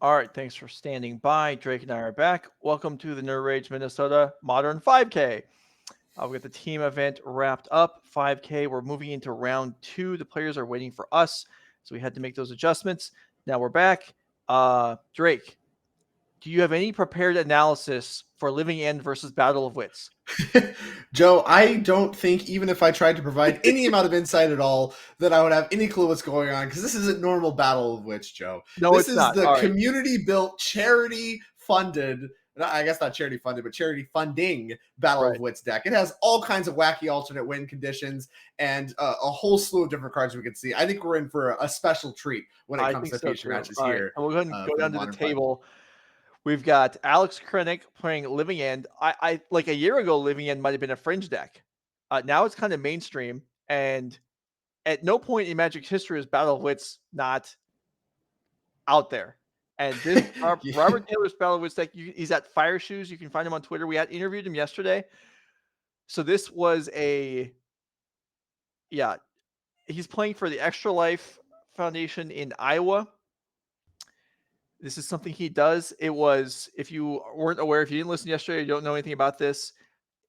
All right, thanks for standing by. Drake and I are back. Welcome to the Nerd Rage Minnesota Modern 5K. We got the team event wrapped up. 5K, we're moving into round 2. The players are waiting for us, so we had to make those adjustments. Now we're back. Drake, do you have any prepared analysis for Living End versus Battle of Wits? Joe, I don't think even if I tried to provide any amount of insight at all that I would have any clue what's going on, because this isn't normal Battle of Wits, Joe. No, this it's is not. the All right. community-built, charity-funded, I guess not charity-funded, but charity-funding Battle of Wits deck. It has all kinds of wacky alternate win conditions and a whole slew of different cards we can see. I think we're in for a special treat when it comes to feature matches here. We'll go ahead and go down to the table. We've got Alex Krenik playing Living End. I like a year ago, Living End might have been a fringe deck. Now it's kind of mainstream, and at no point in Magic's history is Battle of Wits not out there. And this Robert Taylor's Battle of Wits deck, he's at Fire Shoes. You can find him on Twitter. We had interviewed him yesterday. So this was he's playing for the Extra Life Foundation in Iowa. This is something he does. It was, if you weren't aware, if you didn't listen yesterday, you don't know anything about this,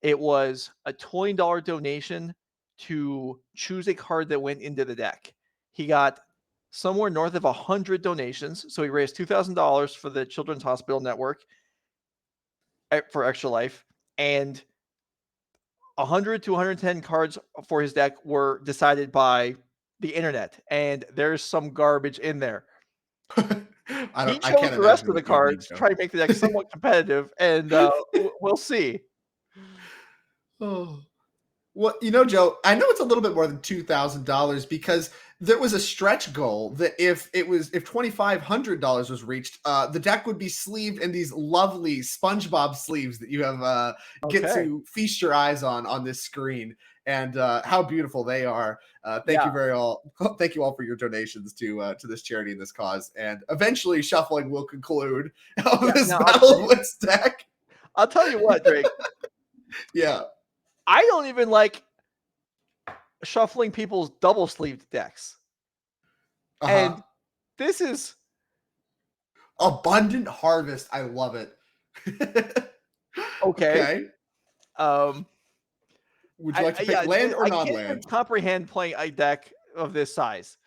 it was a $20 donation to choose a card that went into the deck. He got somewhere north of 100 donations. So he raised $2,000 for the Children's Hospital Network for Extra Life. And 100 to 110 cards for his deck were decided by the internet. And there's some garbage in there. He chose the rest of the cards to try to make the deck somewhat competitive, and we'll see. Oh, well, Joe, I know it's a little bit more than $2,000 because there was a stretch goal that if $2,500 was reached, the deck would be sleeved in these lovely SpongeBob sleeves that you have get to feast your eyes on this screen. And how beautiful they are. Thank you all for your donations to this charity and this cause. And eventually shuffling will conclude this Battle of Wits deck. I'll tell you what, Drake. Yeah. I don't even like shuffling people's double sleeved decks. And this is Abundant Harvest. I love it. Okay. Would you like to pick land or non-land? I can't comprehend playing a deck of this size.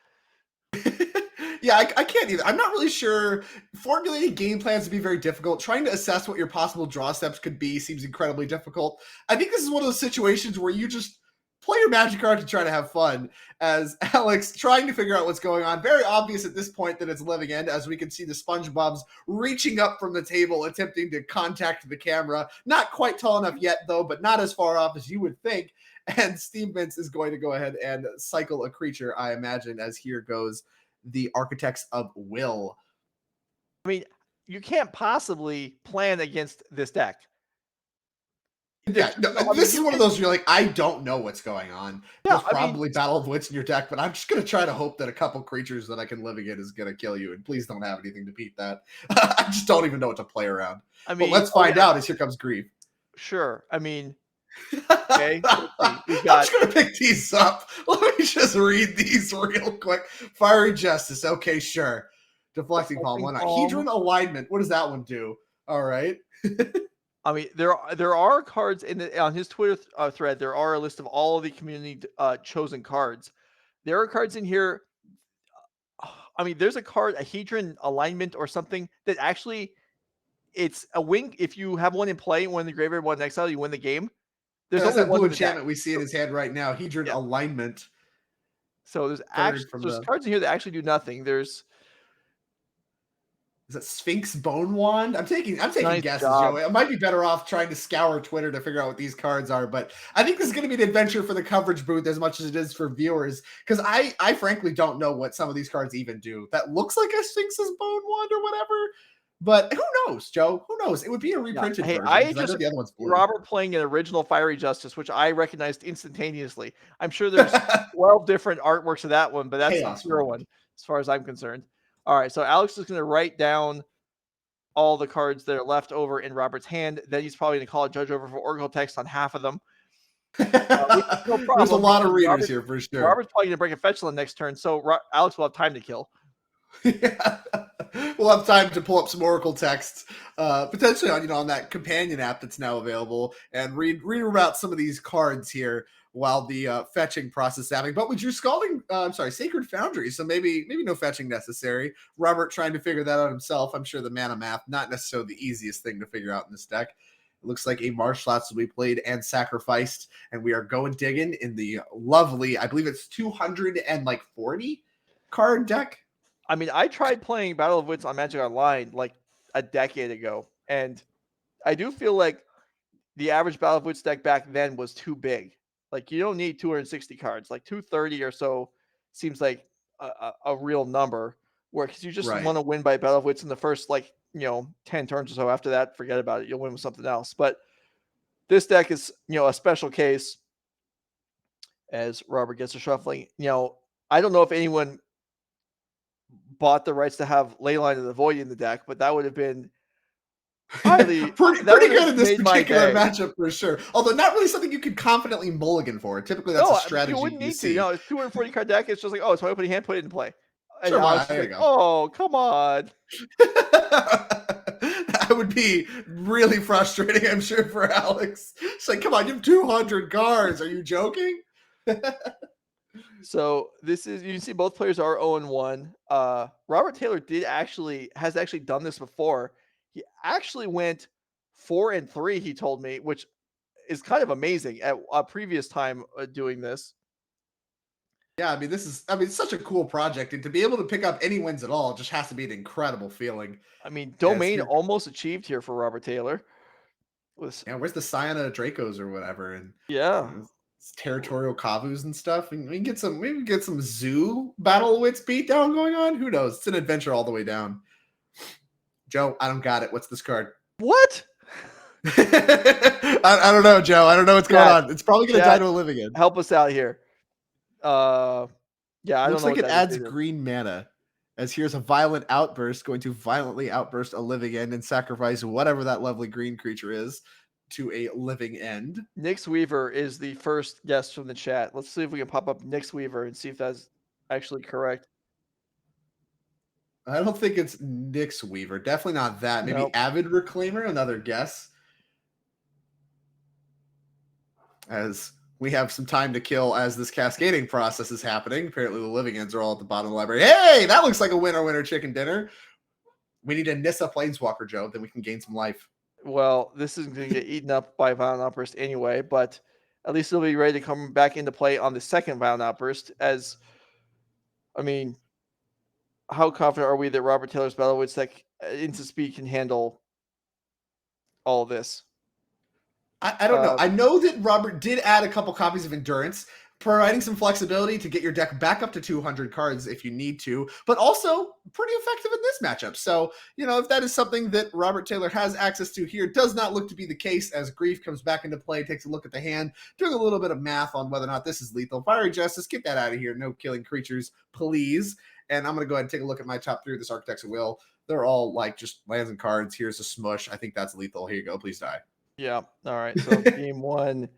Yeah, I can't either. I'm not really sure. Formulating game plans would be very difficult. Trying to assess what your possible draw steps could be seems incredibly difficult. I think this is one of those situations where you just play your Magic card to try to have fun. As Alex trying to figure out what's going on. Very obvious at this point that it's Living End, as we can see the SpongeBob's reaching up from the table, attempting to contact the camera. Not quite tall enough yet, though, but not as far off as you would think. And Steve Mintz is going to go ahead and cycle a creature, I imagine, as here goes the Architects of Will. I mean, you can't possibly plan against this deck. Yeah, no, this is one of those you're like, I don't know what's going on. There's probably Battle of Wits in your deck, but I'm just going to try to hope that a couple creatures that I can live again is going to kill you, and please don't have anything to beat that. I just don't even know what to play around. I mean, but let's find out as here comes Grief. Sure. I mean, okay. I'm just going to pick these up. Let me just read these real quick. Fiery Justice. Okay, sure. Deflecting Palm. Why not? Hedron Alignment. What does that one do? All right. I mean, there are cards on his Twitter thread. There are a list of all of the community chosen cards. There are cards in here. I mean, there's a card, a Hedron Alignment or something that actually it's a win. If you have one in play, one in the graveyard, one in exile, you win the game. There's only that blue enchantment we see in his hand right now. Hedron Alignment. So there's cards in here that actually do nothing. Is it Sphinx Bone Wand? I'm taking guesses, Joey. I might be better off trying to scour Twitter to figure out what these cards are, but I think this is going to be an adventure for the coverage booth as much as it is for viewers, because I frankly don't know what some of these cards even do. That looks like a Sphinx's Bone Wand or whatever, but who knoose, Joe? Who knows? It would be a reprinted version. I know the other one's blue. Robert playing an original Fiery Justice, which I recognized instantaneously. I'm sure there's 12 different artworks of that one, but that's the pure one as far as I'm concerned. All right, so Alex is going to write down all the cards that are left over in Robert's hand. Then he's probably going to call a judge over for Oracle text on half of them. No problem. There's a lot of readers here for sure. Robert's probably going to break a fetch land next turn, so Alex will have time to kill. Yeah. We'll have time to pull up some Oracle texts, potentially on on that companion app that's now available, and read about some of these cards here while the fetching process is happening. But with your scalding, Sacred Foundry, so maybe no fetching necessary. Robert trying to figure that out himself. I'm sure the mana math not necessarily the easiest thing to figure out in this deck. It looks like a Marshlots will be played and sacrificed, and we are going digging in the lovely, I believe it's 240 card deck. I mean, I tried playing Battle of Wits on Magic Online like a decade ago, and I do feel like the average Battle of Wits deck back then was too big. Like, you don't need 260 cards. Like 230 or so seems like a real number. Where because you just Right. want to win by Battle of Wits in the first 10 turns or so. After that, forget about it. You'll win with something else. But this deck is a special case. As Robert gets to shuffling, I don't know if anyone bought the rights to have Leyline of the Void in the deck, but that would have been highly pretty that would good have in this made my particular day. matchup for sure. Although not really something you could confidently mulligan for. Typically, that's a strategy you wouldn't need to. see. It's 240 card deck. It's just like, oh, it's my opening hand, put it in play. And Sure, I why was not? just There like, you go. oh, come on. That would be really frustrating, I'm sure, for Alex. It's like, come on, you have 200 cards. Are you joking? So this is, you can see both players are 0-1. Robert Taylor has actually done this before. He actually went 4-3, he told me, which is kind of amazing at a previous time doing this. Yeah, I mean, it's such a cool project, and to be able to pick up any wins at all just has to be an incredible feeling. I mean, Domain almost achieved here for Robert Taylor. Yeah, where's the Scion of Dracos or whatever? And yeah, territorial Kavus and stuff. And we can get some zoo Battle Wits beatdown going on. Who knows? It's an adventure all the way down. Joe, I don't got it. What's this card? What? I don't know, Joe. I don't know what's going on. It's probably going to die to a living end. Help us out here. Yeah, I Looks don't know. Like it adds green mana. As here's a violent outburst, going to violently outburst a living end and sacrifice whatever that lovely green creature is to a living end. Nyx Weaver is the first guest from the chat. Let's see if we can pop up Nyx Weaver and see if that's actually correct. I don't think it's Nyx Weaver. Definitely not that. Maybe nope. Avid Reclaimer, another guess. As we have some time to kill as this cascading process is happening. Apparently the living ends are all at the bottom of the library. Hey, that looks like a winner chicken dinner. We need a Nissa Planeswalker, Joe, then we can gain some life. Well, this isn't going to get eaten up by Violent Outburst anyway, but at least it'll be ready to come back into play on the second Violent Outburst. As, I mean, how confident are we that Robert Taylor's Battle Wits deck Instant Speed can handle all of this? I don't know. I know that Robert did add a couple copies of Endurance, providing some flexibility to get your deck back up to 200 cards if you need to, but also pretty effective in this matchup. So, if that is something that Robert Taylor has access to here, does not look to be the case as Grief comes back into play, takes a look at the hand, doing a little bit of math on whether or not this is lethal. Fiery Justice, get that out of here. No killing creatures, please. And I'm going to go ahead and take a look at my top three of this Architects of Will. They're all like just lands and cards. Here's a smush. I think that's lethal. Here you go. Please die. Yeah. All right. So game one,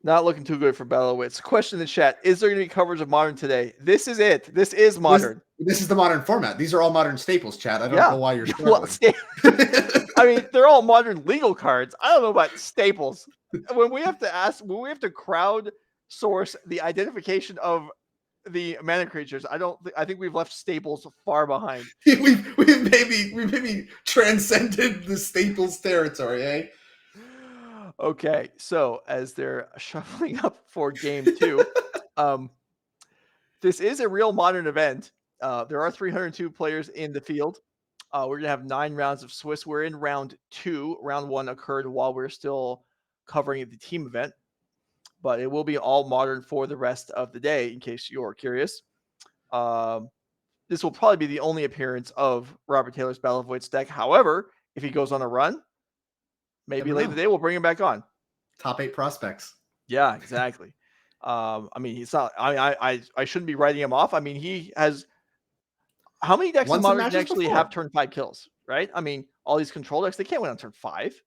not looking too good for Battle of Wits. Question in the chat: is there going to be coverage of Modern today? This is it. This is Modern. This is the Modern format. These are all Modern staples, chat. I don't know why you're struggling. I mean, they're all Modern legal cards. I don't know about staples. When we have to crowd source the identification of the mana creatures, I think we've left staples far behind. we've maybe transcended the staples territory, eh? Okay, so as they're shuffling up for game two, this is a real Modern event. There are 302 players in the field. We're going to have 9 rounds of Swiss. We're in round 2. Round 1 occurred while we're still covering the team event, but it will be all Modern for the rest of the day, in case you're curious. This will probably be the only appearance of Robert Taylor's Battle of Wits deck. However, if he goes on a run, maybe later today we'll bring him back on. Top 8 prospects. Yeah, exactly. I mean, he's not. I shouldn't be writing him off. I mean, he has. How many decks in Modern actually have turn 5 kills? Right. I mean, all these control decks, they can't win on turn 5.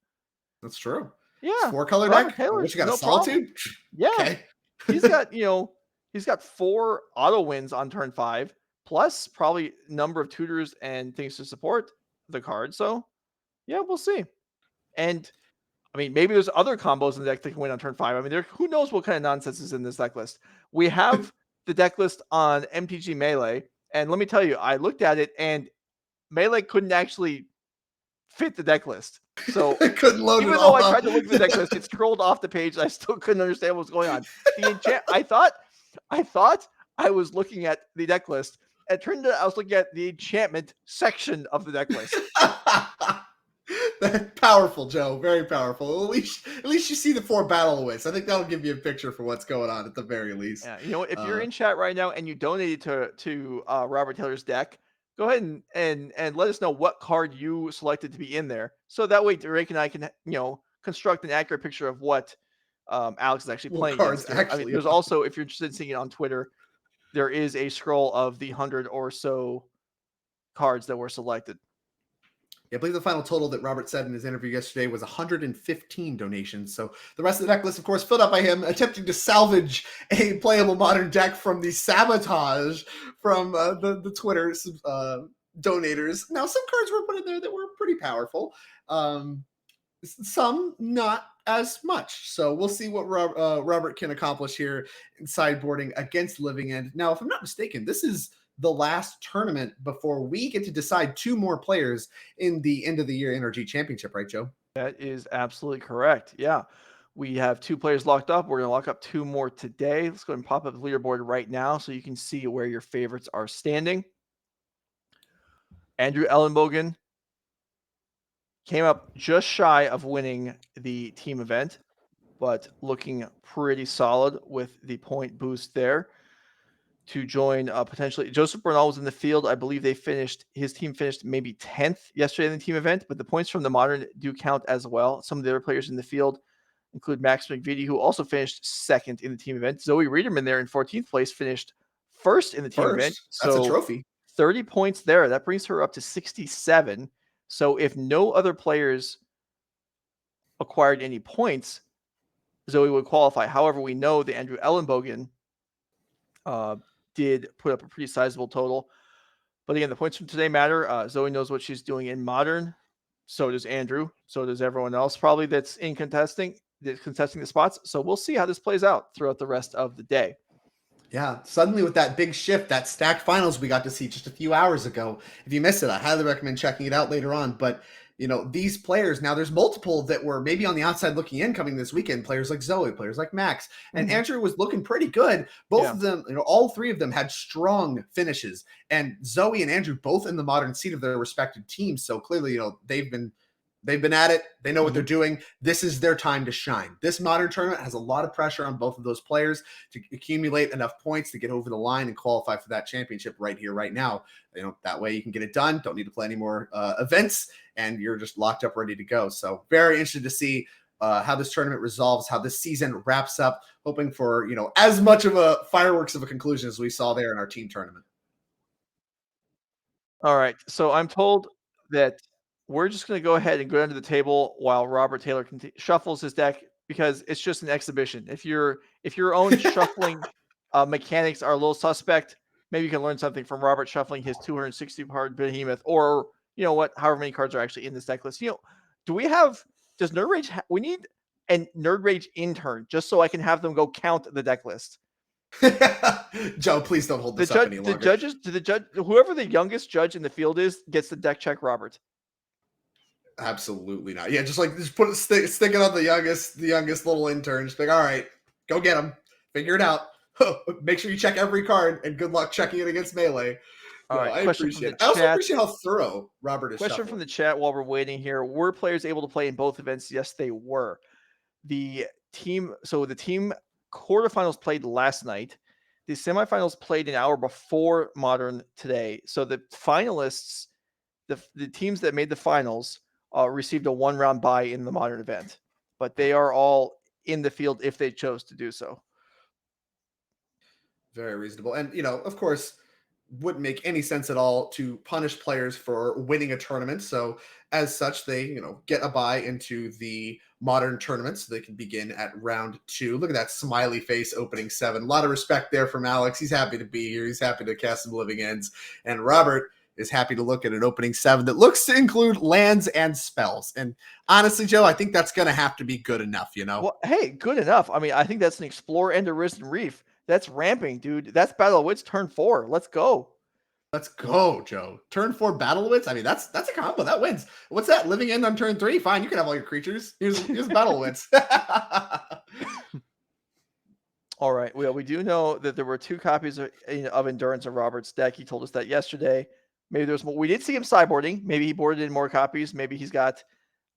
That's true. Yeah. 4-color deck. What you got? A Solitude. Yeah. Okay. He's got 4 auto wins on turn 5. plus probably number of tutors and things to support the card. So yeah, we'll see. And I mean, maybe there's other combos in the deck that can win on turn 5. I mean, who knows what kind of nonsense is in this deck list. We have the deck list on MTG Melee, and let me tell you, I looked at it, and Melee couldn't actually fit the deck list. So I couldn't load even it though all I up. tried to look at the deck list, it scrolled off the page. I still couldn't understand what was going on. I thought I was looking at the deck list. It turned out I was looking at the enchantment section of the deck list. That's powerful, Joe. Very powerful. At least you see the 4 battle wits. I think that'll give you a picture for what's going on at the very least. Yeah, you know, if you're in chat right now and you donated to Robert Taylor's deck, go ahead and let us know what card you selected to be in there, so that way Drake and I can construct an accurate picture of what Alex is actually playing against here. I mean, there's also, if you're interested in seeing it on Twitter, there is a scroll of the 100 or so cards that were selected. I believe the final total that Robert said in his interview yesterday was 115 donations. So the rest of the deck list, of course, filled up by him attempting to salvage a playable modern deck from the sabotage from the Twitter donators. Now, some cards were put in there that were pretty powerful. Some not as much. So we'll see what Robert can accomplish here in sideboarding against Living End. Now, if I'm not mistaken, this is the last tournament before we get to decide 2 more players in the end of the year NRG championship, right, Joe? That is absolutely correct. Yeah. We have 2 players locked up. We're going to lock up 2 more today. Let's go ahead and pop up the leaderboard right now so you can see where your favorites are standing. Andrew Ellenbogen came up just shy of winning the team event, but looking pretty solid with the point boost there to join potentially. Joseph Bernal was in the field. I believe his team finished maybe 10th yesterday in the team event, but the points from the modern do count as well. Some of the other players in the field include Max McVitie, who also finished 2nd in the team event. Zoe Riederman there in 14th place finished 1st in the team event. So that's a trophy. 30 points there. That brings her up to 67. So if no other players acquired any points, Zoe would qualify. However, we know that Andrew Ellenbogen did put up a pretty sizable total. But again, the points from today matter. Zoe knows what she's doing in Modern. So does Andrew. So does everyone else probably that's contesting the spots. So we'll see how this plays out throughout the rest of the day. Yeah, suddenly with that big shift, that stacked finals we got to see just a few hours ago. If you missed it, I highly recommend checking it out later on. But, these players, now there's multiple that were maybe on the outside looking in coming this weekend. Players like Zoe, players like Max. And Andrew was looking pretty good. Both of them, all 3 of them had strong finishes. And Zoe and Andrew both in the modern seat of their respective teams. So clearly, they've been at it. They know what they're doing. This is their time to shine. This modern tournament has a lot of pressure on both of those players to accumulate enough points to get over the line and qualify for that championship right here, right now. That way you can get it done. Don't need to play any more events, and you're just locked up, ready to go. So very interested to see how this tournament resolves, how this season wraps up, hoping for, as much of a fireworks of a conclusion as we saw there in our team tournament. All right. So I'm told that we're just going to go ahead and go under the table while Robert Taylor shuffles his deck, because it's just an exhibition. If your own shuffling mechanics are a little suspect, maybe you can learn something from Robert shuffling his 260 card behemoth, or however many cards are actually in this deck list. Does Nerd Rage we need a Nerd Rage intern just so I can have them go count the deck list. Joe, please don't hold this up any longer. Whoever the youngest judge in the field is gets the deck check Robert. Absolutely not. Yeah, just stick it on the youngest little intern. Just like, all right, go get him. Figure it out. Make sure you check every card, and good luck checking it against Melee. All right, I appreciate it. I also appreciate how thorough Robert is. Question from the chat while we're waiting here: were players able to play in both events? Yes, they were. The team quarterfinals played last night. The semifinals played an hour before Modern today. So the finalists, the teams that made the finals, received a 1-round bye in the Modern event, but they are all in the field if they chose to do so. Very reasonable. And, of course, wouldn't make any sense at all to punish players for winning a tournament. So as such, they, get a bye into the modern tournament so they can begin at round 2. Look at that smiley face opening 7. A lot of respect there from Alex. He's happy to be here. He's happy to cast some living ends. And Robert is happy to look at an opening 7 that looks to include lands and spells. And honestly, Joe, I think that's going to have to be good enough, Well, hey, good enough. I mean, I think that's an Explorer and a Risen Reef. That's ramping, dude. That's Battle of Wits turn 4. Let's go. Let's go, Joe. Turn 4 Battle of Wits. I mean, that's a combo. That wins. What's that? Living End on turn 3? Fine, you can have all your creatures. Here's Battle of Wits. All right. Well, we do know that there were 2 copies of Endurance in Robert's deck. He told us that yesterday. Maybe there's more. We did see him sideboarding. Maybe he boarded in more copies. Maybe he's got.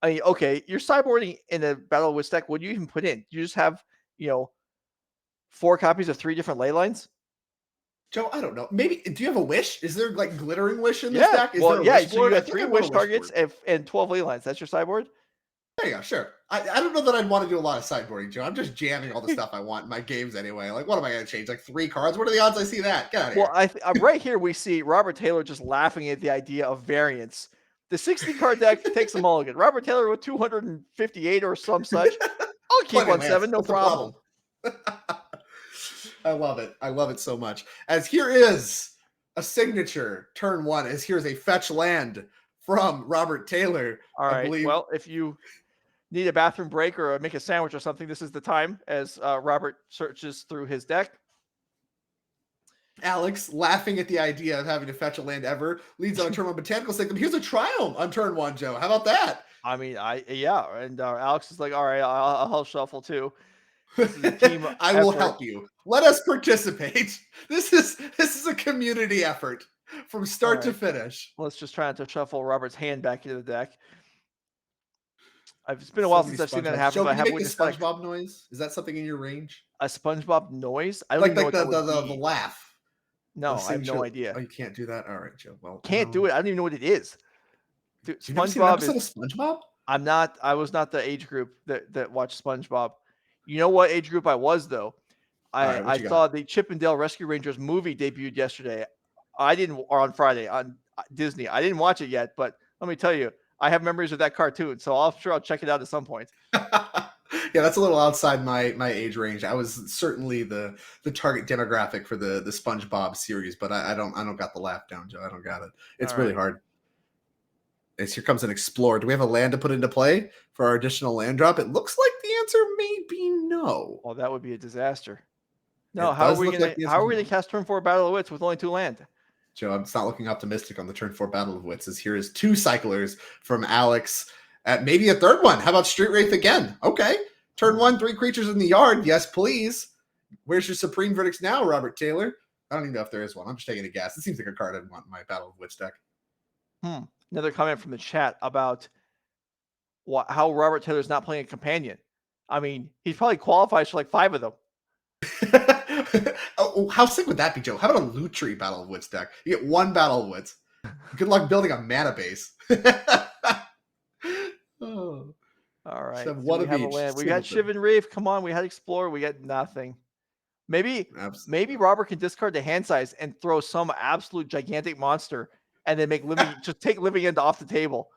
I mean, okay, you're sideboarding in a Battle of Wits deck. What do you even put in? You just have, 4 copies of 3 different ley lines? Joe, I don't know. Maybe, do you have a wish? Is there like glittering wish in this deck? Is well, there a yeah. wish So board? you I got think 3 I want wish a targets board. and 12 ley lines. That's your sideboard? There you go. Sure. I don't know that I'd want to do a lot of sideboarding, Joe. I'm just jamming all the stuff I want in my games anyway. Like, what am I going to change? Like 3 cards? What are the odds I see that? Get out of here. Well, right here we see Robert Taylor just laughing at the idea of variance. The 60-card deck takes a mulligan. Robert Taylor with 258 or some such. I'll keep on 7, no problem. I love it. I love it so much. As here is a signature turn 1. As here's a fetch land from Robert Taylor. All right. Well, if you need a bathroom break or make a sandwich or something, this is the time as Robert searches through his deck. Alex, laughing at the idea of having to fetch a land ever, leads on a turn 1 Botanical Sanctum. Here's a Triumph on turn 1, Joe. How about that? I mean, and Alex is like, all right, I'll shuffle too. This is a team I will help you. Let us participate. This is a community effort from start to finish. Let's just try not to shuffle Robert's hand back into the deck. It's been a while since I've seen that happen. Joe, but I can have you make witnessed the SpongeBob noise? Is that something in your range? A SpongeBob noise? I don't like know the laugh. No, I have no idea. Oh, you can't do that? All right, Joe. Well, can't do it. I don't even know what it is. Dude, SpongeBob is SpongeBob? I was not the age group that watched SpongeBob. You know what age group I was though? I saw the Chip and Dale Rescue Rangers movie debuted yesterday. Or on Friday on Disney. I didn't watch it yet, but let me tell you, I have memories of that cartoon, so I'll check it out at some point. Yeah, that's a little outside my age range. I was certainly the target demographic for the SpongeBob series, but I don't got the laugh down, Joe. I don't got it. It's really hard. Here comes an Explorer. Do we have a land to put into play for our additional land drop? It looks like the answer may be no. Well, that would be a disaster. No, how are we going to cast turn 4 Battle of Wits with only 2 land? Joe, I'm not looking optimistic on the turn 4 Battle of Wits. As here is 2 cyclers from Alex. At maybe a third one. How about Street Wraith again? Okay. Turn 1, 3 creatures in the yard. Yes, please. Where's your Supreme Verdicts now, Robert Taylor? I don't even know if there is one. I'm just taking a guess. It seems like a card I'd want in my Battle of Wits deck. Another comment from the chat about how Robert Taylor's not playing a companion. I mean, he probably qualifies for like 5 of them. Oh, how sick would that be, Joe? How about a Loot Tree Battle of Wits deck? You get 1 Battle of Wits. Good luck building a mana base. Oh. All right. So we have a land. We got Shivan Reef. Come on, we had Explorer. We got nothing. Maybe Robert can discard the hand size and throw some absolute gigantic monster and then just take Living End off the table.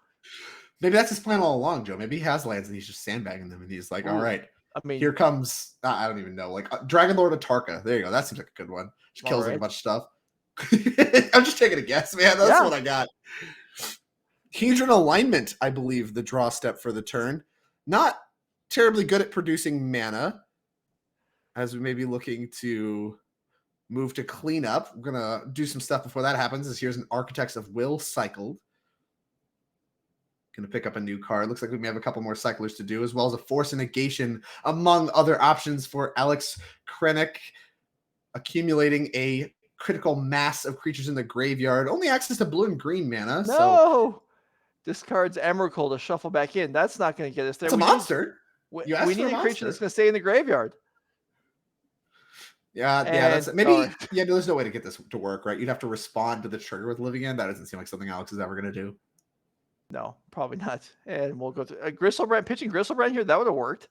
Maybe that's his plan all along, Joe. Maybe he has lands and he's just sandbagging them and he's like, all right. I mean, here comes, I don't even know, like Dragon Lord Atarka. There you go. That seems like a good one. Just kills like a bunch of stuff. I'm just taking a guess, man. That's what I got. Hedron Alignment, I believe, the draw step for the turn. Not terribly good at producing mana, as we may be looking to move to clean up. We're going to do some stuff before that happens, as here's an Architects of Will cycled. Going to pick up a new card. Looks like we may have a couple more cyclers to do, as well as a Force and Negation, among other options for Alex Krenik, accumulating a critical mass of creatures in the graveyard. Only access to blue and green mana. No! Discards Emrakul to shuffle back in. That's not going to get us there. It's a monster. We need a creature that's going to stay in the graveyard. Yeah, that's maybe. Yeah, there's no way to get this to work, right? You'd have to respond to the trigger with Living End. That doesn't seem like something Alex is ever going to do. No, probably not. And we'll go to a Gristlebrand. Pitching Gristlebrand here, that would have worked.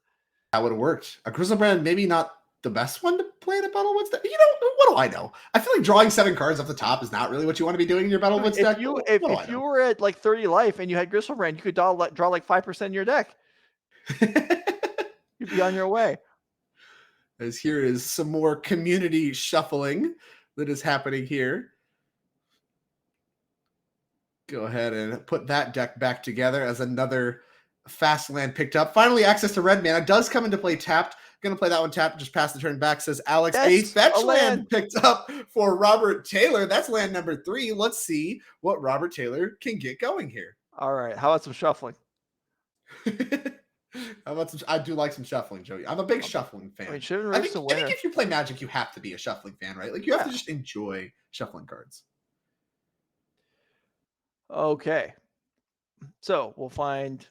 That would have worked. A Gristlebrand, maybe not the best one to play in a Battle of Wits deck? You know, what do I know? I feel like drawing 7 cards off the top is not really what you want to be doing in your Battle of Wits deck. If you were at like 30 life and you had Griselbrand, you could draw like 5% in your deck. You'd be on your way. As here is some more community shuffling that is happening here. Go ahead and put that deck back together as another fast land picked up. Finally, access to red mana does come into play tapped. Going to play that one tapped, just pass the turn back, says Alex. Yes, a fetch land picked up for Robert Taylor. That's land number 3. Let's see what Robert Taylor can get going here. All right. How about some shuffling? How about some? I do like some shuffling, Joey. I'm a big shuffling fan. I mean, I think if you play Magic, you have to be a shuffling fan, right? Like you have to just enjoy shuffling cards. Okay. So we'll find,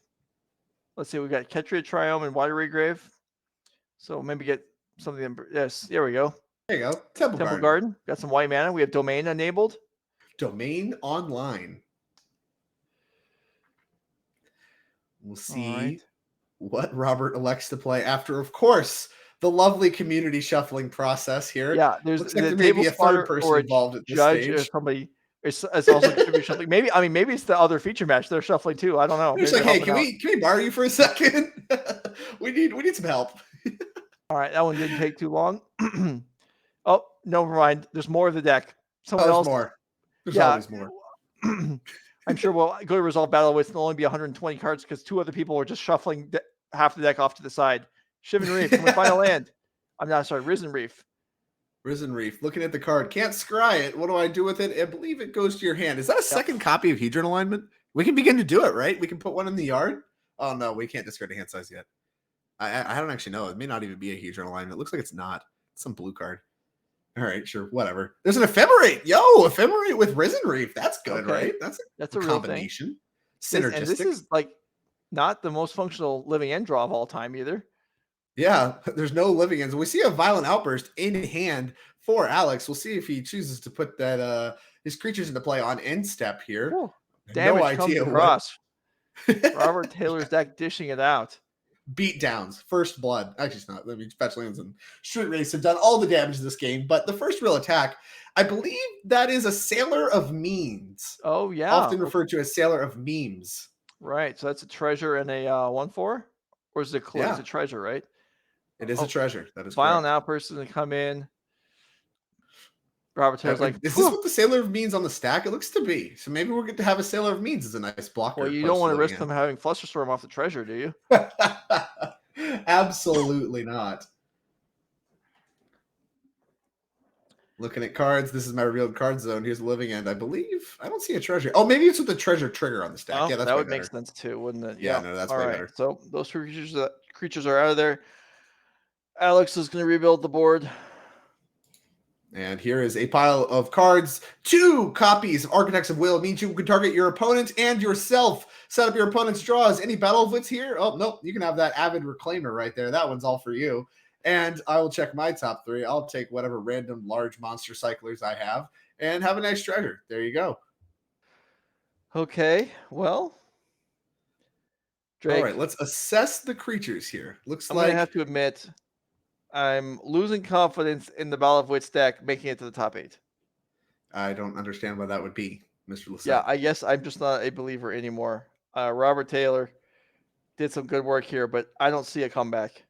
let's see, we got Ketria Triome and Watery Grave. So maybe get something. Yes, there we go. There you go. Temple Garden. Got some white mana. We have Domain enabled. Domain online. We'll see what Robert elects to play after, of course, the lovely community shuffling process here. Yeah, there's looks like there may be a third person involved at this stage. Or somebody. It's also shuffling. Maybe it's the other feature match. They're shuffling too. I don't know. It's like, hey, can we borrow you for a second? we need some help. All right, that one didn't take too long. Oh, never mind. There's more of the deck. Someone else. More. There's always more. I'm sure we'll go to resolve Battle with it'll only be 120 cards because 2 other people were just shuffling half the deck off to the side. Shivan Reef, can we find a land? I'm not sorry, Risen Reef. Risen Reef. Looking at the card, can't scry it. What do I do with it? I believe it goes to your hand. Is that a second copy of Hedron Alignment? We can begin to do it, right? We can put one in the yard. Oh no, we can't discard a hand size yet. I don't actually know. It may not even be a Hedron Alignment. It looks like it's not. It's some blue card. All right, sure, whatever. There's an Ephemerate. Yo, Ephemerate with Risen Reef. That's good, right? That's a combination. Synergistic. And this is like not the most functional living end draw of all time either. Yeah, there's no living ends. We see a Violent Outburst in hand for Alex. We'll see if he chooses to put that his creatures into play on end step here. Ooh, damage comes across. Robert Taylor's deck dishing it out. Beatdowns, First Blood. Actually, it's not. I mean, Fetch Lands and Street Race have done all the damage in this game, but the first real attack, I believe that is a Sailor of Means. Oh, yeah. Often referred to as Sailor of Memes. Right. So that's a treasure and a 1/4? Or is it a It's a treasure, right? It is a treasure. That is Violent Outburst is going to come in. Robert Taylor's like, is this what the Sailor of Means on the stack? It looks to be. So maybe we're going to have a Sailor of Means as a nice blocker. Well, you don't want to risk them having Flusterstorm off the treasure, do you? Absolutely not. Looking at cards. This is my revealed card zone. Here's the living end. I believe. I don't see a treasure. Oh, maybe it's with the treasure trigger on the stack. Oh, yeah, that would make sense too, wouldn't it? Yeah, no, that's way better. So those creatures are out of there. Alex is going to rebuild the board. And here is a pile of cards. 2 copies of Architects of Will. It means you can target your opponent and yourself. Set up your opponent's draws. Any Battle of Wits here? Oh, nope. You can have that Avid Reclaimer right there. That one's all for you. And I will check my top 3. I'll take whatever random large monster cyclers I have and have a nice treasure. There you go. Okay. Well, Drake. All right. Let's assess the creatures here. Looks I'm like... going to have to admit... I'm losing confidence in the Battle of Wits deck making it to the top 8. I don't understand why that would be, Mr. Lissette. Yeah, I guess I'm just not a believer anymore. Robert Taylor did some good work here, but I don't see a comeback.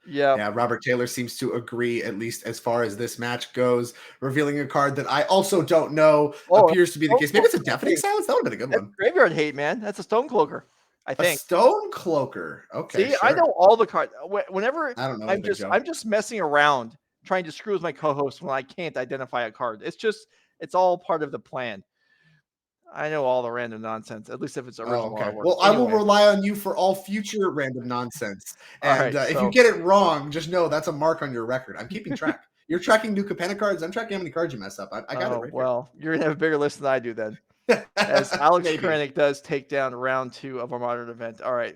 Yeah, Robert Taylor seems to agree, at least as far as this match goes, revealing a card that I also don't know appears to be the case. Maybe it's a Deafening Silence. That would have been a good one. Graveyard Hate, man. That's a Stonecloaker. I think. A Stonecloaker. Okay. See, sure. I know all the cards. Whenever I don't know, I'm just messing around trying to screw with my co-host when I can't identify a card. It's all part of the plan. I know all the random nonsense, at least if it's original artwork. Well, anyway. I will rely on you for all future random nonsense. And if you get it wrong, just know that's a mark on your record. I'm keeping track. You're tracking new Capenna cards. I'm tracking how many cards you mess up. I got it right well, you're going to have a bigger list than I do then. As Alex Krenik does take down round 2 of our modern event. All right.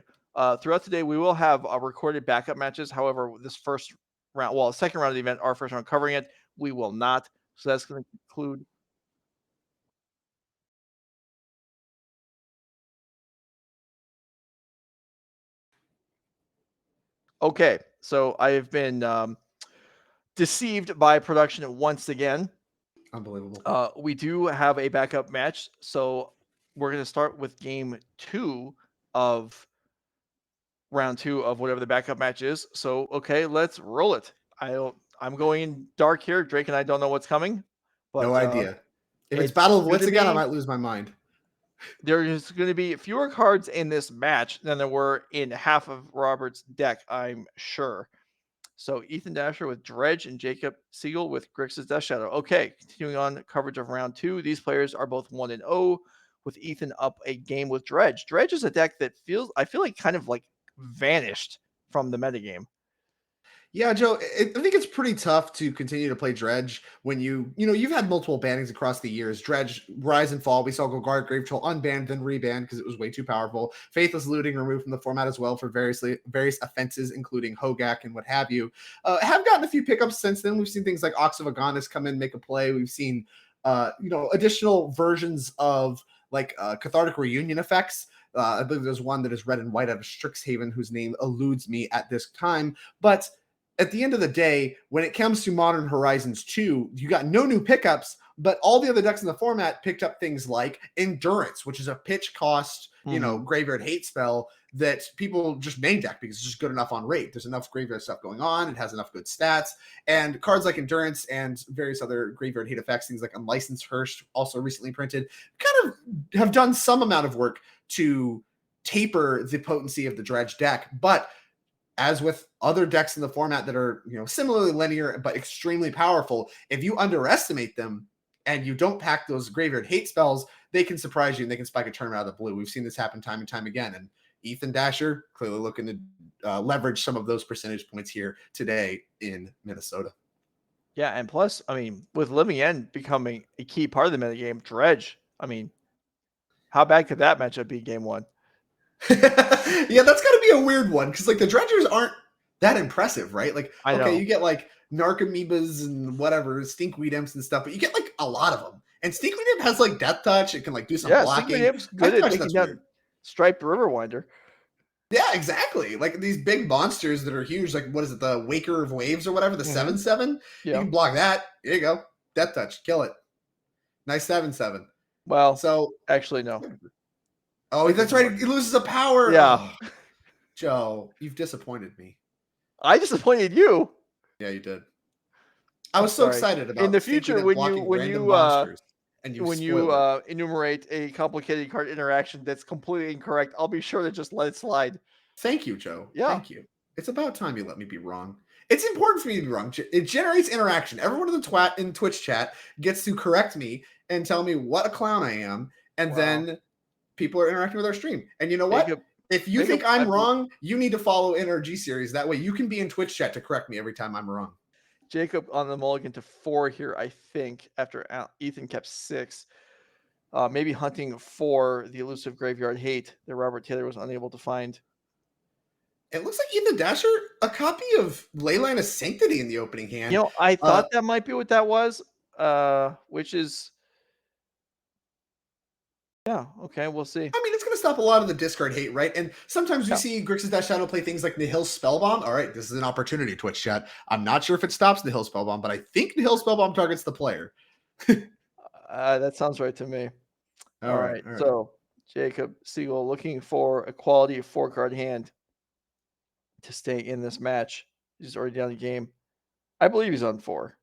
Throughout the day, we will have recorded backup matches. However, this first round, well, second round of the event, our first round covering it, we will not. So that's going to conclude. Okay. So I have been deceived by production once again. Unbelievable. We do have a backup match, so we're going to start with game 2 of round 2 of whatever the backup match is. So, okay, let's roll it. I'm going dark here. Drake and I don't know what's coming, but no idea. If it's it's Battle of Wits gonna again, I be- might lose my mind. There's going to be fewer cards in this match than there were in half of Robert's deck, I'm sure. So Ethan Dasher with Dredge and Jacob Segal with Grixis Death Shadow. Okay, continuing on coverage of round 2. These players are both 1-0, with Ethan up a game with Dredge. Dredge is a deck that I feel like kind of like vanished from the metagame. Yeah, Joe, I think it's pretty tough to continue to play Dredge when you've had multiple bannings across the years. Dredge, rise and fall. We saw Golgari Grave Troll unbanned, then rebanned because it was way too powerful. Faithless Looting removed from the format as well for various offenses, including Hogak and what have you. Have gotten a few pickups since then. We've seen things like Ox of Agonis come in, make a play. We've seen additional versions of like Cathartic Reunion effects. I believe there's one that is red and white out of Strixhaven, whose name eludes me at this time. But at the end of the day, when it comes to Modern Horizons 2, you got no new pickups, but all the other decks in the format picked up things like Endurance, which is a pitch cost, graveyard hate spell that people just main deck because it's just good enough on rate. There's enough graveyard stuff going on. It has enough good stats. And cards like Endurance and various other graveyard hate effects, things like Unlicensed Hearse, also recently printed, kind of have done some amount of work to taper the potency of the Dredge deck. But as with other decks in the format that are, similarly linear but extremely powerful, if you underestimate them and you don't pack those graveyard hate spells, they can surprise you and they can spike a tournament out of the blue. We've seen this happen time and time again. And Ethan Dasher clearly looking to leverage some of those percentage points here today in Minnesota. Yeah, and plus, with Living End becoming a key part of the metagame, Dredge, how bad could that matchup be game 1? Yeah, that's got to be a weird one because like the Dredgers aren't that impressive, right? Like, you get like Narcomoebas and whatever, Stinkweed Imps and stuff, but you get like a lot of them. And Stinkweed Imp has like Death Touch. It can like do some blocking. Stinkweed Imp's good at making down Striped Riverwinder. Yeah, exactly. Like these big monsters that are huge, like what is it, the Waker of Waves or whatever, the 7/7? Yeah. You can block that. Here you go. Death Touch. Kill it. Nice 7/7. Well, so actually, no. Oh, that's right. He loses a power. Yeah. Oh, Joe, you've disappointed me. I disappointed you. Yeah, you did. I was so excited about in the future when you enumerate a complicated card interaction that's completely incorrect. I'll be sure to just let it slide. Thank you, Joe. Yeah. Thank you. It's about time you let me be wrong. It's important for me to be wrong. It generates interaction. Everyone in Twitch chat gets to correct me and tell me what a clown I am, and then people are interacting with our stream. And you know what? If you think I'm wrong, you need to follow NRG series. That way you can be in Twitch chat to correct me every time I'm wrong. Jacob on the mulligan to 4 here, I think, after Ethan kept 6. Maybe hunting for the elusive graveyard hate that Robert Taylor was unable to find. It looks like Ethan Dasher, a copy of Leyline of Sanctity in the opening hand. I thought that might be what that was, which is... Yeah, okay, we'll see. It's going to stop a lot of the discard hate, right? And sometimes we see Grixis Dash Shadow play things like Nihil Spellbomb. All right, this is an opportunity, Twitch chat. I'm not sure if it stops Nihil Spellbomb, but I think Nihil Spellbomb targets the player. That sounds right to me. All right. So Jacob Segal looking for a quality 4-card hand to stay in this match. He's already down the game. I believe he's on 4.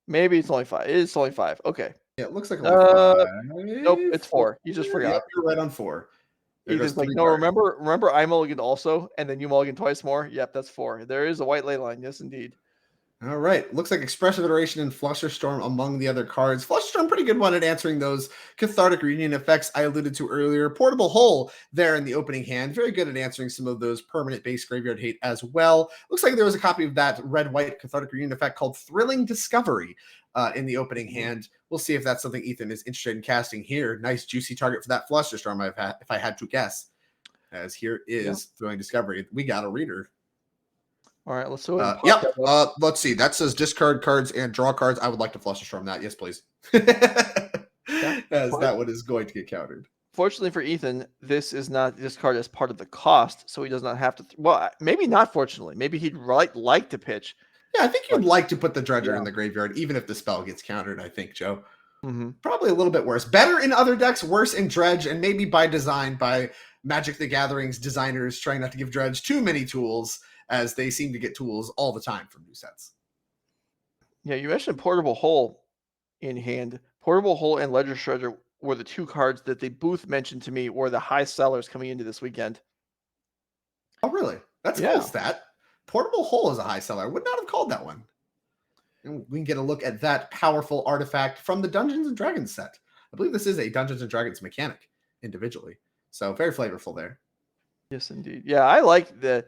Maybe it's only 5. It is only 5. Okay. Yeah, it looks like only 5. Nope, it's 4. You just forgot. Yeah, you're right on 4. He's like, no, remember I mulliganed also, and then you mulliganed twice more? Yep, that's 4. There is a white ley line. Yes, indeed. All right. Looks like Expressive Iteration and Flusterstorm among the other cards. Flusterstorm, pretty good one at answering those Cathartic Reunion effects I alluded to earlier. Portable Hole there in the opening hand. Very good at answering some of those permanent base graveyard hate as well. Looks like there was a copy of that red-white Cathartic Reunion effect called Thrilling Discovery in the opening hand. We'll see if that's something Ethan is interested in casting here. Nice juicy target for that Flusterstorm if I had to guess. As here is Thrilling Discovery. We got a reader. All right, let's do it. Let's see. That says discard cards and draw cards. I would like to Flusterstorm that. Yes, please. As that one is going to get countered. Fortunately for Ethan, this card is part of the cost, so he does not have to. Well, maybe not. Fortunately, maybe he'd like to pitch Yeah, I think you'd But like to put the Dredger yeah. in the graveyard, even if the spell gets countered, I think, Joe. hmm Probably a little bit worse. Better in other decks, worse in Dredge, and maybe by design, by Magic the Gathering's designers trying not to give Dredge too many tools, as they seem to get tools all the time from new sets. Yeah, you mentioned Portable Hole in hand. Portable Hole and Ledger Shredder were the two cards that they both mentioned to me were the high sellers coming into this weekend. Oh, really? That's a cool Yeah. stat. Portable Hole is a high seller. I would not have called that one. And we can get a look at that powerful artifact from the Dungeons and Dragons set. I believe this is a Dungeons and Dragons mechanic individually. So very flavorful there. Yes, indeed. Yeah, I like the.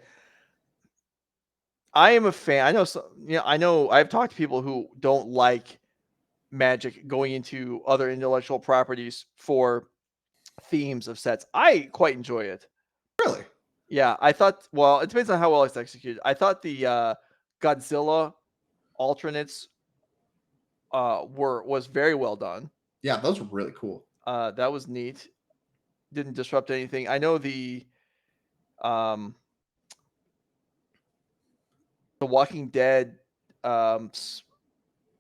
I am a fan. I know. I know. I've talked to people who don't like Magic going into other intellectual properties for themes of sets. I quite enjoy it. Really? Yeah, I thought. Well, it depends on how well it's executed. I thought the Godzilla alternates was very well done. Yeah, those were really cool. That was neat. Didn't disrupt anything. I know the Walking Dead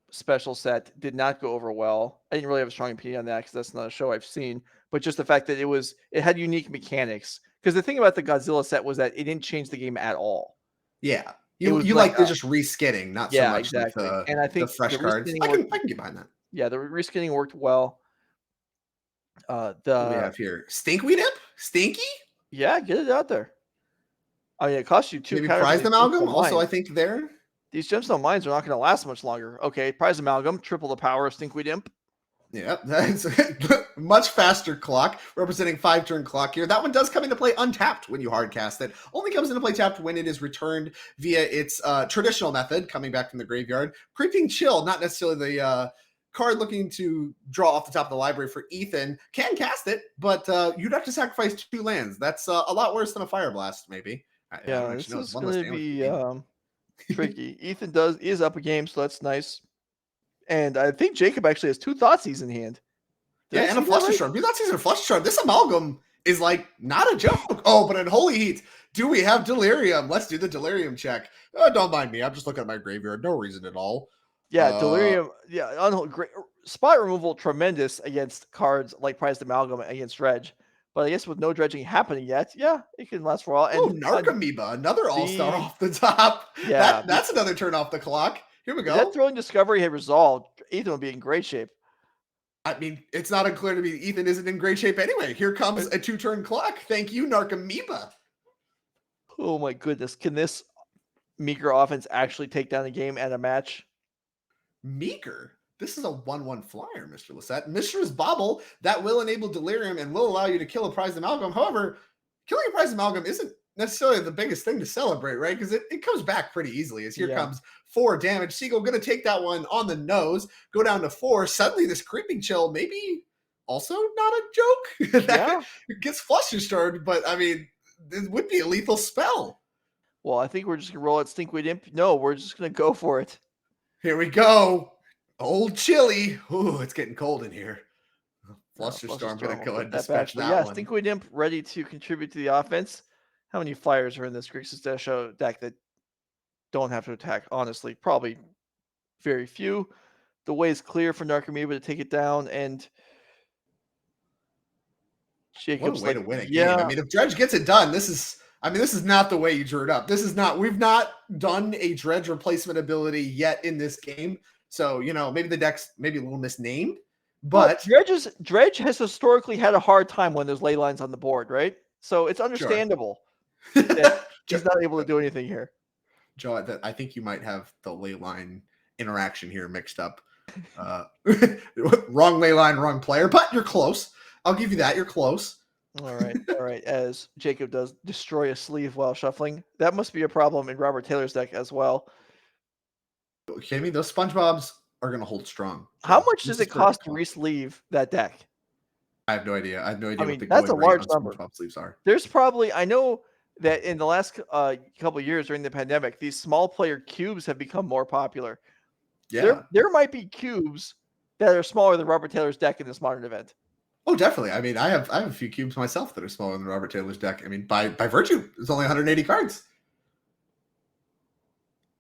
special set did not go over well. I didn't really have a strong opinion on that because that's not a show I've seen. But just the fact that it had unique mechanics. Because the thing about the Godzilla set was that it didn't change the game at all. Yeah. It was You like like the just reskinning, not so yeah, much exactly. like And I the think fresh the cards. reskinning I worked. can get behind that. Yeah, the reskinning worked well. What do we have here? Stinkweed Imp? Stinky? Yeah, get it out there. I mean, it costs you 2 Maybe counters. Prized These Amalgam? gemstone Also, I mines. think there. These gemstone mines are not going to last much longer. Okay, Prize Amalgam, triple the power of Stinkweed Imp. Yeah, that's much faster clock, representing 5-turn clock here. That one does come into play untapped when you hardcast it. Only comes into play tapped when it is returned via its traditional method, coming back from the graveyard. Creeping Chill, not necessarily the card looking to draw off the top of the library for Ethan, can cast it, but you'd have to sacrifice 2 lands. That's a lot worse than a Fire Blast, maybe. I Yeah, don't this actually know. It's is one less going to damage. be tricky. Ethan is up a game, so that's nice. And I think Jacob actually has 2 Thoughtseize in hand. Yeah, and a Flusterstorm. Do not see a Flusterstorm. This Amalgam is like not a joke. Oh, but in Holy Heat, do we have Delirium? Let's do the Delirium check. Don't mind me. I'm just looking at my graveyard. No reason at all. Yeah, Delirium. Yeah, great spot removal, tremendous against cards like Prized Amalgam against Dredge. But I guess with no dredging happening yet, yeah, it can last for a while. And Narcomoeba, another all-star off the top. Yeah, that's another turn off the clock. Here we go. If that Throwing Discovery had resolved, Ethan would be in great shape. I mean, it's not unclear to me Ethan isn't in great shape anyway. Here comes a 2-turn clock. Thank you, Narcomoeba. Oh my goodness. Can this meager offense actually take down a game and a match? Meager? This is a 1-1 flyer, Mr. Lisette. Mishra's Bobble, that will enable Delirium and will allow you to kill a Prized Amalgam. However, killing a Prized Amalgam isn't necessarily the biggest thing to celebrate, right? Because it comes back pretty easily as here comes 4 damage. Segal going to take that one on the nose, go down to 4. Suddenly this Creeping Chill maybe also not a joke. That gets Flusterstormed, but I mean, it would be a lethal spell. Well, I think we're just going to roll out Stinkweed Imp. No, we're just going to go for it. Here we go. Old Chili. Ooh, it's getting cold in here. Flusterstorm going to go ahead and dispatch that one. Stinkweed Imp ready to contribute to the offense. How many flyers are in this Grixis deck that don't have to attack? Honestly, probably very few. The way is clear for Narcomoeba to take it down, and Jacob's what a way to win a game. I mean, if Dredge gets it done, this is not the way you drew it up. We've not done a Dredge replacement ability yet in this game. So, maybe the deck's maybe a little misnamed, but Dredge has historically had a hard time when there's ley lines on the board, right? So it's understandable that he's not able to do anything here. Joe, I think you might have the ley line interaction here mixed up. Wrong ley line, wrong player, but you're close. I'll give you that. You're close. All right. As Jacob does destroy a sleeve while shuffling. That must be a problem in Robert Taylor's deck as well. Are you kidding me? Those SpongeBobs are going to hold strong. How much does it cost to re-sleeve that deck? I have no idea. I mean, what the that's a large number. SpongeBob sleeves are. There's probably, I know that in the last couple of years during the pandemic, these small player cubes have become more popular. Yeah. There might be cubes that are smaller than Robert Taylor's deck in this modern event. Oh, definitely. I mean, I have a few cubes myself that are smaller than Robert Taylor's deck. I mean, by virtue, it's only 180 cards.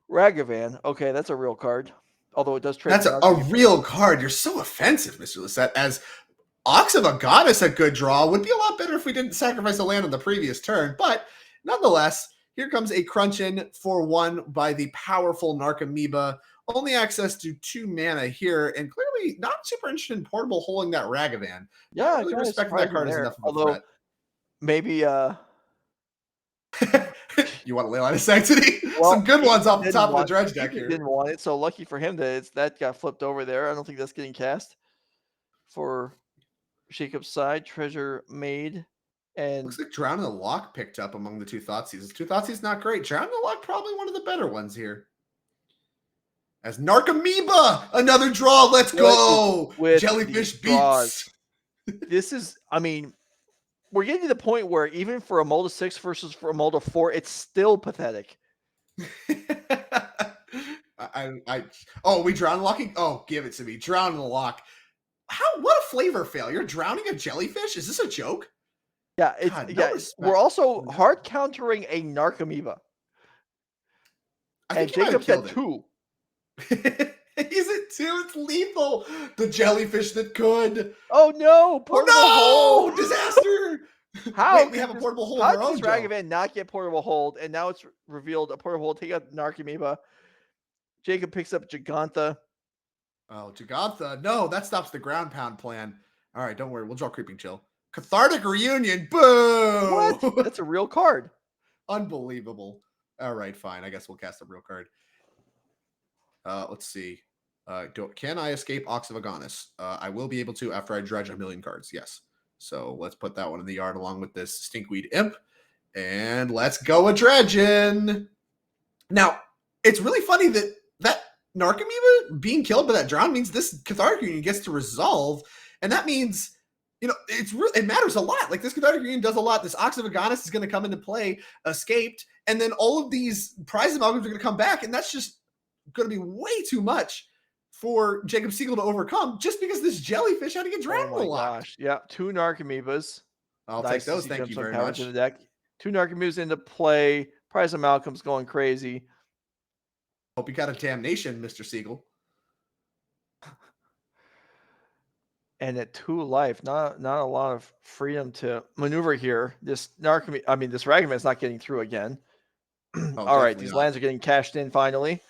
Ragavan. Okay, that's a real card. Although it does trade. That's a real card. You're so offensive, Mr. Lisette. As Ox of a Goddess, a good draw. Would be a lot better if we didn't sacrifice a land on the previous turn. But nonetheless, here comes a crunch in for 1 by the powerful Narcomoeba. Only access to 2 mana here, and clearly not super interested in portable holding that Ragavan. Yeah, not really respecting that card as enough of a threat. Maybe you want to lay line of sanctity? Well, some good ones off the top of the dredge deck here. Didn't want it, so lucky for him that got flipped over there. I don't think that's getting cast for Jacob's side. Treasure made. And looks like Drown in the Lock picked up among the 2 Thoughtseize. 2 Thoughtseizes not great. Drown in the Lock probably one of the better ones here. As Narcomoeba, another draw. Let's go. Jellyfish beats. This is, I mean, we're getting to the point where even for a mold of 6 versus for a mold of 4, it's still pathetic. We drown locking. Oh, give it to me. Drown in the Lock. What a flavor fail. You're drowning a jellyfish? Is this a joke? Yeah, we're also hard countering a Narcomoeba. And Jacob's at 2. He's at 2. It's lethal. The jellyfish that could. Oh no! Portable hold. Disaster. How? Wait, we have a portable hold. How does Ragavan not get portable hold? And now it's revealed a portable hold. Take out Narcomoeba. Jacob picks up Gigantha. Oh, Gigantha. No, that stops the ground pound plan. All right, don't worry. We'll draw Creeping Chill. Cathartic Reunion. Boo! What? That's a real card. Unbelievable. All right, fine. I guess we'll cast a real card. Let's see. Can I escape Ox of Agonis? I will be able to after I dredge a million cards. Yes. So let's put that one in the yard along with this Stinkweed Imp. And let's go a dredging. Now, it's really funny that Narcomoeba being killed by that drown means this Cathartic Reunion gets to resolve. And that means, it matters a lot. Like, this Cathartic Reunion does a lot. This Ox of Agonis is going to come into play, escaped. And then all of these prize amalgams are going to come back. And that's just going to be way too much for Jacob Segal to overcome just because this jellyfish had to get drowned in the lock. Gosh. Yeah, 2 Narcomoebas. I'll take those. Thank you very much. In the deck. 2 Narcomoebas into play. Prize of Malcolm's going crazy. Hope you got a damnation, Mr. Segal. And at 2 life, not a lot of freedom to maneuver here. This Ragavan's not getting through again. All right, these lands are getting cashed in finally.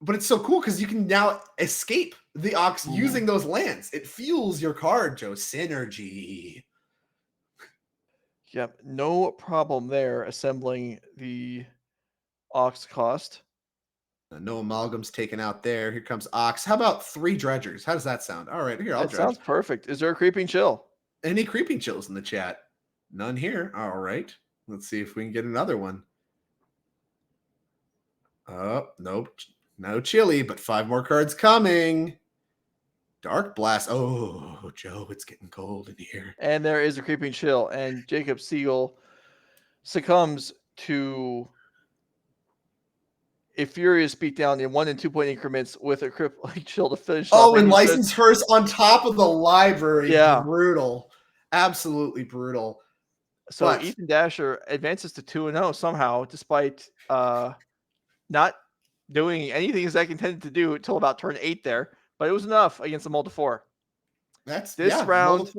But it's so cool because you can now escape the Ox using those lands. It fuels your card, Joe. Synergy. Yep, no problem there assembling the Ox cost. No amalgams taken out there. Here comes Ox. How about 3 dredgers? How does that sound? All right, here, I'll dredge. Sounds perfect. Is there a Creeping Chill? Any Creeping Chills in the chat? None here. All right. Let's see if we can get another one. Oh, nope. No chili, but 5 more cards coming. Dark Blast. Oh, Joe, it's getting cold in here. And there is a Creeping Chill. And Jacob Segal succumbs to a furious beatdown in 1 and 2 point increments with a crippling chill to finish. Oh, and License First on top of the library. Yeah. Brutal. Absolutely brutal. So Ethan Dasher advances to 2-0 somehow, despite not doing anything Zach intended to do until about turn 8 there. But it was enough against the mold of 4. That's this round.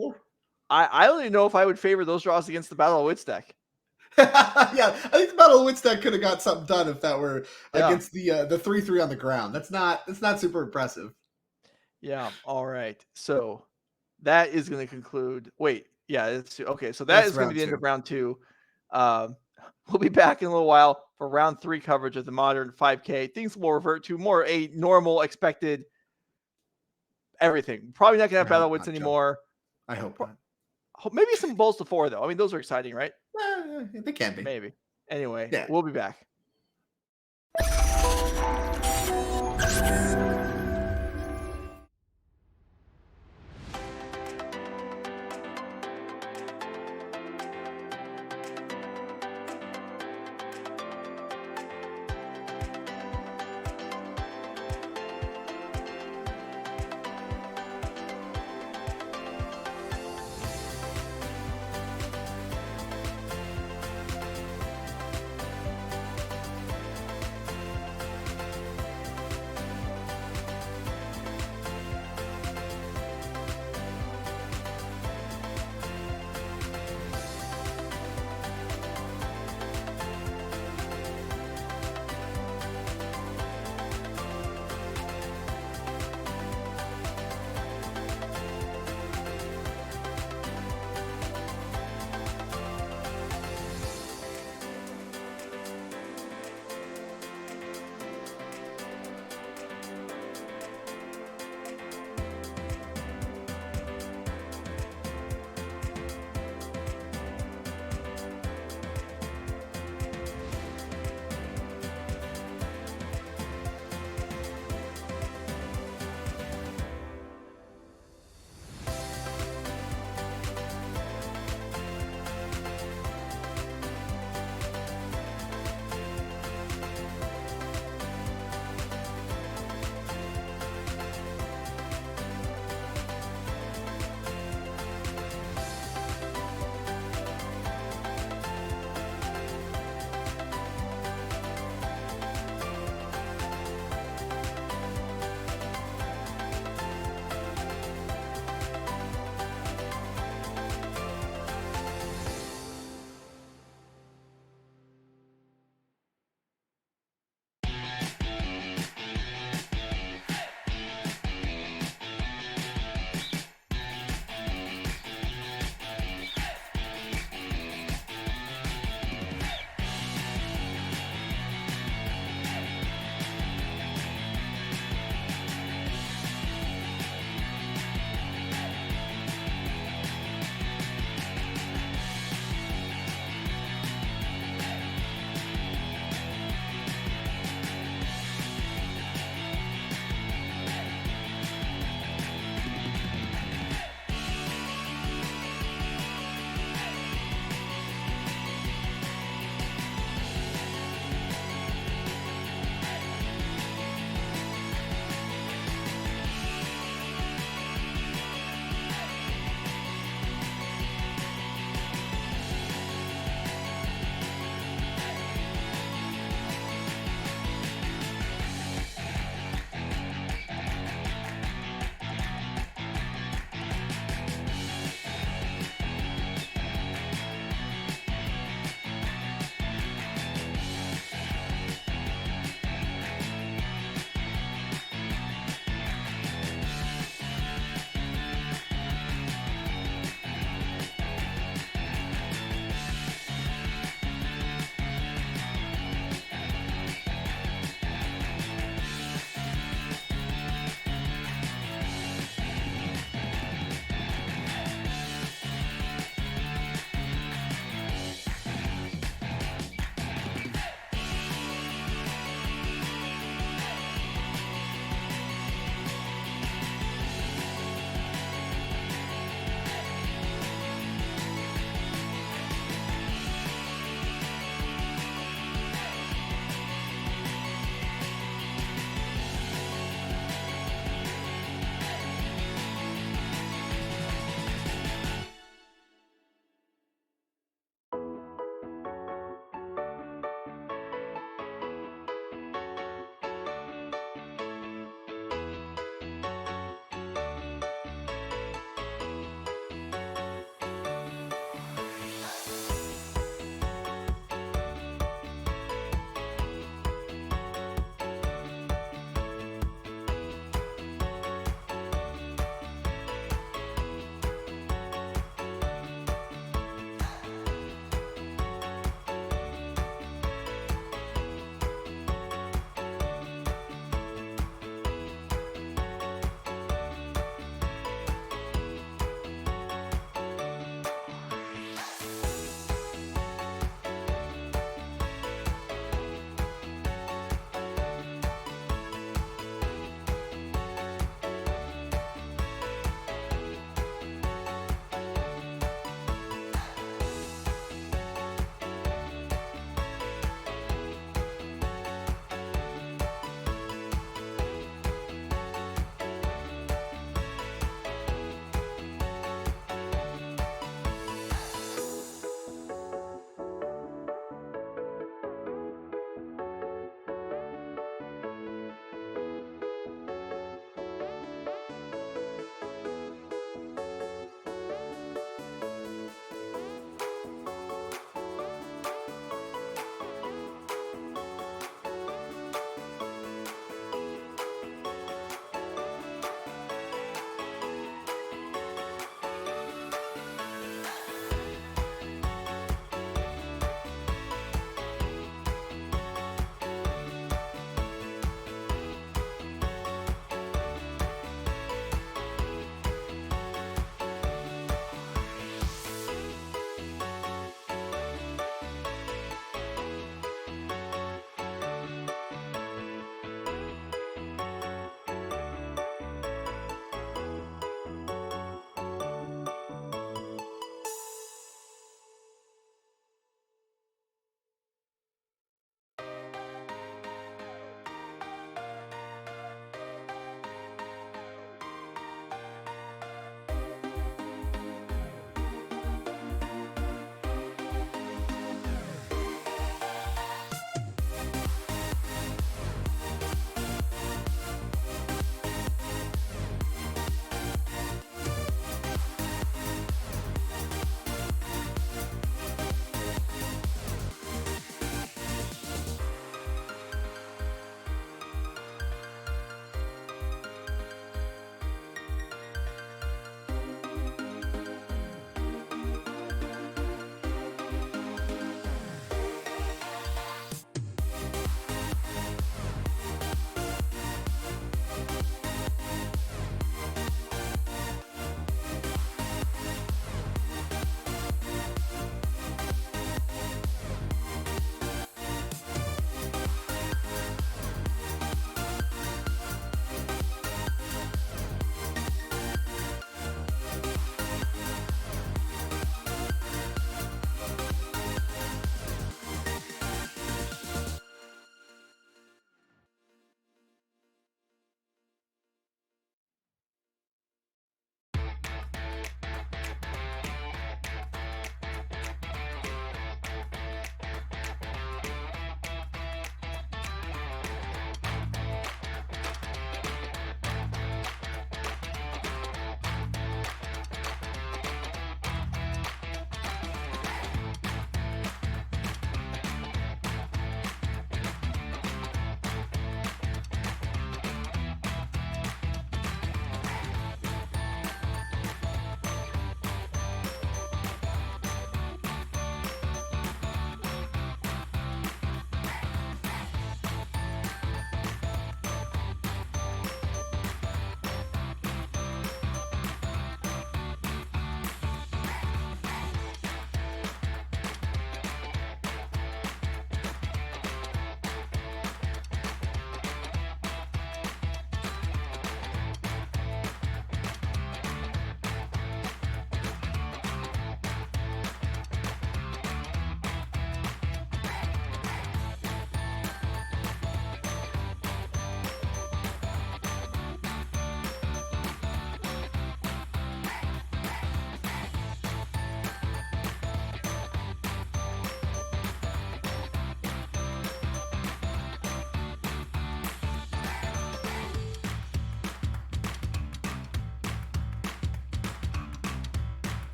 I don't even know if I would favor those draws against the Battle of Wits deck. Yeah, I think the Battle of Wits deck could have got something done if that were against the 3/3 on the ground. That's not super impressive. Yeah. All right. So that is going to conclude. Wait. Yeah. It's okay. So that's going to be the end of round 2. We'll be back in a little while for round 3 coverage of the modern 5K. Things will revert to more a normal expected everything. Probably not going to have Battle of Wits anymore. I hope not. Maybe some Bulls to 4 though. I mean, those are exciting, right? They can be. Maybe. Anyway, yeah. We'll be back.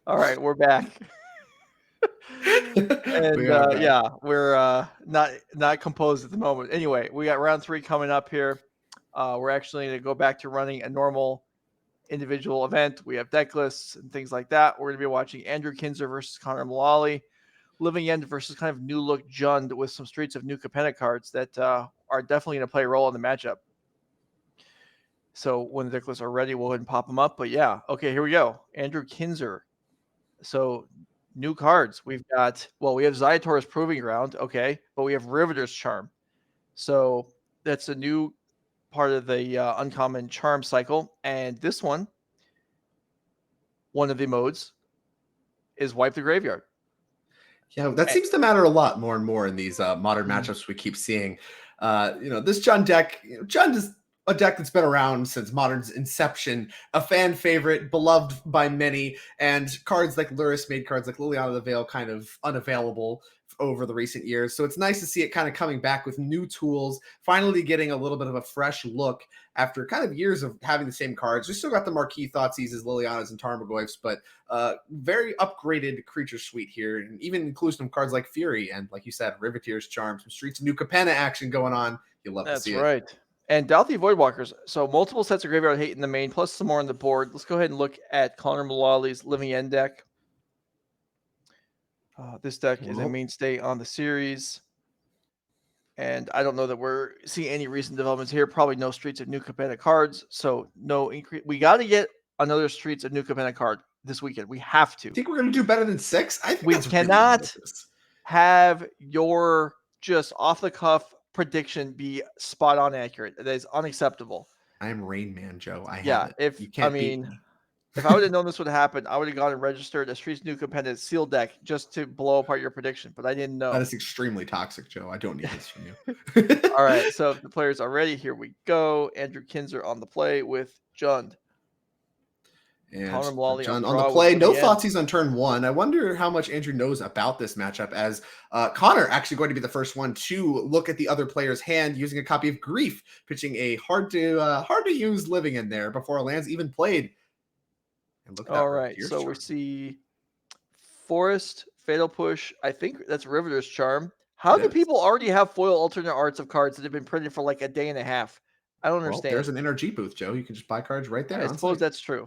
All right, we're back. And We are back. yeah, we're not composed at the moment. Anyway, we got round 3 coming up here. We're actually going to go back to running a normal individual event. We have deck lists and things like that. We're going to be watching Andrew Kinzer versus Connor Mullaly, Living End versus kind of new look Jund with some Streets of New Capenna cards that are definitely going to play a role in the matchup. So when the deck lists are ready, we'll go ahead and pop them up. But yeah, okay, here we go. Andrew Kinzer. So new cards. We have Ziator's Proving Ground, okay, but we have Riveter's Charm. So that's a new part of the uncommon charm cycle. And this one of the modes is Wipe the Graveyard. Yeah, that seems to matter a lot more and more in these modern matchups we keep seeing. This Jund deck, Jund is a deck that's been around since Modern's inception, a fan favorite, beloved by many, and cards like Luris made cards like Liliana of the Veil kind of unavailable over the recent years. So it's nice to see it kind of coming back with new tools, finally getting a little bit of a fresh look after kind of years of having the same cards. We still got the marquee Thoughtseize, Lilianas, and Tarmogoyfs, but very upgraded creature suite here, and even includes some cards like Fury and, like you said, Riveteer's Charm, some Streets of New Capenna action going on. You'll love to see it. That's right. And Dahle Voidwalkers. So multiple sets of Graveyard Hate in the main, plus some more on the board. Let's go ahead and look at Connor Mullaly's Living End deck. This deck is a mainstay on the series. And I don't know that we're seeing any recent developments here. Probably no Streets of New Capenna cards. So no increase. We got to get another Streets of New Capenna card this weekend. We have to. I think we're going to do better than 6. I think we cannot have your just off the cuff prediction be spot on accurate. That is unacceptable. I'm Rain Man, Joe. If I would have known this would happen, I would have gone and registered a Streets New Capenna sealed deck just to blow apart your prediction, but I didn't know. That is extremely toxic, Joe. I don't need this from you. All right, so if the players are ready, here we go. Andrew Kinzer on the play with Jund. And John on the play. No Thoughtseize on turn 1. I wonder how much Andrew knows about this matchup, as Connor actually going to be the first one to look at the other player's hand using a copy of Grief, pitching a hard to use Living in there before a land's even played. And look at all right, so we see Forest, Fatal Push. I think that's Riveter's Charm. How do people already have foil alternate arts of cards that have been printed for like a day and a half? I don't understand. There's an NRG booth, Joe. You can just buy cards right there. I suppose that's true.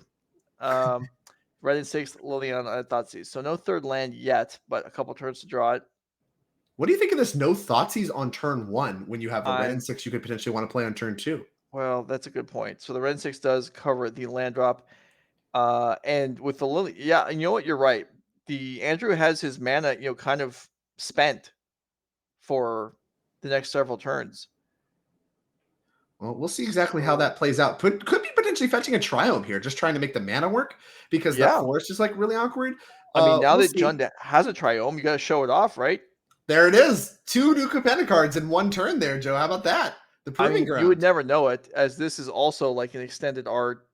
Red and 6, Liliana, Thoughtseize. So no third land yet, but a couple turns to draw it. What do you think of this no Thoughtseize on turn 1 when you have a red and 6 you could potentially want to play on turn 2? Well, that's a good point. So the red and 6 does cover the land drop. And with the Lily, yeah, and you know what? You're right. The Andrew has his mana, kind of spent for the next several turns. Well, we'll see exactly how that plays out. Could be potentially fetching a Triumph here, just trying to make the mana work, because that Forest is like really awkward. I mean, now that Jund has a Triumph, you got to show it off, right? There it is. 2 New Capenna cards in one turn there, Joe. How about that? The Proving Ground. You would never know it, as this is also like an extended art,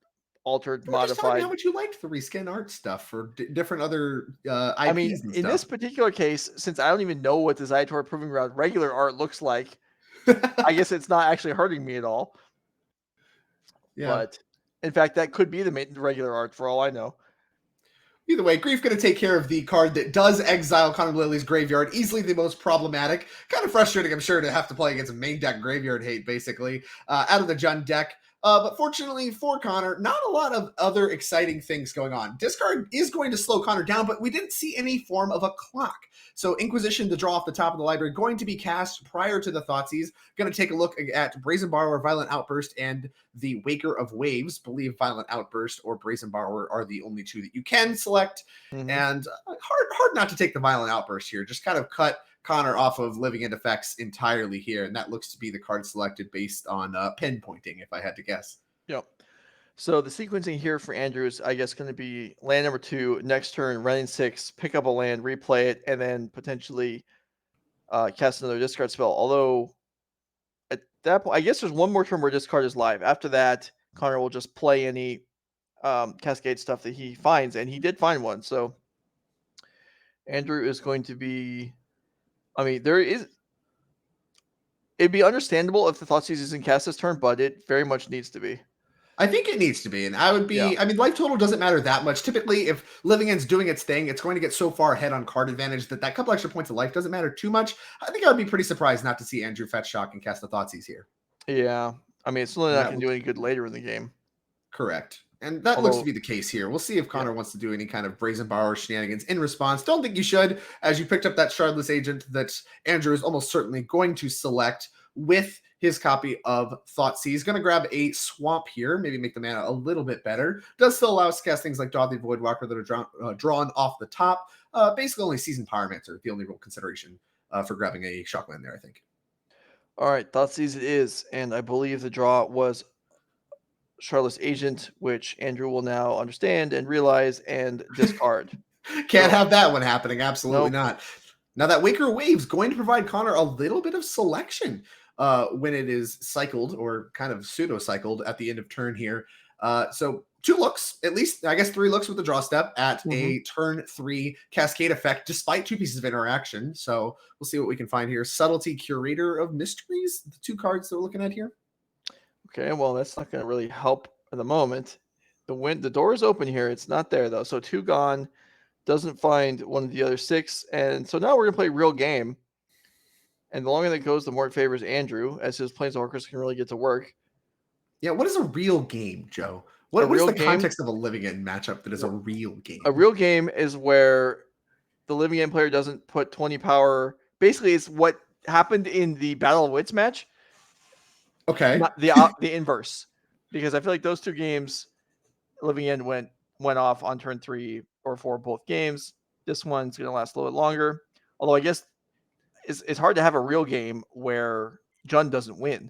altered, modified. Just tell me how much you liked the reskin art stuff for different other IPs. I mean, in this particular case, since I don't even know what the Ziator Proving Ground regular art looks like, I guess it's not actually hurting me at all. Yeah. But in fact, that could be the regular art for all I know. Either way, Grief going to take care of the card that does exile Connor Mullaly's Graveyard. Easily the most problematic. Kind of frustrating, I'm sure, to have to play against a main deck Graveyard Hate, basically, out of the Jund deck. But fortunately for Connor, not a lot of other exciting things going on. Discard is going to slow Connor down, but we didn't see any form of a clock. So Inquisition, the draw off the top of the library, going to be cast prior to the Thoughtseize. Going to take a look at Brazen Borrower, Violent Outburst, and the Waker of Waves. Believe Violent Outburst or Brazen Borrower are the only 2 that you can select. Mm-hmm. And hard not to take the Violent Outburst here. Just kind of cut Connor off of Living End effects entirely here, and that looks to be the card selected based on pinpointing, if I had to guess. Yep. So the sequencing here for Andrew is, I guess, going to be land number 2, next turn, run in 6, pick up a land, replay it, and then potentially cast another discard spell. Although at that point, I guess there's one more turn where discard is live. After that, Connor will just play any Cascade stuff that he finds, and he did find one. So Andrew is going to be... I mean, it'd be understandable if the Thoughtseize isn't cast this turn, but it very much needs to be. I think it needs to be, and I would be. Yeah. I mean, life total doesn't matter that much. Typically, if Living End's doing its thing, it's going to get so far ahead on card advantage that couple extra points of life doesn't matter too much. I think I would be pretty surprised not to see Andrew fetch shock and cast the Thoughtseize here. Yeah. I mean, it's really And not that going will to do any good later in the game. correct. And that looks to Although, be the case here. We'll see if Connor yeah. wants to do any kind of brazen borrower shenanigans in response. Don't think you should, as you picked up that Shardless Agent that Andrew is almost certainly going to select with his copy of Thoughtseize. He's going to grab a Swamp here, maybe make the mana a little bit better. Does still allow us to cast things like Dahle Voidwalker that are drawn off the top. Basically only Seasoned Pyromancer, the only real consideration for grabbing a Shockland there, I think. All right, Thoughtseize it is, and I believe the draw was Shardless Agent, which Andrew will now understand and realize and discard. Can't have that one happening. Absolutely Nope. not. Now that Waker Wave's going to provide Connor a little bit of selection when it is cycled or kind of pseudo cycled at the end of turn here. So 2 looks, at least I guess 3 looks with the draw step at a turn 3 cascade effect, despite 2 pieces of interaction. So we'll see what we can find here. Subtlety, Curator of Mysteries, the 2 cards that we're looking at here. Okay, well, that's not going to really help at the moment. The door is open here. It's not there, though. So 2 gone, doesn't find one of the other 6. And so now we're going to play real game. And the longer that goes, the more it favors Andrew, as his Planeswalkers can really get to work. Yeah, what is a real game, Joe? What is the context of a Living End matchup that is a real game? A real game is where the Living End player doesn't put 20 power. Basically, it's what happened in the Battle of Wits match. Okay. Not the inverse. Because I feel like those 2 games, Living End went off on turn 3 or 4 both games. This one's going to last a little bit longer. Although I guess it's hard to have a real game where Jund doesn't win.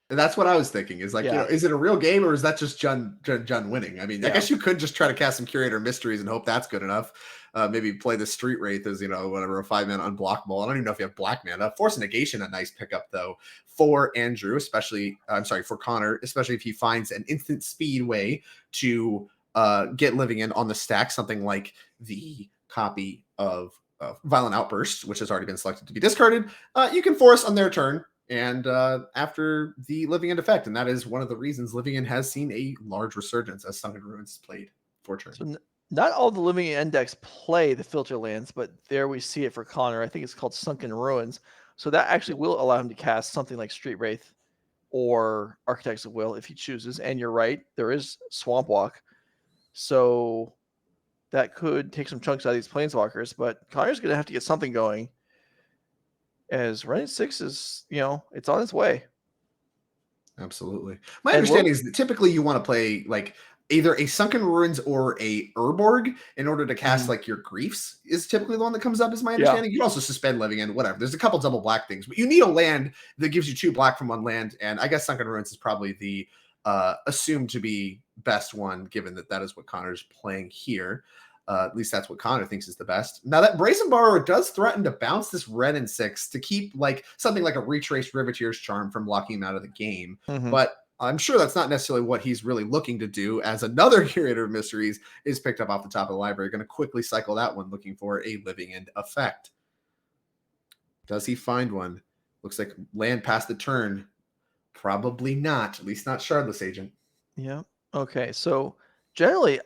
And that's what I was thinking. Is like, Yeah. is it a real game or is that just Jund winning? I mean, I Yeah. guess you could just try to cast some Curator Mysteries and hope that's good enough. Maybe play the Street Wraith as, whatever, a 5-mana unblockable. I don't even know if you have black mana. Force Negation, a nice pickup, though, for Andrew, for Connor, especially if he finds an instant speed way to get Living End on the stack, something like the copy of Violent Outburst, which has already been selected to be discarded. You can force on their turn. And after the Living End effect, and that is one of the reasons Living End has seen a large resurgence as Sunken Ruins played for turn. So not all the Living End decks play the filter lands, but there we see it for Connor. I think it's called Sunken Ruins. So that actually will allow him to cast something like Street Wraith or Architects of Will if he chooses. And you're right, there is Swamp Walk. So that could take some chunks out of these Planeswalkers, but Connor's going to have to get something going. As running 6 is, it's on its way. Absolutely. My understanding is that typically you want to play like either a Sunken Ruins or a Urborg in order to cast like your Griefs is typically the one that comes up, is my understanding. You can also suspend Living End, whatever. There's a couple double black things, but you need a land that gives you 2 black from 1 land. And I guess Sunken Ruins is probably the assumed to be best one, given that is what Connor's playing here. At least that's what Connor thinks is the best. Now that Brazen Borrower does threaten to bounce this red and 6 to keep like something like a Retraced Riveteer's Charm from locking him out of the game. But I'm sure that's not necessarily what he's really looking to do, as another Curator of Mysteries is picked up off the top of the library. Going to quickly cycle that one, looking for a Living End effect. Does he find one? Looks like land past the turn. Probably not. At least not Shardless Agent. Yeah. Okay. So generally,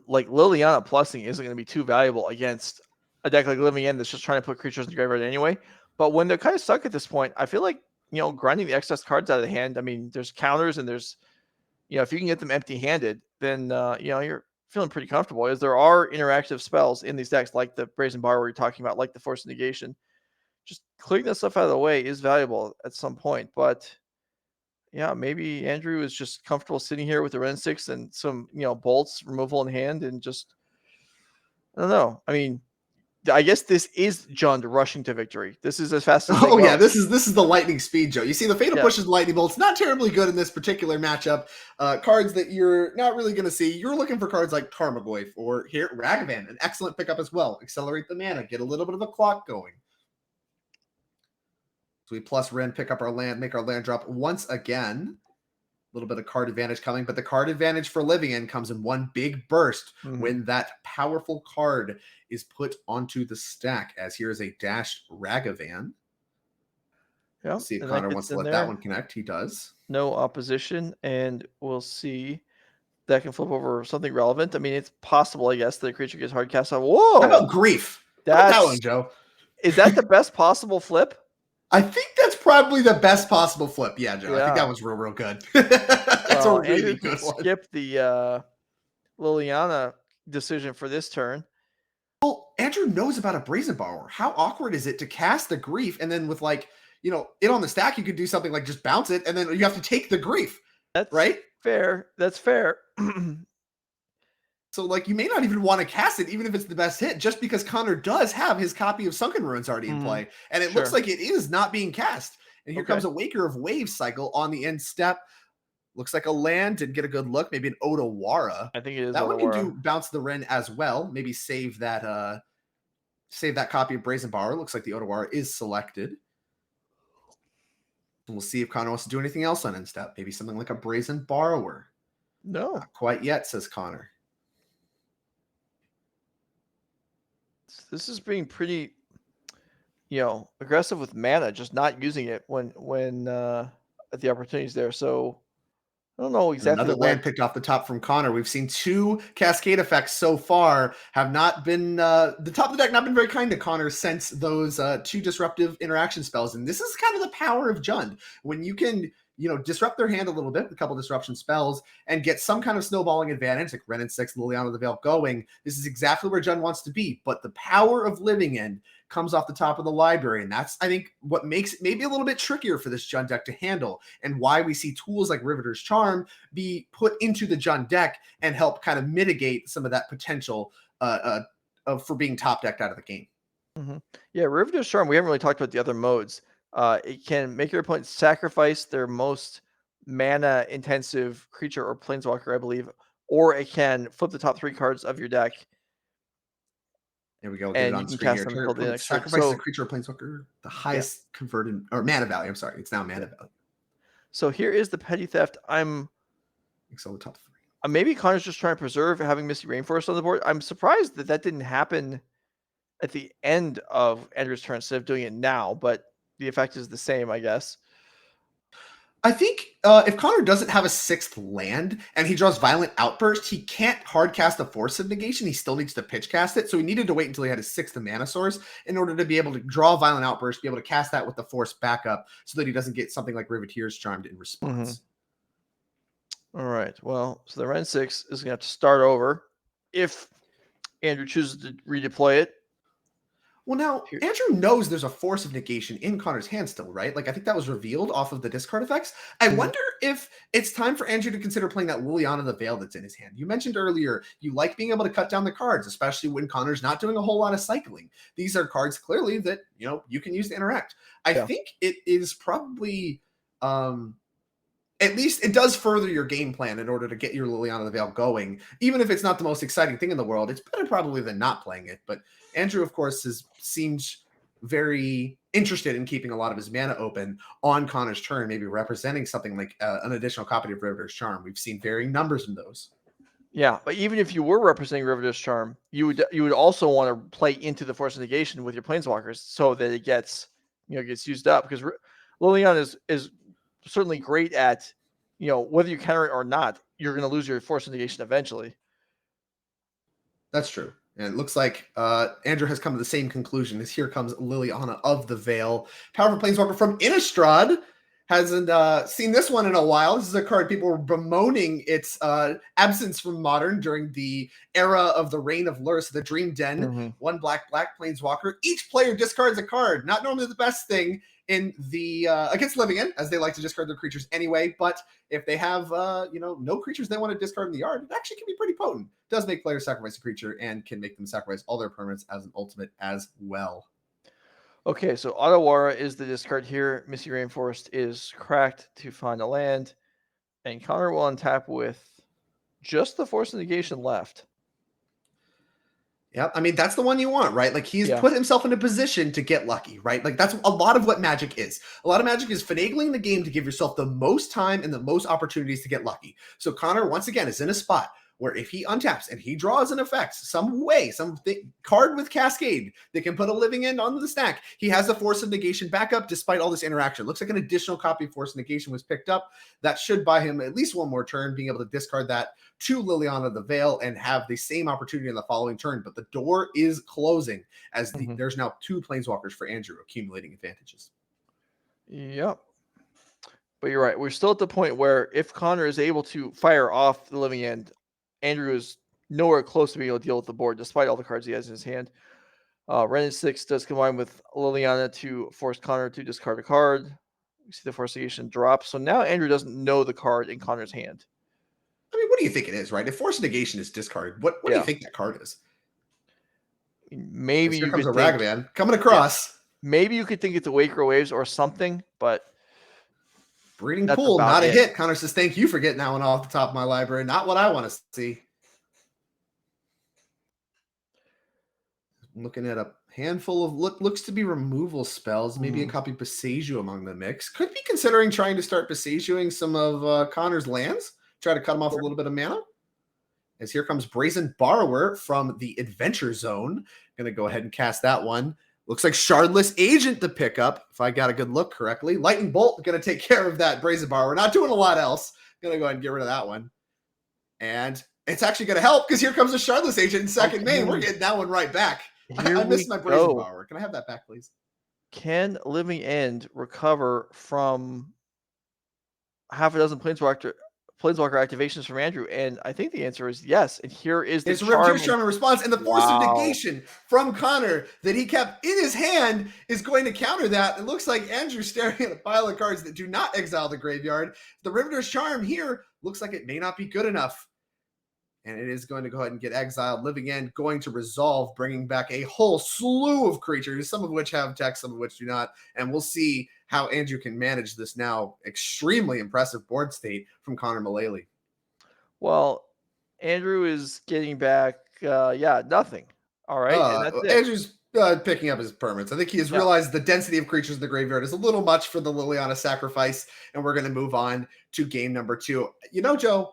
like Liliana plussing isn't going to be too valuable against a deck like Living End that's just trying to put creatures in the graveyard anyway. But when they're kind of stuck at this point, I feel like, grinding the excess cards out of the hand. I mean, there's counters and there's, if you can get them empty-handed, then, you're feeling pretty comfortable. As there are interactive spells in these decks, like the Brazen Borrower you're talking about, like the Force Negation. Just clearing that stuff out of the way is valuable at some point. But yeah, maybe Andrew is just comfortable sitting here with the Ren 6 and some, bolts removal in hand and just, I don't know. I mean, I guess this is Jund rushing to victory. This is as fast as they go. Yeah, this is the lightning speed, Joe. You see the Fatal Push and Lightning Bolt's not terribly good in this particular matchup. Cards that you're not really going to see. You're looking for cards like Tarmogoyf or here Ragavan, an excellent pickup as well. Accelerate the mana, get a little bit of a clock going. So we plus Ren, pick up our land, make our land drop once again. A little bit of card advantage coming, but the card advantage for Living End comes in one big burst when that powerful card is put onto the stack, as here is a dashed Ragavan. Yeah. See if Connor wants to let that one connect. He does. no opposition, and we'll see. That can flip over something relevant. I mean, it's possible, I guess, that a creature gets hard cast on. Whoa! How about grief? How about that one, Joe? Is that the best possible flip? I think that's probably the best possible flip. Yeah, Joe. Yeah. I think that one's real good. That's a really good one. Skip the Liliana decision for this turn. Well, Andrew knows about a Brazen Borrower. How awkward is it to cast the grief and then with it on the stack, you could do something like just bounce it and then you have to take the grief. That's right. Fair. That's fair. So you may not even want to cast it, even if it's the best hit, just because Connor does have his copy of Sunken Ruins already in play. And it looks like it is not being cast. And here comes a Waker of Waves cycle on the end step. Looks like a land. Didn't get a good look. Maybe an Otawara. I think it is that Otawara. One can do bounce the Wren as well. Maybe save that copy of Brazen Borrower. Looks like the Otawara is selected. We'll see if Connor wants to do anything else on end step. Maybe something like a Brazen Borrower. No. Not quite yet, says Connor. This is being pretty, aggressive with mana, just not using it when at the opportunities there. So I don't know exactly. Another land picked off the top from Connor. We've seen 2 cascade effects so far. Have not been the top of the deck not been very kind to Connor since those 2 disruptive interaction spells. And this is kind of the power of Jund. When you can disrupt their hand a little bit with a couple disruption spells and get some kind of snowballing advantage, like Wrenn and 6, Liliana of the Veil going. This is exactly where Jund wants to be. But the power of Living End comes off the top of the library. And that's, I think, what makes it maybe a little bit trickier for this Jund deck to handle, and why we see tools like Riveter's Charm be put into the Jund deck and help kind of mitigate some of that potential for being top decked out of the game. Mm-hmm. Yeah, Riveter's Charm, we haven't really talked about the other modes. It can make your opponent sacrifice their most mana intensive creature or planeswalker, I believe, or it can flip the top 3 cards of your deck. There we go. And you can cast them until the next turn. Sacrifice the creature or planeswalker, the highest converted or mana value. I'm sorry, it's now mana value. So here is the petty theft. The top 3. Maybe Connor's just trying to preserve having Misty Rainforest on the board. I'm surprised that didn't happen at the end of Andrew's turn instead of doing it now, but the effect is the same, I guess. I think if Connor doesn't have a 6th land and he draws Violent Outburst, he can't hard cast a Force of Negation. He still needs to pitch cast it. So he needed to wait until he had his 6th mana source in order to be able to draw Violent Outburst, be able to cast that with the Force backup so that he doesn't get something like Riveteer's Charmed in response. Mm-hmm. All right. Well, so the Wrenn 6 is going to have to start over if Andrew chooses to redeploy it. Well, now, Andrew knows there's a Force of Negation in Connor's hand still, right? I think that was revealed off of the discard effects. I wonder if it's time for Andrew to consider playing that Liliana of the Veil that's in his hand. You mentioned earlier you like being able to cut down the cards, especially when Connor's not doing a whole lot of cycling. These are cards clearly that, you can use to interact. I think it is probably... at least it does further your game plan in order to get your Liliana of the Veil going. Even if it's not the most exciting thing in the world, it's better probably than not playing it. But Andrew, of course, seems very interested in keeping a lot of his mana open on Connor's turn, maybe representing something like an additional copy of Riveter's Charm. We've seen varying numbers in those. Yeah, but even if you were representing Riveter's Charm, you would also want to play into the Force of Negation with your Planeswalkers so that it gets used up, because Liliana is certainly great at, whether you counter it or not, you're going to lose your Force of Negation eventually. That's true. And it looks like Andrew has come to the same conclusion as here comes Liliana of the Veil. Powerful Planeswalker from Innistrad. Hasn't seen this one in a while. This is a card people were bemoaning its absence from Modern during the era of the Reign of Lurrus, the Dream Den. Mm-hmm. 1 black Planeswalker. Each player discards a card. Not normally the best thing in the against Living End, as they like to discard their creatures anyway. But if they have no creatures they want to discard in the yard, it actually can be pretty potent. It does make players sacrifice a creature and can make them sacrifice all their permanents as an ultimate as well. Okay, so Otawara is the discard here. Misty Rainforest is cracked to find a land. And Connor will untap with just the Force of Negation left. Yeah, I mean, that's the one you want, right? He's put himself in a position to get lucky, right? That's a lot of what Magic is. A lot of Magic is finagling the game to give yourself the most time and the most opportunities to get lucky. So Connor, once again, is in a spot where if he untaps and he draws an effect, some way, card with Cascade that can put a living end onto the stack, he has a Force of Negation backup despite all this interaction. Looks like an additional copy of Force of Negation was picked up. That should buy him at least one more turn, being able to discard that to Liliana the Veil and have the same opportunity in the following turn. But the door is closing as there's now 2 Planeswalkers for Andrew accumulating advantages. Yep. But you're right. We're still at the point where if Connor is able to fire off the living end, Andrew is nowhere close to being able to deal with the board, despite all the cards he has in his hand. Renin 6 does combine with Liliana to force Connor to discard a card. We see the Force Negation drop. So now Andrew doesn't know the card in Connor's hand. I mean, what do you think it is, right? If Force Negation is discarded, what do you think that card is? Maybe here you comes could a Ragavan coming across. Yeah, maybe you could think it's a Waker Waves or something, but Breeding Pool, not a hit. Connor says, thank you for getting that one off the top of my library. Not what I want to see. I'm looking at a handful of looks to be removal spells. Maybe a copy Besagio among the mix. Could be considering trying to start Besagioing some of Connor's lands. Try to cut him off a little bit of mana. As here comes Brazen Borrower from the Adventure Zone. Going to go ahead and cast that one. Looks like Shardless Agent to pick up, if I got a good look correctly. Lightning Bolt going to take care of that Brazen Borrower. Not doing a lot else. Going to go ahead and get rid of that one. And it's actually going to help because here comes a Shardless Agent in second main. We're getting that one right back. I missed my Brazen Borrower. Can I have that back, please? Can Living End recover from half a dozen Planeswalker activations from Andrew? And I think the answer is yes. And here is the charm in response. And the Force of Negation from Connor that he kept in his hand is going to counter that. It looks like Andrew staring at a pile of cards that do not exile the graveyard. The Riveter's Charm here looks like it may not be good enough. And it is going to go ahead and get exiled. Living End going to resolve, bringing back a whole slew of creatures, some of which have text, some of which do not. And we'll see how Andrew can manage this now extremely impressive board state from Connor Mullaly. Well, Andrew is getting back, nothing. All right. And that's it. Andrew's picking up his permanents. I think he has realized the density of creatures in the graveyard is a little much for the Liliana sacrifice. And we're going to move on to game number 2. You know, Joe,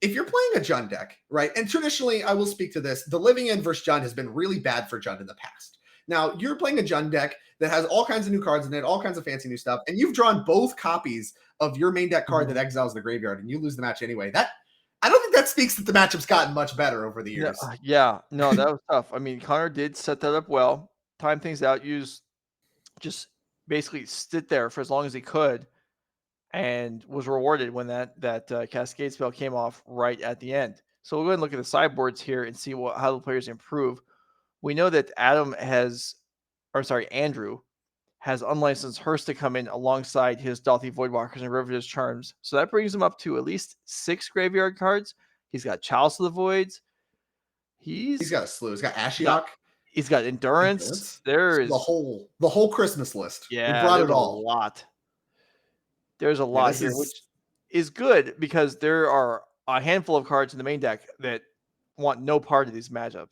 if you're playing a Jund deck, right, and traditionally, I will speak to this, the Living End versus Jund has been really bad for Jund in the past. Now, you're playing a Jund deck that has all kinds of new cards in it, all kinds of fancy new stuff, and you've drawn both copies of your main deck card that exiles the graveyard, and you lose the match anyway. I don't think that speaks that the matchup's gotten much better over the years. No, that was tough. I mean, Connor did set that up well, time things out, just basically sit there for as long as he could, and was rewarded when that Cascade spell came off right at the end. So we'll go ahead and look at the sideboards here and see how the players improve. We know that Andrew has unlicensed Hearst to come in alongside his Dauthi Voidwalkers and Riveter's Charms. So that brings him up to at least 6 graveyard cards. He's got Chalice of the Voids. He's got a slew. He's got Ashiok. He's got Endurance. There is the whole Christmas list. Yeah, we brought it all. A lot. There's a lot here, which is good because there are a handful of cards in the main deck that want no part of these matchups.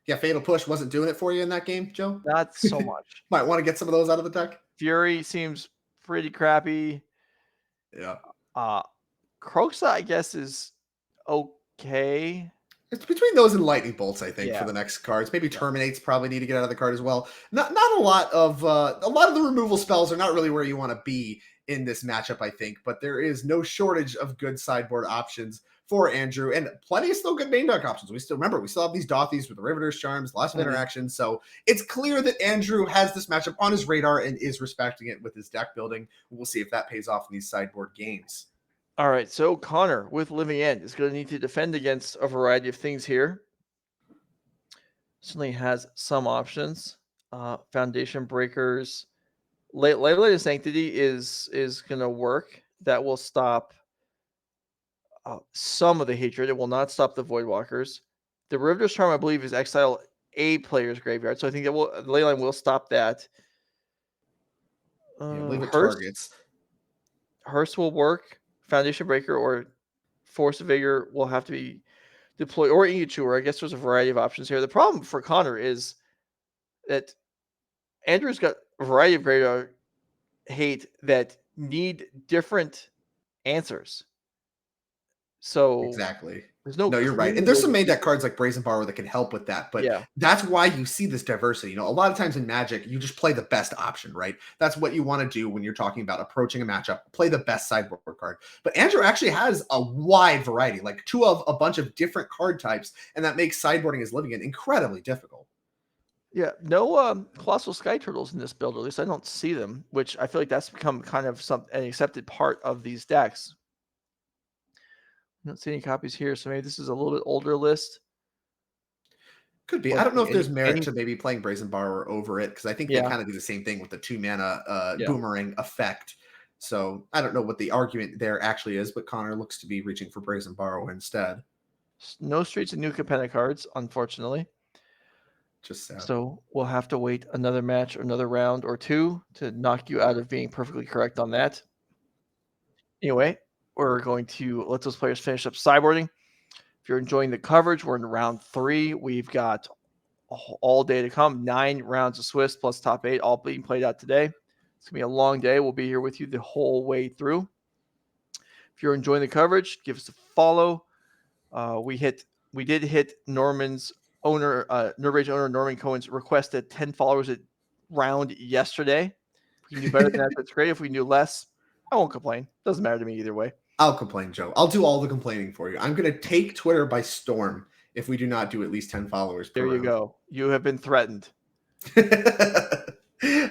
Yeah, Fatal Push wasn't doing it for you in that game, Joe? Not so much. Might want to get some of those out of the deck. Fury seems pretty crappy. Yeah. Kroxa, I guess, is okay. It's between those and Lightning Bolts, I think, for the next cards. Maybe Terminates probably need to get out of the card as well. Not a lot of the removal spells are not really where you want to be in this matchup, I think, but there is no shortage of good sideboard options for Andrew, and plenty of still good main deck options. We still have these Dauthis with the Riveter's Charms, lots of interactions, so it's clear that Andrew has this matchup on his radar and is respecting it with his deck building. We'll see if that pays off in these sideboard games. All right, so Connor with Living End is going to need to defend against a variety of things here. Certainly has some options. Foundation Breakers. Late Sanctity is going to work. That will stop some of the hatred. It will not stop the Voidwalkers. The Riveter's Charm, I believe, is exile a player's graveyard, so I think the Leyline will stop that. I believe it targets. Hearst will work. Foundation Breaker or Force of Vigor will have to be deployed, or Ingot Chewer. I guess there's a variety of options here. The problem for Connor is that Andrew's got a variety of graveyard hate that need different answers. So exactly. There's no No, you're right. clean And there's way some to main beat deck it. cards like Brazen Borrower that can help with that. But Yeah. that's why you see this diversity. You know, a lot of times in Magic, you just play the best option, right? That's what you want to do when you're talking about approaching a matchup. Play the best sideboard card. But Andrew actually has a wide variety, like two of a bunch of different card types, and that makes sideboarding his living in incredibly difficult. Yeah, no colossal sky turtles in this build, or at least I don't see them, which I feel like that's become kind of an accepted part of these decks. I don't see any copies here, so maybe this is a little bit older list. Could be. I don't know if there's merit to maybe playing Brazen Borrower over it, because I think they kind of do the same thing with the 2-mana boomerang effect. So I don't know what the argument there actually is, but Connor looks to be reaching for Brazen Borrower instead. No Streets and New Capenna cards, unfortunately. Just sad. So we'll have to wait another match or another round or two to knock you out of being perfectly correct on that. Anyway, we're going to let those players finish up sideboarding. If you're enjoying the coverage, we're in round 3. We've got all day to come. 9 rounds of Swiss plus top 8 all being played out today. It's going to be a long day. We'll be here with you the whole way through. If you're enjoying the coverage, give us a follow. We did hit Norman's owner, Nerd owner Norman Cohen's requested 10 followers at round yesterday. If we can do better than that, that's great. If we can do less, I won't complain. Doesn't matter to me either way. I'll complain, Joe. I'll do all the complaining for you. I'm going to take Twitter by storm if we do not do at least 10 followers per There you go. You have been threatened.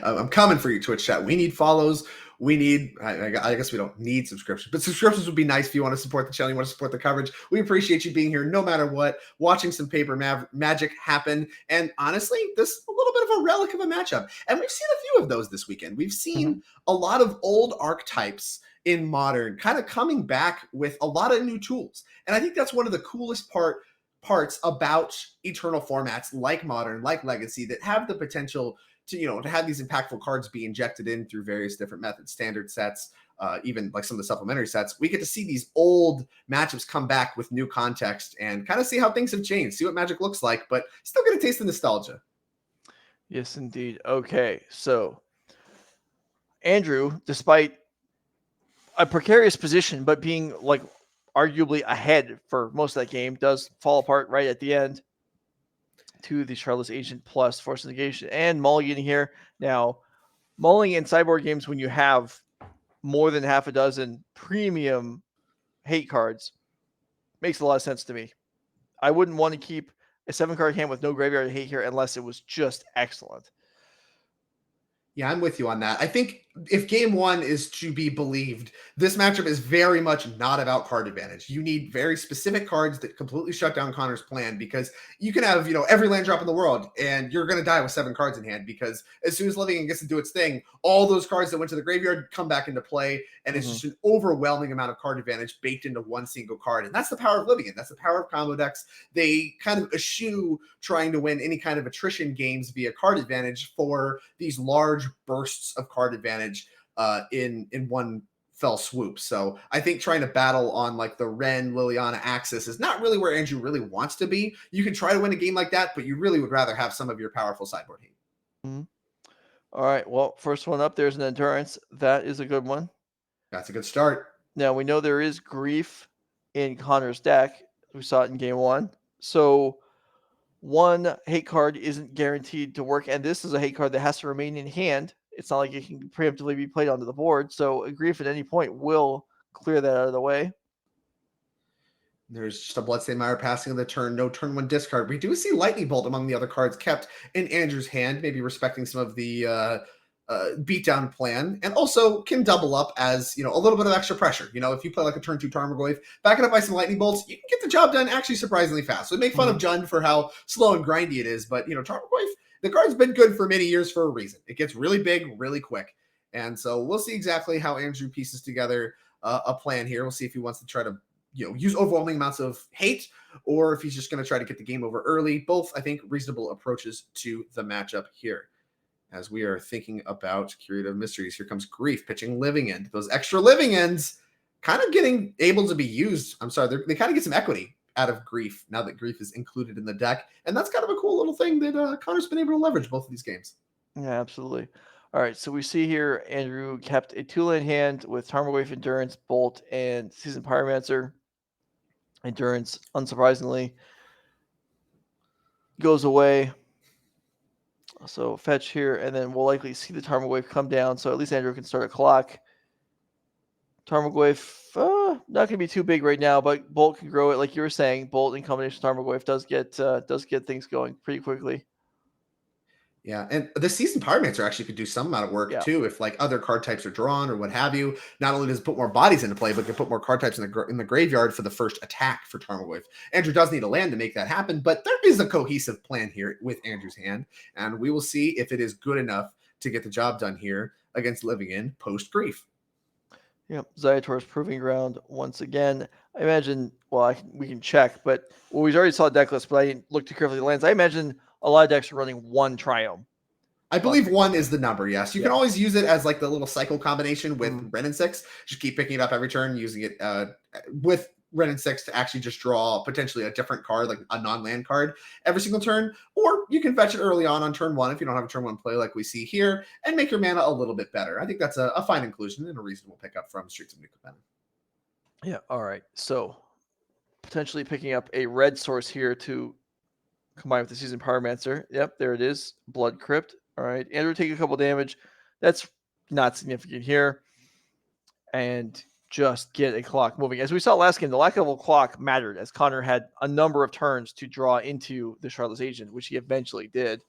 I'm coming for you, Twitch chat. We need follows. We need, I guess we don't need subscriptions, but subscriptions would be nice if you want to support the channel, you want to support the coverage. We appreciate you being here no matter what, watching some paper magic happen. And honestly, this is a little bit of a relic of a matchup. And we've seen a few of those this weekend. We've seen a lot of old archetypes in Modern kind of coming back with a lot of new tools. And I think that's one of the coolest parts about Eternal formats like Modern, like Legacy, that have the potential to have these impactful cards be injected in through various different methods, standard sets, even like some of the supplementary sets. We get to see these old matchups come back with new context and kind of see how things have changed, see what Magic looks like, but still get a taste of nostalgia. Yes, indeed. Okay, so Andrew, despite a precarious position, but being like arguably ahead for most of that game, does fall apart right at the end to the Charlotte's Agent plus Force Negation and mulligan here. Now, mulling in sideboard games when you have more than half a dozen premium hate cards makes a lot of sense to me. I wouldn't want to keep a 7-card hand with no graveyard hate here unless it was just excellent. Yeah, I'm with you on that. I think if game one is to be believed, this matchup is very much not about card advantage. You need very specific cards that completely shut down Connor's plan, because you can have, every land drop in the world and you're going to die with 7 cards in hand, because as soon as Living End gets to do its thing, all those cards that went to the graveyard come back into play, and it's just an overwhelming amount of card advantage baked into one single card. And that's the power of Living End. That's the power of combo decks. They kind of eschew trying to win any kind of attrition games via card advantage for these large bursts of card advantage in one fell swoop. So I think trying to battle on like the Ren Liliana axis is not really where Andrew really wants to be. You can try to win a game like that, but you really would rather have some of your powerful sideboard heat. All right, well, first one up, there's an Endurance. That is a good one. That's a good start. Now, we know there is Grief in Connor's deck. We saw it in game 1. So one hate card isn't guaranteed to work, and this is a hate card that has to remain in hand. It's not like it can preemptively be played onto the board, so a Grief at any point will clear that out of the way. There's just a Bloodstained Mire passing of the turn, no turn 1 discard. We do see Lightning Bolt among the other cards kept in Andrew's hand, maybe respecting some of the beatdown plan, and also can double up as a little bit of extra pressure. If you play like a turn 2 Tarmogoyf, back it up by some Lightning Bolts, you can get the job done actually surprisingly fast. So we make fun of Jund for how slow and grindy it is, but Tarmogoyf, the card's been good for many years for a reason. It gets really big really quick, and so we'll see exactly how Andrew pieces together a plan here. We'll see if he wants to try to use overwhelming amounts of hate, or if he's just going to try to get the game over early. Both, I think, reasonable approaches to the matchup here. As we are thinking about Curative Mysteries, here comes Grief pitching Living End. Those extra Living Ends kind of getting able to be used. I'm sorry, they kind of get some equity out of Grief now that Grief is included in the deck. And that's kind of a cool little thing that Connor's been able to leverage both of these games. Yeah, absolutely. All right, so we see here Andrew kept a 2-lane hand with Tarmogoyf, Endurance, Bolt, and Seasoned Pyromancer. Endurance, unsurprisingly, goes away. So fetch here, and then we'll likely see the Tarmogoyf come down, so at least Andrew can start a clock. Tarmogoyf, not going to be too big right now, but Bolt can grow it. Like you were saying, Bolt in combination with Tarmogoyf does get things going pretty quickly. Yeah, and the Seasoned Pyromancer actually could do some amount of work too if like other card types are drawn or what have you. Not only does it put more bodies into play, but can put more card types in the graveyard for the first attack for Tarmogoyf. Andrew does need a land to make that happen, but there is a cohesive plan here with Andrew's hand, and we will see if it is good enough to get the job done here against Living In post-Grief. Yep, Zayator's Proving Ground once again. I imagine, well, we can check, but we already saw deck list, but I didn't look too carefully at the lands. I imagine a lot of decks are running one Triome. I believe 1 is the number, yes. You can always use it as like the little cycle combination with Wrenn and 6. Just keep picking it up every turn, using it with Wrenn and 6 to actually just draw potentially a different card, like a non-land card, every single turn. Or you can fetch it early on turn 1 if you don't have a turn 1 play like we see here, and make your mana a little bit better. I think that's a fine inclusion and a reasonable pickup from Streets of New Capenna. Yeah, all right. So potentially picking up a red source here to combine with the Seasoned Pyromancer. Yep, there it is. Blood Crypt. All right. Andrew take a couple damage. That's not significant here. And just get a clock moving. As we saw last game, the lack of a clock mattered as Connor had a number of turns to draw into the Shardless Agent, which he eventually did.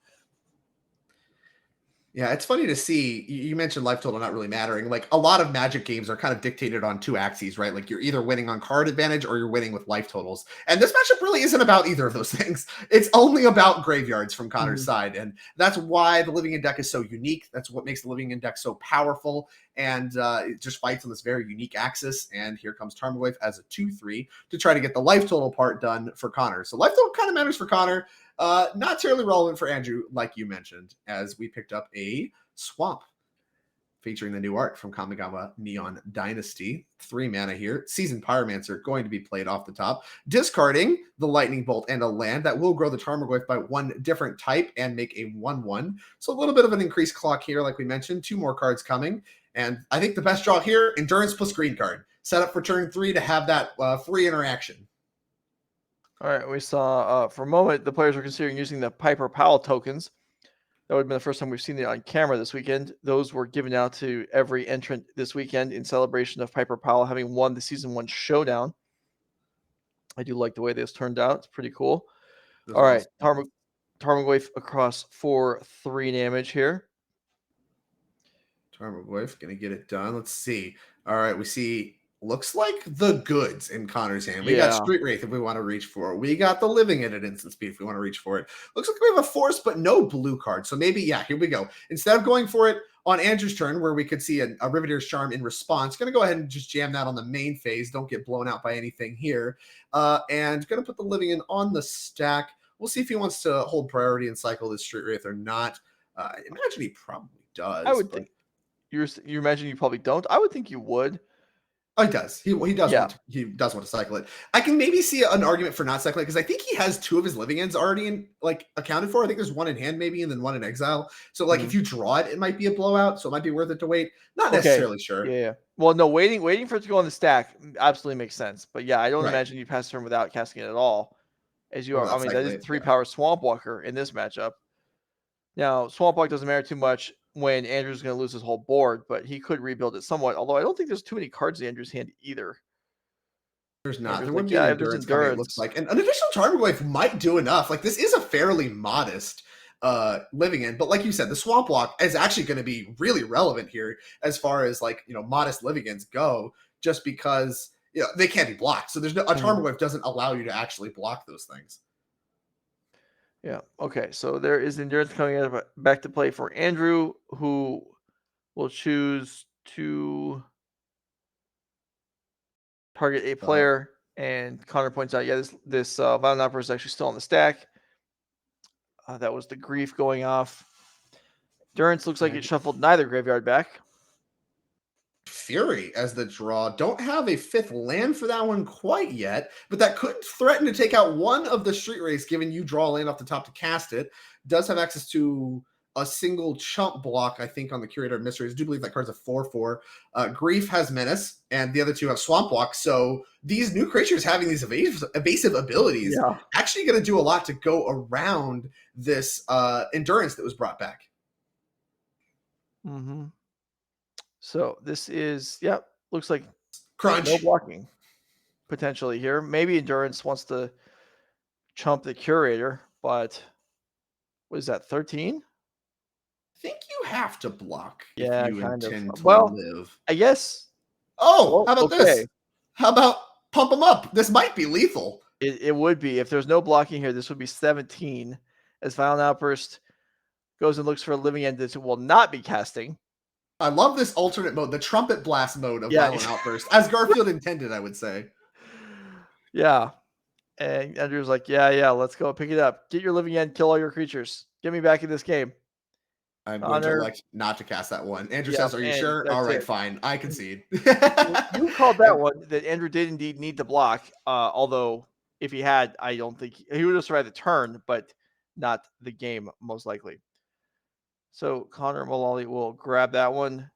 Yeah, it's funny to see. You mentioned life total not really mattering. Like a lot of Magic games are kind of dictated on 2 axes, right? Like you're either winning on card advantage or you're winning with life totals. And this matchup really isn't about either of those things. It's only about graveyards from Connor's side. And that's why the Living In deck is so unique. That's what makes the Living In deck so powerful. And it just fights on this very unique axis. And here comes Tarmogoyf as a 2/3 to try to get the life total part done for Connor. So life total kind of matters for Connor. Not terribly relevant for Andrew, like you mentioned, as we picked up a Swamp featuring the new art from Kamigawa Neon Dynasty. 3 mana here. Seasoned Pyromancer going to be played off the top, discarding the Lightning Bolt and a land that will grow the Tarmogoyf by 1 different type and make a 1/1. So a little bit of an increased clock here, like we mentioned. 2 more cards coming. And I think the best draw here, Endurance plus green card. Set up for turn 3 to have that free interaction. All right, we saw for a moment the players were considering using the Piper Powell tokens. That would have been the first time we've seen it on camera this weekend. Those were given out to every entrant this weekend in celebration of Piper Powell having won the Season 1 Showdown. I do like the way this turned out. It's pretty cool. All right, Tarmogoyf across for 3 damage here. Tarmogoyf going to get it done. Let's see. All right, we see... looks like the goods in Connor's hand. We got Street Wraith if we want to reach for it. We got the Living In at instant speed if we want to reach for it. Looks like we have a Force, but no blue card. So maybe, here we go. Instead of going for it on Andrew's turn, where we could see a Riveteer's Charm in response, going to go ahead and just jam that on the main phase. Don't get blown out by anything here. And going to put the Living In on the stack. We'll see if he wants to hold priority and cycle this Street Wraith or not. I imagine he probably does. I would think. You imagine you probably don't? I would think you would. Oh, he does. He does. Yeah. He does want to cycle it. I can maybe see an argument for not cycling it because I think he has 2 of his Living Ins already accounted for. I think there's 1 in hand maybe and then 1 in exile. So if you draw it, it might be a blowout. So it might be worth it to wait. Not necessarily sure. Yeah. Well, no, waiting for it to go on the stack absolutely makes sense. But I don't imagine you pass turn without casting it at all. As you are, I mean, that is 3-power Swamp Walker in this matchup. Now, Swamp Walk doesn't matter too much when Andrew's going to lose his whole board, but he could rebuild it somewhat. Although I don't think there's too many cards in Andrew's hand either. There's not. There wouldn't be endurance. It looks like, and an additional Tarmogoyf might do enough. Like this is a fairly modest Living In, but like you said, the Swamp Walk is actually going to be really relevant here as far as modest Living Ins go, just because they can't be blocked. So there's no a Tarmogoyf doesn't allow you to actually block those things. Yeah. Okay. So there is endurance coming back to play for Andrew, who will choose to target a player. And Connor points out, this Violent Opera is actually still on the stack. That was the grief going off. Endurance looks like it shuffled neither graveyard back. Fury as the draw. Don't have a 5th land for that one quite yet, but that could threaten to take out one of the Street Wraiths, given you draw a land off the top to cast it. Does have access to a single chump block, I think, on the Curator of Mysteries. I do believe that card's a 4/4. Grief has Menace, and the other two have Swamp Walk. So these new creatures having these evasive abilities actually going to do a lot to go around this endurance that was brought back. Mm-hmm. So this is, looks like crunch. No blocking potentially here. Maybe endurance wants to chump the Curator, but what is that, 13? I think you have to block if you kind intend of. to Well, live. I guess. Oh, how about this? How about pump them up? This might be lethal. It would be. If there's no blocking here, this would be 17. As Violent Outburst goes and looks for a living end that will not be casting. I love this alternate mode, the trumpet blast mode of Violent Outburst, as Garfield intended, I would say. Yeah. And Andrew's like, yeah, let's go pick it up. Get your living end, kill all your creatures. Get me back in this game. I'm going to elect not to cast that one. Andrew says, are you sure? All right, fine. I concede. You called that one that Andrew did indeed need to block. Although if he had, I don't think he would have survived the turn, but not the game, most likely. So Connor Mullaly will grab that one.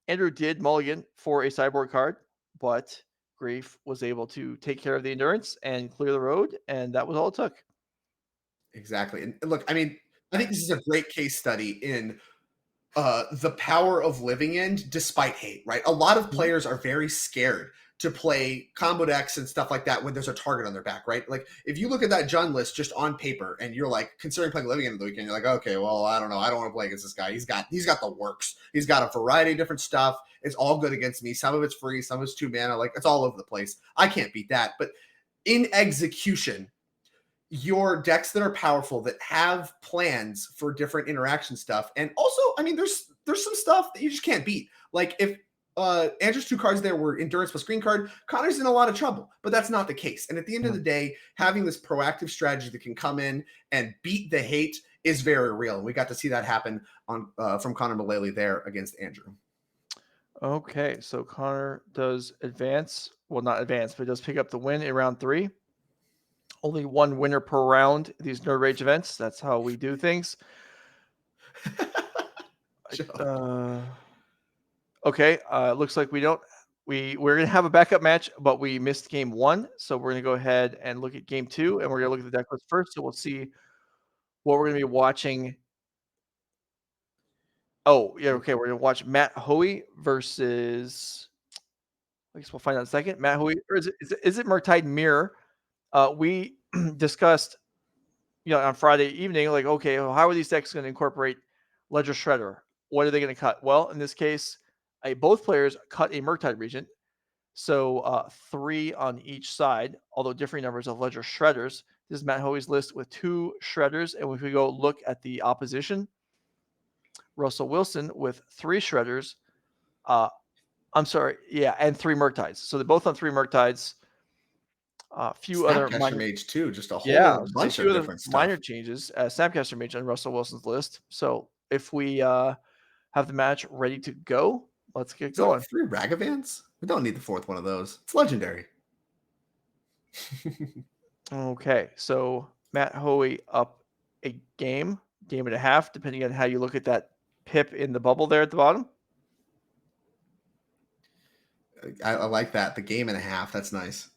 Andrew did mulligan for a sideboard card, but Grief was able to take care of the endurance and clear the road, and that was all it took. Exactly. And look, I mean, I think this is a great case study in the power of living end despite hate, right? A lot of players are very scared to play combo decks and stuff like that when there's a target on their back, right? Like if you look at that Jund list just on paper and you're like considering playing living end of the weekend, you're like, okay, well, I don't know. I don't want to play against this guy. He's got the works. He's got a variety of different stuff. It's all good against me. Some of it's free, some of it's 2 mana. Like it's all over the place. I can't beat that. But in execution, your decks that are powerful, that have plans for different interaction stuff, and also, I mean, there's some stuff that you just can't beat. Like if Andrew's 2 cards there were endurance plus green card, Connor's in a lot of trouble, but that's not the case. And at the end of the day, having this proactive strategy that can come in and beat the hate is very real. And we got to see that happen on from Connor Mullaly there against Andrew. Okay, so Connor does advance. Well, not advance, but does pick up the win in round 3. Only 1 winner per round, these Nerd Rage events. That's how we do things. Okay, looks like we're going to have a backup match, but we missed game 1. So we're going to go ahead and look at game 2, and we're going to look at the deck list first. So we'll see what we're going to be watching. Oh, yeah, okay. We're going to watch Matt Hoey versus, I guess we'll find out in a second. Matt Hoey, or is it Murktide Mirror? We discussed, on Friday evening, like, okay, well, how are these decks going to incorporate Ledger Shredder? What are they going to cut? Well, in this case, both players cut a Murktide Regent. So 3 on each side, although differing numbers of Ledger Shredders. This is Matt Hoey's list with 2 Shredders. And if we go look at the opposition, Russell Wilson with 3 Shredders. I'm sorry. Yeah, and 3 Murktides. So they're both on 3 Murktides. A few other minor Mage too, just a whole bunch of different stuff. Minor changes. Snapcaster Mage on Russell Wilson's list. So if we have the match ready to go, let's get going. 3 Ragavans? We don't need the 4th one of those. It's legendary. Okay, so Matt Hoey up a game and a half, depending on how you look at that pip in the bubble there at the bottom. I like that. The game and a half. That's nice.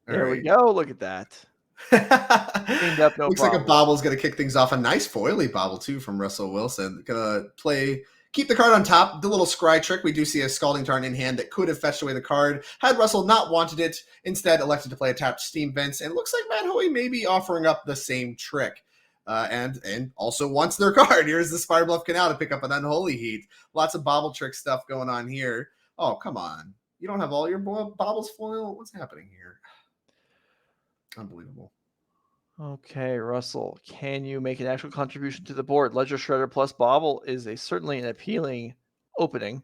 There we go. Look at that. Cleaned up, no Looks problem. like a bobble's going to kick things off. A nice foily bobble, too, from Russell Wilson. Going to keep the card on top. The little scry trick. We do see a Scalding Tarn in hand that could have fetched away the card. Had Russell not wanted it, instead elected to play a tapped Steam Vents. And it looks like Matt Hoey may be offering up the same trick. And also wants their card. Here's the Spire Bluff Canal to pick up an Unholy Heat. Lots of bobble trick stuff going on here. Oh, come on. You don't have all your bobbles foil? What's happening here? Unbelievable. Okay, Russell, can you make an actual contribution to the board? Ledger Shredder plus Bobble is certainly an appealing opening.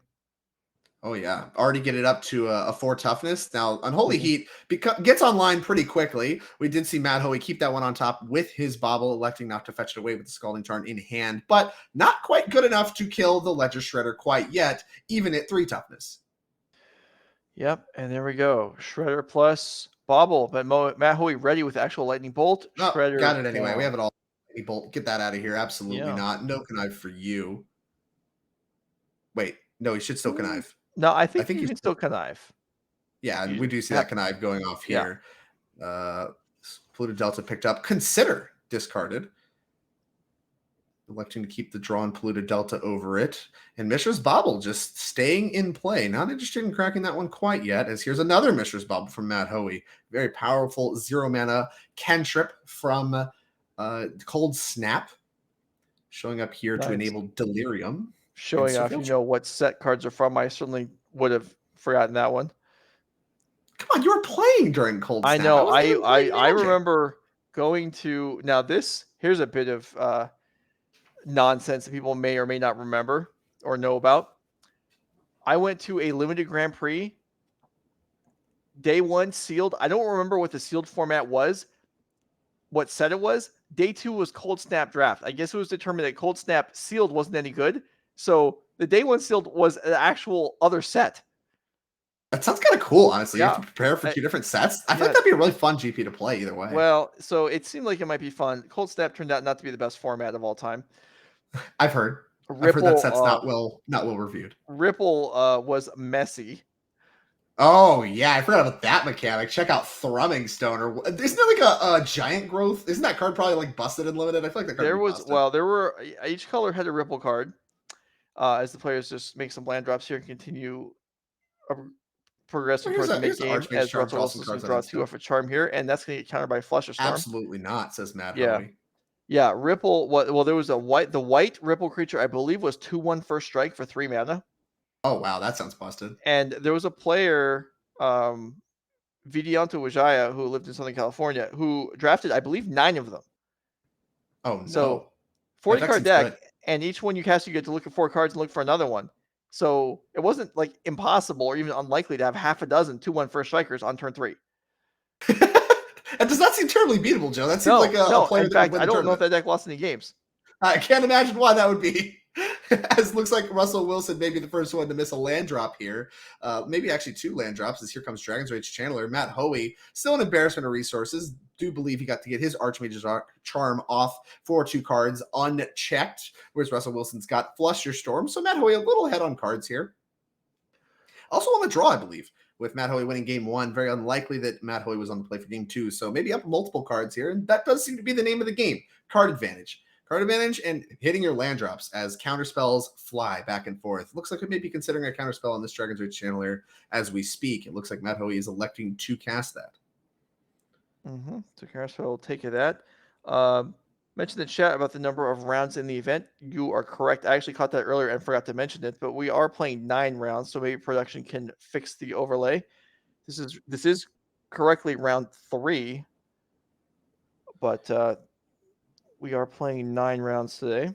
Oh, yeah. Already get it up to a 4 toughness. Now, Unholy Heat gets online pretty quickly. We did see Matt Hoey keep that one on top with his Bobble, electing not to fetch it away with the Scalding Tarn in hand, but not quite good enough to kill the Ledger Shredder quite yet, even at 3 toughness. Yep, and there we go. Shredder plus Bobble, but Matt Hoey ready with actual Lightning Bolt. Oh, Shredder got it anyway. We have it all. Bolt, get that out of here. Absolutely not. No connive for you. Wait, no, he should still connive. No, I I think think you he's can still connive. Yeah, and You we do see that connive going off Yeah. here. Polluted Delta picked up. Consider discarded. Electing to keep the draw and Polluted Delta over it. And Mishra's Bauble just staying in play. Not interested in cracking that one quite yet, as here's another Mishra's Bauble from Matt Hoey. Very powerful 0-mana cantrip from Cold Snap. Showing up here to enable Delirium. Showing off, you know what set cards are from. I certainly would have forgotten that one. Come on, you were playing during Cold Snap. I know. I remember going to, now here's a bit of nonsense that people may or may not remember or know about. I went to a limited Grand Prix. Day 1 sealed. I don't remember what the sealed format was, what set it was. Day 2 was Cold Snap Draft. I guess it was determined that Cold Snap sealed wasn't any good. So the Day 1 sealed was an actual other set. That sounds kind of cool, honestly. You have to prepare for 2 different sets. I feel like that'd be a really fun GP to play either way. Well, so it seemed like it might be fun. Cold Snap turned out not to be the best format of all time. I've heard that set's not well reviewed. Ripple was messy. Oh yeah, I forgot about that mechanic. Check out Thrumming Stoner. Isn't there like a giant growth? Isn't that card probably like busted and limited? I feel like that card there were each color had a Ripple card. As the players just make some land drops here and continue progressing towards the mid game, as Russell Wilson's going to draw 2 off a charm here, and that's going to get countered by Flusher Storm. Absolutely not, says Matt yeah. Hoey. Yeah, Ripple. Well, there was the white Ripple creature, I believe, was 2/1 first strike for 3 mana. Oh wow, that sounds busted. And there was a player, Vidianto Wijaya, who lived in Southern California, who drafted, I believe, 9 of them. Oh no! So 40 card deck, and each one you cast, you get to look at 4 cards and look for another one. So it wasn't like impossible or even unlikely to have half a dozen 2/1 first strikers on turn 3. It does not seem terribly beatable, Joe. That seems like a player. In fact, I don't know if that deck lost any games. I can't imagine why that would be. As looks like Russell Wilson may be the first one to miss a land drop here. Maybe actually 2 land drops, as here comes Dragon's Rage Channeler. Matt Hoey, still an embarrassment of resources. Do believe he got to get his Archmage's Charm off for 2 cards unchecked, whereas Russell Wilson's got Flusher Storm. So Matt Hoey a little ahead on cards here. Also on the draw, I believe, with Matt Hoey winning game 1. Very unlikely that Matt Hoey was on the play for game 2. So maybe up multiple cards here. And that does seem to be the name of the game. Card advantage. Card advantage and hitting your land drops as counter spells fly back and forth. Looks like we may be considering a counter spell on this Dragon's Rage Channeler as we speak. It looks like Matt Hoey is electing to cast that. So counter spell will take of that. Mentioned in the chat about the number of rounds in the event. You are correct. I actually caught that earlier and forgot to mention it, but we are playing 9 rounds, so maybe production can fix the overlay. This is correctly round 3, but we are playing 9 rounds today.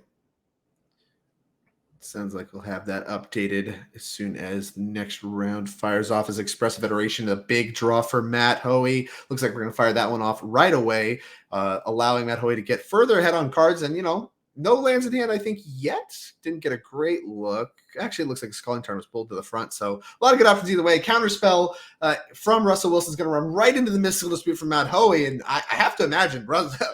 Sounds like we'll have that updated as soon as the next round fires off as Expressive Iteration. A big draw for Matt Hoey. Looks like we're going to fire that one off right away, allowing Matt Hoey to get further ahead on cards. And, no lands in hand, I think, yet. Didn't get a great look. Actually, it looks like Sculling Tarn was pulled to the front. So a lot of good options either way. Counterspell from Russell Wilson is going to run right into the Mystical Dispute from Matt Hoey. And I have to imagine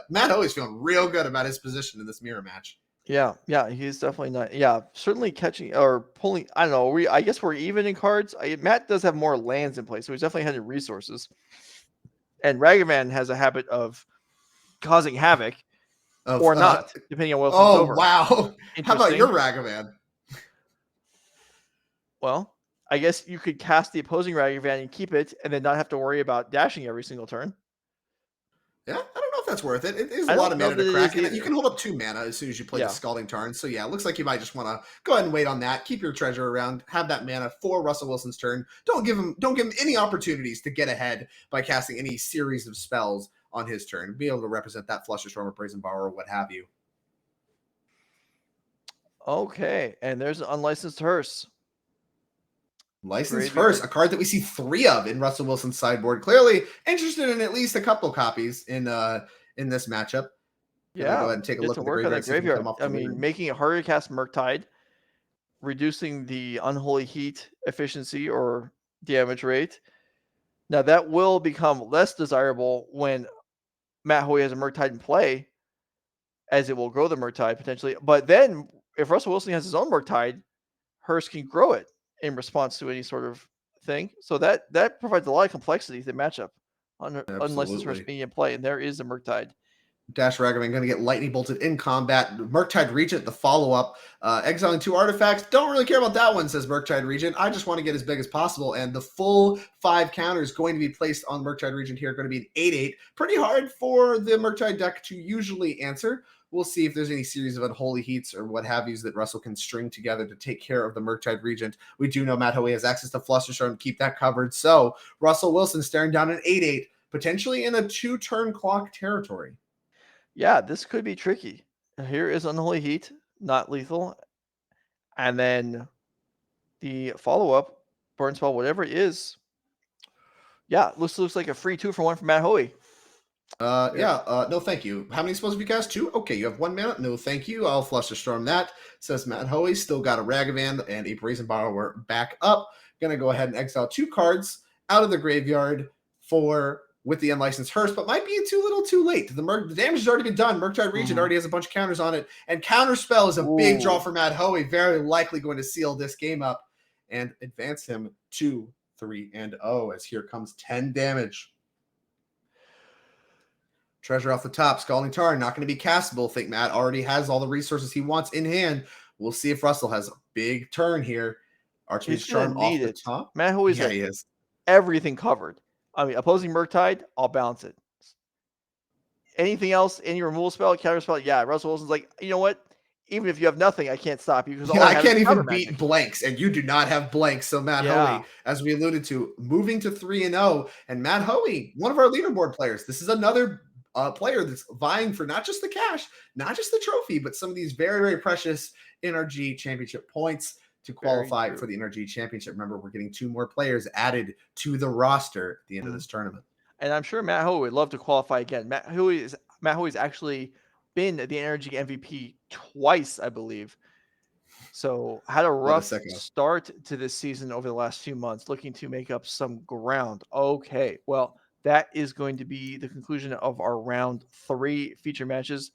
Matt Hoey's feeling real good about his position in this mirror match. Yeah, he's definitely not. Yeah, certainly catching or pulling. I don't know. I guess we're even in cards. Matt does have more lands in play, so he's definitely ahead in resources. And Ragavan has a habit of causing havoc, or not, depending on what's over. Oh wow! How about your Ragavan? Well, I guess you could cast the opposing Ragavan and keep it, and then not have to worry about dashing every single turn. Yeah, I don't know if that's worth it. It is a lot of mana to crack. You can hold up 2 mana as soon as you play the Scalding Tarn. So yeah, it looks like you might just want to go ahead and wait on that. Keep your treasure around. Have that mana for Russell Wilson's turn. Don't give him any opportunities to get ahead by casting any series of spells on his turn. Be able to represent that Flusher Storm or Brazen Borrower or what have you. Okay, and there's an Unlicensed Hearse. Licensed Hearse, a card that we see 3 of in Russell Wilson's sideboard. Clearly interested in at least a couple copies in this matchup. Yeah, go ahead and take a look at the graveyard. Graveyard. I mean, making it harder to cast Murktide, reducing the Unholy Heat efficiency or damage rate. Now that will become less desirable when Matt Hoey has a Murktide in play, as it will grow the Murktide potentially. But then if Russell Wilson has his own Murktide, Hurst can grow it in response to any sort of thing. So that provides a lot of complexity to the matchup, unless it's Hurst being in play, and there is a Murktide. Dash Ragavan going to get lightning bolted in combat. Murktide Regent, the follow-up. Exiling 2 artifacts. Don't really care about that one, says Murktide Regent. I just want to get as big as possible. And the full 5 counters going to be placed on Murktide Regent here. Going to be an 8/8. Pretty hard for the Murktide deck to usually answer. We'll see if there's any series of unholy heats or what have yous that Russell can string together to take care of the Murktide Regent. We do know Matt Hoey has access to Flusterstorm to keep that covered. So Russell Wilson staring down an 8/8, potentially in a 2-turn clock territory. Yeah, this could be tricky. Here is Unholy Heat, not lethal. And then the follow-up, Burn Spell, whatever it is. Yeah, looks like a free 2-for-1 from Matt Hoey. No, thank you. How many spells have you cast? 2? Okay, you have 1 mana. No, thank you. I'll Flusterstorm that, says Matt Hoey. Still got a Ragavan and a Brazen Borrower back up. Gonna go ahead and exile 2 cards out of the graveyard with the unlicensed Hurst, but might be too little too late. The damage has already been done. Murktide Regent already has a bunch of counters on it, and Counterspell is a big draw for Matt Hoey. Very likely going to seal this game up and advance him to 3-0, as here comes 10 damage. Treasure off the top. Scalding Tarn, not going to be castable. Think Matt already has all the resources he wants in hand. We'll see if Russell has a big turn here. Archmage's Charm off the top. Matt Hoey's he is. Everything covered. I mean, opposing Murktide, I'll bounce it. Anything else, any removal spell, counter spell, yeah, Russell Wilson's like, you know what? Even if you have nothing, I can't stop you. Because I can't even beat blanks, and you do not have blanks. So Matt Hoey, as we alluded to, moving to 3-0. And Matt Hoey, one of our leaderboard players. This is another player that's vying for not just the cash, not just the trophy, but some of these very, very precious NRG championship points to qualify for the NRG championship. Remember, we're getting 2 more players added to the roster at the end of this tournament. And I'm sure Matt Hoey would love to qualify again. Matt Hoey's actually been the NRG MVP twice, I believe. So had a rough start to this season over the last few months, looking to make up some ground. Okay, well, that is going to be the conclusion of our round 3 feature matches.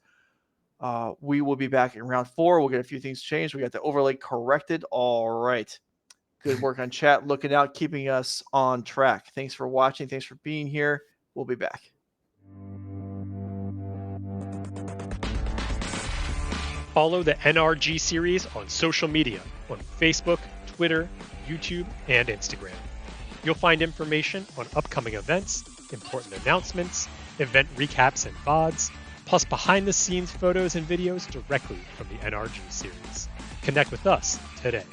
We will be back in round 4. We'll get a few things changed. We got the overlay corrected. All right. Good work on chat, looking out, keeping us on track. Thanks for watching. Thanks for being here. We'll be back. Follow the NRG series on social media on Facebook, Twitter, YouTube, and Instagram. You'll find information on upcoming events, important announcements, event recaps and VODs, plus behind-the-scenes photos and videos directly from the NRG series. Connect with us today.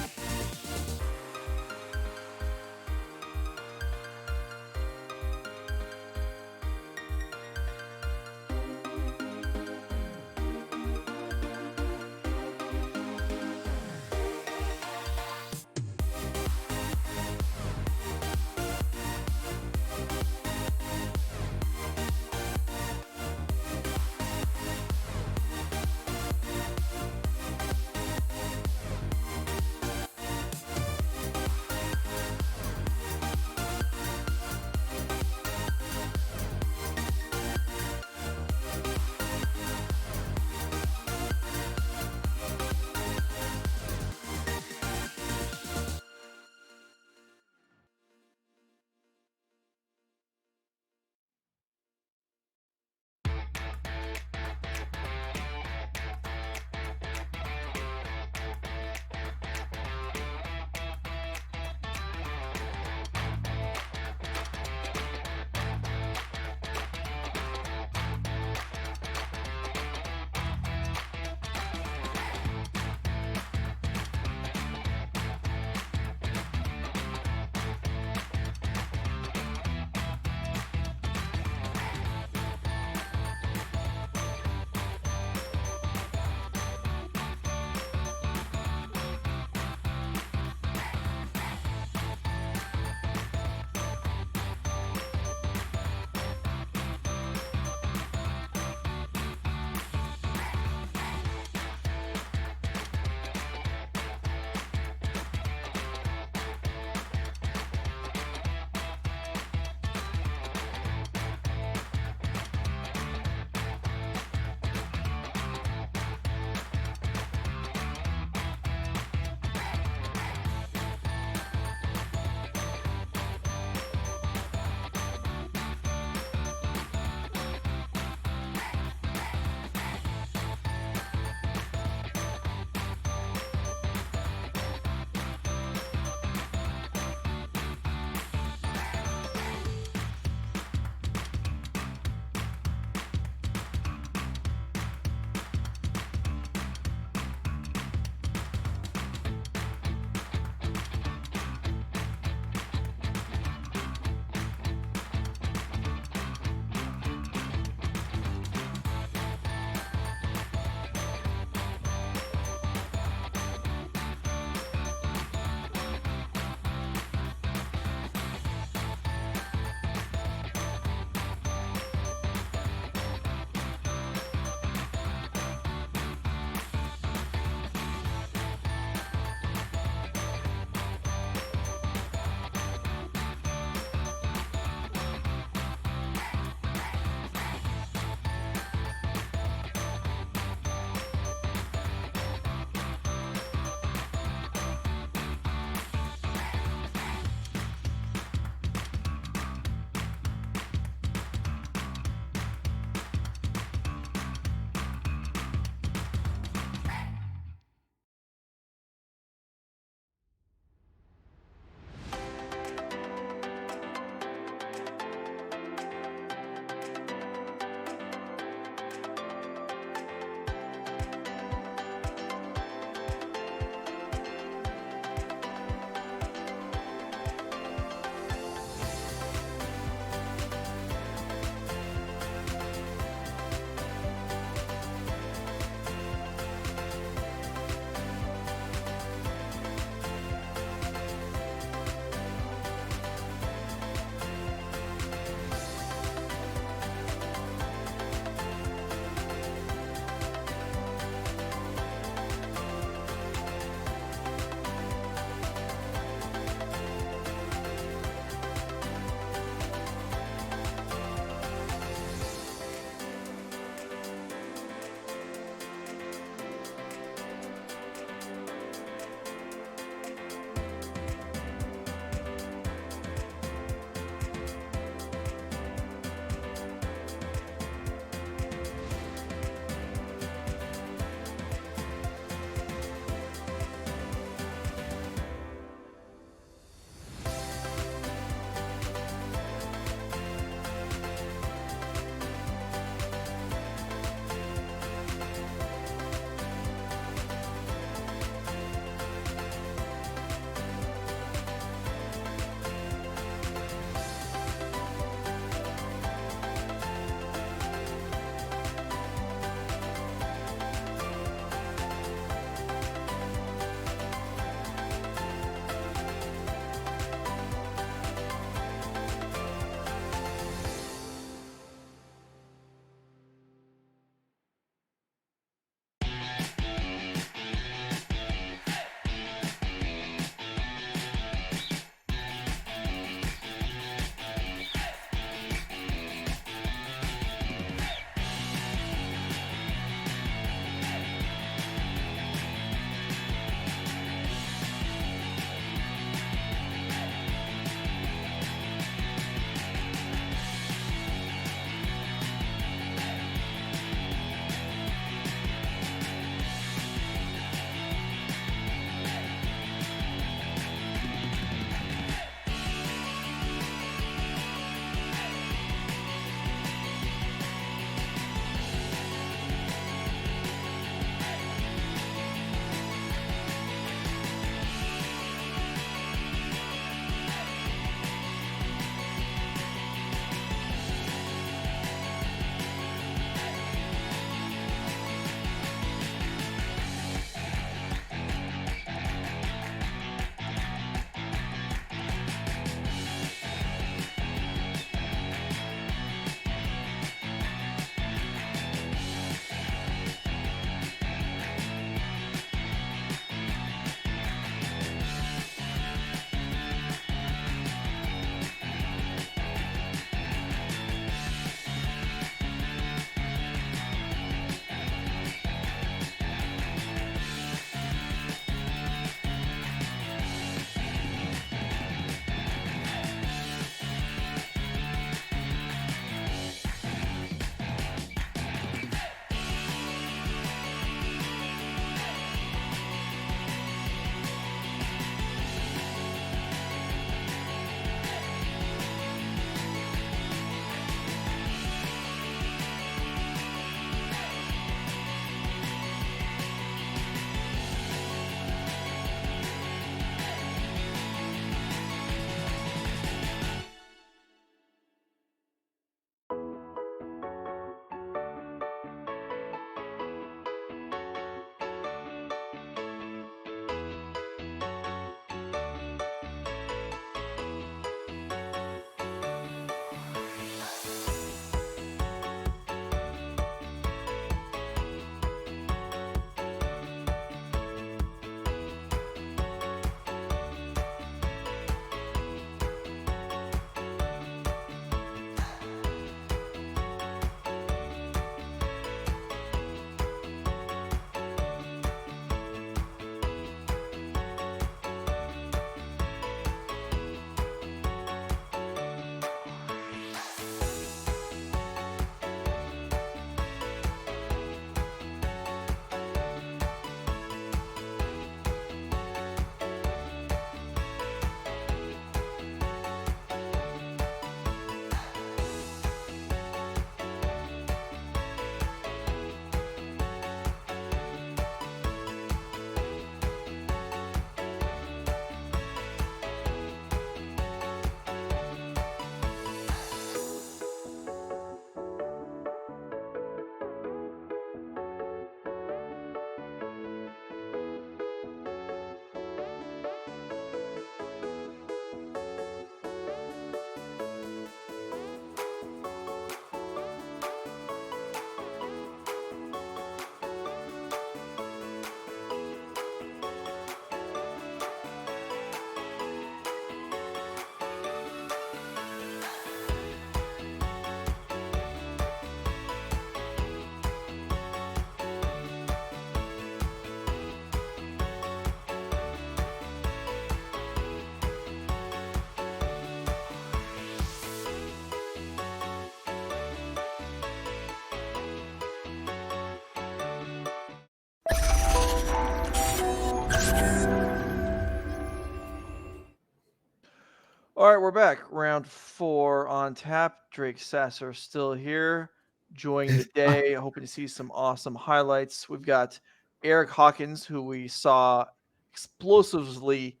All right, we're back. Round 4 on tap. Drake Sasser still here, enjoying the day. Hoping to see some awesome highlights. We've got Eric Hawkins, who we saw explosively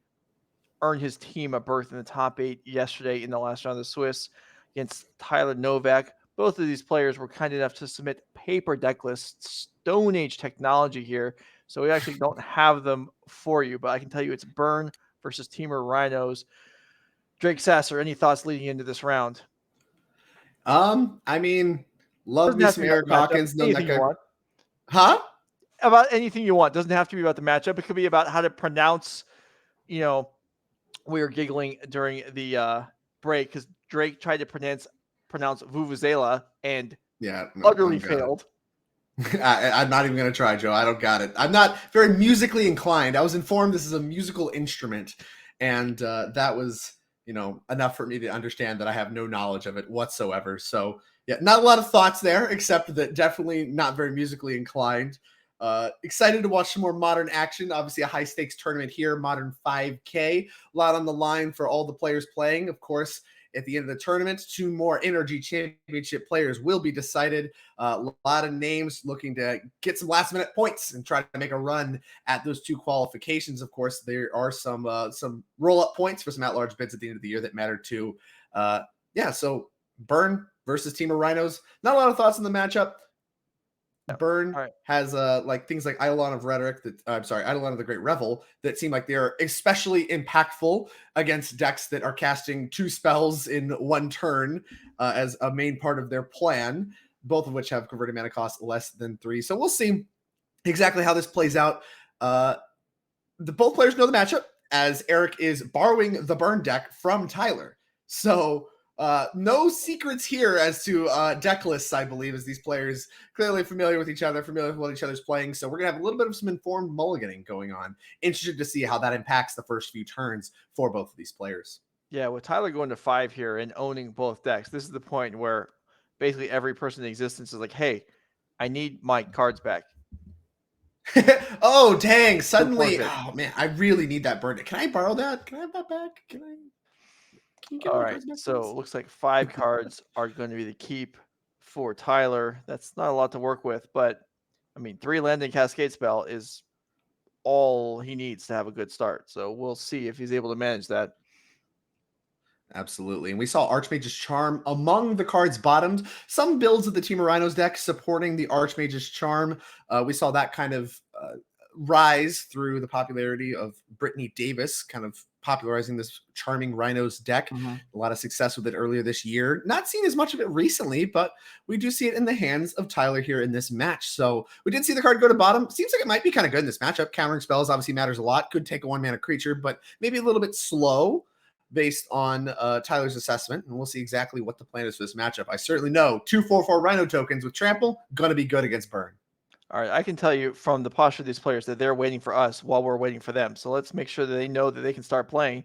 earn his team a berth in the top 8 yesterday in the last round of the Swiss against Tyler Novak. Both of these players were kind enough to submit paper deck lists, Stone Age technology here. So we actually don't have them for you, but I can tell you it's Burn versus Temur Rhinos. Drake Sasser, any thoughts leading into this round? I mean, love Doesn't me have to some be about Eric the matchup. Hawkins. No, Anything you want. Huh? About anything you want. Doesn't have to be about the matchup. It could be about how to pronounce, we were giggling during the break because Drake tried to pronounce Vuvuzela and utterly failed. I'm not even going to try, Joe. I don't got it. I'm not very musically inclined. I was informed this is a musical instrument, and that was, enough for me to understand that I have no knowledge of it whatsoever. So, yeah, not a lot of thoughts there, except that definitely not very musically inclined. Excited to watch some more modern action. Obviously, a high-stakes tournament here, modern 5K. A lot on the line for all the players playing. Of course, at the end of the tournament, 2 more NRG championship players will be decided. A lot of names looking to get some last-minute points and try to make a run at those 2 qualifications. Of course, there are some roll-up points for some at-large bids at the end of the year that matter too. So Burn versus Team of Rhinos. Not a lot of thoughts on the matchup. Burn has things like Eidolon of Rhetoric, Eidolon of the Great Revel, that seem like they're especially impactful against decks that are casting 2 spells in 1 turn as a main part of their plan, both of which have converted mana cost less than 3. So we'll see exactly how this plays out. Both players know the matchup, as Eric is borrowing the Burn deck from Tyler. So no secrets here as to deck lists, I believe, as these players clearly familiar with each other, familiar with what each other's playing. So we're going to have a little bit of some informed mulliganing going on. Interested to see how that impacts the first few turns for both of these players. Yeah, with Tyler going to 5 here and owning both decks, this is the point where basically every person in existence is like, hey, I need my cards back. Oh, dang. Suddenly, oh, man, I really need that Burn deck. Can I borrow that? Can I have that back? Can you get all right, so it looks like 5 cards are going to be the keep for Tyler. That's not a lot to work with, but I mean, 3 landing Cascade spell is all he needs to have a good start. So we'll see if he's able to manage that. Absolutely. And we saw Archmage's Charm among the cards bottomed. Some builds of the Team of Rhinos deck supporting the Archmage's Charm. We saw that kind of rise through the popularity of Brittany Davis, kind of popularizing this charming Rhinos deck. A lot of success with it earlier this year. Not seen as much of it recently, but we do see it in the hands of Tyler here in this match. So we did see the card go to bottom. Seems like it might be kind of good in this matchup. Countering spells obviously matters a lot. Could take a 1-mana creature, but maybe a little bit slow based on Tyler's assessment, and we'll see exactly what the plan is for this matchup. I certainly know 2/4/4 Rhino tokens with Trample, going to be good against Burn. All right, I can tell you from the posture of these players that they're waiting for us while we're waiting for them. So let's make sure that they know that they can start playing,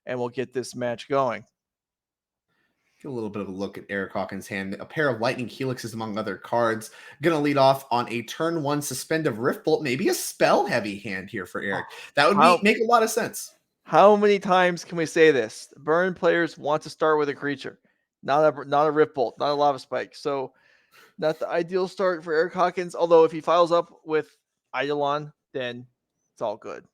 and we'll get this match going. Get a little bit of a look at Eric Hawkins' hand. A pair of Lightning Helixes among other cards. Going to lead off on a turn 1 Suspend of Riftbolt, maybe a spell-heavy hand here for Eric. That would make a lot of sense. How many times can we say this? Burn players want to start with a creature, not a Riftbolt, not a Lava Spike. So not the ideal start for Eric Hawkins. Although if he files up with Eidolon, then it's all good.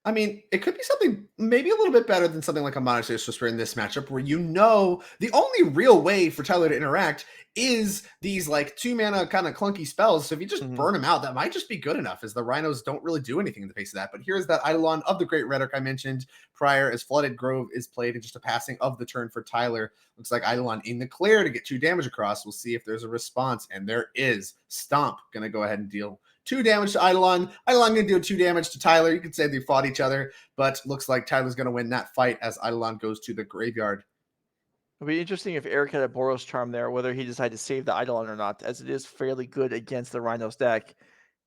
I mean, it could be something maybe a little bit better than something like a Monastery Whisper in this matchup, where the only real way for Tyler to interact is these 2-mana kind of clunky spells. So if you just burn them out, that might just be good enough, as the Rhinos don't really do anything in the face of that. But here's that Eidolon of the Great Rhetoric I mentioned prior, as Flooded Grove is played in just a passing of the turn for Tyler. Looks like Eidolon in the clear to get 2 damage across. We'll see if there's a response, and there is. Stomp going to go ahead and deal 2 damage to Eidolon. Eidolon going to do 2 damage to Tyler. You could say they fought each other, but looks like Tyler's going to win that fight as Eidolon goes to the graveyard. It'll be interesting if Eric had a Boros Charm there, whether he decided to save the Eidolon or not, as it is fairly good against the Rhinos deck,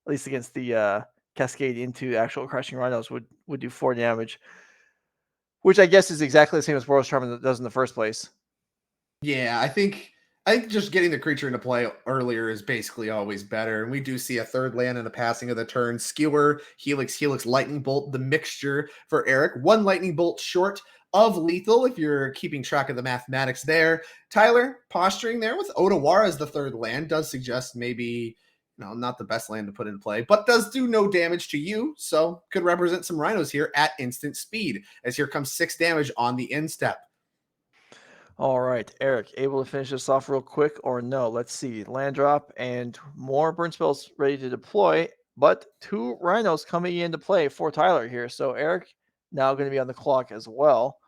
at least against the Cascade into actual Crushing Rhinos would do 4 damage, which I guess is exactly the same as Boros Charm does in the first place. Yeah, I think just getting the creature into play earlier is basically always better. And we do see a 3rd land and a passing of the turn. Skewer, Helix, Lightning Bolt, the mixture for Eric. 1 Lightning Bolt short of lethal, if you're keeping track of the mathematics there. Tyler, posturing there with Otawara as the third land does suggest maybe, not the best land to put in play, but does do no damage to you, so could represent some Rhinos here at instant speed, as here comes 6 damage on the instep. All right, Eric, able to finish this off real quick or no? Let's see. Land drop and more burn spells ready to deploy, but 2 Rhinos coming into play for Tyler here. So Eric now going to be on the clock as well.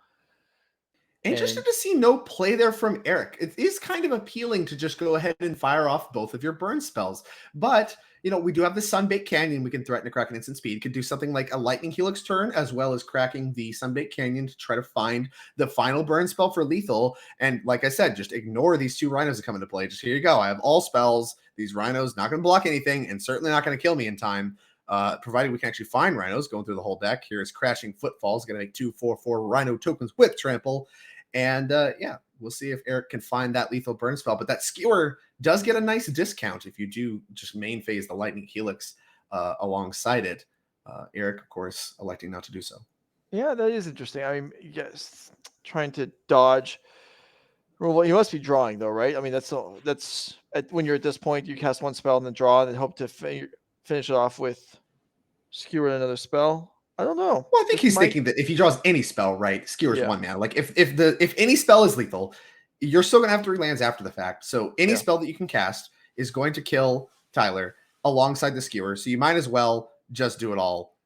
Interested to see no play there from Eric. It is kind of appealing to just go ahead and fire off both of your burn spells. But, we do have the Sunbaked Canyon. We can threaten to crack an instant speed. Could do something like a Lightning Helix turn, as well as cracking the Sunbaked Canyon to try to find the final burn spell for lethal. And like I said, just ignore these 2 Rhinos that come into play. Just here you go. I have all spells. These Rhinos not going to block anything and certainly not going to kill me in time. Provided we can actually find Rhinos going through the whole deck. Here is Crashing Footfalls, going to make 2/4/4 Rhino tokens with Trample. And we'll see if Eric can find that lethal burn spell. But that Skewer does get a nice discount if you do just main phase the Lightning Helix alongside it. Eric, of course, electing not to do so. Yeah, that is interesting. I mean, yes, trying to dodge. Well, you must be drawing though, right? I mean, that's when you're at this point, you cast 1 spell and then draw, and then hope to finish it off with Skewer another spell. I don't know. Well, I think he's thinking that if he draws any spell, right, Skewer's 1 mana. Like if any spell is lethal, you're still gonna have 3 lands after the fact. So any spell that you can cast is going to kill Tyler alongside the Skewer. So you might as well just do it all,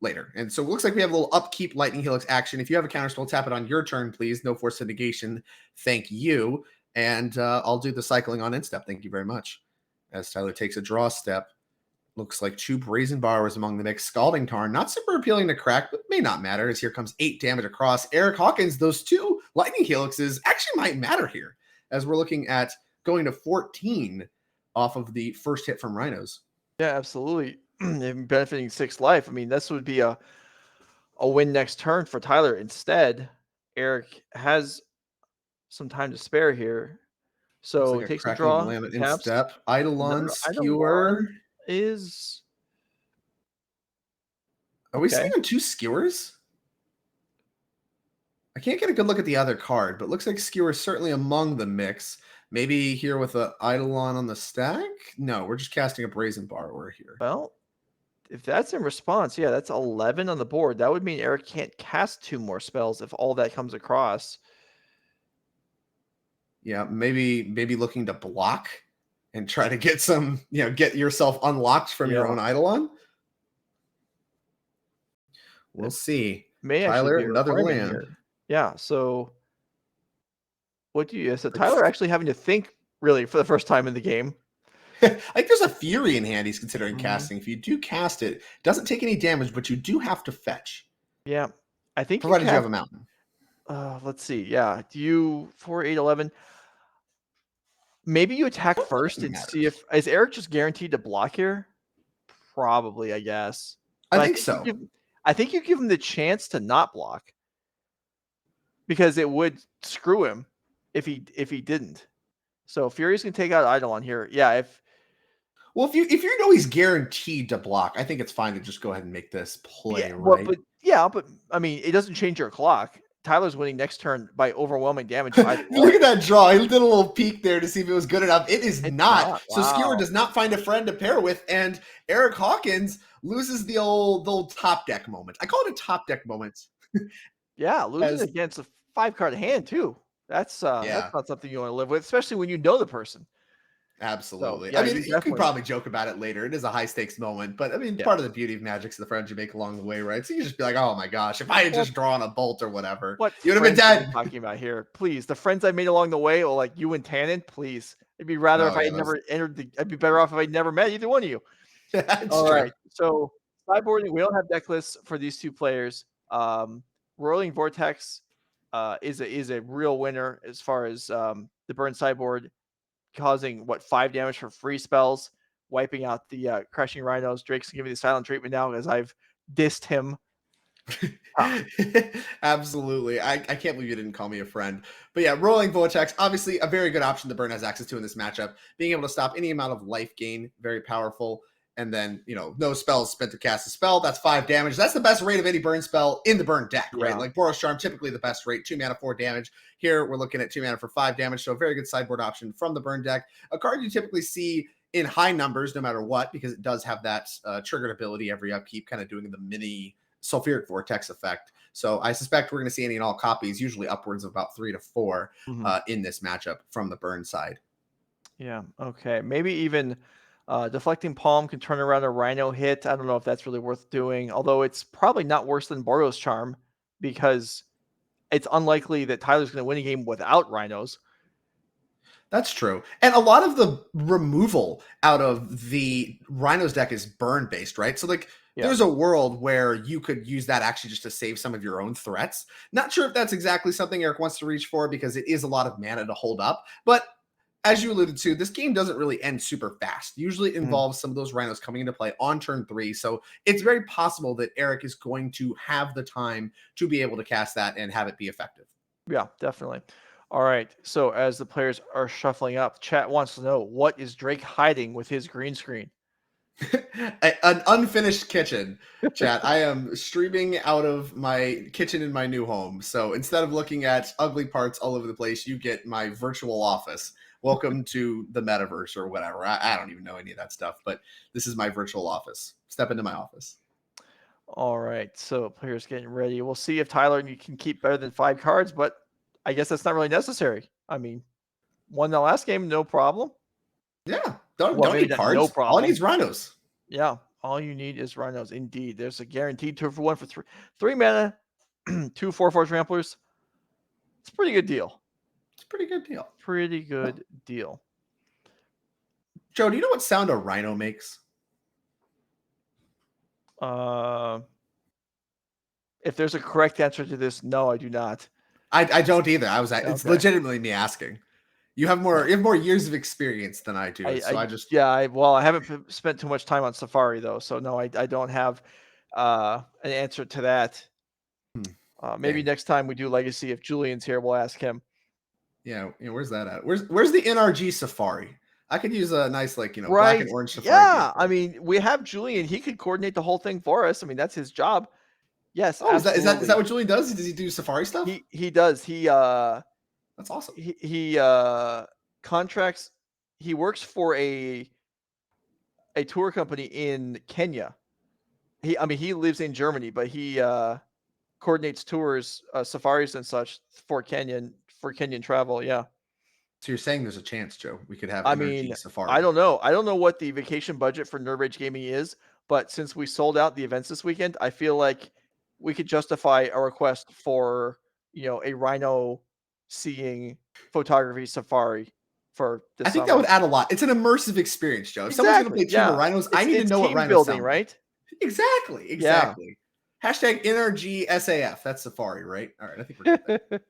later. And so it looks like we have a little upkeep Lightning Helix action. If you have a counterspell, tap it on your turn, please. No force of negation. Thank you. And I'll do the cycling on instep. Thank you very much. As Tyler takes a draw step. Looks like 2 Brazen Borrowers among the mix. Scalding Tarn, not super appealing to crack, but may not matter, as here comes 8 damage across. Eric Hawkins, those 2 Lightning Helixes actually might matter here, as we're looking at going to 14 off of the first hit from Rhinos. Yeah, absolutely. Benefiting 6 life. I mean, this would be a win next turn for Tyler. Instead, Eric has some time to spare here. So like it takes a draw. Instep. Eidolon, Skewer. Are we seeing 2 Skewers? I can't get a good look at the other card, but looks like Skewer is certainly among the mix. Maybe here with an Eidolon on the stack? No, we're just casting a Brazen Borrower here. Well, if that's in response, yeah, that's 11 on the board. That would mean Eric can't cast 2 more spells if all that comes across. Yeah, maybe looking to block and try to get some, get yourself unlocked from your own Eidolon. We'll see. Tyler, another land. Here. Yeah, so what do you... So Tyler actually having to think, really, for the first time in the game. I think there's a Fury in hand he's considering casting. If you do cast it, doesn't take any damage, but you do have to fetch. Yeah, I think... Provided you have a mountain. Let's see. Yeah, do you... 4, 8, 11... Maybe you attack first and see if... Is Eric just guaranteed to block here? Probably, I guess. I think so. I think you give him the chance to not block. Because it would screw him if he didn't. So Fury's can take out Eidolon here. Yeah, if you know he's guaranteed to block, I think it's fine to just go ahead and make this play, right? But I mean, it doesn't change your clock. Tyler's winning next turn by overwhelming damage. Look at that draw. He did a little peek there to see if it was good enough. It's not. Wow. So Skewer does not find a friend to pair with, and Eric Hawkins loses the old top deck moment. I call it a top deck moment. Yeah, losing against a 5-card hand too. That's not something you want to live with, especially when you know the person. Absolutely. So, I mean, you could probably joke about it later. It is a high stakes moment, but I mean, part of the beauty of Magic's the friends you make along the way, right? So you just be like, oh my gosh, if I had just drawn a bolt or whatever, you would have been dead. Talking about here, please, the friends I made along the way, or like you and Tannen, please. It'd be rather if I had never entered the. I'd be better off if I'd never met either one of you. All right, so sideboarding. We don't have deck lists for these 2 players. Rolling Vortex is a real winner as far as the burn sideboard. Causing 5 damage for free spells, wiping out the Crushing Rhinos. Drake's giving me the silent treatment now as I've dissed him. Absolutely. I can't believe you didn't call me a friend. But yeah, Rolling Vortex, obviously a very good option the Burn has access to in this matchup. Being able to stop any amount of life gain, very powerful. and then, no spells spent to cast a spell. That's 5 damage. That's the best rate of any burn spell in the burn deck, right? Like Boros Charm, typically the best rate, 2 mana, 4 damage. Here, we're looking at 2 mana for 5 damage, so a very good sideboard option from the burn deck. A card you typically see in high numbers, no matter what, because it does have that triggered ability every upkeep, kind of doing the mini Sulfuric Vortex effect. So I suspect we're going to see any and all copies, usually upwards of about 3 to 4 in this matchup from the burn side. Yeah, okay. Maybe even Deflecting Palm can turn around a Rhino hit. I don't know if that's really worth doing, although it's probably not worse than Boros Charm because it's unlikely that Tyler's going to win a game without Rhinos. That's true. And a lot of the removal out of the Rhinos deck is burn based, right? So there's a world where you could use that actually just to save some of your own threats. Not sure if that's exactly something Eric wants to reach for because it is a lot of mana to hold up. But as you alluded to, this game doesn't really end super fast. Usually it involves some of those Rhinos coming into play on turn 3. So it's very possible that Eric is going to have the time to be able to cast that and have it be effective. Yeah, definitely. All right. So as the players are shuffling up, chat wants to know, what is Drake hiding with his green screen? An unfinished kitchen, chat. I am streaming out of my kitchen in my new home. So instead of looking at ugly parts all over the place, you get my virtual office. Welcome to the metaverse or whatever. I don't even know any of that stuff, but this is my virtual office. Step into my office. All right. So players getting ready. We'll see if Tyler can keep better than 5 cards, but I guess that's not really necessary. I mean, won the last game, no problem. Yeah, don't need cards. No problem. All I need is Rhinos. Yeah, all you need is Rhinos. Indeed, there's a guaranteed 2 for 1 for 3 mana, 2 4/4 Tramplers. It's a pretty good deal. It's a pretty good deal. Pretty good deal. Joe, do you know what sound a Rhino makes? If there's a correct answer to this, no, I do not. I don't either. It's legitimately me asking. You have more years of experience than I do. I haven't spent too much time on Safari though, so no, I don't have an answer to that. Maybe next time we do Legacy, if Julian's here, we'll ask him. Yeah, where's that at? Where's the NRG Safari? I could use a nice black and orange Safari. Yeah, I mean, we have Julian. He could coordinate the whole thing for us. I mean, that's his job. Yes. Oh, is that what Julian does? Does he do Safari stuff? He does. That's awesome. He contracts. He works for a tour company in Kenya. He lives in Germany, but he coordinates tours, safaris and such for Kenyan travel. Yeah. So you're saying there's a chance, Joe, we could have Safari. I don't know. I don't know what the vacation budget for Nerd Rage Gaming is, but since we sold out the events this weekend, I feel like we could justify a request for, a Rhino seeing photography safari for this I think summer. that would add a lot. It's an immersive experience, Joe. If someone's going to play Team of Rhinos, I need to know what Rhinos building, sound right? Exactly. Yeah. Hashtag NRG SAF. That's Safari, right? All right. I think we're good there.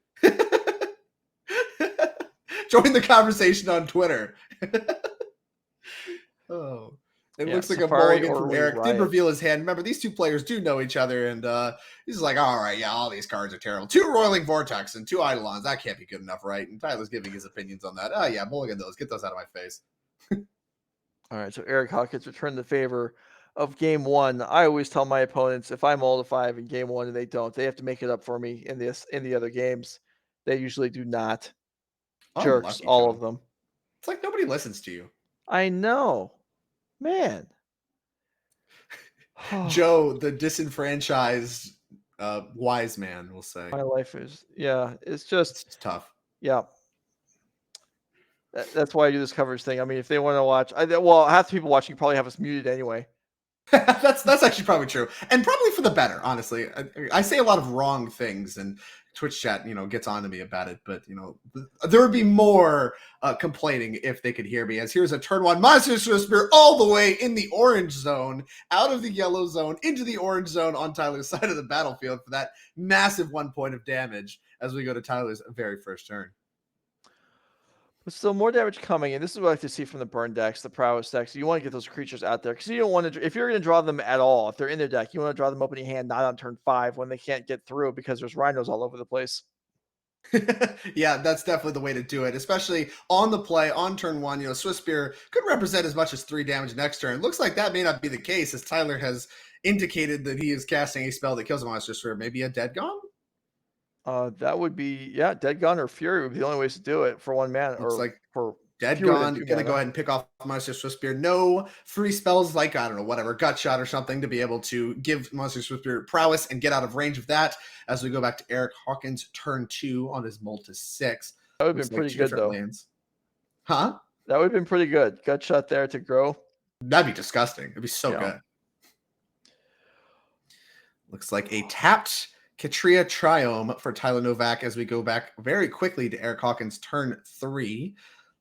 Join the conversation on Twitter. It looks like Safari a mulligan from Eric. Did reveal his hand. Remember, these two players do know each other, and he's like, all right, yeah, all these cards are terrible. 2 Roiling Vortex and 2 Eidolons. That can't be good enough, right? And Tyler's giving his opinions on that. Oh, yeah, mulligan those. Get those out of my face. All right, so Eric Hawkins returned the favor of game 1. I always tell my opponents, if I'm all to 5 in game 1 and they don't, they have to make it up for me in the other games. They usually do not. Jerks, all of them. It's like nobody listens to you. I know. Man. Joe, the disenfranchised wise man, will say. My life is, it's just tough. Yeah. That's why I do this coverage thing. I mean, if they want to watch, half the people watching probably have us muted anyway. That's actually probably true, and probably for the better. Honestly, I say a lot of wrong things, and Twitch chat, gets on to me about it. But there would be more complaining if they could hear me. As here's a turn 1 Monstrous Whisper all the way in the orange zone, out of the yellow zone into the orange zone on Tyler's side of the battlefield for that massive 1 point of damage. As we go to Tyler's very first turn. But still more damage coming, and this is what I like to see from the burn decks, the prowess decks. You want to get those creatures out there because you don't want to. If you're going to draw them at all, if they're in their deck, you want to draw them opening hand, not on turn 5 when they can't get through because there's Rhinos all over the place. Yeah, that's definitely the way to do it, especially on the play on turn 1. Swift Spear could represent as much as 3 damage next turn. Looks like that may not be the case, as Tyler has indicated that he is casting a spell that kills a monster Spear. Maybe a Dead Gone? That would be, Dead Gone or Fury would be the only ways to do it for 1 mana, Looks or like for Dead fewer than Gone. 2 Gonna mana. go ahead and pick off Monster Swift Spear. No free spells like, I don't know, whatever, Gut Shot or something to be able to give Monster Swift Spear prowess and get out of range of that as we go back to Eric Hawkins, turn 2 on his Moltres 6. That would have Looks been like pretty 2 good, different though. lands. Huh? That would have been pretty good. Gut Shot there to grow. That'd be disgusting. It'd be so good. Looks like a tapped Katria Triome for Tyler Novak as we go back very quickly to Eric Hawkins' turn 3.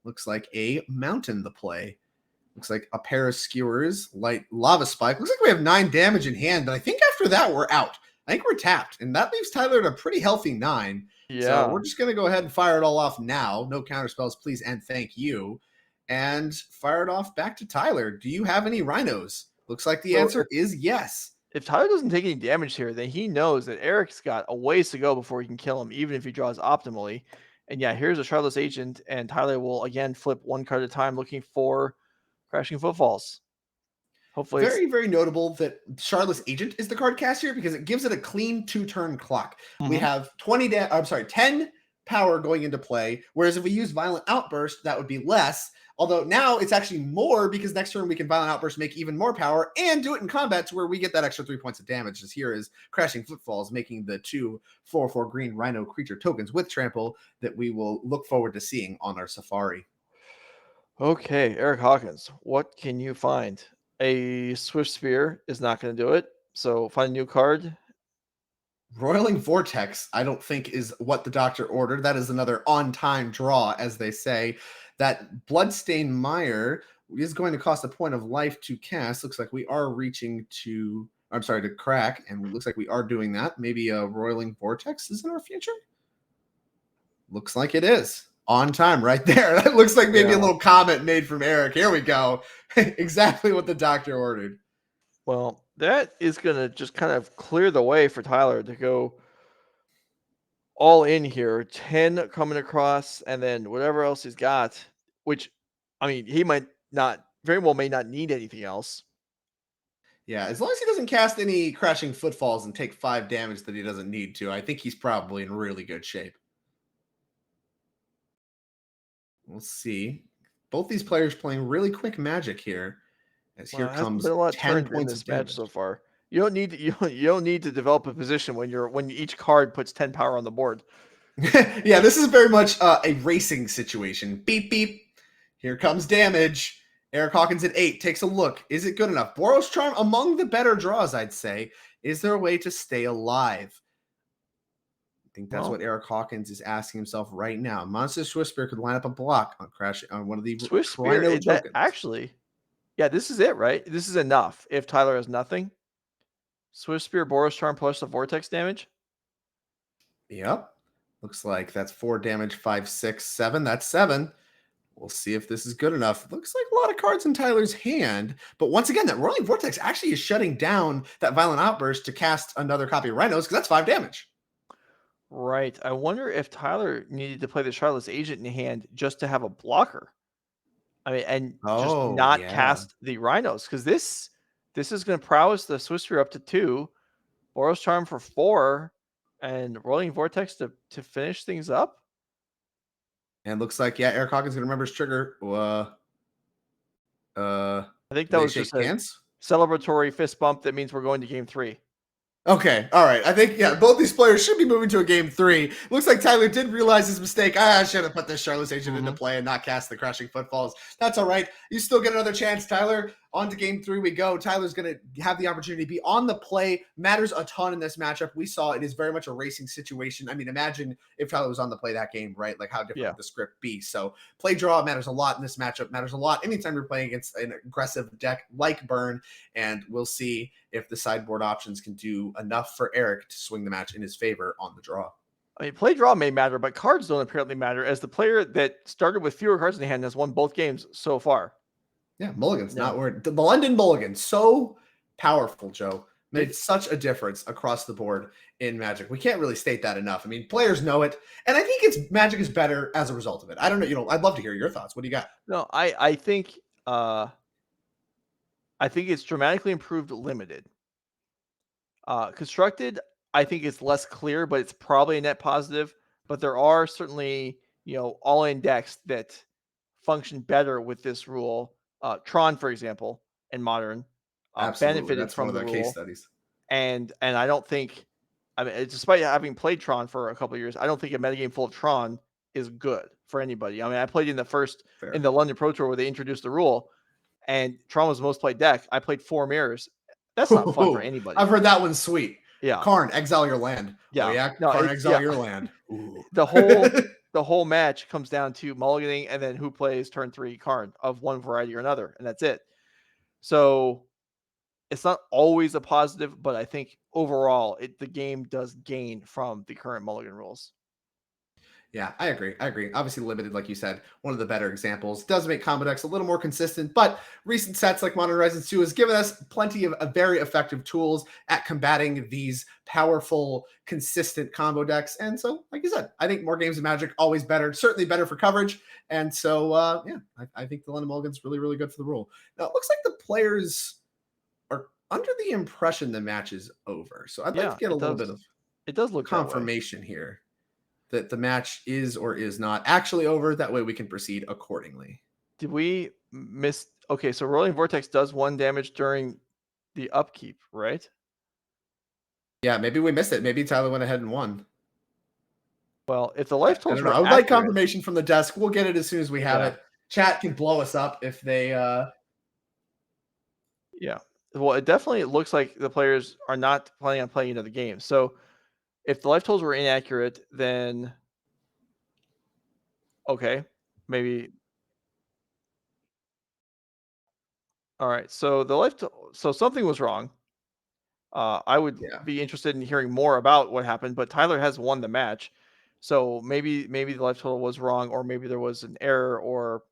Looks like a Mountain the play. Looks like a pair of Skewers, Light Lava Spike. Looks like we have 9 damage in hand, but I think after that we're out. I think we're tapped, and that leaves Tyler at a pretty healthy 9. Yeah. So we're just going to go ahead and fire it all off now. No counter spells, please, and thank you. And fire it off back to Tyler. Do you have any Rhinos? Looks like the answer is yes. If Tyler doesn't take any damage here, then he knows that Eric's got a ways to go before he can kill him, even if he draws optimally. And yeah, here's a Shardless Agent, and Tyler will again flip 1 card at a time looking for Crashing Footfalls. Hopefully very, very notable that Shardless Agent is the card cast here because it gives it a clean 2-turn clock. We have 10 power going into play, whereas if we use Violent Outburst, that would be less. Although now it's actually more because next turn we can Violent Outburst, make even more power, and do it in combat to where we get that extra 3 points of damage. As here is Crashing Footfalls, making the 2 4/4 green Rhino creature tokens with trample that we will look forward to seeing on our Safari. Okay, Eric Hawkins, what can you find? A Swift Spear is not going to do it, so find a new card. Roiling Vortex, I don't think is what the doctor ordered. That is another on-time draw, as they say. That Bloodstained Mire is going to cost a point of life to cast. Looks like we are reaching to crack, and it looks like we are doing that. Maybe a Roiling Vortex is in our future? Looks like it is. On time right there. That looks like maybe a little comment made from Eric. Here we go. Exactly what the doctor ordered. Well, that is going to just kind of clear the way for Tyler to go all in here. 10 coming across, and then whatever else he's got, which, I mean, he might not, very well may not need anything else. Yeah, as long as he doesn't cast any Crashing Footfalls and take 5 damage that he doesn't need to, I think he's probably in really good shape. We'll see. Both these players playing really quick Magic here. As here comes been a lot 10 turned in points this of match damage. so far. You don't need to, you don't need to develop a position when each card puts 10 power on the board. Yeah, this is very much a racing situation. Beep beep. Here comes damage. Eric Hawkins at 8 takes a look. Is it good enough? Boros Charm among the better draws, I'd say. Is there a way to stay alive? I think that's what Eric Hawkins is asking himself right now. Monster Swift Spear could line up a block on one of the Swift Spear. Actually, yeah, this is it, right? This is enough. If Tyler has nothing, Swift Spear, Boros Charm plus the Vortex damage. Yep. Looks like that's 4 damage, 5, 6, 7. That's 7. We'll see if this is good enough. Looks like a lot of cards in Tyler's hand. But once again, that Roiling Vortex actually is shutting down that Violent Outburst to cast another copy of Rhinos because that's 5 damage. Right. I wonder if Tyler needed to play the Shardless Agent in hand just to have a blocker. I mean, and just not cast the Rhinos, because this is going to prowess the Swift Spear up to 2, Boros Charm for 4, and Roiling Vortex to finish things up. And looks like, Eric Hawkins going to remember his trigger. I think that was just a celebratory fist bump that means we're going to game 3. Okay, all right. I think, both these players should be moving to a game 3. Looks like Tyler did realize his mistake. I should have put this Shardless Agent into play and not cast the Crashing Footfalls. That's all right. You still get another chance, Tyler. On to game 3 we go. Tyler's going to have the opportunity to be on the play. Matters a ton in this matchup. We saw it is very much a racing situation. I mean, imagine if Tyler was on the play that game, right? Like how different would the script be? So play draw matters a lot in this matchup. Matters a lot anytime you're playing against an aggressive deck like Burn. And we'll see if the sideboard options can do enough for Eric to swing the match in his favor on the draw. I mean, play draw may matter, but cards don't apparently matter, as the player that started with fewer cards in the hand has won both games so far. Yeah, Mulligan's not worried. The London Mulligan, so powerful, Joe. made such a difference across the board in Magic. We can't really state that enough. I mean, players know it, and I think Magic is better as a result of it. I don't know. I'd love to hear your thoughts. What do you got? No, I think it's dramatically improved limited. Constructed, I think it's less clear, but it's probably a net positive. But there are certainly, all-in decks that function better with this rule. Tron, for example, in Modern, Absolutely, benefited that's from one of the their rule. case studies. And I don't think, despite having played Tron for a couple of years, I don't think a metagame full of Tron is good for anybody. I mean, I played in the London Pro Tour where they introduced the rule, and Tron was the most played deck. I played 4 mirrors. That's not fun for anybody. I've heard that one's sweet. Yeah. Karn, exile your land. Yeah. Oh, yeah. No, Karn, exile your land. Ooh. The whole match comes down to mulliganing and then who plays turn 3 Karn of one variety or another, and that's it. So it's not always a positive, but I think overall the game does gain from the current mulligan rules. Yeah, I agree. Obviously limited, like you said, one of the better examples. Does make combo decks a little more consistent, but recent sets like Modern Horizons 2 has given us plenty of very effective tools at combating these powerful, consistent combo decks. And so, like you said, I think more games of Magic, always better, certainly better for coverage. And so, I think the London Mulligan's really, really good for the rule. Now, it looks like the players are under the impression the match is over. So I'd like to get a little bit of it does look confirmation here that the match is or is not actually over. That way we can proceed accordingly. Did we miss? Okay, so Rolling Vortex does 1 damage during the upkeep, right? Yeah, maybe we missed it. Maybe Tyler went ahead and won. Well, if the life totals I would like confirmation from the desk. We'll get it as soon as we have it. Chat can blow us up if they... Yeah. Well, it definitely looks like the players are not planning on playing another game. So if the life totals were inaccurate, then okay, maybe. All right. So so something was wrong. I would be interested in hearing more about what happened, but Tyler has won the match. So maybe the life total was wrong, or maybe there was an error, or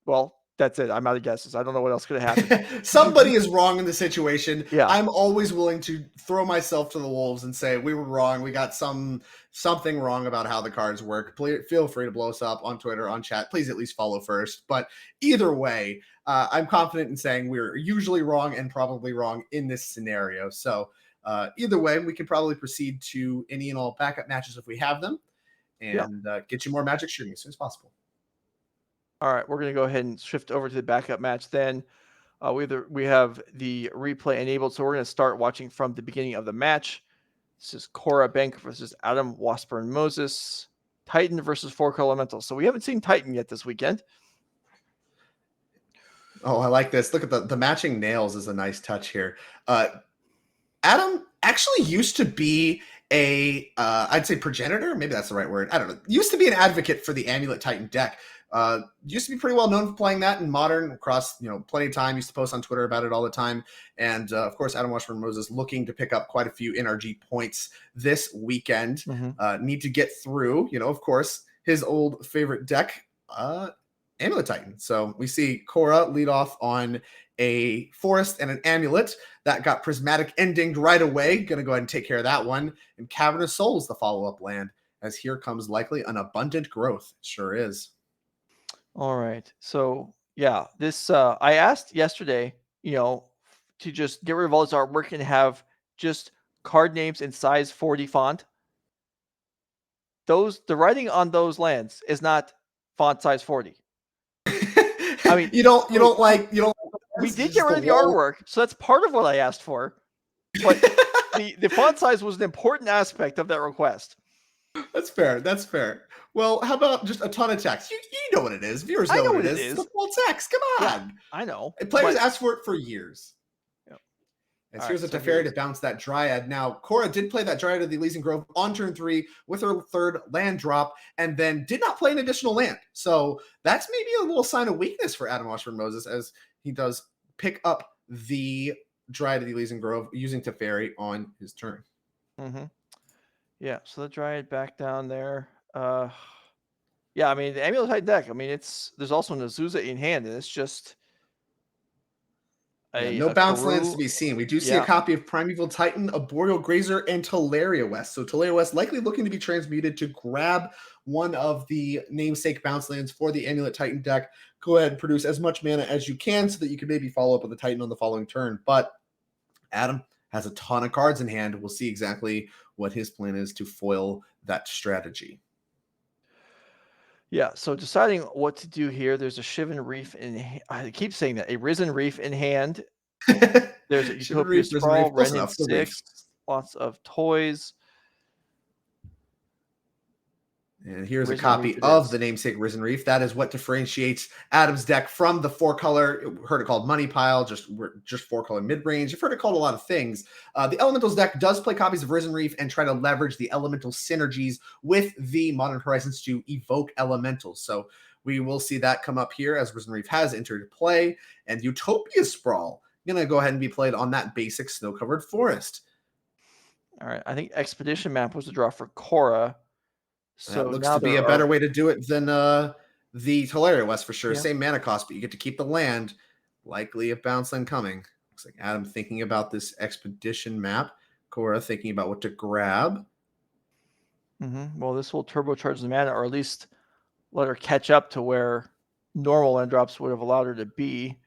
well, that's it. I'm out of guesses. I don't know what else could have happened. Somebody is wrong in the situation. Yeah. I'm always willing to throw myself to the wolves and say we were wrong. We got something wrong about how the cards work. Please, feel free to blow us up on Twitter, on chat. Please at least follow first. But either way, I'm confident in saying we're usually wrong and probably wrong in this scenario. So either way, we can probably proceed to any and all backup matches if we have them, and get you more Magic streaming as soon as possible. All right, we're going to go ahead and shift over to the backup match then. We have the replay enabled, so we're going to start watching from the beginning of the match. This is Kora Benck versus Adam Wasburn-Moses. Titan versus 4 Elemental. So we haven't seen Titan yet this weekend. Oh, I like this. Look at the matching nails is a nice touch here. Adam actually used to be I'd say progenitor. Maybe that's the right word. I don't know. Used to be an advocate for the Amulet Titan deck. Used to be pretty well known for playing that in Modern across, plenty of time. Used to post on Twitter about it all the time. And of course, Adam Wasburn-Moses looking to pick up quite a few NRG points this weekend. Need to get through, of course, his old favorite deck, Amulet Titan. So we see Kora lead off on a Forest and an Amulet that got Prismatic Ending right away. Going to go ahead and take care of that one. And Cavernous Souls, the follow-up land, as here comes likely an Abundant Growth. Sure is. All right. So yeah, this I asked yesterday, to just get rid of all this artwork and have just card names in size 40 font. The writing on those lands is not font size 40. I mean, you don't like. We did get rid of the artwork, so that's part of what I asked for. But the font size was an important aspect of that request. That's fair. Well, how about just a ton of text? You know what it is. Viewers know what it is. The full text. Come on. Yeah, I know. Players asked for it for years. Yep. And here's a Teferi to bounce that Dryad. Now, Kora did play that Dryad of the Elysian Grove on turn 3 with her 3rd land drop, and then did not play an additional land. So that's maybe a little sign of weakness for Adam Wasburn-Moses, as he does pick up the Dryad of the Elysian Grove using Teferi on his turn. Yeah, so the Dryad back down there. Yeah, I mean, the Amulet Titan deck, I mean, there's also an Azusa in hand, and it's just, Yeah, a no bounce lands Karoo. to be seen. We do see a Yeah. copy of Primeval Titan, a Boreal Grazer, and Teleria West. So Teleria West likely looking to be transmuted to grab one of the namesake bounce lands for the Amulet Titan deck. Go ahead and produce as much mana as you can so that you can maybe follow up with the Titan on the following turn. But Adam has a ton of cards in hand. We'll see exactly what his plan is to foil that strategy. Yeah, so deciding what to do here, there's a Shivan Reef I keep saying that, a Risen Reef in hand. There's a Shivan Utopia Reef, Risen Reef, Sprawl, close Ren in enough. The Reef. 6, lots of toys. And here's Risen a copy Reef it of is. the namesake Risen Reef. That is what differentiates Adam's deck from the 4-color. Heard it called Money Pile, just 4-color mid-range. You've heard it called a lot of things. The Elementals deck does play copies of Risen Reef and try to leverage the elemental synergies with the Modern Horizons to evoke elementals. So we will see that come up here as Risen Reef has entered play. And Utopia Sprawl going to go ahead and be played on that basic snow-covered forest. All right, I think Expedition Map was the draw for Kora. So that looks now to be there a better way to do it than the Teleria West for sure. Yeah. Same mana cost, but you get to keep the land. Likely a bounce land coming. Looks like Adam thinking about this Expedition Map. Kora thinking about what to grab. Well, this will turbocharge the mana, or at least let her catch up to where normal land drops would have allowed her to be.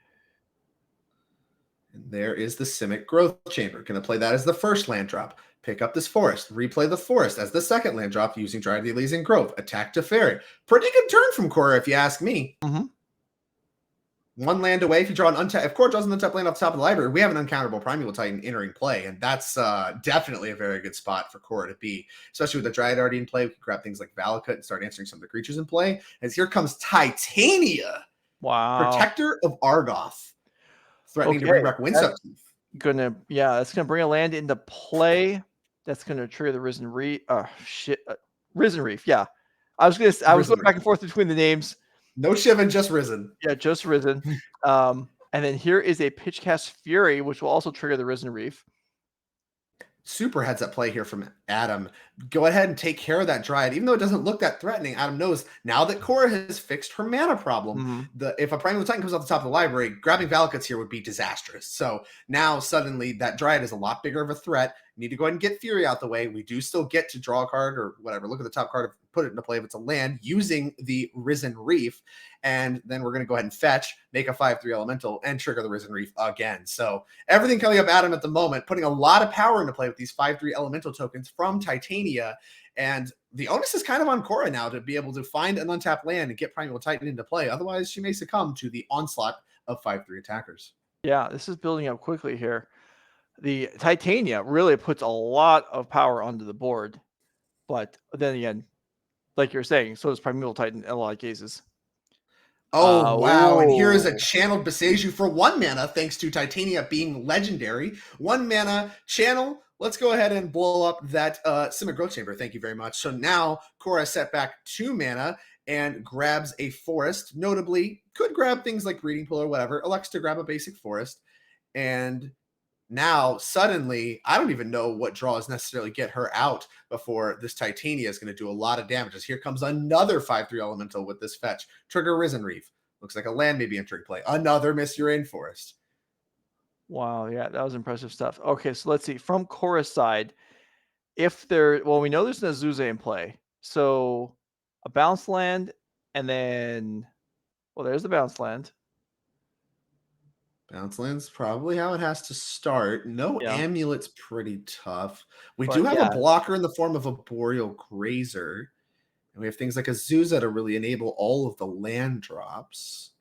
And there is the Simic Growth Chamber. Going to play that as the first land drop. Pick up this forest. Replay the forest as the second land drop using Dryad of the Elysian Grove. Attack Teferi. Pretty good turn from Kora, if you ask me. One land away. If you draw an untapped, if Kora draws an untapped land off the top of the library, we have an uncounterable Primeval Titan entering play, and that's definitely a very good spot for Kora to be, especially with the Dryad already in play. We can grab things like Valakut and start answering some of the creatures in play. As here comes Titania. Wow. Protector of Argoth. Threatening to bring back Windswept Heath. That's gonna bring a land into play. That's gonna trigger the Risen Reef. Risen Reef. Yeah, I was going back and forth between the names. No Shivan, just Risen. Yeah, just Risen. And then here is a Pitchcast Fury, which will also trigger the Risen Reef. Super heads up play here from Adam. Go ahead and take care of that Dryad. Even though it doesn't look that threatening, Adam knows now that Kora has fixed her mana problem. If a Primeval Titan comes off the top of the library, grabbing Valakuts here would be disastrous. So now suddenly that Dryad is a lot bigger of a threat. You need to go ahead and get Fury out the way. We do still get to draw a card or whatever. Look at the top card, put it into play if it's a land using the Risen Reef. And then we're going to go ahead and fetch, make a 5/3 elemental, and trigger the Risen Reef again. So everything coming up Adam at the moment, putting a lot of power into play with these 5/3 elemental tokens from Titania. And the onus is kind of on Kora now to be able to find an untapped land and get Primeval Titan into play. Otherwise, she may succumb to the onslaught of 5/3 attackers. Yeah, this is building up quickly here. The Titania really puts a lot of power onto the board. But then again, like you're saying, so does Primeval Titan in a lot of cases. Oh, wow. And here is a channeled Beseju for 1 mana, thanks to Titania being legendary. 1 mana channel. Let's go ahead and blow up that Simic Growth Chamber. Thank you very much. So now Kora set back 2 mana and grabs a forest. Notably, could grab things like Breeding Pool or whatever. Elects to grab a basic forest. And now, suddenly, I don't even know what draws necessarily get her out before this Titania is going to do a lot of damage. As here comes another 5/3 elemental with this fetch. Trigger Risen Reef. Looks like a land may be entering play. Another Misty Rainforest. Wow, yeah, that was impressive stuff. Okay, so let's see. From Kora's side, we know there's an Azusa in play. So a bounce land, and then, there's the bounce land. Bounce land's probably how it has to start. No Amulet's pretty tough. We do have a blocker in the form of a Boreal Grazer. And we have things like a Azusa to really enable all of the land drops.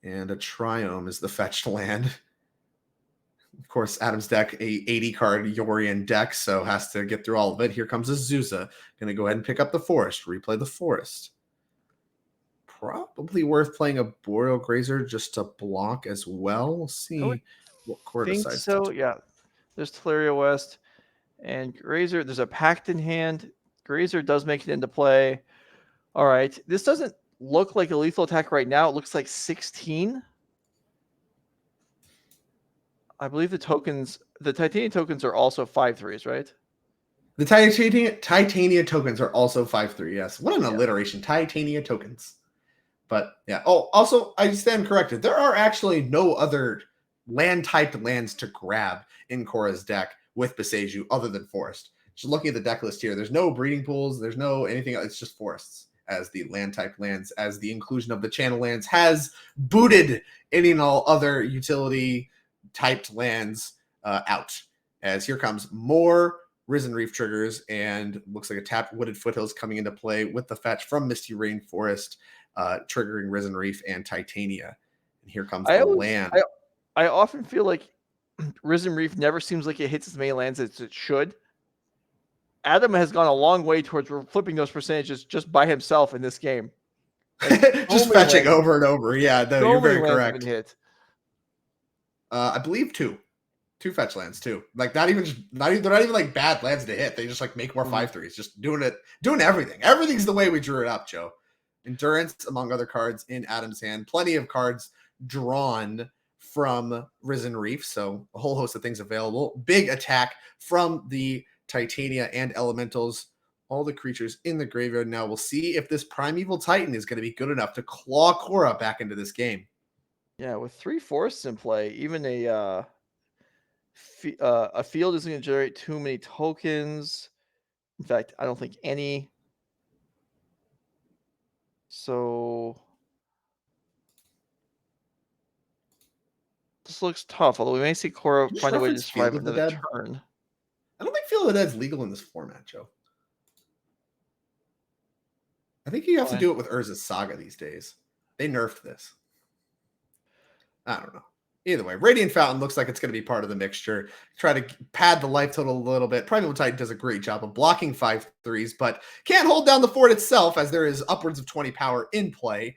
And a Triome is the fetched land. Of course, Adam's deck, a 80-card Yorion deck, so has to get through all of it. Here comes a Azusa. Going to go ahead and pick up the forest. Replay the forest. Probably worth playing a Boreal Grazer just to block as well. We'll see what Kora decides to do. Yeah. There's Teleria West and Grazer. There's a Pact in hand. Grazer does make it into play. All right. This doesn't look like a lethal attack right now. It looks like 16. I believe the Titania tokens are also 5/3s, right? The Titania tokens are also 5/3, yes. What an alliteration. Titania tokens. But yeah. Oh, also, I stand corrected. There are actually no other land-typed lands to grab in Kora's deck with Boseiju other than Forest. Just looking at the deck list here, there's no breeding pools, there's no anything else, it's just forests as the land-type lands, as the inclusion of the channel lands has booted any and all other utility-typed lands out. As here comes more Risen Reef triggers, and looks like a tapped Wooded Foothills coming into play with the fetch from Misty Rainforest, triggering Risen Reef and Titania. And here comes the land. I often feel like Risen Reef never seems like it hits as many lands as it should. Adam has gone a long way towards flipping those percentages just by himself in this game. Like, just fetching over and over. Yeah, no, you're very correct. Hit. I believe two fetch lands too. Like they're not even like bad lands to hit. They just like make more 5/3s. Just doing everything. Everything's the way we drew it up, Joe. Endurance, among other cards in Adam's hand. Plenty of cards drawn from Risen Reef, so a whole host of things available. Big attack from the Titania and Elementals. All the creatures in the graveyard now. We'll see if this Primeval Titan is going to be good enough to claw Kora back into this game. Yeah, with 3 forests in play, even a field isn't going to generate too many tokens. In fact, I don't think any. So this looks tough, although we may see Kora find a way to survive another turn. I don't think Field of the Dead is legal in this format, Joe. I think you have to do it with Urza's Saga these days. They nerfed this. I don't know. Either way, Radiant Fountain looks like it's going to be part of the mixture. Try to pad the life total a little bit. Primeval Titan does a great job of blocking 5/3s, but can't hold down the fort itself as there is upwards of 20 power in play.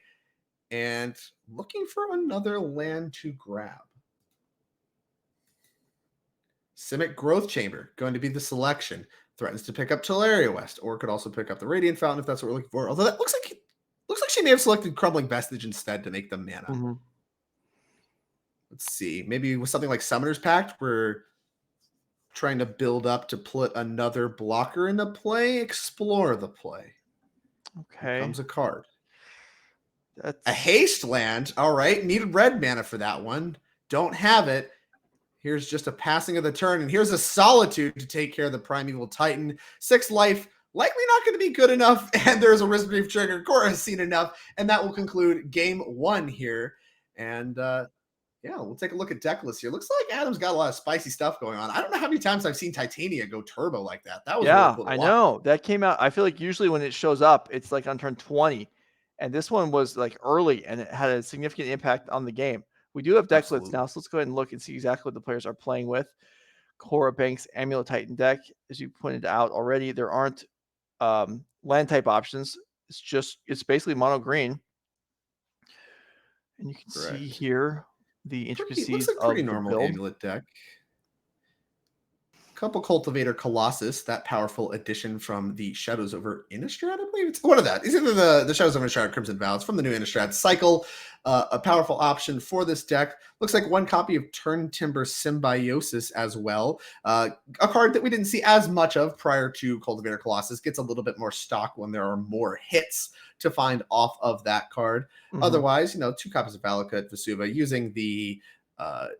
And looking for another land to grab. Simic Growth Chamber, going to be the selection. Threatens to pick up Tolaria West, or could also pick up the Radiant Fountain if that's what we're looking for. Although that looks like she may have selected Crumbling Vestige instead to make them mana. Mm-hmm. Let's see. Maybe with something like Summoner's Pact, we're trying to build up to put another blocker into play. Explore the play. Okay. Here comes a card. That's a haste land. All right. Needed red mana for that one. Don't have it. Here's just a passing of the turn. And here's a Solitude to take care of the Primeval Titan. 6 life. Likely not going to be good enough. And there's a Risen Reef trigger. Kora has seen enough. And that will conclude game 1 here. And yeah, we'll take a look at deck list here. Looks like Adam's got a lot of spicy stuff going on. I don't know how many times I've seen Titania go turbo like that. That was really cool to watch. Know. That came out. I feel like usually when it shows up, it's like on turn 20. And this one was like early and it had a significant impact on the game. We do have deck lists now, so let's go ahead and look and see exactly what the players are playing with. Kora Benck's Amulet Titan deck, as you pointed out already, there aren't land type options. It's basically mono green. And you can see here the intricacies looks like pretty of normal the build. Amulet deck. Couple Cultivator Colossus, that powerful addition from the Shadows over Innistrad, I believe it's one of that. It's either the Shadows over Innistrad or Crimson Vow. It's from the new Innistrad cycle. A powerful option for this deck. Looks like 1 copy of Turn Timber Symbiosis as well. A card that we didn't see as much of prior to Cultivator Colossus. Gets a little bit more stock when there are more hits to find off of that card. Mm-hmm. Otherwise, 2 copies of Valakut Vesuva using the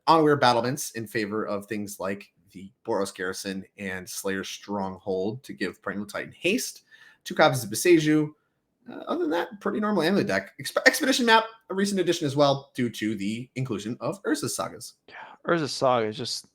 Onweir Battlements in favor of things like the Boros Garrison and Slayer's Stronghold to give Primeval Titan haste. 2 copies of Boseiju. Other than that, pretty normal Amulet deck. Expedition Map, a recent addition as well, due to the inclusion of Urza's Sagas. Yeah, Urza's Saga is just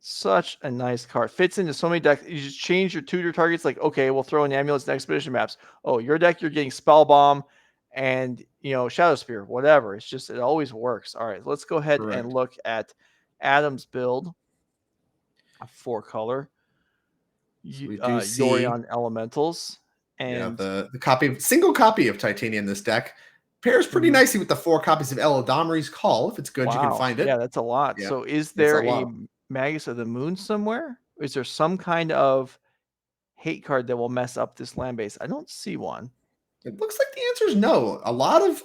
such a nice card. Fits into so many decks. You just change your tutor targets. Like, okay, we'll throw in Amulets and Expedition Maps. Oh, your deck, you're getting Spell Bomb and, Shadow Spear, whatever. It's just, it always works. All right, let's go ahead and look at Adam's build. A 4-color Yorion Elementals, and the single copy of Titania in this deck pairs pretty nicely with the 4 copies of Eladamri's Call. If it's good, you can find it. Yeah, that's a lot. Yeah, so is there a Magus of the Moon somewhere? Is there some kind of hate card that will mess up this land base? I don't see one. It looks like the answer is no. A lot of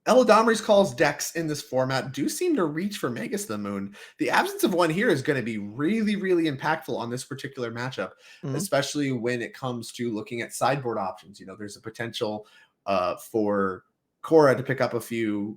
Eladamri's Call's decks in this format do seem to reach for Magus of the Moon. The absence of one here is going to be really, really impactful on this particular matchup, especially when it comes to looking at sideboard options. There's a potential for Kora to pick up a few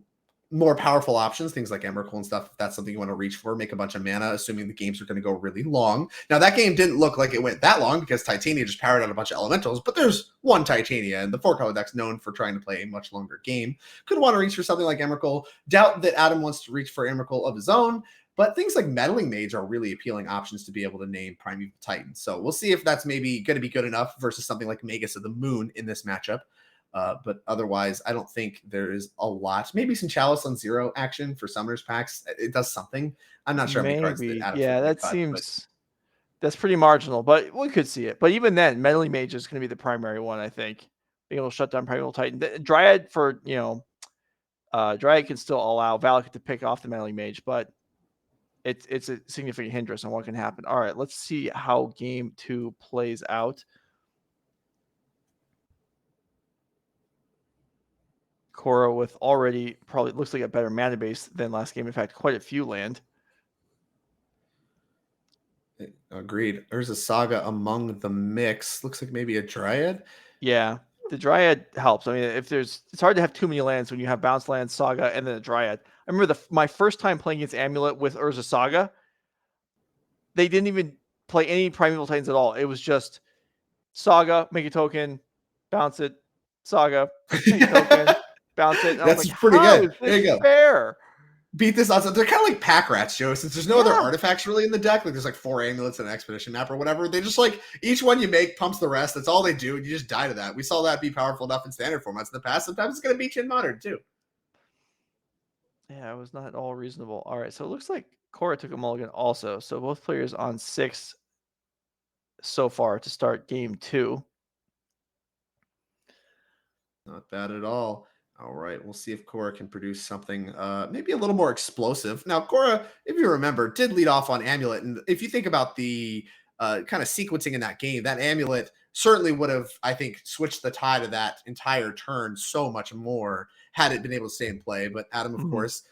more powerful options, things like Emrakul and stuff, if that's something you want to reach for, make a bunch of mana, assuming the games are going to go really long. Now, that game didn't look like it went that long because Titania just powered out a bunch of elementals, but there's one Titania, and the 4-color deck's known for trying to play a much longer game. Could want to reach for something like Emrakul. Doubt that Adam wants to reach for Emrakul of his own, but things like Meddling Mage are really appealing options to be able to name Primeval Titan. So we'll see if that's maybe going to be good enough versus something like Magus of the Moon in this matchup. But otherwise, I don't think there is a lot. Maybe some Chalice on 0 action for Summoners packs. It does something. I'm not sure how many cards that Adam's Yeah, that cut, seems that's pretty marginal, but we could see it. But even then, Meddling Mage is going to be the primary one, I think. Being able to shut down Primeval Titan. Dryad for, Dryad can still allow Valak to pick off the Meddling Mage, but it's a significant hindrance on what can happen. All right, let's see how game 2 plays out. Kora with already probably looks like a better mana base than last game. In fact, quite a few land. Agreed. There's a Saga among the mix. Looks like maybe a Dryad. Yeah, the Dryad helps. I mean, it's hard to have too many lands when you have bounce land, Saga, and then a Dryad. I remember my first time playing against Amulet with Urza Saga. They didn't even play any Primeval Titans at all. It was just Saga, make a token, bounce it, Saga, make a token, bounce it. And That's I was like, pretty how good. is There you this go. fair? Beat this odds. They're kind of like pack rats, Joe. Since there's no other artifacts really in the deck, like there's like 4 amulets and an expedition map or whatever. They just like each one you make pumps the rest. That's all they do, and you just die to that. We saw that be powerful enough in standard formats in the past. Sometimes it's going to beat you in modern too. Yeah, it was not at all reasonable. All right, so it looks like Kora took a mulligan also. So both players on 6 so far to start game 2. Not bad at all. All right, we'll see if Kora can produce something maybe a little more explosive. Now, Kora, if you remember, did lead off on Amulet. And if you think about the kind of sequencing in that game, that Amulet certainly would have, I think, switched the tide of that entire turn so much more had it been able to stay in play. But Adam, of course,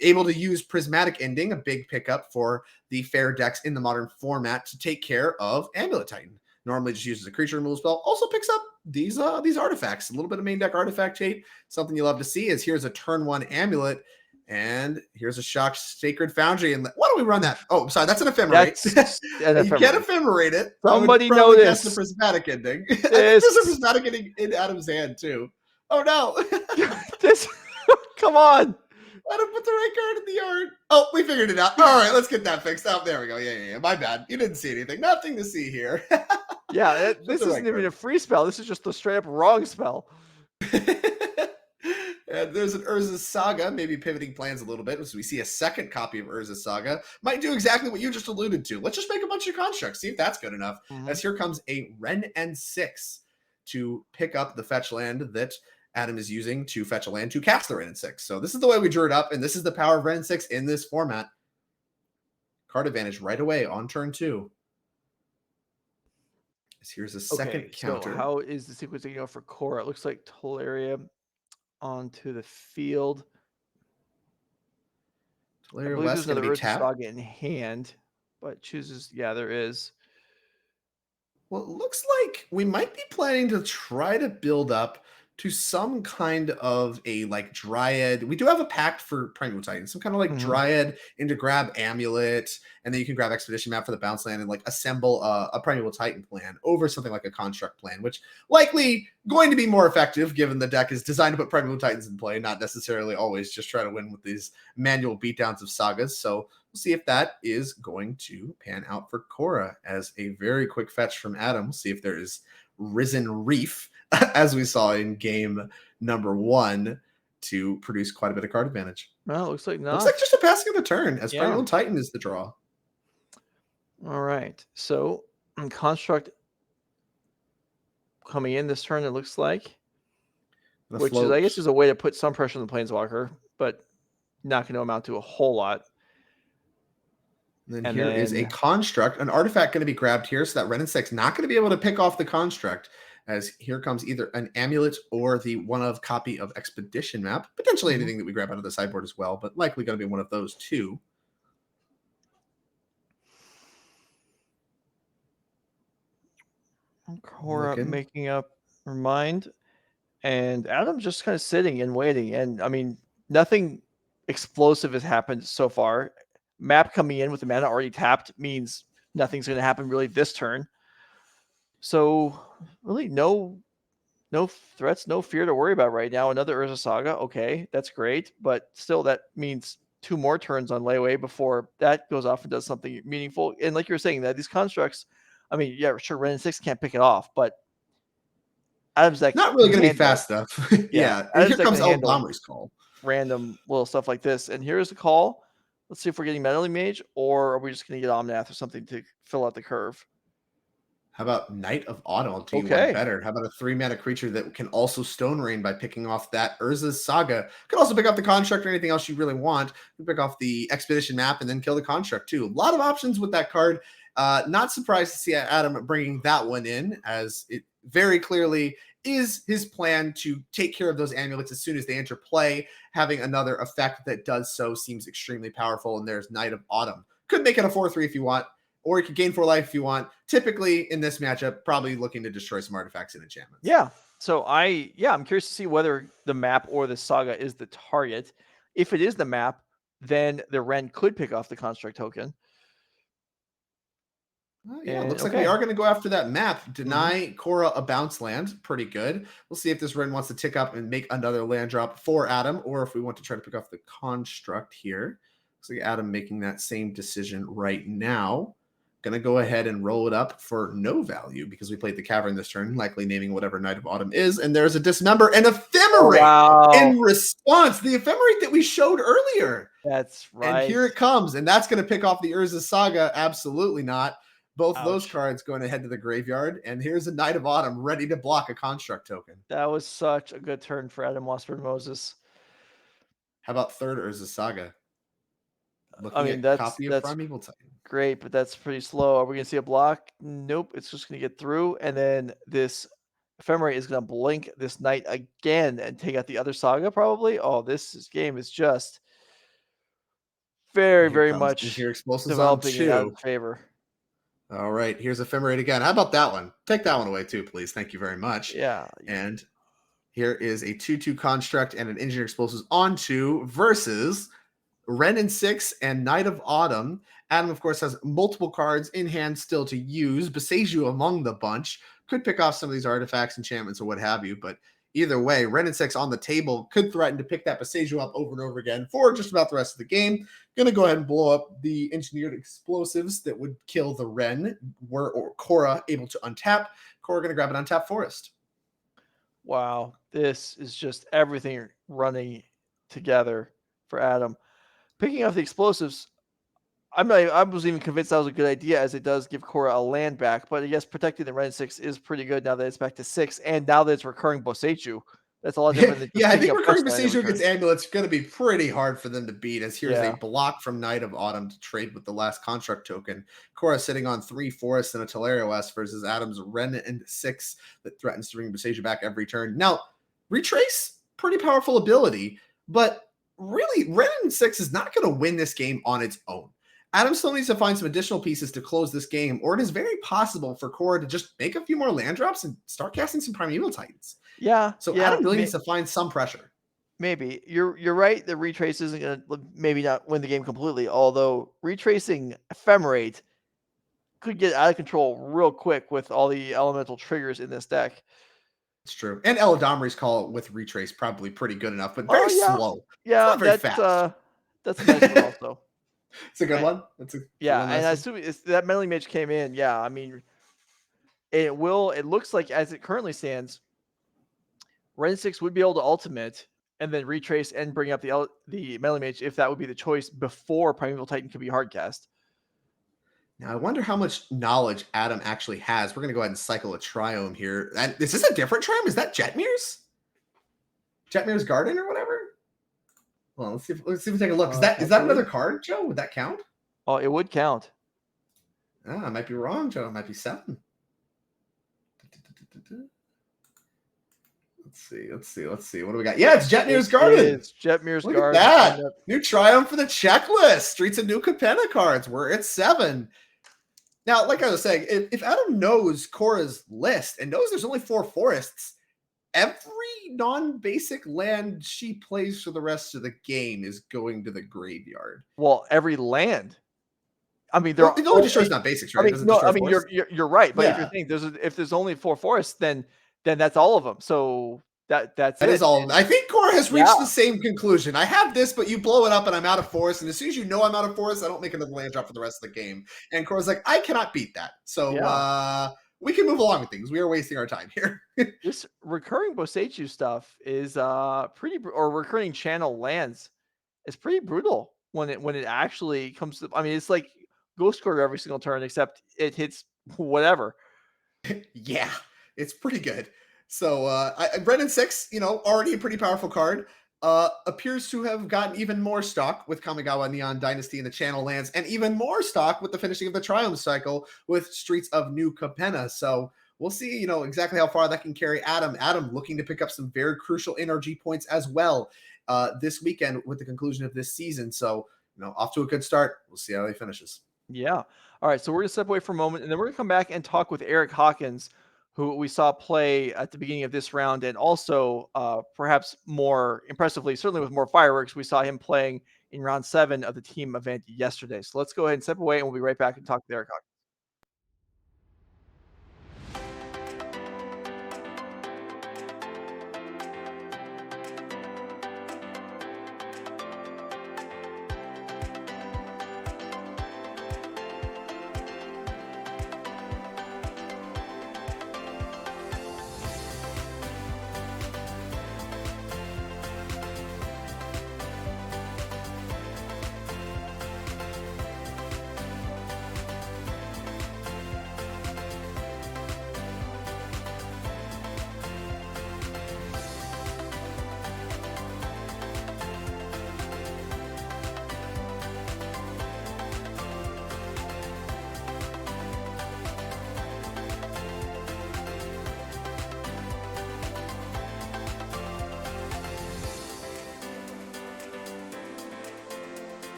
able to use Prismatic Ending, a big pickup for the fair decks in the modern format to take care of Amulet Titan. Normally just uses a creature removal spell. Also picks up these artifacts. A little bit of main deck artifact hate. Something you love to see is here's a turn 1 Amulet, and here's a Shock Sacred Foundry. And why don't we run that? Oh, sorry, that's an Ephemerate. You can't Ephemerate it. Somebody know this. The Prismatic Ending. I think there's a Prismatic Ending in Adam's hand too. Oh no! Come on. I didn't put the right card in the yard. Oh, we figured it out. All right, let's get that fixed. Oh, there we go. Yeah. My bad. You didn't see anything. Nothing to see here. Yeah, this isn't even a free spell. This is just a straight up wrong spell. And there's an Urza Saga, maybe pivoting plans a little bit. So we see a second copy of Urza Saga. Might do exactly what you just alluded to. Let's just make a bunch of constructs. See if that's good enough. As here comes a Wrenn and 6 to pick up the fetch land that Adam is using to fetch a land to cast the Wrenn and 6. So this is the way we drew it up, and this is the power of Wrenn and 6 in this format. Card advantage right away on turn 2. Here's a second counter. So how is the sequence going to go for Kora? It looks like Paolercio onto the field. Paolercio West going to be tapped. Saga in hand, but chooses. Yeah, there is. Well, it looks like we might be planning to try to build up to some kind of a like Dryad. We do have a pact for Primeval Titan, some kind of like Dryad into grab Amulet, and then you can grab Expedition Map for the bounce land and like assemble a Primeval Titan plan over something like a Construct plan, which likely going to be more effective given the deck is designed to put Primeval Titans in play, not necessarily always just try to win with these manual beatdowns of sagas. So we'll see if that is going to pan out for Kora as a very quick fetch from Adam. We'll see if there is Risen Reef, as we saw in game number 1, to produce quite a bit of card advantage. Well, it looks like not. Looks like just a passing of the turn, as Primeval Titan is the draw. All right. So, Construct coming in this turn, it looks like. Which is, I guess, is a way to put some pressure on the Planeswalker, but not going to amount to a whole lot. And then here is a Construct, an artifact going to be grabbed here, so that Wrenn and 6 not going to be able to pick off the Construct, as here comes either an Amulet or the one-of copy of Expedition Map, potentially anything that we grab out of the sideboard as well, but likely going to be one of those two. Kora making up her mind, and Adam's just kind of sitting and waiting. And I mean, nothing explosive has happened so far. Map coming in with the mana already tapped means nothing's going to happen really this turn. So really no threats, no fear to worry about right now. Another Urza Saga, okay, that's great, but still that means 2 more turns on layaway before that goes off and does something meaningful. And like you were saying, that these constructs, I mean, yeah, sure, Ren and 6 can't pick it off, but Adam's deck Not really can going to be handle- fast stuff. Yeah. Adam's Here deck comes can handle Eldamri's call. random little stuff like this. And here's the call. Let's see if we're getting Mullaly Mage, or are we just going to get Omnath or something to fill out the curve? How about Knight of Autumn? I'll do you Okay. one better. How about a 3-mana creature that can also Stone Rain by picking off that Urza's Saga? Could also pick up the construct or anything else you really want. You pick off the Expedition map and then kill the construct too. A lot of options with that card. Not surprised to see Adam bringing that one in, as it very clearly is his plan to take care of those amulets as soon as they enter play. Having another effect that does so seems extremely powerful, and there's Knight of Autumn. Could make it a 4/3 if you want, or you could gain 4 life if you want. Typically in this matchup, probably looking to destroy some artifacts and enchantments. Yeah. So I'm curious to see whether the map or the saga is the target. If it is the map, then the Ren could pick off the construct token. Yeah, looks like okay. we are going to go after that map. Deny Kora a bounce land. Pretty good. We'll see if this Ren wants to tick up and make another land drop for Adam, or if we want to try to pick off the construct here. Looks like Adam making that same decision right now. Going to go ahead and roll it up for no value because we played the Cavern this turn, likely naming whatever Knight of Autumn is. And there's a Dismember and Ephemerate in response. The Ephemerate that we showed earlier. That's right. And here it comes. And that's going to pick off the Urza Saga. Absolutely not. Both of those cards going to head to the graveyard. And here's a Knight of Autumn ready to block a construct token. That was such a good turn for Adam Wasburn-Moses. How about third Urza Saga? I mean, that's Primeval Titan. Great, but that's pretty slow. Are we going to see a block? Nope. It's just going to get through. And then this Ephemerate is going to blink this Knight again and take out the other Saga probably. Oh, this game is just very much developing in Adam's favor. All right, here's Ephemerate again. How about that one? Take that one away too, please. Thank you very much. Yeah. And here is a 2/2 construct and an Engineer Explosives on 2 versus Ren and 6 and Knight of Autumn. Adam, of course, has multiple cards in hand still to use. Beseiju among the bunch. Could pick off some of these artifacts, enchantments, or what have you. But either way, Ren and 6 on the table could threaten to pick that Beseiju up over and over again for just about the rest of the game. Going to go ahead and blow up the Engineered Explosives that would kill the Ren. Or Kora able to untap. Kora going to grab an untapped Forest. Wow. This is just everything running together for Adam. Picking off the explosives, I was even convinced that was a good idea, as it does give Kora a land back. But I guess protecting the Ren 6 is pretty good now that it's back to 6, and now that it's recurring Boseiju. That's a lot different than I think recurring Boseiju against Amulets going to be pretty hard for them to beat, as here's a block from Knight of Autumn to trade with the last construct token. Kora sitting on 3 forests and a Telerio S versus Adam's Ren and 6 that threatens to bring Boseiju back every turn. Now, Retrace, pretty powerful ability, but really, Ren and 6 is not going to win this game on its own. Adam still needs to find some additional pieces to close this game, or it is very possible for Kora to just make a few more land drops and start casting some Primeval Titans. Yeah. So Adam really needs to find some pressure. Maybe. You're right. The Retrace isn't going to maybe not win the game completely, although retracing Ephemerate could get out of control real quick with all the elemental triggers in this deck. It's true. And Eldamri's call with Retrace probably pretty good enough, but very slow. Yeah, not very fast. That's a nice one also. It's a good one. And I assume that Mullaly Mage came in. Yeah, I mean, it looks like as it currently stands, Ren 6 would be able to ultimate and then retrace and bring up the Mullaly Mage if that would be the choice before Primeval Titan could be hardcast. Now, I wonder how much knowledge Adam actually has. We're going to go ahead and cycle a Triome here. And is this a different Triome? Is that Jetmir's? Jetmir's Garden or whatever? Well, let's see if we take a look. Is that another card, Joe? Would that count? Oh, it would count. I might be wrong, Joe. It might be 7. Let's see. What do we got? Yeah, it's Jetmir's Garden. It's Jetmir's Look Garden. At that. New Triumph for the checklist. Streets of New Capenna cards. We're at 7. Now, like I was saying, if Adam knows Kora's list and knows there's only 4 forests, every non-basic land she plays for the rest of the game is going to the graveyard. Well, every land. I mean, Well, it only destroys non-basics, right? I mean, It doesn't no, destroy I mean forests. you're right, but if Yeah. you're thinking if there's only 4 forests, then that's all of them. So that's That it. is all. I think Kora has reached Yeah. the same conclusion. I have this, but you blow it up and I'm out of forest. And as soon as you know I'm out of forest, I don't make another land drop for the rest of the game. And Kora's like, I cannot beat that. So we can move along with things. We are wasting our time here. This recurring Boseiju stuff is or recurring channel lands is pretty brutal when it actually comes to. I mean, it's like Ghost Quarter every single turn, except it hits whatever. Yeah, it's pretty good. So Brennan 6, already a pretty powerful card. Appears to have gotten even more stock with Kamigawa Neon Dynasty in the Channel lands, and even more stock with the finishing of the Triumph cycle with Streets of New Capenna. So we'll see, exactly how far that can carry Adam. Adam looking to pick up some very crucial NRG points as well this weekend with the conclusion of this season. So, off to a good start. We'll see how he finishes. Yeah. All right. So we're going to step away for a moment, and then we're going to come back and talk with Eric Hawkins, who we saw play at the beginning of this round, and also perhaps more impressively, certainly with more fireworks, we saw him playing in round 7 of the team event yesterday. So let's go ahead and step away, and we'll be right back and talk with Eric Hawkins.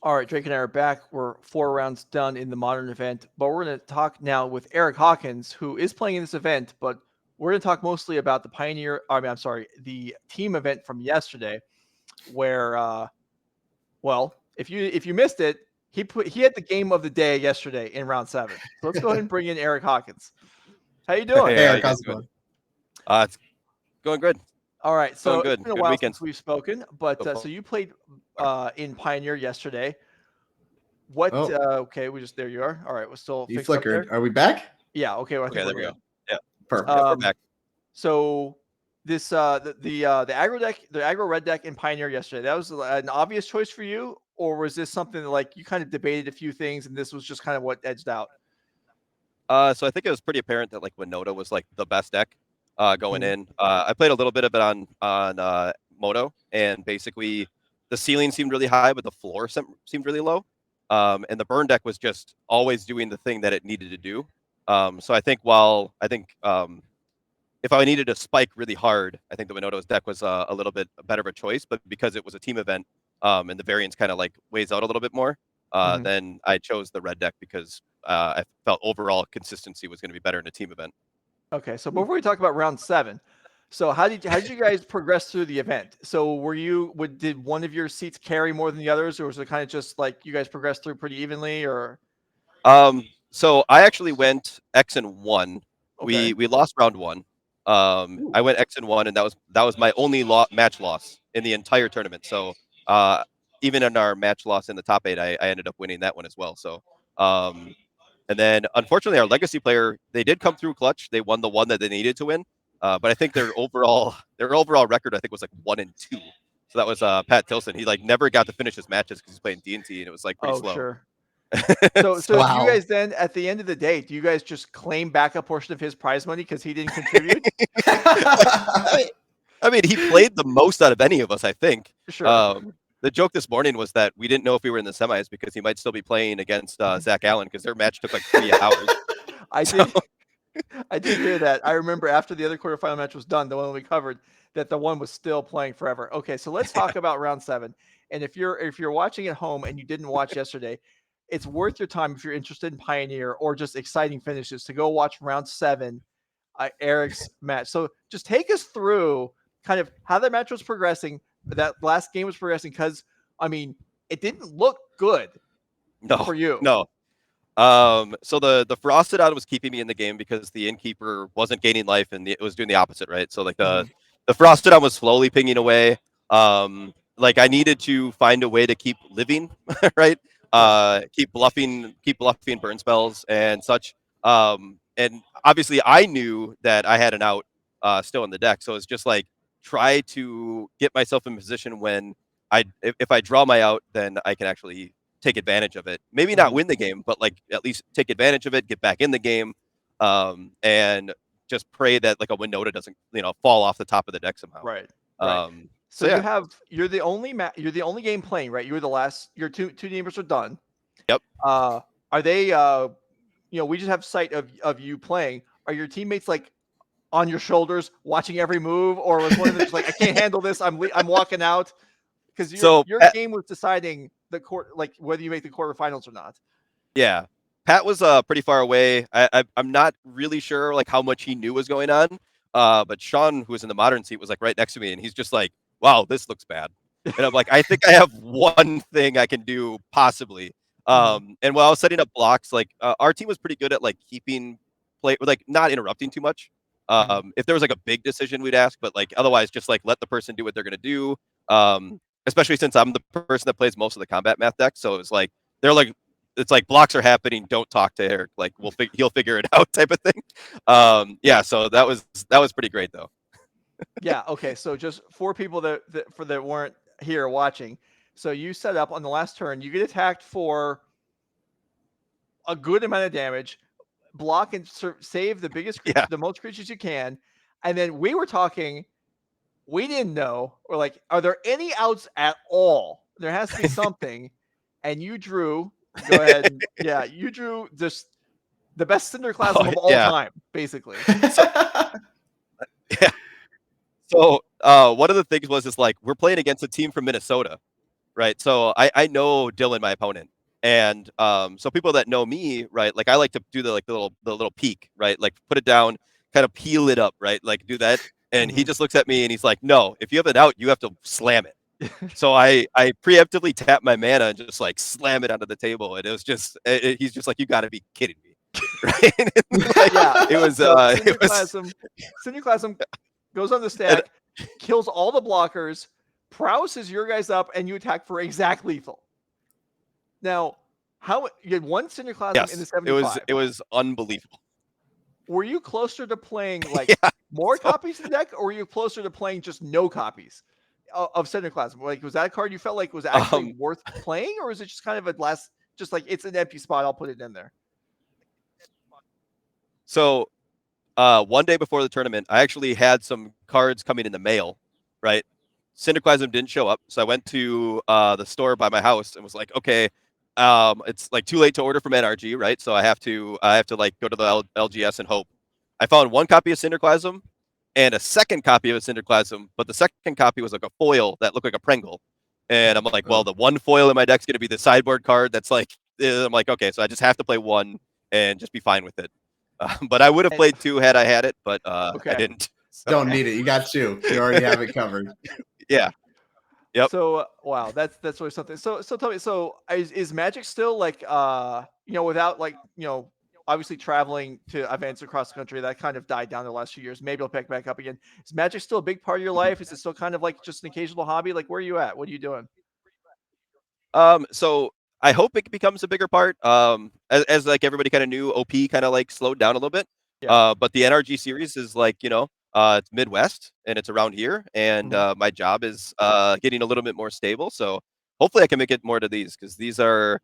All right, Drake and I are back. We're 4 rounds done in the modern event, but we're going to talk now with Eric Hawkins, who is playing in this event, but we're going to talk mostly about the team event from yesterday, where, if you missed it, he had the game of the day yesterday in round 7. So let's go ahead and bring in Eric Hawkins. How you doing? Hey, Eric, how's it going? It's going good. All right, so good. It's been a Good while weekend. since we've spoken, but so you played in Pioneer yesterday. What? Okay, there you are. All right, we're still You fixed up flickered. there. Are we back? Yeah. Okay. Well, I think Okay, there we're we good. go. Yeah, Perfect. we're back. So this the aggro deck, the aggro red deck in Pioneer yesterday, that was an obvious choice for you, or was this something that, like, you kind of debated a few things and this was just kind of what edged out? So I think it was pretty apparent that, like, Winota was like the best deck going in. I played a little bit of it on Moto, and basically the ceiling seemed really high, but the floor seemed really low. And the burn deck was just always doing the thing that it needed to do. So I think if I needed to spike really hard, I think the Winota's deck was a little bit better of a choice. But because it was a team event and the variance kind of like weighs out a little bit more, then I chose the red deck because I felt overall consistency was going to be better in a team event. Okay, so before we talk about round 7, so how did you guys progress through the event? So did one of your seats carry more than the others, or was it kind of just like you guys progressed through pretty evenly, or? So I actually went X and 1. Okay. We lost round 1. I went X and 1, and that was my only match loss in the entire tournament. So even in our match loss in the top 8, I ended up winning that one as well. So and then unfortunately our legacy player, they did come through clutch. They won the one that they needed to win. But I think their overall record, I think, was like 1-2. So that was Pat Tilson. He like never got to finish his matches because he's playing D&T, and it was like pretty slow. Sure. So do Wow. you guys then, at the end of the day, do you guys just claim back a portion of his prize money because he didn't contribute? I mean, he played the most out of any of us, I think. Sure. The joke this morning was that we didn't know if we were in the semis because he might still be playing against Zach Allen because their match took like 3 hours. I did. I did hear that. I remember after the other quarterfinal match was done, the one we covered, that the one was still playing forever. Okay, so let's talk about round 7. And if you're watching at home and you didn't watch yesterday, it's worth your time if you're interested in Pioneer or just exciting finishes to go watch round 7, Eric's match. So just take us through kind of how that match was progressing, that last game was progressing, because I mean, it didn't look good for you. No. So the frosted out was keeping me in the game because the innkeeper wasn't gaining life and it was doing the opposite, right? So like the frosted out was slowly pinging away. Like I needed to find a way to keep living, right? Keep bluffing burn spells and such. And obviously I knew that I had an out still in the deck, so it's just like try to get myself in position when if I draw my out, then I can actually take advantage of it. Maybe not win the game, but like at least take advantage of it, get back in the game, and just pray that like a Winota doesn't fall off the top of the deck somehow. Right. So yeah. You're the only game playing, right? You were the last. Your two neighbors are done. Yep. Are they? We just have sight of you playing. Are your teammates like on your shoulders watching every move, or was one of them just like, I can't handle this, I'm walking out? Because your game was deciding the like whether you make the quarterfinals or not. Yeah, Pat was pretty far away. I'm not really sure like how much he knew was going on. But Sean, who was in the modern seat, was like right next to me, and he's just like, "Wow, this looks bad." And I'm like, "I think I have one thing I can do possibly." And while I was setting up blocks, like our team was pretty good at like keeping play, like not interrupting too much. If there was like a big decision, we'd ask, but like otherwise, just like let the person do what they're gonna do. Especially since I'm the person that plays most of the combat math deck, so it's like they're like, it's like blocks are happening. Don't talk to Eric. Like he'll figure it out, type of thing. Yeah. So that was pretty great though. Yeah. Okay. So just for people that weren't here watching, so you set up on the last turn, you get attacked for a good amount of damage, block and save the biggest, the most creatures you can, and then we were talking. We didn't know. We're like, are there any outs at all? There has to be something. And you drew. Go ahead. You drew just the best Cinderclasm of all time, basically. So one of the things was just like we're playing against a team from Minnesota, right? So I know Dylan, my opponent, and so people that know me, right? Like I like to do the little peek, right? Like put it down, kind of peel it up, right? Like do that. And he just looks at me and he's like, "No, if you have it out, you have to slam it." So I preemptively tap my mana and just like slam it onto the table, and it was just he's just like, "You got to be kidding me!" Right? It was Cinderclasm goes on the stack, kills all the blockers, prowesses your guys up, and you attack for exact lethal. Now, how you had one Cinderclasm in the 75? It was unbelievable. Were you closer to playing like more copies of the deck, or were you closer to playing just no copies of Cinderclasm? Like, was that a card you felt like was actually worth playing, or was it just kind of a last, just like it's an empty spot, I'll put it in there? So, one day before the tournament, I actually had some cards coming in the mail, right? Cinderclasm didn't show up, so I went to the store by my house and was like, okay, it's like too late to order from NRG, right? So I have to like go to the LGS and hope. I found one copy of Cinderclasm and a second copy of a Cinderclasm, but the second copy was like a foil that looked like a Pringle. And I'm like, well, the one foil in my deck's going to be the sideboard card. That's like, I'm like, okay, so I just have to play one and just be fine with it. But I would have played two had I had it, but I didn't. So. Don't need it. You got two. You already have it covered. Yeah. Yep. So wow, that's really something. So tell me, so is Magic still like without like obviously traveling to events across the country, that kind of died down the last few years. Maybe it'll pick back up again. Is Magic still a big part of your life? Is it still kind of like just an occasional hobby? Like where are you at? What are you doing? So I hope it becomes a bigger part. As like everybody kind of knew, OP kind of like slowed down a little bit. Yeah. But the NRG series is like it's Midwest and it's around here, and my job is getting a little bit more stable. So hopefully I can make it more to these, because these are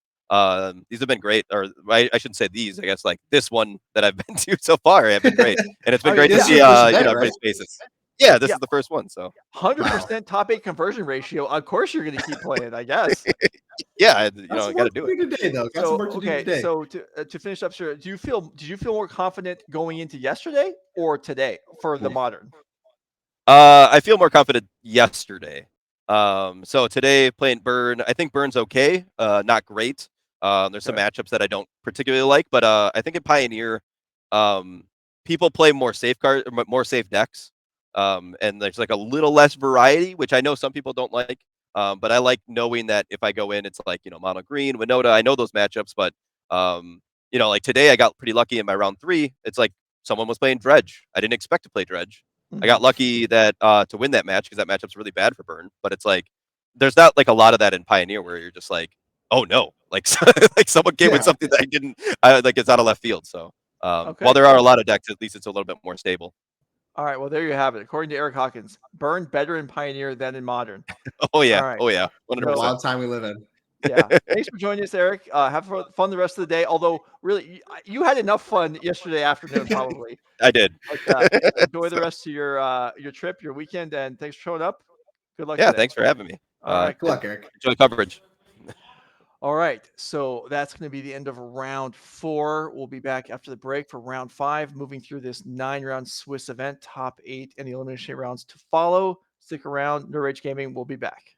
These have been great, or I shouldn't say these. I guess like this one that I've been to so far have been great, and it's been great to this is see your first event, everybody's right? faces. Yeah, this Yeah. is the first one, so 100% top 8 conversion ratio. Of course, you're going to keep playing, I guess. yeah, I Got got some to work do to it. do today, though. Got some work to do today. So to finish up, sir, did you feel more confident going into yesterday or today for the modern? I feel more confident yesterday. So today playing Burn, I think Burn's okay. Not great. There's some matchups that I don't particularly like, but I think in Pioneer, people play more safe decks. And there's like a little less variety, which I know some people don't like. But I like knowing that if I go in, it's like, mono green, Winota. I know those matchups, but like today I got pretty lucky in my round 3. It's like someone was playing Dredge. I didn't expect to play Dredge. I got lucky that to win that match because that matchup's really bad for Burn. But it's like there's not like a lot of that in Pioneer where you're just like, oh no, like like someone came with something that I didn't like. It's out of left field. So while there are a lot of decks, at least it's a little bit more stable. All right, well there you have it. According to Eric Hawkins, Burn better in Pioneer than in Modern. Oh yeah, All right. oh yeah, 100%. Wild time we live in. Yeah. Thanks for joining us, Eric. Have fun the rest of the day. Although, really, you had enough fun yesterday afternoon, probably. I did. But, enjoy the rest of your trip, your weekend, and thanks for showing up. Good luck. Yeah, today. thanks for having me. All right, good luck, Eric. Enjoy coverage. All right, so that's going to be the end of round 4. We'll be back after the break for round 5, moving through this 9-round Swiss event, top 8, and the elimination rounds to follow. Stick around. No Rage Gaming will be back.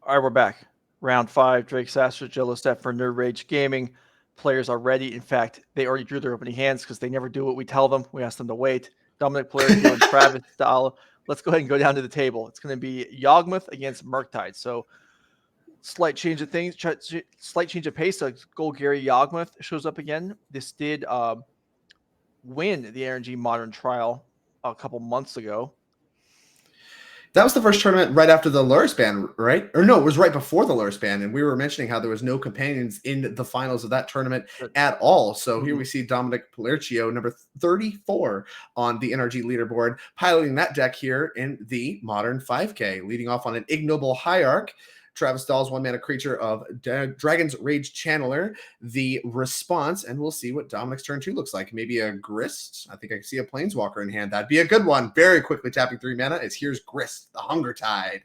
All right, we're back. Round 5, Drake Sasser, Jello Steph for Nerd Rage Gaming. Players are ready. In fact, they already drew their opening hands because they never do what we tell them. We ask them to wait. Dominick, Paolercio, and Travis Dahle. Let's go ahead and go down to the table. It's going to be Yawgmoth against Murktide. So slight change of things, slight change of pace. So Golgari Yawgmoth shows up again. This did win the NRG Modern Trial a couple months ago. That was the first tournament right after the Lurus ban, right? Or no, it was right before the Lurus ban, and we were mentioning how there was no companions in the finals of that tournament at all. So here we see Dominick Paolercio, number 34 on the NRG leaderboard, piloting that deck here in the Modern 5K, leading off on an Ignoble Hierarch. Travis Dahl's 1-mana creature of Dragon's Rage Channeler, the response, and we'll see what Dominick's turn 2 looks like. Maybe a Grist. I think I can see a Planeswalker in hand. That'd be a good one. Very quickly tapping 3 mana is here's Grist, the Hunger Tide.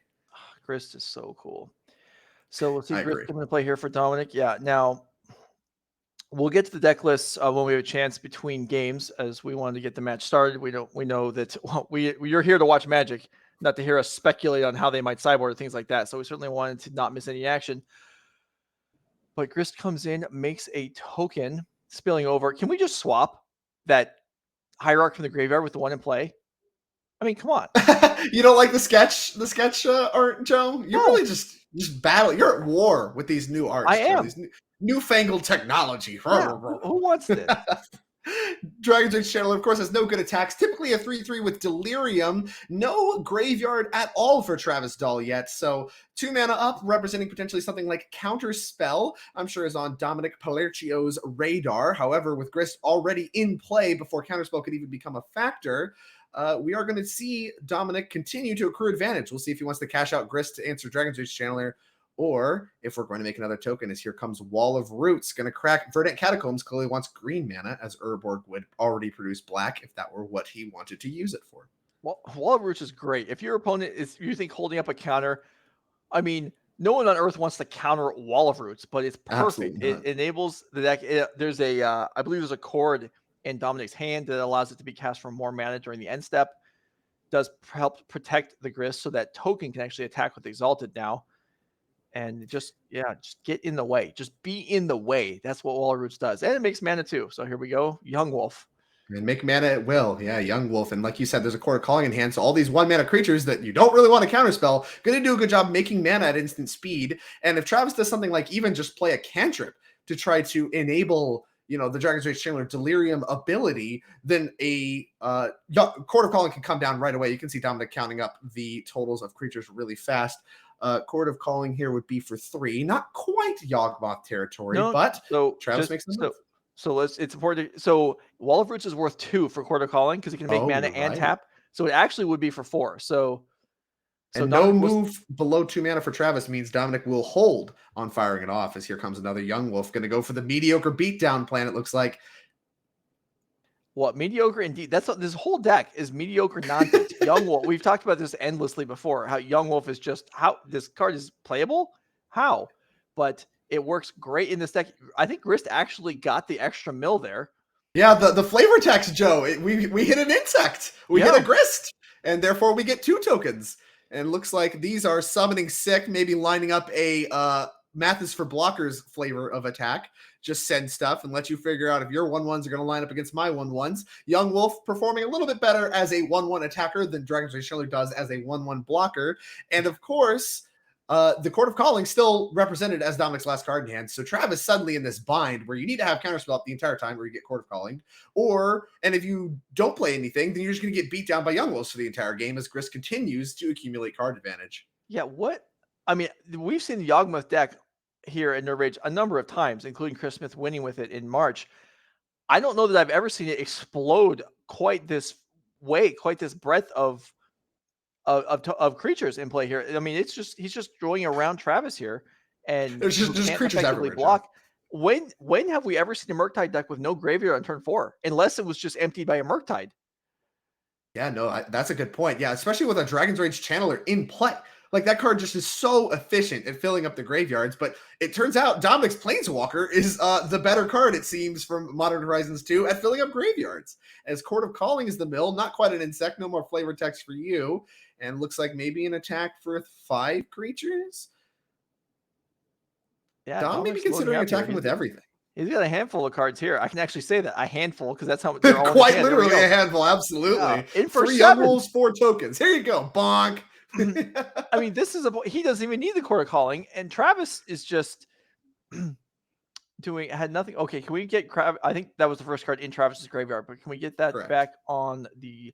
Grist is so cool. So we'll see I Grist agree. coming to play here for Dominick. Yeah, now we'll get to the deck lists when we have a chance between games, as we wanted to get the match started. We know that you're here to watch Magic, not to hear us speculate on how they might sideboard or things like that. So we certainly wanted to not miss any action. But Grist comes in, makes a token, spilling over. Can we just swap that Hierarch from the graveyard with the one in play? I mean, come on. You don't like the sketch art, Joe? You're No. really just battle. You're at war with these new arts. I am. These newfangled technology. Yeah, who wants this? Dragon's Rage Channeler, of course, has no good attacks. Typically a 3/3 with Delirium. No graveyard at all for Travis Dahle yet. So 2 mana up, representing potentially something like Counter Spell, I'm sure is on Dominick Paolercio's radar. However, with Grist already in play before Counter Spell could even become a factor, we are going to see Dominick continue to accrue advantage. We'll see if he wants to cash out Grist to answer Dragon's Rage Channeler, or if we're going to make another token, as here comes Wall of Roots, going to crack Verdant Catacombs. Clearly wants green mana, as Urborg would already produce black if that were what he wanted to use it for. Well, Wall of Roots is great. If your opponent is, you think, holding up a counter, I mean, no one on earth wants to counter Wall of Roots, but it's perfect. It enables the deck. There's a, I believe there's a chord in Dominick's hand that allows it to be cast for more mana during the end step. Does help protect the Grist so that token can actually attack with Exalted now. And just get in the way. Just be in the way. That's what Wall of Roots does. And it makes mana too. So here we go. Young Wolf. And make mana at will. Yeah, Young Wolf. And like you said, there's a Chord of Calling in hand. So all these 1-mana creatures that you don't really want to counterspell, going to do a good job making mana at instant speed. And if Travis does something like even just play a cantrip to try to enable, the Dragon's Rage Channeler Delirium ability, then a Chord of Calling can come down right away. You can see Dominick counting up the totals of creatures really fast. Chord of Calling here would be for 3, not quite Yawgmoth territory, but so Travis makes them. So it's important. So Wall of Roots is worth 2 for Chord of Calling because it can make mana and tap. So it actually would be for 4. So no move below 2 mana for Travis means Dominick will hold on firing it off. As here comes another Young Wolf, going to go for the mediocre beatdown plan. It looks like. What mediocre indeed? This whole deck is mediocre nonsense. Young Wolf. We've talked about this endlessly before. How Young Wolf is just how this card is playable. How, but it works great in this deck. I think Grist actually got the extra mill there. Yeah, the flavor text, Joe. We hit an insect. We hit a Grist, and therefore we get 2 tokens. And looks like these are summoning sick, maybe lining up a Math is for Blockers flavor of attack. Just send stuff and let you figure out if your 1/1s are going to line up against my 1/1s. Young Wolf performing a little bit better as a 1/1 attacker than Dragon's Rage Channeler does as a 1/1 blocker. And of course, the Chord of Calling still represented as Dominick's last card in hand. So Travis suddenly in this bind where you need to have Counterspell up the entire time where you get Chord of Calling. And if you don't play anything, then you're just going to get beat down by Young Wolves for the entire game as Grist continues to accumulate card advantage. Yeah, we've seen the Yawgmoth deck here at Nerd Rage a number of times, including Chris Smith winning with it in March. I don't know that I've ever seen it explode quite this way, quite this breadth of creatures in play here. I mean, he's just throwing around Travis here, and there's just creatures everywhere. Block. When have we ever seen a Murktide deck with no graveyard on turn 4? Unless it was just emptied by a Murktide. Yeah, no, that's a good point. Yeah, especially with a Dragon's Rage Channeler in play. Like, that card just is so efficient at filling up the graveyards, but it turns out Dominick's Planeswalker is the better card, it seems, from Modern Horizons 2 at filling up graveyards. As Chord of Calling is the mill, not quite an insect, no more flavor text for you, and looks like maybe an attack for 5 creatures. Yeah, Dom may be Dominic's loading considering up here. attacking with everything. He's got a handful of cards here. I can actually say that, a handful, because that's how they're all in his Quite hand. There we literally go. a handful, absolutely. Yeah, in for 3 7. Young Wolves, 4 tokens. Here you go, bonk. I mean, this is he doesn't even need the Kora calling, and Travis is just had nothing. Okay, can we get Crab? I think that was the first card in Travis's graveyard, but can we get that Correct. back on the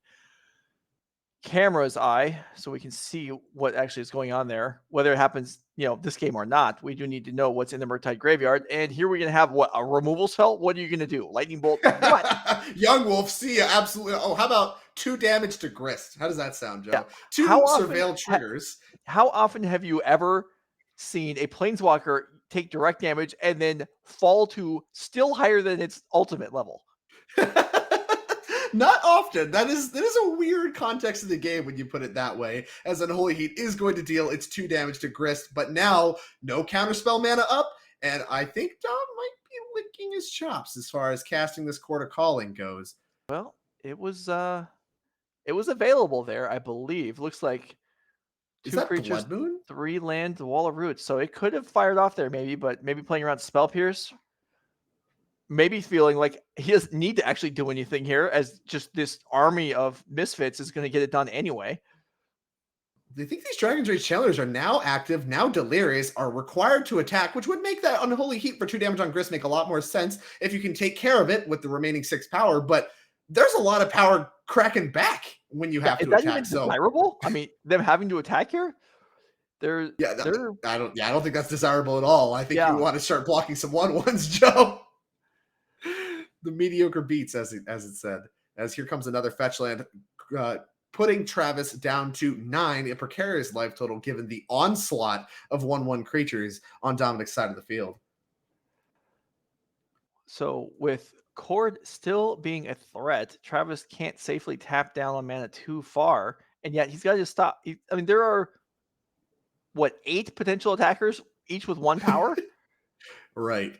camera's eye so we can see what actually is going on there, whether it happens, this game or not? We do need to know what's in the Murktide graveyard. And here we're gonna have what, a removal spell? What are you gonna do? Lightning bolt? What? Young Wolf, see ya, absolutely. Oh, how about 2 damage to Grist? How does that sound, Joe? Yeah. 2 surveil triggers. How often have you ever seen a planeswalker take direct damage and then fall to still higher than its ultimate level? Not often. That is a weird context of the game when you put it that way, as Unholy Heat is going to deal its 2 damage to Grist, but now no counterspell mana up, and I think Dom might be licking his chops as far as casting this Kora calling goes. Well, it was available there, I believe. Looks like 2 creatures, Blood Moon? 3 land, the Wall of Roots. So it could have fired off there maybe, but maybe playing around Spell Pierce. Maybe feeling like he doesn't need to actually do anything here, as just this army of misfits is going to get it done anyway. They think these Dragon's Rage Channelers are now active, now delirious, are required to attack, which would make that Unholy Heat for 2 damage on Grist make a lot more sense if you can take care of it with the remaining 6 power, but there's a lot of power cracking back when you have to attack. Is that even desirable? I mean, them having to attack here? I don't think that's desirable at all. I think you want to start blocking some 1/1s, Joe. The mediocre beats, as it said. As here comes another fetch land, putting Travis down to 9, a precarious life total given the onslaught of 1/1 creatures on Dominick's side of the field. So with Cord still being a threat, Travis can't safely tap down on mana too far, and yet he's got to stop. There are 8 potential attackers, each with 1 power? Right.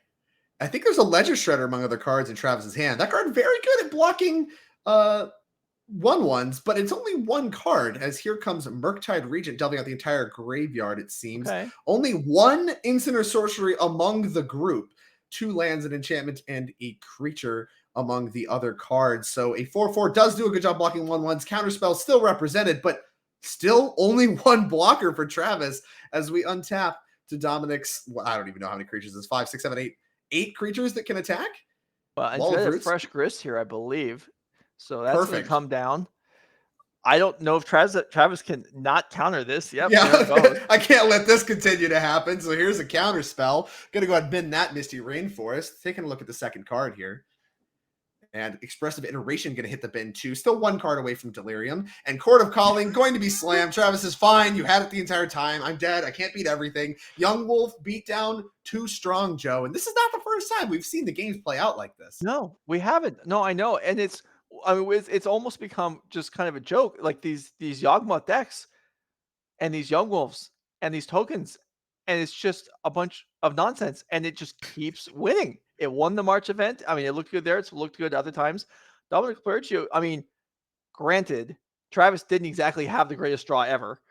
I think there's a Ledger Shredder among other cards in Travis's hand. That card very good at blocking 1/1s, but it's only 1 card, as here comes Murktide Regent delving out the entire graveyard, it seems. Okay. Only 1 instant or sorcery among the group. 2 lands, an enchantment, and a creature among the other cards. So a 4/4 does do a good job blocking 1/1s. Counterspell still represented, but still only 1 blocker for Travis as we untap to Dominick's, I don't even know how many creatures this is, 5, 6, 7, 8 creatures that can attack. Well, instead of fresh Grist here, I believe. So that's going to come down. I don't know if Travis can not counter this. Yep, yeah, I can't let this continue to happen. So here's a counter spell. Going to go ahead and bin that Misty Rainforest. Taking a look at the second card here. And Expressive Iteration going to hit the bin too. Still 1 card away from Delirium. And Court of Calling going to be slammed. Travis is fine. You had it the entire time. I'm dead. I can't beat everything. Young Wolf beat down too strong, Joe. And this is not the first time we've seen the games play out like this. No, we haven't. No, I know. And it's almost become just kind of a joke. Like these Yawgmoth decks and these Young Wolves and these tokens. And it's just a bunch of nonsense. And it just keeps winning. It won the March event. It looked good there. It's looked good other times. Dominick Paolercio, granted, Travis didn't exactly have the greatest draw ever.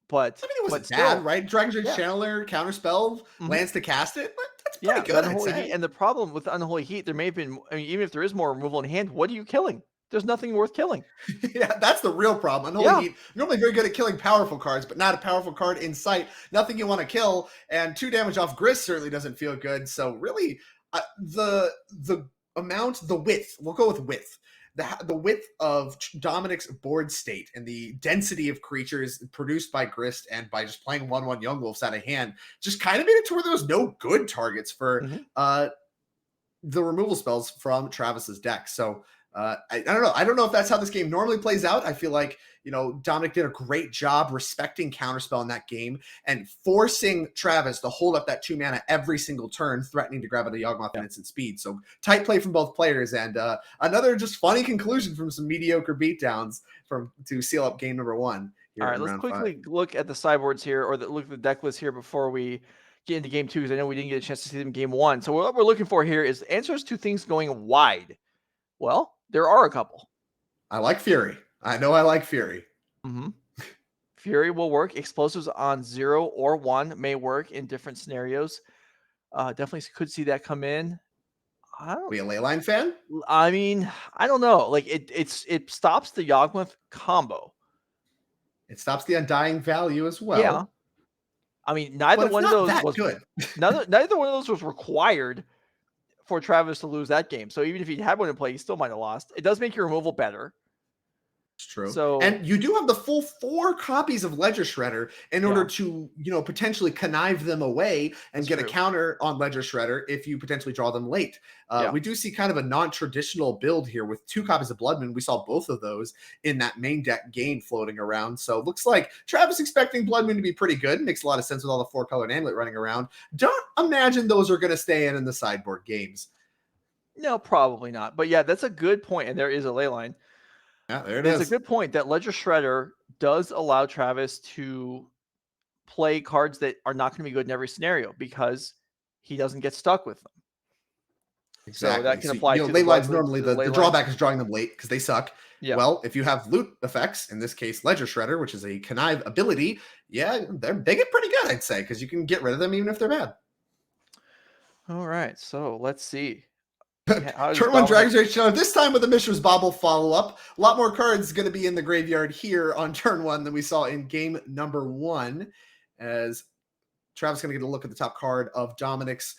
But it wasn't bad, right? Dragon's Rage Channeler, Counterspell, lands to cast it. That's pretty good, I'd say. And the problem with Unholy Heat, there may have been, even if there is more removal in hand, what are you killing? There's nothing worth killing. Yeah, that's the real problem. Unholy Heat, normally very good at killing powerful cards, but not a powerful card in sight. Nothing you want to kill, and 2 damage off Grist certainly doesn't feel good. So really, the width, we'll go with width. The width of Dominick's board state and the density of creatures produced by Grist and by just playing 1/1 Young Wolves out of hand just kind of made it to where there was no good targets for the removal spells from Travis's deck. So I don't know. I don't know if that's how this game normally plays out. I feel like, Dominick did a great job respecting Counterspell in that game and forcing Travis to hold up that 2 mana every single turn, threatening to grab at a Yawgmoth in instant speed. So tight play from both players, and another just funny conclusion from some mediocre beatdowns to seal up game number 1. All right, let's quickly look at the sideboards here, or look at the deck list here before we get into game 2, because I know we didn't get a chance to see them in game 1. So what we're looking for here is answers to things going wide. Well, there are a couple. I like Fury. I know I like Fury. Mm-hmm. Fury will work. Explosives on 0 or 1 may work in different scenarios. Definitely could see that come in. Be a Leyline fan? I mean, I don't know. Like it stops the Yawgmoth combo. It stops the Undying value as well. Yeah. I mean, neither one of those was good. neither one of those was required for Travis to lose that game. So even if he had one in play, he still might have lost. It does make your removal better. It's true. So, and you do have the full 4 copies of Ledger Shredder in order to, potentially connive them away and get a counter on Ledger Shredder if you potentially draw them late. We do see kind of a non-traditional build here with 2 copies of Bloodman. We saw both of those in that main deck game floating around. So it looks like Travis expecting Bloodman to be pretty good. Makes a lot of sense with all the 4-colored Amulet running around. Don't imagine those are going to stay in the sideboard games. No, probably not. But yeah, that's a good point. And there is a ley line. Yeah, there it is. It's a good point that Ledger Shredder does allow Travis to play cards that are not going to be good in every scenario because he doesn't get stuck with them. Exactly. So that can apply to ley lines. Normally, the drawback is drawing them late because they suck. Yeah. Well, if you have loot effects, in this case, Ledger Shredder, which is a connive ability, they get pretty good, I'd say, because you can get rid of them even if they're bad. All right, so let's see. Turn 1 Dragon's Rage Channel. This time with the Mishra's Bauble follow-up. A lot more cards going to be in the graveyard here on turn 1 than we saw in game number 1. As Travis is going to get a look at the top card of Dominick's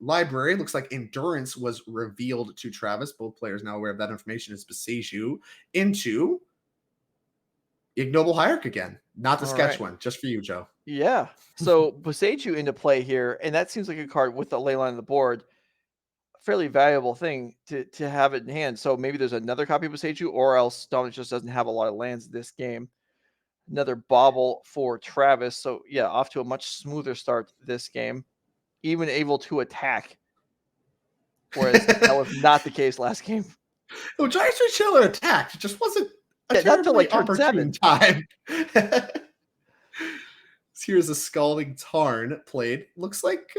library. Looks like Endurance was revealed to Travis. Both players now aware of that information as Boseiju into Ignoble Hierarch again. Not the sketch one, just for you, Joe. Yeah. So Boseiju into play here, and that seems like a card with the ley line on the board. Fairly valuable thing to have it in hand. So maybe there's another copy of Boseiju, or else Dominick just doesn't have a lot of lands this game. Another bauble for Travis. So yeah, off to a much smoother start this game. Even able to attack. Whereas that was not the case last game. Well, Giant Street Chiller attacked. It just wasn't a not till like opportune time. Here's a Scalding Tarn played. Looks like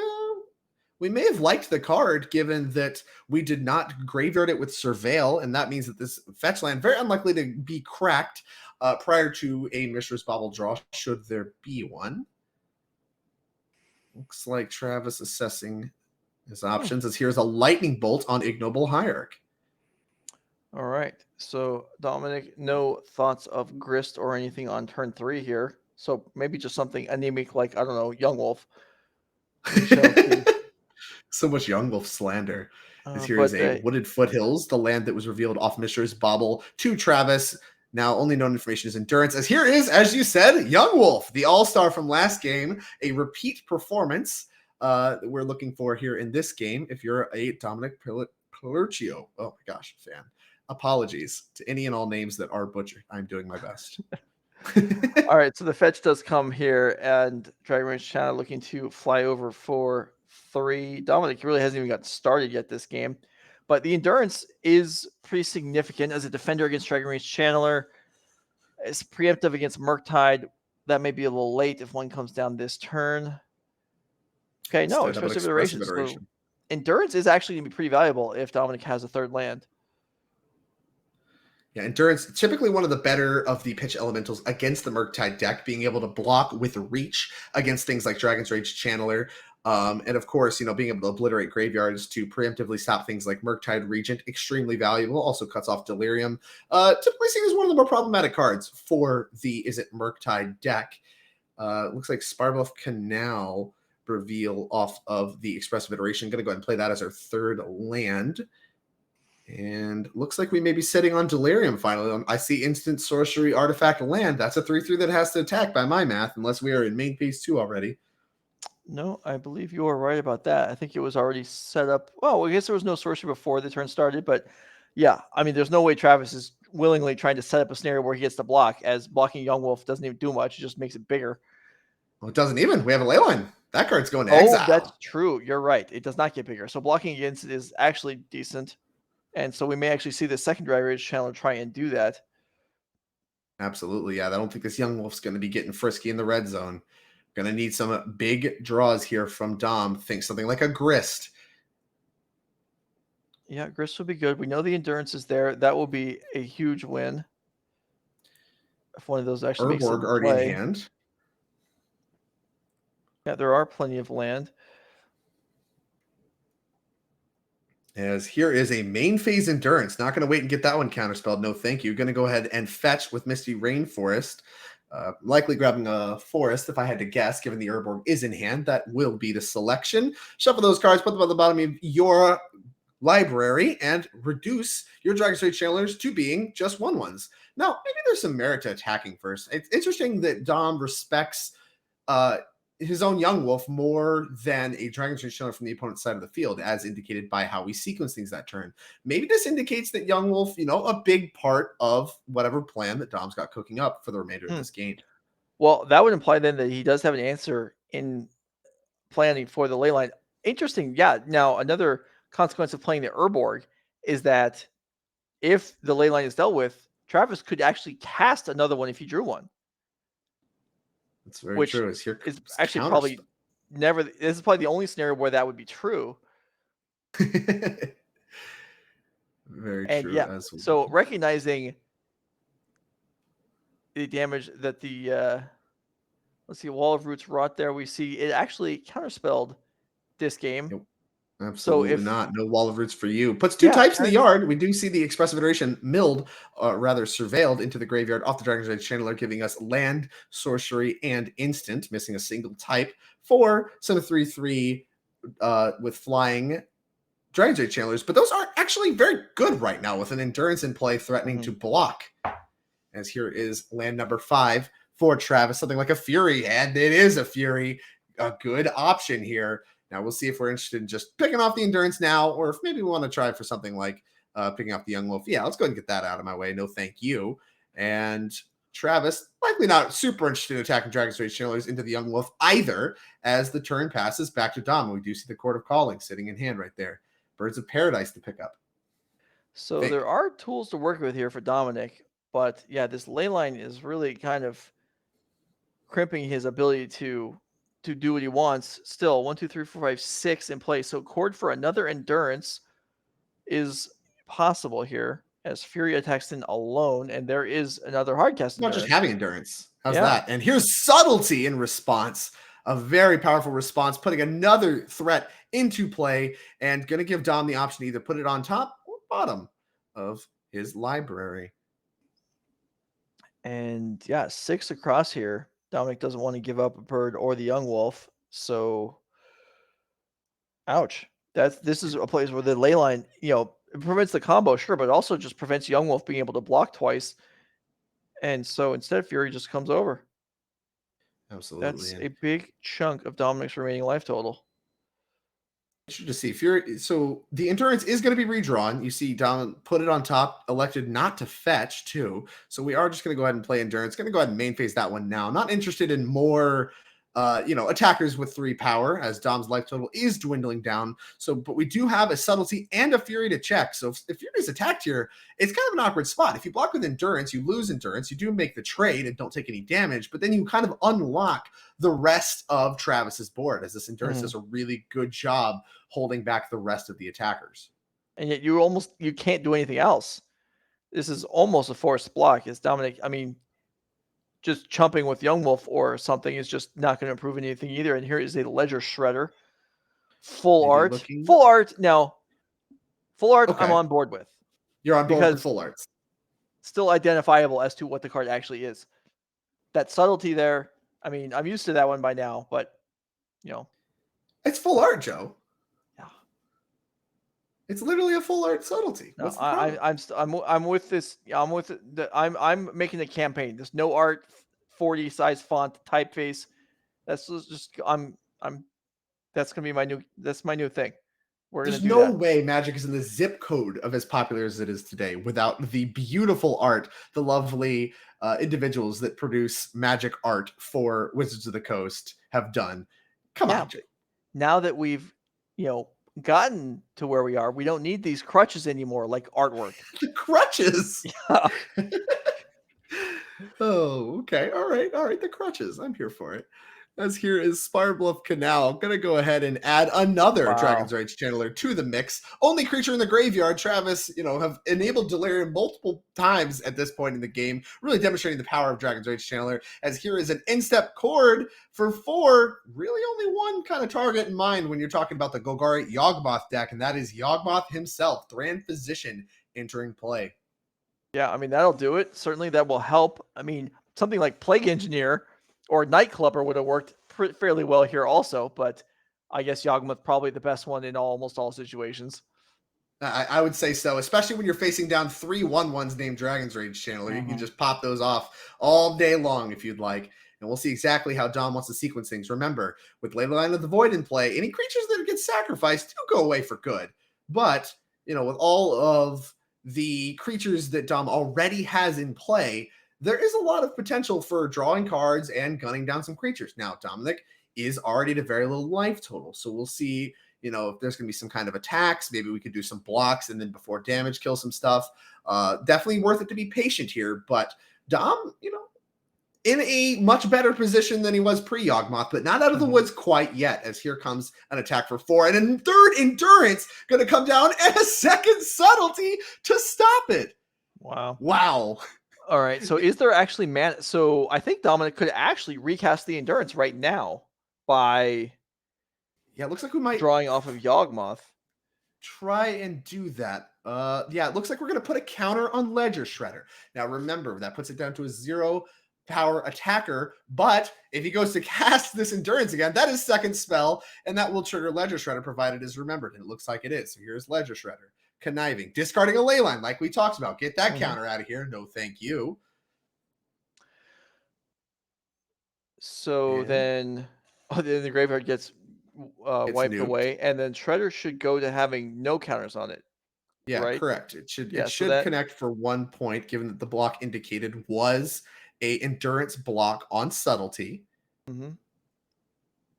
we may have liked the card, given that we did not graveyard it with Surveil, and that means that this fetch land very unlikely to be cracked prior to a Mishra's Bauble draw, should there be one. Looks like Travis assessing his options as here's a Lightning Bolt on Ignoble Hierarch. All right. So, Dominick, no thoughts of Grist or anything on turn 3 here. So, maybe just something anemic like, I don't know, Yawgmoth. So much Yawgmoth slander. Here's a Wooded Foothills, the land that was revealed off Mishra's Bauble to Travis. Now, only known information is Endurance. As here is, as you said, Yawgmoth, the all-star from last game, a repeat performance that we're looking for here in this game. If you're a Dominick Paolercio, oh my gosh, fan. Apologies to any and all names that are butchered. I'm doing my best. All right, so the fetch does come here, and Dragon Rage Channel looking to fly over for 3. Dominick really hasn't even got started yet this game. But the Endurance is pretty significant as a defender against Dragon Rage Channeler. It's preemptive against Murktide. That may be a little late if one comes down this turn. Okay, no, Expressive Iteration. So Endurance is actually going to be pretty valuable if Dominick has a third land. Yeah, Endurance, typically one of the better of the pitch elementals against the Murktide deck, being able to block with reach against things like Dragon's Rage Channeler. And of course, being able to obliterate graveyards to preemptively stop things like Murktide Regent, extremely valuable. Also cuts off Delirium. Typically seen as one of the more problematic cards for the Izzet Murktide deck. Looks like Sparbluff Canal reveal off of the Expressive Iteration. Going to go ahead and play that as our third land. And looks like we may be sitting on Delirium finally. I see Instant Sorcery Artifact Land. That's a 3/3 that has to attack by my math, unless we are in main phase 2 already. No, I believe you are right about that. I think it was already set up. Well, I guess there was no sorcery before the turn started, but yeah, I mean, there's no way Travis is willingly trying to set up a scenario where he gets to block, as blocking Yawgmoth doesn't even do much. It just makes it bigger. Well, it doesn't even. We have a Leyline. That card's going to exile. Oh, that's true. You're right. It does not get bigger. So blocking against it is actually decent. And so we may actually see the second Dragon Rage Channeler try and do that. Absolutely, yeah. I don't think this Yawgmoth's going to be getting frisky in the red zone. Going to need some big draws here from Dom. Think something like a Grist. Yeah, Grist will be good. We know the Endurance is there. That will be a huge win. If one of those actually makes it Urborg already in hand. Yeah, there are plenty of land. As here is a main phase endurance. Not going to wait and get that one counterspelled. No, thank you. Going to go ahead and fetch with Misty Rainforest. Likely grabbing a forest if I had to guess, given the Urborg is in hand. That will be the selection. Shuffle those cards, put them on the bottom of your library, and reduce your Dragon's Rage channelers to being just 1/1s. Now, maybe there's some merit to attacking first. It's interesting that Dom respects his own Yawgmoth more than a Dragon's Rage channeler from the opponent's side of the field, as indicated by how we sequence things that turn. Maybe this indicates that Yawgmoth, a big part of whatever plan that Dom's got cooking up for the remainder of this game. Well, that would imply then that he does have an answer in planning for the ley line. Interesting. Yeah. Now, another consequence of playing the Urborg is that if the ley line is dealt with, Travis could actually cast another one if he drew one. That's very true. It's actually probably never. This is probably the only scenario where that would be true. Very and true. Yeah, so recognizing the damage that the let's see, Wall of Roots wrought there, we see it actually counterspelled this game. Yep. Absolutely so not. No Wall of Roots for you. Puts two types in the yard. We do see the Expressive Iteration milled, surveilled into the graveyard off the Dragon's Rage Channeler, giving us land, sorcery, and instant, missing a single type for some 3/3 with flying Dragon's Rage Channelers. But those are actually very good right now with an Endurance in play threatening to block. As here is land number 5 for Travis, something like a Fury, and it is a Fury. A good option here. Now, we'll see if we're interested in just picking off the Endurance now, or if maybe we want to try for something like picking off the Yawgmoth. Yeah, let's go ahead and get that out of my way. No, thank you. And Travis, likely not super interested in attacking Dragon's Rage Channelers into the Yawgmoth either, as the turn passes back to Dom. We do see the Court of Calling sitting in hand right there. Birds of Paradise to pick up. So there are tools to work with here for Dominick, but yeah, this ley line is really kind of crimping his ability to do what he wants. Still 1, 2, 3, 4, 5, 6 in play. So cord for another Endurance is possible here as Fury attacks in alone, and there is another hard cast. Not just having Endurance. How's that? And here's Subtlety in response. A very powerful response, putting another threat into play and going to give Dom the option to either put it on top or bottom of his library. And yeah, 6 across here. Dominick doesn't want to give up a bird or the Yawgmoth, so ouch. This is a place where the ley line, it prevents the combo, sure, but it also just prevents Yawgmoth being able to block twice. And so instead, Fury just comes over. Absolutely. That's a big chunk of Dominick's remaining life total. Interesting to see. Fury. So the Endurance is going to be redrawn. You see Dom put it on top, elected not to fetch too. So we are just going to go ahead and play Endurance. Going to go ahead and main phase that one now. Not interested in more attackers with 3 power, as Dom's life total is dwindling down. So, but we do have a Subtlety and a Fury to check. So if Fury's attacked here, it's kind of an awkward spot. If you block with Endurance, you lose Endurance. You do make the trade and don't take any damage, but then you kind of unlock the rest of Travis's board, as this Endurance does a really good job holding back the rest of the attackers. And yet you can't do anything else. This is almost a forced block. As Dominick, just chumping with Yawgmoth or something is just not going to improve anything either. And here is a Ledger Shredder. Full art. Now, full art I'm on board with. You're on board with full arts. Still identifiable as to what the card actually is. That Subtlety there, I'm used to that one by now, but, It's full art, Joe. Yeah. It's literally a full art Subtlety. No, I'm with this. I'm making a campaign. There's no art, 40 size font, typeface. That's just that's gonna be my new thing. There's no way Magic is in the zip code of as popular as it is today without the beautiful art, the lovely individuals that produce Magic art for Wizards of the Coast have done. Come on, Jay. Now that we've gotten to where we are, we don't need these crutches anymore, like artwork. The crutches. Yeah. Oh, okay. All right. The crutches. I'm here for it. As here is Sparbluff Canal. I'm going to go ahead and add another Wow. Dragon's Rage channeler to the mix. Only creature in the graveyard. Travis, have enabled Delirium multiple times at this point in the game, really demonstrating the power of Dragon's Rage channeler. As here is an instep chord for 4. Really only one kind of target in mind when you're talking about the Golgari Yawgmoth deck, and that is Yawgmoth himself, Thran Physician, entering play. Yeah, I mean, that'll do it. Certainly that will help. I mean, something like Plague Engineer or Nightclubber would have worked fairly well here also, but I guess Yawgmoth probably the best one in almost all situations. I would say so, especially when you're facing down 3 1/1s named Dragon's Rage Channeler. You can just pop those off all day long if you'd like. And we'll see exactly how Dom wants to sequence things. Remember, with Leyline of the Void in play, any creatures that get sacrificed do go away for good. But, with all of the creatures that Dom already has in play, there is a lot of potential for drawing cards and gunning down some creatures. Now, Dominick is already at a very little life total, so we'll see, if there's going to be some kind of attacks. Maybe we could do some blocks and then before damage, kill some stuff. Definitely worth it to be patient here, but Dom, in a much better position than he was pre-Yawgmoth, but not out of the woods quite yet, as here comes an attack for 4, and a third Endurance going to come down, and a second Subtlety to stop it. Wow. All right, so is there actually mana? So I think Dominick could actually recast the Endurance right now by it looks like we might drawing off of Yawgmoth. Try and do that. It looks like we're going to put a counter on Ledger Shredder. Now remember, that puts it down to a 0 power attacker, but if he goes to cast this Endurance again, that is second spell, and that will trigger Ledger Shredder, provided it is remembered, and it looks like it is. So here's Ledger Shredder. Conniving, discarding a Leyline like we talked about. Get that counter out of here. No, thank you. So then the graveyard gets wiped nuked away, and then Shredder should go to having no counters on it. Yeah, right? correct. It should that- connect for 1 point, given that the block indicated was a Endurance block on Subtlety. Mhm.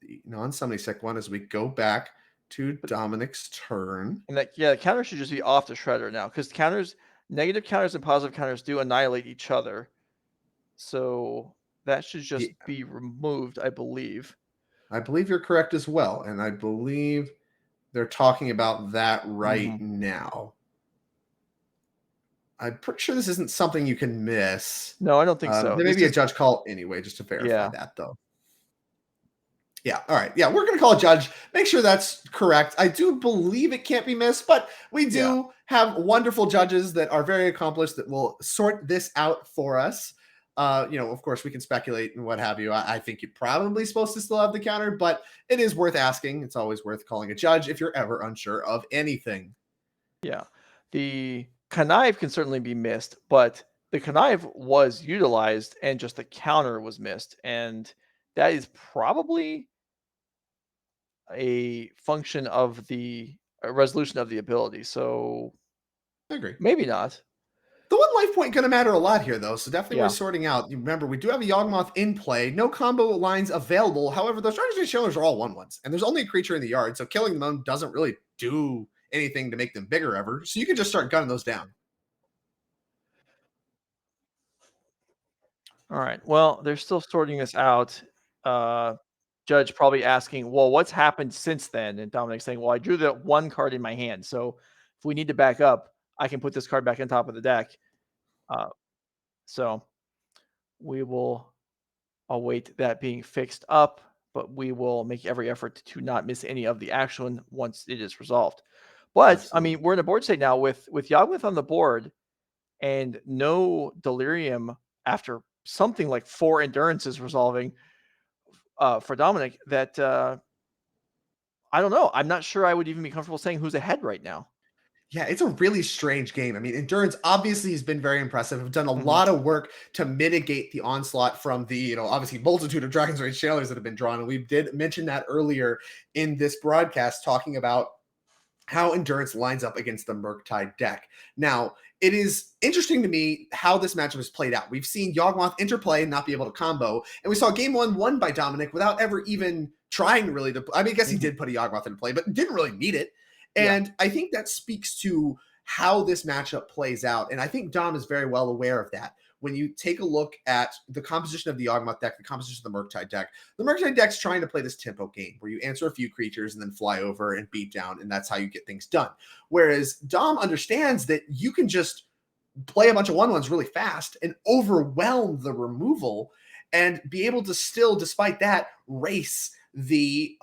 The non-summoning sec one as we go back to Dominick's turn. And the counter should just be off the Shredder now, because negative counters and positive counters do annihilate each other. So that should just be removed, I believe. I believe you're correct as well, and I believe they're talking about that right now. I'm pretty sure this isn't something you can miss. No, I don't think so. There may be a judge call anyway, just to verify that, though. Yeah, all right. Yeah, we're going to call a judge. Make sure that's correct. I do believe it can't be missed, but we do have wonderful judges that are very accomplished that will sort this out for us. Of course, we can speculate and what have you. I think you're probably supposed to still have the counter, but it is worth asking. It's always worth calling a judge if you're ever unsure of anything. Yeah. The connive can certainly be missed, but the connive was utilized and just the counter was missed. And that is probably a function of the resolution of the ability. So I agree. Maybe not. The 1 life point going to matter a lot here, though, so definitely worth sorting out. You remember, we do have a Yawgmoth in play. No combo lines available. However, those Dragon's Challengers are all 1/1s, and there's only a creature in the yard, so killing them doesn't really do anything to make them bigger ever. So you can just start gunning those down. All right. Well, they're still sorting this out. Judge probably asking, well, what's happened since then? And Dominick saying, well, I drew that 1 card in my hand. So if we need to back up, I can put this card back on top of the deck. So we will await that being fixed up, but we will make every effort to not miss any of the action once it is resolved. But absolutely. I mean, we're in a board state now with Yawgmoth on the board and no Delirium after something like 4 endurances resolving for Dominick that I don't know. I'm not sure I would even be comfortable saying who's ahead right now. Yeah, it's a really strange game. I mean, Endurance obviously has been very impressive. Have done a lot of work to mitigate the onslaught from the, obviously multitude of Dragon's Rage Channelers that have been drawn. And we did mention that earlier in this broadcast, talking about how Endurance lines up against the Murktide deck. Now, it is interesting to me how this matchup has played out. We've seen Yawgmoth interplay and not be able to combo. And we saw game 1 won by Dominick without ever even trying really to, I mean, I guess he did put a Yawgmoth into play, but didn't really need it. And I think that speaks to how this matchup plays out. And I think Dom is very well aware of that. when you take a look at the composition of the Yawgmoth deck, the composition of the Murktide deck, the Murktide deck's trying to play this tempo game where you answer a few creatures and then fly over and beat down, and that's how you get things done. Whereas Dom understands that you can just play a bunch of 1/1s really fast and overwhelm the removal and be able to still, despite that, race the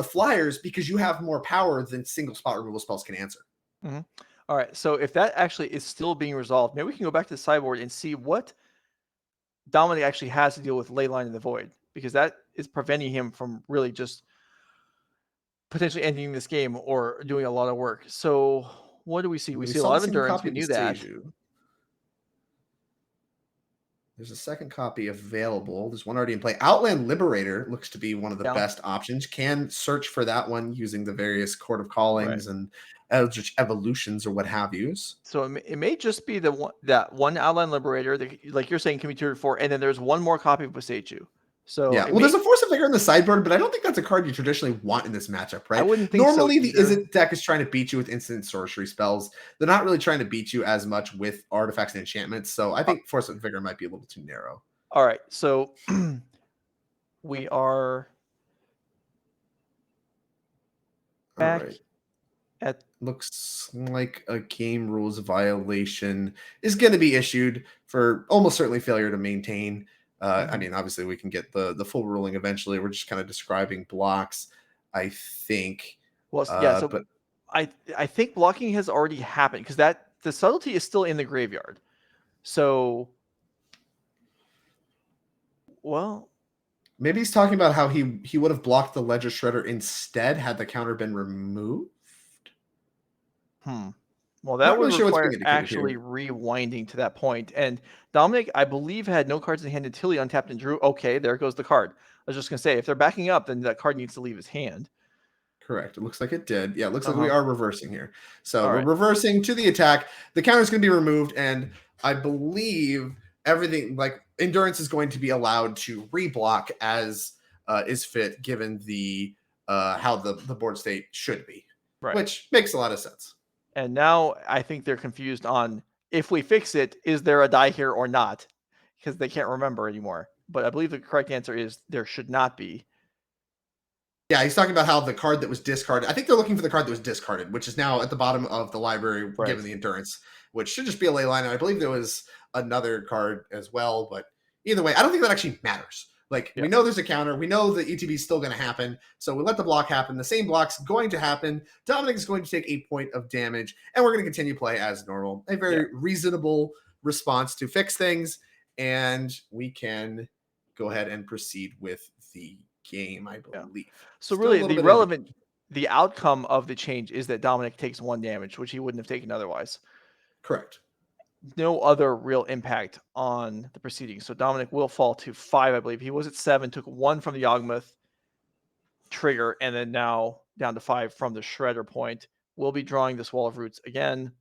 flyers because you have more power than single spot removal spells can answer. Mm-hmm. All right, so if that actually is still being resolved, maybe we can go back to the sideboard and see what Dominick actually has to deal with Leyline in the Void, because that is preventing him from really just potentially ending this game or doing a lot of work. So what do we see? We see a lot of endurance. We knew that. There's a second copy available. There's one already in play. Outland Liberator looks to be one of the best options. Can search for that one using the various Court of Callings and Eldritch Evolutions or what have yous. So it may just be that one Outland Liberator that, like you're saying, can be tiered for, and then there's one more copy of Boseiju. So yeah, well, there's a Force of Vigor in the sideboard, but I don't think that's a card you traditionally want in this matchup, right? I wouldn't think normally so the Izzet deck is trying to beat you with instant sorcery spells. They're not really trying to beat you as much with artifacts and enchantments. So I think Force of Vigor might be a little too narrow. All right, so we are back at. Looks like a game rules violation is going to be issued for almost certainly failure to maintain. I mean, obviously, we can get the full ruling eventually. We're just kind of describing blocks, I think. Well, yeah. So, but I think blocking has already happened because the subtlety is still in the graveyard. So, well, maybe he's talking about how he would have blocked the Ledger Shredder instead had the counter been removed. Well, that would require actually rewinding to that point. And Dominick, I believe, had no cards in hand until he untapped and drew. Okay, there goes the card. I was just going to say, if they're backing up, then that card needs to leave his hand. Correct. It looks like it did. Yeah, it looks like we are reversing here. So we're reversing to the attack. The counter is going to be removed, and I believe everything, like Endurance, is going to be allowed to reblock as is fit, given the how the board state should be, which makes a lot of sense. And now I think they're confused on if we fix it, is there a die here or not? Because they can't remember anymore. But I believe the correct answer is there should not be. Yeah, he's talking about how the card that was discarded. I think they're looking for the card that was discarded, which is now at the bottom of the library, given the Endurance, which should just be a ley line. And I believe there was another card as well. But either way, I don't think that actually matters. Like, we know there's a counter. We know the ETB is still going to happen. So we let the block happen. The same block's going to happen. Dominick is going to take a point of damage. And we're going to continue play as normal. A very reasonable response to fix things. And we can go ahead and proceed with the game, I believe. So still really, the outcome of the change is that Dominick takes 1 damage, which he wouldn't have taken otherwise. Correct. No other real impact on the proceedings. So Dominick will fall to 5, I believe. He was at 7, took 1 from the Yawgmoth trigger, and then now down to 5 from the Shredder point. We'll be drawing this Wall of Roots again.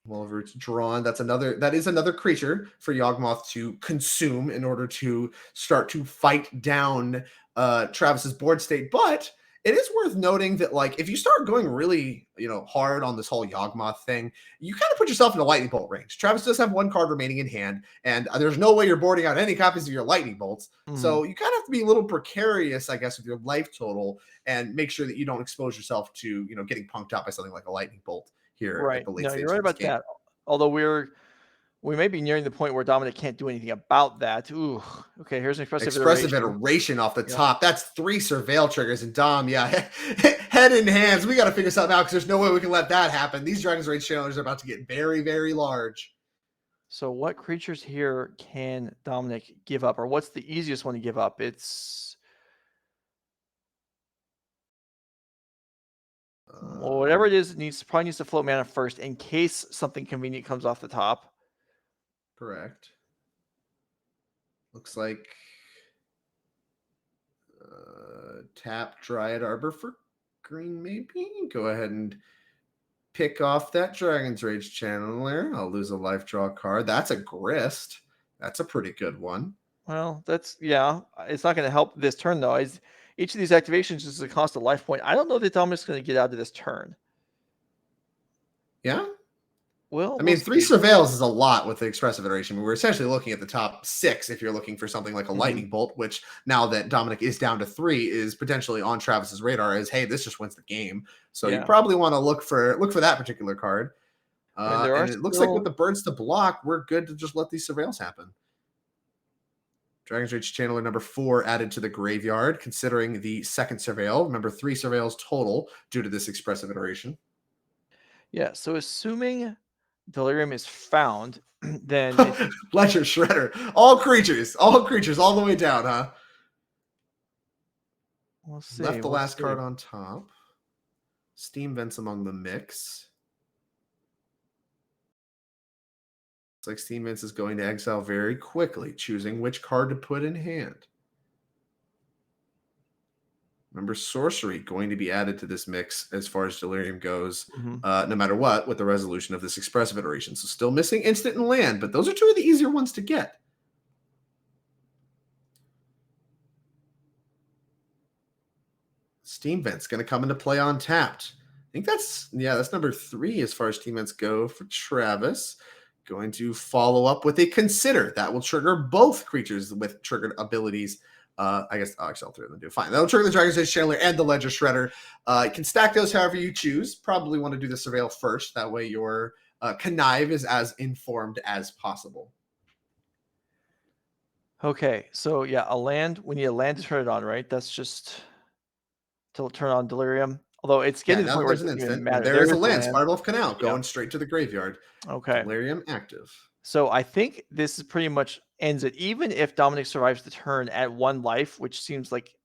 Wall of Roots drawn. That is another creature for Yawgmoth to consume in order to start to fight down Travis's board state. But it is worth noting that, like, if you start going really, hard on this whole Yawgmoth thing, you kind of put yourself in a lightning bolt range. Travis does have 1 card remaining in hand, and there's no way you're boarding out any copies of your lightning bolts. So you kind of have to be a little precarious, I guess, with your life total and make sure that you don't expose yourself to, getting punked out by something like a lightning bolt here. Right. No, you're right about that. Although we may be nearing the point where Dominick can't do anything about that. Ooh, okay, here's an expressive iteration off the top. That's 3 surveil triggers, and Dom, head in hands. We got to figure something out because there's no way we can let that happen. These Dragon's Rage channelers are about to get very, very large. So what creatures here can Dominick give up, or what's the easiest one to give up? It's whatever it is, probably needs to float mana first in case something convenient comes off the top. Correct. Looks like tap Dryad Arbor for green, maybe. Go ahead and pick off that Dragon's Rage channeler. I'll lose a life draw card. That's a Grist. That's a pretty good one. Well, it's not going to help this turn, though. Each of these activations is a cost of life point. I don't know that Dominick's going to get out of this turn. Yeah? Well, I mean, we'll 3 see. surveils is a lot with the expressive iteration. We're essentially looking at the top 6 if you're looking for something like a Mhm. lightning bolt, which now that Dominick is down to 3 is potentially on Travis's radar as, hey, this just wins the game. So you Yeah. probably want to look for that particular card. I mean, there are And it looks like with still the birds to block, we're good to just let these surveils happen. Dragon's Rage Channeler number 4 added to the graveyard, considering the 2nd surveil. Remember, 3 surveils total due to this expressive iteration. Yeah, so assuming Delirium is found, then it, Ledger Shredder. All creatures, all the way down, huh? we'll see. Left the we'll last see. card on top. Steam Vents among the mix. Looks like Steam Vents is going to exile very quickly, choosing which card to put in hand. Remember, sorcery going to be added to this mix as far as Delirium goes, Mhm. no matter what, with the resolution of this expressive iteration. So still missing instant and land, but those are 2 of the easier ones to get. Steam Vent's going to come into play on tapped. I think that's number 3 as far as Steam Vents go for Travis. Going to follow up with a Consider. That will trigger both creatures with triggered abilities. I guess actually all 3 of them do. Fine. That'll trigger the Dragon's Age Channeler and the Ledger Shredder. You can stack those however you choose. Probably want to do the Surveil first. That way your Connive is as informed as possible. Okay, so yeah, a land. We need a land to turn it on, right? That's just to turn on Delirium. Although it's Yeah, getting to the now point that where it there's an doesn't even instant, matter. there is a There's the land. land. Spiral of Canal going Yeah. straight to the graveyard. Okay. Delirium active. So I think this is pretty much ends it. Even if Dominick survives the turn at 1 life, which seems like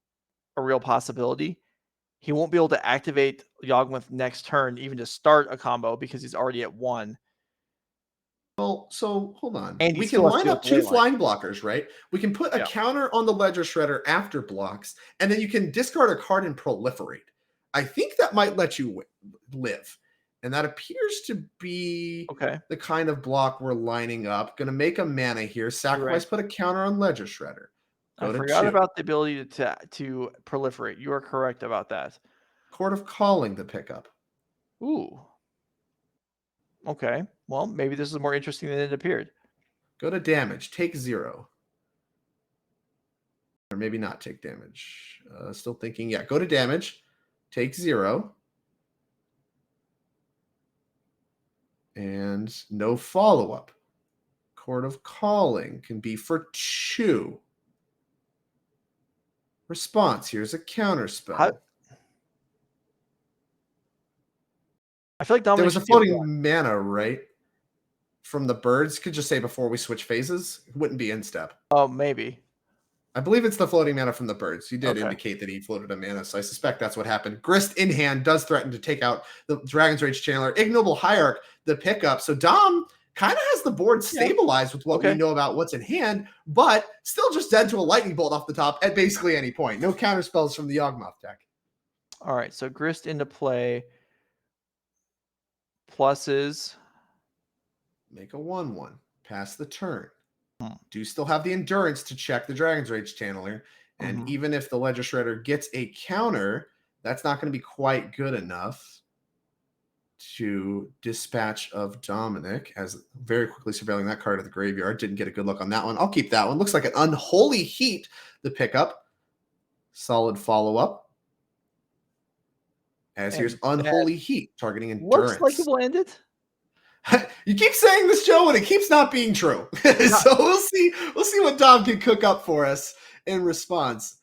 a real possibility, he won't be able to activate Yawgmoth next turn, even to start a combo, because he's already at 1. Well, so hold on. And he We still can has to line deal up with ley 2 line. flying blockers, right? We can put a Yeah. counter on the Ledger Shredder after blocks, and then you can discard a card and proliferate. I think that might let you live. And that appears to be Okay. the kind of block we're lining up. Going to make a mana here. Sacrifice, put a counter on Ledger Shredder. I Go to forgot 2. about the ability to proliferate. You are correct about that. Court of Calling the pickup. Ooh. Okay. Well, maybe this is more interesting than it appeared. Go to damage. Take 0. Or maybe not take damage. Still thinking. Yeah, go to damage. Take 0. And no follow-up. Court of Calling can be for 2. Response. Here's a counter spell. I feel like There Dominick was a floating mana, right? From the birds. Could just say before we switch phases. It wouldn't be in step. Oh, maybe. I believe it's the floating mana from the birds. You did Okay. indicate that he floated a mana, so I suspect that's what happened. Grist in hand does threaten to take out the Dragon's Rage Channeler. Ignoble Hierarch, the pickup. So Dom kind of has the board stabilized with what we know about what's in hand, but still just dead to a lightning bolt off the top at basically any point. No counter spells from the Yawgmoth deck. All right, so Grist into play. Pluses. Make a 1/1. Pass the turn. Do still have the endurance to check the Dragon's Rage Channeler. And even if the Ledger Shredder gets a counter, that's not going to be quite good enough to dispatch of Dominick, as very quickly surveilling that card of the graveyard. Didn't get a good look on that one. I'll keep that one. Looks like an Unholy Heat, the pickup. Solid follow-up. As here's Unholy Heat, targeting endurance. Looks like it landed. You keep saying this, Joe, and it keeps not being true. So we'll see what Dom can cook up for us in response.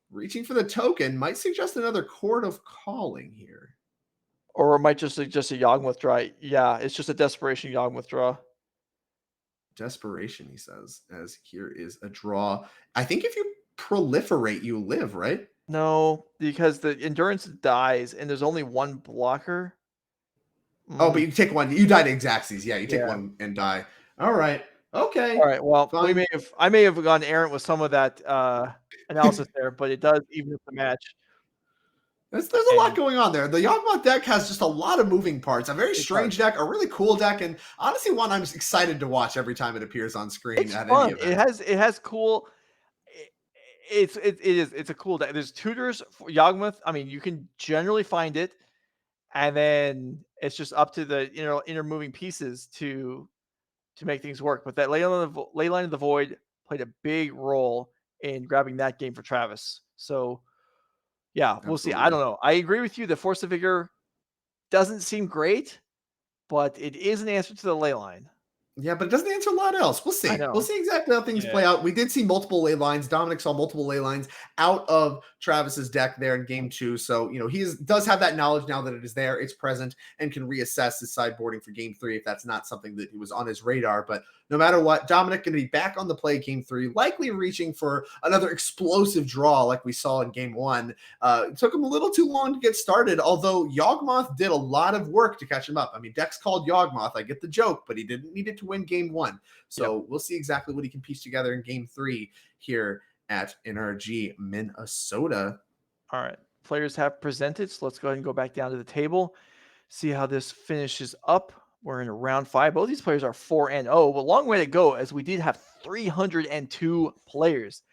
Reaching for the token might suggest another Court of Calling here. Or it might just suggest a Yawgmoth draw. Yeah, it's just a Desperation Yawgmoth draw. Desperation, he says, as here is a draw. I think if you proliferate, you live, right? No, because the endurance dies and there's only 1 blocker. Oh, but you take 1. You die to Xaxes. Yeah, you take 1 and die. All right. Okay. All right. Well, fine. I may have gone errant with some of that analysis there, but it does even up the match. There's a lot going on there. The Yawgmoth deck has just a lot of moving parts. A very strange deck, a really cool deck, and honestly one I'm excited to watch every time it appears on screen. It's at fun. Any event. It has cool. It's a cool deck. There's tutors for Yawgmoth. I mean, you can generally find it and then it's just up to the inner moving pieces to make things work. But that Leyline of the Void played a big role in grabbing that game for Travis. So yeah, we'll see. I don't know. I agree with you. The Force of Vigor doesn't seem great, but it is an answer to the Leyline. Yeah, but it doesn't answer a lot else. We'll see. We'll see exactly how things play out. We did see multiple ley lines. Dominick saw multiple ley lines out of Travis's deck there in game 2. So, he does have that knowledge now that it is there, it's present, and can reassess his sideboarding for game 3 if that's not something that he was on his radar. But no matter what, Dominick going to be back on the play game 3, likely reaching for another explosive draw like we saw in game 1. It took him a little too long to get started, although Yawgmoth did a lot of work to catch him up. I mean, Dex called Yawgmoth. I get the joke, but he didn't need it to win game 1. So we'll see exactly what he can piece together in game 3 here at NRG Minnesota. All right. Players have presented, so let's go ahead and go back down to the table, see how this finishes up. We're in round 5. Both these players are 4-0, but a long way to go as we did have 302 players.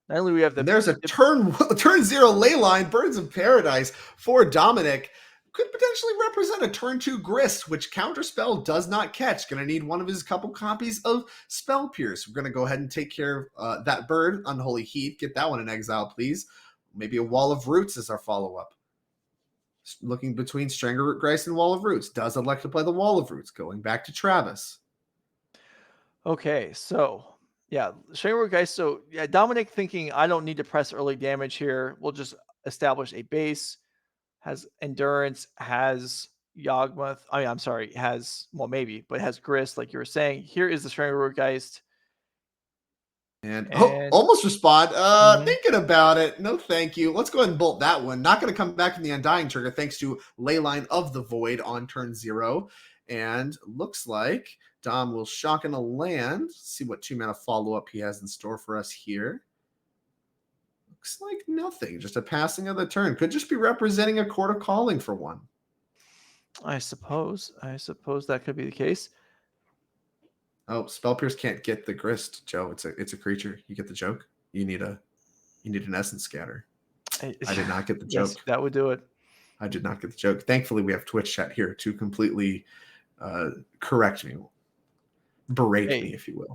Not only we have there's a turn 0 ley line, Birds of Paradise for Dominick. Could potentially represent a turn 2 Grist, which Counterspell does not catch. Going to need one of his couple copies of Spell Pierce. We're going to go ahead and take care of that bird, Unholy Heat. Get that one in exile, please. Maybe a Wall of Roots is our follow-up. Looking between Strangerroot Geist and Wall of Roots. Does elect to play the Wall of Roots. Going back to Travis. Okay, so yeah, Strangerroot Geist. So yeah, Dominick thinking I don't need to press early damage here. We'll just establish a base. Has Endurance, has Yawgmoth. But has Grist, like you were saying. Here is the Strangerroot Geist. And almost respond. Thinking about it. No, thank you. Let's go ahead and bolt that one. Not going to come back from the Undying trigger thanks to Leyline of the Void on turn 0. And looks like Dom will shock in a land. Let's see what 2-mana follow-up he has in store for us here. Looks like nothing. Just a passing of the turn. Could just be representing a Court of Calling for one. I suppose that could be the case. Oh, Spell Pierce can't get the Grist, Joe. It's a creature. You get the joke? You need an Essence Scatter. I did not get the joke. Yes, that would do it. I did not get the joke. Thankfully, we have Twitch chat here to completely correct me. Berate me, if you will.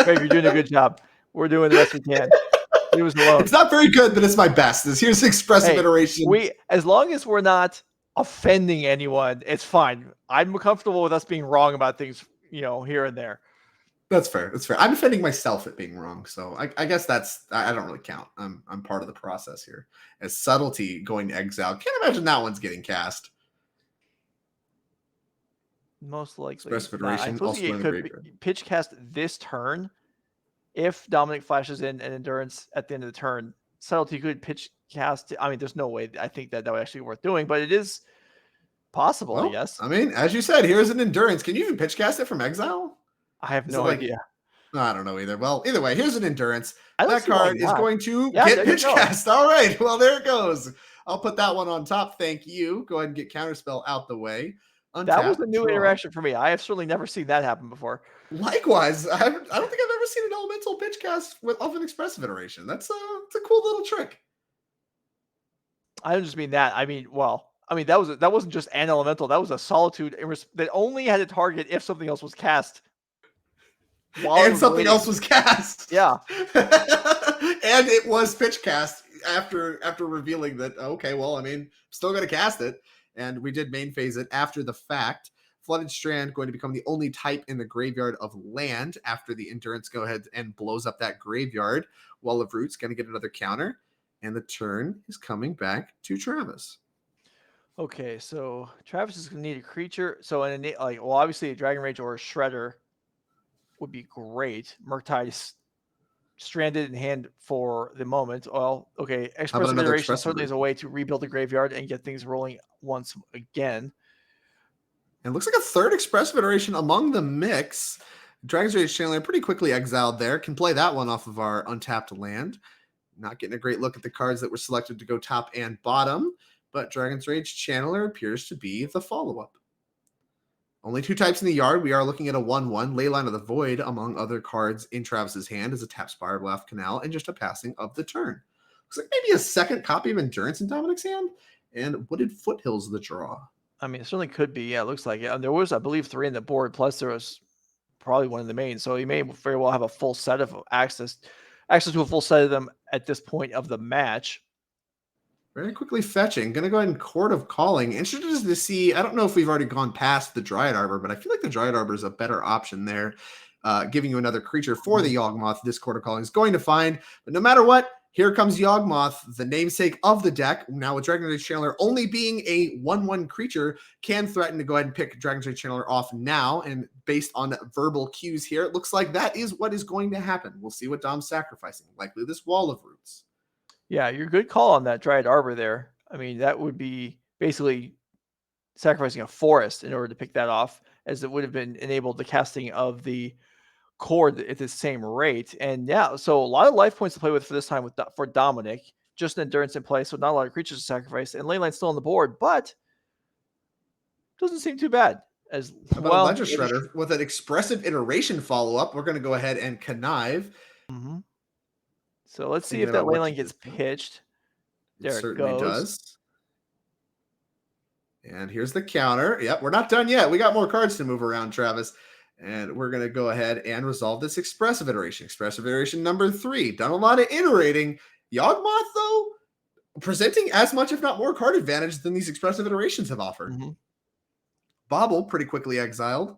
Greg, you're doing a good job. We're doing the best we can. He was alone. It's not very good, but it's my best. Here's expressive iteration. As long as we're not offending anyone, it's fine. I'm comfortable with us being wrong about things, here and there. That's fair. I'm offending myself at being wrong, so I guess I don't really count. I'm part of the process here. As Subtlety going to exile, can't imagine that one's getting cast. Most likely. Expressive iteration. Also in the graveyard. Pitch cast this turn. If Dominick flashes in an Endurance at the end of the turn, Subtlety could pitch cast. I mean, there's no way I think that would actually be worth doing, but it is possible, I guess. I mean, as you said, here's an Endurance. Can you even pitch cast it from exile? I have no idea. I don't know either. Well, either way, here's an Endurance. That card is going to get pitch cast. All right. Well, there it goes. I'll put that one on top. Thank you. Go ahead and get Counterspell out the way. Untap, that was a new interaction for me. I have certainly never seen that happen before. Likewise, I don't think I've ever seen an elemental pitch cast of an expressive iteration. It's a cool little trick. I don't just mean that. I mean, that wasn't just an elemental. That was a solitude that only had to target if something else was cast. And something else was cast. Yeah. And it was pitch cast after revealing that, okay, well, I mean, still going to cast it. And we did main phase it after the fact. Flooded Strand going to become the only type in the graveyard of land after the Endurance go ahead and blows up that graveyard. Wall of Roots going to get another counter. And the turn is coming back to Travis. Okay, so Travis is going to need a creature. So obviously a Dragon Rage or a Shredder would be great. Murktide is stranded in hand for the moment. Well, okay, Expressive Iteration certainly is a way to rebuild the graveyard and get things rolling once again. And it looks like a third Expressive Iteration among the mix. Dragon's Rage Channeler pretty quickly exiled there. Can play that one off of our untapped land. Not getting a great look at the cards that were selected to go top and bottom, but Dragon's Rage Channeler appears to be the follow-up. Only 2 types in the yard. We are looking at a 1/1. Leyline of the Void, among other cards in Travis's hand, is a tap Spirewrath Canal and just a passing of the turn. Looks like maybe a second copy of Endurance in Dominick's hand. And Wooded Foothills the draw. I mean, it certainly could be. Yeah, it looks like it. And there was, I believe, 3 in the board, plus there was probably one in the main. So he may very well have a full set of access to a full set of them at this point of the match. Very quickly fetching. Going to go ahead and Court of Calling. Interested to see, I don't know if we've already gone past the Dryad Arbor, but I feel like the Dryad Arbor is a better option there, giving you another creature for the Yawgmoth. This Court of Calling is going to find. But no matter what, here comes Yawgmoth, the namesake of the deck. Now with Dragon Rage Channeler only being a 1/1 creature, can threaten to go ahead and pick Dragon Rage Channeler off now. And based on verbal cues here, it looks like that is what is going to happen. We'll see what Dom's sacrificing. Likely this Wall of Roots. Yeah, you're good call on that Dryad Arbor there. I mean, that would be basically sacrificing a forest in order to pick that off, as it would have been enabled the casting of the cord at the same rate. And yeah, so a lot of life points to play with for this time for Dominick. Just an endurance in play, so not a lot of creatures to sacrifice. And Leyline's still on the board, but doesn't seem too bad. As well, Ledger Shredder with an expressive iteration follow-up. We're going to go ahead and connive. Mm-hmm. So let's see if that Leyline gets pitched. There it certainly goes. Does. And here's the counter. Yep, we're not done yet. We got more cards to move around, Travis. And we're going to go ahead and resolve this expressive iteration. Expressive iteration number 3. Done a lot of iterating. Yawgmoth, though, presenting as much, if not more, card advantage than these expressive iterations have offered. Mm-hmm. Bobble pretty quickly exiled.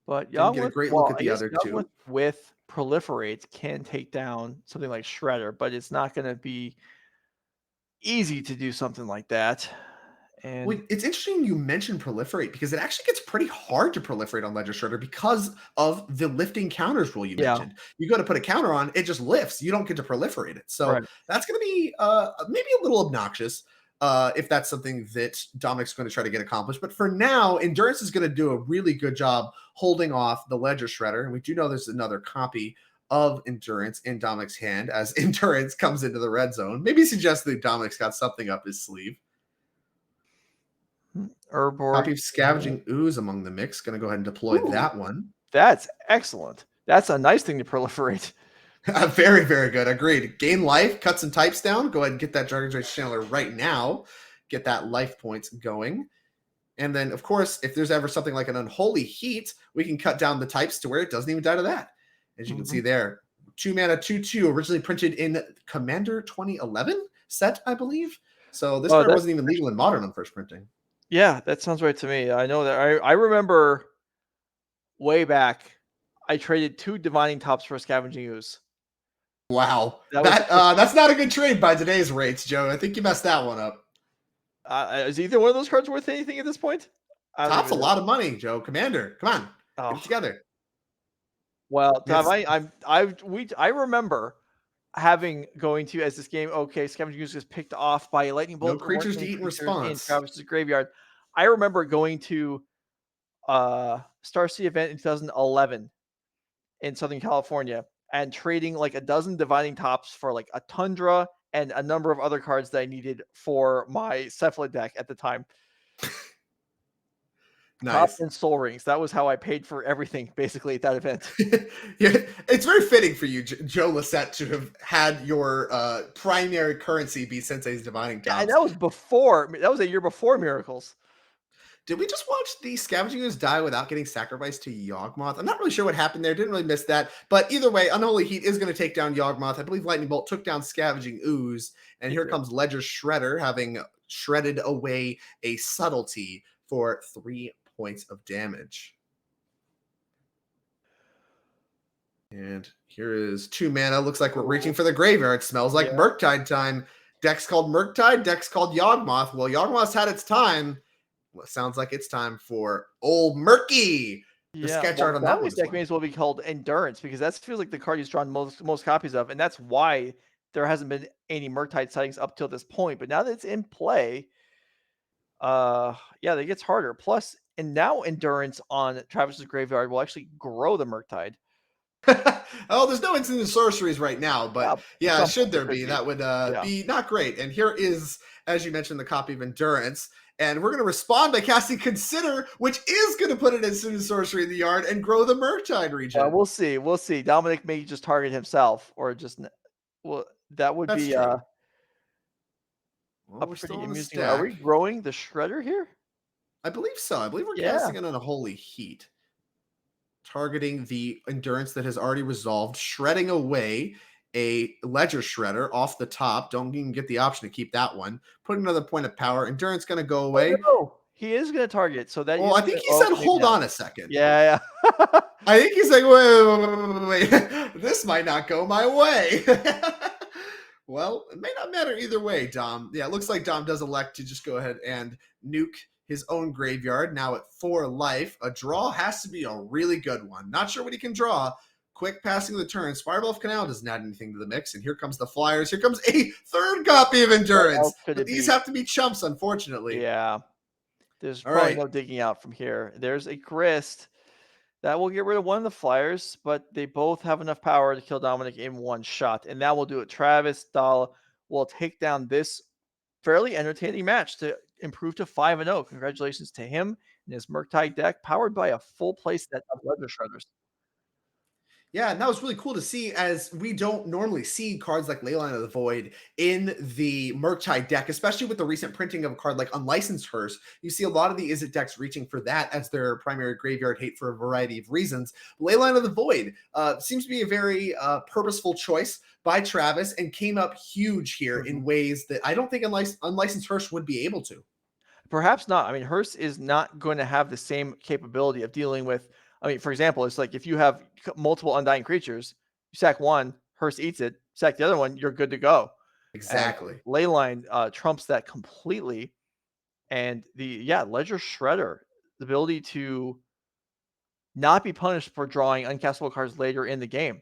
But Yawgmoth, get a great look at the other two. With Proliferate can take down something like Shredder, but it's not going to be easy to do something like that. And it's interesting you mentioned Proliferate, because it actually gets pretty hard to proliferate on Ledger Shredder because of the lifting counters rule you mentioned. You go to put a counter on, it just lifts. You don't get to proliferate it. So that's going to be maybe a little obnoxious if that's something that Dominick's going to try to get accomplished. But for now, Endurance is going to do a really good job holding off the Ledger Shredder. And we do know there's another copy of Endurance in Dominick's hand as Endurance comes into the red zone. Maybe suggest that Dominick's got something up his sleeve. Copy of Scavenging Ooze among the mix. Going to go ahead and deploy that one. That's excellent. That's a nice thing to proliferate. Very, very good. Agreed. Gain life, cut some types down. Go ahead and get that Dragon Rage Channeler right now. Get that life points going. And then, of course, if there's ever something like an Unholy Heat, we can cut down the types to where it doesn't even die to that. As you can see there. 2 mana, 2/2, originally printed in Commander 2011 set, I believe. So this card wasn't even legal in Modern on first printing. Yeah, that sounds right to me. I know that I remember way back, I traded 2 Divining Tops for a Scavenging Ooze. Wow. That's not a good trade by today's rates, Joe. I think you messed that one up. Is either one of those cards worth anything at this point? Top's a lot of money, Joe. Commander, come on. Get it together. Well, Tom, I remember going to, as this game, Scavenging Ooze is picked off by a lightning bolt. No creatures to eat in response. In Travis's graveyard. I remember going to Starseed event in 2011 in Southern California and trading like a dozen Divining Tops for like a Tundra and a number of other cards that I needed for my Cephalid deck at the time. Nice. Tops and Soul Rings. That was how I paid for everything basically at that event. Yeah, it's very fitting for you, Joe Lissette, to have had your primary currency be Sensei's Divining Tops. And that was a year before Miracles. Did we just watch the Scavenging Ooze die without getting sacrificed to Yawgmoth? I'm not really sure what happened there. Didn't really miss that. But either way, Unholy Heat is going to take down Yawgmoth. I believe Lightning Bolt took down Scavenging Ooze. And here comes Ledger Shredder, having shredded away a Subtlety for 3 points of damage. And here is 2 mana. Looks like we're reaching for the graveyard. Smells like Murktide time. Deck's called Murktide. Deck's called Yawgmoth. Well, Yawgmoth's had its time. Well, it sounds like it's time for old Murky. The sketch art on that one. Deck may as well be called Endurance, because that feels like the card he's drawn most copies of, and that's why there hasn't been any Murktide sightings up till this point. But now that it's in play, that gets harder. Plus, and now Endurance on Travis's graveyard will actually grow the Murktide. Oh, there's no instant sorceries right now, but should there be, that would be not great. And here is, as you mentioned, the copy of Endurance. And we're going to respond by casting Consider, which is going to put an instant sorcery in the yard and grow the Murktide region. We'll see. We'll see. Dominick may just target himself, or just that would be. Well, a we're pretty still on the amusing. Are we stack. growing the Shredder here? I believe so. I believe we're Yeah. casting in on a Holy Heat, targeting the endurance that has already resolved, shredding away a Ledger Shredder off the top. Don't even get the option to keep that one. Put another point of power. Endurance going to go away. Oh, he is going to target. So that Well, is I think gonna- he oh, said, maybe hold not. on a second. Yeah. I think he's like, wait. This might not go my way. Well, it may not matter either way, Dom. Yeah, it looks like Dom does elect to just go ahead and nuke his own graveyard. Now at 4 life, a draw has to be a really good one. Not sure what he can draw. Quick passing of the turn. Spiral of Canal doesn't add anything to the mix. And here comes the Flyers. Here comes a 3rd copy of Endurance. else could But it these be? have to be chumps, unfortunately. Yeah. There's All probably right. no digging out from here. There's a Grist that will get rid of one of the Flyers, but they both have enough power to kill Dominick in one shot. And that will do it. Travis Dahle will take down this fairly entertaining match to improve to 5-0. Congratulations to him and his Murktide deck, powered by a full play set of Ledger Shredders. Yeah, and that was really cool to see, as we don't normally see cards like Leyline of the Void in the Murktide deck, especially with the recent printing of a card like Unlicensed Hearse. You see a lot of the Izzet decks reaching for that as their primary graveyard hate for a variety of reasons. Leyline of the Void seems to be a very purposeful choice by Travis and came up huge here in ways that I don't think Unlicensed Hearse would be able to. Perhaps not. I mean, Hearse is not going to have the same capability of dealing with. I mean, for example, it's like if you have multiple undying creatures, you sack one, Hearse eats it, sack the other one, you're good to go. Exactly. And Leyline trumps that completely. And Ledger Shredder, the ability to not be punished for drawing uncastable cards later in the game,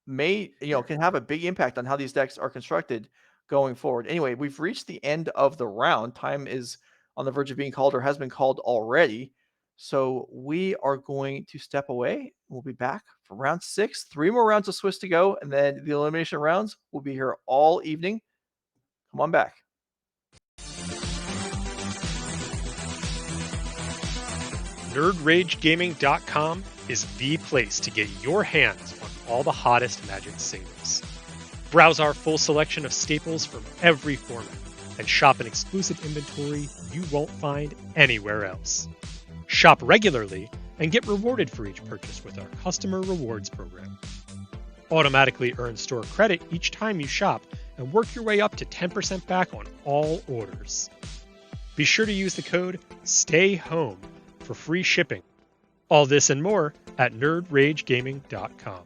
can have a big impact on how these decks are constructed going forward. Anyway, we've reached the end of the round. Time is on the verge of being called or has been called already. So we are going to step away. We'll be back for round 6. 3 more rounds of Swiss to go, and then the elimination rounds will be here all evening. Come on back. NerdRageGaming.com is the place to get your hands on all the hottest Magic singles. Browse our full selection of staples from every format and shop an exclusive inventory you won't find anywhere else. Shop regularly and get rewarded for each purchase with our customer rewards program. Automatically earn store credit each time you shop and work your way up to 10% back on all orders. Be sure to use the code STAYHOME for free shipping. All this and more at nerdragegaming.com.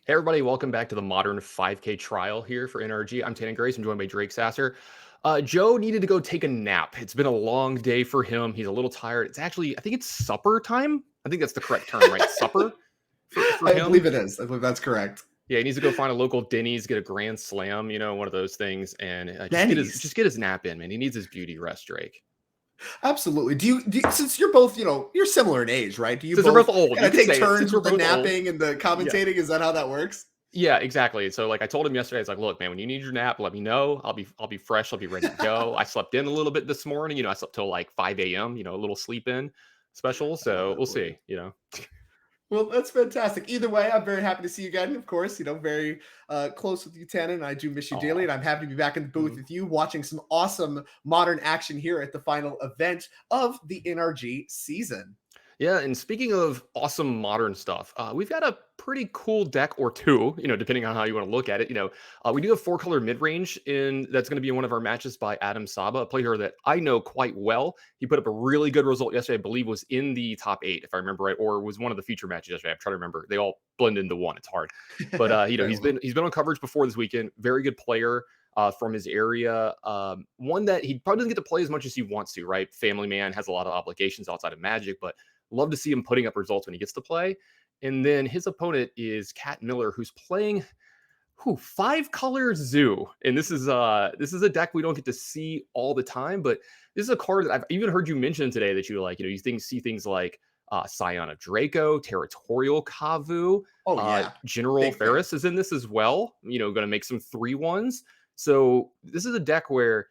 Hey everybody, welcome back to the Modern 5K trial here for NRG. I'm Tannen Grace. I'm joined by Drake Sasser. Joe needed to go take a nap. It's been a long day for him. He's a little tired. It's actually, I think it's supper time. I think that's the correct term, right? Supper for I him. believe it is. I believe that's correct. Yeah, he needs to go find a local Denny's, get a Grand Slam, one of those things, and Denny's. just get his nap in, man. He needs his beauty rest, Drake. Absolutely. Do you since you're both, you're similar in age, right? Do you Since both we're both old, kind of you could take say it. turns Since we're with the both old. napping and the commentating? Is that how that works? Yeah, exactly. So like I told him yesterday, I was like, look, man, when you need your nap, let me know. I'll be fresh. I'll be ready to go. I slept in a little bit this morning. I slept till like 5 a.m., a little sleep in special. So we'll see, Well, that's fantastic. Either way, I'm very happy to see you again. Of course, very close with you, Tannen. I do miss you dearly, and I'm happy to be back in the booth with you, watching some awesome modern action here at the final event of the NRG season. Yeah, and speaking of awesome modern stuff, we've got a pretty cool deck or two, depending on how you want to look at it. We do have 4-color mid-range that's going to be in one of our matches by Adam Saba, a player that I know quite well. He put up a really good result yesterday, I believe was in the top 8, if I remember right, or was one of the feature matches yesterday. I'm trying to remember. They all blend into one. It's hard. But he's been on coverage before this weekend. Very good player. From his area, one that he probably doesn't get to play as much as he wants to, right? Family man, has a lot of obligations outside of Magic, but love to see him putting up results when he gets to play. And then his opponent is Cat Miller, who's playing 5-color Zoo. And this is a deck we don't get to see all the time, but this is a card that I've even heard you mention today that you like. You see things like Scion of Draco, Territorial Kavu. General Ferris is in this as well. Going to make some 3/1s. So this is a deck where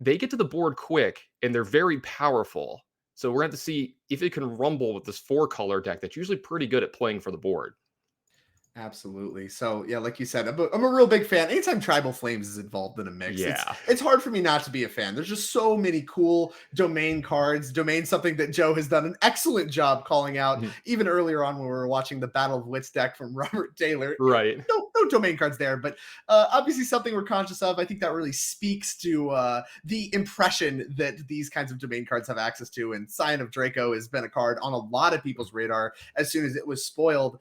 they get to the board quick and they're very powerful. So we're going to have to see if it can rumble with this 4-color deck that's usually pretty good at playing for the board. Absolutely. So yeah, like you said, I'm a real big fan. Anytime Tribal Flames is involved in a mix, it's hard for me not to be a fan. There's just so many cool domain cards. Domain, something that Joe has done an excellent job calling out, even earlier on when we were watching the Battle of Wits deck from Robert Taylor. Right. No domain cards there, but obviously something we're conscious of. I think that really speaks to the impression that these kinds of domain cards have access to. And Scion of Draco has been a card on a lot of people's radar as soon as it was spoiled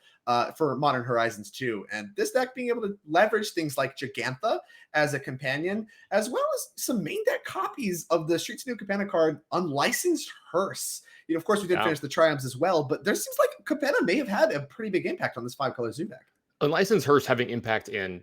for Modern Horizons 2. And this deck being able to leverage things like Gigantha as a companion, as well as some main deck copies of the Streets of New Capenna card, Unlicensed Hearse. Of course, we did finish the Triumphs as well, but there seems like Capenna may have had a pretty big impact on this 5-color Zoo deck. Unlicensed Hearse having impact in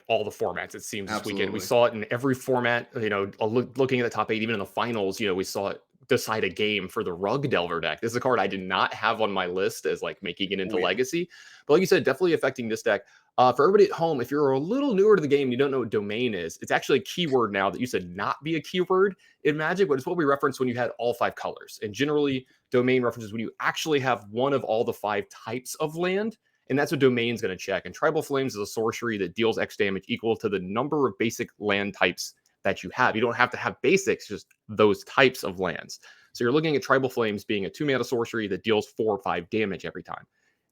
all the formats, it seems, this weekend. We saw it in every format, looking at the top 8, even in the finals, we saw it decide a game for the Rug Delver deck. This is a card I did not have on my list as like making it into Legacy, but like you said, definitely affecting this deck. For everybody at home, if you're a little newer to the game, you don't know what domain is. It's actually a keyword now that used to not be a keyword in Magic, but it's what we referenced when you had all 5 colors. And generally, domain references when you actually have one of all the 5 types of land. And that's what domain's going to check. And Tribal Flames is a sorcery that deals X damage equal to the number of basic land types that you have. You don't have to have basics, just those types of lands. So you're looking at Tribal Flames being a 2-mana sorcery that deals 4 or 5 damage every time.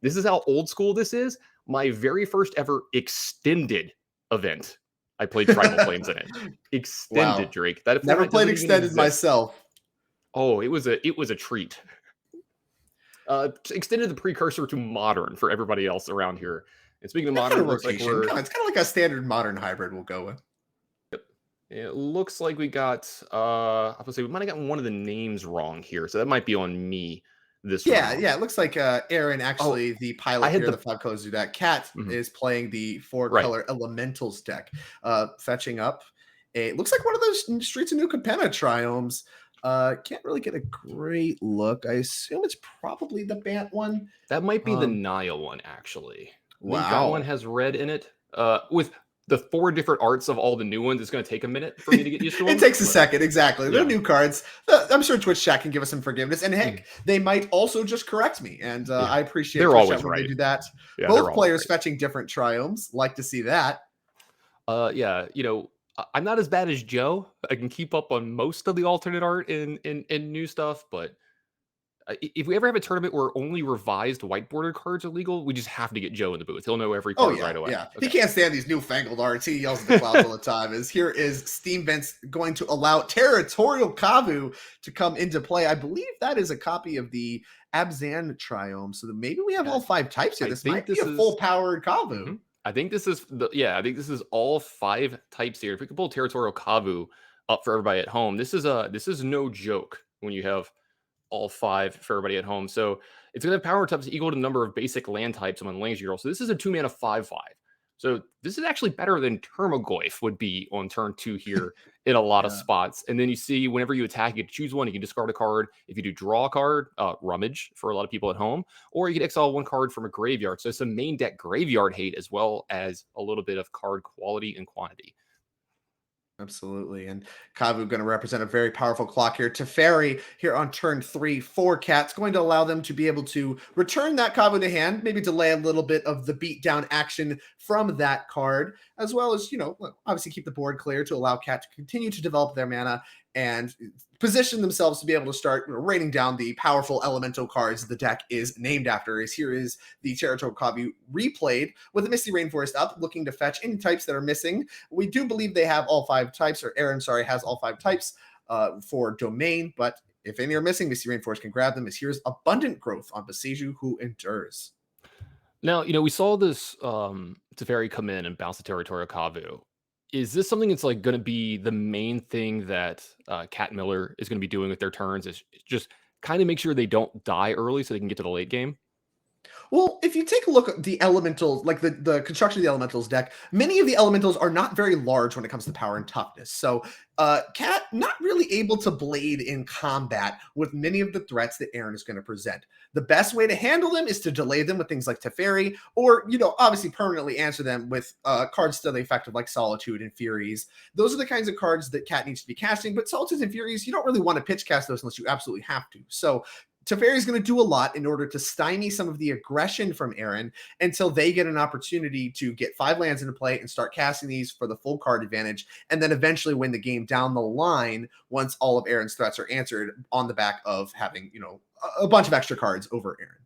This is how old school this is. My very first ever extended event, I played Tribal Flames in it. Extended, Drake. That never played extended myself. Oh, it was a treat. Extended the precursor to Modern for everybody else around here. And speaking of Modern, it's kind of like a standard Modern hybrid we'll go with. It looks like we got, I was say we might have gotten one of the names wrong here, so that might be on me. It looks like Aaron, actually, the pilot here, the 5-color Zoo deck. Cat is playing the 4-color Elementals deck, fetching up. It looks like one of those Streets of New Capenna Triumphs. Can't really get a great look. I assume it's probably the Bant one. That might be the Nile one, actually. That one has red in it. With the 4 different arts of all the new ones, it's going to take a minute for me to get used to them. It takes a second, exactly. They're new cards. I'm sure Twitch chat can give us some forgiveness. And heck, they might also just correct me. And I appreciate They're always when right. they do that. Both players fetching different triumphs. Like to see that. I'm not as bad as Joe. I can keep up on most of the alternate art and new stuff, but If we ever have a tournament where only revised whiteboarded cards are legal, we just have to get Joe in the booth. He'll know every Oh card yeah, right away. yeah. Okay. He can't stand these newfangled arts. He yells at the clouds all the time. Here is Steam Vents going to allow Territorial Kavu to come into play. I believe that is a copy of the Abzan Triome. So maybe we have all 5 types here. This might be a full-powered Kavu. I think this is I think this is all 5 types here. If we could pull Territorial Kavu up for everybody at home, this is no joke when you have all 5 for everybody at home. So it's going to have power types equal to the number of basic land types on Lands Girl. So this is a 2-mana 5/5. So this is actually better than Termagoyf would be on turn 2 here in a lot of spots. And then you see whenever you attack, you choose one, you can discard a card. If you do draw a card, Rummage for a lot of people at home, or you can exile 1 card from a graveyard. So some main deck graveyard hate as well as a little bit of card quality and quantity. Absolutely. And Kavu going to represent a very powerful clock here. Teferi here on turn 3 for Cats, going to allow them to be able to return that Kavu to hand, maybe delay a little bit of the beatdown action from that card, as well as, obviously keep the board clear to allow Cat to continue to develop their mana and position themselves to be able to start raining down the powerful elemental cards the deck is named after. Here is the Territorial Kavu replayed with the Misty Rainforest up, looking to fetch any types that are missing. We do believe they have all 5 types, or Aaron, has all 5 types for Domain, but if any are missing, Misty Rainforest can grab them, as here's Abundant Growth on Boseiju, who endures. Now, we saw this Teferi come in and bounce the Territorial Kavu. Is this something that's going to be the main thing that Cat Miller is going to be doing with their turns? Is just kind of make sure they don't die early so they can get to the late game? Well, if you take a look at the elementals, like the construction of the elementals deck, many of the elementals are not very large when it comes to power and toughness. So Cat not really able to blade in combat with many of the threats that Aaron is going to present. The best way to handle them is to delay them with things like Teferi, or, obviously permanently answer them with cards still effective like Solitude and Furies. Those are the kinds of cards that Cat needs to be casting, but Solitudes and Furies, you don't really want to pitch cast those unless you absolutely have to. So Teferi is going to do a lot in order to stymie some of the aggression from Aaron until they get an opportunity to get 5 lands into play and start casting these for the full card advantage, and then eventually win the game down the line once all of Aaron's threats are answered on the back of having, a bunch of extra cards over Aaron.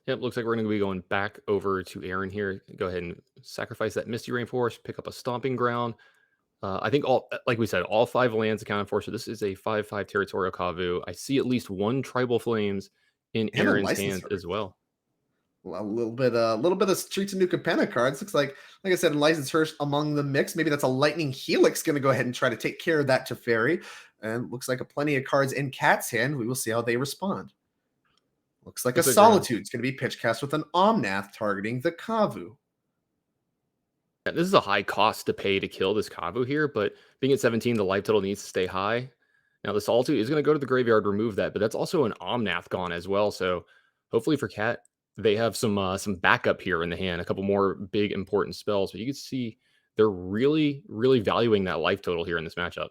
Yep, looks like we're going to be going back over to Aaron here. Go ahead and sacrifice that Misty Rainforest, pick up a Stomping Ground. I think like we said, all 5 lands accounted for. So this is a 5/5 Territorial Kavu. I see at least 1 Tribal Flames in Aaron's hands as well. A little bit of Streets of New Capenna cards. Looks like I said, License Hirsch among the mix. Maybe that's a Lightning Helix going to go ahead and try to take care of that Teferi. And looks like plenty of cards in Cat's hand. We will see how they respond. Looks like a Solitude is going to be pitch cast with an Omnath targeting the Kavu. Yeah, this is a high cost to pay to kill this Kavu here, but being at 17, the life total needs to stay high. Now, the Solitude is going to go to the graveyard, remove that, but that's also an Omnath gone as well. So hopefully for Cat, they have some backup here in the hand, a couple more big important spells. But you can see they're really, really valuing that life total here in this matchup.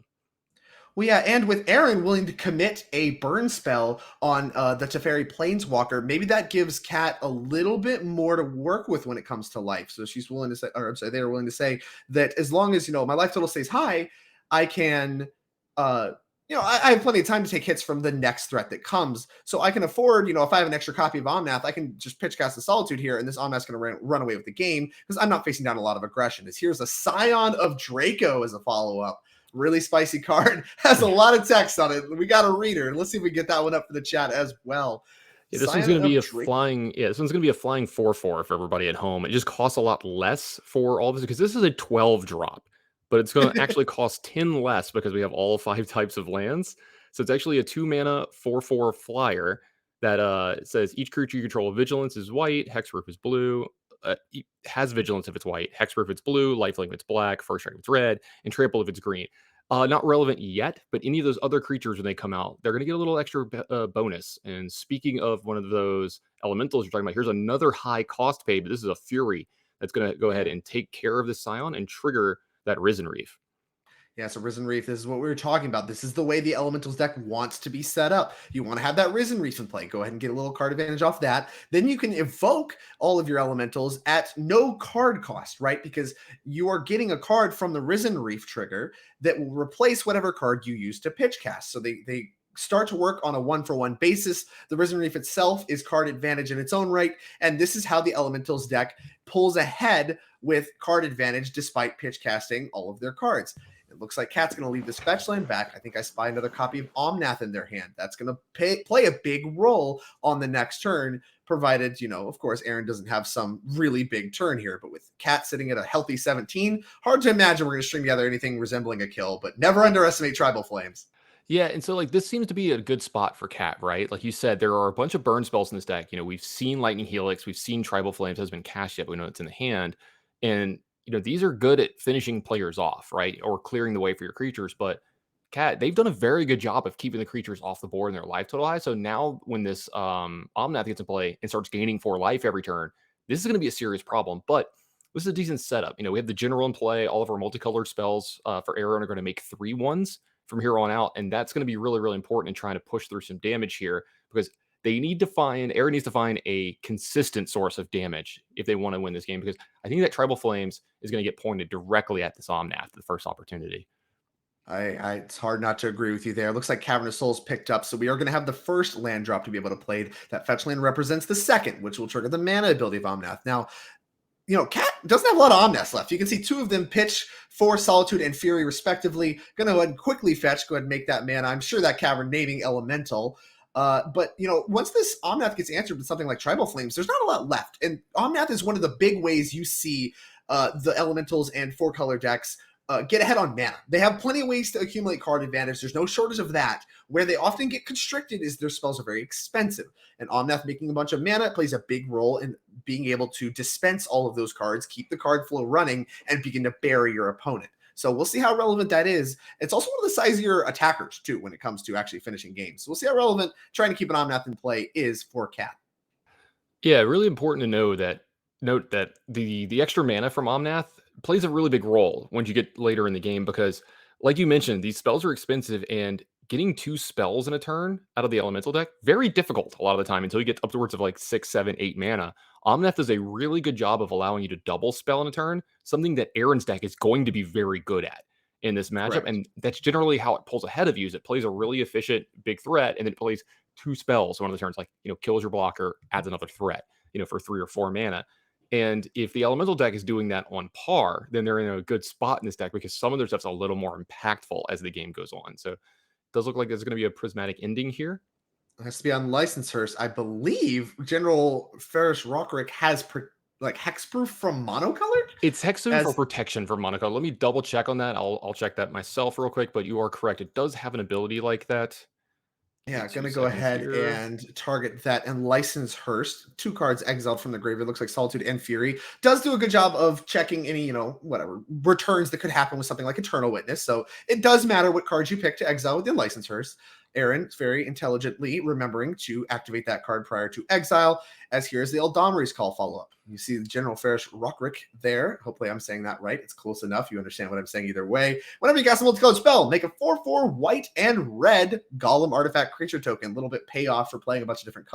Well, yeah, and with Aaron willing to commit a burn spell on the Teferi Planeswalker, maybe that gives Cat a little bit more to work with when it comes to life. So she's willing to say, or I'm sorry, they're willing to say that as long as, my life total stays high, I can, I have plenty of time to take hits from the next threat that comes. So I can afford, if I have an extra copy of Omnath, I can just pitch cast the Solitude here, and this Omnath's going to run away with the game because I'm not facing down a lot of aggression. Here's a Scion of Draco as a follow-up. Really spicy card, has a lot of text on it. We got a reader. Let's see if we get that one up for the chat as well. Yeah, this one's going to be a flying. Yeah, this one's going to be a flying 4/4 for everybody at home. It just costs a lot less for all this because this is a 12 drop, but it's going to actually cost 10 less because we have all 5 types of lands. So it's actually a 2-mana 4/4 flyer that says each creature you control vigilance is white, hexproof is blue. Has vigilance if it's white, hexproof if it's blue, lifelink if it's black, first strike if it's red, and trample if it's green. Not relevant yet, but any of those other creatures when they come out, they're going to get a little extra bonus. And speaking of one of those elementals you're talking about, here's another high cost pay, but this is a Fury that's going to go ahead and take care of the Scion and trigger that Risen Reef. Yeah, so Risen Reef, this is what we were talking about. This is the way the Elementals deck wants to be set up. You want to have that Risen Reef in play. Go ahead and get a little card advantage off that. Then you can evoke all of your Elementals at no card cost, right? Because you are getting a card from the Risen Reef trigger that will replace whatever card you use to pitch cast. So they start to work on a 1-for-1 basis. The Risen Reef itself is card advantage in its own right, and this is how the Elementals deck pulls ahead with card advantage despite pitch casting all of their cards. It looks like Cat's going to leave this fetch land back. I think I spy another copy of Omnath in their hand. That's going to play a big role on the next turn, provided, of course, Aaron doesn't have some really big turn here. But with Cat sitting at a healthy 17, hard to imagine we're going to string together anything resembling a kill, but never underestimate Tribal Flames. Yeah, and so this seems to be a good spot for Cat, right? Like you said, there are a bunch of burn spells in this deck. We've seen Lightning Helix, we've seen Tribal Flames has been cast yet, but we know it's in the hand. And these are good at finishing players off, right? Or clearing the way for your creatures. But Cat, they've done a very good job of keeping the creatures off the board and their life total high. So now when this Omnath gets in play and starts gaining 4 life every turn, this is going to be a serious problem. But this is a decent setup. We have the general in play. All of our multicolored spells for Aaron are going to make 3/1s from here on out. And that's going to be really, really important in trying to push through some damage here, because Aaron needs to find a consistent source of damage if they want to win this game, because I think that Tribal Flames is going to get pointed directly at this Omnath the first opportunity. It's hard not to agree with you there. It looks like Cavern of Souls picked up, so we are going to have the first land drop to be able to play. That fetch land represents the second, which will trigger the mana ability of Omnath. Now, Cat doesn't have a lot of Omnaths left. You can see 2 of them pitch for Solitude and Fury, respectively. Going to go ahead and quickly fetch. Go ahead and make that mana. I'm sure that Cavern naming Elemental. But once this Omnath gets answered with something like Tribal Flames, there's not a lot left. And Omnath is one of the big ways you see the Elementals and 4-color decks get ahead on mana. They have plenty of ways to accumulate card advantage. There's no shortage of that. Where they often get constricted is their spells are very expensive. And Omnath making a bunch of mana plays a big role in being able to dispense all of those cards, keep the card flow running, and begin to bury your opponent. So we'll see how relevant that is. It's also one of the sizier attackers, too, when it comes to actually finishing games. So we'll see how relevant trying to keep an Omnath in play is for Cat. Yeah, really important to note that the extra mana from Omnath plays a really big role once you get later in the game, because, like you mentioned, these spells are expensive, and getting 2 spells in a turn out of the Elemental deck, very difficult a lot of the time until you get upwards of 6, 7, 8 mana. Omnath does a really good job of allowing you to double spell in a turn, something that Aaron's deck is going to be very good at in this matchup. Correct. And that's generally how it pulls ahead of you, is it plays a really efficient big threat, and then it plays 2 spells one of the turns, kills your blocker, adds another threat, for 3 or 4 mana. And if the Elemental deck is doing that on par, then they're in a good spot in this deck, because some of their stuff's a little more impactful as the game goes on. So it does look like there's going to be a prismatic ending here. It has to be on License Hearse. I believe General Ferris Rockrick has hexproof from monocolored. It's hexproof for protection for monocolored. Let me double check on that. I'll check that myself real quick, but you are correct. It does have an ability like that. Yeah, going to go ahead and target that and License Hearse. 2 cards exiled from the graveyard. Looks like Solitude and Fury. Does do a good job of checking any, returns that could happen with something like Eternal Witness. So it does matter what cards you pick to exile within License Hearse. Aaron is very intelligently remembering to activate that card prior to exile, as here's the Eldamri's Call follow-up. You see the General Ferris Rockrick there. Hopefully I'm saying that right. It's close enough. You understand what I'm saying either way. Whenever you cast a multicolored spell, make a 4/4 white and red Golem artifact creature token. A little bit payoff for playing a bunch of different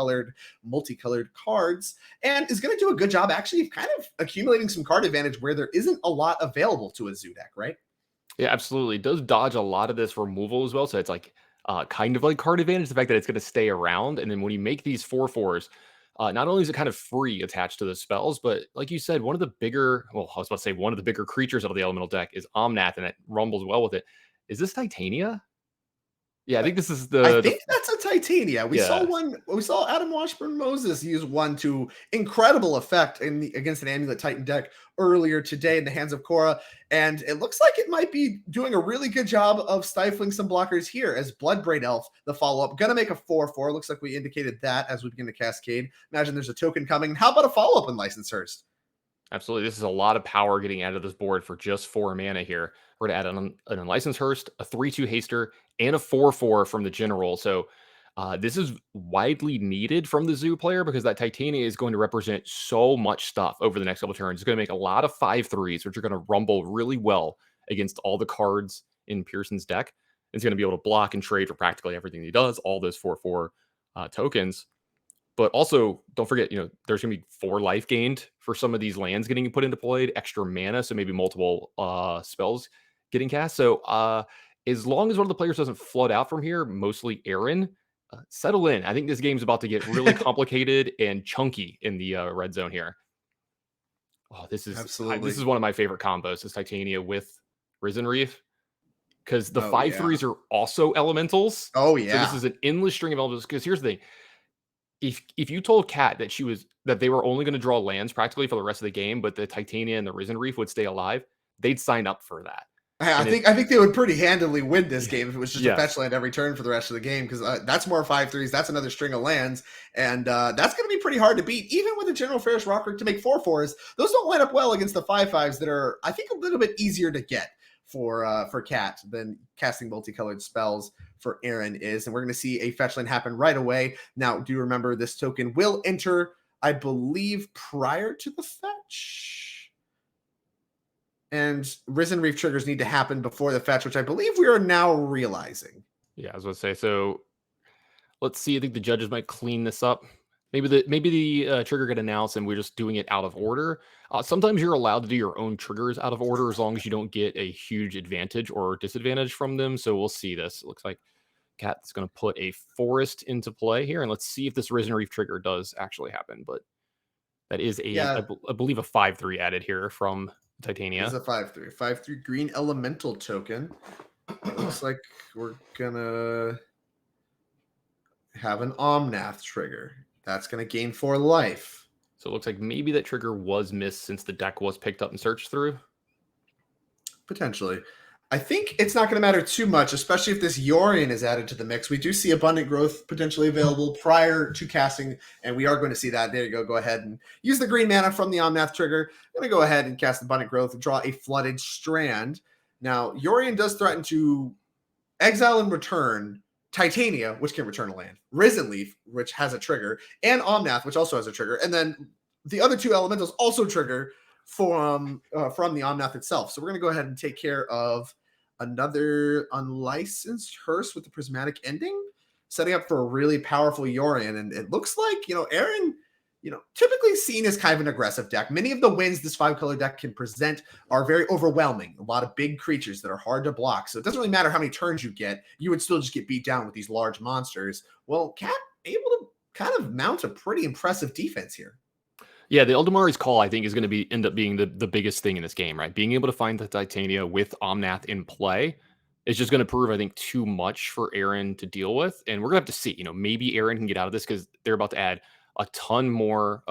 multicolored cards, and is going to do a good job actually of kind of accumulating some card advantage where there isn't a lot available to a Zoo deck, right? Yeah, absolutely. It does dodge a lot of this removal as well. So it's kind of like card advantage, the fact that it's going to stay around. And then when you make these 4/4s, not only is it kind of free attached to the spells, but like you said, one of the bigger creatures out of the Elemental deck is Omnath, and it rumbles well with it. Is this Titania? Yeah, I think this is I think that's a Titania. We saw Adam Wasburn-Moses use one to incredible effect against an Amulet Titan deck earlier today in the hands of Kora, and it looks like it might be doing a really good job of stifling some blockers here as Bloodbraid Elf, the follow-up, gonna make a 4/4. Looks like we indicated that as we begin to cascade. Imagine there's a token coming. How about a follow-up in License Hearse? Absolutely. This is a lot of power getting out of this board for just 4 mana here. We're going to add an Unlicensed Hearse, a 3/2 Haster, and a 4/4 from the General. So this is widely needed from the Zoo player, because that Titania is going to represent so much stuff over the next couple turns. It's going to make a lot of 5/3s, which are going to rumble really well against all the cards in Pearson's deck. It's going to be able to block and trade for practically everything he does, all those 4/4 tokens. But also, don't forget, there's going to be 4 life gained for some of these lands getting put into play, extra mana, so maybe multiple spells getting cast. So as long as one of the players doesn't flood out from here, mostly Aaron, settle in. I think this game's about to get really complicated and chunky in the red zone here. Oh, this is one of my favorite combos, is Titania with Risen Reef, because the 5/3s are also elementals. Oh yeah. So this is an endless string of elementals. Because here's the thing: if you told Kat that they were only going to draw lands practically for the rest of the game, but the Titania and the Risen Reef would stay alive, they'd sign up for that. I think they would pretty handily win this game if it was just a fetch land every turn for the rest of the game, because that's more 5/3s. That's another string of lands, and that's going to be pretty hard to beat, even with a General Ferris Rocker to make 4/4s. Those don't line up well against the 5/5s that are, I think, a little bit easier to get for Cat than casting multicolored spells for Aaron is. And we're going to see a fetch land happen right away. Now, do remember this token will enter, I believe, prior to the fetch. And Risen Reef triggers need to happen before the fetch, which I believe we are now realizing. Yeah, I was going to say, so let's see. I think the judges might clean this up. Maybe the trigger get announced and we're just doing it out of order. Sometimes you're allowed to do your own triggers out of order as long as you don't get a huge advantage or disadvantage from them. So we'll see this. It looks like Cat's going to put a forest into play here, and let's see if this Risen Reef trigger does actually happen. But that is I believe a 5/3 added here from Titania. It's a 5/3. 5/3 green elemental token. It looks like we're gonna have an Omnath trigger. That's gonna gain 4 life. So it looks like maybe that trigger was missed since the deck was picked up and searched through. Potentially. I think it's not going to matter too much, especially if this Yorion is added to the mix. We do see Abundant Growth potentially available prior to casting, and we are going to see that. There you go. Go ahead and use the green mana from the Omnath trigger. I'm going to go ahead and cast Abundant Growth and draw a Flooded Strand. Now, Yorion does threaten to exile and return Titania, which can return a land, Risen Leaf, which has a trigger, and Omnath, which also has a trigger. And then the other 2 elementals also trigger from the Omnath itself. So we're going to go ahead and take care of another Unlicensed Hearse with the Prismatic Ending, setting up for a really powerful Yorion. And it looks like, Aaron, typically seen as kind of an aggressive deck. Many of the wins this 5-color deck can present are very overwhelming. A lot of big creatures that are hard to block. So it doesn't really matter how many turns you get. You would still just get beat down with these large monsters. Well, Cat able to kind of mount a pretty impressive defense here. Yeah, the Eldamari's Call, I think, is going to end up being the biggest thing in this game, right? Being able to find the Titania with Omnath in play is just going to prove, I think, too much for Aaron to deal with. And we're going to have to see, maybe Aaron can get out of this because they're about to add a ton more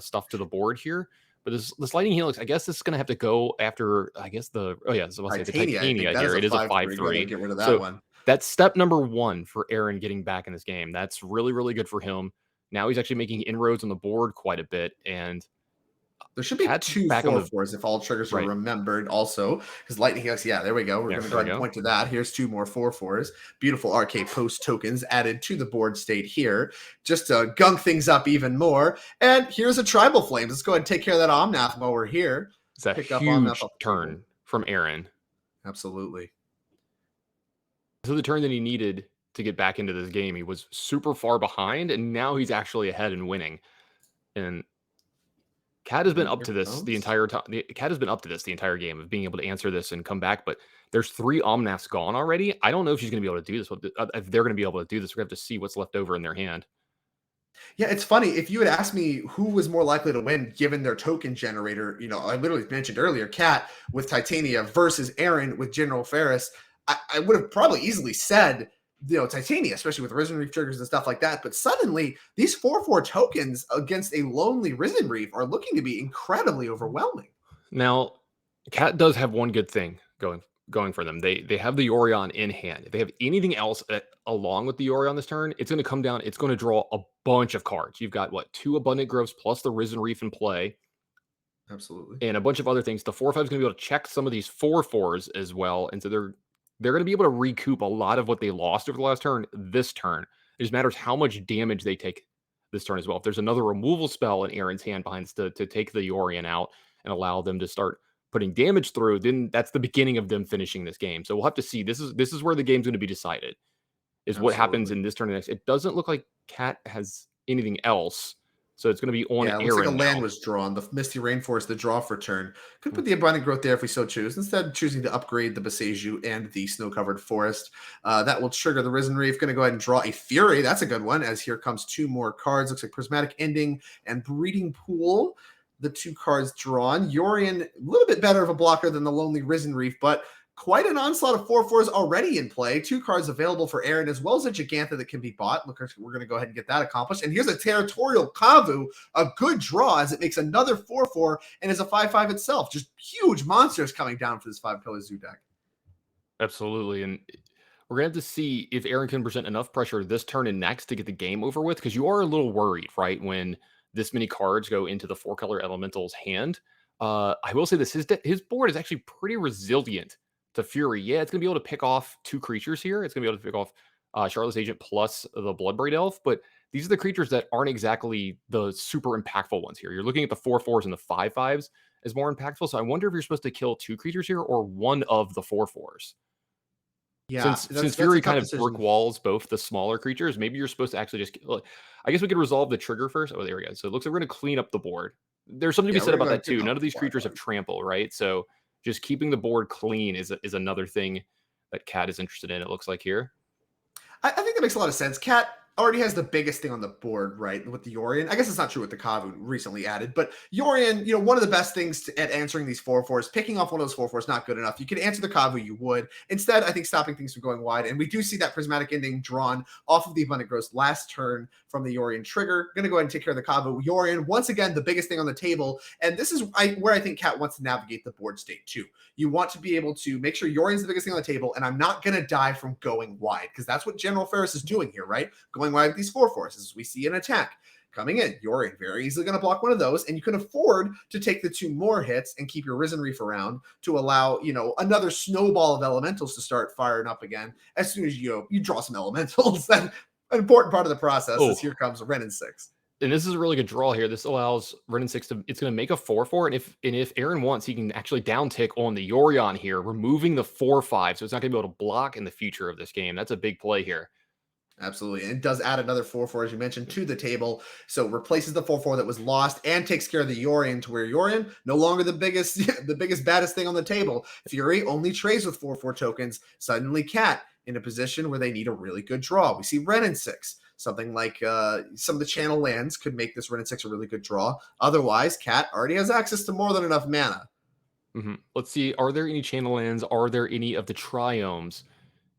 stuff to the board here. But this Lightning Helix, I guess this is going to have to go after, I guess the Titania here. It is a 5/3. Get rid of that one. That's step number 1 for Aaron getting back in this game. That's really, really good for him. Now he's actually making inroads on the board quite a bit, and there should be 2 4/4s if all triggers are remembered also, because Lightning Helix, there we go. We're going to go ahead and point to that. Here's 2 more 4/4s. Beautiful Arcade Post tokens added to the board state here, just to gunk things up even more. And here's a Tribal Flames. Let's go ahead and take care of that Omnath while we're here. It's a huge turn from Aaron. Absolutely. So the turn that he needed to get back into this game, he was super far behind, and now he's actually ahead and winning. And Cat has been up to this the entire time. Cat has been up to this the entire game of being able to answer this and come back. But there's 3 Omnaths gone already. I don't know if she's going to be able to do this. If they're going to be able to do this, we're going to have to see what's left over in their hand. Yeah, it's funny. If you had asked me who was more likely to win given their token generator, I literally mentioned earlier Cat with Titania versus Aaron with General Ferris, I would have probably easily said Titania, especially with Risen Reef triggers and stuff like that. But suddenly, these 4/4 tokens against a lonely Risen Reef are looking to be incredibly overwhelming. Now, Cat does have one good thing going for them. They have the Yorion in hand. If they have anything else along with the Yorion this turn, it's going to come down. It's going to draw a bunch of cards. You've got 2 Abundant Growths plus the Risen Reef in play. Absolutely. And a bunch of other things. The 4/5 is going to be able to check some of these 4/4s as well. And so they're going to be able to recoup a lot of what they lost over the last turn this turn. It just matters how much damage they take this turn as well. If there's another removal spell in Aaron's hand behind to take the Yorion out and allow them to start putting damage through, then that's the beginning of them finishing this game. So we'll have to see. This is where the game's going to be decided, is what happens in this turn and next. It doesn't look like Cat has anything else. So it's going to be on Yeah, it Aaron looks like a now. land was drawn. The Misty Rainforest, the draw for turn. Could put the Abundant Growth there if we so choose. Instead, choosing to upgrade the Boseiju and the Snow-Covered Forest. That will trigger the Risen Reef. Going to go ahead and draw a Fury. That's a good one, as here comes 2 more cards. Looks like Prismatic Ending and Breeding Pool. The 2 cards drawn. Yorion, a little bit better of a blocker than the Lonely Risen Reef, but quite an onslaught of 4/4s already in play. 2 cards available for Aaron, as well as a Gigantha that can be bought. Look, we're going to go ahead and get that accomplished. And here's a Territorial Kavu, a good draw, as it makes another 4/4 and is a 5/5 itself. Just huge monsters coming down for this 5-color zoo deck. Absolutely. And we're going to have to see if Aaron can present enough pressure this turn and next to get the game over with, because you are a little worried, right, when this many cards go into the 4-color elemental's hand. I will say this, his board is actually pretty resilient to Fury. Yeah, it's going to be able to pick off 2 creatures here. It's going to be able to pick off Charlotte's Agent plus the Bloodbraid Elf, but these are the creatures that aren't exactly the super impactful ones here. You're looking at the 4/4s and the 5/5s as more impactful, so I wonder if you're supposed to kill 2 creatures here or one of the 4/4s. Yeah, Since Fury kind of brick walls both the smaller creatures, maybe you're supposed to actually just... Look, I guess we could resolve the trigger first. Oh, there we go. So it looks like we're going to clean up the board. There's something to be said about that too. None of these creatures have trample, right? So just keeping the board clean is another thing that Cat is interested in, it looks like here. I think that makes a lot of sense. Cat already has the biggest thing on the board, right, with the Yorion. I guess it's not true with the Kavu recently added, but Yorion, one of the best things at answering these 4/4s, picking off one of those 4/4s, not good enough. You could answer the Kavu, you would. Instead, I think stopping things from going wide, and we do see that Prismatic Ending drawn off of the Abundant Growth last turn from the Yorion trigger. Going to go ahead and take care of the Kavu. Yorion, once again, the biggest thing on the table, and this is where I think Cat wants to navigate the board state too. You want to be able to make sure Yorion's the biggest thing on the table, and I'm not going to die from going wide, because that's what General Ferris is doing here, right? Going wide with these 4/4s. As we see an attack coming in, Yorion very easily going to block one of those, and you can afford to take the 2 more hits and keep your Risen Reef around to allow, another snowball of elementals to start firing up again as soon as you draw some elementals. That's an important part of the process. As here comes Renin 6. And this is a really good draw here. This allows Renin 6 to, it's going to make a 4/4, and if Aaron wants, he can actually downtick on the Yorion here, removing the 4/5, so it's not going to be able to block in the future of this game. That's a big play here. Absolutely. And it does add another 4/4, as you mentioned, to the table. So replaces the 4/4 that was lost and takes care of the Yorion, to where Yorion no longer the biggest, baddest thing on the of Fury only trades with 4/4 tokens. Suddenly Cat in a position where they need a really good draw. We see Renin 6. Something like some of the channel lands could make this Renin 6 a really good draw. Otherwise, Cat already has access to more than enough mana. Let's see. Are there any channel lands? Are there any of the triomes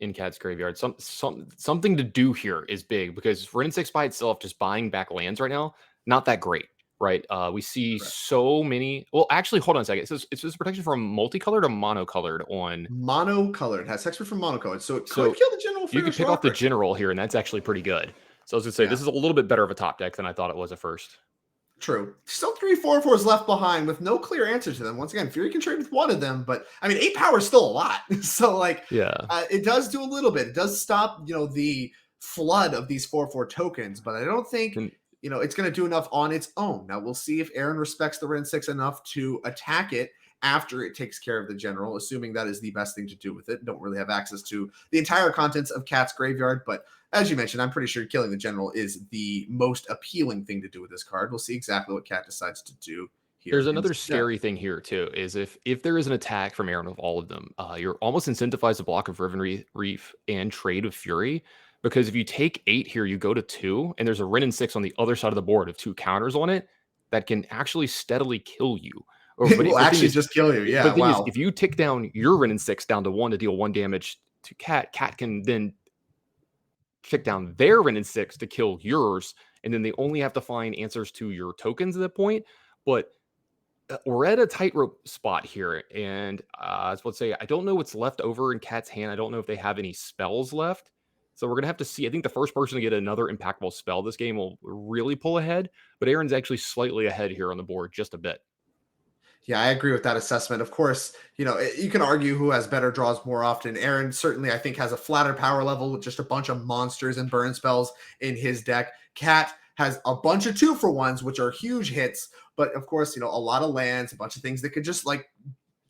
in Cat's graveyard? Something to do here is big, because Renin 6 by itself, just buying back lands right now, not that great, right? We see so many. Well, actually, hold on a second. It says protection from multicolored or monocolored on monocolored. It has hexproof from monocolored, so it could kill the general. You can pick off the general here, and that's actually pretty good. So I was gonna say, this is a little bit better of a top deck than I thought it was at first. True. Still 3 4/4s left behind with no clear answer to them. Once again, Fury can trade with one of them, but I mean, 8 power is still a lot. So it does do a little bit. It does stop, the flood of these 4/4 tokens, but I don't think it's going to do enough on its own. Now we'll see if Aaron respects the Renin 6 enough to attack it after it takes care of the general, assuming that is the best thing to do with it. Don't really have access to the entire contents of Cat's graveyard, but as you mentioned, I'm pretty sure killing the general is the most appealing thing to do with this card. We'll see exactly what Cat decides to do here. There's another scary thing here too, is if there is an attack from Aaron with all of them, you're almost incentivized to block of Riven Reef and trade with Fury, because if you take 8 here, you go to 2, and there's a Renin 6 on the other side of the board of 2 counters on it that can actually steadily kill you. It will actually just kill you. Yeah. But the thing is, if you tick down your Renin 6 down to 1 to deal 1 damage to Cat, Cat can then tick down their Renin 6 to kill yours, and then they only have to find answers to your tokens at that point. But we're at a tightrope spot here, and I was about to say, I don't know what's left over in Cat's hand. I don't know if they have any spells left. So we're going to have to see. I think the first person to get another impactful spell this game will really pull ahead, but Aaron's actually slightly ahead here on the board, just a bit. Yeah, I agree with that assessment. Of course, you can argue who has better draws more often. Aaron certainly, I think, has a flatter power level with just a bunch of monsters and burn spells in his deck. Cat has a bunch of 2-for-1s, which are huge hits, but of course, a lot of lands, a bunch of things that could just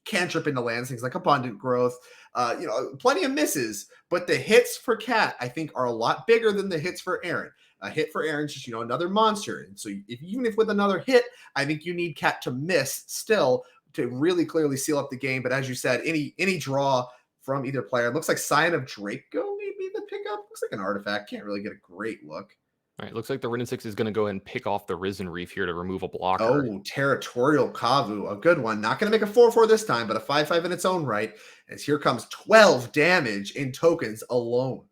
cantrip into lands, things like Abundant Growth. Plenty of misses, but the hits for Cat, I think, are a lot bigger than the hits for Aaron. A hit for Aaron's just, another monster. And so even if with another hit, I think you need Cat to miss still to really clearly seal up the game. But as you said, any draw from either player, it looks like Scion of Draco may be the pickup. Looks like an artifact. Can't really get a great look. All right, looks like the Rhinos 6 is going to go ahead and pick off the Risen Reef here to remove a blocker. Oh, Territorial Kavu, a good one. Not going to make a 4/4 this time, but a 5/5 in its own right. As here comes 12 damage in tokens alone.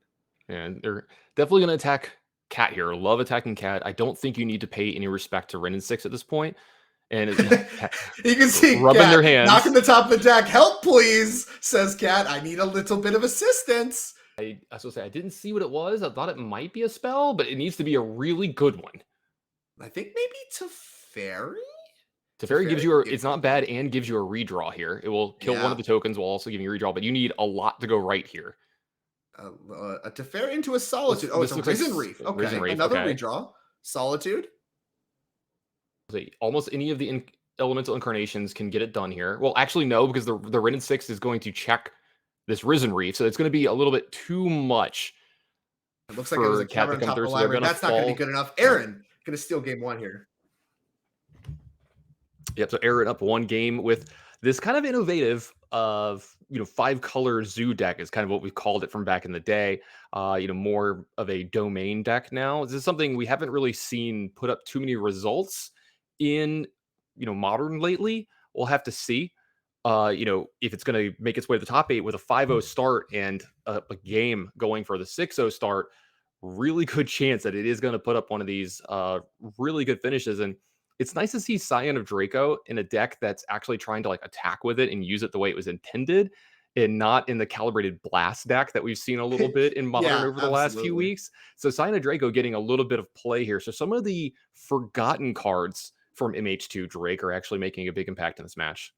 And they're definitely going to attack Cat here. Love attacking Cat. I don't think you need to pay any respect to Rhinos 6 at this point. And you can see rubbing Cat their hands, knocking the top of the deck. Help, please, says Cat. I need a little bit of assistance. I was going to say, I didn't see what it was. I thought it might be a spell, but it needs to be a really good one. I think maybe Teferi? Teferi gives you it's not bad and gives you a redraw here. It will kill one of the tokens while also giving you a redraw, but you need a lot to go right here. A Teferi into a Solitude. It's a Risen Reef. Okay, Risen Reef, another redraw. Solitude. Almost any of the elemental incarnations can get it done here. Well, actually, no, because the Rhinos 6 is going to check this Risen Reef, so it's going to be a little bit too much. It looks like it was a counter on top of the library. That's not going to be good enough. Aaron going to steal game one here. Yep, so Aaron up one game with this kind of innovative of 5-color zoo deck is kind of what we called it from back in the day. More of a domain deck now. This is something we haven't really seen put up too many results in Modern lately. We'll have to see. If it's going to make its way to the top 8 with a 5-0 start and a game going for the 6-0 start, really good chance that it is going to put up one of these really good finishes. And it's nice to see Scion of Draco in a deck that's actually trying to attack with it and use it the way it was intended, and not in the calibrated blast deck that we've seen a little bit in Modern over the last few weeks. So Scion of Draco getting a little bit of play here. So some of the forgotten cards from MH2 Drake are actually making a big impact in this match.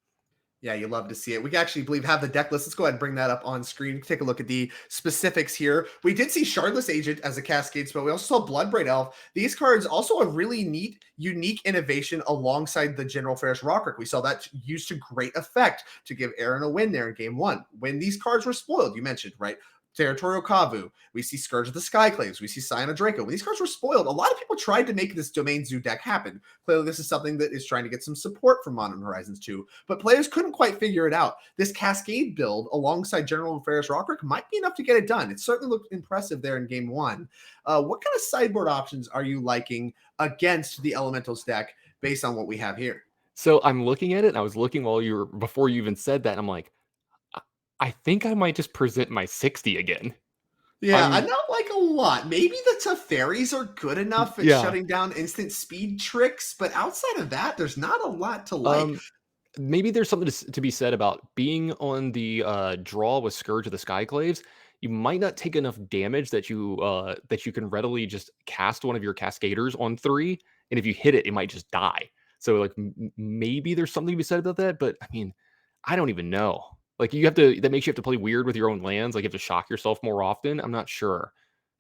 Yeah, you love to see it. We actually have the deck list. Let's go ahead and bring that up on screen. Take a look at the specifics here. We did see Shardless Agent as a cascade spell. We also saw Bloodbraid Elf. These cards also a really neat, unique innovation alongside the General Ferris Rockrick. We saw that used to great effect to give Aaron a win there in game one. When these cards were spoiled, you mentioned, right? Territorial Kavu. We see Scourge of the Skyclaves. We see Scion of Draco. When these cards were spoiled, a lot of people tried to make this Domain Zoo deck happen. Clearly, this is something that is trying to get some support from Modern Horizons 2, but players couldn't quite figure it out. This Cascade build alongside General Ferris Rockrick might be enough to get it done. It certainly looked impressive there in game one. What kind of sideboard options are you liking against the Elementals deck based on what we have here? So I'm looking at it, and I was looking before you even said that, and I'm like, I think I might just present my 60 again. Yeah, I not like a lot. Maybe the Teferis are good enough at shutting down instant speed tricks, but outside of that, there's not a lot to like. Maybe there's something to be said about being on the draw with Scourge of the Skyclaves. You might not take enough damage that you can readily just cast one of your Cascaders on 3, and if you hit it, it might just die. So maybe there's something to be said about that, but I mean, I don't even know. That makes you have to play weird with your own lands. You have to shock yourself more often. I'm not sure.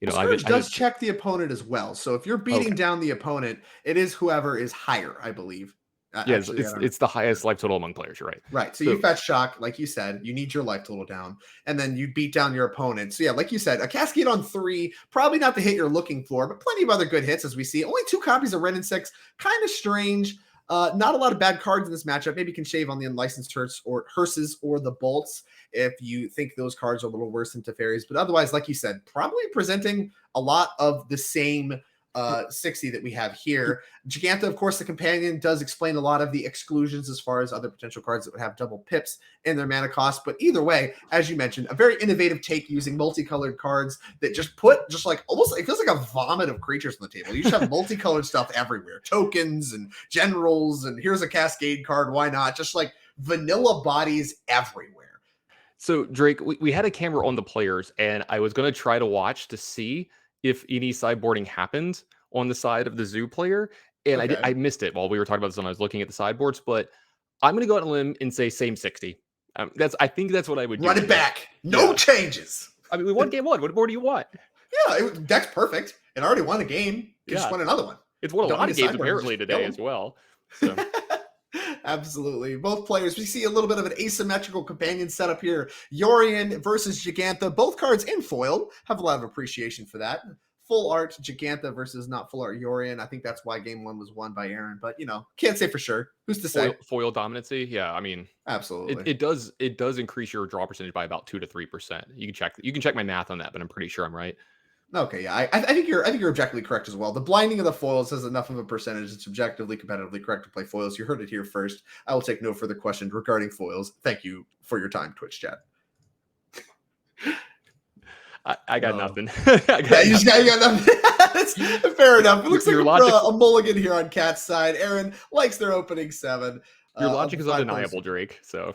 Scourge does check the opponent as well. So if you're beating down the opponent, it is whoever is higher, I believe. It's the highest life total among players. You're right. Right. So you fetch shock, like you said, you need your life total down, and then you beat down your opponent. So yeah, like you said, a Cascade on 3, probably not the hit you're looking for, but plenty of other good hits as we see. Only 2 copies of Ren and 6, kind of strange. Not a lot of bad cards in this matchup. Maybe you can shave on the unlicensed Hearses or the Bolts if you think those cards are a little worse than Teferis. But otherwise, like you said, probably presenting a lot of the same 60 that we have here. Giganta, of course, the companion, does explain a lot of the exclusions as far as other potential cards that would have double pips in their mana cost. But either way, as you mentioned, a very innovative take using multicolored cards that just almost, it feels like a vomit of creatures on the table. You just have multicolored stuff everywhere, tokens and generals, and here's a Cascade card. Why not? Just vanilla bodies everywhere. So Drake, we had a camera on the players, and I was going to try to watch to see if any sideboarding happened on the side of the Zoo player. And I missed it while we were talking about this when I was looking at the sideboards, but I'm going to go out on a limb and say same 60. I think that's what I would do. Run it back. No changes. I mean, we won game 1. What more do you want? Yeah, deck's perfect. It already won a game. You just won another one. It's won a lot of games apparently today as well. So. Absolutely. Both players, we see a little bit of an asymmetrical companion setup here. Yorion versus Gigantha. Both cards in foiled. Have a lot of appreciation for that. Full art Gigantha versus not full art Yorion. I think that's why game 1 was won by Aaron, but can't say for sure. Who's to say? Foil dominancy. Yeah, I mean, absolutely. It does increase your draw percentage by about 2 to 3%. You can check my math on that, but I'm pretty sure I'm right. Okay, yeah, I think you're objectively correct as well. The blinding of the foils has enough of a percentage. It's objectively competitively correct to play foils. You heard it here first. I will take no further questions regarding foils. Thank you for your time, Twitch chat. I got nothing. You got nothing. That's fair enough. It looks like a mulligan here on Cat's side. Aaron likes their opening 7. Your logic is undeniable, Drake. So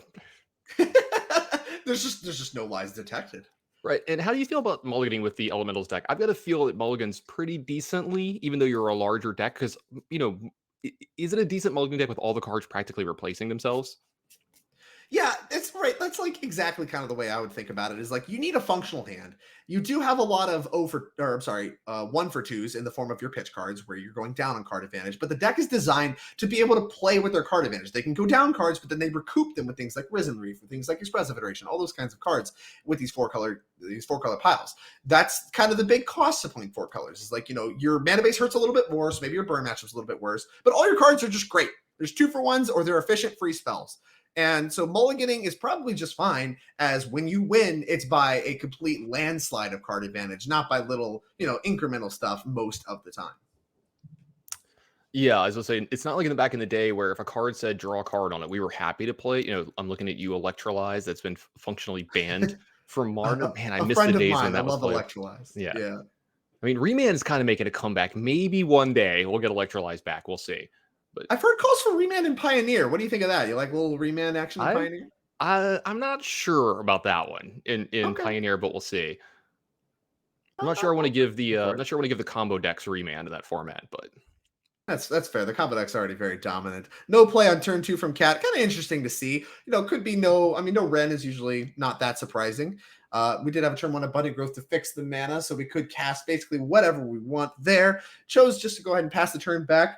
there's just no lies detected. Right. And how do you feel about mulliganing with the elementals deck? I've got a feel that mulligans pretty decently, even though you're a larger deck, because, is it a decent mulligan deck with all the cards practically replacing themselves? Yeah, it's right. That's like exactly kind of the way I would think about it, is like you need a functional hand. You do have a lot of 1 for 2s in the form of your pitch cards where you're going down on card advantage, but the deck is designed to be able to play with their card advantage. They can go down cards, but then they recoup them with things like Risen Reef and things like Expressive Iteration, all those kinds of cards with these four color piles. That's kind of the big cost of playing 4 colors. Is like, your mana base hurts a little bit more, so maybe your burn matchup's a little bit worse, but all your cards are just great. There's 2 for 1s or they're efficient free spells. And so mulliganing is probably just fine, as when you win, it's by a complete landslide of card advantage, not by little, incremental stuff most of the time. Yeah, as I was saying, it's not like in the back in the day where if a card said draw a card on it, we were happy to play. I'm looking at you, Electrolyze, that's been functionally banned from Modern. Man, I miss the days when that was played. Electrolyze. Yeah. I mean, Reman is kind of making a comeback. Maybe one day we'll get Electrolyze back. We'll see. But I've heard calls for Reman and Pioneer. What do you think of that? You like a little Reman action in Pioneer? I'm not sure about that one in Pioneer, but we'll see. I'm not sure I want to give the combo decks Reman to that format, but that's fair. The combo deck's already very dominant. No play on turn 2 from Cat. Kind of interesting to see. Could be no Ren is usually not that surprising. We did have a turn 1 abundant growth to fix the mana, so we could cast basically whatever we want there. Chose just to go ahead and pass the turn back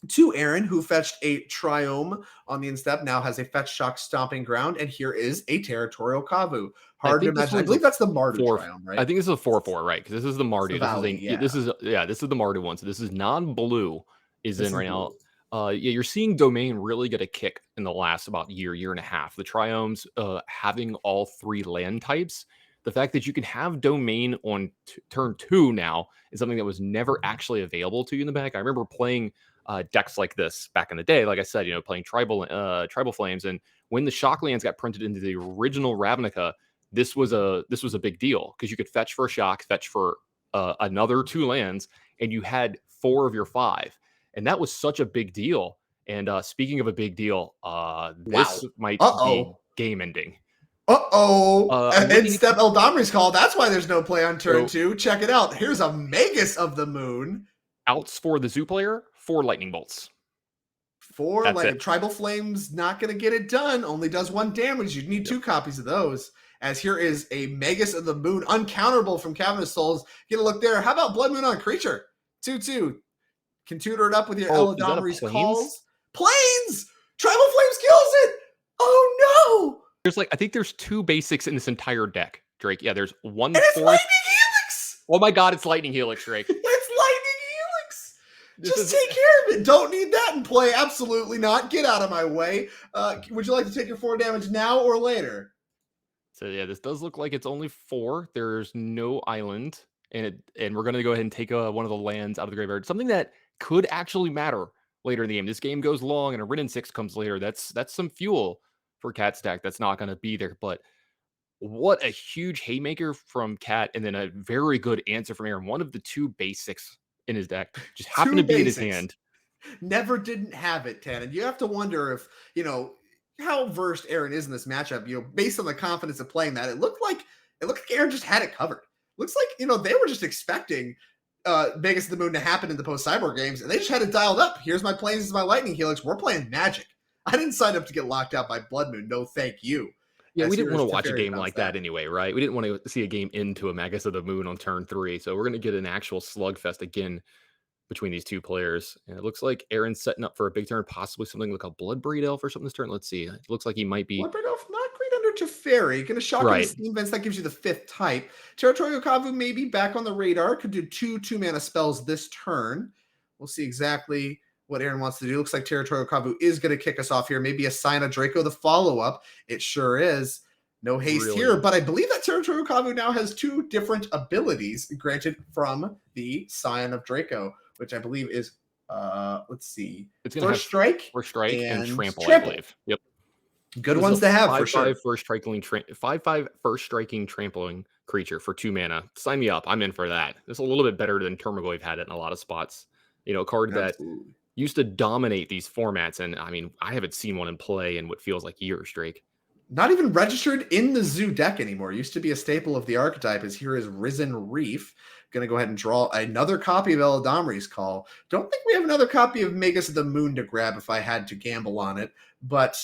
to Aaron, who fetched a Triome on the instep, now has a Fetch Shock Stomping Ground, and here is a Territorial Kavu. Hard to imagine. I believe that's the Mardu Triome, right? I think this is a 4/4, right? Because this is the Mardu. This is the Mardu one. So this is non-blue right now. You're seeing Domain really get a kick in the last about year and a half. The Triomes having all 3 land types. The fact that you can have Domain on turn 2 now is something that was never actually available to you in the back. I remember playing decks like this back in the day, like I said, playing tribal flames, and when the shock lands got printed into the original Ravnica, this was a big deal because you could fetch for a shock, fetch for another 2 lands, and you had 4 of your 5, and that was such a big deal. And speaking of a big deal, this might be game ending. Instep Eldamri's call. That's why there's no play on turn 2. Check it out. Here's a Magus of the Moon. Outs for the Zoo player. 4 lightning bolts. 4 lightning. Tribal Flame's not going to get it done. Only does 1 damage. You need 2 copies of those. As here is a Magus of the Moon, uncounterable from Cavernous Souls. Get a look there. How about Blood Moon on creature? 2/2. Can tutor it up with your Eldamri's calls. Planes! Tribal Flames kills it! Oh no! I think there's 2 basics in this entire deck, Drake. Yeah, there's 1/4. And it's Lightning Helix! Oh my god, it's Lightning Helix, Drake. Just take care of it. Don't need that in play. Absolutely not. Get out of my way. Would you like to take your 4 damage now or later? So yeah, this does look like it's only 4. There's no island, and we're going to go ahead and take one of the lands out of the graveyard. Something that could actually matter later in the game. This game goes long, and a Rin 6 comes later. That's some fuel for Cat's deck. That's not going to be there, but what a huge haymaker from Cat, and then a very good answer from Aaron. One of the 2 basics in his deck just happened to be in his hand. Never didn't have it, Tan. And you have to wonder if, how versed Aaron is in this matchup, based on the confidence of playing that. It looked like Aaron just had it covered. Looks like, they were just expecting Magus of the Moon to happen in the post-Cyborg games, and they just had it dialed up. Here's my planes, this is my Lightning Helix. We're playing Magic. I didn't sign up to get locked out by Blood Moon. No, thank you. Yeah, we didn't want to watch a game like that anyway, right? We didn't want to see a game into a Magus of the Moon on turn 3. So we're going to get an actual slugfest again. between these two players. And it looks like Aaron's setting up for a big turn, possibly something like a Bloodbraid Elf or something this turn. Let's see. It looks like he might be. Bloodbraid Elf, not great under Teferi. Going to shock Right. into Steam Vents. That gives you the 5th type. Territorial Kavu maybe back on the radar. Could do 2 mana spells this turn. We'll see exactly what Aaron wants to do. Looks like Territorial Kavu is going to kick us off here. Maybe a Sign of Draco, the follow-up. It sure is. No haste Really? here, but I believe that Territorial Kavu now has 2 different abilities granted from the Scion of Draco, which I believe is, let's see, It's going to have Strike. First Strike and and Trample, I Trample. believe. Yep. Good This ones is a to have for sure. 5/5 first striking trampling creature for 2 mana. Sign me up. I'm in for that. It's a little bit better than Termagoyf had it in a lot of spots. You know, a card that Absolutely. used to dominate these formats. And I mean, I haven't seen one in play in what feels like years, Drake. Not even registered in the Zoo deck anymore. Used to be a staple of the archetype. As here is Risen Reef. Going to go ahead and draw another copy of Eladamri's Call. Don't think we have another copy of Magus of the Moon to grab if I had to gamble on it. But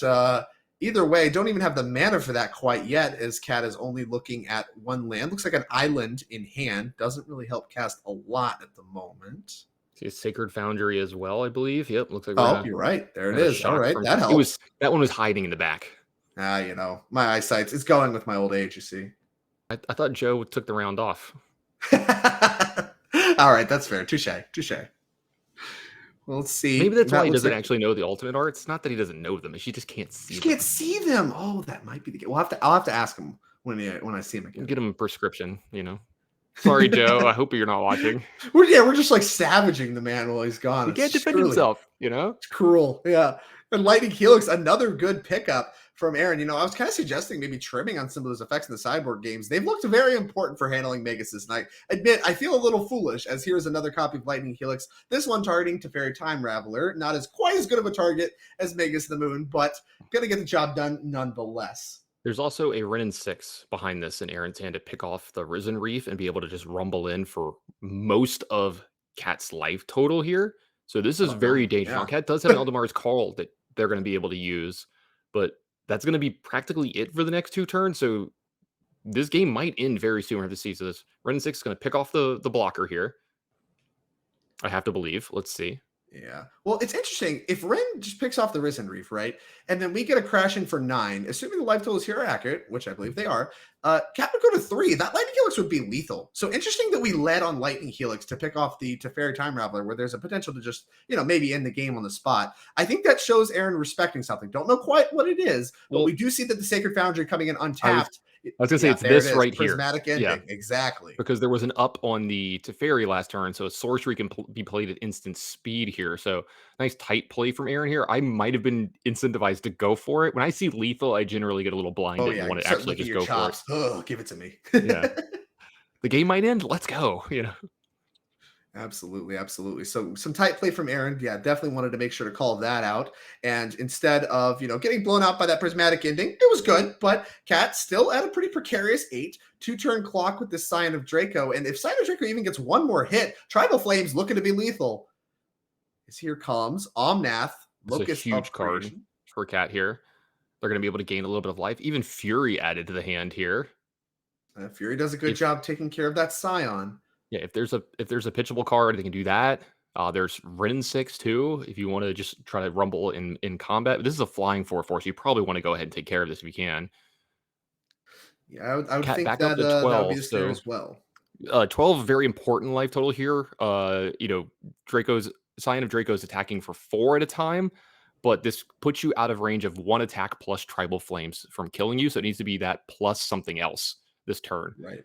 either way, don't even have the mana for that quite yet, as Cat is only looking at 1 land. Looks like an island in hand. Doesn't really help cast a lot at the moment. See a Sacred Foundry as well, I believe. Yep, looks like Oh, you're right. There it we're gonna is. All shock right, from- that helps. That one was hiding in the back. You know, my eyesight's it's going with my old age, you see. I thought Joe took the round off. All right, that's fair. Touche. Well, let's see. Maybe that's why That he looks doesn't like- actually know the ultimate art. It's not that he doesn't know them; he just can't see. You them. can't see them. Oh, that might be the case. I'll have to ask him when I see him again. Get him a prescription. You know. Sorry, Joe. I hope you're not watching. We're just like savaging the man while he's gone. He It's can't defend surely- himself. You know. It's cruel. Yeah. And Lightning Helix, another good pickup from Aaron. You know, I was kind of suggesting maybe trimming on some of those effects in the sideboard games. They've looked very important for handling Magus this night. Admit, I feel a little foolish, as here's another copy of Lightning Helix. This one targeting Teferi Time Raveler. Not as quite as good of a target as Magus the Moon, but gonna get the job done nonetheless. There's also a Wrenn and 6 behind this in Aaron's hand to pick off the Risen Reef and be able to just rumble in for most of Cat's life total here. So this is very dangerous. Now, Cat does have an Eldamar's Call that they're going to be able to use, but that's going to be practically it for the next 2 turns. So this game might end very soon. We have to see. So this Wrenn and 6 is going to pick off the blocker here. I have to believe. Let's see. Yeah. Well, it's interesting. If Ren just picks off the Risen Reef, right? And then we get a crashing for 9, assuming the life totals here are accurate, which I believe they are, Cat would go to 3. That Lightning Helix would be lethal. So interesting that we led on Lightning Helix to pick off the Teferi Time Raveler, where there's a potential to just, maybe end the game on the spot. I think that shows Aaron respecting something. Don't know quite what it is, but Well, we do see that the Sacred Foundry coming in untapped. I was going to say it's there this it is. right here. Prismatic ending. Yeah. Exactly. Because there was an up on the Teferi last turn, so a sorcery can be played at instant speed here. So nice tight play from Aaron here. I might have been incentivized to go for it. When I see lethal, I generally get a little blinded Oh, yeah. and want to Start actually licking just your go chops. for it. Oh, give it to me. Yeah. The game might end. Let's go. Absolutely. So some tight play from Aaron. Yeah, definitely wanted to make sure to call that out. And instead of, getting blown out by that prismatic ending, it was good, but Cat still at a pretty precarious 8, 2-turn clock with the Scion of Draco. And if Scion of Draco even gets one more hit, Tribal Flames looking to be lethal. As here comes Omnath, It's a Locust huge of card Creation. for Cat here. They're going to be able to gain a little bit of life. Even Fury added to the hand here. Fury does a good job taking care of that Scion. Yeah, if there's a pitchable card, they can do that. There's Wrenn and 6 too, if you want to just try to rumble in combat. This is a flying 4/4, so you probably want to go ahead and take care of this if you can. Yeah, I would Cat think back that, up to that would 12, be the snare so- as well. 12, very important life total here. Scion of Draco's attacking for 4 at a time, but this puts you out of range of 1 attack plus Tribal Flames from killing you, so it needs to be that plus something else this turn. Right.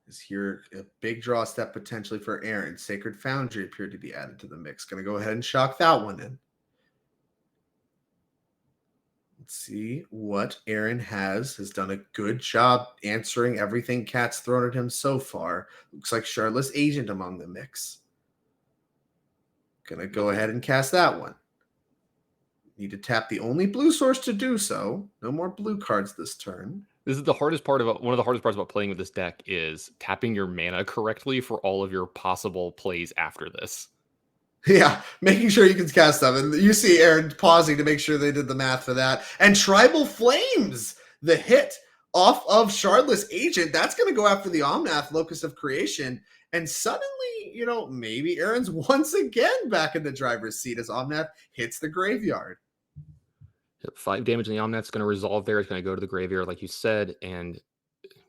Is here a big draw step potentially for Aaron. Sacred Foundry appeared to be added to the mix. Going to go ahead and shock that one in. Let's see what Aaron has done a good job answering everything Cat's thrown at him so far. Looks like Charlotte's Agent among the mix. Going to go ahead and cast that one. Need to tap the only blue source to do so. No more blue cards this turn. This is the hardest part about one of the hardest parts about playing with this deck is tapping your mana correctly for all of your possible plays after this. Yeah, making sure you can cast them. And you see Aaron pausing to make sure they did the math for that. And Tribal Flames, the hit off of Shardless Agent. That's going to go after the Omnath, Locust of Creation. And suddenly, maybe Aaron's once again back in the driver's seat as Omnath hits the graveyard. 5 damage in the Omnath's going to resolve there. It's going to go to the graveyard, like you said, and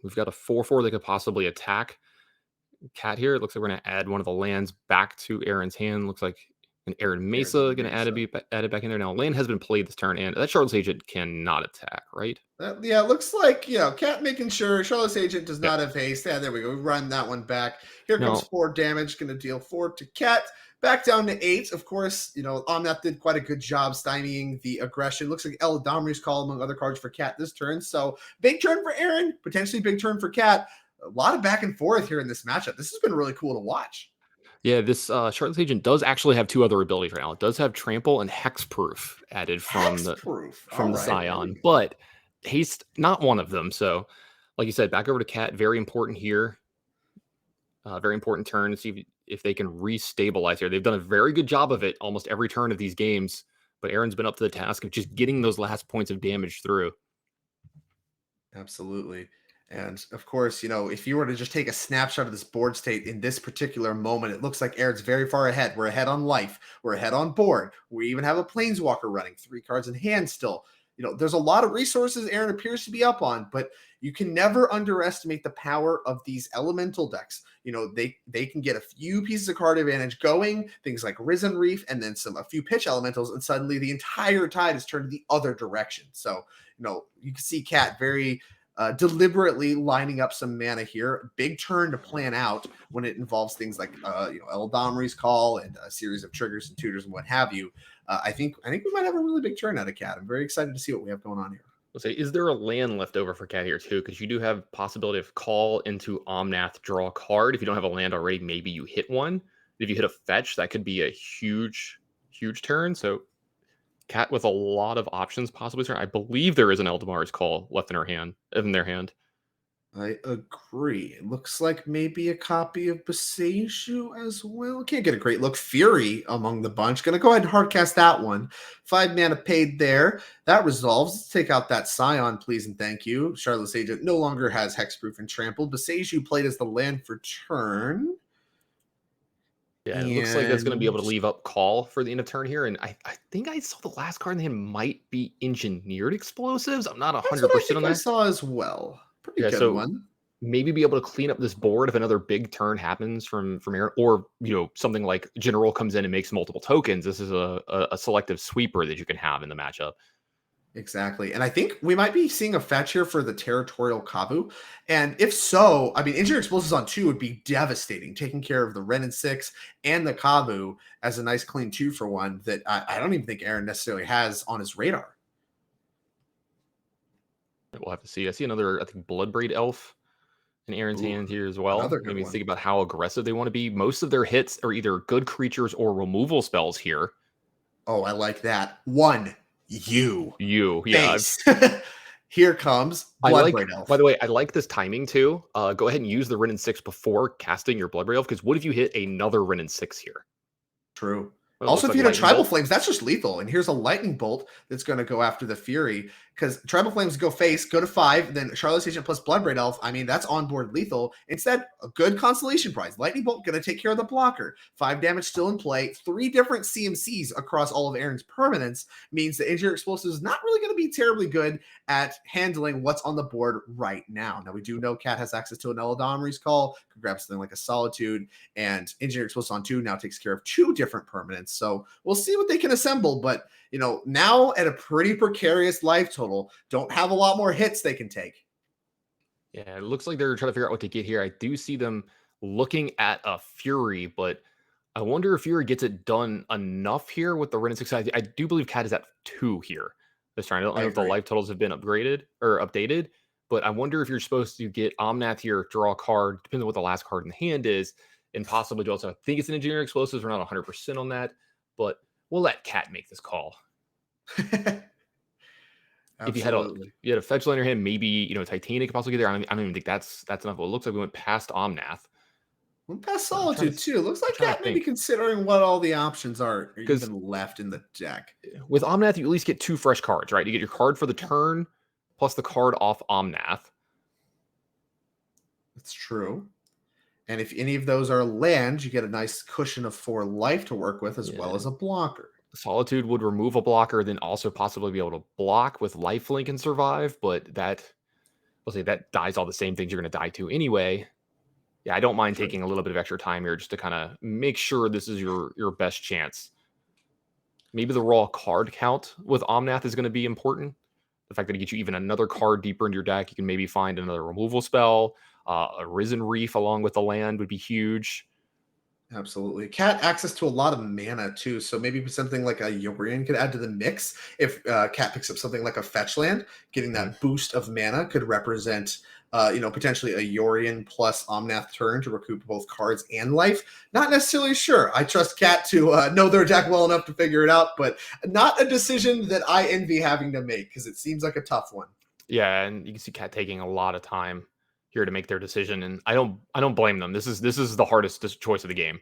we've got a 4/4 that could possibly attack Cat here. It looks like we're going to add one of the lands back to Aaron's hand. Looks like an Aaron Mesa going to add it back in there. Now, land has been played this turn, and that Charlotte's Agent cannot attack, right? Yeah, it looks like, Cat making sure Charlotte's Agent does not have haste. Yeah, there we go. We run that one back. Here comes 4 damage, going to deal 4 to Cat. Back down to 8. Of course, Omnath did quite a good job stymieing the aggression. Looks like Eladamri's Call among other cards for Cat this turn. So big turn for Aaron, potentially big turn for Cat. A lot of back and forth here in this matchup. This has been really cool to watch. Yeah, this Charlotte's Agent does actually have 2 other abilities right now. It does have Trample and Hexproof added from the Scion, but haste, not one of them. So, like you said, back over to Cat. Very important here. Very important turn to see if they can restabilize here. They've done a very good job of it almost every turn of these games, but Aaron's been up to the task of just getting those last points of damage through. Absolutely. And of course, if you were to just take a snapshot of this board state in this particular moment, it looks like Aaron's very far ahead. We're ahead on life. We're ahead on board. We even have a Planeswalker running, 3 cards in hand still. There's a lot of resources Aaron appears to be up on, but you can never underestimate the power of these elemental decks. They can get a few pieces of card advantage going, things like Risen Reef, and then a few pitch elementals, and suddenly the entire tide is turned the other direction. So, you can see Cat very deliberately lining up some mana here. Big turn to plan out when it involves things like Eladamri's Call and a series of triggers and tutors and what have you. I think we might have a really big turn out of Cat. I'm very excited to see what we have going on here. Let's say, is there a land left over for Cat here too? Because you do have possibility of call into Omnath, draw a card. If you don't have a land already, maybe you hit one. If you hit a fetch, that could be a huge turn. So Cat with a lot of options possibly. I believe there is an Eldamari's Call left in their hand. I agree. It looks like maybe a copy of Boseiju as well. Can't get a great look. Fury among the bunch. Going to go ahead and hardcast that one. 5 mana paid there. That resolves. Let's take out that Scion, please and thank you. Charlotte's Agent no longer has Hexproof and Trample. Boseiju played as the land for turn. Yeah, it looks like that's going to be able to leave up call for the end of turn here. And I think I saw the last card in the hand might be Engineered Explosives. I'm not 100% on that. I saw as well. Pretty good one. Maybe be able to clean up this board if another big turn happens from Aaron, or something like General comes in and makes multiple tokens. This is a selective sweeper that you can have in the matchup. Exactly. And I think we might be seeing a fetch here for the Territorial Kavu. And if so, Engineered Explosives on 2 would be devastating, taking care of the Wrenn and 6 and the Kavu as a nice clean 2-for-1 that I don't even think Aaron necessarily has on his radar. We'll have to see. I see another, I think, Bloodbraid Elf in Aaron's hand here as well. Maybe think about how aggressive they want to be. Most of their hits are either good creatures or removal spells here. Oh, I like that. Yeah. Here comes Bloodbraid Elf. By the way, I like this timing too. Go ahead and use the Wrenn and 6 before casting your Bloodbraid Elf, because what if you hit another Wrenn and 6 here? True. Also, if you hit a Tribal Flames, that's just lethal. And here's a Lightning Bolt that's going to go after the Fury, because Tribal Flames go face, go to 5, then Charlotte's Agent plus Bloodbraid Elf. That's onboard lethal. Instead, a good consolation prize. Lightning Bolt going to take care of the blocker. 5 damage still in play. 3 different CMCs across all of Aaron's permanents means the Engineered Explosive is not really going to be terribly good at handling what's on the board right now. Now, we do know Cat has access to an Eladamri's Call, could grab something like a Solitude, and Engineered Explosive on 2 now takes care of 2 different permanents. So we'll see what they can assemble, but now at a pretty precarious life total, don't have a lot more hits they can take. Yeah, it looks like they're trying to figure out what to get here. I do see them looking at a Fury, but I wonder if Fury gets it done enough here with the Wrenn and 6. I do believe Cat is at 2 here this turn. I don't know if the life totals have been upgraded or updated, but I wonder if you're supposed to get Omnath here, draw a card, depending on what the last card in the hand is, and possibly do also. I think it's an Engineered Explosives. We're not 100% on that, but we'll let Cat make this call. If you had a fetch land in your hand, maybe Titanic could possibly get there. I don't even think that's enough. Well, it looks like we went past Omnath. Went past Solitude too. Looks like Cat maybe considering what all the options are even left in the deck. With Omnath, you at least get 2 fresh cards, right? You get your card for the turn plus the card off Omnath. That's true. And if any of those are land, you get a nice cushion of 4 life to work with, as well as a blocker. Solitude would remove a blocker, then also possibly be able to block with lifelink and survive, but that, we'll say that dies all the same things you're going to die to anyway. Yeah, I don't mind taking a little bit of extra time here just to kind of make sure this is your best chance. Maybe the raw card count with Omnath is going to be important. The fact that it gets you even another card deeper into your deck, you can maybe find another removal spell. A Risen Reef along with the land would be huge. Absolutely. Cat access to a lot of mana too, so maybe something like a Yorion could add to the mix. If Cat picks up something like a fetch land, getting that boost of mana could represent, potentially a Yorion plus Omnath turn to recoup both cards and life. Not necessarily sure. I trust Cat to know their deck well enough to figure it out, but not a decision that I envy having to make because it seems like a tough one. Yeah, and you can see Cat taking a lot of time here to make their decision, and I don't blame them. This is the hardest choice of the game,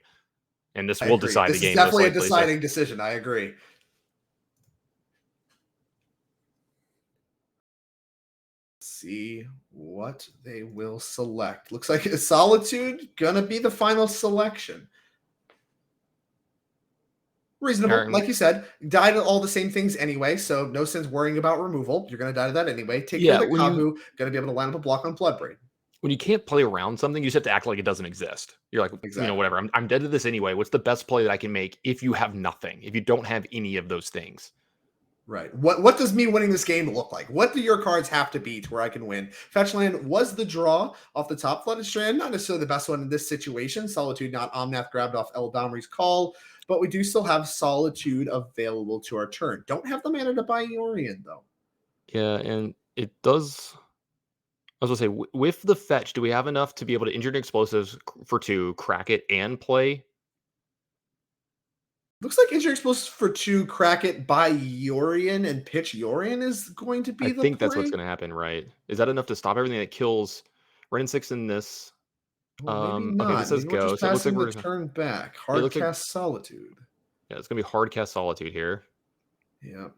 and this will decide the game. This is definitely a deciding decision. I agree. Let's see what they will select. Looks like Solitude gonna be the final selection. Reasonable, like you said, die to all the same things anyway, so no sense worrying about removal. You're gonna die to that anyway. Take care of the Kabu, gonna be able to line up a block on Bloodbraid. When you can't play around something, you just have to act like it doesn't exist. You're like, whatever. I'm dead to this anyway. What's the best play that I can make if you have nothing? If you don't have any of those things, right? What does me winning this game look like? What do your cards have to be to where I can win? Fetchland was the draw off the top. Flooded Strand, not necessarily the best one in this situation. Solitude, not Omnath, grabbed off Eldamri's Call, but we do still have Solitude available to our turn. Don't have the mana to buy Yorion though. Yeah, and it does. I was going to say, with the fetch, do we have enough to be able to injure explosives for 2, crack it, and play? Looks like injure explosives for 2, crack it, buy Yorion, and pitch Yorion is going to be the play? I think that's what's going to happen, right? Is that enough to stop everything that kills Ren 6 in this? Well, maybe not. Okay, this says go. So it looks like we're turn back. Hard cast Solitude. Yeah, it's going to be hard cast Solitude here. Yeah.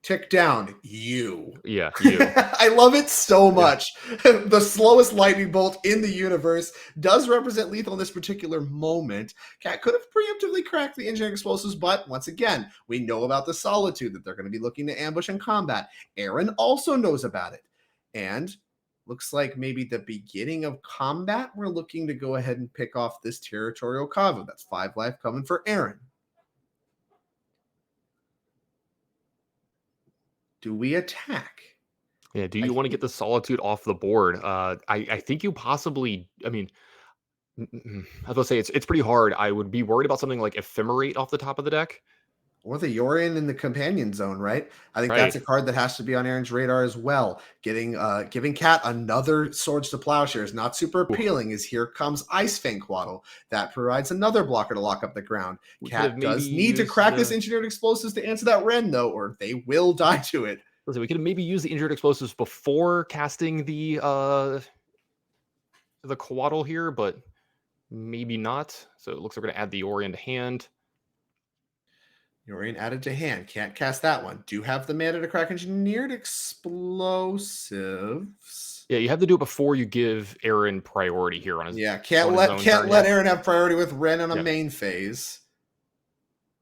Tick down, you. Yeah, you. I love it so much. Yeah. The slowest lightning bolt in the universe does represent lethal in this particular moment. Cat could have preemptively cracked the engineering explosives, but once again, we know about the Solitude that they're going to be looking to ambush and combat. Aaron also knows about it. And looks like maybe the beginning of combat, we're looking to go ahead and pick off this Territorial Kavu. That's 5 life coming for Aaron. Do we attack? Yeah, do you want to get the Solitude off the board? I think you possibly, I mean, I was going to say, it's pretty hard. I would be worried about something like Ephemerate off the top of the deck. Or the Yorion in the Companion Zone, right? I think that's a card that has to be on Aaron's radar as well. Giving Cat another Swords to Plowshares, not super appealing, as here comes Ice Fang Quaddle. That provides another blocker to lock up the ground. Cat does need to crack this Engineered Explosives to answer that Ren, though, or they will die to it. So we could maybe use the Injured Explosives before casting the Quaddle here, but maybe not. So it looks like we're going to add the Yorion to hand. Yorion added to hand. Can't cast that one. Do have the mana to crack Engineered Explosives. Yeah, you have to do it before you give Aaron priority here on his. Yeah, can't let Aaron have priority with Ren on a main phase.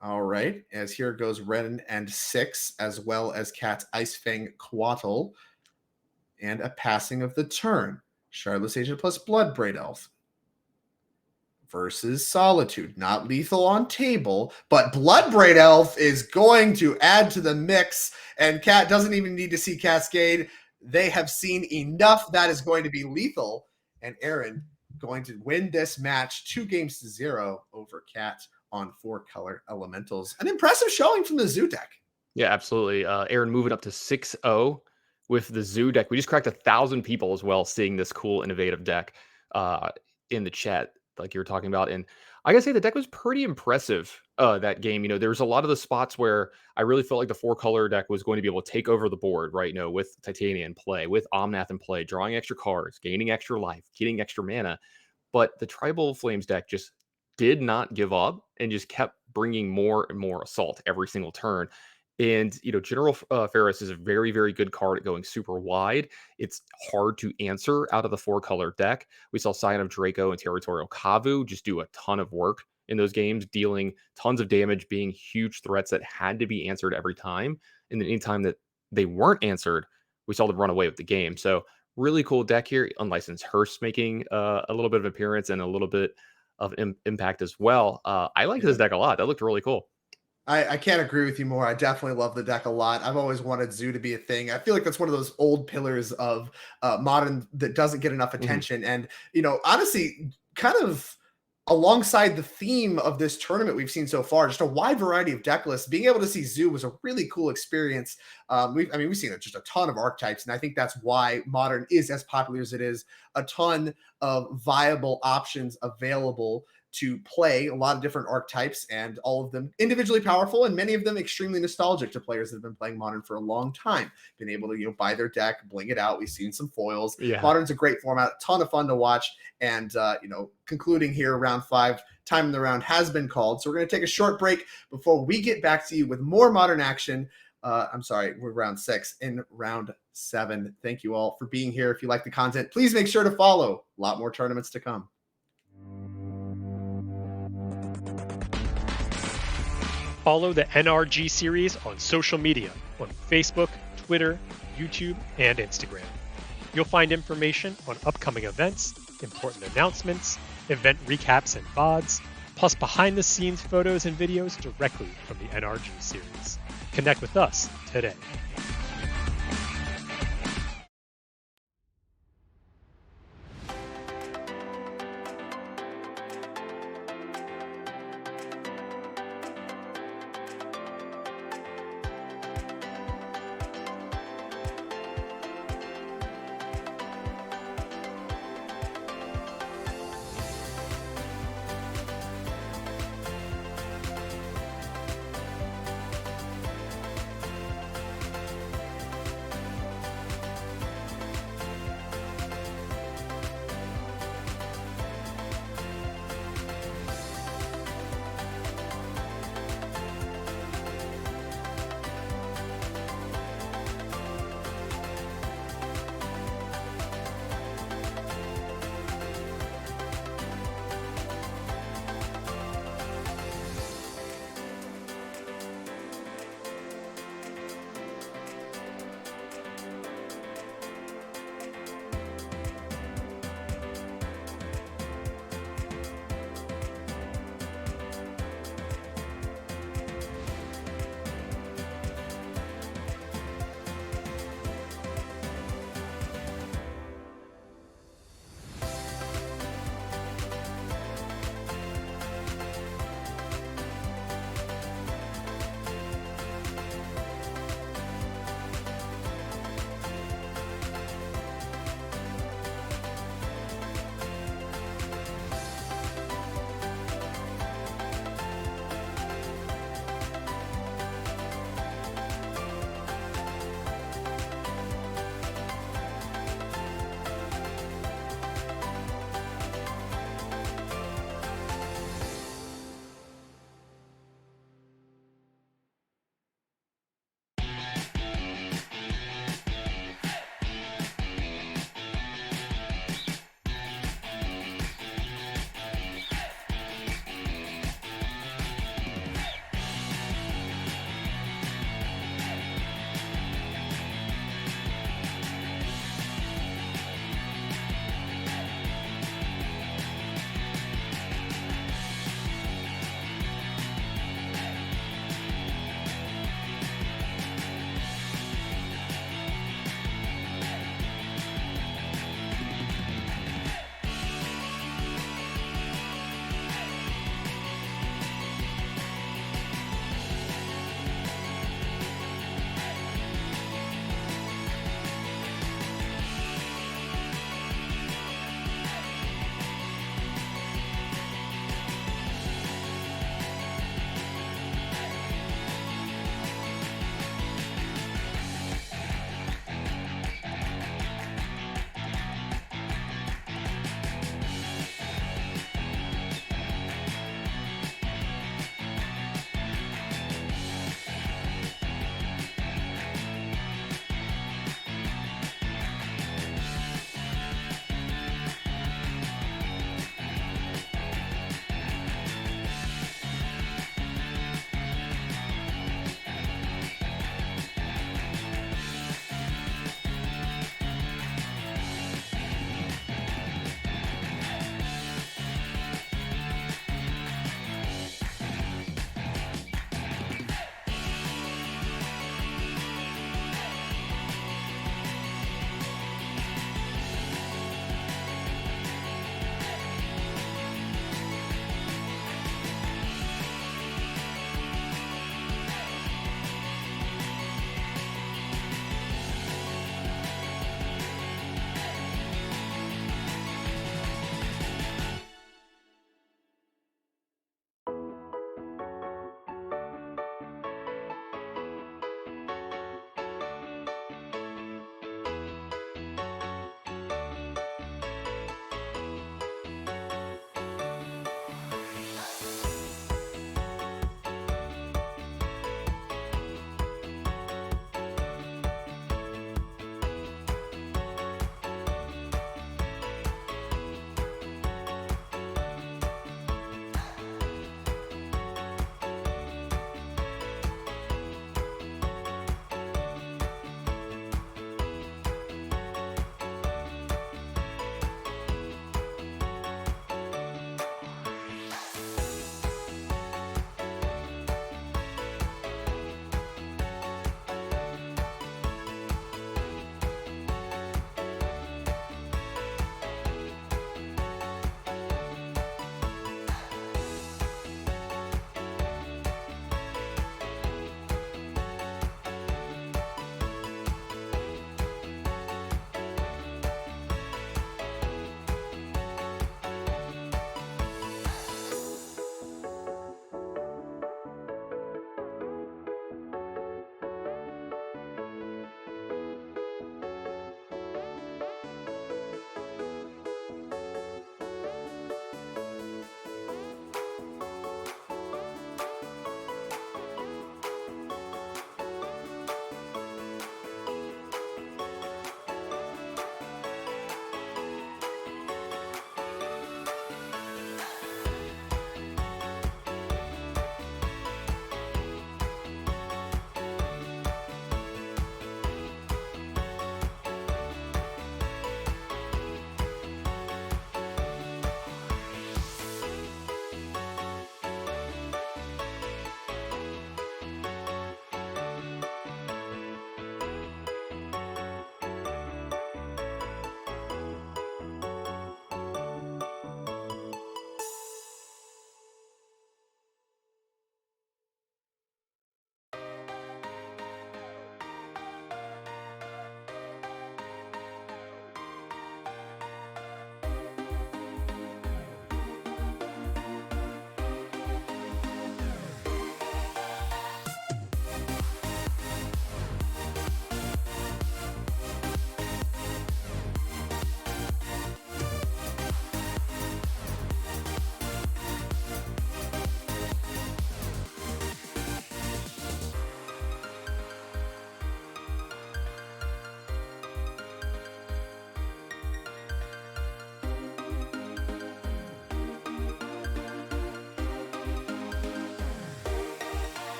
All right, as here goes Ren and 6, as well as Cat's Ice Fang Quaddle, and a passing of the turn. Shardless Agent plus Bloodbraid Elf versus Solitude. Not lethal on table, but Bloodbraid Elf is going to add to the mix, and Cat doesn't even need to see Cascade. They have seen enough. That is going to be lethal, and Aaron going to win this match 2-0 over Cat on 4-color elementals. An impressive showing from the Zoo deck. Yeah, absolutely. Aaron moving up to 6-0 with the Zoo deck. We just cracked 1,000 people as well seeing this cool, innovative deck in the chat, like you were talking about. And I gotta say, the deck was pretty impressive that game. There was a lot of the spots where I really felt like the 4-color deck was going to be able to take over the board, right? With Titania in play, with Omnath in play, drawing extra cards, gaining extra life, getting extra mana. But the Tribal Flames deck just did not give up and just kept bringing more and more assault every single turn. And, General Ferris is a very, very good card at going super wide. It's hard to answer out of the 4-color deck. We saw Scion of Draco and Territorial Kavu just do a ton of work in those games, dealing tons of damage, being huge threats that had to be answered every time. And then anytime that they weren't answered, we saw them run away with the game. So really cool deck here. Unlicensed Hearst making a little bit of appearance and a little bit of impact as well. I like this deck a lot. That looked really cool. I can't agree with you more. I definitely love the deck a lot. I've always wanted Zoo to be a thing. I feel like that's one of those old pillars of modern that doesn't get enough attention. And, honestly, kind of alongside the theme of this tournament we've seen so far, just a wide variety of deck lists. Being able to see Zoo was a really cool experience. We've seen just a ton of archetypes, and I think that's why Modern is as popular as it is. A ton of viable options available to play, a lot of different archetypes, and all of them individually powerful, and many of them extremely nostalgic to players that have been playing Modern for a long time. Been able to buy their deck, bling it out. We've seen some foils. Yeah. Modern's a great format, a ton of fun to watch. And concluding here, round 5, time in the round has been called. So we're going to take a short break before we get back to you with more Modern action. We're round 6 in round 7. Thank you all for being here. If you like the content, please make sure to follow. A lot more tournaments to come. Follow the NRG series on social media on Facebook, Twitter, YouTube, and Instagram. You'll find information on upcoming events, important announcements, event recaps and VODs, plus behind-the-scenes photos and videos directly from the NRG series. Connect with us today.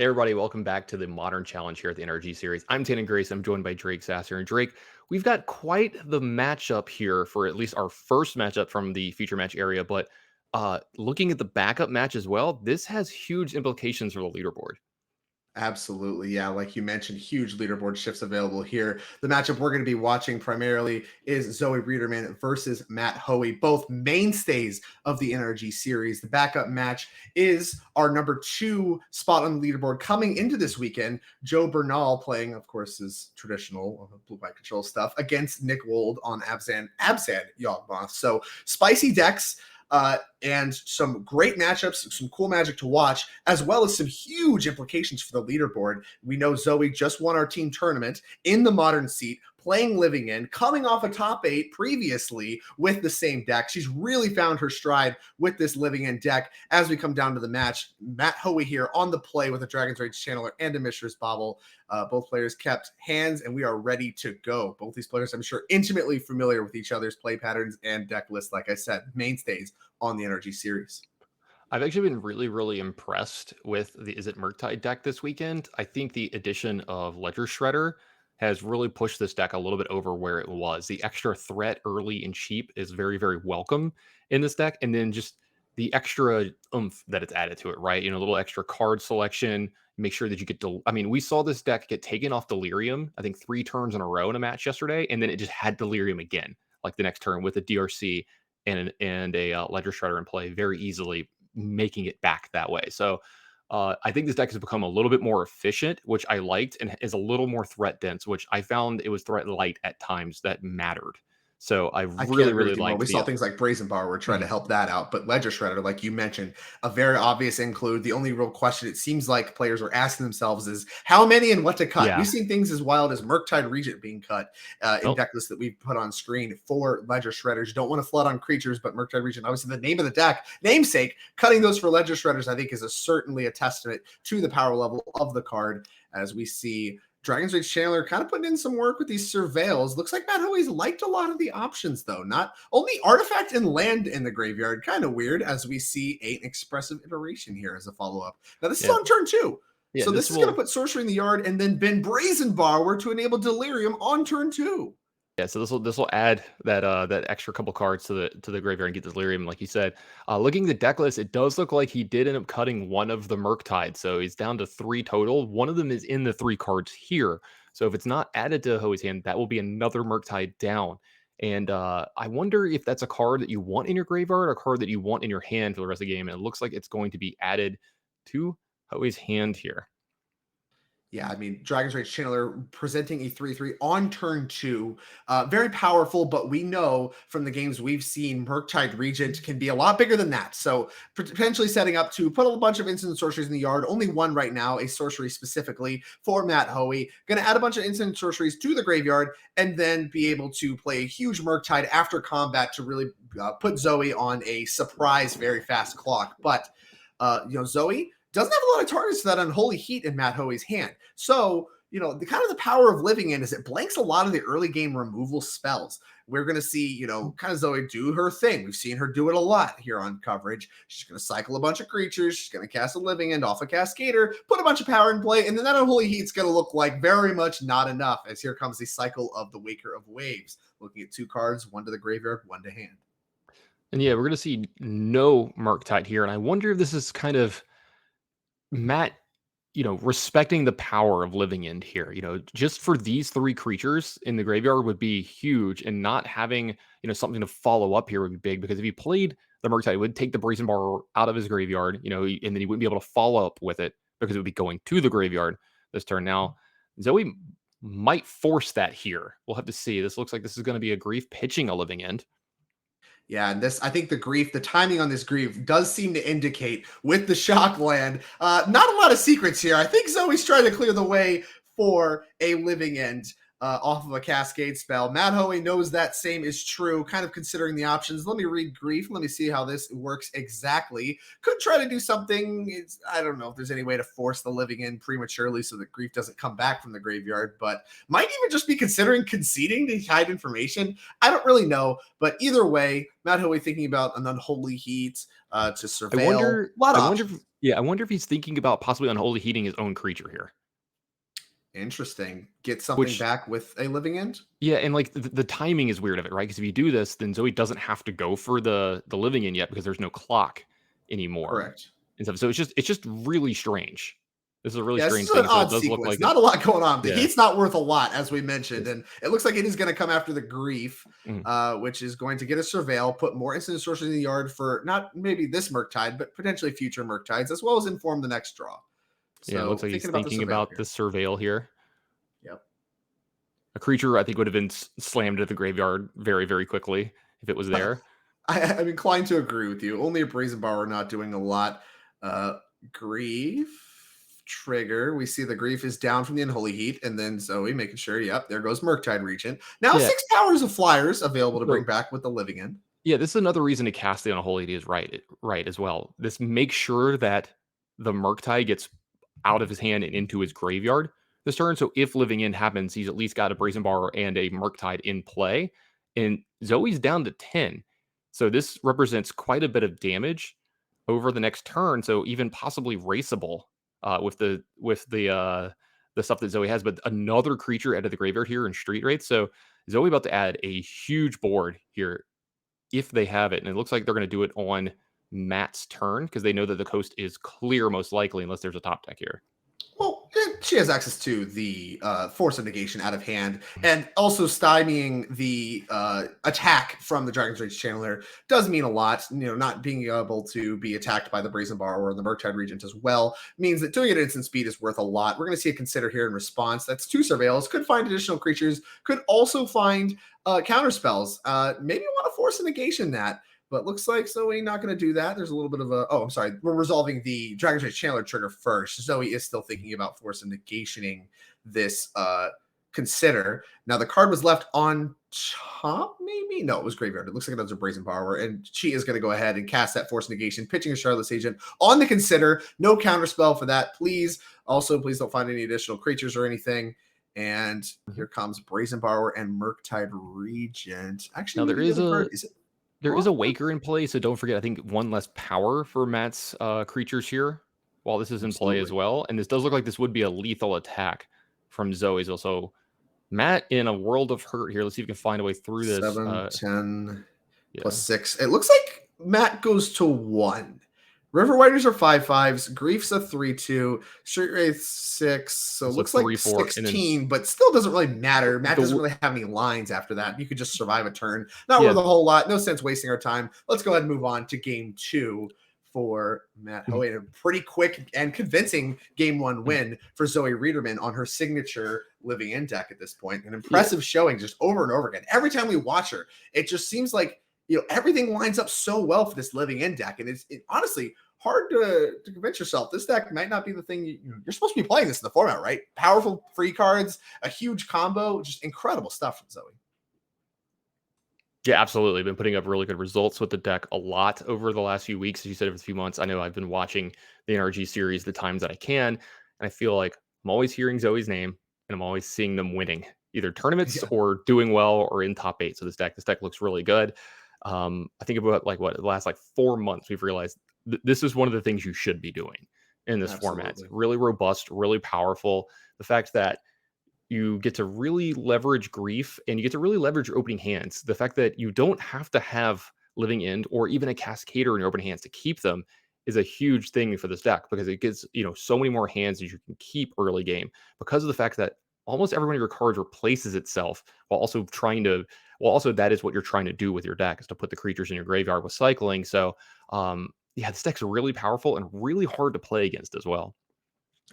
everybody, welcome back to the Modern Challenge here at the NRG series. I'm Tannen Grace. I'm joined by Drake Sasser. And Drake, we've got quite the matchup here for at least our first matchup from the feature match area. But looking at the backup match as well, this has huge implications for the leaderboard. Absolutely. Yeah. Like you mentioned, huge leaderboard shifts available here. The matchup we're going to be watching primarily is Zoe Riederman versus Matt Hoey, both mainstays of the NRG series. The backup match is our number 2 spot on the leaderboard coming into this weekend. Joe Bernal playing, of course, his traditional blue white control stuff against Nick Wold on Abzan Yawgmoth. So spicy decks. And some great matchups, some cool magic to watch, as well as some huge implications for the leaderboard. We know Zoe just won our team tournament in the modern seat, playing Living In, coming off a top 8 previously with the same deck. She's really found her stride with this Living In deck. As we come down to the match, Matt Hoey here on the play with a Dragon's Rage Channeler and a Mishra's Bauble. Both players kept hands, and we are ready to go. Both these players, I'm sure, intimately familiar with each other's play patterns and deck lists, like I said, mainstays on the NRG series. I've actually been really, really impressed with the Izzet Murktide deck this weekend. I think the addition of Ledger Shredder has really pushed this deck a little bit over where it was. The extra threat early and cheap is very, very welcome in this deck. And then just the extra oomph that it's added to it, right? You know, a little extra card selection, make sure that you get I mean, we saw this deck get taken off Delirium, I think 3 turns in a row in a match yesterday, and then it just had Delirium again, like the next turn with a DRC and a Ledger Shredder in play, very easily making it back that way. So I think this deck has become a little bit more efficient, which I liked, and is a little more threat dense, which I found it was threat light at times that mattered. So I really liked. We saw things like Brazen Bar were trying to help that out, but Ledger Shredder, like you mentioned, a very obvious include. The only real question it seems like players are asking themselves is how many and what to cut. Yeah. We've seen things as wild as Murktide Regent being cut in deck lists that we've put on screen for Ledger Shredders. You don't want to flood on creatures, but Murktide Regent, obviously the name of the deck, namesake, cutting those for Ledger Shredders, I think is certainly a testament to the power level of the card, as we see Dragon's Rage Channeler kind of putting in some work with these surveils. Looks like Matt Hoey's liked a lot of the options, though. Not only artifact and land in the graveyard. Kind of weird, as we see an expressive iteration here as a follow-up. Now, this is on turn 2. So this is going to put Sorcery in the yard and then Ben Brazen Borrower to enable Delirium on turn 2. Yeah, so this will add that extra couple cards to the graveyard and get the Delirium, like you said. Looking at the deck list, it does look like he did end up cutting one of the Murktide, so he's down to 3 total. One of them is in the 3 cards here, so if it's not added to Hoey's hand, that will be another Murktide down. And I wonder if that's a card that you want in your graveyard or a card that you want in your hand for the rest of the game. And it looks like it's going to be added to Hoey's hand here. Yeah, I mean, Dragon's Rage Channeler presenting a 3/3 on turn 2. Very powerful, but we know from the games we've seen, Murktide Regent can be a lot bigger than that. So potentially setting up to put a bunch of instant sorceries in the yard. Only one right now, a sorcery specifically for Matt Hoey. Going to add a bunch of instant sorceries to the graveyard and then be able to play a huge Murktide after combat to really put Zoe on a surprise, very fast clock. But, Zoe doesn't have a lot of targets to that Unholy Heat in Matt Hoey's hand. So, the kind of the power of Living In is it blanks a lot of the early game removal spells. We're going to see, kind of Zoe do her thing. We've seen her do it a lot here on coverage. She's going to cycle a bunch of creatures. She's going to cast a Living End off a Cascader, put a bunch of power in play, and then that Unholy Heat's going to look like very much not enough, as here comes the cycle of the Waker of Waves. Looking at 2 cards, 1 to the graveyard, 1 to hand. And yeah, we're going to see no Murktide here. And I wonder if this is kind of Matt, respecting the power of Living End here. Just for these 3 creatures in the graveyard would be huge, and not having, something to follow up here would be big, because if he played the Murktide, it would take the Brazen Bar out of his graveyard, and then he wouldn't be able to follow up with it because it would be going to the graveyard this turn. Now, Zoe might force that here. We'll have to see. This looks like this is going to be a Grief pitching a Living End. Yeah, and I think the timing on this Grief does seem to indicate with the Shock Land, not a lot of secrets here. I think Zoe's trying to clear the way for a Living End off of a Cascade spell. Matt Hoey knows that same is true, kind of considering the options. Let me read Grief. Let me see how this works exactly. Could try to do something. I don't know if there's any way to force the Living End prematurely so that Grief doesn't come back from the graveyard, but might even just be considering conceding to hide information. I don't really know, but either way, Matt Hoey thinking about an Unholy Heat to surveil. I wonder Yeah, I wonder if he's thinking about possibly unholy heating his own creature here. Interesting. Get something Which- back with a living end? Yeah, and like the timing is weird of it, right? Because if you do this, then Zoe doesn't have to go for the living in yet because there's no clock anymore. Correct. And stuff. So it's just really strange. This is a really Yeah, strange this is thing. an So it odd does look sequence. like Not a lot going on. The Yeah. heat's not worth a lot, as we mentioned, and it looks like it is going to come after the grief, Mhm. which is going to get a surveil, put more instant sources in the yard for not maybe this Murktide, but potentially future Murktides, as well as inform the next draw. Yeah, it looks like he's thinking about the surveil here. Yep. A creature I think would have been slammed at the graveyard very, very quickly if it was there. I'm inclined to agree with you. Only a Brazen Borrower not doing a lot. Grief trigger. We see the grief is down from the Unholy Heat, and then Zoe making sure, yep, there goes Murktide Regent. Now Yeah. 6 powers of flyers available to So- bring back with the living in. Yeah, this is another reason to cast the Unholy is right as well. This makes sure that the Murktide gets out of his hand and into his graveyard this turn. So if living in happens, he's at least got a Brazen Borrower and a Murktide in play. And Zoe's down to 10. So this represents quite a bit of damage over the next turn. So even possibly raceable with the stuff that Zoe has, but another creature out of the graveyard here in Street Wraith. So Zoe about to add a huge board here if they have it. And it looks like they're going to do it on Matt's turn because they know that the coast is clear most likely unless there's a top deck here. Well, she has access to the Force of Negation out of hand, and also stymieing the attack from the Dragon's Rage Channeler does mean a lot. Not being able to be attacked by the Brazen Borrower and the Murktide Regent as well means that doing it at instant speed is worth a lot. We're going to see a Consider here in response. That's 2 surveils. Could find additional creatures. Could also find counter spells. Maybe want to Force of Negation that. But looks like Zoe not going to do that. There's a little bit of a... Oh, I'm sorry. We're resolving the Dragon's Rage Channeler trigger first. Zoe is still thinking about Force of Negationing this Consider. Now, the card was left on top, maybe? No, it was graveyard. It looks like it was a Brazen Borrower. And she is going to go ahead and cast that Force of Negation, pitching a Charlotte's Agent on the Consider. No counter spell for that, please. Also, please don't find any additional creatures or anything. And here comes Brazen Borrower and Murktide Regent. Actually, Now, there maybe is the other a... card- is it There is a Waker in play, so don't forget, I think, 1 less power for Matt's creatures here while this is in play as well. And this does look like this would be a lethal attack from Zoe's also. Matt in a world of hurt here. Let's see if we can find a way through this. 7, 10, Yeah. plus 6. It looks like Matt goes to 1. River Riders are 5/5s. Grief's a 3/2. Street Wraith 6. So it So looks like 3/4, and then 16, but still doesn't really matter. Matt the doesn't w- really have any lines after that. You could just survive a turn. Not Yeah. worth a whole lot. No sense wasting our time. Let's go ahead and move on to game 2 for Matt Hoey. A pretty quick and convincing game 1 win for Zoe Riederman on her signature living in deck at this point. An impressive showing just over and over again. Every time we watch her, it just seems like everything lines up so well for this living in deck. And it's honestly hard to convince yourself this deck might not be the thing you're supposed to be playing this in the format, right? Powerful free cards, a huge combo, just incredible stuff from Zoe. Yeah, absolutely. Been putting up really good results with the deck a lot over the last few weeks. As you said, over a few months. I know I've been watching the NRG series the times that I can, and I feel like I'm always hearing Zoe's name, and I'm always seeing them winning either tournaments or doing well or in top 8. So this deck looks really good. I think about the last 4 months, we've realized this is one of the things you should be doing in this format. It's really robust, really powerful. The fact that you get to really leverage grief and you get to really leverage your opening hands. The fact that you don't have to have living end or even a cascader in your opening hands to keep them is a huge thing for this deck because it gets so many more hands that you can keep early game because of the fact that almost every one of your cards replaces itself while also that is what you're trying to do with your deck is to put the creatures in your graveyard with cycling. So this deck's really powerful and really hard to play against as well.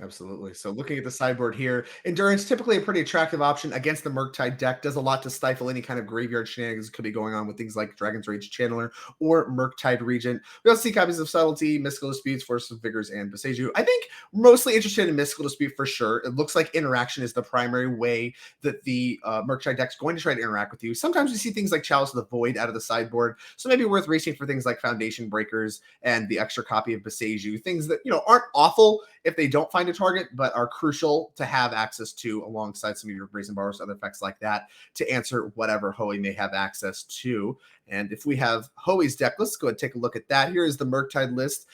Absolutely. So looking at the sideboard here, Endurance, typically a pretty attractive option against the Murktide deck, does a lot to stifle any kind of graveyard shenanigans that could be going on with things like Dragon's Rage Channeler or Murktide Regent. We also see copies of Subtlety, Mystical Disputes, Force of Vigors, and Beseju. I think mostly interested in Mystical Dispute for sure. It looks like interaction is the primary way that the Murktide deck's going to try to interact with you. Sometimes we see things like Chalice of the Void out of the sideboard, so maybe worth reaching for things like Foundation Breakers and the extra copy of Beseju, things that aren't awful if they don't find a target, but are crucial to have access to alongside some of your Brazen Bars, other effects like that, to answer whatever Hoey may have access to. And if we have Hoey's deck, let's go ahead and take a look at that. Here is the Murktide list.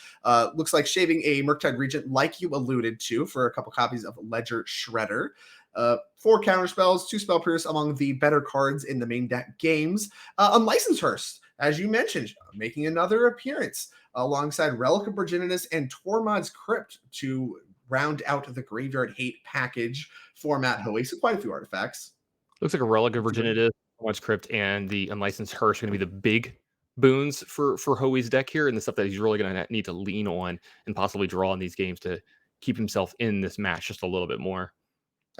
Looks like shaving a Murktide Regent, like you alluded to, for a couple copies of Ledger Shredder. 4 counterspells, 2 Spell Pierce among the better cards in the main deck games. Unlicensed Hearse, as you mentioned, making another appearance alongside Relic of Progenitus and Tormod's Crypt to round out the Graveyard Hate package for Matt Hoey. So quite a few artifacts. Looks like a Relic of Virginitas, Tormod's Crypt, and the Unlicensed Hearse are going to be the big boons for Hoey's deck here, and the stuff that he's really going to need to lean on and possibly draw in these games to keep himself in this match just a little bit more.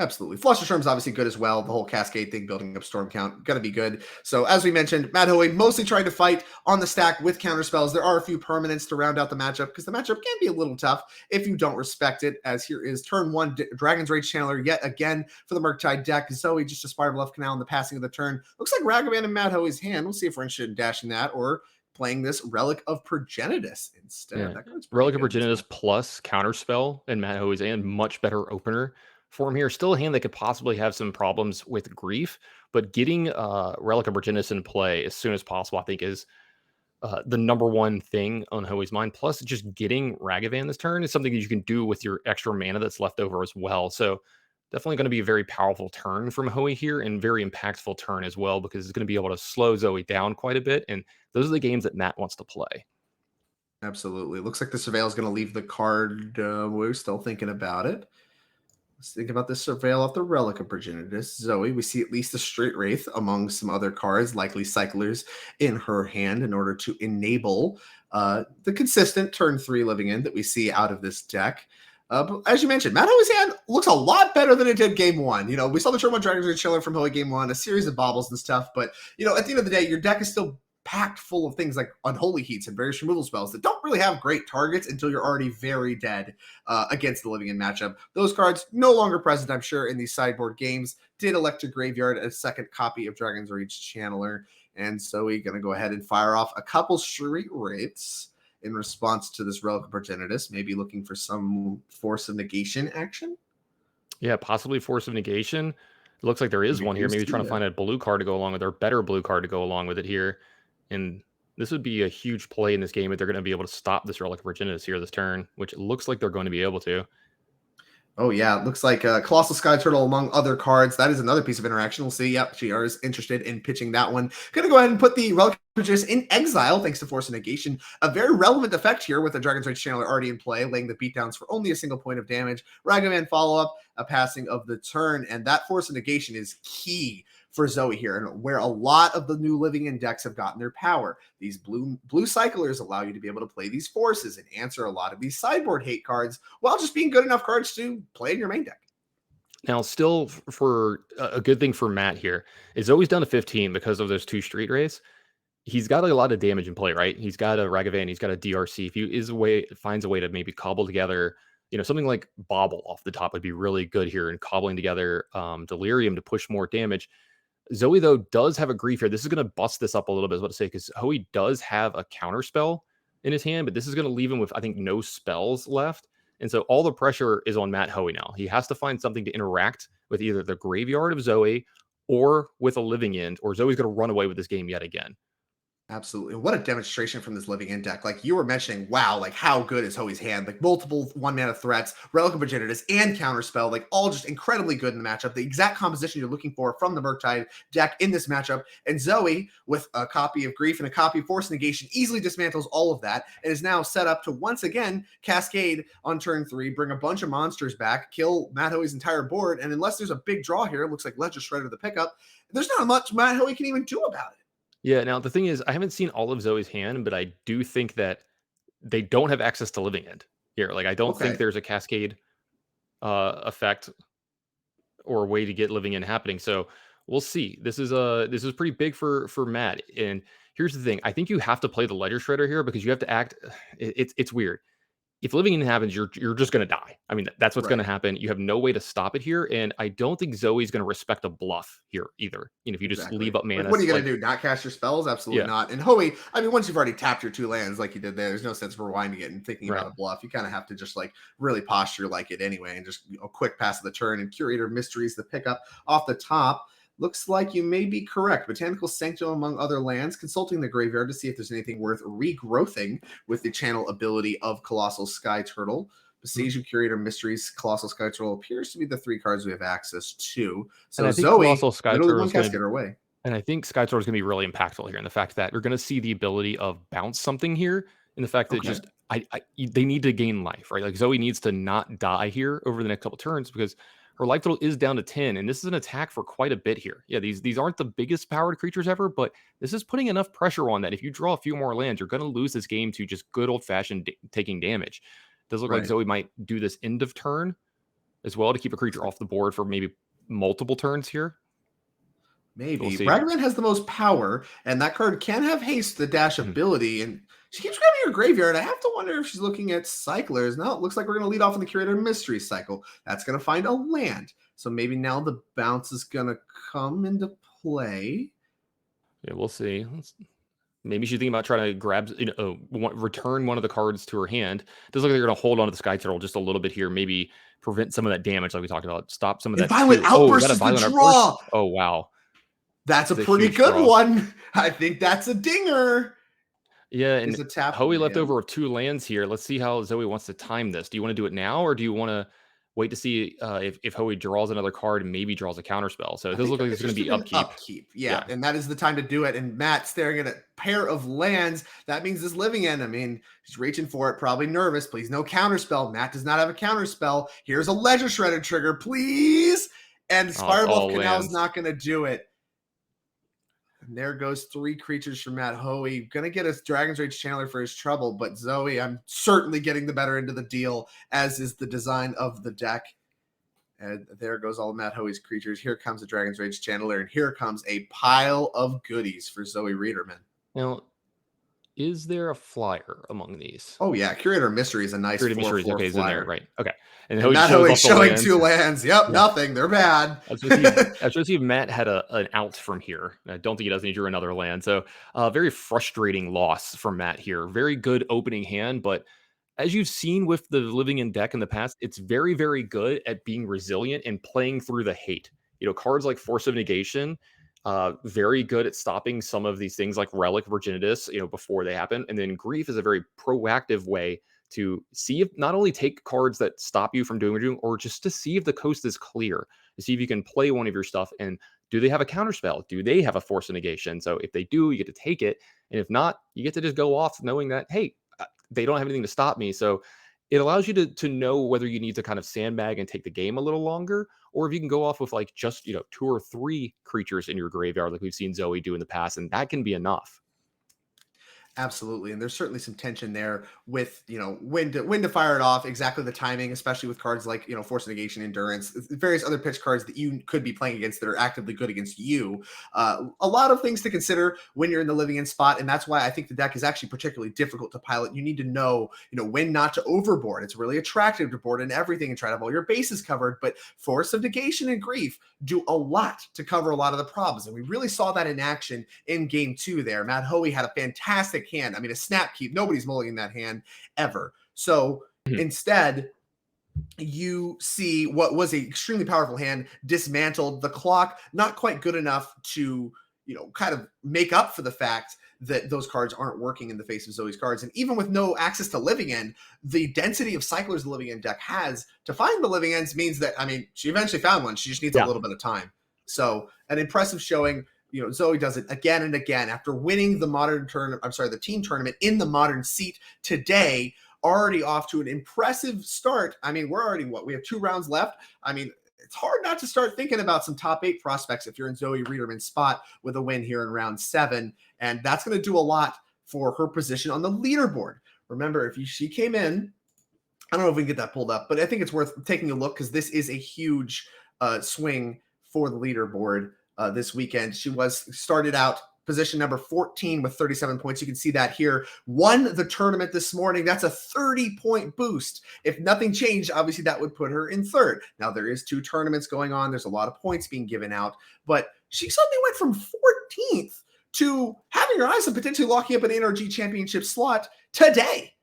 Absolutely. Flush of Storm is obviously good as well. The whole Cascade thing, building up Storm count, going to be good. So as we mentioned, Matt Hoey mostly trying to fight on the stack with counterspells. There are a few permanents to round out the matchup because the matchup can be a little tough if you don't respect it, as here is turn 1 Dragon's Rage Channeler yet again for the Murktide deck. Zoe just a Spiral Bluff Canal in the passing of the turn. Looks like Ragavan in Matt Hoey's hand. We'll see if we're interested in dashing that or playing this Relic of Progenitus instead. Yeah. Relic of Progenitus plus Counterspell in Matt Hoey's hand, much better opener for him here. Still a hand that could possibly have some problems with grief, but getting Relic of Progenitus in play as soon as possible, I think, is the number one thing on Hoey's mind. Plus, just getting Ragavan this turn is something that you can do with your extra mana that's left over as well. So definitely going to be a very powerful turn from Hoey here, and very impactful turn as well, because it's going to be able to slow Zoe down quite a bit. And those are the games that Matt wants to play. Absolutely. Looks like the Surveil is going to leave the card. We're still thinking about it. Let's think about this Surveil off the Relic of Progenitus. Zoe, we see at least a Straight Wraith among some other cards, likely Cyclers, in her hand in order to enable the consistent turn 3 living in that we see out of this deck. But as you mentioned, Matt Hoey's hand looks a lot better than it did game 1. You know, we saw the turn 1 Dragon's Rage Chiller from Hoey game 1, a series of baubles and stuff. But, you know, at the end of the day, your deck is still packed full of things like Unholy Heats and various removal spells that don't really have great targets until you're already very dead against the living in matchup. Those cards no longer present, I'm sure, in these sideboard games. Did elect to graveyard a second copy of Dragon's Rage Channeler, and so we're going to go ahead and fire off a couple Street Wraiths in response to this Relic of Progenitus, maybe looking for some Force of Negation action. Yeah, possibly Force of Negation. It looks like there is one here. Maybe trying to find a blue card to go along with, or better blue card to go along with it here. And this would be a huge play in this game if they're going to be able to stop this Relic of Progenitus here this turn, which it looks like they're going to be able to. Oh, yeah. It looks like Colossal Sky Turtle among other cards. That is another piece of interaction. We'll see. Yep, GR is interested in pitching that one. Going to go ahead and put the Relic of Progenitus in exile, thanks to Force of Negation. A very relevant effect here with the Dragon's Rage Channeler already in play, laying the beatdowns for only a single point of damage. Ragavan follow-up, a passing of the turn, and that Force of Negation is key for Zoe here, and where a lot of the new living in decks have gotten their power. These blue cyclers allow you to be able to play these forces and answer a lot of these sideboard hate cards while just being good enough cards to play in your main deck. Now, still, for a good thing for Matt here is always down to 15 because of those 2 Street Wraiths. He's got a lot of damage in play, right? He's got a Ragavan, he's got a DRC. If he finds a way to maybe cobble together, you know, something like Bobble off the top would be really good here, and cobbling together Delirium to push more damage. Zoe, though, does have a grief here. This is going to bust this up a little bit, is what to say, because Hoey does have a counter spell in his hand, but this is going to leave him with, I think, no spells left. And so all the pressure is on Matt Hoey now. He has to find something to interact with either the graveyard of Zoe or with a living end, or Zoe's going to run away with this game yet again. Absolutely. What a demonstration from this living in deck. Like you were mentioning, wow, like how good is Hoey's hand? Like multiple 1-mana threats, Relic of Progenitus, and Counterspell, like all just incredibly good in the matchup. The exact composition you're looking for from the Murktide deck in this matchup. And Zoe, with a copy of Grief and a copy of Force Negation, easily dismantles all of that and is now set up to once again Cascade on turn 3, bring a bunch of monsters back, kill Matt Hoey's entire board. And unless there's a big draw here, it looks like Ledger Shredder the pickup, there's not much Matt Hoey can even do about it. Yeah, now the thing is, I haven't seen all of Zoe's hand, but I do think that they don't have access to living end here. Like, I don't think there's a cascade effect or a way to get living end happening. So we'll see. This is pretty big for Matt. And here's the thing: I think you have to play the Ledger Shredder here because you have to act. It's weird. if living in happens, you're just going to die. I mean, that's what's going to Right. happen. You have no way to stop it here, and I don't think Zoe's going to respect a bluff here either. You know, if you just Exactly. leave up Like, mana, what are you going to do? Not cast your spells? Absolutely Yeah. not. And Hoey, I mean, once you've already tapped your 2 lands like you did there, there's no sense rewinding it and thinking Right. about a bluff. You kind of have to just like really posture like it anyway and just a quick pass of the turn. And Curator Mysteries, the pickup off the top. Looks like you may be correct. Botanical Sanctum among other lands. Consulting the graveyard to see if there's anything worth regrowthing with the channel ability of Colossal Sky Turtle. Besiju, Curator, Mysteries, Colossal Sky Turtle appears to be the 3 cards we have access to. So And I think Zoe, Colossal Sky literally Turtle one is gonna casket away. And I think Sky Sword is going to be really impactful here in the fact that you're going to see the ability of bounce something here in the fact that Okay. just they need to gain life, right? Like Zoe needs to not die here over the next couple turns because her life total is down to 10, and this is an attack for quite a bit here. Yeah, these aren't the biggest powered creatures ever, but this is putting enough pressure on that if you draw a few more lands, you're going to lose this game to just good old-fashioned taking damage. It does look like Right. Zoe might do this end of turn as well to keep a creature off the board for maybe multiple turns here. Maybe. We'll see. Riederman has the most power, and that card can have haste, the dash Mhm. ability, and she keeps grabbing her graveyard. I have to wonder if she's looking at cyclers. No, it looks like we're going to lead off in the Curator Mystery cycle. That's going to find a land. So maybe now the bounce is going to come into play. Yeah, we'll see. Maybe she's thinking about trying to grab, return one of the cards to her hand. It does look like they're going to hold on to the Sky Turtle just a little bit here, maybe prevent some of that damage like we talked about, stop some of And that. Violent Oh, we Outburst got a is the Violent draw. Outburst. Oh, wow. That's a It's a pretty huge good draw. one. I think that's a dinger. Yeah, and Is a tap Hoey left land. over 2 lands here. Let's see how Zoe wants to time this. Do you want to do it now, or do you want to wait to see if Hoey draws another card and maybe draws a counterspell? So it does look like it's going to be upkeep. Yeah, and that is the time to do it. And Matt staring at a pair of lands. That means this living end. I mean, he's reaching for it, probably nervous. Please, no counterspell. Matt does not have a counterspell. Here's a Ledger Shredder trigger, please. And Spiral all Canal is lands. not going to do it. And there goes 3 creatures from Matt Hoey. Gonna get a Dragon's Rage Channeler for his trouble, but Zoe, I'm certainly getting the better end of the deal, as is the design of the deck. And there goes all of Matt Hoey's creatures. Here comes a Dragon's Rage Channeler, and here comes a pile of goodies for Zoe Riederman. Now, is there a flyer among these? Oh yeah, Curator Mystery is a nice Curator Mysteries, 4/4 okay, is in flyer. there, right? Okay. And And Matt shows Hoey's off the showing lands. 2 lands. Yep, Yeah. nothing. They're bad. I was going to see if Matt had an out from here. I don't think he does. He drew another land. So very frustrating loss from Matt here. Very good opening hand, but as you've seen with the Living in deck in the past, it's very, very good at being resilient and playing through the hate. Cards like Force of Negation, very good at stopping some of these things like Relic Virginitas, before they happen. And then Grief is a very proactive way to see if not only take cards that stop you from doing what you're doing, or just to see if the coast is clear, to see if you can play one of your stuff. And do they have a counterspell? Do they have a Force of Negation? So if they do, you get to take it. And if not, you get to just go off knowing that, hey, they don't have anything to stop me. So it allows you to know whether you need to kind of sandbag and take the game a little longer, or if you can go off with like just 2 or 3 creatures in your graveyard like we've seen Zoe do in the past, and that can be enough. Absolutely. And there's certainly some tension there with, when to fire it off, exactly the timing, especially with cards like, Force of Negation, Endurance, various other pitch cards that you could be playing against that are actively good against you. A lot of things to consider when you're in the living in spot. And that's why I think the deck is actually particularly difficult to pilot. You need to know, when not to overboard. It's really attractive to board and everything and try to have all your bases covered. But Force of Negation and Grief do a lot to cover a lot of the problems. And we really saw that in action in game 2 there. Matt Hoey had a fantastic hand. I mean, a snap keep. Nobody's mulling that hand ever. So instead, you see what was an extremely powerful hand dismantled. The clock, not quite good enough to, kind of make up for the fact that those cards aren't working in the face of Zoe's cards. And even with no access to living end, the density of cyclers the living end deck has to find the living ends means that, she eventually found one. She just needs a little bit of time. So an impressive showing. Zoe does it again and again after winning the team tournament in the Modern seat today, already off to an impressive start. We have 2 rounds left. It's hard not to start thinking about some top 8 prospects if you're in Zoe Riederman's spot with a win here in round 7. And that's going to do a lot for her position on the leaderboard. Remember, she came in, I don't know if we can get that pulled up, but I think it's worth taking a look because this is a huge swing for the leaderboard this weekend. She started out position number 14 with 37 points. You can see that here. Won the tournament this morning. That's a 30-point boost. If nothing changed, obviously that would put her in third. Now, there is 2 tournaments going on. There's a lot of points being given out, but she suddenly went from 14th to having her eyes on potentially locking up an NRG championship slot today.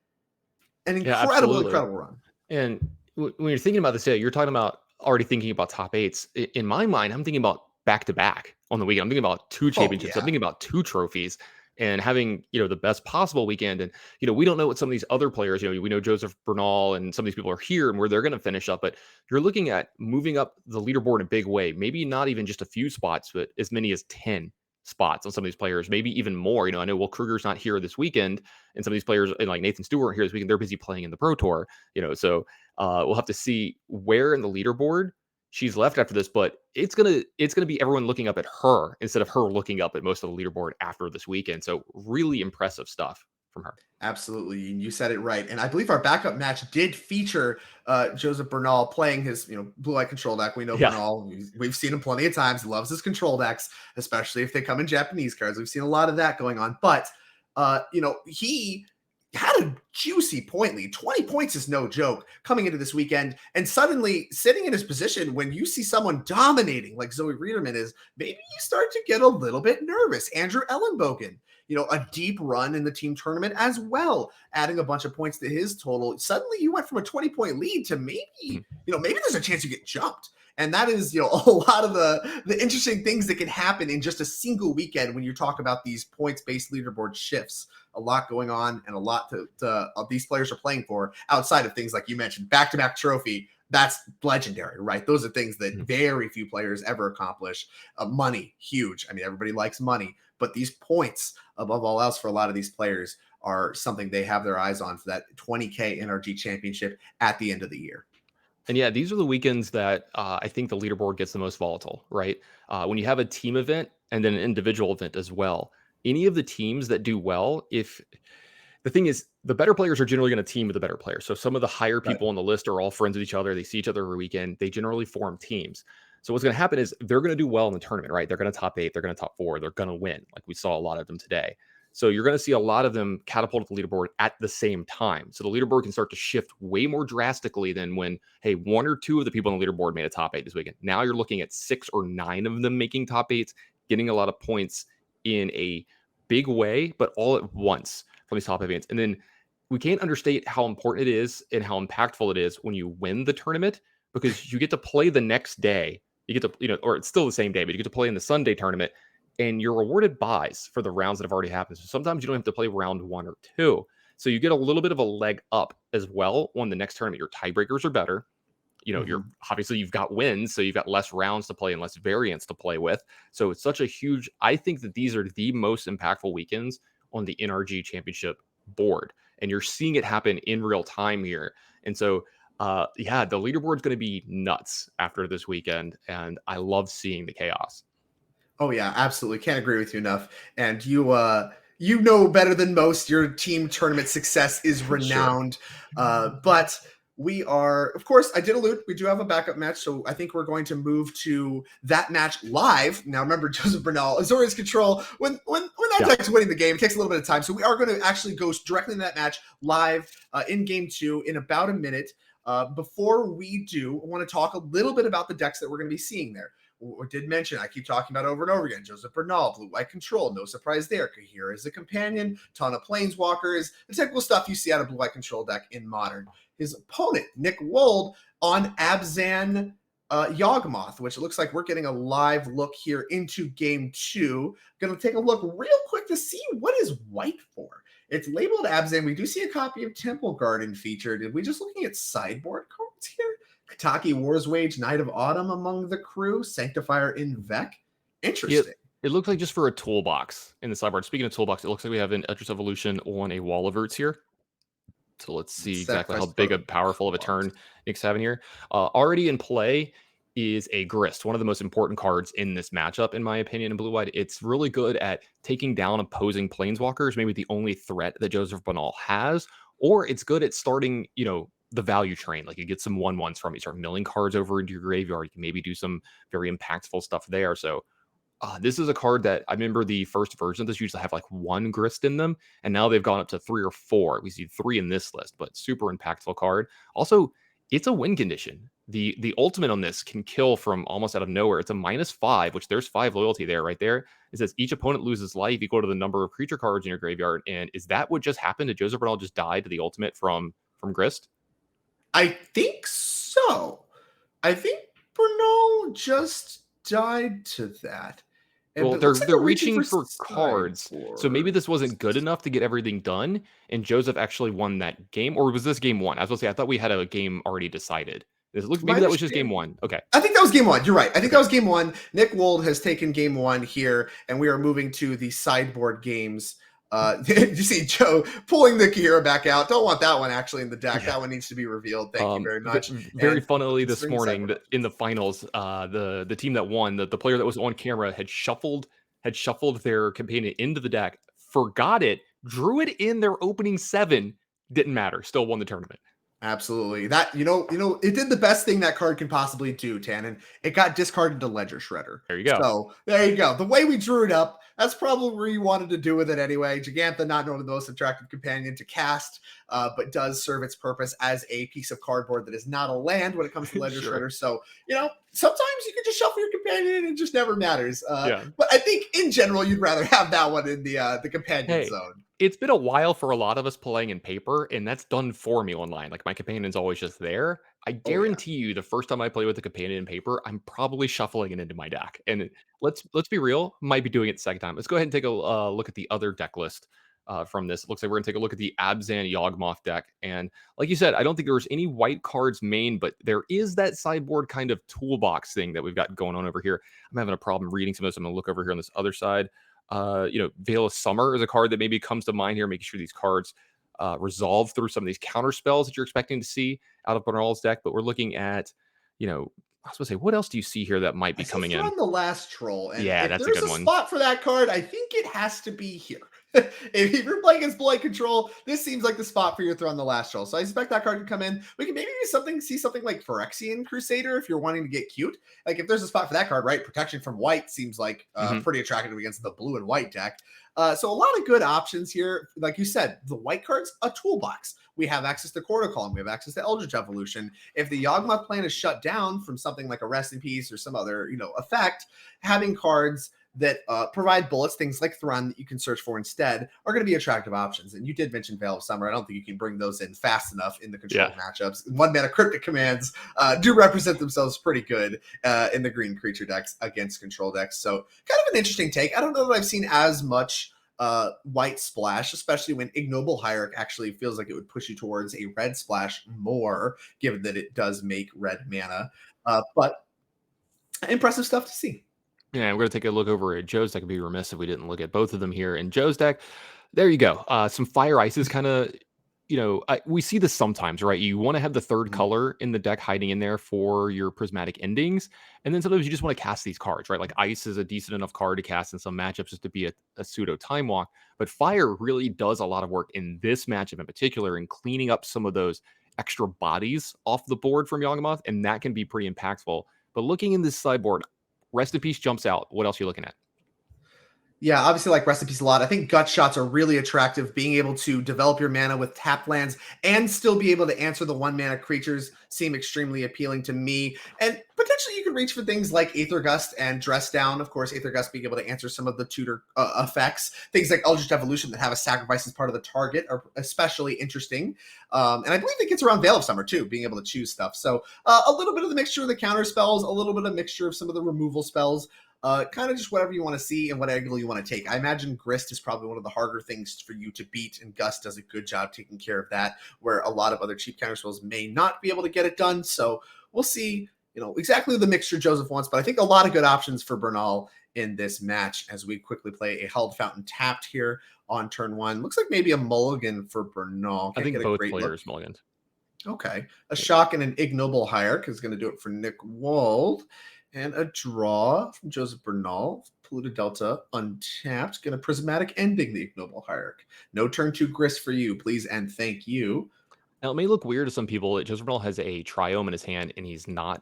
An incredible run. And when you're thinking about this day, you're talking about already thinking about top 8s. In my mind, I'm thinking about back-to-back on the weekend. I'm thinking about 2 championships. I'm thinking about 2 trophies and having, the best possible weekend. And, we don't know what some of these other players, we know Joseph Bernal and some of these people are here and where they're going to finish up, but you're looking at moving up the leaderboard in a big way, maybe not even just a few spots, but as many as 10 spots on some of these players, maybe even more. I know Will Kruger's not here this weekend, and some of these players, and like Nathan Stewart here this weekend, they're busy playing in the Pro Tour, so we'll have to see where in the leaderboard she's left after this, but it's gonna be everyone looking up at her instead of her looking up at most of the leaderboard after this weekend. So really impressive stuff from her. Absolutely. You said it right. And I believe our backup match did feature Joseph Bernal playing his, blue eye control deck. We know Bernal, we've seen him plenty of times. He loves his control decks, especially if they come in Japanese cards. We've seen a lot of that going on. But, he had a juicy point lead. 20 points is no joke coming into this weekend. And suddenly sitting in his position, when you see someone dominating like Zoe Riederman is, maybe you start to get a little bit nervous. Andrew Ellenbogen, a deep run in the team tournament as well, adding a bunch of points to his total. Suddenly you went from a 20-point lead to maybe there's a chance you get jumped. And that is, a lot of the interesting things that can happen in just a single weekend when you talk about these points-based leaderboard shifts. A lot going on and a lot to these players are playing for outside of things like you mentioned, back-to-back trophy. That's legendary, right? Those are things that very few players ever accomplish. Money, huge. I mean, everybody likes money, but these points, above all else, for a lot of these players are something they have their eyes on for that 20K NRG championship at the end of the year. And yeah, these are the weekends that I think the leaderboard gets the most volatile, right? When you have a team event and then an individual event as well, any of the teams that do well, if the thing is, the better players are generally going to team with the better players. So some of the higher people on the list are all friends with each other. They see each other every weekend. They generally form teams. So what's going to happen is they're going to do well in the tournament, right? They're going to top 8. They're going to top 4. They're going to win. Like we saw a lot of them today. So you're going to see a lot of them catapult to the leaderboard at the same time. So the leaderboard can start to shift way more drastically than when, hey, 1 or 2 of the people on the leaderboard made a top 8 this weekend. Now you're looking at 6 or 9 of them making top 8s, getting a lot of points in a big way, but all at once from these top events. And then we can't understate how important it is and how impactful it is when you win the tournament, because you get to play the next day. You get to, or it's still the same day, but you get to play in the Sunday tournament and you're rewarded buys for the rounds that have already happened. So sometimes you don't have to play round 1 or 2. So you get a little bit of a leg up as well on the next tournament. Your tiebreakers are better. You're obviously you've got wins, so you've got less rounds to play and less variants to play with. So it's such a huge, I think that these are the most impactful weekends on the NRG championship board. And you're seeing it happen in real time here. And so, the leaderboard's going to be nuts after this weekend. And I love seeing the chaos. Oh yeah, absolutely. Can't agree with you enough. And you know better than most, your team tournament success is renowned. Sure. But we are, of course, I did allude, we do have a backup match, so I think we're going to move to that match live. Now, remember, Joseph Bernal, Azorius control, when that deck's winning the game, it takes a little bit of time. So we are going to actually go directly into that match live in game 2 in about a minute. Before we do, I want to talk a little bit about the decks that we're going to be seeing there. I did mention, I keep talking about over and over again, Joseph Bernal, blue white control, no surprise there. Kahira is a companion, ton of planeswalkers, the typical stuff you see out of blue white control deck in Modern. His opponent, Nick Wold, on Abzan Yawgmoth, which it looks like we're getting a live look here into game 2. Going to take a look real quick to see what is white for. It's labeled Abzan. We do see a copy of Temple Garden featured. Are we just looking at sideboard cards here? Kataki War's Wage, Knight of Autumn among the crew, Sanctifier in Vec. Interesting. It looks like just for a toolbox in the sideboard. Speaking of toolbox, it looks like we have an Eldritch Evolution on a Wall of Verts here. So let's see exactly how big and powerful of a turn Nick's having here. Already in play is a Grist, one of the most important cards in this matchup, in my opinion, in blue-white. It's really good at taking down opposing planeswalkers, maybe the only threat that Joseph Bernal has, or it's good at starting, the value train. Like you get some 1/1s from it, you start milling cards over into your graveyard. You can maybe do some very impactful stuff there. So This is a card that I remember the first version of this used to have like 1 Grist in them, and now they've gone up to 3 or 4. We see 3 in this list, but super impactful card. Also, it's a win condition. The ultimate on this can kill from almost out of nowhere. It's a -5, which there's 5 loyalty there, right there. It says each opponent loses life equal to the number of creature cards in your graveyard. And is that what just happened? Did Joseph Bernal just die to the ultimate from Grist? I think so. I think Bernal just died to that. Well, But it looks like they're we're reaching for cards, so sideboard. maybe this wasn't good enough to get everything done, and Joseph actually won that game, or was this game 1? I was gonna say I thought we had a game already decided. It looks My maybe that was just game understanding- 1. Okay, I think that was game 1. You're right. I think that was game 1. Nick Wold has taken game 1 here, and we are moving to the sideboard games. You see Joe pulling the Kira back out. Don't want that one actually in the deck. Yeah. That one needs to be revealed. Thank you very much. Very And funnily this considering morning sideboard. in the finals, the team that won, the player that was on camera had shuffled their companion into the deck, forgot it, drew it in their opening 7, didn't matter, still won the tournament. Absolutely. That it did the best thing that card can possibly do, Tannen. It got discarded to Ledger Shredder. There you go. So there you go. The way we drew it up, that's probably where you wanted to do with it anyway. Gigantha, not one of the most attractive companion to cast, but does serve its purpose as a piece of cardboard that is not a land when it comes to Ledger Sure. Shredder. So, sometimes you can just shuffle your companion and it just never matters. Yeah. But I think in general, you'd rather have that one in the companion Hey, zone. It's been a while for a lot of us playing in paper, and that's done for me online. Like my companion's always just there. I guarantee you, the first time I play with a companion in paper, I'm probably shuffling it into my deck. And let's be real, might be doing it the second time. Let's go ahead and take a look at the other deck list from this. It looks like we're gonna take a look at the Abzan Yawgmoth deck. And like you said, I don't think there's any white cards main, but there is that sideboard kind of toolbox thing that we've got going on over here. I'm having a problem reading some of this. I'm gonna look over here on this other side. Veil of Summer is a card that maybe comes to mind here, making sure these cards resolve through some of these counter spells that you're expecting to see out of Bernal's deck. But we're looking at, I was supposed to say, what else do you see here that might be coming in? On the last troll, and Yeah, if that's a there's good a one. spot for that card, I think it has to be here. If you're playing against Blight Control, this seems like the spot for your throw on the last troll. So I expect that card to come in. We can maybe see something like Phyrexian Crusader if you're wanting to get cute. Like if there's a spot for that card, right? Protection from white seems like pretty attractive against the blue and white deck. So a lot of good options here. Like you said, the white card's a toolbox. We have access to Kora Column. We have access to Eldritch Evolution. If the Yawgmoth plan is shut down from something like a Rest in Peace or some other, effect, having cards that provide bullets, things like Thrun that you can search for instead, are going to be attractive options. And you did mention Veil of Summer. I don't think you can bring those in fast enough in the control matchups. 1-mana cryptic commands do represent themselves pretty good in the green creature decks against control decks. So kind of an interesting take. I don't know that I've seen as much white splash, especially when Ignoble Hierarch actually feels like it would push you towards a red splash more, given that it does make red mana. But impressive stuff to see. Yeah, we're going to take a look over at Joe's deck. I'd be remiss if we didn't look at both of them here. In Joe's deck, there you go. Some Fire Ices kind of, we see this sometimes, right? You want to have the third color in the deck hiding in there for your prismatic endings. And then sometimes you just want to cast these cards, right? Like Ice is a decent enough card to cast in some matchups just to be a pseudo time walk. But Fire really does a lot of work in this matchup in particular in cleaning up some of those extra bodies off the board from Yawgmoth. And that can be pretty impactful. But looking in this sideboard, Rest in Peace jumps out. What else are you looking at? Yeah, obviously like Rest in Peace a lot. I think Gut Shots are really attractive. Being able to develop your mana with tapped lands and still be able to answer the 1-mana creatures seem extremely appealing to me. And potentially you can reach for things like Aether Gust and Dress Down. Of course, Aether Gust being able to answer some of the tutor effects. Things like Eldritch Evolution that have a sacrifice as part of the target are especially interesting. And I believe it gets around Veil of Summer too, being able to choose stuff. So a little bit of the mixture of the counter spells, a little bit of mixture of some of the removal spells. Kind of just whatever you want to see and what angle you want to take. I imagine Grist is probably one of the harder things for you to beat, and Gus does a good job taking care of that, where a lot of other cheap counterspells may not be able to get it done. So we'll see, exactly the mixture Joseph wants, but I think a lot of good options for Bernal in this match as we quickly play a Held Fountain tapped here on turn 1. Looks like maybe a mulligan for Bernal. I think both players mulligans. Okay. A Shock and an Ignoble Hierarch is going to do it for Nick Wold. And a draw from Joseph Bernal. Polluted Delta, untapped. Going to Prismatic Ending the Ignoble Hierarch. No turn 2 Grist for you, please and thank you. Now, it may look weird to some people that Joseph Bernal has a Triome in his hand and he's not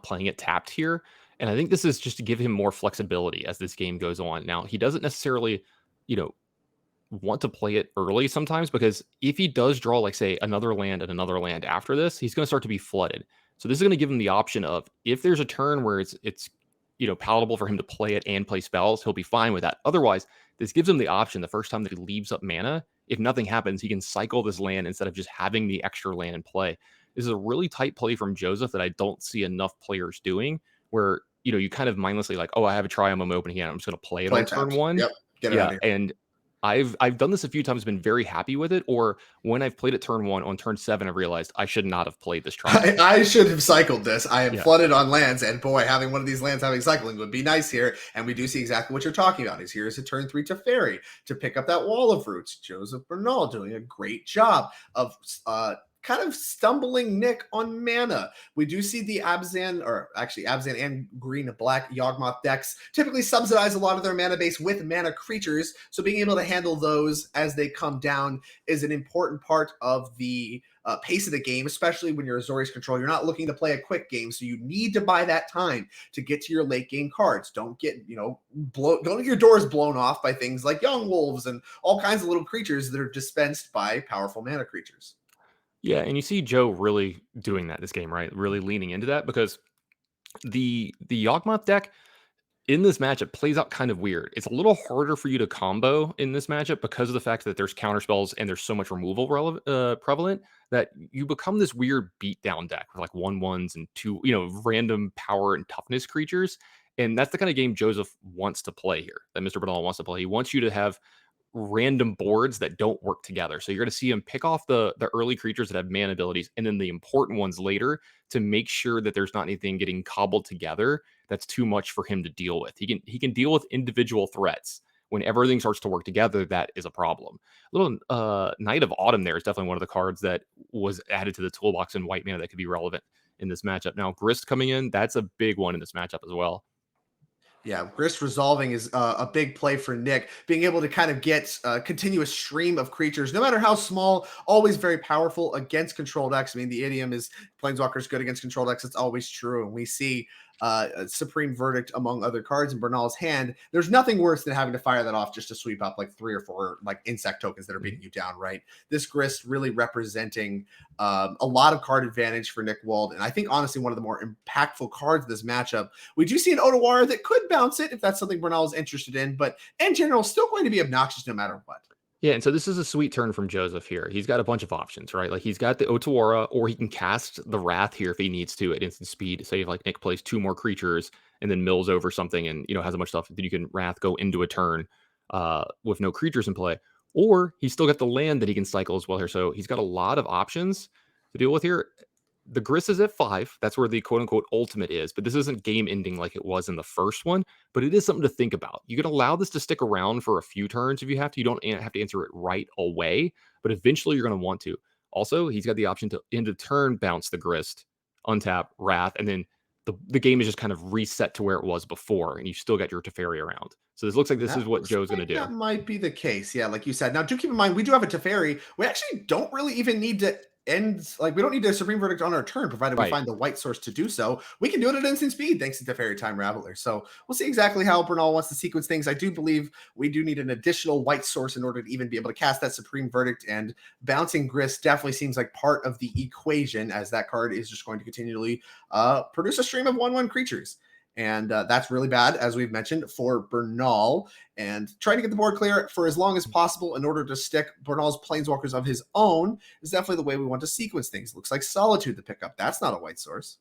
playing it tapped here. And I think this is just to give him more flexibility as this game goes on. Now, he doesn't necessarily, want to play it early sometimes, because if he does draw, like, say, another land and another land after this, he's going to start to be flooded. So this is going to give him the option of, if there's a turn where it's palatable for him to play it and play spells, he'll be fine with that. Otherwise, this gives him the option the first time that he leaves up mana, if nothing happens, he can cycle this land instead of just having the extra land in play. This is a really tight play from Joseph that I don't see enough players doing, where you kind of mindlessly like, oh, I have a Triumph, I'm opening it, I'm just going to play it on turn one. Yep. Get it out of here. And I've done this a few times, been very happy with it. Or when I've played it turn one, on turn 7, I've realized I should not have played this Triumph. I should have cycled this. I am flooded on lands, and boy, having one of these lands having cycling would be nice here. And we do see exactly what you're talking about. Is here's a turn 3 Teferi to pick up that wall of roots. Joseph Bernal doing a great job of kind of stumbling Nick on mana. We do see the Abzan and green and black Yawgmoth decks typically subsidize a lot of their mana base with mana creatures, so being able to handle those as they come down is an important part of the pace of the game, especially when you're Azorius control. You're not looking to play a quick game, so you need to buy that time to get to your late game cards. Don't get, don't get your doors blown off by things like young wolves and all kinds of little creatures that are dispensed by powerful mana creatures. Yeah, and you see Joe really doing that this game, right? Really leaning into that, because the Yawgmoth deck in this matchup plays out kind of weird. It's a little harder for you to combo in this matchup because of the fact that there's counter spells and there's so much removal prevalent, that you become this weird beatdown deck with like 1/1s and 2, random power and toughness creatures. And that's the kind of game Joseph wants to play here, that Mr. Bernal wants to play. He wants you to have random boards that don't work together. So you're going to see him pick off the early creatures that have mana abilities, and then the important ones later, to make sure that there's not anything getting cobbled together that's too much for him to deal with. He can deal with individual threats. When everything starts to work together, that is a problem. Little Knight of Autumn there is definitely one of the cards that was added to the toolbox in white mana that could be relevant in this matchup. Now, Grist coming in, that's a big one in this matchup as well. Yeah, Grist resolving is a big play for Nick. Being able to kind of get a continuous stream of creatures, no matter how small, always very powerful against control decks. I mean, the idiom is Planeswalker's good against control decks. It's always true. And we see Supreme Verdict among other cards in Bernal's hand. There's nothing worse than having to fire that off just to sweep up like 3 or 4 like insect tokens that are beating you down, right? This Grist really representing a lot of card advantage for Nick Wold. And I think honestly one of the more impactful cards of this matchup. We do see an Otawara that could bounce it if that's something Bernal is interested in, but in general, still going to be obnoxious no matter what. Yeah, and so this is a sweet turn from Joseph here. He's got a bunch of options, right? Like he's got the Otawara, or he can cast the Wrath here if he needs to at instant speed. Say if like Nick plays 2 more creatures and then mills over something and has a bunch of stuff, then you can Wrath go into a turn with no creatures in play. Or he's still got the land that he can cycle as well here. So he's got a lot of options to deal with here. The Grist is at 5. That's where the quote-unquote ultimate is. But this isn't game ending like it was in the first one. But it is something to think about. You can allow this to stick around for a few turns if you have to. You don't have to answer it right away. But eventually you're going to want to. Also, he's got the option to end of turn bounce the Grist, untap, Wrath, and then the game is just kind of reset to where it was before. And you still got your Teferi around. So this looks like this is what Joe's going to do. That might be the case. Yeah, like you said. Now, do keep in mind, we do have a Teferi. We actually don't really even need to we don't need a Supreme Verdict on our turn, provided we find the white source to do so. We can do it at instant speed thanks to Teferi Time Raveler. So we'll see exactly how Bernal wants to sequence things. I do believe we do need an additional white source in order to even be able to cast that Supreme Verdict, and bouncing Grist definitely seems like part of the equation, as that card is just going to continually produce a stream of 1/1 creatures. And that's really bad, as we've mentioned, for Bernal. And trying to get the board clear for as long as possible in order to stick Bernal's Planeswalkers of his own is definitely the way we want to sequence things. Looks like Solitude to pick up. That's not a white source.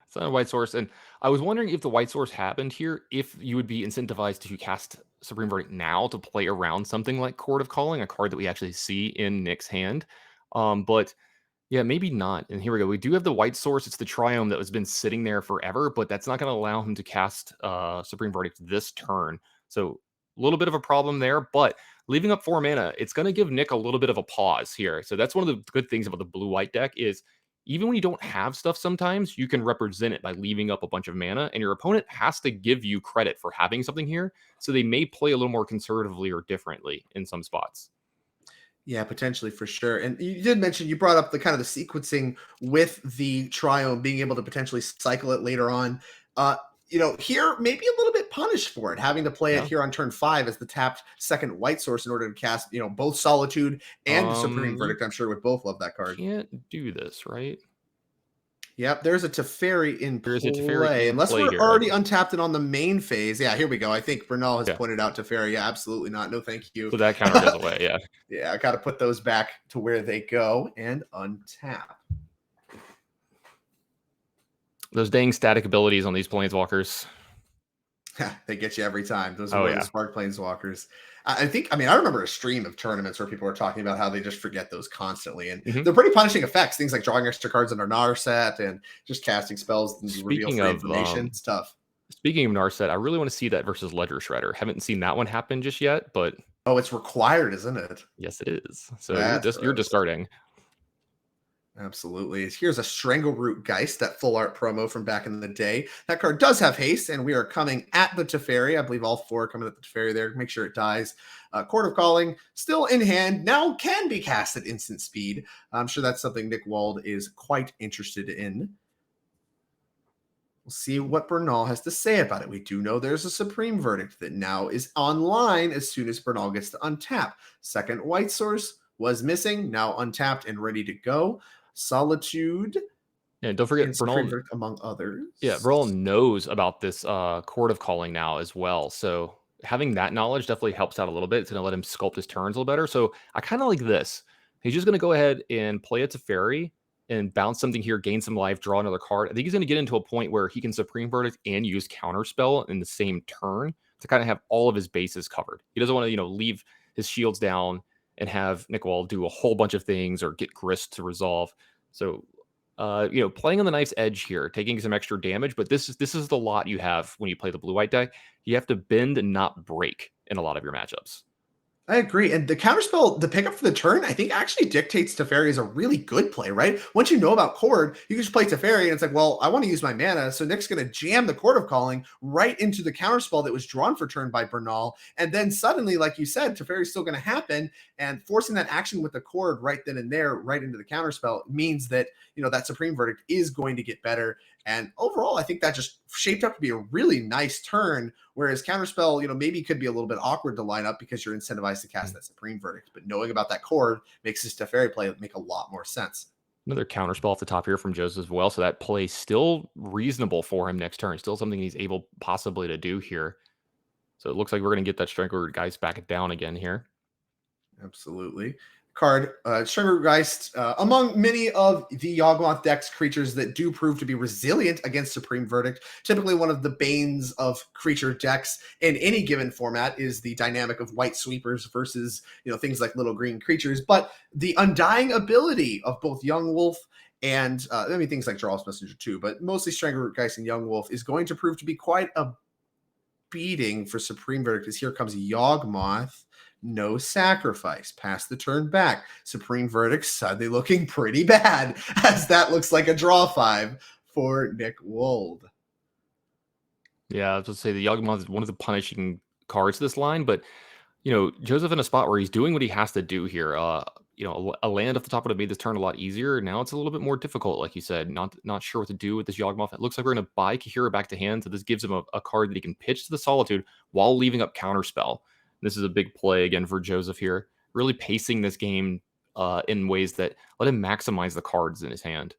It's not a white source. And I was wondering if the white source happened here, if you would be incentivized to cast Supreme Verdict now to play around something like Court of Calling, a card that we actually see in Nick's hand. But yeah, maybe not. And here we go. We do have the white source. It's the Triome that has been sitting there forever, but that's not going to allow him to cast Supreme Verdict this turn. So a little bit of a problem there, but leaving up 4 mana, it's going to give Nick a little bit of a pause here. So that's one of the good things about the blue-white deck is even when you don't have stuff sometimes, you can represent it by leaving up a bunch of mana, and your opponent has to give you credit for having something here. So they may play a little more conservatively or differently in some spots. Yeah, potentially for sure. And you did mention, you brought up the kind of the sequencing with the Triome, being able to potentially cycle it later on. here maybe a little bit punished for it, having to play it here on turn 5 as the tapped second white source in order to cast, both Solitude and Supreme Verdict. I'm sure would both love that card. Can't do this, right? Yep, there's a Teferi in There's play. a Teferi in Unless play we're here. already untapped and on the main phase. Yeah, here we go. I think Bernal has Yeah. pointed out Teferi. Yeah, absolutely not. No, thank you. So that counter goes away, yeah. Yeah, I got to put those back to where they go and untap. Those dang static abilities on these planeswalkers. They get you every time. Those Oh, are yeah. the Spark Planeswalkers. I remember a stream of tournaments where people were talking about how they just forget those constantly. And they're pretty punishing effects. Things like drawing extra cards in our Narset and just casting spells and reveal free information. It's tough. Speaking of Narset, I really want to see that versus Ledger Shredder. Haven't seen that one happen just yet, but... Oh, it's required, isn't it? Yes, it is. So you're discarding. Absolutely. Here's a Strangleroot Geist, that full art promo from back in the day. That card does have haste, and we are coming at the Teferi. I believe all 4 are coming at the Teferi there. Make sure it dies. Court of Calling, still in hand, now can be cast at instant speed. I'm sure that's something Nick Wold is quite interested in. We'll see what Bernal has to say about it. We do know there's a Supreme Verdict that now is online as soon as Bernal gets to untap. Second white source was missing, now untapped and ready to go. Solitude. Yeah, don't forget Bernal, among others. Yeah, Bernal knows about this Court of Calling now as well. So having that knowledge definitely helps out a little bit. It's going to let him sculpt his turns a little better. So I kind of like this. He's just going to go ahead and play a Teferi and bounce something here, gain some life, draw another card. I think he's going to get into a point where he can Supreme Verdict and use Counterspell in the same turn to kind of have all of his bases covered. He doesn't want to, leave his shields down and have Nick Wold do a whole bunch of things or get Grist to resolve. So, playing on the knife's edge here, taking some extra damage, but this is the lot you have when you play the blue-white deck. You have to bend and not break in a lot of your matchups. I agree. And the counterspell, the pickup for the turn, I think actually dictates Teferi is a really good play, right? Once you know about Cord, you can just play Teferi and it's like, well, I want to use my mana. So Nick's going to jam the Court of Calling right into the counterspell that was drawn for turn by Bernal. And then suddenly, like you said, Teferi's still going to happen, and forcing that action with the Cord right then and there, right into the counterspell means that, that Supreme Verdict is going to get better. And overall, I think that just shaped up to be a really nice turn, whereas Counterspell, maybe could be a little bit awkward to line up because you're incentivized to cast that Supreme Verdict. But knowing about that Cord makes this Teferi play make a lot more sense. Another Counterspell off the top here from Joseph as well. So that play still reasonable for him next turn. Still something he's able possibly to do here. So it looks like we're going to get that Strangleroot Geist back down again here. Absolutely. Card, Strangleroot Geist, among many of the Yawgmoth deck's creatures that do prove to be resilient against Supreme Verdict. Typically one of the banes of creature decks in any given format is the dynamic of white sweepers versus, things like little green creatures. But the undying ability of both Young Wolf and, things like Jarl's Messenger too, but mostly Strangleroot Geist and Young Wolf is going to prove to be quite a beating for Supreme Verdict, as here comes Yawgmoth. No sacrifice. Pass the turn back. Supreme Verdict suddenly looking pretty bad, as that looks like a draw 5 for Nick Wold. Yeah, I was going to say the Yawgmoth is one of the punishing cards this line, but Joseph in a spot where he's doing what he has to do here. A land off the top would have made this turn a lot easier. Now it's a little bit more difficult, like you said. Not sure what to do with this Yawgmoth. It looks like we're going to buy Kahira back to hand, so this gives him a card that he can pitch to the Solitude while leaving up Counterspell. This is a big play again for Joseph here, really pacing this game in ways that let him maximize the cards in his hand.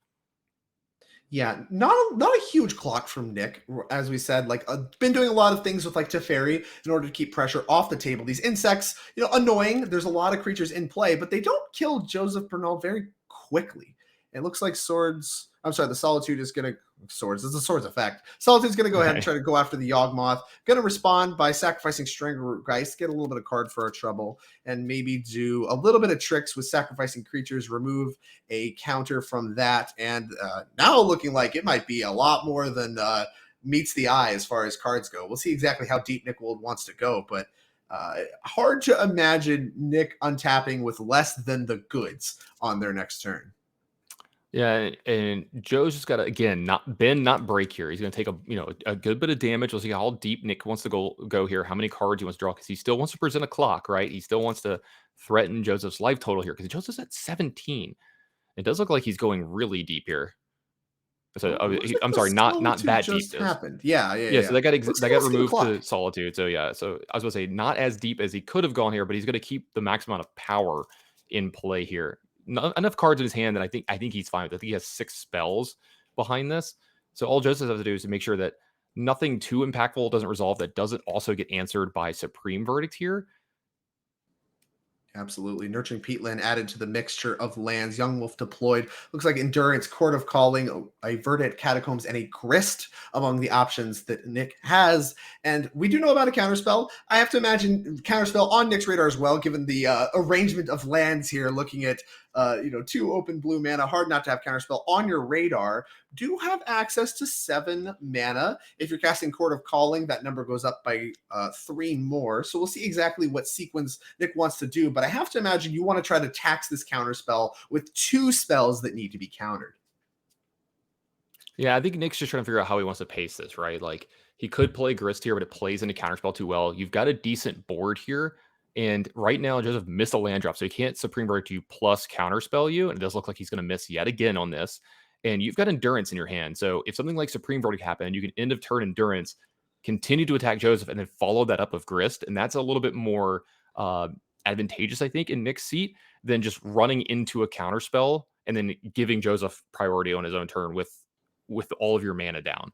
Yeah, not a huge clock from Nick, as we said. Been doing a lot of things with Teferi in order to keep pressure off the table. These insects, annoying. There's a lot of creatures in play, but they don't kill Joseph Bernal very quickly. It looks like Swords. I'm sorry, the Solitude is going to Swords. It's a Swords effect. Solitude's going to go ahead and try to go after the Yawgmoth. Going to respond by sacrificing Strangleroot Geist, get a little bit of card for our trouble, and maybe do a little bit of tricks with sacrificing creatures, remove a counter from that, and now looking like it might be a lot more than meets the eye as far as cards go. We'll see exactly how deep Nick Wold wants to go, but hard to imagine Nick untapping with less than the goods on their next turn. Yeah, and Joe's just got to, again, not bend, not break here. He's going to take a good bit of damage. We'll see how deep Nick wants to go here, how many cards he wants to draw, because he still wants to present a clock, right? He still wants to threaten Joseph's life total here, because Joseph's at 17. It does look like he's going really deep here. So Looks like I'm the sorry, not Solitude that deep. just happened. Yeah. Yeah, so that got Looks that like got we'll see the removed clock. to Solitude. So yeah, so I was gonna say not as deep as he could have gone here, but he's gonna keep the max amount of power in play here. Enough cards in his hand that I think he's fine with. I think he has 6 spells behind this. So all Joseph has to do is to make sure that nothing too impactful doesn't resolve that doesn't also get answered by Supreme Verdict here. Absolutely. Nurturing Peatland added to the mixture of lands. Yawgmoth deployed. Looks like Endurance, Court of Calling, a Verdant Catacombs, and a Grist among the options that Nick has. And we do know about a counterspell. I have to imagine counterspell on Nick's radar as well, given the arrangement of lands here, looking at 2 open blue mana. Hard not to have counterspell on your radar. Do have access to 7 mana. If you're casting Court of Calling, that number goes up by 3 more. So we'll see exactly what sequence Nick wants to do. But I have to imagine you want to try to tax this counterspell with 2 spells that need to be countered. Yeah, I think Nick's just trying to figure out how he wants to pace this, right? Like he could play Grist here, but it plays into counterspell too well. You've got a decent board here. And right now, Joseph missed a land drop, so he can't Supreme Verdict you plus counterspell you. And it does look like he's going to miss yet again on this. And you've got Endurance in your hand. So if something like Supreme Verdict happened, you can end of turn Endurance, continue to attack Joseph, and then follow that up with Grist. And that's a little bit more advantageous, I think, in Nick's seat than just running into a counterspell and then giving Joseph priority on his own turn with all of your mana down.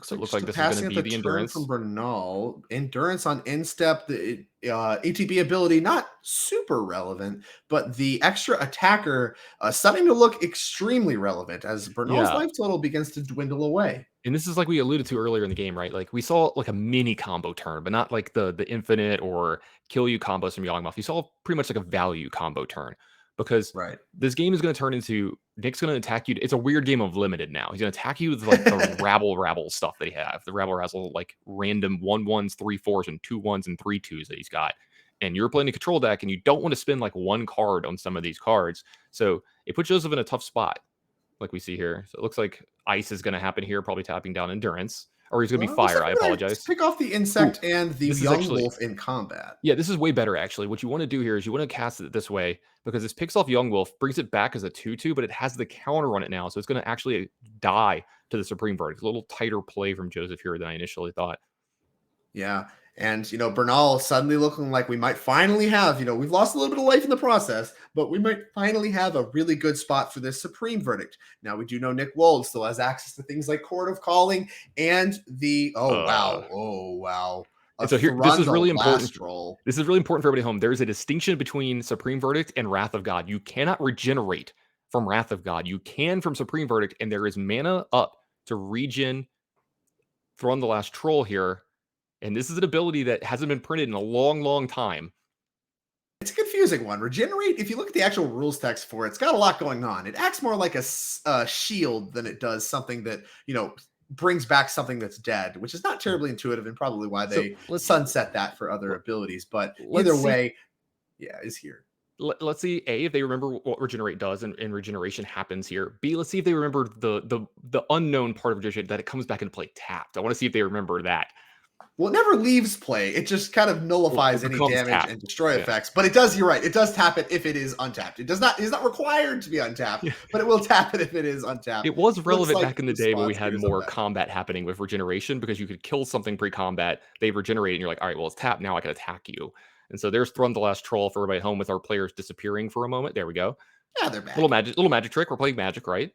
So it looks like this is going to be the Endurance from Bernal. Endurance on instep, the ATB ability, not super relevant, but the extra attacker starting to look extremely relevant as Bernal's life total begins to dwindle away. And this is like we alluded to earlier in the game, right? Like we saw like a mini combo turn, but not like the infinite or kill you combos from Yawgmoth. You saw pretty much like a value combo turn because this game is going to turn into Nick's going to attack you. It's a weird game of limited now. He's going to attack you with like the rabble stuff that he have. The rabble razzle, like random 1/1s, 3/4s, and 2/1s and 3/2s that he's got. And you're playing a control deck and you don't want to spend like 1 card on some of these cards. So it puts Joseph in a tough spot, like we see here. So it looks like ice is going to happen here, probably tapping down Endurance. Or he's going to be fire. I apologize. Pick off the insect and the Yawgmoth in combat. Yeah, this is way better, actually. What you want to do here is you want to cast it this way because this picks off Yawgmoth, brings it back as a 2/2, but it has the counter on it now. So it's going to actually die to the Supreme Verdict. A little tighter play from Joseph here than I initially thought. Yeah. And, Bernal suddenly looking like we might finally have, we've lost a little bit of life in the process, but we might finally have a really good spot for this Supreme Verdict. Now, we do know Nick Wold still has access to things like Court of Calling and the, wow. And so here, this is really important. This is really important for everybody at home. There is a distinction between Supreme Verdict and Wrath of God. You cannot regenerate from Wrath of God. You can from Supreme Verdict, and there is mana up to regen Thrun the Last Troll here. And this is an ability that hasn't been printed in a long, long time. It's a confusing one. Regenerate, if you look at the actual rules text for it, it's got a lot going on. It acts more like a shield than it does something that, brings back something that's dead, which is not terribly intuitive and probably why they sunset that for other abilities. But either way, is here. Let's see, A, if they remember what Regenerate does and Regeneration happens here. B, let's see if they remember the unknown part of Regeneration, that it comes back into play tapped. I want to see if they remember that. Well, it never leaves play. It just kind of nullifies any damage and destroy effects. But it does, you're right, it does tap it if it is untapped. It is not required to be untapped, but it will tap it if it is untapped. It was relevant back in the day when we had more combat happening with Regeneration because you could kill something pre-combat, they regenerate, and you're like, all right, well, it's tapped, now I can attack you. And so there's Thrun the Last Troll for everybody at home with our players disappearing for a moment. There we go. Yeah, they're back. Little magic trick. We're playing magic, right?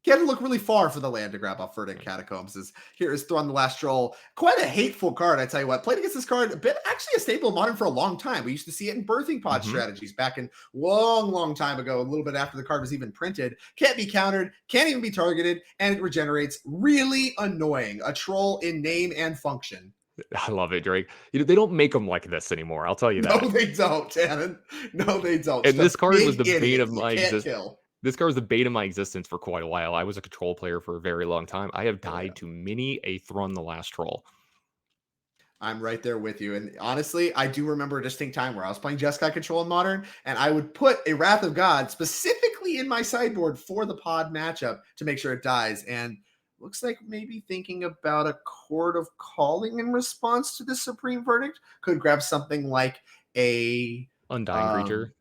You had to look really far for the land to grab off Verdant Catacombs. Here is Thrun the Last Troll. Quite a hateful card, I tell you what. Played against this card, actually a staple of Modern for a long time. We used to see it in Birthing Pod strategies back in long time ago, a little bit after the card was even printed. Can't be countered, can't even be targeted, and it regenerates. Really annoying. A troll in name and function. I love it, Drake. They don't make them like this anymore. I'll tell you that. No, they don't, Tannen. No, they don't. And this card was the bane of my existence. This card was the bane of my existence for quite a while. I was a control player for a very long time. I have died to many a Thrun the Last Troll. I'm right there with you. And honestly, I do remember a distinct time where I was playing Jeskai Control in Modern, and I would put a Wrath of God specifically in my sideboard for the pod matchup to make sure it dies. And looks like maybe thinking about a Court of Calling in response to the Supreme Verdict. Could grab something like a Undying Creature.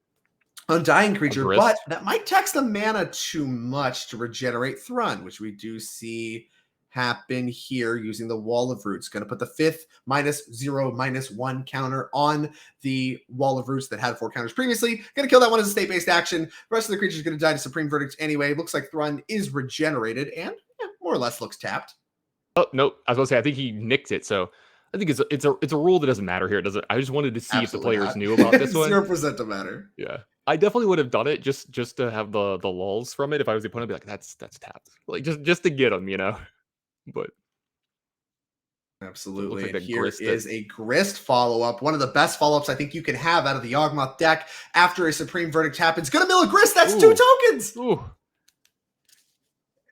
Undying creature, grist. but that might tax the mana too much to regenerate Thrun, which we do see happen here using the Wall of Roots. Going to put the 5th -0/-1 counter on the Wall of Roots that had 4 counters previously. Going to kill that one as a state-based action. The rest of the creatures going to die to Supreme Verdict anyway. Looks like Thrun is regenerated and more or less looks tapped. Oh no, I was going to say I think he nicked it. So I think it's a rule that doesn't matter here. It doesn't. I just wanted to see Absolutely if the players not. knew about this one. 0% to matter. Yeah, I definitely would have done it just to have the lulls from it. If I was the opponent, I'd be like, that's tapped, like just to get them, But absolutely. like And here is a Grist follow-up. One of the best follow-ups I think you can have out of the Yawgmoth deck after a Supreme Verdict happens. Gonna mill a Grist. That's 2 tokens. Ooh.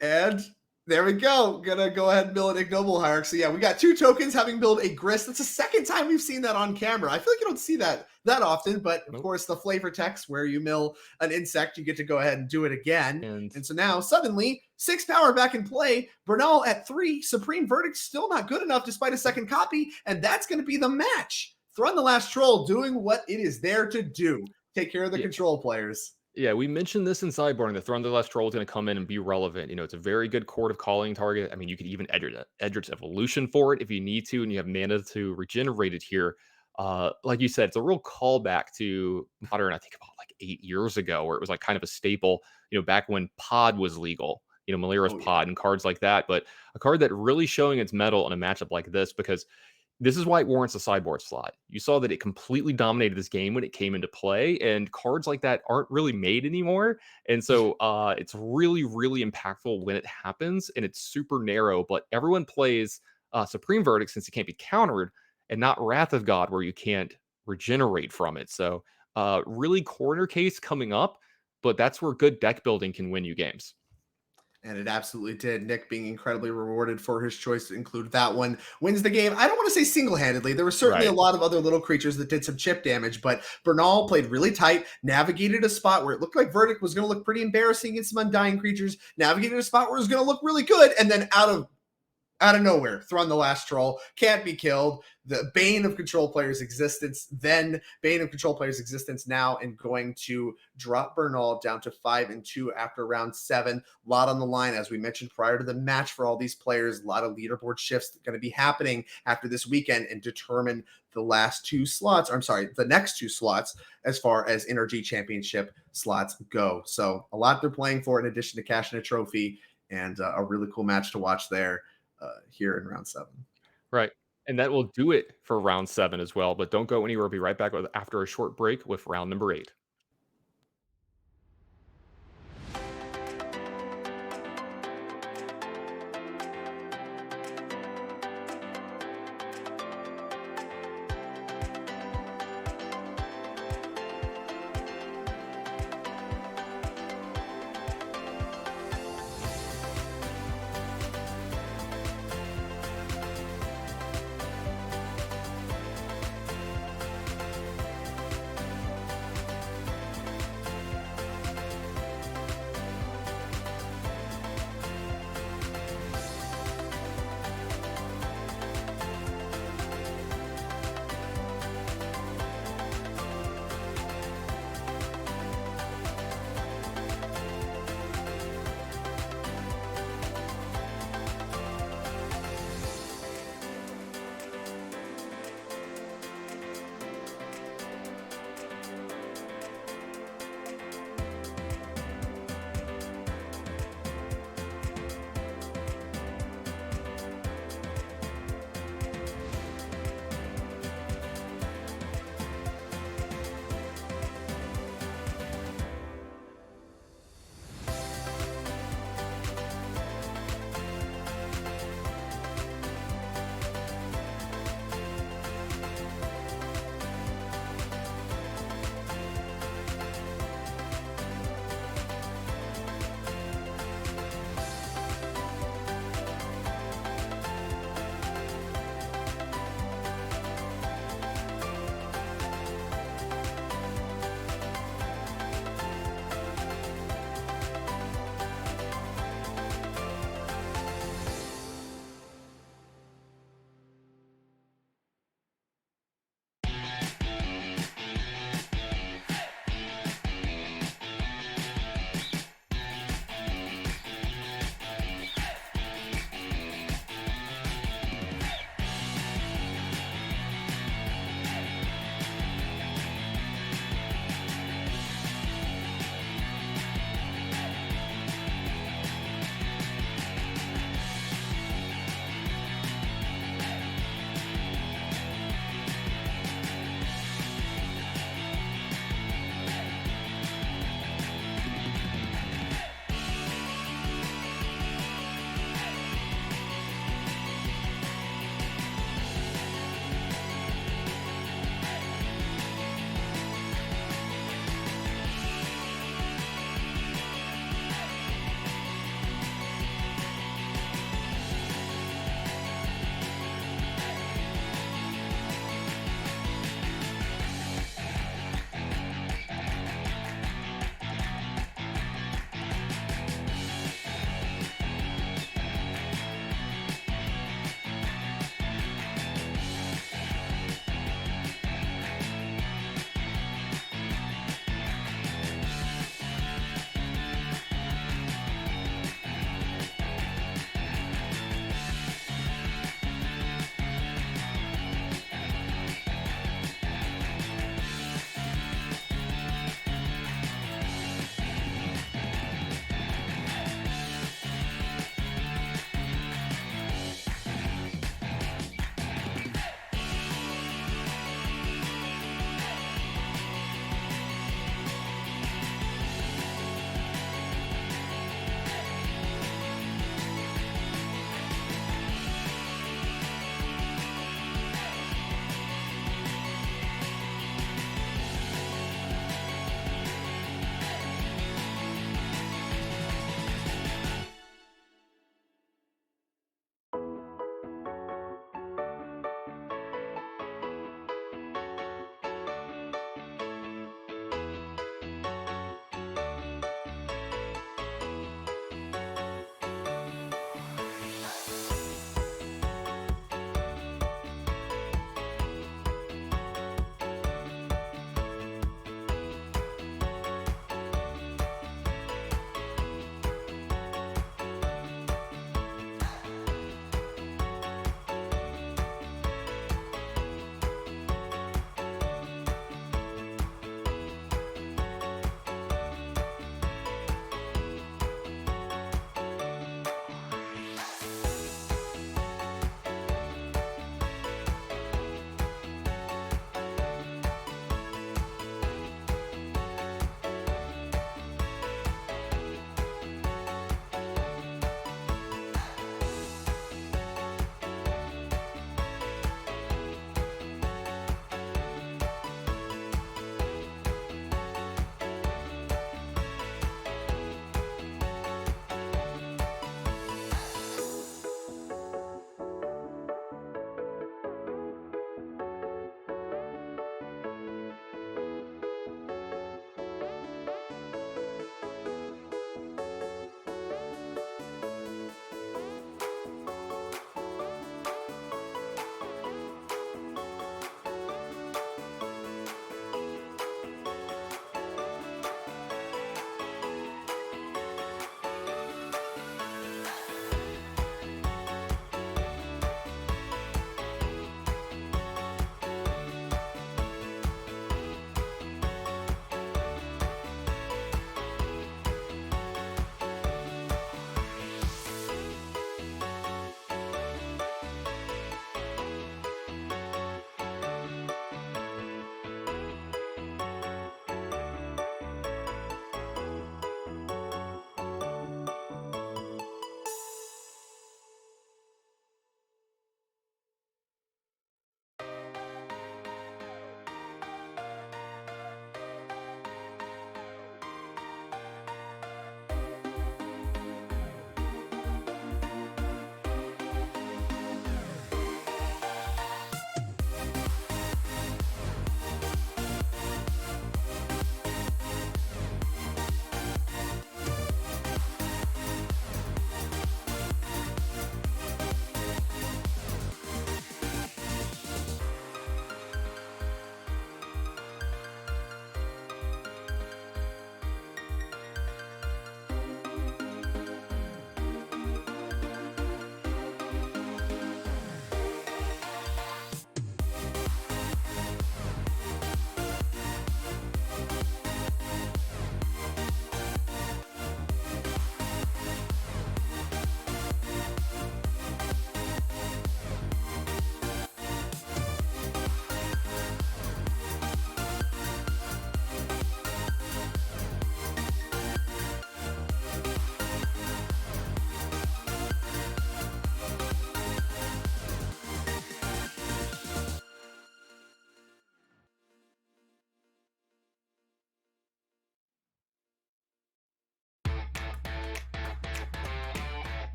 And there we go. Gonna go ahead and mill an Ignoble Hierarch. So yeah, we got 2 tokens having milled a Grist. That's the second time we've seen that on camera. I feel like you don't see that often, but of course the flavor text where you mill an insect, you get to go ahead and do it again. And so now suddenly 6 power back in play. Bernal at 3. Supreme Verdict still not good enough despite a second copy, and that's going to be the match. Thrun the Last Troll doing what it is there to do. Take care of the control players. Yeah, we mentioned this in sideboarding. The Thrun the Last Troll is going to come in and be relevant. It's a very good Court of Calling target. I mean, you could even Edric Evolution for it if you need to, and you have mana to regenerate it here. Like you said, it's a real callback to Modern, I think about like 8 years ago, where it was like kind of a staple, back when Pod was legal, Malira's Pod and cards like that. But a card that really showing its mettle in a matchup like this, because this is why it warrants a sideboard slot. You saw that it completely dominated this game when it came into play, and cards like that aren't really made anymore. And so it's really, really impactful when it happens, and it's super narrow, but everyone plays Supreme Verdict since it can't be countered, and not Wrath of God where you can't regenerate from it. So really corner case coming up, but that's where good deck building can win you games. And it absolutely did. Nick being incredibly rewarded for his choice to include that one. Wins the game. I don't want to say single-handedly. There were certainly a lot of other little creatures that did some chip damage, but Bernal played really tight, navigated a spot where it looked like Verdict was going to look pretty embarrassing against some Undying creatures, navigated a spot where it was going to look really good, and then out of nowhere, Thrun the Last Troll can't be killed. The bane of control players' existence, then bane of control players' existence now, and going to drop Bernal down to 5-2 after round 7. A lot on the line, as we mentioned prior to the match for all these players. A lot of leaderboard shifts going to be happening after this weekend and determine the next 2 slots as far as NRG championship slots go. So a lot they're playing for in addition to cashing a trophy, and a really cool match to watch there. Here in round 7. Right. And that will do it for round 7 as well. But don't go anywhere. We'll be right back after a short break with round number 8.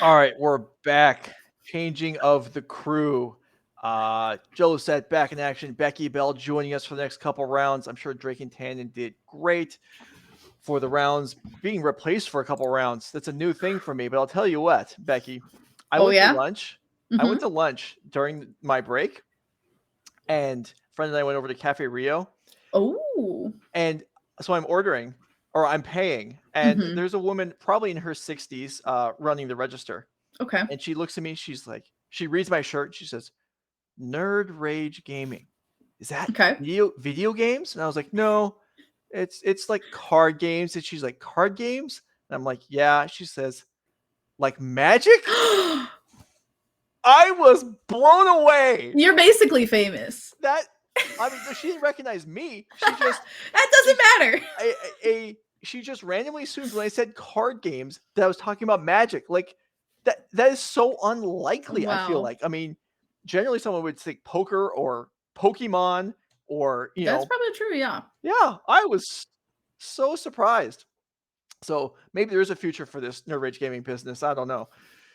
All right, we're back. Changing of the crew. Joe Set back in action. Becky Bell joining us for the next couple rounds. I'm sure Drake and Tannen did great for the rounds, being replaced for a couple rounds. That's a new thing for me, but I'll tell you what, Becky. I went to lunch. I went to lunch during my break, and a friend and I went over to Cafe Rio. Oh. And so I'm ordering, or I'm paying, and there's a woman probably in her 60s running the register. Okay. And she looks at me, she's like, she reads my shirt, she says, Nerd Rage Gaming. Is that video games? And I was like, no, it's like card games. And she's like, card games? And I'm like, yeah. She says, like Magic? I was blown away. You're basically famous. I mean, she didn't recognize me. She just that doesn't matter. She just randomly assumed when I said card games that I was talking about Magic. Like that is so unlikely. Wow. I feel like. I mean, generally someone would think poker or Pokemon or That's probably true. Yeah. Yeah, I was so surprised. So maybe there is a future for this Nerd Rage Gaming business. I don't know.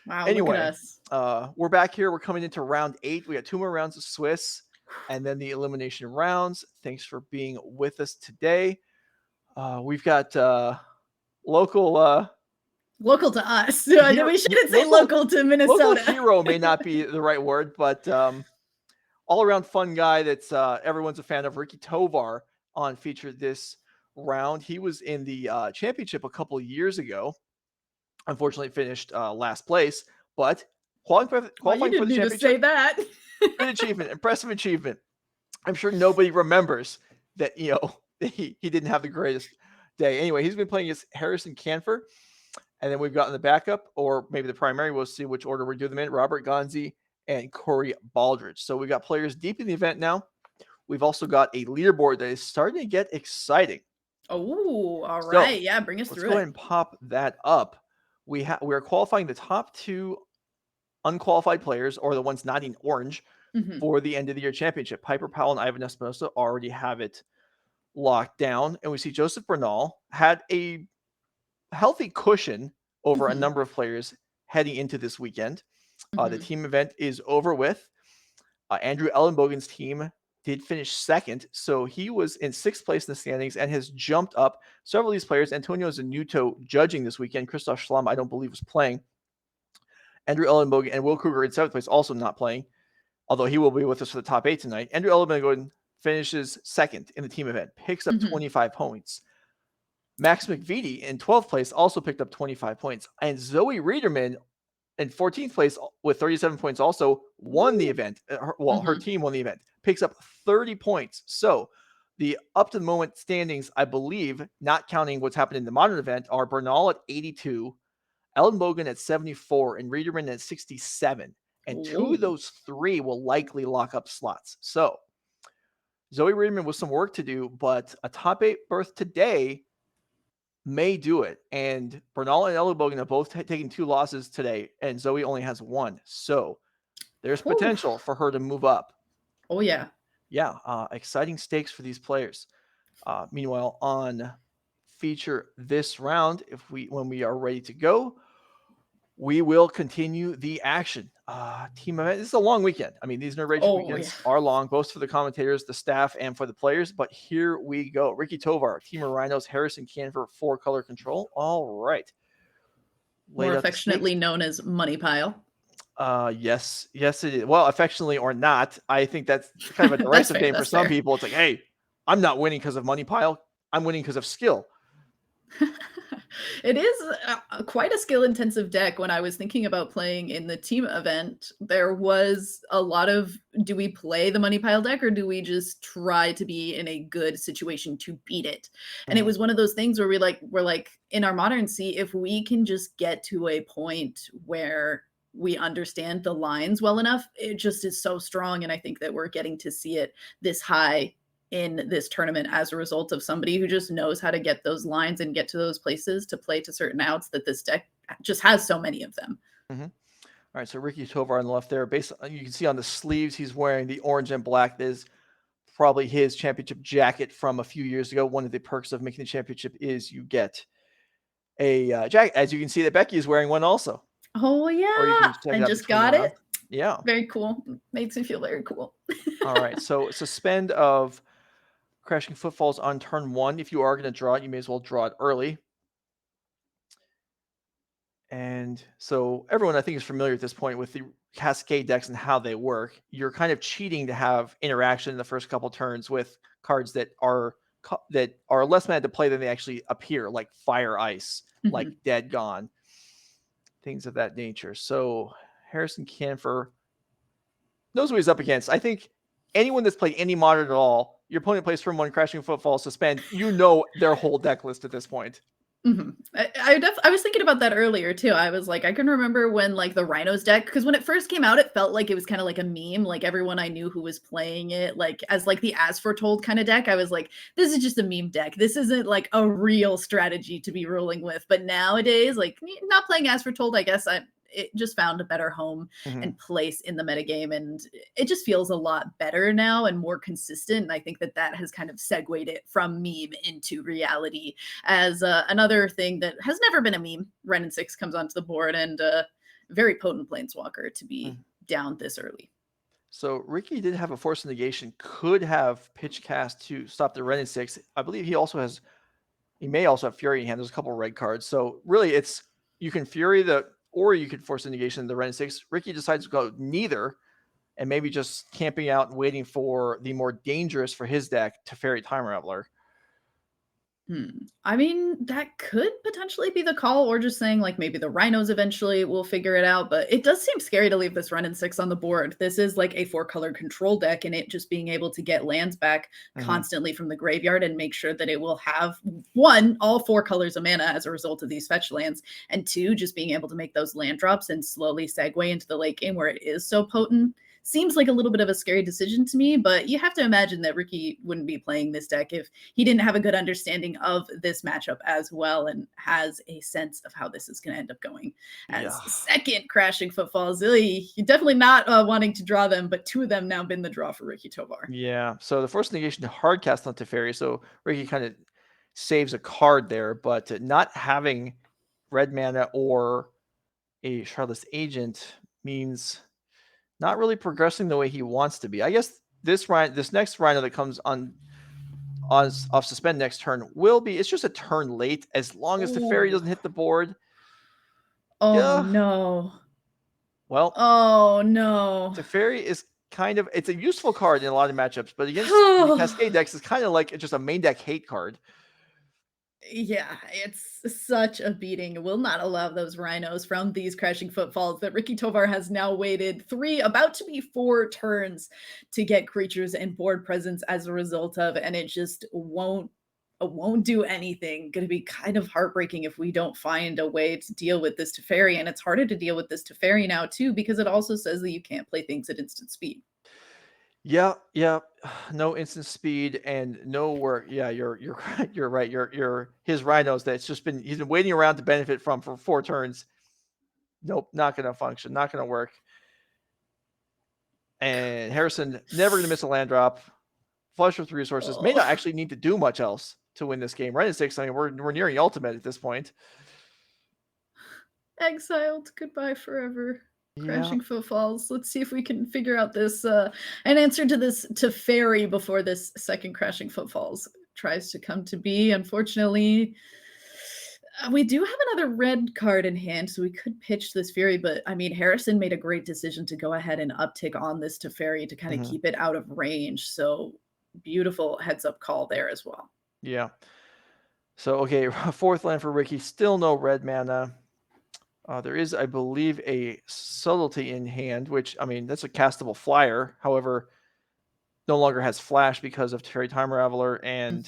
Wow. Anyway, look at us. We're back here. We're coming into round 8. We got 2 more rounds of Swiss and then the elimination rounds. Thanks for being with us today. We've got local to us. We shouldn't say local to Minnesota. Local hero may not be the right word, but all around fun guy that's everyone's a fan of. Ricky Tovar on featured this round. He was in the championship a couple of years ago. Unfortunately, finished last place, but qualifying for the championship. To say that. Good achievement, impressive achievement. I'm sure nobody remembers that he didn't have the greatest day. Anyway, he's been playing against Harrison Canfer, and then we've gotten the backup, or maybe the primary. We'll see which order we do them in. Robert Gonzi and Corey Baldridge. So we've got players deep in the event now. We've also got a leaderboard that is starting to get exciting. Oh, all right. Yeah, bring us through it. Let's go ahead and pop that up. We are qualifying the top 2 unqualified players, or the ones not in orange, for the end of the year championship. Piper Powell and Ivan Espinosa already have it locked down. And we see Joseph Bernal had a healthy cushion over a number of players heading into this weekend. The team event is over with. Andrew Ellenbogen's team did finish second, so he was in 6th place in the standings and has jumped up. Several of these players, Antonio Zanuto judging this weekend. Christoph Schlamm, I don't believe, was playing. Andrew Ellenbogen and Will Kruger in 7th place, also not playing, although he will be with us for the top 8 tonight. Andrew Ellenbogen finishes 2nd in the team event, picks up 25 points. Max McVitie in 12th place also picked up 25 points. And Zoe Riederman in 14th place with 37 points also won the event. Her team won the event, picks up 30 points. So the up to the moment standings, I believe, not counting what's happened in the modern event, are Bernal at 82, Ellenbogen at 74, and Riederman at 67. And 2 of those 3 will likely lock up slots. So Zoe Riederman with some work to do, but a top 8 berth today may do it. And Bernal and Ellenbogen have both taken 2 losses today, and Zoe only has 1. So there's potential for her to move up. Oh, yeah. Yeah. Exciting stakes for these players. Meanwhile, on feature this round, when we are ready to go, we will continue the action. Team event. This is a long weekend. I mean, these Nerd Rage weekends are long, both for the commentators, the staff, and for the players. But here we go. Ricky Tovar, Team of Rhinos, Harrison Canfer, 4-color control. All right. More affectionately known as Money Pile. Yes, it is. Well, affectionately or not, I think that's kind of a derisive name for some people. It's like, hey, I'm not winning because of Money Pile. I'm winning because of skill. It is quite a skill-intensive deck. When I was thinking about playing in the team event, there was a lot of, do we play the Money Pile deck or do we just try to be in a good situation to beat it? And it was one of those things where we're like, in our modern C, if we can just get to a point where we understand the lines well enough, it just is so strong. And I think that we're getting to see it this high in this tournament as a result of somebody who just knows how to get those lines and get to those places to play to certain outs, that this deck just has so many of them. All right, so Ricky Tovar on the left there. You can see on the sleeves he's wearing the orange and black. That is probably his championship jacket from a few years ago. One of the perks of making the championship is you get a jacket. As you can see that Becky is wearing one also. Oh Or you yeah, can check I out just between got rounds. it. Yeah. Very cool. Makes me feel very cool. All right. So suspend of Crashing Footfalls on turn 1. If you are going to draw it, you may as well draw it early. And so everyone, I think, is familiar at this point with the Cascade decks and how they work. You're kind of cheating to have interaction in the first couple turns with cards that are less mana to play than they actually appear, like Fire Ice, like Dead Gone, things of that nature. So Harrison Canfer knows what he's up against. I think anyone that's played any modern at all, your opponent plays turn 1, Crashing Footfall, suspend, you know their whole deck list at this point. I was thinking about that earlier too. I was like, I can remember when like the Rhinos deck, because when it first came out, it felt like it was kind of like a meme. Like everyone I knew who was playing it, like as like the As Foretold kind of deck, I was like, this is just a meme deck. This isn't like a real strategy to be rolling with. But nowadays, like not playing As Foretold, I guess it just found a better home and place in the metagame, and it just feels a lot better now and more consistent. And I think that has kind of segued it from meme into reality as another thing that has never been a meme. Ren 6 comes onto the board, and very potent planeswalker to be down this early. So Ricky did have a Force of Negation, could have Pitch Cast to stop the Ren 6. I believe he may also have Fury in hand. There's a couple red cards. So really you can Fury or you could Force of Negation the Ren 6. Ricky decides to go neither, and maybe just camping out and waiting for the more dangerous for his deck Teferi Time Raveler. I mean, that could potentially be the call, or just saying like maybe the Rhinos eventually will figure it out. But it does seem scary to leave this Ren 6 on the board. This is like a 4-color control deck, and it just being able to get lands back constantly from the graveyard and make sure that it will have 1, all 4 colors of mana as a result of these fetch lands, and 2, just being able to make those land drops and slowly segue into the late game where it is so potent. Seems like a little bit of a scary decision to me, but you have to imagine that Ricky wouldn't be playing this deck if he didn't have a good understanding of this matchup as well, and has a sense of how this is going to end up going. As second Crashing Footfalls, you're definitely not wanting to draw them, but 2 of them now been the draw for Ricky Tovar. Yeah, so the Force Negation hard cast on Teferi, so Ricky kind of saves a card there, but not having red mana or a Shardless Agent means not really progressing the way he wants to be. I guess this next Rhino that comes on off suspend next turn it's just a turn late as long as Teferi doesn't hit the board. No. Well, no. Teferi is it's a useful card in a lot of matchups, but against the Cascade decks, it's kind of like just a main deck hate card. Yeah, it's such a beating. Will not allow those Rhinos from these Crashing Footfalls that Ricky Tovar has now waited 3, about to be 4 turns to get creatures and board presence as a result of, and it just won't do anything. Going to be kind of heartbreaking if we don't find a way to deal with this Teferi, and it's harder to deal with this Teferi now too, because it also says that you can't play things at instant speed. Yeah, no instant speed and no work. Yeah, you're right. You're his Rhinos he's been waiting around to benefit from for 4 turns. Nope, not gonna function, not gonna work. And Harrison never gonna miss a land drop. Flush with resources. May not actually need to do much else to win this game. Ren 6. I mean, we're nearing ultimate at this point. Exiled, goodbye forever. Crashing Footfalls. Let's see if we can figure out this an answer to this Teferi before this second Crashing Footfalls tries to come to be. Unfortunately, we do have another red card in hand, so we could pitch this Fury, but I mean, Harrison made a great decision to go ahead and uptick on this Teferi to kind of keep it out of range. So beautiful heads up call there as well. Yeah. So, okay, 4th land for Ricky. Still no red mana. There is, I believe, a Subtlety in hand, which, I mean, that's a castable flyer. However, no longer has flash because of Teferi Time Raveler. And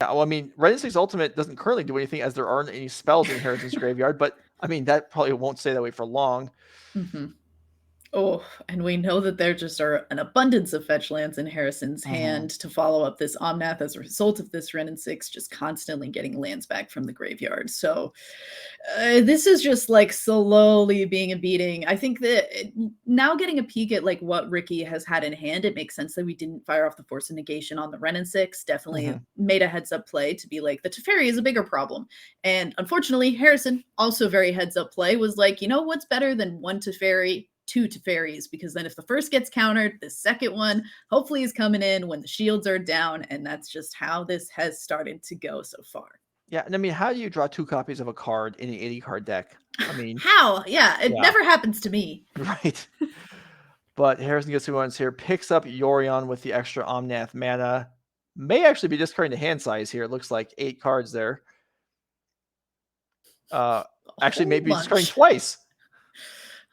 yeah, well, I mean, Ren 6 Ultimate doesn't currently do anything as there aren't any spells in Harrison's graveyard, but I mean, that probably won't stay that way for long. Oh, and we know that there just are an abundance of fetch lands in Harrison's hand to follow up this Omnath as a result of this Ren and 6 just constantly getting lands back from the graveyard. So this is just like slowly being a beating. I think that now getting a peek at like what Ricky has had in hand, it makes sense that we didn't fire off the Force of Negation on the Ren and 6. Definitely made a heads up play to be like, the Teferi is a bigger problem. And unfortunately, Harrison, also very heads up play, was like, you know what's better than one Teferi? 2 Teferis, because then if the first gets countered, the second one hopefully is coming in when the shields are down, and that's just how this has started to go so far. Yeah, and I mean, how do you draw 2 copies of a card in an 80 card deck? I mean, how? Yeah, it never happens to me. Right. But Harrison gets 2 ones here, picks up Yorion with the extra Omnath mana. May actually be discarding the hand size here. It looks like 8 cards there. Actually, maybe discarding twice.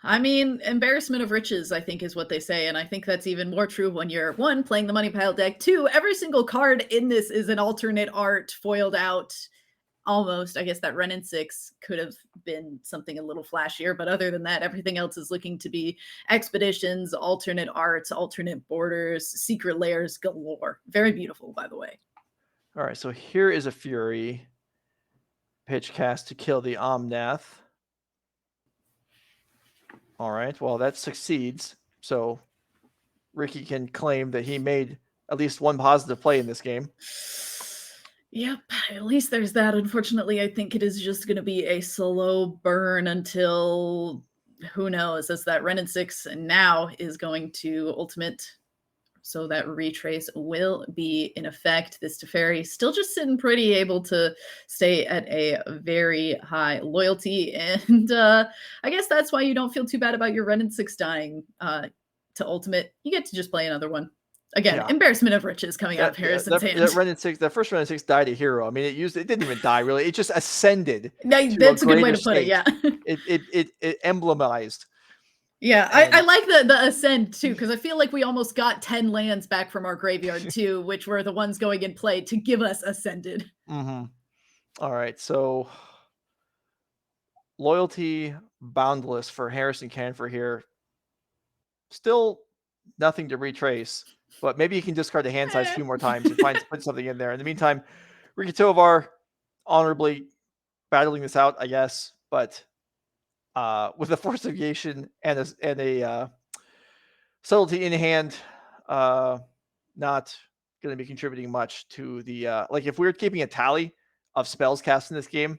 I mean, embarrassment of riches, I think, is what they say. And I think that's even more true when you're, 1, playing the money pile deck. 2, every single card in this is an alternate art foiled out. Almost. I guess that Ren and 6 could have been something a little flashier. But other than that, everything else is looking to be expeditions, alternate arts, alternate borders, secret layers galore. Very beautiful, by the way. All right, so here is a Fury. Pitch cast to kill the Omnath. All right, well, that succeeds. So Ricky can claim that he made at least one positive play in this game. Yep, at least there's that. Unfortunately, I think it is just going to be a slow burn until, who knows, as that Ren and 6 now is going to ultimate. So that retrace will be in effect. This Teferi still just sitting pretty, able to stay at a very high loyalty. And I guess that's why you don't feel too bad about your Ren and 6 dying to ultimate. You get to just play another one. Again, embarrassment of riches coming out of Harrison's hand. That Ren and 6, that first Ren and 6 died a hero. I mean, it didn't even die really. It just ascended. That's a good way to put it. Yeah, it emblemized. Yeah, I like the ascend too, because I feel like we almost got 10 lands back from our graveyard too, which were the ones going in play to give us ascended. All right, so loyalty boundless for Harrison Canfor here. Still nothing to retrace, but maybe he can discard the hand size a few more times and put something in there. In the meantime, Ricky Tovar honorably battling this out, I guess, but with a Force of Negation and a subtlety in hand, not going to be contributing much to the like. If we were keeping a tally of spells cast in this game,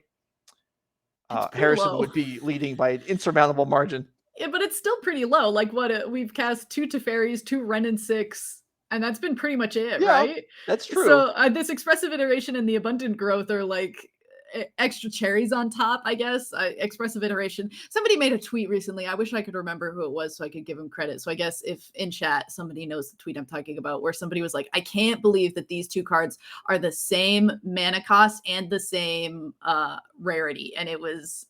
Harrison would be leading by an insurmountable margin. Yeah, but it's still pretty low. Like we've cast 2 Teferis, 2 Ren and 6, and that's been pretty much it, right? That's true. So this expressive iteration and the abundant growth are like extra cherries on top, I guess. Expressive iteration. Somebody made a tweet recently. I wish I could remember who it was so I could give him credit. So I guess if in chat somebody knows the tweet I'm talking about, where somebody was like, I can't believe that these 2 cards are the same mana cost and the same rarity. And it was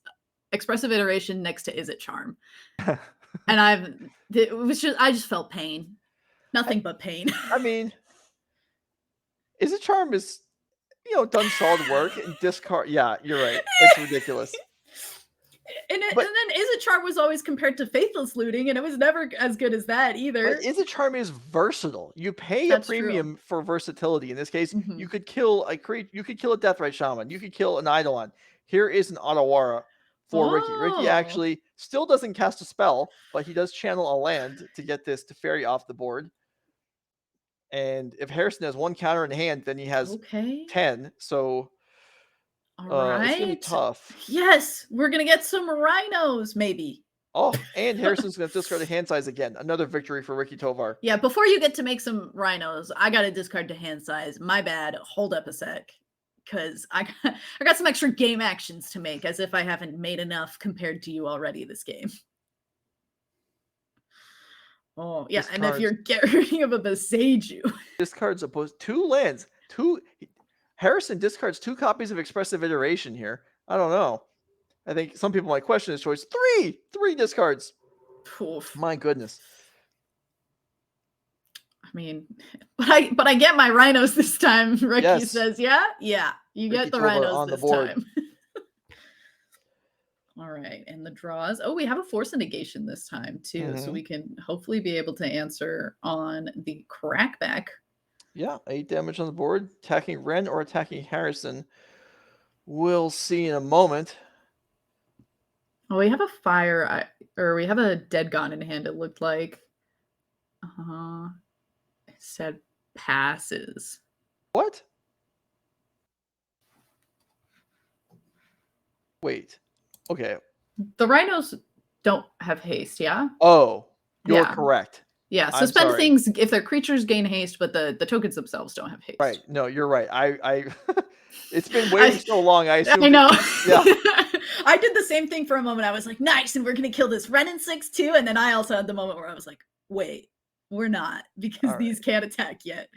expressive iteration next to Izzet Charm. And I just felt pain. Nothing but pain. I mean, Izzet Charm is, done solid work and discard. Yeah, you're right. It's ridiculous. And then Izzet Charm was always compared to Faithless Looting, and it was never as good as that either. But Izzet Charm is versatile. You pay a premium for versatility. In this case, you could kill a you could kill a Deathrite Shaman. You could kill an Eidolon. Here is an Otawara for Ricky. Ricky actually still doesn't cast a spell, but he does channel a land to get this Teferi off the board. And if Harrison has 1 counter in hand, then he has 10. So all right. It's going to be tough. Yes, we're going to get some Rhinos, maybe. Oh, and Harrison's going to discard the hand size again. Another victory for Ricky Tovar. Yeah, before you get to make some Rhinos, I got to discard the hand size. My bad. Hold up a sec. Because I got some extra game actions to make, as if I haven't made enough compared to you already this game. Oh, yeah, and if you're getting of a Beseiju. Discards opposed 2 lands. Harrison discards 2 copies of Expressive Iteration here. I don't know. I think some people might question his choice. 3 discards. Oof. My goodness. I mean, but I get my Rhinos this time. Ricky says, yeah, you get the Rhinos this time. All right, and the draws. Oh, we have a force of negation this time too, so Mhm. we can hopefully be able to answer on the crackback. Yeah, 8 damage on the board. Attacking Ren or attacking Harrison. We'll see in a moment. Oh, we have a fire, or we have a dead gone in hand. It looked like. It said passes. What? Wait. Okay. The Rhinos don't have haste, yeah? Oh, you're Yeah. correct. Yeah, I'm suspend sorry. things if their creatures gain haste, but the tokens themselves don't have haste. Right. No, you're right. I it's been waiting so long. I I assumed know. Yeah. I did the same thing for a moment. I was like, nice, and we're gonna kill this Ren in 6-2. And then I also had the moment where I was like, wait, we're not, because All these can't attack yet.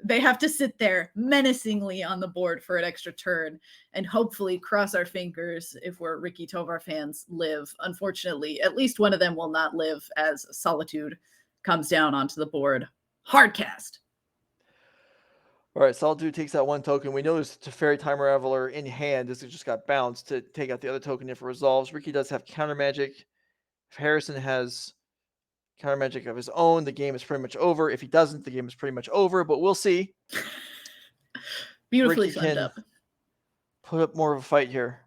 They have to sit there menacingly on the board for an extra turn and hopefully cross our fingers if we're Ricky Tovar fans live. Unfortunately, at least one of them will not live as Solitude comes down onto the board. Hard cast. All right, Solitude takes that 1 token. We know there's Teferi Time Raveler in hand as it just got bounced to take out the other token if it resolves. Ricky does have counter magic. If Harrison has counter magic of his own, the game is pretty much over. If he doesn't, the game is pretty much over, but we'll see. Beautifully Ricky summed can up. put up more of a fight here.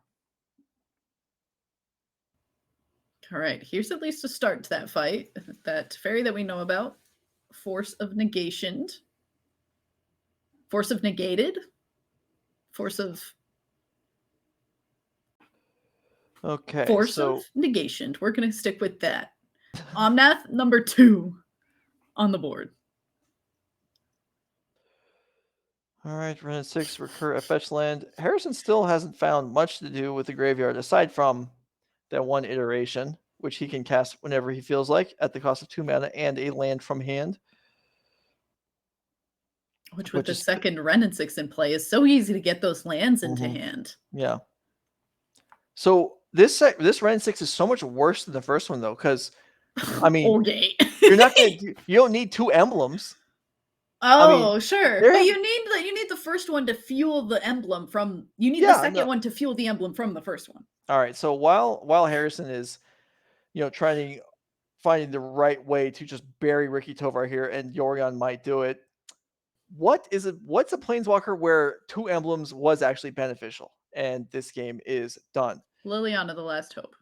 All right, here's at least a start to that fight. That fairy that we know about. Force of negation. Force of negated. Force of Okay, force so of negation. We're going to stick with that. Omnath number 2 on the board. all right, Ren 6, recur at fetch land. Harrison still hasn't found much to do with the graveyard aside from that 1 iteration, which he can cast whenever he feels like at the cost of 2 mana and a land from hand. Which with Which the is- second Ren and 6 in play is so easy to get those lands into Mhm. hand. Yeah. So this Ren 6 is so much worse than the first one though, because I mean Okay. you're not gonna you don't need 2 emblems. Oh, sure. there But have- you need the first one to fuel the emblem from you need the Yeah, second no. one to fuel the emblem from the first one. All right. So while Harrison is, trying finding the right way to just bury Ricky Tovar here, and Yorion might do it. What's a planeswalker where 2 emblems was actually beneficial? And this game is done. Liliana the Last Hope.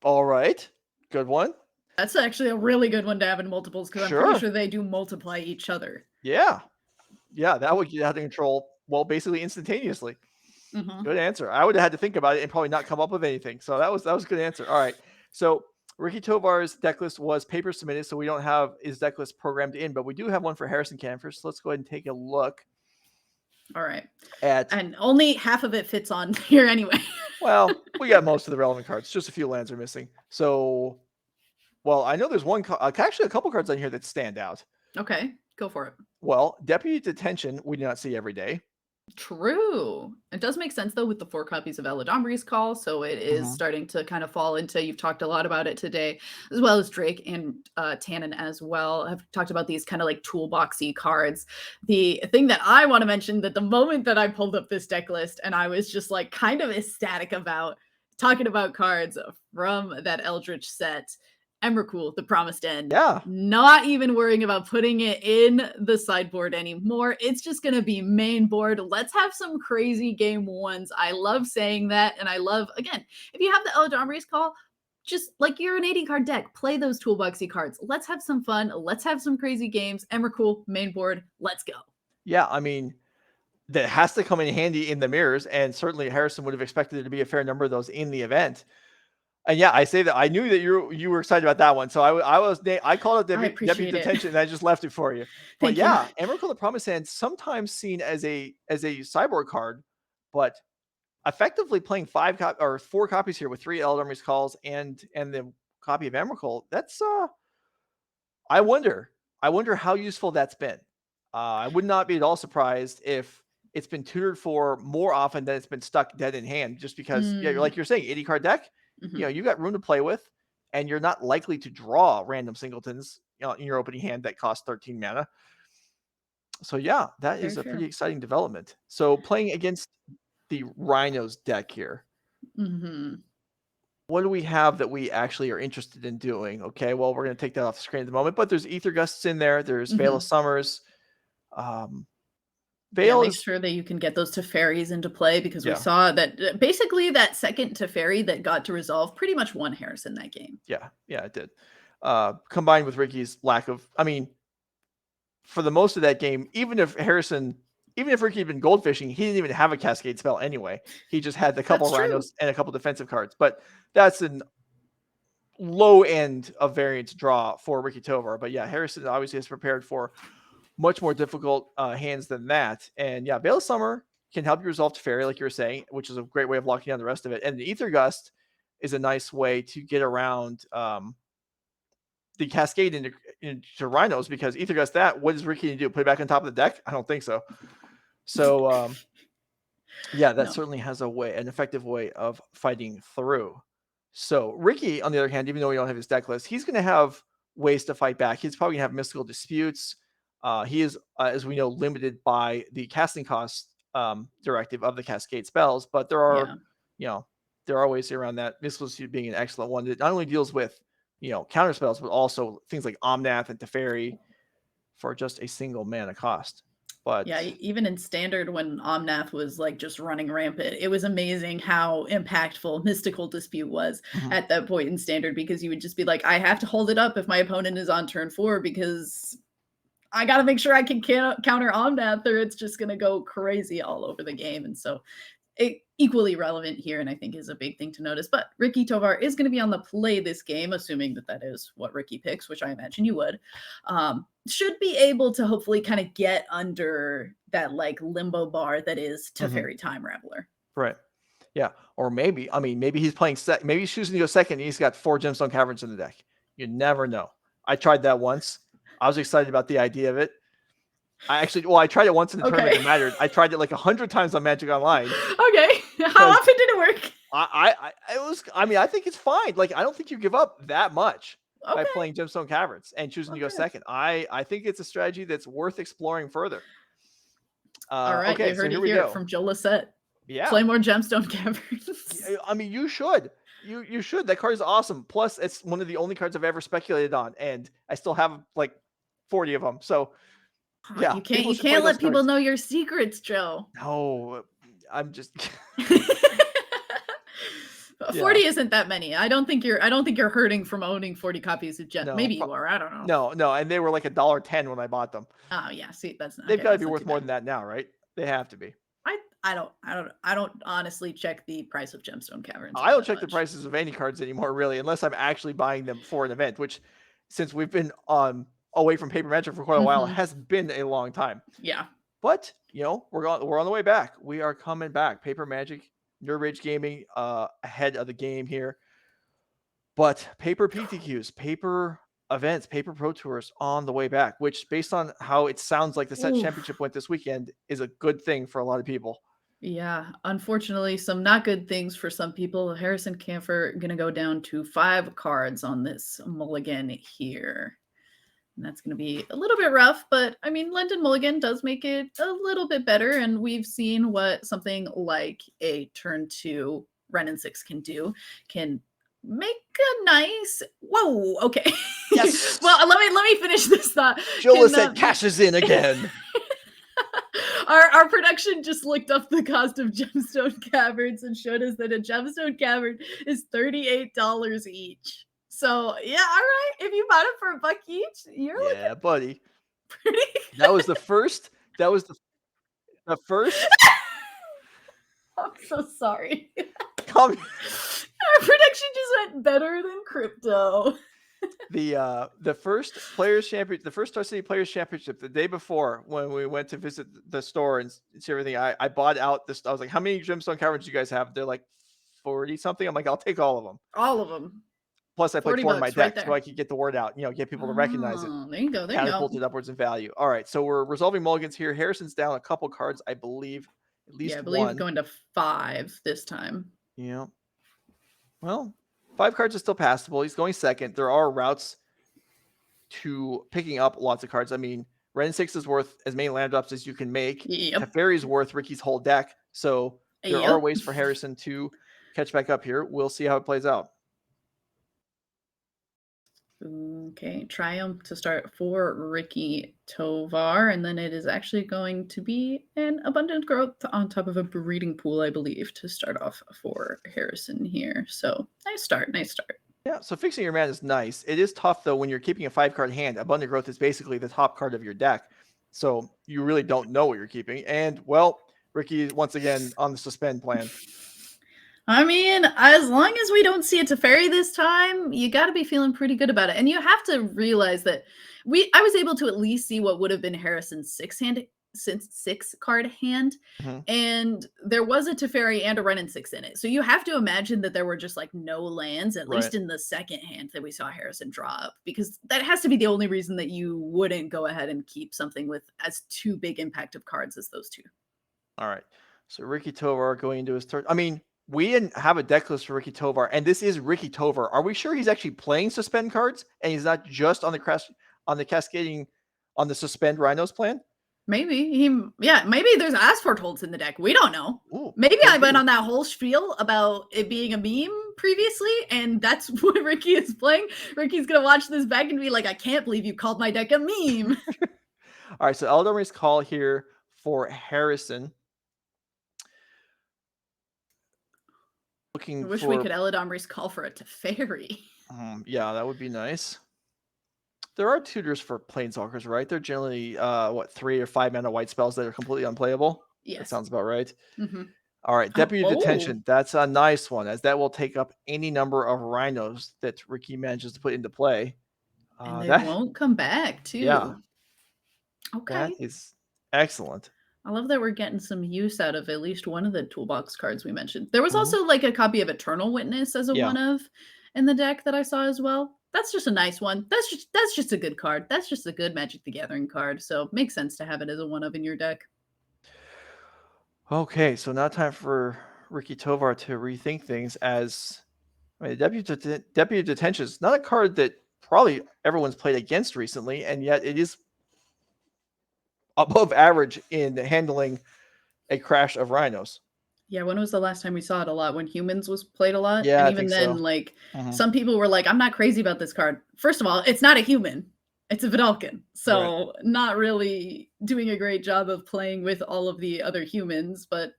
All right. Good one. That's actually a really good one to have in multiples because I'm Sure. pretty sure they do multiply each other. Yeah. Yeah, that would get out of control, well, basically instantaneously. Mhm. Good answer. I would have had to think about it and probably not come up with anything. So that was a good answer. All right. So Ricky Tovar's deck list was paper submitted, so we don't have his deck list programmed in, but we do have one for Harrison Canfer. So let's go ahead and take a look All right. at. And only half of it fits on here anyway. Well, we got most of the relevant cards. Just a few lands are missing. So, well, I know there's actually a couple cards on here that stand out. Okay, go for it. Well, Deputy Detention we do not see every day. True. It does make sense though with the 4 copies of Eladamri's Call, so it is Mhm. starting to kind of fall into. You've talked a lot about it today, as well as Drake and Tannen as well. I've talked about these kind of like toolboxy cards. The thing that I want to mention that the moment that I pulled up this deck list and I was just like kind of ecstatic about talking about cards from that Eldritch set. Emrakul, the Promised End. Yeah. Not even worrying about putting it in the sideboard anymore. It's just going to be main board. Let's have some crazy game 1s. I love saying that. And I love, again, if you have the Eladamri's Call, just like you're an 80 card deck, play those toolboxy cards. Let's have some fun. Let's have some crazy games. Emrakul, main board. Let's go. Yeah. I mean, that has to come in handy in the mirrors. And certainly Harrison would have expected there to be a fair number of those in the event. And yeah, I say that I knew that you were excited about that one, so I called it Deputy Detention, and I just left it for you. But yeah, Emrakul the Promised Land, sometimes seen as a sideboard card, but effectively playing 4 copies here with 3 Eldamri's Calls and the copy of Emrakul. That's I wonder how useful that's been. I would not be at all surprised if it's been tutored for more often than it's been stuck dead in hand, just because like you're saying, 80 card deck. You got room to play with, and you're not likely to draw random singletons in your opening hand that cost 13 mana. So yeah, that is a pretty exciting development. So playing against the Rhinos deck here. Mm-hmm. what do we have that we actually are interested in doing? Okay, well, we're going to take that off the screen at the moment, but there's Ether Gusts in there. There's Veil of Summers. Veil make is sure that you can get those Teferis into play, because we Yeah. saw that basically that second Teferi that got to resolve pretty much won Harrison that game. Yeah, it did. Combined with Ricky's lack of, I mean, for the most of that game, even if Ricky had been goldfishing, he didn't even have a Cascade spell anyway. He just had the couple That's true. Rhinos and a couple defensive cards. But that's an low end of variance draw for Ricky Tovar. But yeah, Harrison obviously has prepared for much more difficult hands than that. And yeah, Veil of Summer can help you resolve Teferi, like you were saying, which is a great way of locking down the rest of it. And the Ether Gust is a nice way to get around the Cascade into Rhinos, because Ether Gust what does Ricky do? Put it back on top of the deck? I don't think so. So yeah, that certainly has an effective way of fighting through. So Ricky, on the other hand, even though we don't have his deck list, he's going to have ways to fight back. He's probably going to have mystical disputes. He is, as we know, limited by the casting cost directive of the Cascade spells, but there are, there are ways around that. Mystical dispute being an excellent one that not only deals with counter spells, but also things like Omnath and Teferi for just a single mana cost. But yeah, even in standard, when Omnath was like just running rampant, it was amazing how impactful Mystical Dispute was at that point in standard, because you would just be like, I have to hold it up if my opponent is on turn 4, because I got to make sure I can counter Omnath, or it's just going to go crazy all over the game. And so equally relevant here, and I think is a big thing to notice. But Ricky Tovar is going to be on the play this game, assuming that is what Ricky picks, which I imagine you would. Should be able to hopefully kind of get under that like limbo bar that is Teferi Time Raveler. Right. Yeah. Or maybe he's playing maybe he's choosing to go second and he's got 4 Gemstone Caverns in the deck. You never know. I tried that once. I was excited about the idea of it. I tried it once in the tournament that mattered. I tried it like 100 times on Magic Online. Okay. How often did it work? I think it's fine. Like, I don't think you give up that much by playing Gemstone Caverns and choosing to go second. I think it's a strategy that's worth exploring further. All right. You heard it here from Joe Lissette. Yeah. Play more Gemstone Caverns. I mean, you should. You should. That card is awesome. Plus, it's one of the only cards I've ever speculated on, and I still have like 40 of them. So, yeah, you can't let people know your secrets, Joe. No, I'm just 40 isn't that many. I don't think you're hurting from owning 40 copies of Gem. No, maybe you are. I don't know. No, and they were like $1.10 when I bought them. Oh yeah, see, that's not. They've got to be worth more than that now, right? They have to be. I don't honestly check the price of Gemstone Caverns. I don't check the prices of any cards anymore, really, unless I'm actually buying them for an event, which, since we've been away from Paper Magic for quite a while, has been a long time. Yeah. But we're on the way back. We are coming back. Paper Magic, Nerd Rage Gaming, ahead of the game here. But paper PTQs, paper events, paper Pro Tours on the way back, which, based on how it sounds like the set championship went this weekend, is a good thing for a lot of people. Yeah, unfortunately, some not good things for some people. Harrison Camphor going to go down to 5 cards on this mulligan here. And that's going to be a little bit rough, but I mean, London Mulligan does make it a little bit better, and we've seen what something like a turn 2 Renin 6 can do. Can make a nice okay. Yes. Well, let me finish this thought. Joe said cashes in again. Our production just looked up the cost of Gemstone Caverns and showed us that a Gemstone Cavern is $38 each. So yeah, all right. If you bought it for $1 each, you're looking buddy. Pretty. That was the first. The first. I'm so sorry. Our production just went better than crypto. The first Players Championship, the first Star City Players Championship, the day before, when we went to visit the store and see everything, I bought out this. I was like, "How many Gemstone Caverns do you guys have?" They're like 40 something. I'm like, "I'll take all of them." All of them. Plus, I played 4 in my deck, so I could get the word out. Get people to recognize it. There you go. Catapulted upwards in value. All right, so we're resolving mulligans here. Harrison's down a couple cards, I believe. At least I believe one. Going to 5 this time. Yeah. Well, 5 cards is still passable. He's going second. There are routes to picking up lots of cards. I mean, Ren 6 is worth as many land drops as you can make. Yep. Teferi's worth Ricky's whole deck. So there are ways for Harrison to catch back up here. We'll see how it plays out. Okay, Triumph to start for Ricky Tovar, and then it is actually going to be an Abundant Growth on top of a Breeding Pool, I believe, to start off for Harrison here. So nice start, nice start. Yeah, so fixing your mana is nice. It is tough, though, when you're keeping a 5-card hand. Abundant Growth is basically the top card of your deck, so you really don't know what you're keeping. And, well, Ricky is once again on the suspend plan. I mean, as long as we don't see a Teferi this time, you got to be feeling pretty good about it. And you have to realize that I was able to at least see what would have been Harrison's 6-card hand, and there was a Teferi and a Renin 6 in it. So you have to imagine that there were just like no lands, at least in the second hand that we saw Harrison draw up, because that has to be the only reason that you wouldn't go ahead and keep something with as too big impact of cards as those two. All right, so Ricky Tovar going into his third. I mean, we didn't have a deck list for Ricky Tovar, and this is Ricky Tovar. Are we sure he's actually playing suspend cards and he's not just on the cascading on the suspend Rhinos plan? Maybe maybe there's Asphalt holds in the deck. We don't know. Ooh, maybe I went on that whole spiel about it being a meme previously, and that's what Ricky is playing. Ricky's gonna watch this back and be like, I can't believe you called my deck a meme. All right, so Eldor's call here for Harrison. I wish we could Eladamri's call for a Teferi. Yeah, that would be nice. There are tutors for Planeswalkers, right? They're generally, 3 or 5 mana white spells that are completely unplayable? Yes. That sounds about right. All right, Deputy Detention. That's a nice one, as that will take up any number of Rhinos that Ricky manages to put into play. And they won't come back, too. Yeah. Okay. That is excellent. I love that we're getting some use out of at least one of the toolbox cards we mentioned. There was also like a copy of Eternal Witness as a one of in the deck that I saw as well. That's just a nice one. That's just a good card. That's just a good Magic the Gathering card. So it makes sense to have it as a one of in your deck. Okay, so now time for Ricky Tovar to rethink things, as Deputy Detention is not a card that probably everyone's played against recently, and yet it is above average in handling a crash of Rhinos. Yeah, when was the last time we saw it a lot? When Humans was played a lot? Yeah, and even then, so. Some people were like, I'm not crazy about this card. First of all, it's not a human. It's a Vidalcan. So not really doing a great job of playing with all of the other humans, but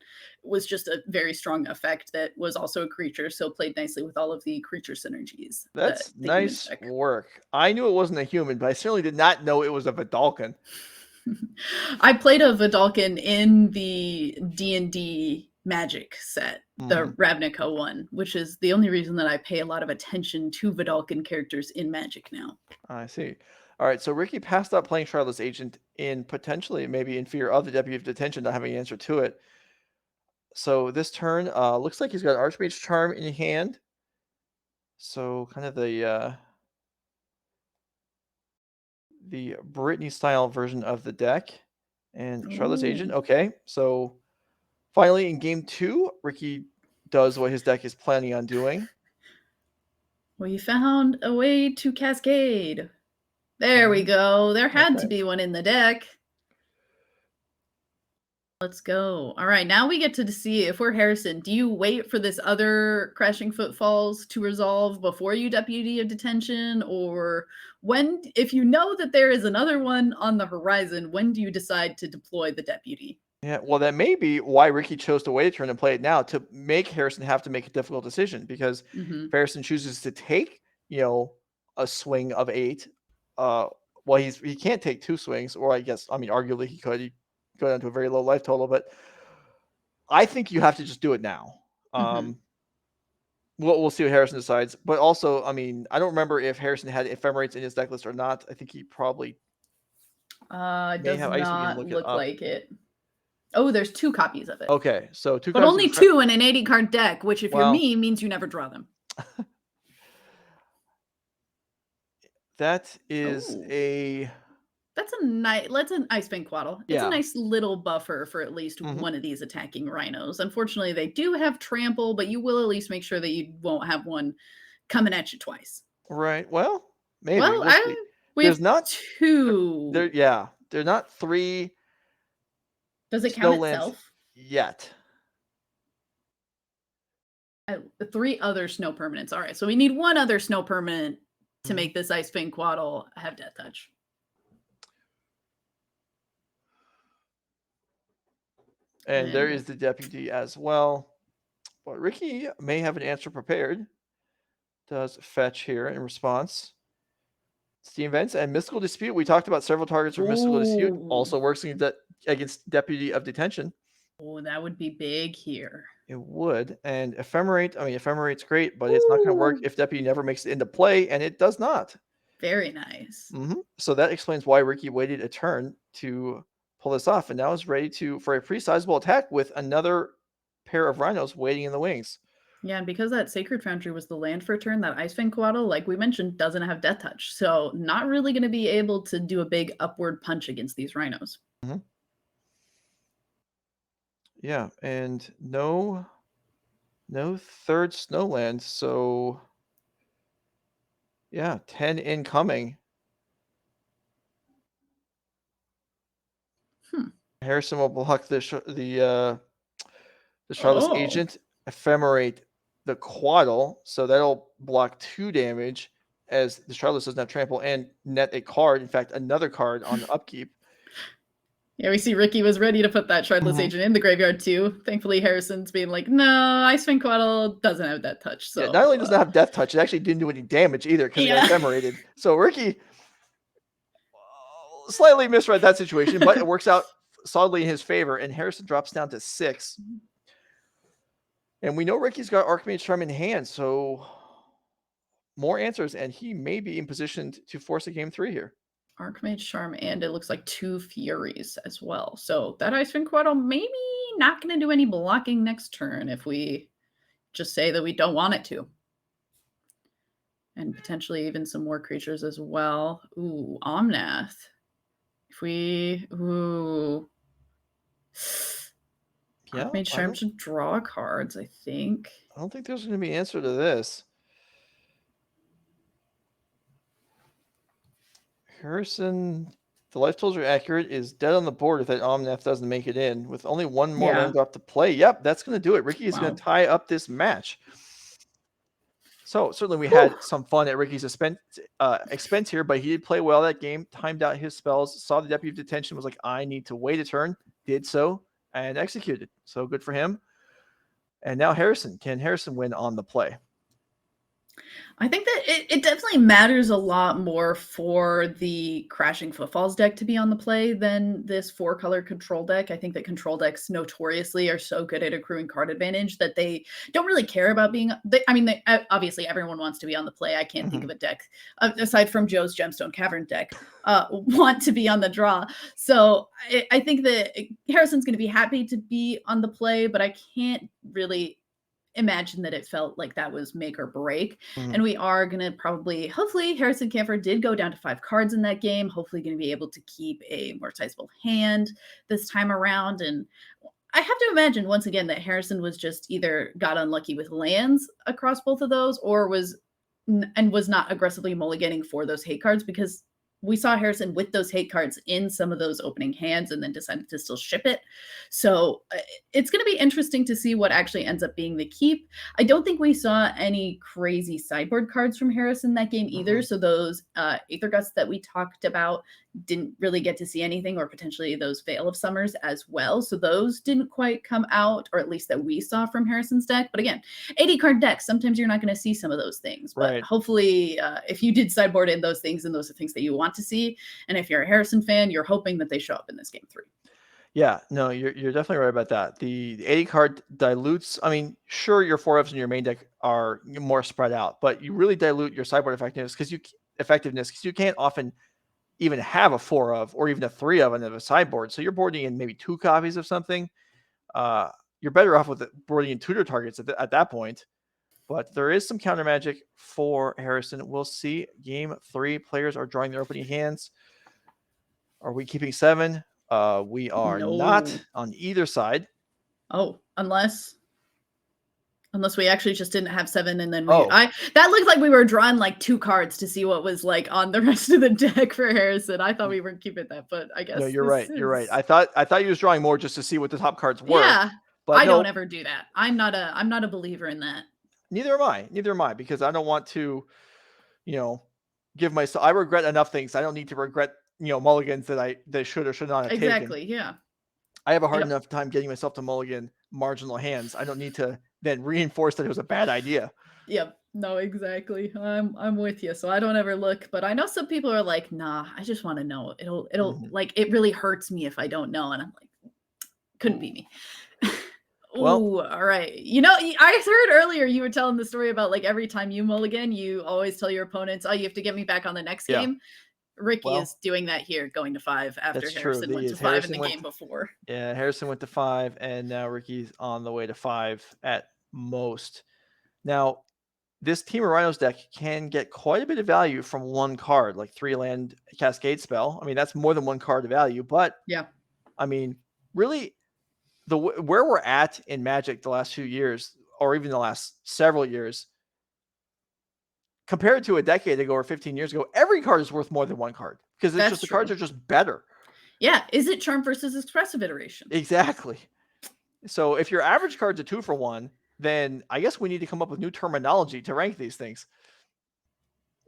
was just a very strong effect that was also a creature, so played nicely with all of the creature synergies. That's nice work. I knew it wasn't a human, but I certainly did not know it was a Vidalcan. I played a Vidalcan in the D&D Magic set, the Ravnica one, which is the only reason that I pay a lot of attention to Vidalcan characters in Magic now. I see. All right, so Ricky passed up playing Charlotte's Agent in potentially maybe in fear of the Deputy of Detention not having an answer to it. So this turn, looks like he's got Archmage Charm in hand. So kind of the Brittany style version of the deck. And Charlotte's Agent, okay. So finally in game 2, Ricky does what his deck is planning on doing. We found a way to cascade. There we go. There had to be one in the deck. Let's go. All right, now we get to see if we're Harrison. Do you wait for this other Crashing Footfalls to resolve before you Deputy of Detention? Or when, if you know that there is another one on the horizon, when do you decide to deploy the Deputy? Yeah, well, that may be why Ricky chose to wait a turn and play it now, to make Harrison have to make a difficult decision, because if Harrison chooses to take, a swing of 8, well, he can't take 2 swings, or arguably he could. He go down to a very low life total, but I think you have to just do it now. We'll see what Harrison decides. But also, I don't remember if Harrison had Ephemerates in his deck list or not. I think he probably does not look like it. Oh, there's 2 copies of it. Okay, so 2 but copies. Only 2 in an 80-card deck, which if you're me means you never draw them. That is That's an Ice Bank Quaddle. It's a nice little buffer for at least one of these attacking Rhinos. Unfortunately, they do have Trample, but you will at least make sure that you won't have one coming at you twice. Right. Well, maybe. Well, there's not 2. They're not 3. Does it count itself? Yet. 3 other snow permanents. All right, so we need 1 other snow permanent to make this Ice Fang Quaddle have Death Touch. And there is the deputy as well. But Ricky may have an answer prepared. Does fetch here in response. Steam Vents and Mystical Dispute. We talked about several targets for Mystical Dispute. Also works against Deputy of Detention. Oh, that would be big here. It would. And Ephemerate, Ephemerate's great, but it's not going to work if Deputy never makes it into play, and it does not. Very nice. So that explains why Ricky waited a turn to pull this off, and now is ready for a pretty sizable attack with another pair of Rhinos waiting in the wings. Yeah, and because that Sacred Foundry was the land for a turn, that Ice Fang Quaddle, like we mentioned, doesn't have Death Touch. So not really going to be able to do a big upward punch against these Rhinos. Yeah, and no third Snowland. So yeah, 10 incoming. Harrison will block the Shardless Agent, Ephemerate the Quaddle, so that'll block 2 damage as the Shardless doesn't have trample and net a card. In fact, another card on the upkeep. Yeah, we see Ricky was ready to put that Shardless Agent in the graveyard too. Thankfully, Harrison's being like, no, Ice Fang Quaddle doesn't have Death Touch. So yeah, not only does it have Death Touch, it actually didn't do any damage either because it got ephemerated. So Ricky slightly misread that situation, but it works out solidly in his favor, and Harrison drops down to 6. And we know Ricky's got Archmage Charm in hand, so more answers, and he may be in position to force a game 3 here. Archmage Charm, and it looks like 2 Furies as well. So that Ice Fang Quaddle maybe not going to do any blocking next turn if we just say that we don't want it to. And potentially even some more creatures as well. Ooh, Omnath. If we... Ooh... Yeah, Archmage Charm to draw cards, I think. I don't think there's going to be an answer to this. Harrison, the life totals are accurate, is dead on the board if that Omnath doesn't make it in. With only one more land drop to play. Yep, that's going to do it. Ricky is going to tie up this match. So certainly we had some fun at Ricky's expense here, but he did play well that game, timed out his spells, saw the Deputy of Detention, was like, I need to wait a turn, did so, and executed. So good for him. And now Harrison. Can Harrison win on the play? I think that it definitely matters a lot more for the Crashing Footfalls deck to be on the play than this 4-color control deck. I think that control decks notoriously are so good at accruing card advantage that they don't really care about being... obviously, everyone wants to be on the play. I can't think of a deck, aside from Joe's Gemstone Cavern deck, want to be on the draw. So I think that Harrison's going to be happy to be on the play, but I can't really imagine that it felt like that was make or break. And we are going to hopefully Harrison Camphor did go down to 5 cards in that game, hopefully going to be able to keep a more sizable hand this time around. And I have to imagine once again that Harrison was just either got unlucky with lands across both of those or was not aggressively mulliganing for those hate cards, because we saw Harrison with those hate cards in some of those opening hands and then decided to still ship it. So it's going to be interesting to see what actually ends up being the keep. I don't think we saw any crazy sideboard cards from Harrison that game either. So those Aether Gusts that we talked about didn't really get to see anything, or potentially those Veil of Summers as well. So those didn't quite come out, or at least that we saw from Harrison's deck. But again, 80 card decks, sometimes you're not going to see some of those things. But hopefully if you did sideboard in those things, and those are things that you want to see, and if you're a Harrison fan, you're hoping that they show up in this game 3. Yeah, no, you're definitely right about that. The 80 card dilutes. I mean, sure, your 4Fs in your main deck are more spread out, but you really dilute your sideboard effectiveness because you can't often even have a 4 of or even a 3 of a sideboard. So you're boarding in maybe 2 copies of something. You're better off with boarding in tutor targets at that point. But there is some counter magic for Harrison. We'll see. Game 3, players are drawing their opening hands. Are we keeping 7? We are not on either side. Oh, unless we actually just didn't have 7, and then that looked like we were drawing like 2 cards to see what was like on the rest of the deck for Harrison. I thought we weren't keeping that, but I guess no. You're right. You're right. I thought you was drawing more just to see what the top cards were. Yeah, but I don't ever do that. I'm not a believer in that. Neither am I. Because I don't want to, give myself. I regret enough things. I don't need to regret mulligans that they should or should not have taken. Exactly. Yeah. I have a hard Yep. enough time getting myself to mulligan marginal hands. I don't need to then reinforce that it was a bad idea. Yep. No, exactly. I'm with you. So I don't ever look, but I know some people are like, nah, I just want to know. It'll Mhm. like, it really hurts me if I don't know. And I'm like, couldn't be me. Well- Ooh, all right. I heard earlier you were telling the story about like every time you mulligan, you always tell your opponents, oh, you have to get me back on the next Yeah. game. Ricky Well, is doing that here, going to 5 after that's true. Harrison He went to is. 5 Harrison in the went- game before. Yeah, Harrison went to 5, and now Ricky's on the way to 5 at most. Now, this Team of Rhinos deck can get quite a bit of value from one card, like 3-land Cascade Spell. I mean, that's more than one card of value, but Yeah. I mean, really, where we're at in Magic the last few years, or even the last several years, compared to a decade ago or 15 years ago, every card is worth more than one card because it's That's just the cards true. are just better. Yeah. Is it Charm versus Expressive Iteration? Exactly. So if your average card's a 2-for-1, then I guess we need to come up with new terminology to rank these things.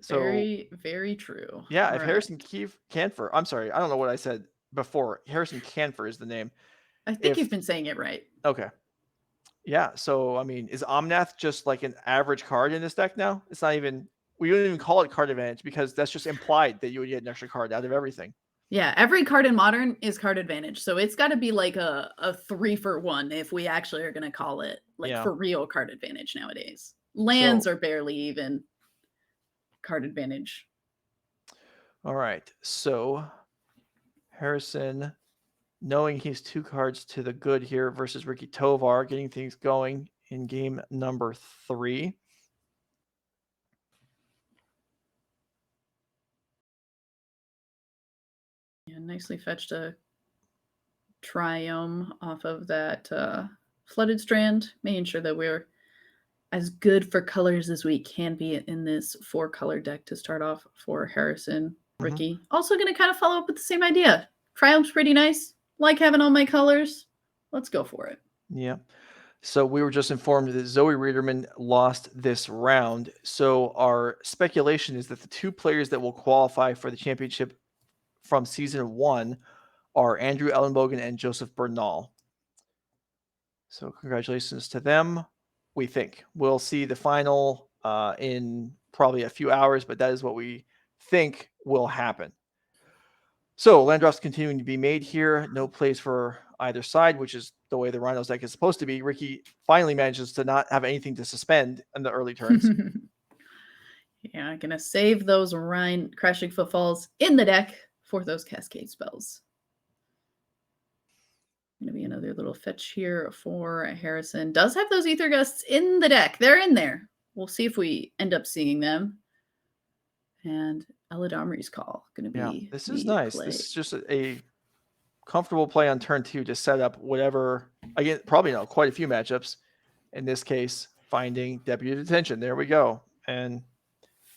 So Very, very true. yeah, All if right. Harrison Canfer, I'm sorry, I don't know what I said before. Harrison Canfer is the name. I think if- you've been saying it right. Okay. Yeah, so I mean, is Omnath just like an average card in this deck now? It's not even, we don't even call it card advantage because that's just implied that you would get an extra card out of everything. Yeah, every card in Modern is card advantage. So it's got to be like a 3-for-1 if we actually are going to call it like Yeah. for real card advantage nowadays. Lands So- are barely even card advantage. All right. So Harrison, knowing he's 2 cards to the good here versus Ricky Tovar, getting things going in game number 3. Yeah, nicely fetched a Triome off of that Flooded Strand, making sure that we're as good for colors as we can be in this 4-color deck to start off for Harrison. Ricky. Also going to kind of follow up with the same idea. Triome's pretty nice. Like having all my colors. Let's go for it. Yeah. So we were just informed that Zoe Riederman lost this round. So our speculation is that the 2 players that will qualify for the championship from season 1 are Andrew Ellenbogen and Joseph Bernal. So congratulations to them. We think we'll see the final in probably a few hours, but that is what we think will happen. So land drops continuing to be made here. No plays for either side, which is the way the Rhinos deck is supposed to be. Ricky finally manages to not have anything to suspend in the early turns. Yeah, I'm going to save those Crashing Footfalls in the deck for those Cascade spells. Going to be another little fetch here for Harrison. Does have those Ether Gusts in the deck. They're in there. We'll see if we end up seeing them. And Eladamri's Call going to be. Yeah, this is the nice. play. This is just a comfortable play on turn 2 to set up whatever, again, probably not quite a few matchups. In this case, finding Deputy Detention. There we go. And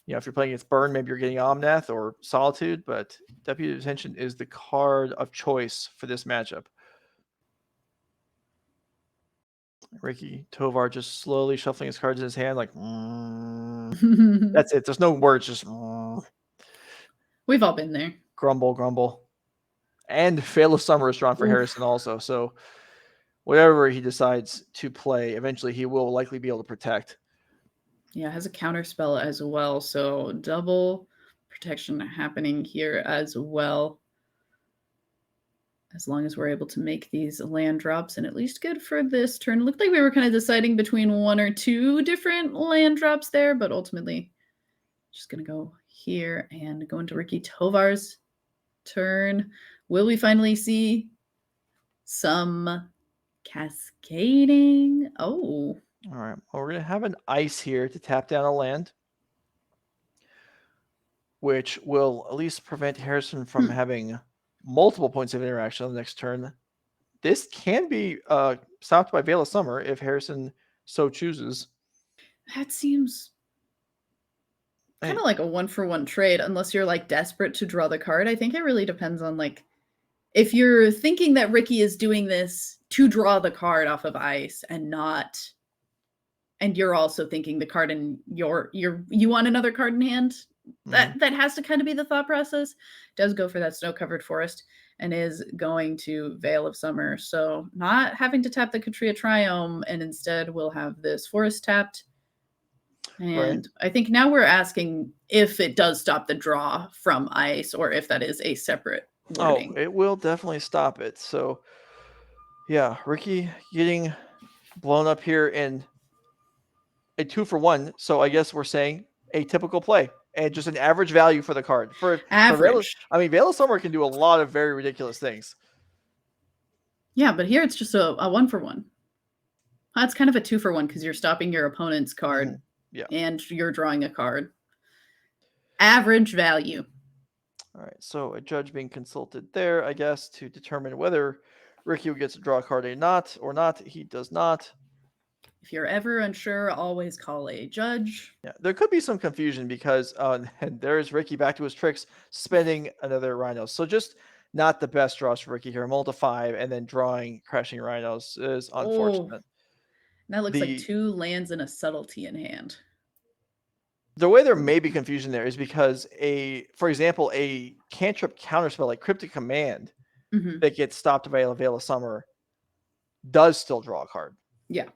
if you're playing against Burn, maybe you're getting Omnath or Solitude, but Deputy Detention is the card of choice for this matchup. Ricky Tovar just slowly shuffling his cards in his hand, like, that's it. There's no words, just We've all been there. grumble, grumble. And Fail of Summer is drawn for Harrison also. So whatever he decides to play, eventually he will likely be able to protect. Yeah, has a counter spell as well. So double protection happening here as well. As long as we're able to make these land drops, and at least good for this turn. It looked like we were kind of deciding between 1 or 2 different land drops there, but ultimately just going to go here and go into Ricky Tovar's turn. Will we finally see some cascading? Oh. All right. Well, we're going to have an ice here to tap down a land, which will at least prevent Harrison from having multiple points of interaction on the next turn. This can be stopped by Veil of Summer if Harrison so chooses. That seems kind of like a 1-for-1 trade, unless you're like desperate to draw the card. I think it really depends on like if you're thinking that Ricky is doing this to draw the card off of ice and you're also thinking the card in you want another card in hand. that has to kind of be the thought process. Does go for that snow-covered forest and is going to Veil of Summer. So not having to tap the Katria Triome, and instead we'll have this forest tapped. And I think now we're asking if it does stop the draw from ice or if that is a separate wording. Oh, it will definitely stop it. So, yeah, Ricky getting blown up here in a 2-for-1. So I guess we're saying a typical play and just an average value for the card. For Average. Veil of Summer can do a lot of very ridiculous things. Yeah, but here it's just a 1-for-1. That's kind of a 2-for-1 because you're stopping your opponent's card and you're drawing a card. Average value. All right, so a judge being consulted there, I guess, to determine whether Ricky gets to draw a card or not. He does not. If you're ever unsure, always call a judge. Yeah, there could be some confusion because and there's Ricky back to his tricks, spending another Rhinos. So just not the best draws for Ricky here. Mull to 5 and then drawing Crashing Rhinos is unfortunate. And that looks like 2 lands and a subtlety in hand. The way there may be confusion there is because for example, a cantrip counterspell like Cryptic Command that gets stopped by a Veil of Summer does still draw a card. Yeah.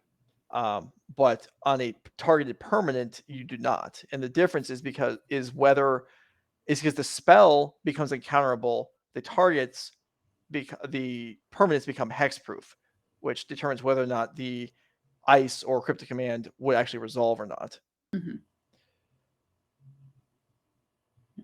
But on a targeted permanent, you do not. And the difference is because the spell becomes uncounterable. The targets, the permanents become hexproof, which determines whether or not the ice or Cryptic Command would actually resolve or not. It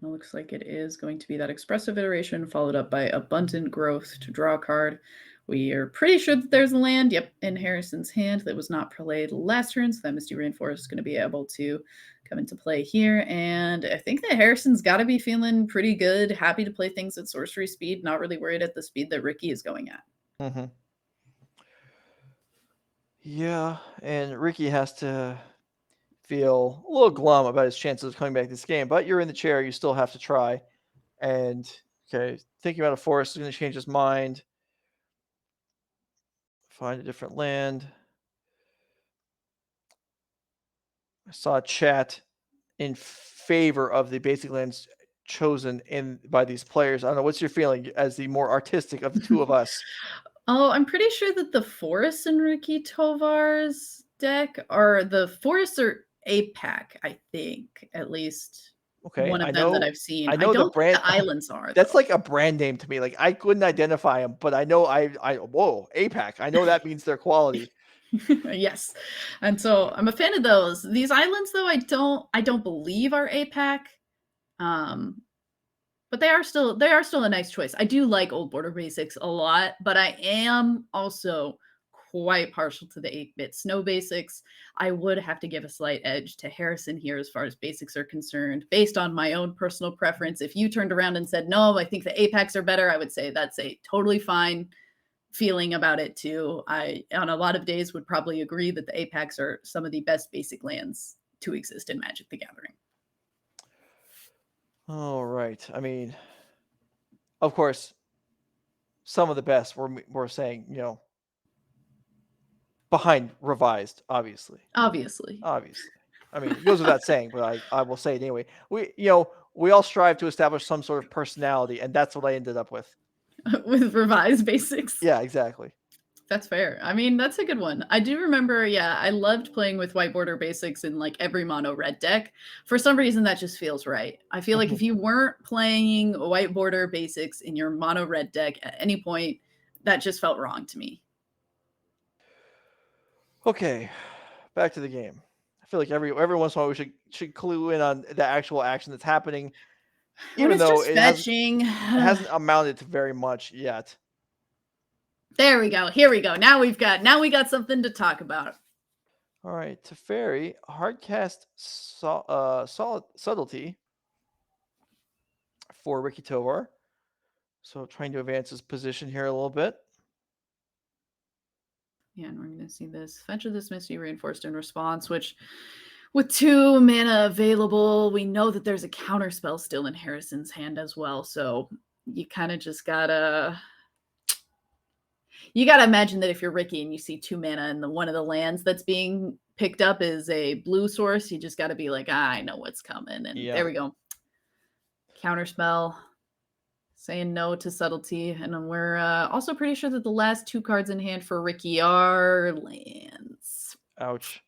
looks like it is going to be that Expressive Iteration followed up by Abundant Growth to draw a card. We are pretty sure that there's a land, in Harrison's hand that was not played last turn, so that Misty Rainforest is going to be able to come into play here. And I think that Harrison's got to be feeling pretty good, happy to play things at sorcery speed, not really worried at the speed that Ricky is going at. Yeah, and Ricky has to feel a little glum about his chances of coming back this game, but you're in the chair, you still have to try. And thinking about a forest is going to change his mind. Find a different land. I saw a chat in favor of the basic lands chosen by these players. I don't know, what's your feeling as the more artistic of the two of us? Oh, I'm pretty sure that the forests in Ricky Tovar's deck are the forests are APAC, I think, at least. Okay, one of them that I've seen. I know don't the brand. think the islands are. That's like a brand name to me. Like I couldn't identify them, but I know whoa, APAC. I know that means their quality. Yes, and so I'm a fan of those. These islands, though, I don't believe are APAC, but they are still a nice choice. I do like Old Border Basics a lot, but I am also quite partial to the 8-bit snow basics. I would have to give a slight edge to Harrison here as far as basics are concerned, based on my own personal preference. If you turned around and said, no, I think the APACs are better, I would say that's a totally fine feeling about it too. I, on a lot of days, would probably agree that the APACs are some of the best basic lands to exist in Magic the Gathering. All right. I mean, of course, some of the best we're saying, behind revised, obviously. I mean, it goes without saying, but I will say it anyway. We all strive to establish some sort of personality, and that's what I ended up with. With revised basics? Yeah, exactly. That's fair. I mean, that's a good one. I do remember, I loved playing with white border basics in like every mono red deck. For some reason, that just feels right. I feel like if you weren't playing white border basics in your mono red deck at any point, that just felt wrong to me. Okay, back to the game. I feel like every once in a while we should clue in on the actual action that's happening, even though it hasn't amounted to very much yet. There we go. Here we go. Now we got something to talk about. All right, Teferi, hardcast subtlety for Ricky Tovar. So trying to advance his position here a little bit. Yeah, and we're going to see this Fetch of this Misty Reinforced in response, which with 2 mana available, we know that there's a counter spell still in Harrison's hand as well. So you kind of just gotta imagine that if you're Ricky and you see 2 mana and one of the lands that's being picked up is a blue source, you just got to be like, I know what's coming. And there we go. Counterspell. Saying no to subtlety. And we're also pretty sure that the last 2 cards in hand for Ricky are lands. Ouch.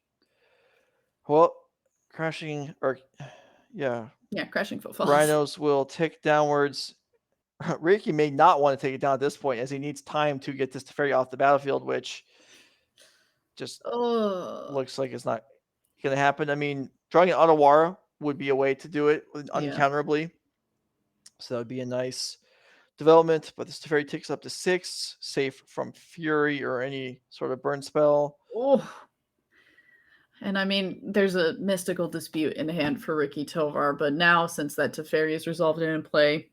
Well, crashing or yeah. Yeah, crashing footfalls. Rhinos will tick downwards. Ricky may not want to take it down at this point as he needs time to get this Teferi off the battlefield, which just looks like it's not going to happen. I mean, drawing an Otawara would be a way to do it uncounterably. So that would be a nice development, but this Teferi ticks up to 6, safe from Fury or any sort of burn spell. Oh. And I mean, there's a mystical dispute in hand for Ricky Tovar, but now since that Teferi is resolved and in play,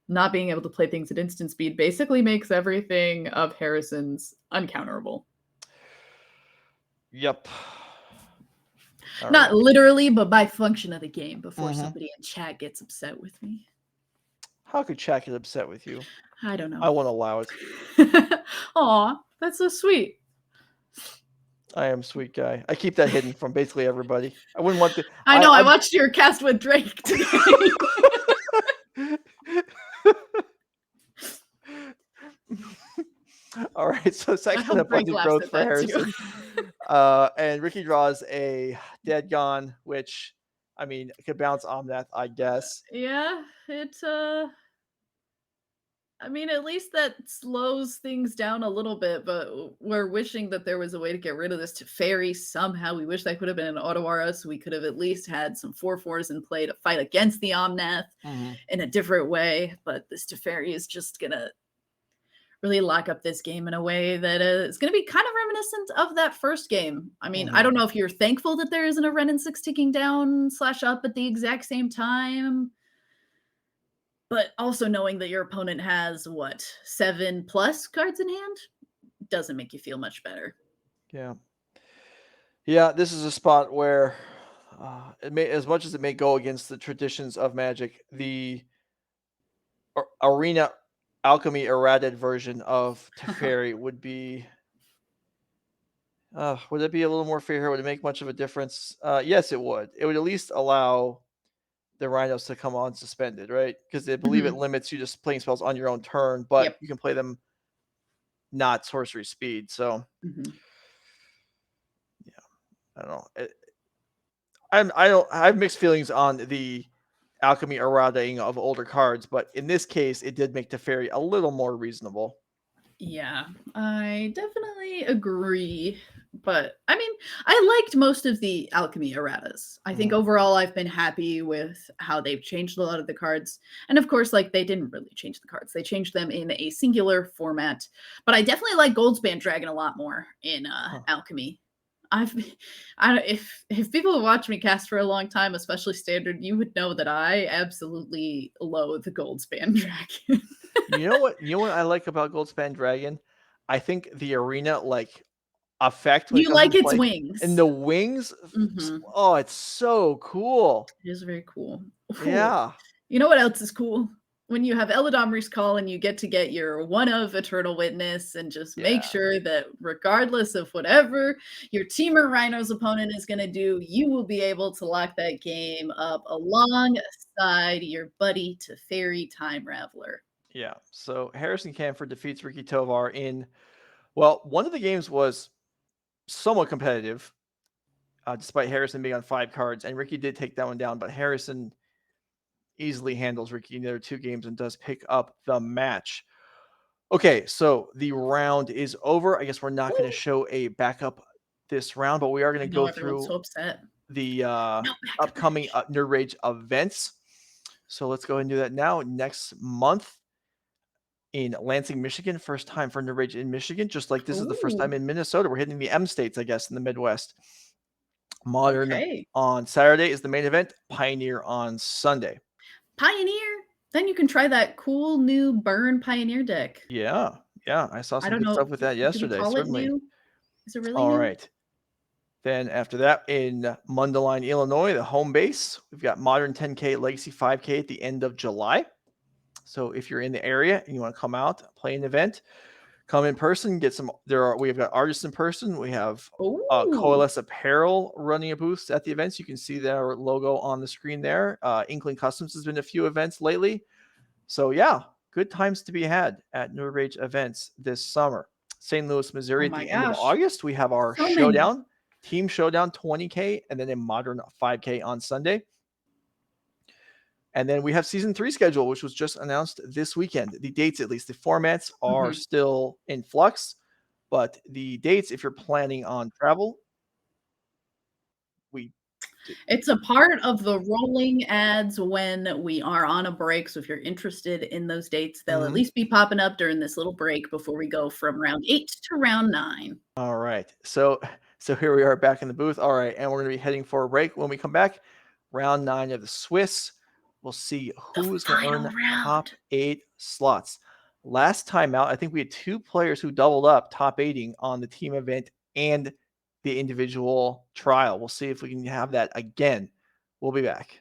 not being able to play things at instant speed basically makes everything of Harrison's uncounterable. Yep. Not literally, but by function of the game before somebody in chat gets upset with me. How could chat get upset with you? I don't know. I won't allow it. Aw, that's so sweet. I am a sweet guy. I keep that hidden from basically everybody. I wouldn't want to. I know. I watched your cast with Drake today. All right, so second abundant growth for Harrison. And Ricky draws a Dead Gone, which, I mean, it could bounce Omnath, I guess. Yeah, it I mean, at least that slows things down a little bit, but we're wishing that there was a way to get rid of this Teferi somehow. We wish that could have been an Otawara, so we could have at least had some 4/4s in play to fight against the Omnath in a different way. But this Teferi is just going to really lock up this game in a way that is going to be kind of reminiscent of that first game. I mean, I don't know if you're thankful that there isn't a Ren and 6 ticking down / up at the exact same time. But also knowing that your opponent has, 7+ cards in hand doesn't make you feel much better. Yeah. Yeah, this is a spot where, it may, as much as it may go against the traditions of Magic, the Arena Alchemy errated version of Teferi would be... would it be a little more fair? Would it make much of a difference? Yes, it would. It would at least allow the Rhinos to come on suspended, right? Because they believe it limits you just playing spells on your own turn, but you can play them not sorcery speed. So, yeah, I don't know. I have mixed feelings on the alchemy errating of older cards, but in this case, it did make Teferi a little more reasonable. Yeah, I definitely agree. But I mean, I liked most of the alchemy erratas. I think overall I've been happy with how they've changed a lot of the cards. And of course, like, they didn't really change the cards. They changed them in a singular format. But I definitely like Goldspan Dragon a lot more in alchemy. If people have watched me cast for a long time, especially standard, you would know that I absolutely loathe the Goldspan Dragon. You know what I like about Goldspan Dragon? I think the arena effect. You like its wings. And the wings. Oh, it's so cool. It is very cool. Yeah. You know what else is cool? When you have Eladomri's Call and you get to get your one of Eternal Witness and just make sure that regardless of whatever your Temur Rhinos opponent is going to do, you will be able to lock that game up alongside your buddy Teferi Time Raveler. Yeah. So Harrison Camphor defeats Ricky Tovar in, well, one of the games was somewhat competitive, despite Harrison being on 5 cards, and Ricky did take that one down, but Harrison easily handles Ricky in the other 2 games and does pick up the match. Okay, so the round is over. I guess we're not going to show a backup this round, but we are going to go through the upcoming Nerd Rage events. So let's go ahead and do that now. Next month in Lansing, Michigan, first time for Nerd Rage in Michigan, just like this is the first time in Minnesota. We're hitting the M states, I guess, in the Midwest. Modern on Saturday is the main event. Pioneer on Sunday. Pioneer. Then you can try that cool new Burn Pioneer deck. Yeah. I saw some good stuff with that yesterday. Certainly. Is it really all new? Right. Then after that, in Mundelein, Illinois, the home base, we've got Modern 10K, Legacy 5K at the end of July. So if you're in the area and you want to come out, play an event, Come in person, get some. We've got artists in person. We have Ooh. Coalesce Apparel running a booth at the events. You can see their logo on the screen there. Inkling Customs has been a few events lately. So yeah, good times to be had at New Rage events this summer. St. Louis, Missouri, Oh at my the end of gosh. August, we have our So many. showdown, team showdown 20K, and then a modern 5K on Sunday. And then we have season 3 schedule, which was just announced this weekend. The dates, at least the formats, are still in flux, but the dates, if you're planning on travel, it's a part of the rolling ads when we are on a break. So if you're interested in those dates, they'll at least be popping up during this little break before we go from round 8 to round 9. All right. So here we are back in the booth. All right. And we're going to be heading for a break. When we come back, round 9 of the Swiss. We'll see who's going to earn the top 8 slots. Last time out, I think we had 2 players who doubled up top 8ing on the team event and the individual trial. We'll see if we can have that again. We'll be back.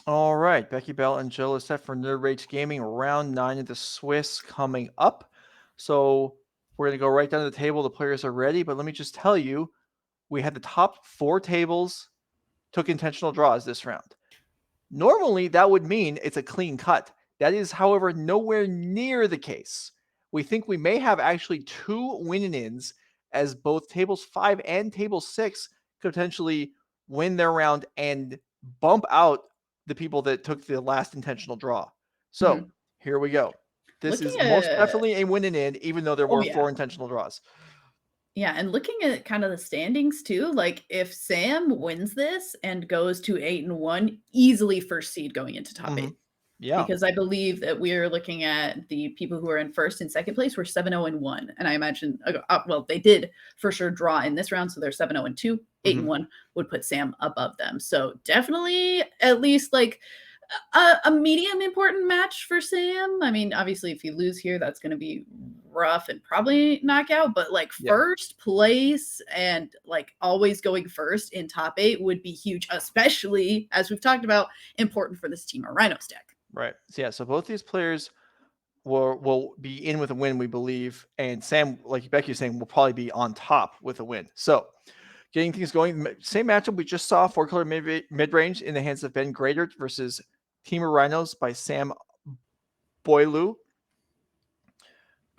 All right, Becky Bell and Jill is set for Nerd Rage Gaming round 9 of the Swiss coming up. So we're going to go right down to the table. The players are ready, but let me just tell you, we had the top 4 tables took intentional draws this round. Normally, that would mean it's a clean cut. That is, however, nowhere near the case. We think we may have actually 2 win-ins, as both tables 5 and table 6 could potentially win their round and bump out the people that took the last intentional draw. So here we go. This Looking is most at- definitely a win-in, even though there Oh, were yeah. 4 intentional draws. Yeah, and looking at kind of the standings too, like if Sam wins this and goes to 8-1, easily first seed going into top 8. Yeah. Because I believe that we're looking at the people who are in first and second place were 7-0-1. And I imagine, well, they did for sure draw in this round. So they're 7-0-2, 8-1 would put Sam above them. So definitely at least like a medium important match for Sam. I mean, obviously if you lose here, that's going to be rough and probably knockout, but like first place and like always going first in top 8 would be huge, especially as we've talked about, important for this Temur Rhinos deck. Right. So yeah, so both these players will be in with a win, we believe. And Sam, like Becky was saying, will probably be on top with a win. So getting things going, same matchup we just saw, 4-color mid-range in the hands of Ben Greater versus Temur Rhinos by Sam Boilu.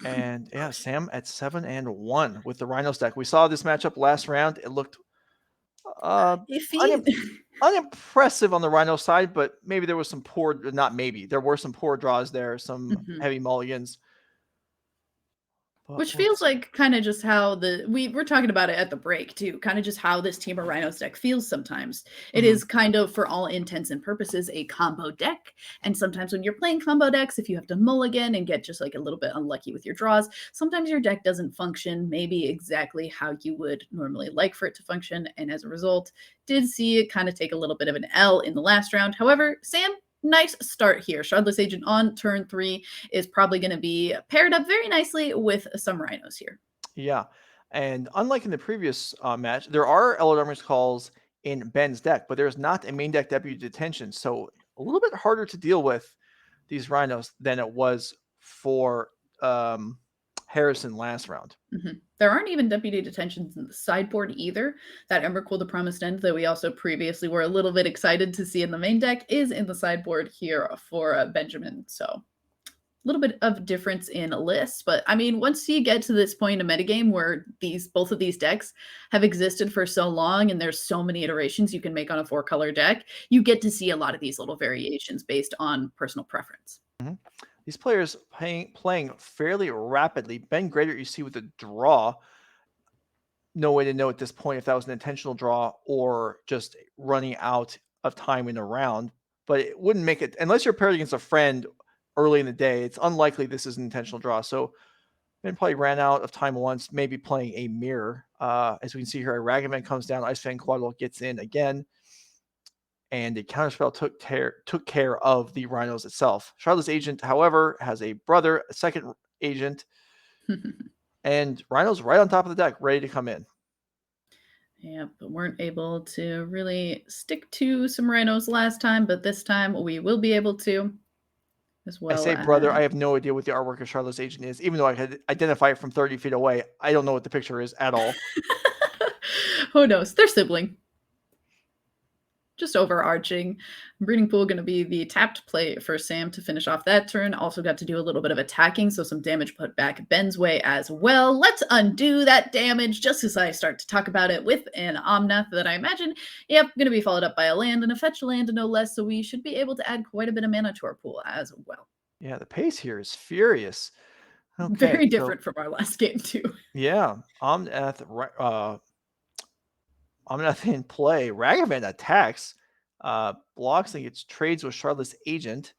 And yeah, Sam at 7-1 with the Rhinos deck. We saw this matchup last round. It looked unimpressive on the Rhino side, but maybe there was some poor, not maybe, there were some poor draws there, some heavy mulligans. But which feels like kind of just how we're talking about it at the break too, kind of just how this Temur Rhinos deck feels sometimes. It is kind of, for all intents and purposes, a combo deck. And sometimes when you're playing combo decks, if you have to mulligan and get just like a little bit unlucky with your draws, sometimes your deck doesn't function maybe exactly how you would normally like for it to function. And as a result, did see it kind of take a little bit of an L in the last round. However, Sam, nice start here. Shardless Agent on turn 3 is probably going to be paired up very nicely with some Rhinos here. Yeah, and unlike in the previous match, there are Elodarmer's calls in Ben's deck, but there's not a main deck deputy detention, so a little bit harder to deal with these Rhinos than it was for Harrison last round. There aren't even deputy detentions in the sideboard either. That Embercool, the Promised End, that we also previously were a little bit excited to see in the main deck, is in the sideboard here for Benjamin. So a little bit of difference in lists. But I mean, once you get to this point in a metagame where both of these decks have existed for so long and there's so many iterations you can make on a 4-color deck, you get to see a lot of these little variations based on personal preference. These players playing fairly rapidly. Ben Greater, you see with a draw. No way to know at this point if that was an intentional draw or just running out of time in a round. But it wouldn't make it, unless you're paired against a friend early in the day, it's unlikely this is an intentional draw. So Ben probably ran out of time once, maybe playing a mirror. As we can see here, Ragavan comes down, Ice Fan Quadrille gets in again. And the counterspell took care of the Rhinos itself. Shardless Agent, however, has a brother, a second agent, and Rhinos right on top of the deck, ready to come in. Yeah, but weren't able to really stick to some Rhinos last time, but this time we will be able to as well. I say brother, I have no idea what the artwork of Shardless Agent is, even though I could identify it from 30 feet away. I don't know what the picture is at all. Who knows? They're sibling. Just overarching. Breeding Pool going to be the tapped play for Sam to finish off that turn. Also got to do a little bit of attacking, so some damage put back Ben's way as well. Let's undo that damage just as I start to talk about it with an Omnath that I imagine, going to be followed up by a land and a fetch land no less, so we should be able to add quite a bit of mana to our pool as well. Yeah, the pace here is furious. Okay, very different from our last game too. Yeah, Omnath in play. Ragavan attacks, blocks and gets trades with Shardless Agent.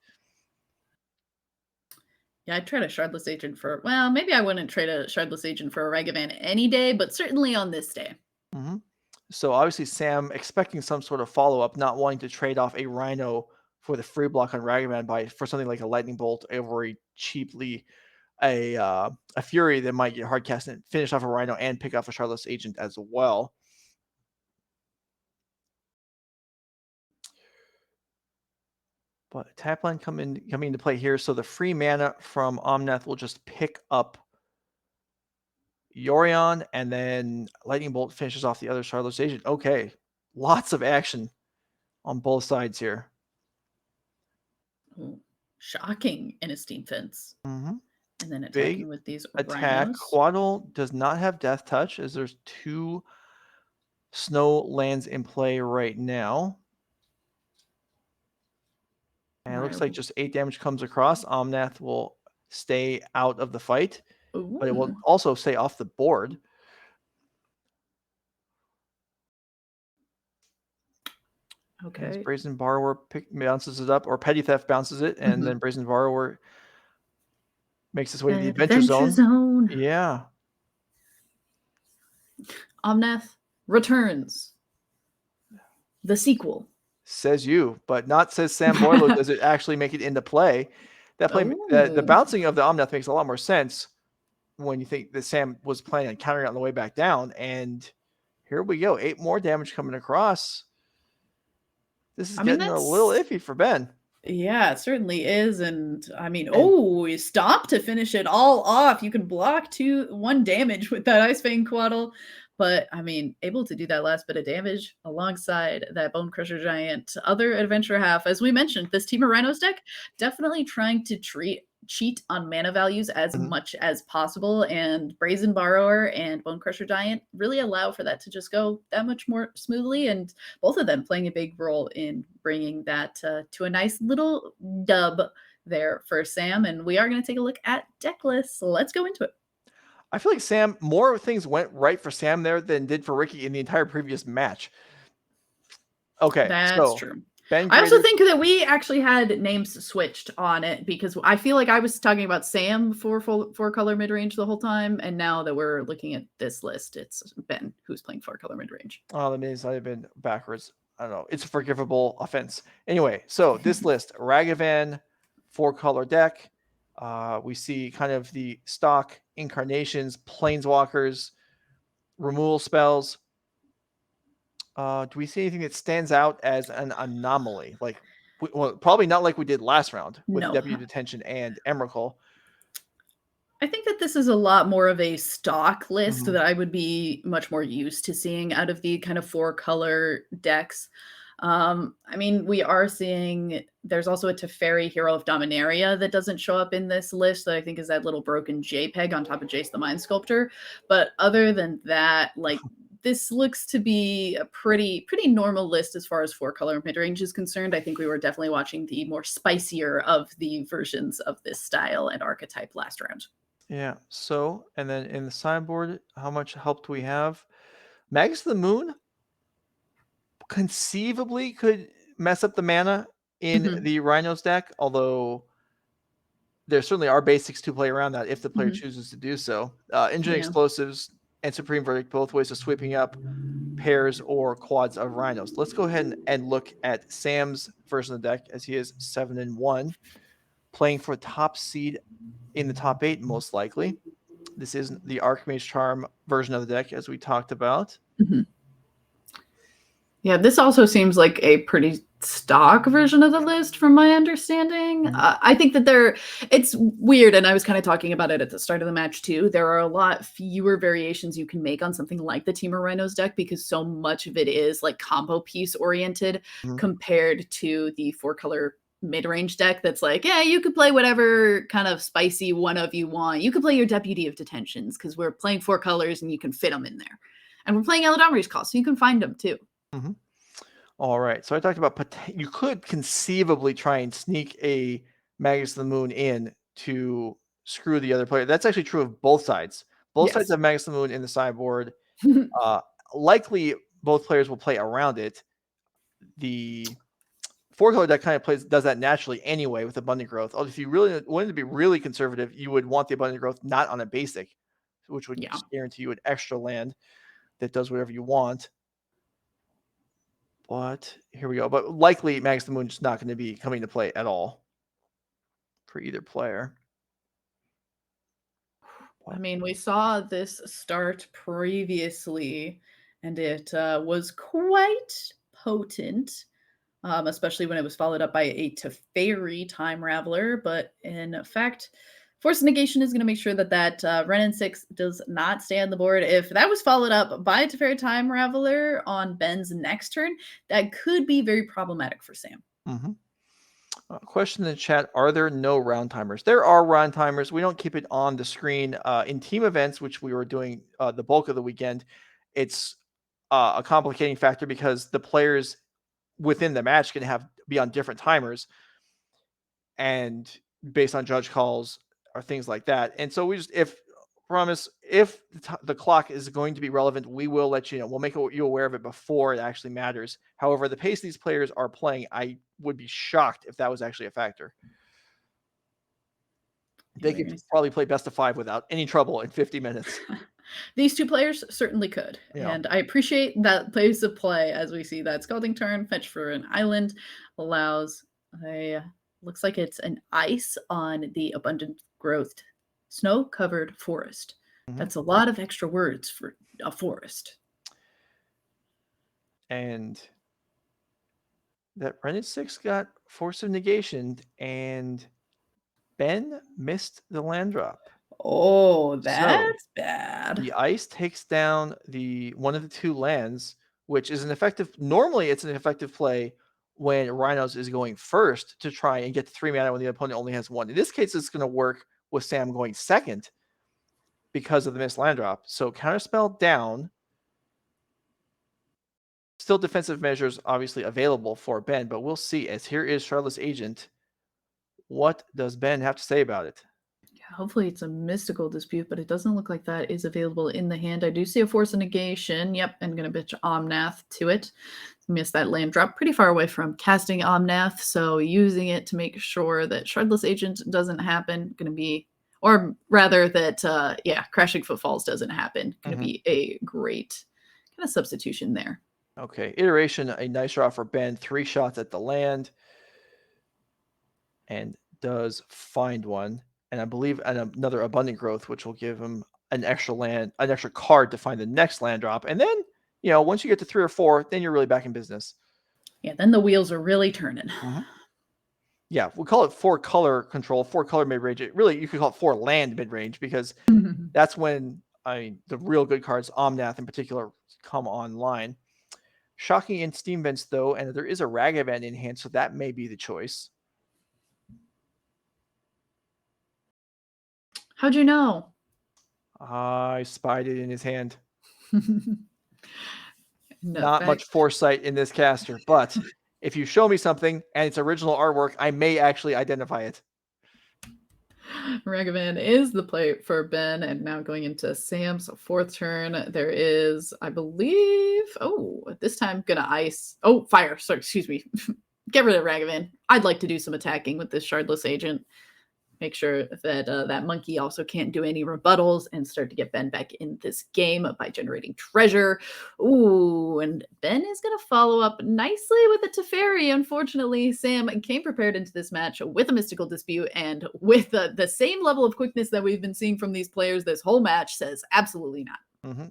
Yeah, I'd trade a Shardless Agent for, well, maybe I wouldn't trade a Shardless Agent for a Ragavan any day, but certainly on this day. So obviously Sam expecting some sort of follow-up, not wanting to trade off a Rhino for the free block on Ragavan for something like a Lightning Bolt over a cheaply a Fury that might get hard cast and finish off a Rhino and pick off a Shardless Agent as well. But Tapline coming into play here. So the free mana from Omnath will just pick up Yorion, and then Lightning Bolt finishes off the other Starless Station. Okay. Lots of action on both sides here. Ooh, shocking in a steam fence. Mm-hmm. And then Big attacking with these attack. Rhinos. Quaddle does not have Death Touch, as there's 2 snow lands in play right now. And it looks like just 8 damage comes across. Omnath will stay out of the fight, but it will Ooh. also stay off the board. Okay. Brazen Borrower bounces it up, or Petty Theft bounces it, and then Brazen Borrower makes its way to the Adventure Zone. Yeah. Omnath returns. The sequel. Says you, but not says Sam Boileau. Does it actually make it into play? The bouncing of the Omnath makes a lot more sense when you think that Sam was planning on countering it on the way back down. And here we go. 8 more damage coming across. This is getting a little iffy for Ben. Yeah, it certainly is. And I mean, you stop to finish it all off. You can block 1 damage with that Ice Fang Quaddle. But I mean, able to do that last bit of damage alongside that Bone Crusher Giant. Other adventure half, as we mentioned, this Team of Rhinos deck definitely trying to cheat on mana values as much as possible, and Brazen Borrower and Bone Crusher Giant really allow for that to just go that much more smoothly, and both of them playing a big role in bringing that to a nice little dub there for Sam. And we are going to take a look at deck lists. So let's go into it. I feel like Sam, more things went right for Sam there than did for Ricky in the entire previous match. Okay, that's true. Ben I also think that we actually had names switched on it, because I feel like I was talking about Sam for 4-color mid-range the whole time, and now that we're looking at this list, it's Ben who's playing 4-color mid-range. Oh, that means I've been backwards. I don't know. It's a forgivable offense. Anyway, so this list, Ragavan, 4-color deck. We see kind of the stock incarnations, planeswalkers, removal spells. Do we see anything that stands out as an anomaly? Like, well, probably not like we did last round with W Detention and Emrakul. I think that this is a lot more of a stock list that I would be much more used to seeing out of the kind of 4-color decks. I mean, we are seeing there's also a Teferi Hero of Dominaria that doesn't show up in this list, that I think is that little broken JPEG on top of Jace the Mind Sculptor. But other than that, like, this looks to be a pretty normal list as far as 4-color mid-range is concerned. I think we were definitely watching the more spicier of the versions of this style and archetype last round. Yeah. So, and then in the sideboard, how much help do we have? Magus of the Moon conceivably could mess up the mana in the Rhinos deck, although there certainly are basics to play around that if the player chooses to do so. Engine Explosives and Supreme Verdict, both ways of sweeping up pairs or quads of Rhinos. Let's go ahead and look at Sam's version of the deck, as he is 7-1, playing for top seed in the top 8, most likely. This is the Archmage Charm version of the deck, as we talked about. Yeah, this also seems like a pretty stock version of the list from my understanding. I think that it's weird, and I was kind of talking about it at the start of the match too. There are a lot fewer variations you can make on something like the Temur Rhinos deck, because so much of it is like combo piece oriented compared to the 4-color mid-range deck that's like, yeah, you could play whatever kind of spicy one of you want. You could play your Deputy of Detentions because we're playing 4 colors and you can fit them in there. And we're playing Eladamri's Call, so you can find them too. All right. So I talked about you could conceivably try and sneak a Magus of the Moon in to screw the other player. That's actually true of both sides. Both sides have Magus of the Moon in the sideboard. Likely both players will play around it. The 4-color deck kind of does that naturally anyway with Abundant Growth. If you really wanted to be really conservative, you would want the Abundant Growth not on a basic, which would just guarantee you an extra land that does whatever you want. But here we go. But likely Magus of the Moon is not going to be coming to play at all for either player. I mean, we saw this start previously, and it was quite potent. especially when it was followed up by a Teferi Time Raveler. But in fact, Force Negation is going to make sure that Renin 6 does not stay on the board. If that was followed up by a Teferi Time Raveler on Ben's next turn, that could be very problematic for Sam. Question in the chat, are there no round timers? There are round timers. We don't keep it on the screen. In team events, which we were doing the bulk of the weekend, it's a complicating factor because the players within the match can be on different timers and based on judge calls or things like that. And so we just, if the clock is going to be relevant, we will let you know. We'll make you aware of it before it actually matters. However, the pace these players are playing, I would be shocked if that was actually a factor. They could probably play best of 5 without any trouble in 50 minutes. These two players certainly could. Yeah. And I appreciate that pace of play as we see that Scalding Turn, fetch for an island, allows looks like it's an ice on the abundant growth snow-covered forest. That's a lot of extra words for a forest. And that Renin 6 got Force of Negation, and Ben missed the land drop. Oh, that's bad. The ice takes down one of the 2 lands, which is normally it's an effective play when Rhinos is going first to try and get to 3 mana when the opponent only has 1. In this case, it's going to work with Sam going second because of the missed land drop. So counterspell down. Still defensive measures obviously available for Ben, but we'll see, as here is Shardless Agent. What does Ben have to say about it? Yeah, hopefully it's a mystical dispute, but it doesn't look like that is available in the hand. I do see a Force of Negation. Yep, I'm going to bitch Omnath to it. Missed that land drop, pretty far away from casting Omnath, so using it to make sure that Shardless Agent doesn't happen, going to be, or rather that, Crashing Footfalls doesn't happen. Going to be a great kind of substitution there. Okay, iteration, a nice draw for Ben. 3 shots at the land, and does find one. And I believe another Abundant Growth, which will give him an extra card to find the next land drop. And then, once you get to 3 or 4, then you're really back in business. Yeah, then the wheels are really turning. Yeah, we call it 4 color control, 4 color mid-range. Really, you could call it 4 land mid-range because that's when the real good cards, Omnath in particular, come online. Shocking in Steam Vents, though, and there is a Ragavan in hand, so that may be the choice. How'd you know? I spied it in his hand. No, Not much foresight in this caster, but if you show me something and it's original artwork, I may actually identify it. Ragavan is the play for Ben, and now going into Sam's 4th turn, there is, I believe, this time gonna ice. Oh, fire. Sorry, excuse me. Get rid of Ragavan. I'd like to do some attacking with this Shardless Agent. Make sure that that monkey also can't do any rebuttals and start to get Ben back in this game by generating treasure. Ooh, and Ben is going to follow up nicely with a Teferi. Unfortunately, Sam came prepared into this match with a Mystical Dispute, and with the same level of quickness that we've been seeing from these players this whole match says absolutely not.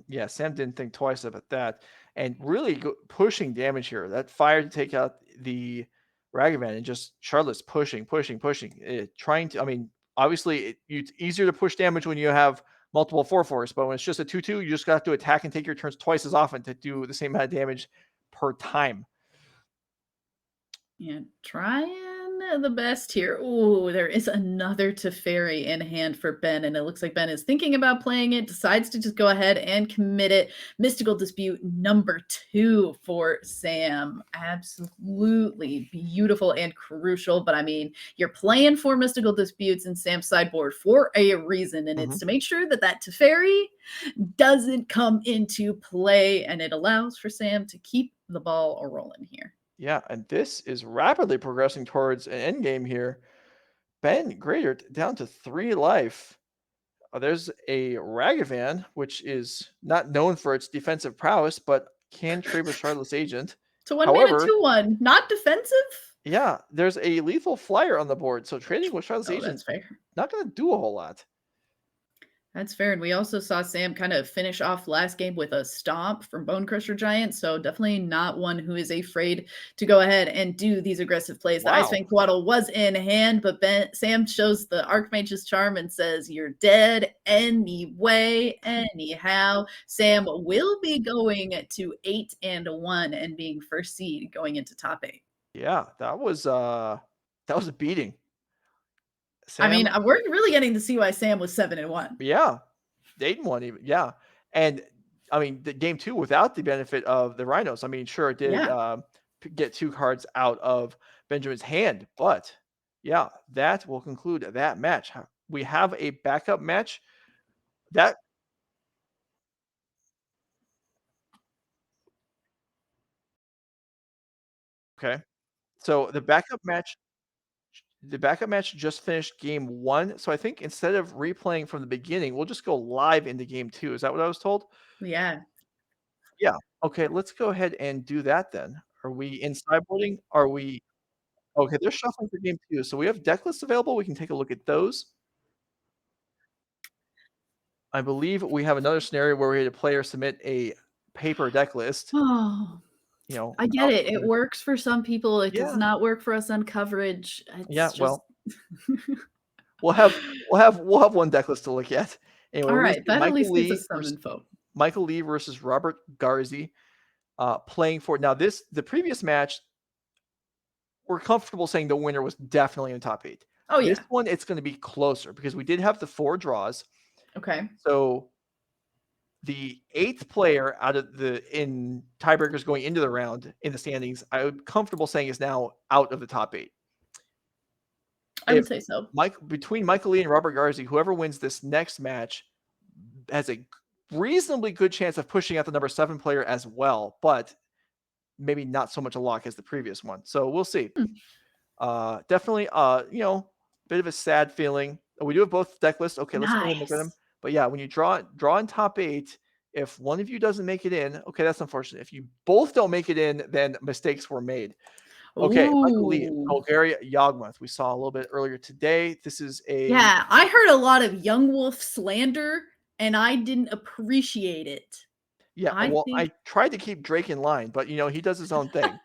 Yeah, Sam didn't think twice about that. And really pushing damage here. That fire to take out the Ragavan and just Shardless pushing. Trying to, obviously it's easier to push damage when you have multiple 4/4s, but when it's just a 2/2, you just got to attack and take your turns twice as often to do the same amount of damage per time. Yeah, trying the best here. Ooh, there is another Teferi in hand for Ben, and it looks like Ben is thinking about playing it, decides to just go ahead and commit it. Mystical Dispute number 2 for Sam. Absolutely beautiful and crucial, but you're playing 4 Mystical Disputes in Sam's sideboard for a reason, and it's to make sure that that Teferi doesn't come into play, and it allows for Sam to keep the ball rolling here. Yeah, and this is rapidly progressing towards an end game here. Ben Greater down to 3 life. There's a Ragavan, which is not known for its defensive prowess, but can trade with Shardless Agent. So 1 mana 2/1, not defensive? Yeah, there's a lethal flyer on the board, so trading with Shardless Agent that's fair. not going to do a whole lot. That's fair. And we also saw Sam kind of finish off last game with a stomp from Bone Crusher Giant. So definitely not one who is afraid to go ahead and do these aggressive plays. The Ice Wow. Fang Twaddle was in hand, but Sam shows the Archmage's charm and says, "You're dead anyway, anyhow." Sam will be going to 8-1 and being first seed going into top 8. Yeah, that was a beating. I mean, Sam, we're really getting to see why Sam was 7-1. yeah, 8-1 even. Yeah, and I mean the game 2 without the benefit of the Rhinos. I mean, sure it did Yeah. get 2 cards out of Benjamin's hand, but yeah, that will conclude that match. We have a backup match. That okay. So the backup match just finished game 1. So I think instead of replaying from the beginning, we'll just go live into game 2. Is that what I was told? Yeah. Yeah. Okay, let's go ahead and do that then. Are we in sideboarding? Are we okay? They're shuffling for game 2. So we have deck lists available. We can take a look at those. I believe we have another scenario where we had a player submit a paper deck list. Oh, You know, I get it. It works for some people. It does Yeah. not work for us on coverage. It's Yeah, just well, we'll have one deck list to look at. Anyway, all we're gonna right. see That at Michael least gives Lee us some versus info. Michael Lee versus Robert Garzi, playing for now. The previous match, we're comfortable saying the winner was definitely in the top 8. Oh This yeah. one, it's going to be closer because we did have the 4 draws. Okay. So the 8th player out of in tiebreakers going into the round in the standings, I would comfortable saying is now out of the top 8. I would If say so. between Michael Lee and Robert Garzi, whoever wins this next match has a reasonably good chance of pushing out the number 7 player as well, but maybe not so much a lock as the previous one. So we'll see. Hmm. Definitely, bit of a sad feeling. We do have both deck lists. Okay, let's go ahead and look at them. Nice. But yeah, when you draw in top 8, if one of you doesn't make it in, okay, that's unfortunate. If you both don't make it in, then mistakes were made. Okay, Michael Lee, Ooh. Golgari, Yawgmoth. We saw a little bit earlier today. This is a Yeah, I heard a lot of Yawgmoth slander, and I didn't appreciate it. yeah. I Well, think I tried to keep Drake in line, but he does his own thing.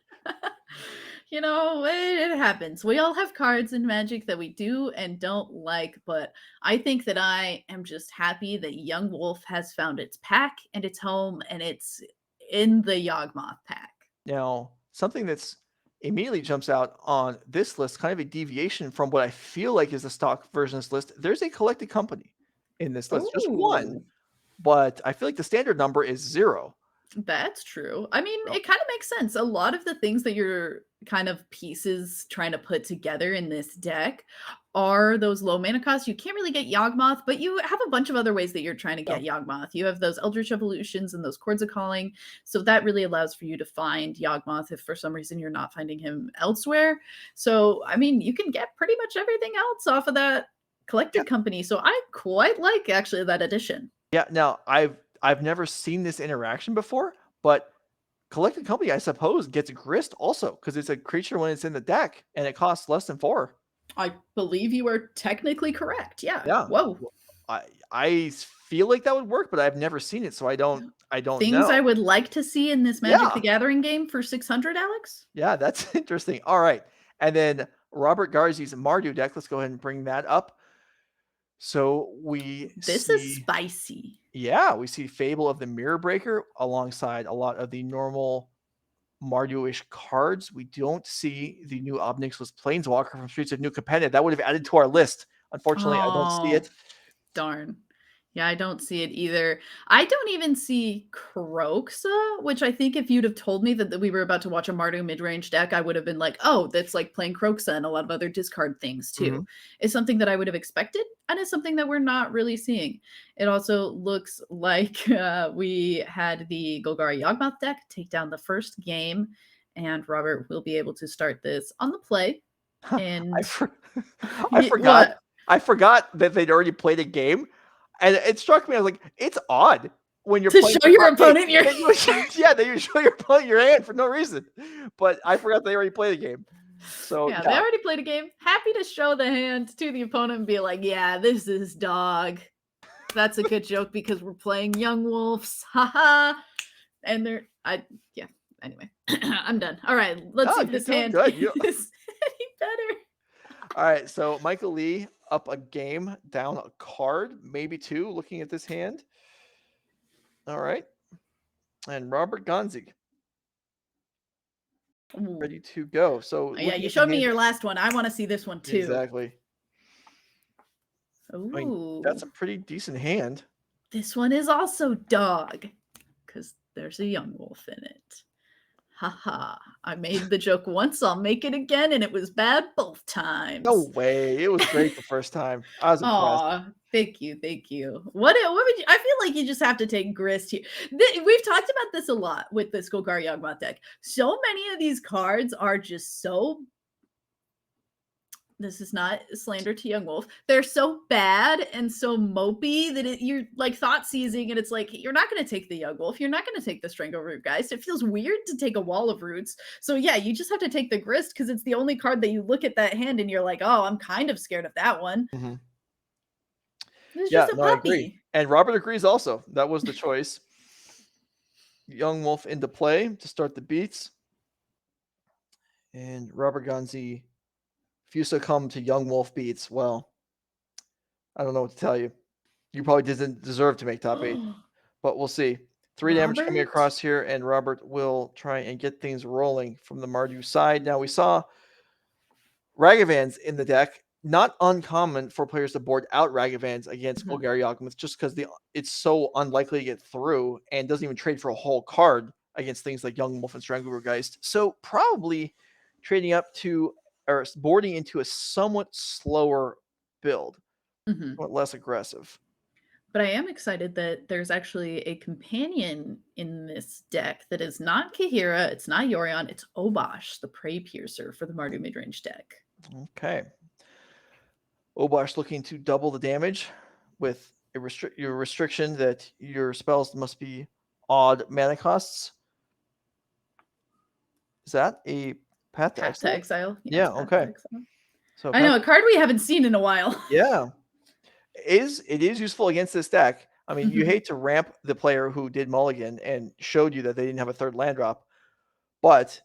it happens. We all have cards in Magic that we do and don't like, but I think that I am just happy that Young Wolf has found its pack and its home, and it's in the Yawgmoth pack. Now, something that's immediately jumps out on this list, kind of a deviation from what I feel like is the stock version of this list. There's a collected company in this list, just one, Ooh. but I feel like the standard number is 0. That's true. I mean, So, it kind of makes sense. A lot of the things that you're kind of pieces trying to put together in this deck are those low mana costs. You can't really get Yawgmoth, but you have a bunch of other ways that you're trying to yeah. get Yawgmoth. You have those Eldritch Evolutions and those Chords of Calling. So that really allows for you to find Yawgmoth if for some reason you're not finding him elsewhere. So, I mean, you can get pretty much everything else off of that collected company. So I quite like actually that addition. Yeah. Now, I've never seen this interaction before, but collected company, I suppose, gets grist also because it's a creature when it's in the deck and it costs less than 4. I believe you are technically correct. Yeah. Yeah. Whoa. I feel like that would work, but I've never seen it, so I don't Things I know. would like to see in this Magic Yeah. the Gathering game for 600, Alex. Yeah, that's interesting. All right. And then Robert Garzi's Mardu deck, let's go ahead and bring that up. So we This see, is spicy. yeah, we see Fable of the Mirror Breaker alongside a lot of the normal Mardu-ish cards. We don't see the new Obnixilus Planeswalker from Streets of New Capenna. That would have added to our list. Unfortunately, I don't see it. Darn. Yeah, I don't see it either. I don't even see Kroxa, which I think if you'd have told me that we were about to watch a Mardu mid-range deck, I would have been like, oh, that's like playing Kroxa and a lot of other discard things too. Mhm. It's something that I would have expected, and it's something that we're not really seeing. It also looks like we had the Golgari Yawgmoth deck take down the first game, and Robert will be able to start this on the play. And I forgot. What? I forgot that they'd already played a game, and it struck me. I was like, "It's odd when you're To playing show the your card game, opponent your that you would- yeah, that you show your opponent your hand for no reason." But I forgot they already played a game. So Yeah, they already played a game. Happy to show the hand to the opponent and be like, "Yeah, this is dog." That's a good joke because we're playing Young Wolves. Haha. And anyway. I'm done. All right, let's see if you're this doing hand good. is any better. All right, so Michael Lee up a game, down a card, maybe 2, looking at this hand. All right. And Robert Gonzi Ooh. ready to go. So Yeah, looking you at the showed me hand- your last one. I want to see this one too. Exactly. Ooh. I mean, that's a pretty decent hand. This one is also dog because there's a young wolf in it. Haha. I made the joke once, I'll make it again, and it was bad both times. No way. It was great the first time. I was impressed. Aw, thank you. What would you? I feel like you just have to take grist here. We've talked about this a lot with this Golgari Yawgmoth deck. So many of these cards are just so. This is not slander to Young Wolf. They're so bad and so mopey that you're like thought seizing, and it's like you're not going to take the Young Wolf. You're not going to take the Strangleroot Geist. It feels weird to take a Wall of Roots. So yeah, you just have to take the Grist because it's the only card that you look at that hand and you're like, oh, I'm kind of scared of that one. Mm-hmm. It's Yeah, just a no, I puppy. agree. And Robert agrees also. That was the choice. Young Wolf into play to start the beats. And Robert Gonzi, if you succumb to Young Wolf beats, well, I don't know what to tell you. You probably didn't deserve to make top 8, but we'll see. 3 damage coming Robert? across here, and Robert will try and get things rolling from the Mardu side. Now, we saw Ragavans in the deck. Not uncommon for players to board out Ragavans against Mhm. Golgari Yawgmoth just because it's so unlikely to get through and doesn't even trade for a whole card against things like Young Wolf and Strangleroot Geist. So probably trading up to or boarding into a somewhat slower build, Mhm. somewhat less aggressive. But I am excited that there's actually a companion in this deck that is not Kahira, it's not Yorion, it's Obosh, the Prey Piercer for the Mardu midrange deck. Okay. Obosh looking to double the damage with your restriction that your spells must be odd mana costs. Is that a Path to Path to Exile? Exile. Yeah, it's Path to okay. Exile. So I know, a card we haven't seen in a while. Yeah. It is useful against this deck. I mean, you hate to ramp the player who did Mulligan and showed you that they didn't have a third land drop, but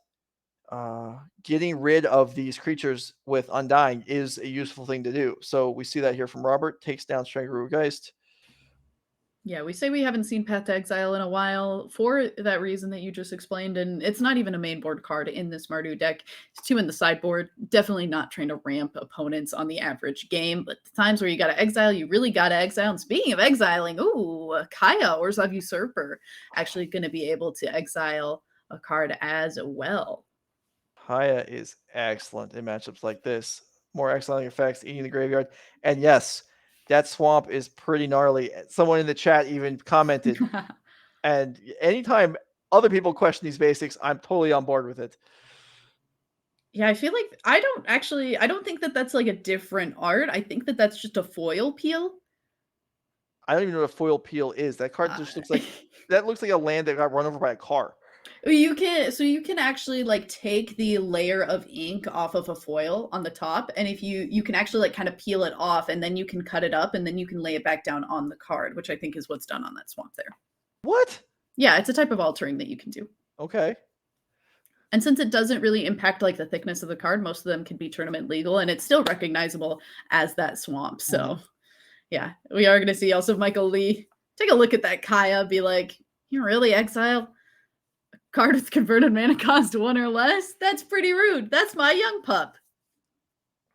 getting rid of these creatures with Undying is a useful thing to do. So we see that here from Robert. Takes down Strangleroot Geist. Yeah, we say we haven't seen Path to Exile in a while for that reason that you just explained, and it's not even a main board card in this Mardu deck. It's 2 in the sideboard. Definitely not trying to ramp opponents on the average game, but the times where you got to exile, you really got to exile. And speaking of exiling, Kaya, Orzhov Usurper, actually going to be able to exile a card as well. Kaya is excellent in matchups like this. More exiling effects, eating the graveyard. And yes, that swamp is pretty gnarly. Someone in the chat even commented. And anytime other people question these basics, I'm totally on board with it. Yeah, I feel like I don't think that that's like a different art. I think that that's just a foil peel. I don't even know what a foil peel is. That card just looks like that looks like a land that got run over by a car. You can actually like take the layer of ink off of a foil on the top, and if you can actually like kind of peel it off, and then you can cut it up, and then you can lay it back down on the card, which I think is what's done on that swamp there. What? Yeah, it's a type of altering that you can do. Okay. And since it doesn't really impact like the thickness of the card, most of them can be tournament legal, and it's still recognizable as that swamp. So yeah, we are going to see also Michael Lee take a look at that Kaya, be like, you really exile a card with converted mana cost 1 or less? That's pretty rude. That's my young pup.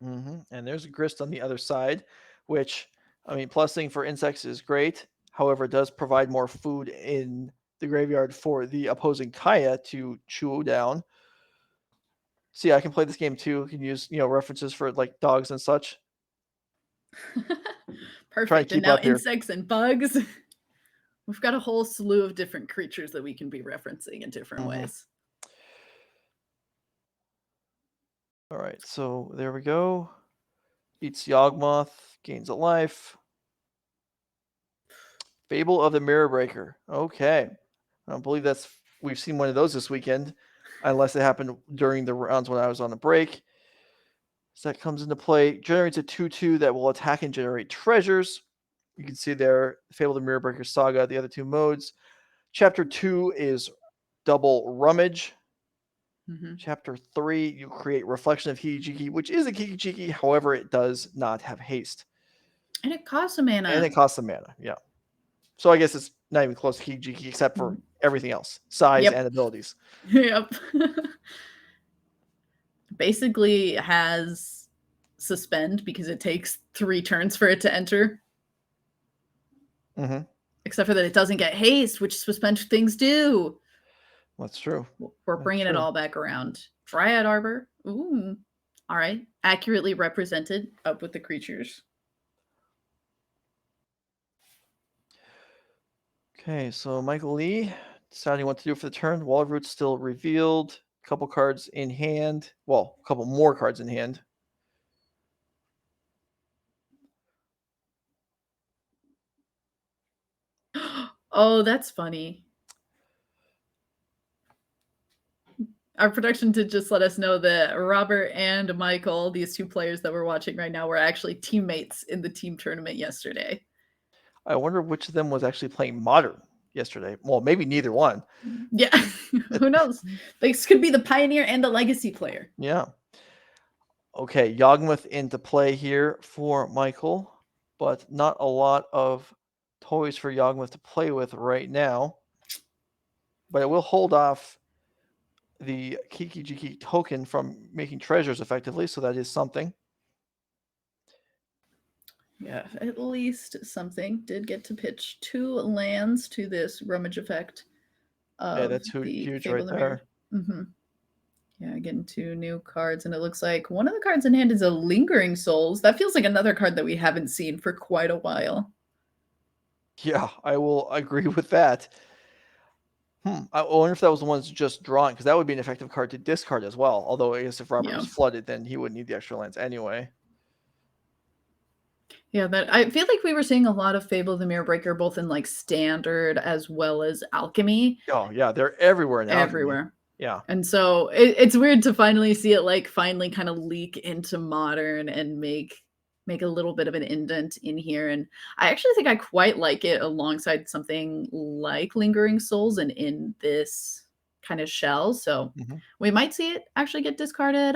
And there's a Grist on the other side, which, I mean, plusing for insects is great. However, it does provide more food in the graveyard for the opposing Kaya to chew down. See, I can play this game too. I can use, references for like dogs and such. Perfect. And keep now up here. insects and bugs. We've got a whole slew of different creatures that we can be referencing in different ways. All right, so there we go. Eats Yawgmoth, gains a life. Fable of the Mirror Breaker. Okay. I don't believe we've seen one of those this weekend, unless it happened during the rounds when I was on the break. So that comes into play. Generates a 2/2 that will attack and generate treasures. You can see there, Fable the Mirror Breaker Saga, the other 2 modes. Chapter 2 is double rummage. Mhm. Chapter 3, you create Reflection of Hiki-Jiki, which is a Kiki-Jiki, however, it does not have haste. And it costs a mana. And it costs some mana, yeah. So I guess it's not even close to Kiki-Jiki except for everything else, size Yep. and abilities. Yep. Basically has suspend because it takes 3 turns for it to enter. Mm-hmm. Except for that it doesn't get haste, which suspend things do. That's true. We're bringing it all back around. Dryad Arbor. Ooh. All right. Accurately represented up with the creatures. Okay, so Michael Lee deciding what to do for the turn. Wall of Roots still revealed. A couple cards in hand. Well, a couple more cards in hand. Oh, that's funny. Our production did just let us know that Robert and Michael, these 2 players that we're watching right now, were actually teammates in the team tournament yesterday. I wonder which of them was actually playing Modern yesterday. Well, maybe neither one. Yeah, who knows? This could be the Pioneer and the Legacy player. Yeah. Okay, Yawgmoth into play here for Michael, but not a lot of toys for Yawgmoth to play with right now. But it will hold off the Kiki-Jiki token from making treasures effectively, so that is something. Yeah, at least something. Did get to pitch 2 lands to this rummage effect. Yeah, that's huge right there. Mm-hmm. Yeah, getting 2 new cards, and it looks like one of the cards in hand is a Lingering Souls. That feels like another card that we haven't seen for quite a while. Yeah, I will agree with that. I wonder if that was the ones just drawn, because that would be an effective card to discard as well. Although I guess if Robert was flooded, then he wouldn't need the extra lands anyway. Yeah, that I feel like we were seeing a lot of Fable the Mirror Breaker, both in like standard as well as alchemy. Oh yeah, they're everywhere in alchemy. Everywhere. Yeah. And so it's weird to finally see it like finally kind of leak into modern and make a little bit of an indent in here. And I actually think I quite like it alongside something like Lingering Souls and in this kind of shell. So we might see it actually get discarded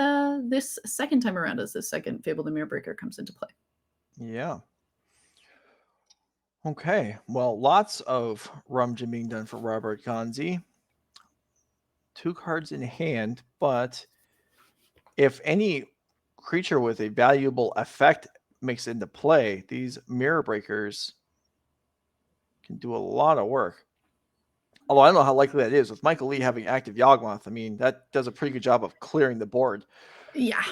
this second time around as this second Fable the Mirror Breaker comes into play. Yeah. Okay. Well, lots of rummaging being done for Robert Gonzi. 2 cards in hand, but if any creature with a valuable effect makes it into play, these Mirror Breakers can do a lot of work. Although I don't know how likely that is. With Michael Lee having active Yawgmoth, I mean, that does a pretty good job of clearing the board. Yeah.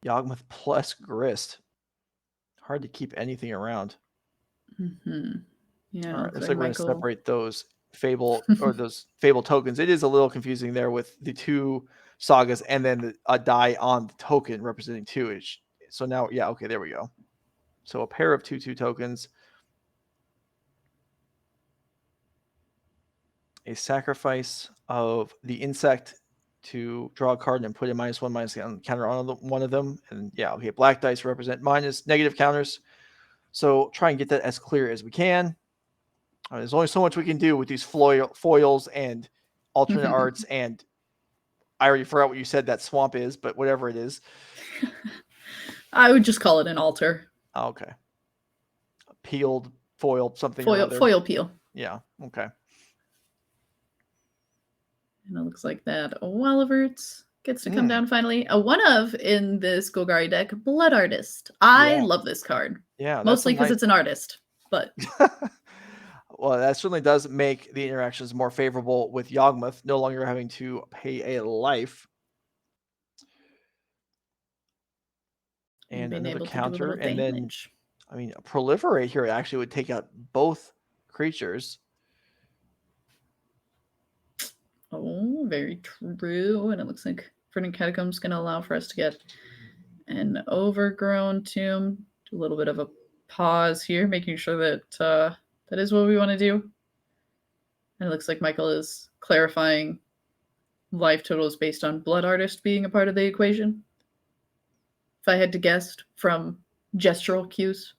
Yawgmoth plus Grist. Hard to keep anything around. Yeah. All right, looks like we're going to separate those Fable or those Fable tokens. It is a little confusing there with the 2 sagas and then a die on the token representing 2. So now, yeah, okay, there we go. So a pair of 2/2 tokens. A sacrifice of the insect to draw a card and put a -1/-1 on counter on one of them. And yeah, okay, black dice represent negative counters. So try and get that as clear as we can. There's only so much we can do with these foils and alternate arts. And I already forgot what you said that swamp is, but whatever it is. I would just call it an altar. Oh, okay. Peeled foil, something. Foil peel. Yeah, okay. And it looks like that Wall of Roots gets to come down finally. A one of in this Golgari deck, Blood Artist. I love this card. Yeah. Mostly because it's an artist, but well, that certainly does make the interactions more favorable with Yawgmoth, no longer having to pay a life. And another counter, and then I mean, a proliferate here actually would take out both creatures. Oh, very true. And it looks like Verdant Catacombs is going to allow for us to get an Overgrown Tomb. Do a little bit of a pause here, making sure that that is what we want to do. And it looks like Michael is clarifying life totals based on Blood Artist being a part of the equation. If I had to guess from gestural cues.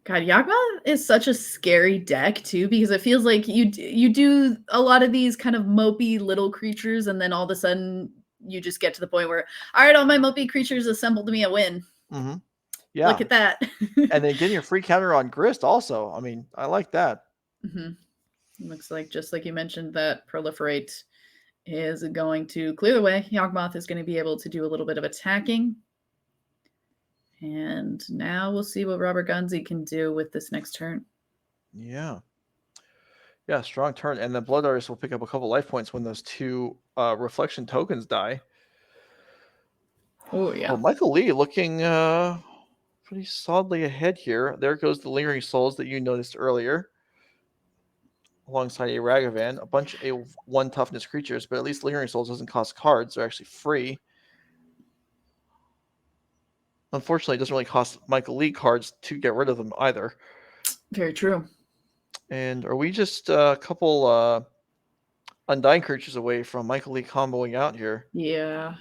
God, Yawgmoth is such a scary deck too, because it feels like you do a lot of these kind of mopey little creatures, and then all of a sudden you just get to the point where, all right, all my mopey creatures assembled me a win. Mm-hmm. Yeah. Look at that. And then getting a free counter on Grist also. I mean, I like that. Looks like, just like you mentioned, that Proliferate is going to clear the way. Yawgmoth is going to be able to do a little bit of attacking. And now we'll see what Robert Gonzi can do with this next turn. Yeah. Yeah, strong turn. And the Blood Artist will pick up a couple life points when those 2 reflection tokens die. Oh, yeah. Well, Michael Lee looking pretty solidly ahead here. There goes the Lingering Souls that you noticed earlier. Alongside a Ragavan, a bunch of 1 toughness creatures, but at least Lingering Souls doesn't cost cards. They're actually free. Unfortunately, it doesn't really cost Michael Lee cards to get rid of them either. Very true. And are we just a couple Undying creatures away from Michael Lee comboing out here? Yeah.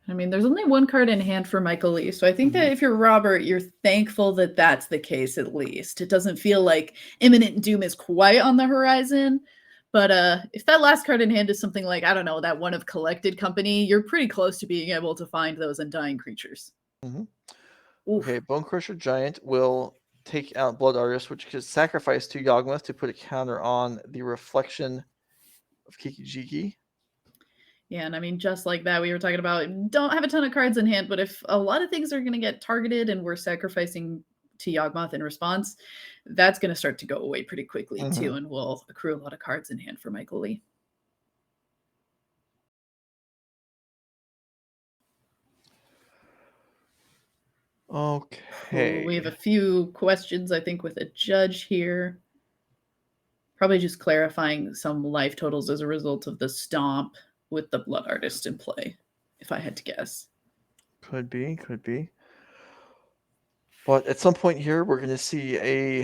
I mean, there's only 1 card in hand for Michael Lee. So I think that if you're Robert, you're thankful that that's the case at least. It doesn't feel like imminent doom is quite on the horizon. But if that last card in hand is something like, I don't know, that one of Collected Company, you're pretty close to being able to find those Undying creatures. Okay, Bone Crusher Giant will take out Blood Artist, which is sacrificed to Yawgmoth to put a counter on the Reflection of Kiki-Jiki. Yeah, and I mean, just like that, we were talking about, don't have a ton of cards in hand, but if a lot of things are going to get targeted and we're sacrificing to Yawgmoth in response, that's going to start to go away pretty quickly too, and we'll accrue a lot of cards in hand for Michael Lee. Okay. We have a few questions, I think, with a judge here. Probably just clarifying some life totals as a result of the stomp with the Blood Artist in play, if I had to guess. Could be. But at some point here, we're going to see a...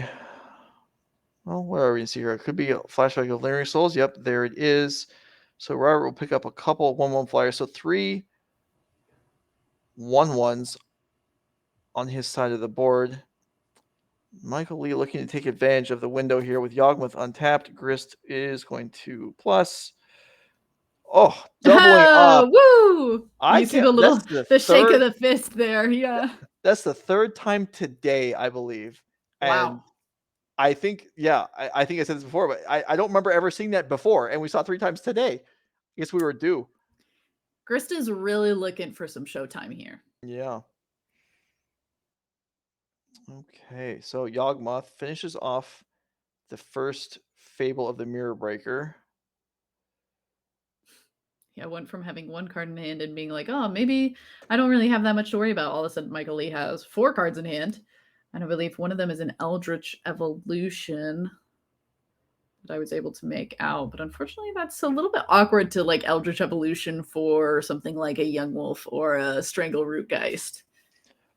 Well, what are we going to see here? It could be a flashback of Lingering Souls. Yep, there it is. So Robert will pick up a couple 1/1 flyers. So 3 1/1s on his side of the board. Michael Lee looking to take advantage of the window here with Yawgmoth untapped. Grist is going to plus. Oh, doubling up. Woo! You see the little the shake of the fist there. Yeah. That's the 3rd time today, I believe. Wow. And I think, I think I said this before, but I don't remember ever seeing that before. And we saw 3 times today. I guess we were due. Grist is really looking for some showtime here. Yeah. Okay, so Yawgmoth finishes off the first Fable of the Mirror Breaker. Yeah, went from having 1 card in hand and being like, oh, maybe I don't really have that much to worry about. All of a sudden, Michael Lee has 4 cards in hand. And I believe one of them is an Eldritch Evolution that I was able to make out. But unfortunately, that's a little bit awkward to like Eldritch Evolution for something like a Yawgmoth or a Strangleroot Geist.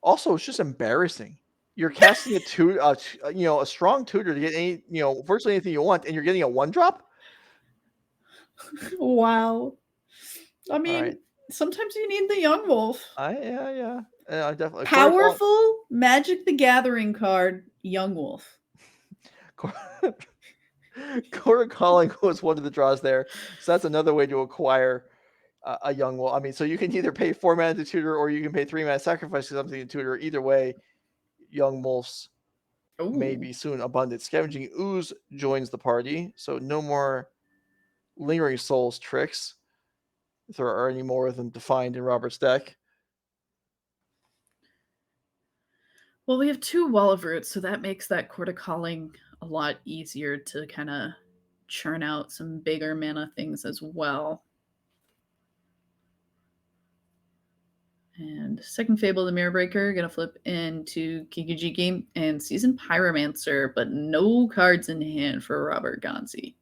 Also, it's just embarrassing. You're casting a strong tutor to get any, virtually anything you want, and you're getting a 1-drop? Wow. I mean, sometimes you need the Yawgmoth. Yeah. I definitely powerful Magic the Gathering card, Yawgmoth. Kora Calling was one of the draws there, so that's another way to acquire a Yawgmoth. I mean, so you can either pay 4 mana to tutor, or you can pay 3 mana, sacrifice something to tutor. Either way, Yawgmoths may be soon abundant. Scavenging Ooze joins the party, so no more Lingering Souls tricks, if there are any more of them defined in Robert's deck. Well, we have 2 Wall of Roots, so that makes that Kora Calling a lot easier to kind of churn out some bigger mana things as well. And second Fable, the Mirror Breaker, gonna flip into Kiki-Jiki and Seasoned Pyromancer, but no cards in hand for Robert Gonzi.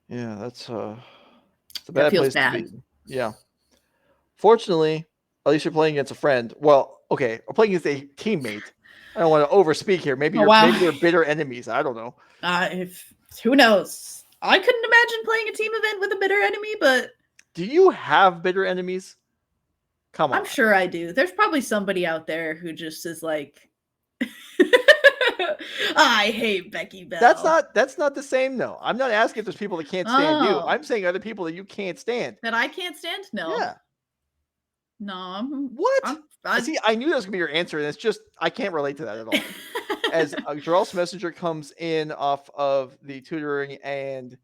Yeah, that's a bad feels place bad. to be. Yeah. Fortunately, at least you're playing against a friend. Well, okay, we're playing against a teammate. I don't want to overspeak here. Maybe you're bitter enemies. I don't know. Who knows? I couldn't imagine playing a team event with a bitter enemy, but Do you have bitter enemies? Come on. I'm sure I do. There's probably somebody out there who just is like, I hate Becky Bell. That's not the same though. I'm not asking if there's people that can't stand you. Oh. I'm saying other people that you can't stand. That I can't stand? No. Yeah. No. What? See, I knew that was gonna be your answer, and it's just I can't relate to that at all. As Jarl's messenger comes in off of the tutoring, and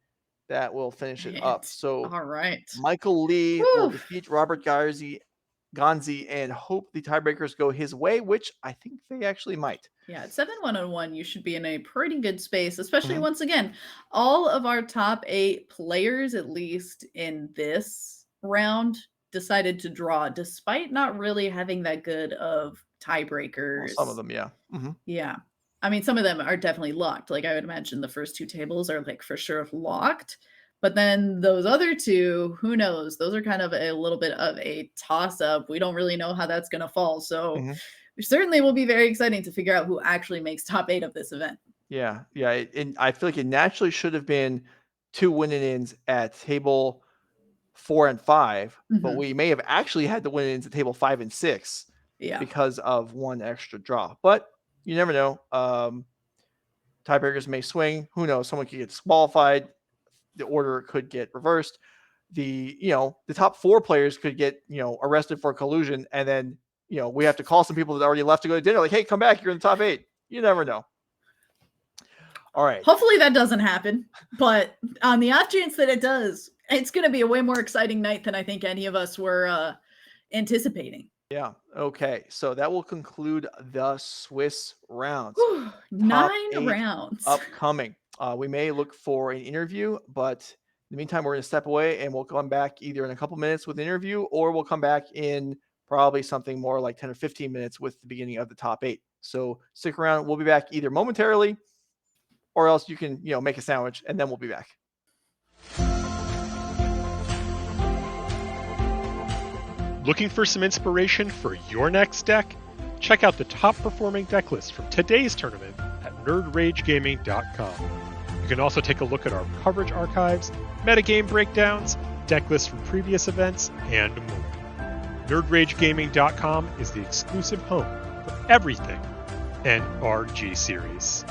that will finish it up. So all right. Michael Lee will Whew. defeat Robert Gonzi and hope the tiebreakers go his way, which I think they actually might. Yeah, at 7-1-1, you should be in a pretty good space, especially Mhm. once again, all of our top 8 players, at least in this round, decided to draw despite not really having that good of tiebreakers. Well, some of them, yeah. Mhm. Yeah. I mean, some of them are definitely locked. Like, I would imagine the first 2 tables are, like, for sure locked. But then those other 2, who knows? Those are kind of a little bit of a toss-up. We don't really know how that's going to fall. So Mhm. it certainly will be very exciting to figure out who actually makes top 8 of this event. Yeah, and I feel like it naturally should have been 2 win-ins at table 4 and 5, but Mhm. we may have actually had the win-ins at table 5 and 6 Yeah. because of one extra draw. But you never know. Tiebreakers may swing. Who knows? Someone could get disqualified. The order could get reversed. The top 4 players could get arrested for collusion, and then we have to call some people that already left to go to dinner. Like, hey, come back! You're in the top 8. You never know. All right. Hopefully that doesn't happen, but on the off chance that it does, it's going to be a way more exciting night than I think any of us were anticipating. Yeah. Okay. So that will conclude the Swiss rounds. Whew, 9 rounds. Upcoming. We may look for an interview, but in the meantime, we're going to step away and we'll come back either in a couple minutes with an interview, or we'll come back in probably something more like 10 or 15 minutes with the beginning of the top 8. So stick around. We'll be back either momentarily, or else you can, make a sandwich, and then we'll be back. Looking for some inspiration for your next deck? Check out the top performing deck list from today's tournament at nerdragegaming.com. You can also take a look at our coverage archives, metagame breakdowns, deck lists from previous events, and more. nerdragegaming.com is the exclusive home for everything NRG series.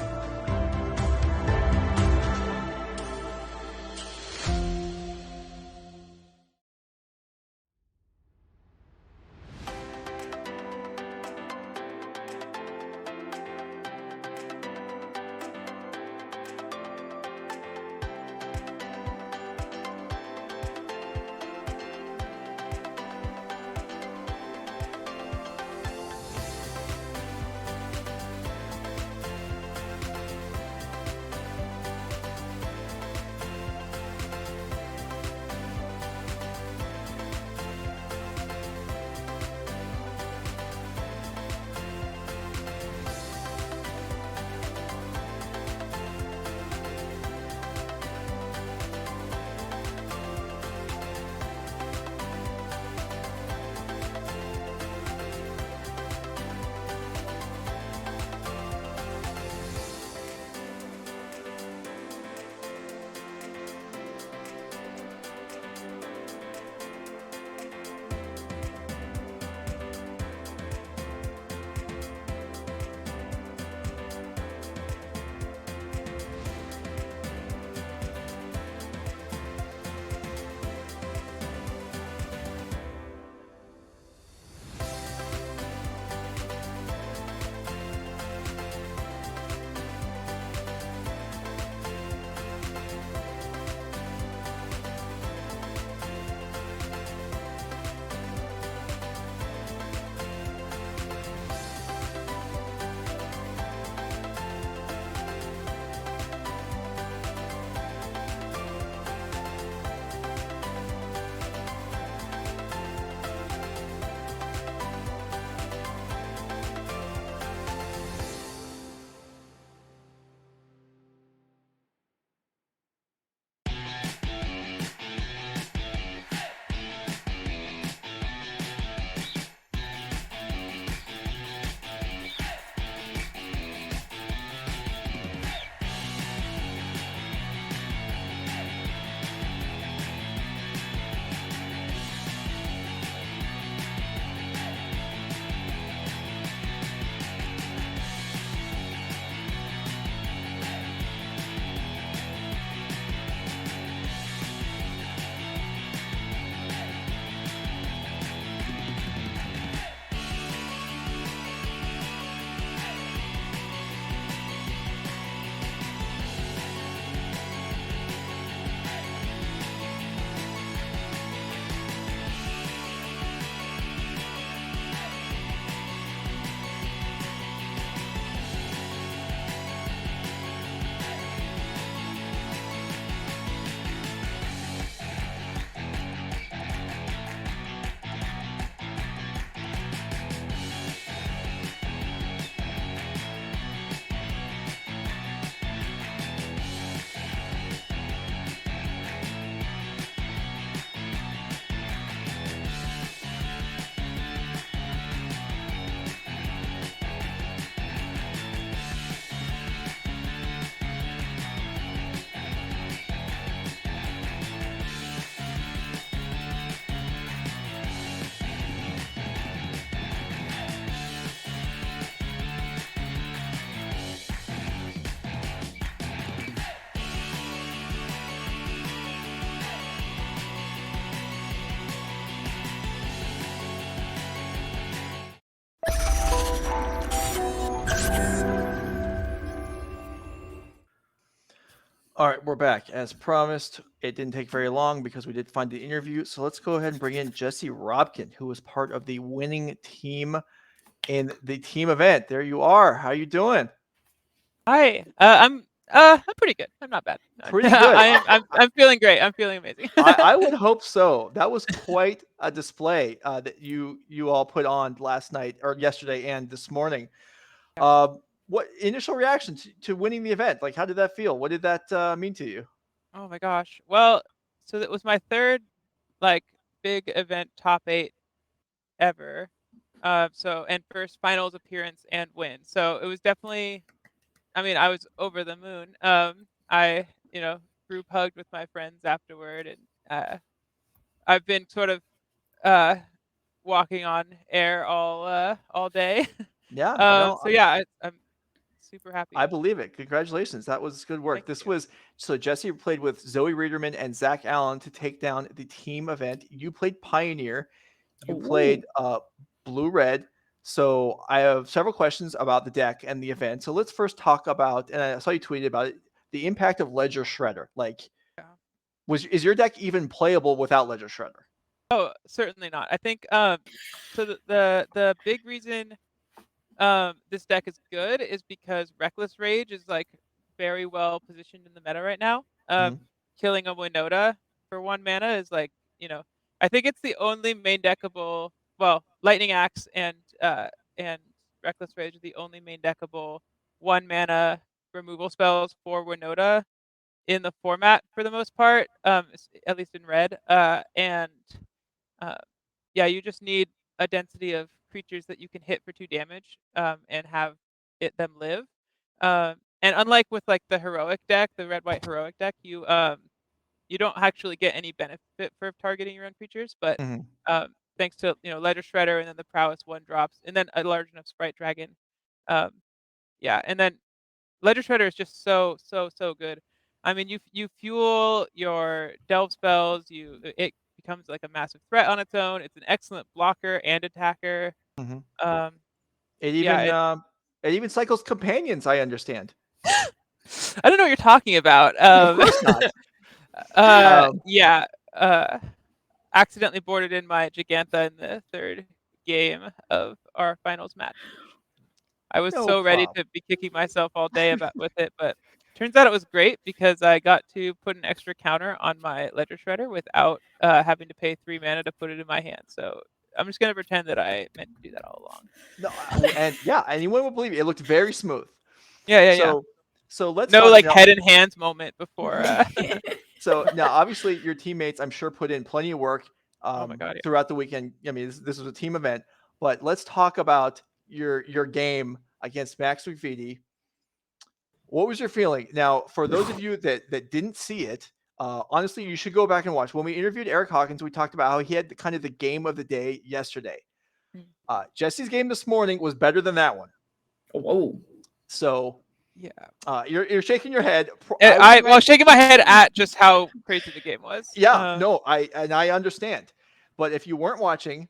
All right, we're back. As promised, it didn't take very long because we did find the interview. So let's go ahead and bring in Jesse Robkin, who was part of the winning team in the team event. There you are. How you doing? Hi. I'm pretty good. I'm not bad. Pretty good. I'm feeling great. I'm feeling amazing. I would hope so. That was quite a display that you all put on last night or yesterday and this morning. What initial reaction to winning the event? Like, how did that feel? What did that mean to you? Oh my gosh. Well, so that was my third like big event top 8 ever. And first finals appearance and win. So it was definitely, I mean, I was over the moon. I, group hugged with my friends afterward, and I've been sort of walking on air all day. Yeah. No, So yeah, I'm super happy. I believe it. Congratulations. That was good work. Thank This you. was so Jesse played with Zoe Riederman and Zach Allen to take down the team event. You played Pioneer. You played Blue Red. So I have several questions about the deck and the event. So let's first talk about, and I saw you tweeted about it, the impact of Ledger Shredder. Like, Yeah. is your deck even playable without Ledger Shredder? Oh, certainly not. I think so the big reason this deck is good is because Reckless Rage is like very well positioned in the meta right now. Killing a Winota for 1 mana is like, I think it's the only main deckable, well, Lightning Axe and Reckless Rage are the only main deckable 1 mana removal spells for Winota in the format for the most part, at least in red. Yeah, you just need a density of creatures that you can hit for 2 damage, and have them live. And unlike with like the heroic deck, the red-white heroic deck, you don't actually get any benefit for targeting your own creatures, but thanks to Ledger Shredder and then the Prowess 1-drops, and then a large enough Sprite Dragon. Yeah, and then Ledger Shredder is just so good. I mean, you fuel your delve spells. It becomes like a massive threat on its own. It's an excellent blocker and attacker. It even cycles companions. I understand. I don't know what you're talking about. Of course not. Yeah. Accidentally boarded in my Gigantha in the 3rd game of our finals match. I was No so ready problem. to be kicking myself all day with it, but turns out it was great because I got to put an extra counter on my Ledger Shredder without having to pay 3 mana to put it in my hand. So I'm just gonna pretend that I meant to do that all along. No, and yeah, anyone would believe it. It looked very smooth. Yeah. So let's no talk, like head and hands moment before. So now, obviously, your teammates, I'm sure, put in plenty of work Oh my God, yeah. throughout the weekend. I mean, this was a team event, but let's talk about your game against Max McVitie. What was your feeling? Now, for those of you that didn't see it, honestly, you should go back and watch. When we interviewed Eric Hawkins, we talked about how he had kind of the game of the day yesterday. Jesse's game this morning was better than that one. Whoa. So yeah, you're shaking your head. Well, shaking my head at just how crazy the game was. Yeah, no, I understand, but if you weren't watching,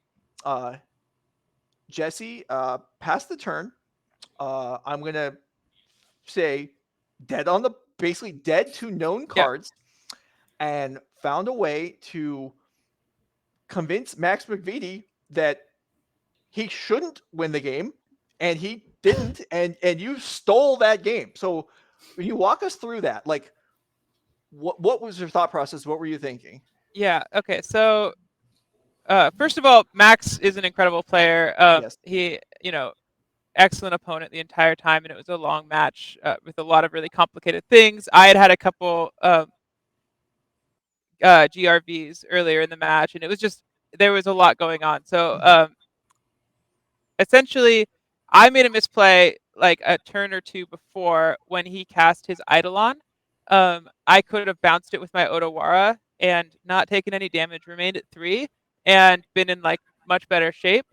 Jesse passed the turn. I'm gonna say basically dead to known cards, and found a way to convince Max McVitie that he shouldn't win the game, and he didn't, and you stole that game. So when you walk us through that, like what was your thought process? What were you thinking? Yeah. Okay. So, first of all, Max is an incredible player. Yes. He, excellent opponent the entire time, and it was a long match with a lot of really complicated things. I had a couple GRVs earlier in the match, and it was just there was a lot going on. So essentially, I made a misplay like a turn or two before when he cast his Eidolon. I could have bounced it with my Otawara and not taken any damage, remained at 3, and been in like much better shape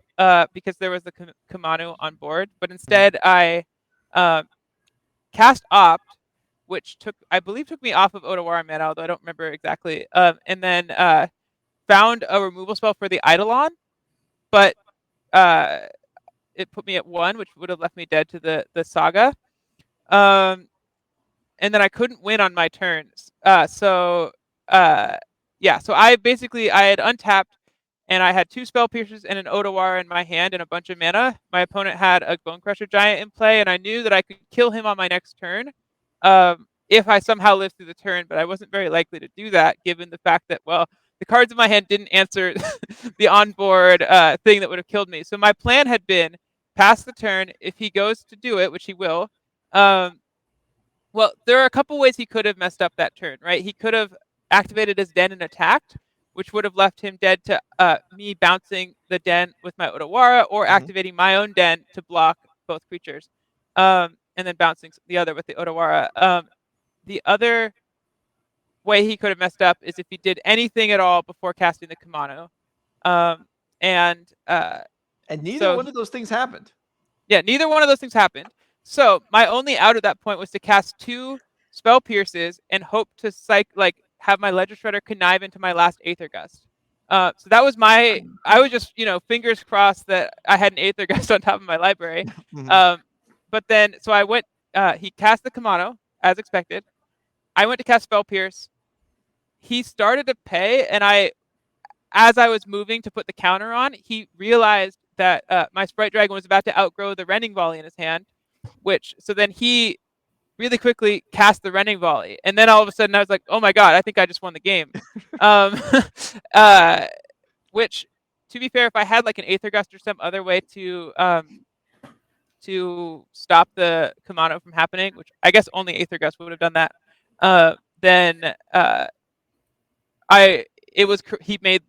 because there was the Kamanu on board. But instead, I cast Opt, which I believe took me off of Otawara mana, although I don't remember exactly. And then found a removal spell for the Eidolon, but it put me at 1, which would have left me dead to the Saga. and then I couldn't win on my turns. So I had untapped, and I had 2 Spell Piercers and an Otawara in my hand and a bunch of mana. My opponent had a Bone Crusher Giant in play, and I knew that I could kill him on my next turn if I somehow lived through the turn, but I wasn't very likely to do that given the fact that, well, the cards in my hand didn't answer the onboard thing that would have killed me. So my plan had been pass the turn. If he goes to do it, which he will, well, there are a couple ways he could have messed up that turn, right? He could have activated his Den and attacked, which would have left him dead to me bouncing the Den with my Otawara, or activating my own Den to block both creatures, and then bouncing the other with the Otawara. The other way he could have messed up is if he did anything at all before casting the Kamano. And neither one of those things happened. Yeah, neither one of those things happened. So my only out at that point was to cast 2 Spell Pierces and hope to have my Ledger Shredder connive into my last Aether Gust. So that was I was just, fingers crossed that I had an Aether Gust on top of my library. But then, so I went, he cast the Kamano, as expected. I went to cast Spell Pierce. He started to pay, and as I was moving to put the counter on, he realized that my Sprite Dragon was about to outgrow the Rending Volley in his hand, so then he really quickly cast the Rending Volley. And then all of a sudden I was like, oh my God, I think I just won the game. Which, to be fair, if I had like an Aether Gust or some other way to stop the Kamano from happening, which I guess only Aether Gust would have done that, then he made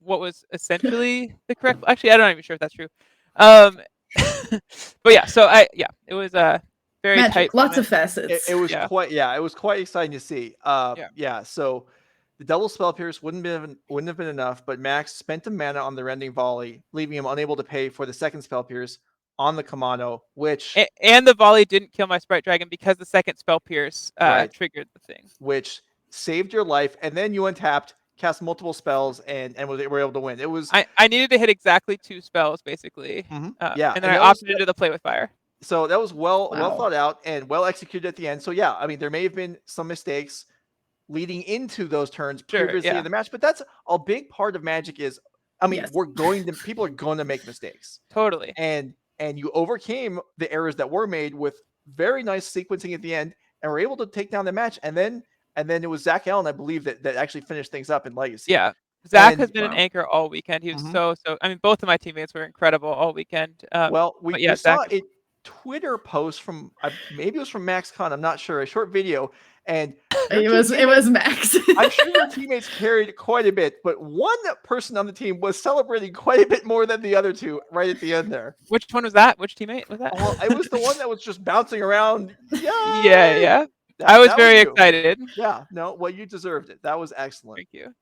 what was essentially the correct. Actually, I'm not even sure if that's true. But yeah, so it was a very Magic, tight. lots of facets. It was it was quite exciting to see. So the double Spell Pierce wouldn't have been enough, but Max spent a mana on the Rending Volley, leaving him unable to pay for the second Spell Pierce on the Kamano, which and the volley didn't kill my Sprite Dragon because the second Spell Pierce triggered the thing, which saved your life. And then you untapped, cast multiple spells, and were able to win. It was I needed to hit exactly 2 spells basically. And then I opted into the Play with Fire. So that was well thought out and well executed at the end. So yeah, I mean, there may have been some mistakes leading into those turns previously in the match, but that's a big part of Magic. Is people are going to make mistakes. Totally. And you overcame the errors that were made with very nice sequencing at the end, and were able to take down the match. And then it was Zach Allen, I believe, that actually finished things up in Legacy. Yeah. Zach has been an anchor all weekend. He was so. I mean, both of my teammates were incredible all weekend. We saw a Twitter post from maybe it was from MaxCon. I'm not sure. A short video, and it was Max. I'm sure your teammates carried quite a bit, but one person on the team was celebrating quite a bit more than the other two right at the end there. Which one was that? Which teammate was that? Well, it was the one that was just bouncing around. Yeah. I was very excited. Yeah, no, well, you deserved it. That was excellent. Thank you.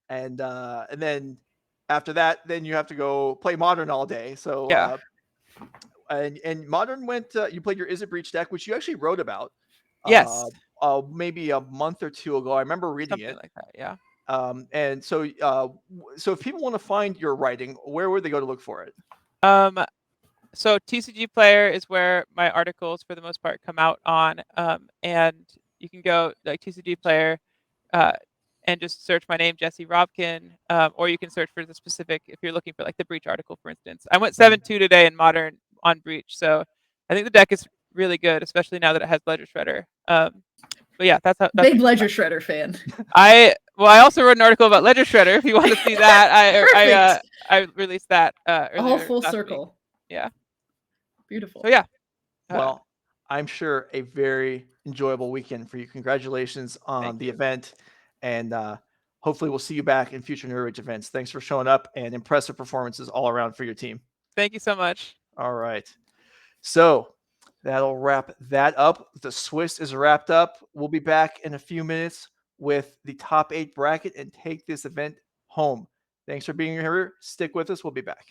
And then after that, then you have to go play Modern all day. So and Modern went. You played your Izzet Breach deck, which you actually wrote about. Yes. Maybe a month or two ago. I remember reading Something it. like that. Yeah. And so if people want to find your writing, where would they go to look for it? So TCG Player is where my articles, for the most part, come out on. And you can go like TCG Player, and just search my name, Jesse Robkin, or you can search for the specific if you're looking for like the Breach article, for instance. I went 7-2 today in Modern on Breach, so I think the deck is really good, especially now that it has Ledger Shredder. But yeah, that's big Ledger Shredder fan. I also wrote an article about Ledger Shredder. If you want to see that, I released that. A whole full circle. Week. Yeah. Beautiful. So yeah. Well, I'm sure a very enjoyable weekend for you. Congratulations on the event, and hopefully we'll see you back in future New Age events. Thanks for showing up, and impressive performances all around for your team. Thank you so much. All right. So that'll wrap that up. The Swiss is wrapped up. We'll be back in a few minutes with the top 8 bracket and take this event home. Thanks for being here. Stick with us. We'll be back.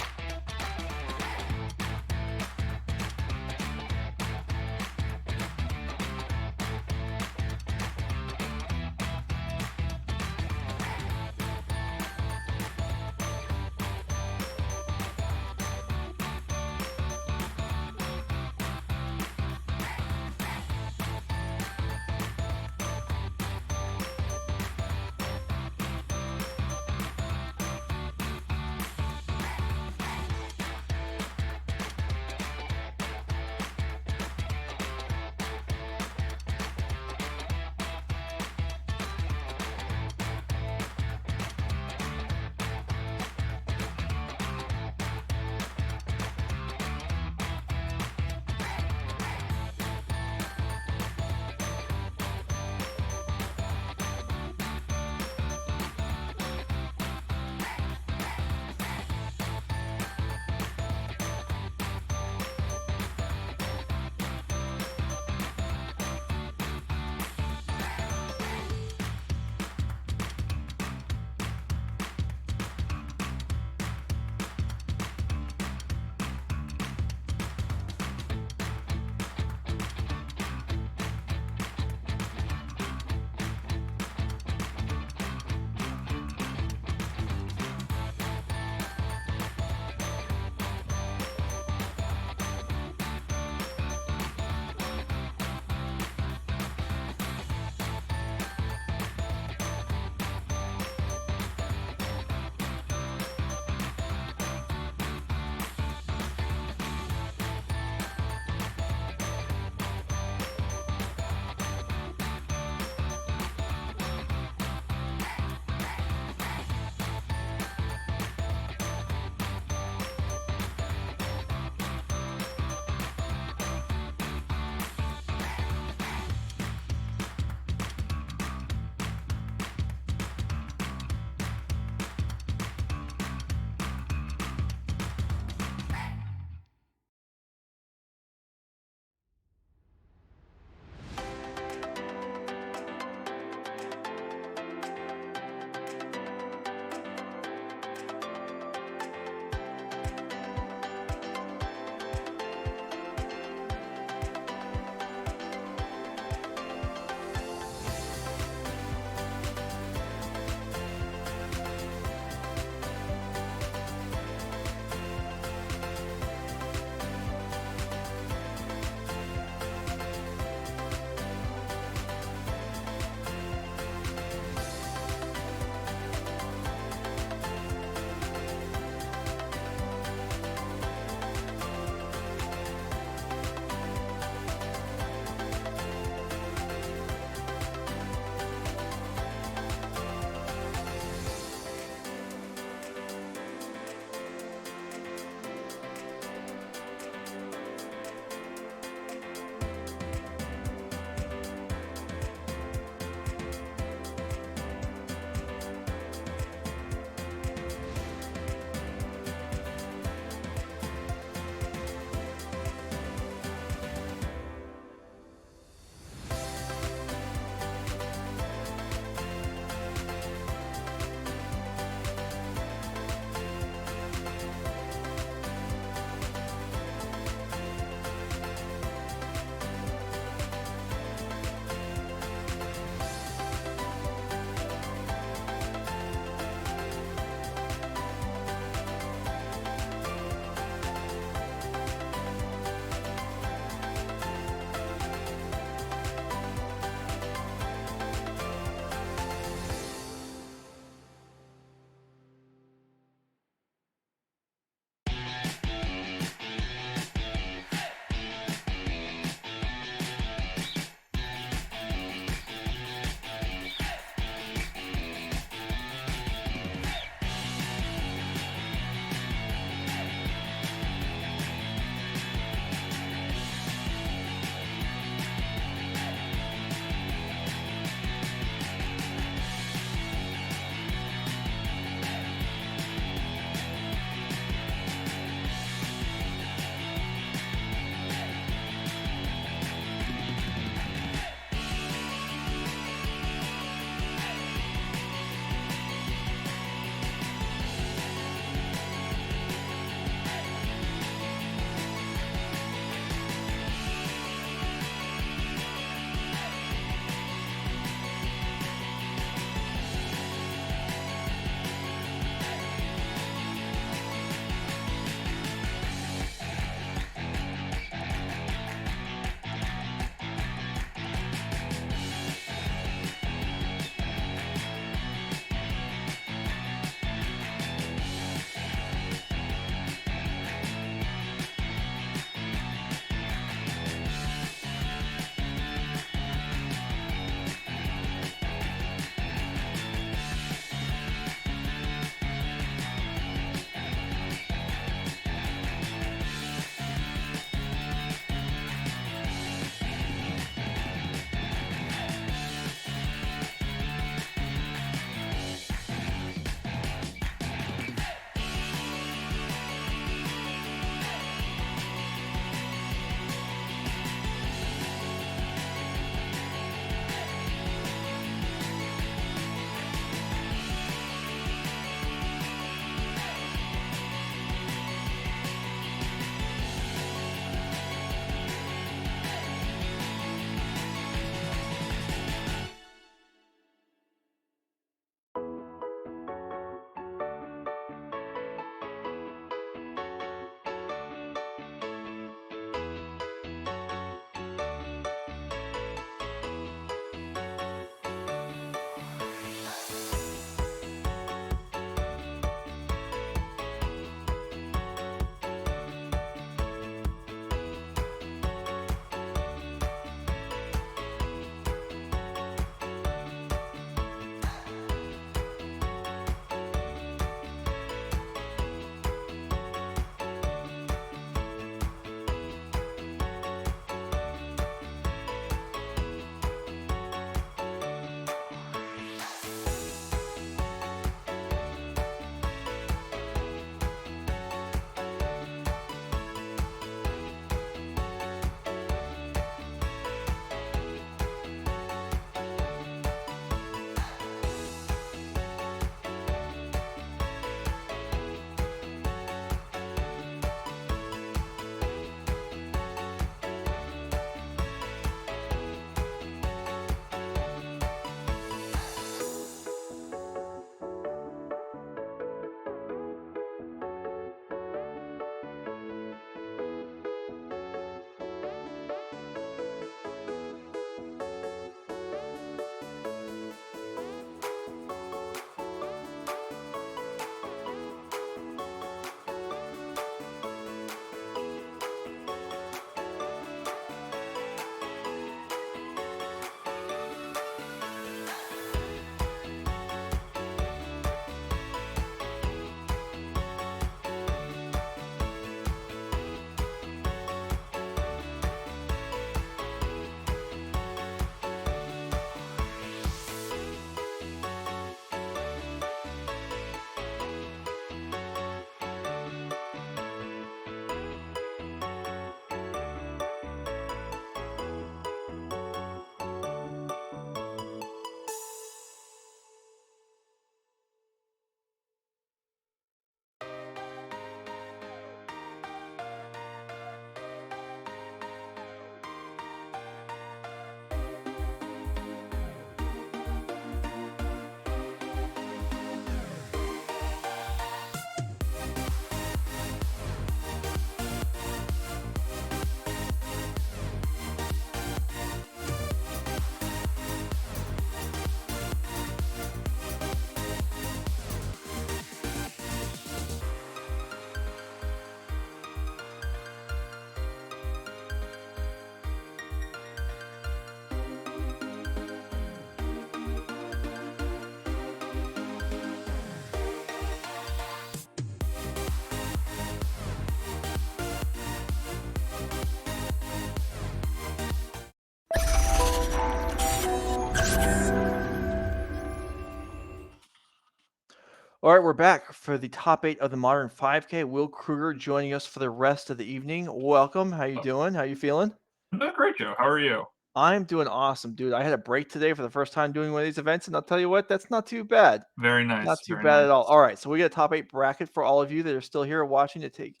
All right, we're back for the top 8 of the Modern 5K. Will Kruger joining us for the rest of the evening. Welcome. How you doing? How you feeling? I'm doing great, Joe. How are you? I'm doing awesome, dude. I had a break today for the first time doing one of these events, and I'll tell you what, that's not too bad. Very nice. Not too very bad nice. at all. All right, so we got a top 8 bracket for all of you that are still here watching to take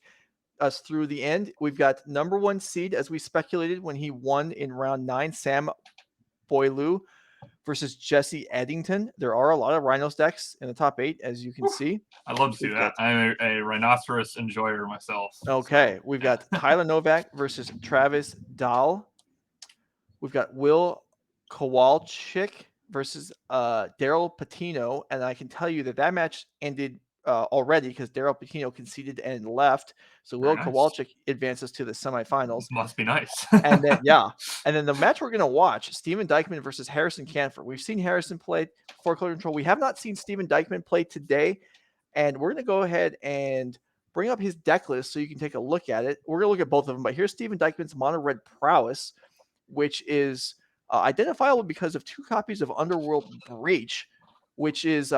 us through the end. We've got number 1 seed, as we speculated when he won in round 9, Sam Boileau versus Jesse Eddington. There are a lot of Rhinos decks in the top 8, as you can see. I love to see We've that. got- I'm a rhinoceros enjoyer myself. Okay, so, we've yeah. got Tyler Novak versus Travis Dahle. We've got Will Kowalczyk versus Daryl Patino, and I can tell you that match ended already because Daryl Patino conceded and left. So Will Very nice. Kowalczyk advances to the semifinals. Must be nice. And then and then the match we're gonna watch: Steven Dykman versus Harrison Canfer. We've seen Harrison play 4-color control. We have not seen Steven Dykman play today, and we're gonna go ahead and bring up his deck list so you can take a look at it. We're gonna look at both of them, but here's Steven Dykman's mono red prowess, which is identifiable because of 2 copies of Underworld Breach, which is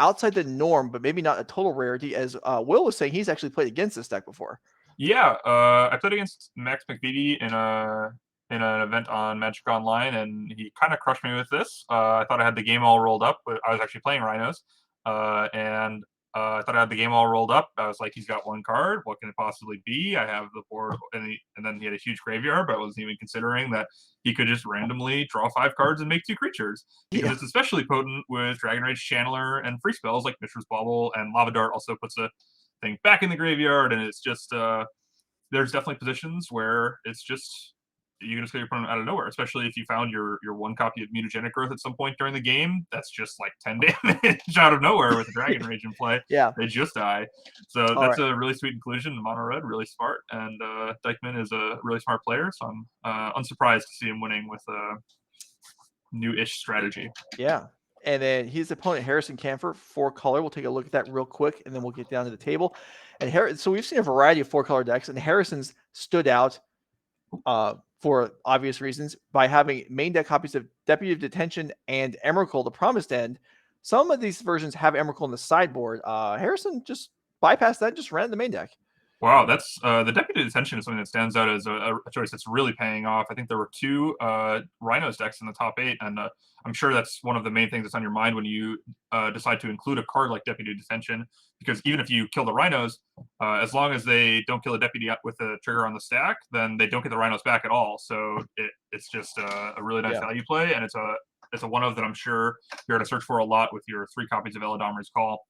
outside the norm, but maybe not a total rarity. As Will was saying, he's actually played against this deck before. Yeah, I played against Max McVitie in an event on Magic Online, and he kind of crushed me with this. I thought I had the game all rolled up, but I was actually playing Rhinos, and I thought I had the game all rolled up. I was like, he's got 1 card. What can it possibly be? I have the board, and then he had a huge graveyard, but I wasn't even considering that he could just randomly draw 5 cards and make 2 creatures. Because it's especially potent with Dragon Rage Channeler and free spells like Mishra's Bauble, and Lava Dart also puts a thing back in the graveyard, and it's just there's definitely positions where it's just you can just get your opponent out of nowhere, especially if you found your 1 copy of Mutagenic Growth at some point during the game. That's just like 10 damage out of nowhere with a Dragon Rage in play. Yeah. They just die. So that's a really sweet inclusion in mono red, really smart. And Dykman is a really smart player, so I'm unsurprised to see him winning with a new-ish strategy. Yeah. And then his opponent, Harrison Canfer, 4-color. We'll take a look at that real quick, and then we'll get down to the table. And so we've seen a variety of 4-color decks, and Harrison's stood out for obvious reasons by having main deck copies of Deputy of Detention and Emrakul, the Promised End. Some of these versions have Emrakul in the sideboard. Harrison just bypassed that, just ran the main deck. Wow, that's the Deputy Detention is something that stands out as a choice that's really paying off. I think there were 2 Rhinos decks in the top 8, and I'm sure that's one of the main things that's on your mind when you decide to include a card like Deputy Detention, because even if you kill the Rhinos, as long as they don't kill a Deputy with a trigger on the stack, then they don't get the Rhinos back at all. So it's just a really nice value play, and it's a one-of that I'm sure you're going to search for a lot with your 3 copies of Eladomir's Call.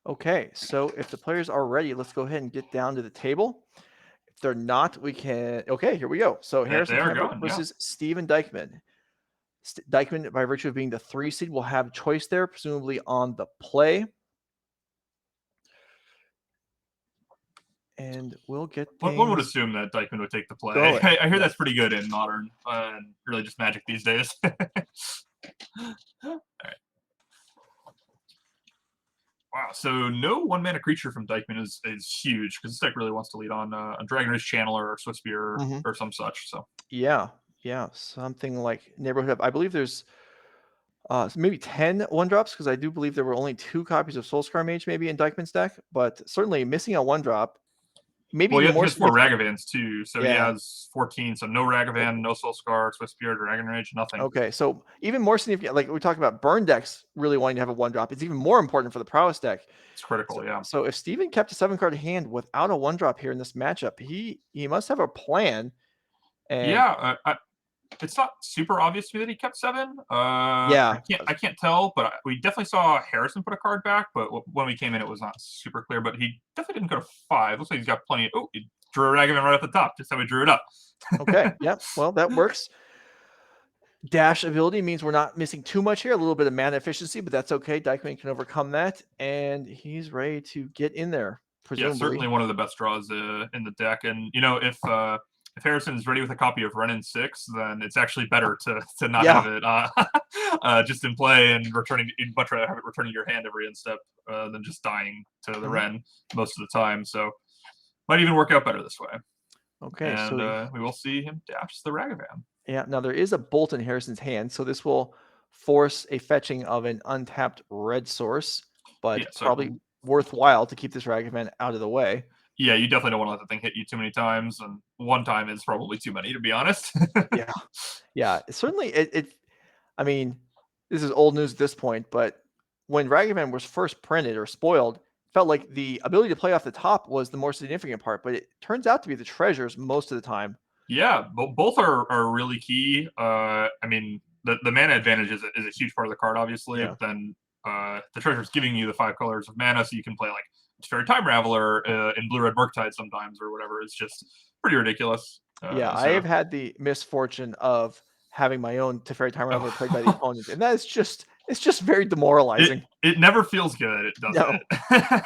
Okay, so if the players are ready, let's go ahead and get down to the table. If they're not, we can. Okay, here we go. So Harrison Canfer versus Steven Dykman. Dykman, by virtue of being the 3 seed, will have choice there, presumably on the play. And we'll get things... One would assume that Dykman would take the play. I hear that's pretty good in Modern and really just Magic these days. All right. Wow, so no 1-mana creature from Dykman is huge, because this deck really wants to lead on Dragon Rage Channeler or Swiftspear or some such. So yeah, something like neighborhood of, I believe there's maybe 10 1-drops, because I do believe there were only 2 copies of Soulscar Mage maybe in Dykman's deck, but certainly missing a 1-drop. Maybe well, more. He has 4 Ragavans too, so he has 14. So no Ragavan, no Soulscar, Swiftspear, Dragon Rage, nothing. Okay, so even more significant, like we talked about burn decks really wanting to have a 1-drop. It's even more important for the prowess deck. It's critical, So if Steven kept a 7-card hand without a 1-drop here in this matchup, he must have a plan. And it's not super obvious to me that he kept 7. I can't tell, but we definitely saw Harrison put a card back. But when we came in, it was not super clear. But he definitely didn't go to 5. Looks like he's got plenty. Oh, he drew a Ragavan right at the top, just how we drew it up. Okay, yep. Well, that works. Dash ability means we're not missing too much here. A little bit of mana efficiency, but that's okay. Dykman can overcome that, and he's ready to get in there. Presumably. Yeah, certainly one of the best draws in the deck. And if Harrison is ready with a copy of Renin 6, then it's actually better to not have it just in play and returning. You'd much rather have it returning your hand every instep than just dying to the Ren most of the time. So might even work out better this way. Okay, and we will see him dash the Ragavan. Yeah, now there is a bolt in Harrison's hand, so this will force a fetching of an untapped red source, but Yeah, so- probably worthwhile to keep this Ragavan out of the way. Yeah, you definitely don't want to let the thing hit you too many times, and one time is probably too many, to be honest. Yeah, certainly. I mean, this is old news at this point, but when Ragavan was first printed or spoiled, felt like the ability to play off the top was the more significant part, but it turns out to be the treasures most of the time. Yeah, both are really key. I mean, the mana advantage is a huge part of the card, obviously. Yeah. But then the treasure's giving you the 5 colors of mana, so you can play like Teferi Time Raveler in blue-red Murktide sometimes or whatever. It's just pretty ridiculous. Yeah, I have had the misfortune of having my own Teferi Time Raveler played by the opponent, and that is just very demoralizing. It never feels good. It doesn't. No.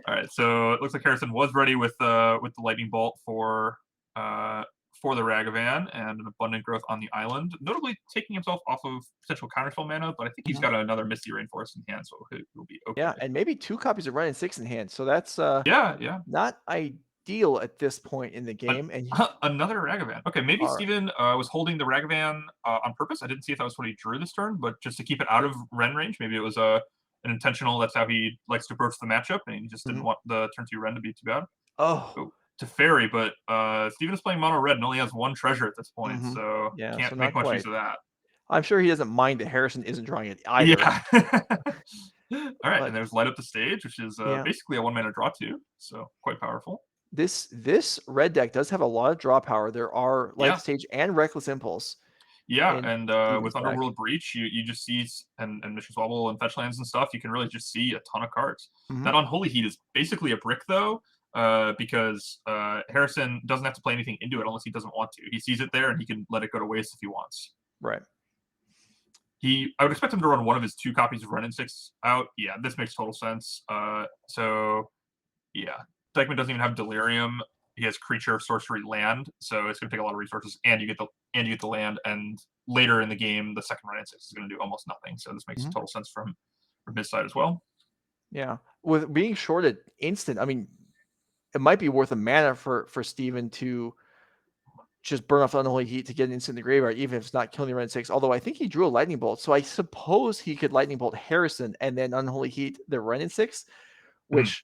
All right, so it looks like Harrison was ready with the Lightning Bolt for the Ragavan and an abundant growth on the island, notably taking himself off of potential counterspell mana, but I think he's got another Misty Rainforest in hand, so he'll be okay. Yeah, and maybe 2 copies of Run and 6 in hand, so that's yeah, not ideal at this point in the game. And another Ragavan. Okay, maybe Steven was holding the Ragavan on purpose. I didn't see if that was what he drew this turn, but just to keep it out of Ren range, maybe it was an intentional. That's how he likes to approach the matchup, and he just didn't want the turn 2 Ren to be too bad. To Fairy, but Steven is playing mono red and only has 1 treasure at this point, so can't make much use of that. I'm sure he doesn't mind that Harrison isn't drawing it either. Yeah. All right, and there's Light Up the Stage, which is basically a 1 mana draw 2, so quite powerful. This red deck does have a lot of draw power. There are Light Up the Stage and Reckless Impulse. Yeah, and with Underworld Breach, you just see, and Mission Swabble and Fetch Lands and stuff, you can really just see a ton of cards. That Unholy Heat is basically a brick, though, because Harrison doesn't have to play anything into it unless he doesn't want to. He sees it there, and he can let it go to waste if he wants. Right. I would expect him to run one of his 2 copies of Ren and 6 out. Yeah, this makes total sense. So, yeah. Dykeman doesn't even have Delirium. He has Creature, Sorcery, Land, so it's going to take a lot of resources, and you get the land, and later in the game, the second Ren and 6 is going to do almost nothing, so this makes total sense from his side as well. Yeah. With being shorted instant, I mean, it might be worth a mana for Steven to just burn off the Unholy Heat to get an instant in the graveyard, even if it's not killing the Ren 6. Although I think he drew a Lightning Bolt, so I suppose he could Lightning Bolt Harrison and then Unholy Heat the Ren 6, which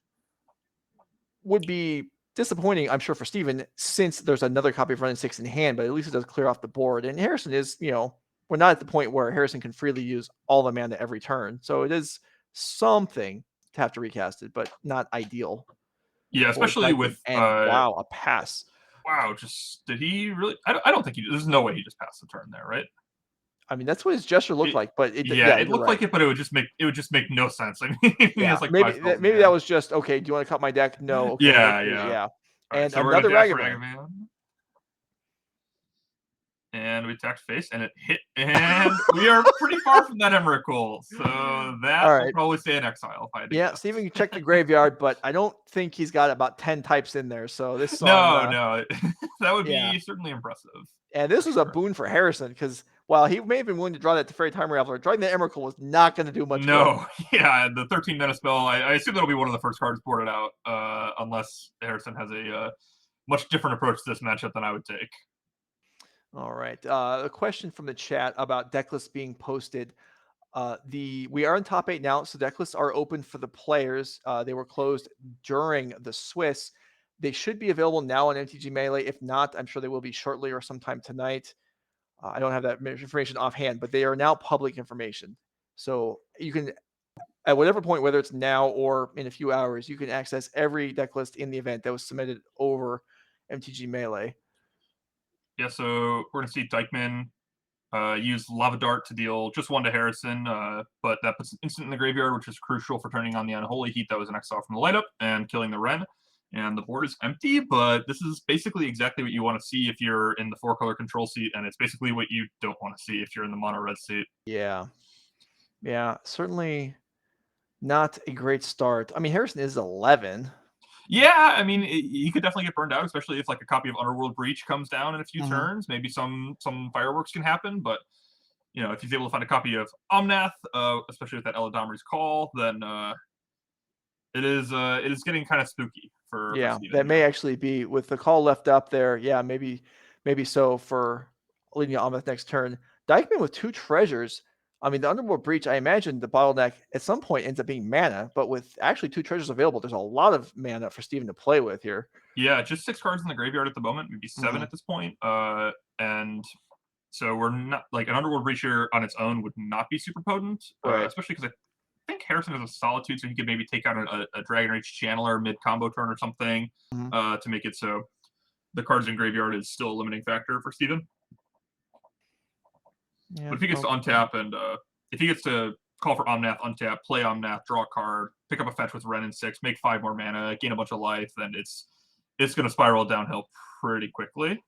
would be disappointing, I'm sure, for Steven, since there's another copy of Ren 6 in hand, but at least it does clear off the board. And Harrison is, we're not at the point where Harrison can freely use all the mana every turn. So it is something to have to recast it, but not ideal. Yeah, especially with wow, a pass. Wow, did he really? I don't think there's no way he just passed the turn there, right? I mean, that's what his gesture looked like, but it looked like it, but it would just make no sense. I mean, maybe that was just okay. Do you want to cut my deck? No. Okay, yeah. And so another Ragavan. And we attacked face, and it hit, and we are pretty far from that Emrakul, so that will probably stay in exile if I did. Yeah, Steven can check the graveyard, but I don't think he's got about 10 types in there. So this song, no, that would be certainly impressive. And this was a boon for Harrison because while he may have been willing to draw that Teferi Time Raveler, drawing the Emrakul was not going to do much. No, yeah, the 13 mana spell. I assume that'll be one of the first cards boarded out, unless Harrison has a much different approach to this matchup than I would take. All right. A question from the chat about deck lists being posted. We are in top 8 now, so deck lists are open for the players. They were closed during the Swiss. They should be available now on MTG Melee. If not, I'm sure they will be shortly or sometime tonight. I don't have that information offhand, but they are now public information. So you can, at whatever point, whether it's now or in a few hours, you can access every deck list in the event that was submitted over MTG Melee. Yeah, so we're going to see Dykeman use Lava Dart to deal just 1 to Harrison, but that puts an instant in the graveyard, which is crucial for turning on the Unholy Heat that was an exile from the light up and killing the Ren. And the board is empty, but this is basically exactly what you want to see if you're in the 4-color control seat, and it's basically what you don't want to see if you're in the mono red seat. Yeah, certainly not a great start. I mean, Harrison is 11. Yeah, I mean, he could definitely get burned out, especially if like a copy of Underworld Breach comes down in a few turns. Maybe some fireworks can happen, but if he's able to find a copy of Omnath, especially with that Eladamri's Call, then it is getting kind of spooky for Steven. That may actually be with the call left up there. Yeah, maybe so for leading Omnath next turn. Dykeman with 2 treasures. I mean, the Underworld Breach, I imagine the bottleneck at some point ends up being mana, but with actually 2 treasures available, there's a lot of mana for Steven to play with here. Yeah, just 6 cards in the graveyard at the moment, maybe 7 Mhm. at this point. And so we're not like an Underworld Breach here on its own would not be super potent, Right. especially because I think Harrison has a Solitude, so he could maybe take out a Dragon Rage Channeler mid combo turn or something to make it so the cards in graveyard is still a limiting factor for Steven. Yeah, But if he gets to untap and if he gets to call for Omnath, untap, play Omnath, draw a card, pick up a fetch with Ren and 6, make 5 more mana, gain a bunch of life, then it's going to spiral downhill pretty quickly.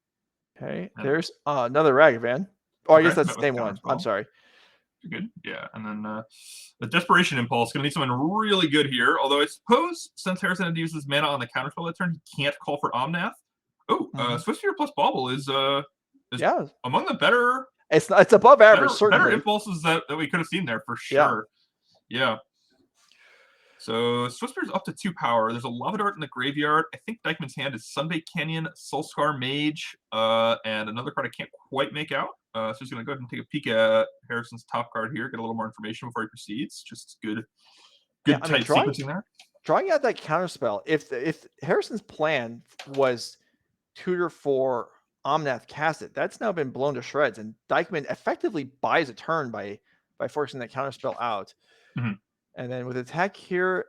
Okay, And- there's another Ragavan. Oh, I guess Okay, that's met the with same one. I'm Counterspell. sorry. Good, yeah. And then the Desperation Impulse, going to need something really good here. Although I suppose since Harrison had to use his mana on the counterspell that turn, he can't call for Omnath. Oh, Swiftspear plus Bauble is Yeah, among the better it's above average, better certainly. impulses that we could have seen there for sure. Yeah. So Swiftspear's up to 2 power. There's a Lava Dart in the graveyard. I think Dykeman's hand is Sunbake Canyon, Soulscar Mage, and another card I can't quite make out. So he's going to go ahead and take a peek at Harrison's top card here, get a little more information before he proceeds. Just good Yeah, I mean, tight sequencing there. Drawing out that counterspell, if Harrison's plan was tutor for Omnath cast it, that's now been blown to shreds, and Dykeman effectively buys a turn by forcing that counterspell out. Mhm. And then with attack here,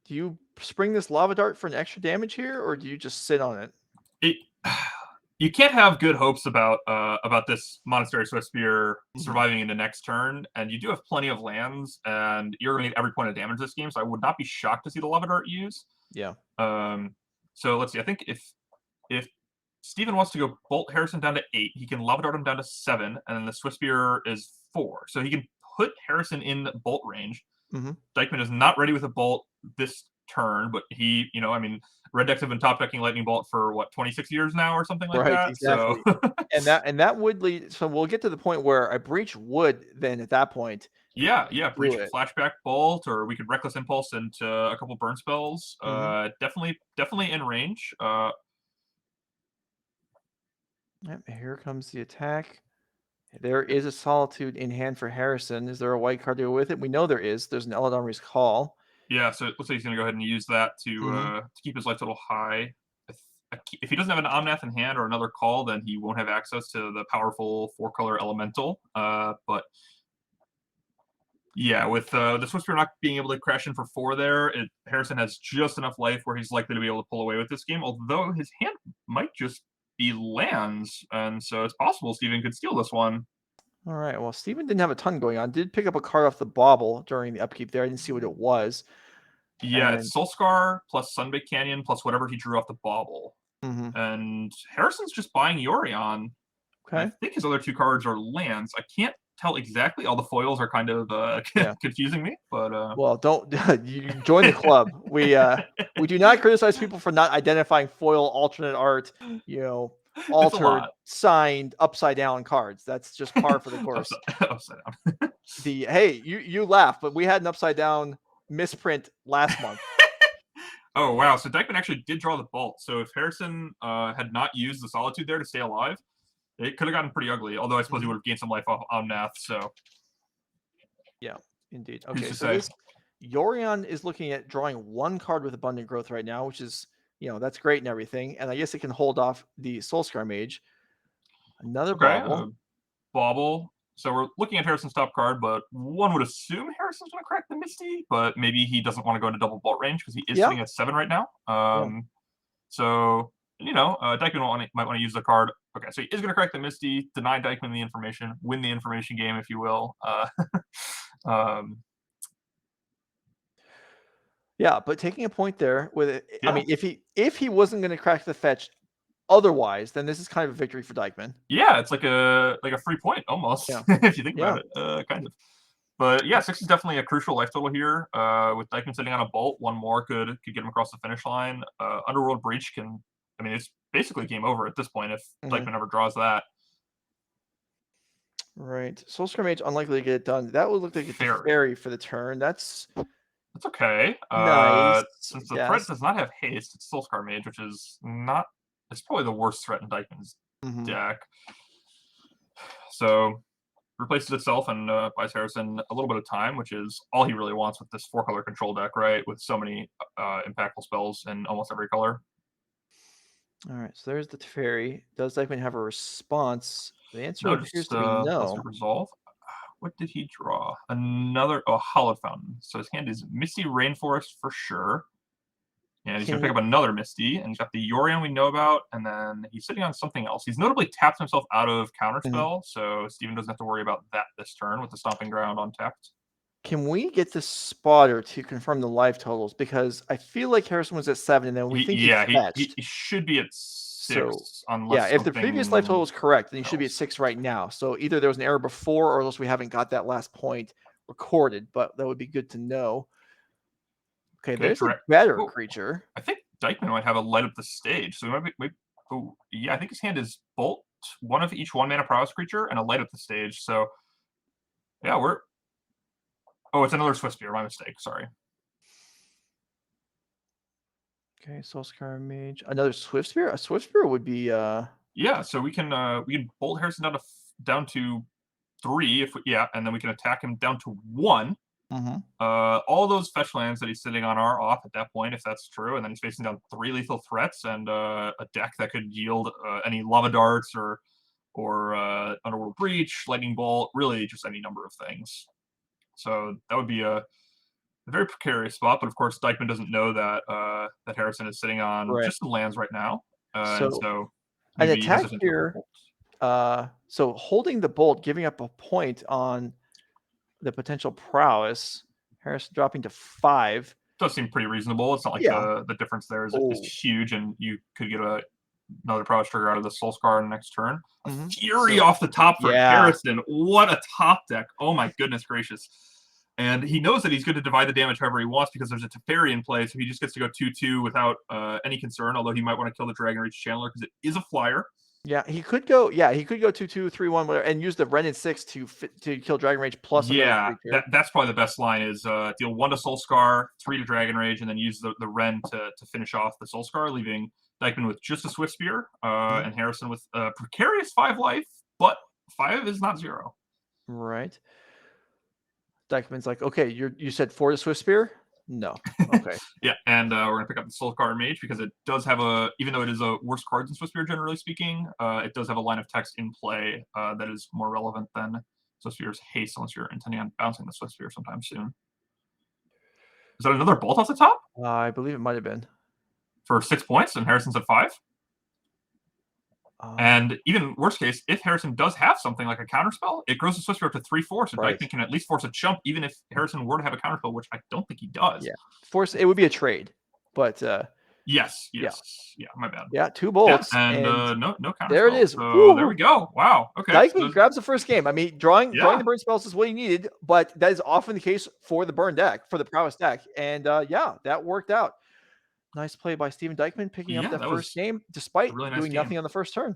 do you spring this Lava Dart for an extra damage here, or do you just sit on it? You can't have good hopes about this Monastery Swiftspear surviving into next turn, and you do have plenty of lands, and you're going to need every point of damage this game, so I would not be shocked to see the Lava Dart use. Yeah. So let's see. I think if Steven wants to go bolt Harrison down to 8, he can Lava Dart him down to 7, and then the Swiftspear is 4. So he can put Harrison in bolt range. Dykeman is not ready with a bolt this turn, but he, I mean, red decks have been top decking Lightning Bolt for what, 26 years now or something like that. Exactly. So and that would lead. So we'll get to the point where a breach would then at that point. Yeah, breach flashback bolt, or we could reckless impulse into a couple burn spells. Definitely in range. Here comes the attack. There is a Solitude in hand for Harrison. Is there a white card to go with it? We know there is. There's an Eladamri's Call. Yeah, so it looks like he's going to go ahead and use that to keep his life total high. If he doesn't have an Omnath in hand or another call, then he won't have access to the powerful 4-color elemental. But yeah, with the Swiftspear not being able to crash in for 4 there, Harrison has just enough life where he's likely to be able to pull away with this game, although his hand might just be lands, and so it's possible Steven could steal this one. All right, well, Steven didn't have a ton going on. Did pick up a card off the bauble during the upkeep there. I didn't see what it was. Yeah, it's Soulscar plus Sunbake Canyon plus whatever he drew off the bauble. And Harrison's just buying Yorion. Okay. I think his other 2 cards are lands. I can't tell exactly. All the foils are kind of confusing me, but well, don't you join the club. We do not criticize people for not identifying foil alternate art, altered, signed, upside down cards. That's just par for the course. upside down. Hey, you laugh, but we had an upside down misprint last month. Oh wow! So Dykeman actually did draw the bolt. So if Harrison had not used the Solitude there to stay alive, it could have gotten pretty ugly. Although I suppose he would have gained some life off Omnath. So yeah, indeed. Okay, so Yorion is looking at drawing 1 card with Abundant Growth right now, which is that's great and everything. And I guess it can hold off the Soulscar Mage. Another bauble. So we're looking at Harrison's top card, but one would assume Harrison's going to crack the Misty, but maybe he doesn't want to go into double bolt range because he is sitting at 7 right now. So, Dykeman might want to use the card. Okay, so he is going to crack the Misty, deny Dykeman the information, win the information game, if you will. Yeah, but taking a point there with it, I mean, if he wasn't going to crack the fetch otherwise, then this is kind of a victory for Dykeman. Yeah, it's like a free point almost, if you think about it, kind of. But yeah, 6 is definitely a crucial life total here. With Dykeman sitting on a bolt, 1 more could get him across the finish line. Underworld Breach it's basically game over at this point if Dykeman ever draws that. Right. Soulscar Mage unlikely to get it done. That would look like it's a fairy for the turn. That's okay. Nice. Since the threat does not have haste, it's Soulscar Mage, which is not. It's probably the worst threat in Dykeman's deck. So replaces itself and buys Harrison a little bit of time, which is all he really wants with this 4-color control deck, right? With so many impactful spells in almost every color. All right, so there's the Teferi. Does Dykeman have a response? The answer No, appears just to be no. resolve. What did he draw? Another Hallowed Fountain. So his hand is Misty Rainforest for sure. And he's going to pick up another Misty, and he's got the Yorion we know about, and then he's sitting on something else. He's notably tapped himself out of Counterspell, so Steven doesn't have to worry about that this turn with the Stomping Ground untapped. Can we get the spotter to confirm the life totals? Because I feel like Harrison was at 7, and then we think he fetched. He should be at 6. So, unless if the previous life total was correct, then he should be at 6 right now. So either there was an error before, or else we haven't got that last point recorded. But that would be good to know. Okay, there's a better creature. I think Dykeman might have a Light Up the Stage. So we might be, I think his hand is Bolt, one of each 1-mana prowess creature, and a Light Up the Stage. So, yeah, it's another Swiftspear. My mistake. Sorry. Okay, Soulscar Mage. Another Swiftspear? A Swiftspear would be Yeah, so we can bolt Harrison down to 3 and then we can attack him down to 1. Mm-hmm. All those fetch lands that he's sitting on are off at that point, if that's true, and then he's facing down 3 lethal threats and a deck that could yield any Lava Darts or Underworld Breach, Lightning Bolt, really just any number of things. So that would be a very precarious spot, but of course Dykeman doesn't know that that Harrison is sitting on just the lands right now. So an attack here. So holding the bolt, giving up a point on the potential prowess. Harrison dropping to 5. Does seem pretty reasonable. It's not like the difference there is huge, and you could get another prowess trigger out of the Soulscar next turn. Fury off the top for Harrison. What a top deck. Oh my goodness gracious. And he knows that he's going to divide the damage however he wants because there's a Teferi in play, so he just gets to go 2/2 without any concern, although he might want to kill the Dragon Rage Channeler because it is a flyer. Yeah, he could go 2/2, 3/1, whatever, and use the Renin 6 to kill Dragon Rage plus. That's probably the best line is deal 1 to Soulscar, 3 to Dragon Rage, and then use the Ren to finish off the Soulscar, leaving Dykeman with just a Swiftspear and Harrison with a precarious 5 life, but 5 is not 0. Right. Dykeman's like, okay, you said 4 to Swiftspear? No. Okay. Yeah, and we're gonna pick up the Soulscar Mage because it does have even though it is a worse card than Swiftspear generally speaking, it does have a line of text in play that is more relevant than Swiftspear's haste, unless you're intending on bouncing the Swiftspear sometime soon. Is that another bolt off the top? I believe it might have been. For 6 points, and Harrison's at 5. And even worst case, if Harrison does have something like a counterspell, it grows the Swiftspear up to 3/4, so Dykeman can at least force a chump, even if Harrison were to have a counterspell, which I don't think he does. Yeah, it would be a trade, but yes, my bad. Yeah, 2 bolts and no counterspell. There it is. So there we go. Wow. Okay. Dykeman grabs the first game. I mean, drawing the burn spells is what he needed, but that is often the case for the burn deck, for the prowess deck, and that worked out. Nice play by Steven Dykeman, picking up that first game, despite doing nothing on the first turn.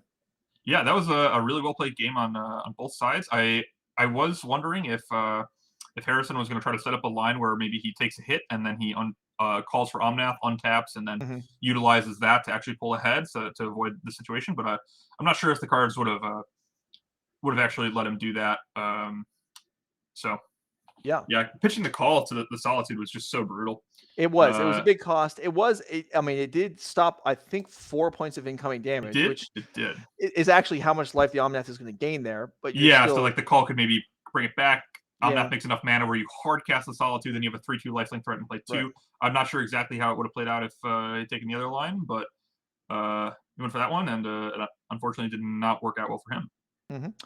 Yeah, that was a really well played game on both sides. I was wondering if Harrison was going to try to set up a line where maybe he takes a hit and then he calls for Omnath, untaps, and then utilizes that to actually pull ahead to avoid the situation. But I'm not sure if the cards would have actually let him do that. Pitching the call to the Solitude was just so brutal. It was a big cost. It did stop, I think, 4 points of incoming damage, which it did. Is actually how much life the Omnath is going to gain there. But so like the call could maybe bring it back. Omnath makes enough mana where you hard cast the Solitude, then you have a 3/2 lifelink threat and play 2. Right. I'm not sure exactly how it would have played out if he'd taken the other line, but he went for that one, and that unfortunately did not work out well for him.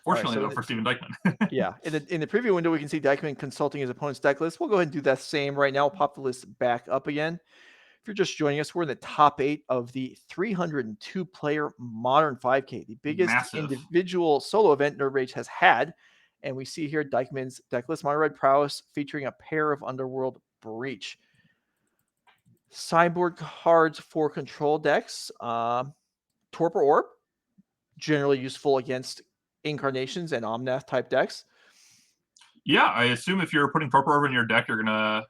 Fortunately, though, for Steven Dykeman. In the preview window, we can see Dykeman consulting his opponent's deck list. We'll go ahead and do that same right now. We'll pop the list back up again. If you're just joining us, we're in the top 8 of the 302-player Modern 5K, the biggest individual solo event Nerd Rage has had. And we see here Dykeman's deck list, Mono Red Prowess, featuring a pair of Underworld Breach. Sideboard cards for control decks. Torpor Orb, generally useful against Incarnations and Omnath type decks. Yeah, I assume if you're putting Torpor Orb in your deck, you're gonna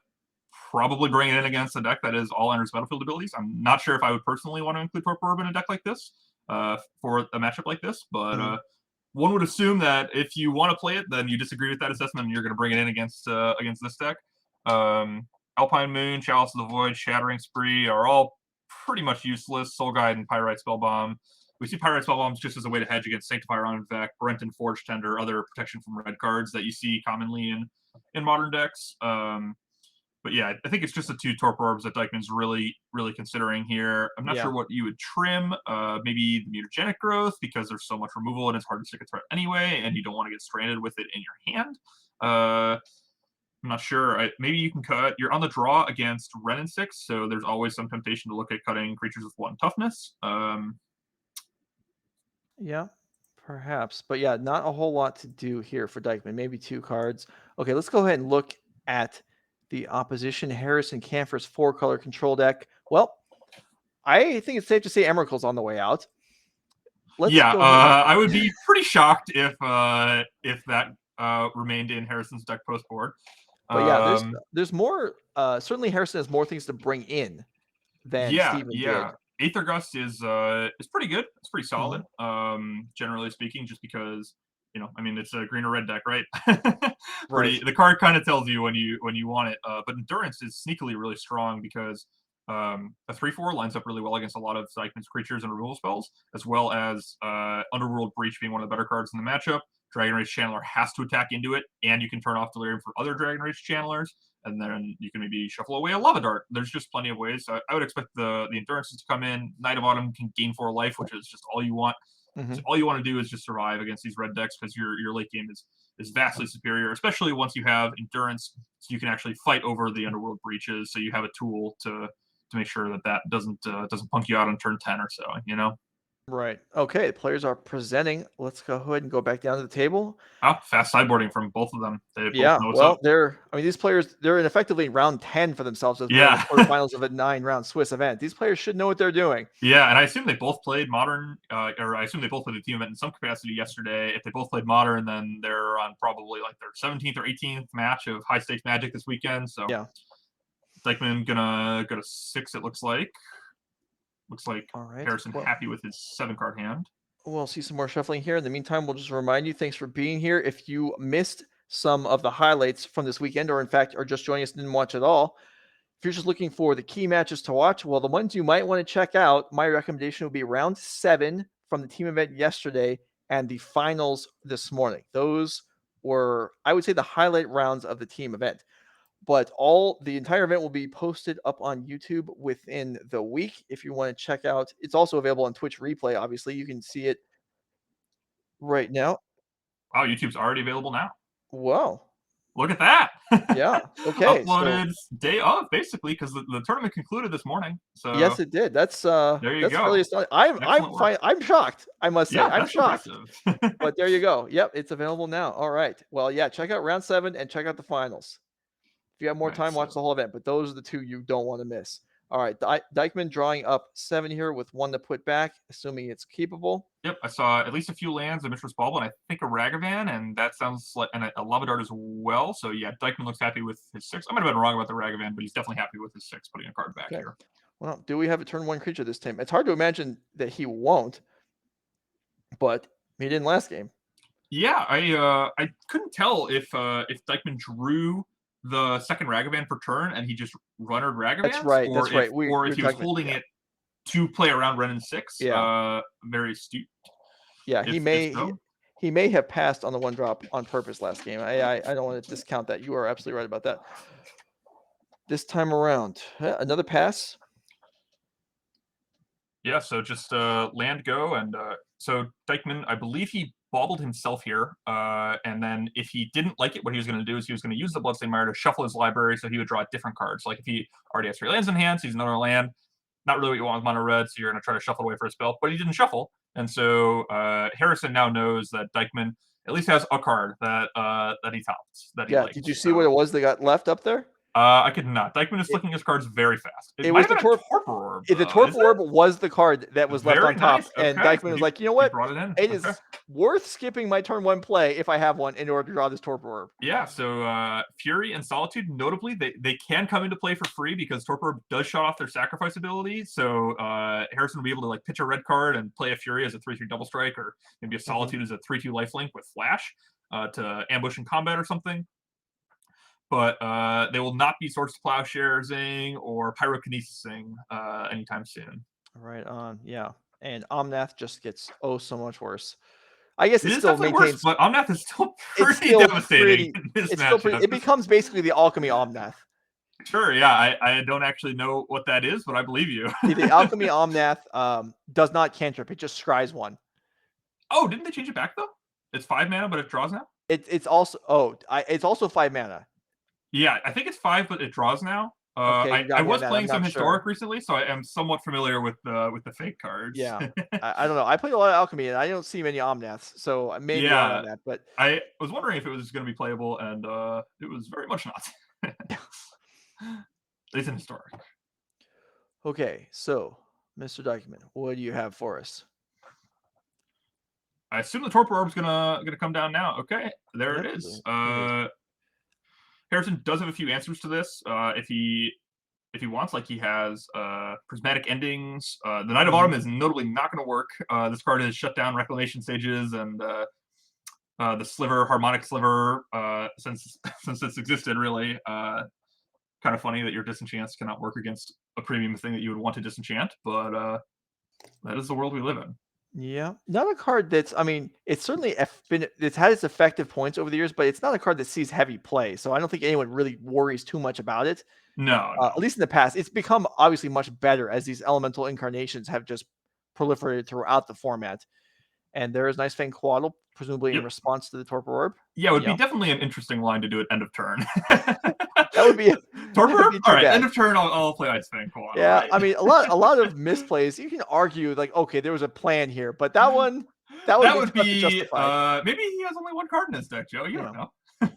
probably bring it in against a deck that is all enters battlefield abilities. I'm not sure if I would personally want to include Torpor Orb in a deck like this for a matchup like this, but one would assume that if you want to play it, then you disagree with that assessment and you're going to bring it in against this deck. Alpine Moon, Chalice of the Void, Shattering Spree are all pretty much useless. Soul Guide and Pyrite Spellbomb. We see Pyrite Spellbombs just as a way to hedge against Sanctifier on Novak, Brenton Forge Tender, other protection from red cards that you see commonly in modern decks. But yeah, I think it's just the 2 Torpor Orbs that Dykman's really, really considering here. I'm not sure what you would trim. Maybe the Mutagenic Growth, because there's so much removal and it's hard to stick a threat anyway, and you don't want to get stranded with it in your hand. I'm not sure. Maybe you can cut. You're on the draw against Renin 6, so there's always some temptation to look at cutting creatures with 1 toughness. Yeah, perhaps. But yeah, not a whole lot to do here for Dykman. Maybe 2 cards. Okay, let's go ahead and look at the opposition. Harrison Camphor's 4-color control deck. Well, I think it's safe to say Emrakul's on the way out. I would be pretty shocked if that remained in Harrison's deck post board. But yeah, there's more. Certainly, Harrison has more things to bring in than Steven did. Aether Gust is pretty good. It's pretty solid, generally speaking, just because it's a green or red deck, right? Right. The card kind of tells you when you want it. But Endurance is sneakily really strong because a 3/4 lines up really well against a lot of Dykman's creatures and removal spells, as well as Underworld Breach being one of the better cards in the matchup. Dragon Rage Channeler has to attack into it, and you can turn off Delirium for other Dragon Rage Channelers, and then you can maybe shuffle away a Lava Dart. There's just plenty of ways. I would expect the Endurances to come in. Knight of Autumn can gain 4 life, which is just all you want. So all you want to do is just survive against these red decks because your late game is vastly superior, especially once you have Endurance, so you can actually fight over the Underworld Breaches. So you have a tool to make sure that doesn't punk you out on turn 10 or so. Right. Okay. The players are presenting. Let's go ahead and go back down to the table. Oh, fast sideboarding from both of them. They both know what's well, up. these players, they're in effectively round 10 for themselves as the quarterfinals of a 9-round Swiss event. These players should know what they're doing. Yeah, and I assume they both played Modern, or I assume they both played the team event in some capacity yesterday. If they both played Modern, then they're on probably like their 17th or 18th match of high stakes Magic this weekend. So yeah, Dykman gonna go to 6. It looks like. Looks like Harrison happy with his 7-card hand. We'll see some more shuffling here. In the meantime, we'll just remind you, thanks for being here. If you missed some of the highlights from this weekend, or in fact are just joining us and didn't watch it all, if you're just looking for the key matches to watch, well, the ones you might want to check out, my recommendation would be round 7 from the team event yesterday and the finals this morning. Those were, I would say, the highlight rounds of the team event. But the entire event will be posted up on YouTube within the week. If you want to check out, it's also available on Twitch replay. Obviously, you can see it right now. Wow, YouTube's already available now. Wow. Look at that. Yeah. Okay. Uploaded day of, basically, because the tournament concluded this morning. So yes, it did. That's there you that's go. Really I'm fine. I'm shocked. I must say, I'm shocked. But there you go. Yep, it's available now. All right. Well, yeah, check out round 7 and check out the finals. If you have more time, watch the whole event, but those are the 2 you don't want to miss. All right, Dykman drawing up 7 here with 1 to put back, assuming it's keepable. Yep, I saw at least a few lands, a Mishra's Bauble, and I think a Ragavan, and that sounds like a Lava Dart as well. So yeah, Dykman looks happy with his 6. I might have been wrong about the Ragavan, but he's definitely happy with his 6, putting a card back here. Well, do we have a turn 1 creature this time? It's hard to imagine that he won't, but he didn't last game. Yeah, I couldn't tell if Dykman drew the second Ragavan per turn and he just runnered Ragavan. That's right. Or if he was holding it to play around Renin 6. Yeah. Very astute. Yeah, he may have passed on the 1 drop on purpose last game. I don't want to discount that. You are absolutely right about that. This time around, another pass. Yeah, so just land go, and so Dykman, I believe he bobbled himself here, and then if he didn't like it, what he was going to do is he was going to use the Bloodstained Mire to shuffle his library, so he would draw different cards. Like if he already has 3 lands in hand, sees another land, not really what you want with mono red, so you're going to try to shuffle away for a spell, but he didn't shuffle, and so Harrison now knows that Dykman at least has a card that he topped. Did you see what it was that got left up there? I could not. Dykeman is flicking his cards very fast. It might was have the been a Torpor. Torpor Orb. The Torpor Orb was the card that was left Very on top, nice. and Okay. Dykeman was like, you know He what? brought it in. It Okay. is worth skipping my turn 1 play if I have one in order to draw this Torpor Orb. Yeah, so Fury and Solitude, notably, they can come into play for free because Torpor Orb does shut off their sacrifice ability. So Harrison will be able to like pitch a red card and play a Fury as a 3/3 double strike, or maybe a Solitude as a 3/2 lifelink with Flash to ambush in combat or something. But they will not be Swords to Plowsharesing or Pyrokinesising anytime soon. Right on, yeah. And Omnath just gets so much worse. I guess It it is still definitely maintains. worse, but Omnath is still It's pretty still devastating in this it's still matchup. it becomes basically the Alchemy Omnath. Sure, yeah. I don't actually know what that is, but I believe you. The Alchemy Omnath does not cantrip; it just scries 1. Oh, didn't they change it back though? It's 5 mana, but it draws now. It's also it's also 5 mana. Yeah, I think it's 5, but it draws now. Okay, I was that. playing I'm some not historic sure. recently, so I am somewhat familiar with the fake cards. Yeah, I don't know. I played a lot of Alchemy, and I don't see many Omnaths, so I may be wrong on that. But I was wondering if it was going to be playable, and it was very much not. It's in historic. okay, so Mr. Dykeman, what do you have for us? I assume the Torpor Orb's gonna come down now. Okay, there it is. Harrison does have a few answers to this. If he wants, like he has prismatic endings. The Knight of Autumn is notably not going to work. This card has shut down Reclamation Sages and the Sliver, Harmonic Sliver, since it's existed, really. Kind of funny that your disenchants cannot work against a premium thing that you would want to disenchant, but that is the world we live in. Yeah, not a card that's. I mean, it's certainly it's had its effective points over the years, but it's not a card that sees heavy play. So I don't think anyone really worries too much about it. No. At least in the past, it's become obviously much better as these elemental incarnations have just proliferated throughout the format. And there is Nice Fang Quaddle, presumably in response to the Torpor Orb. Yeah, it would be definitely an interesting line to do at end of turn. That would be Torpor Orb. All right, bad. end of turn. I'll play Ice Fang Quaddle. Yeah, right? I mean, a lot of misplays. You can argue like, okay, there was a plan here, but that one that would be justified. Maybe he has only one card in his deck, Joe. You don't know. All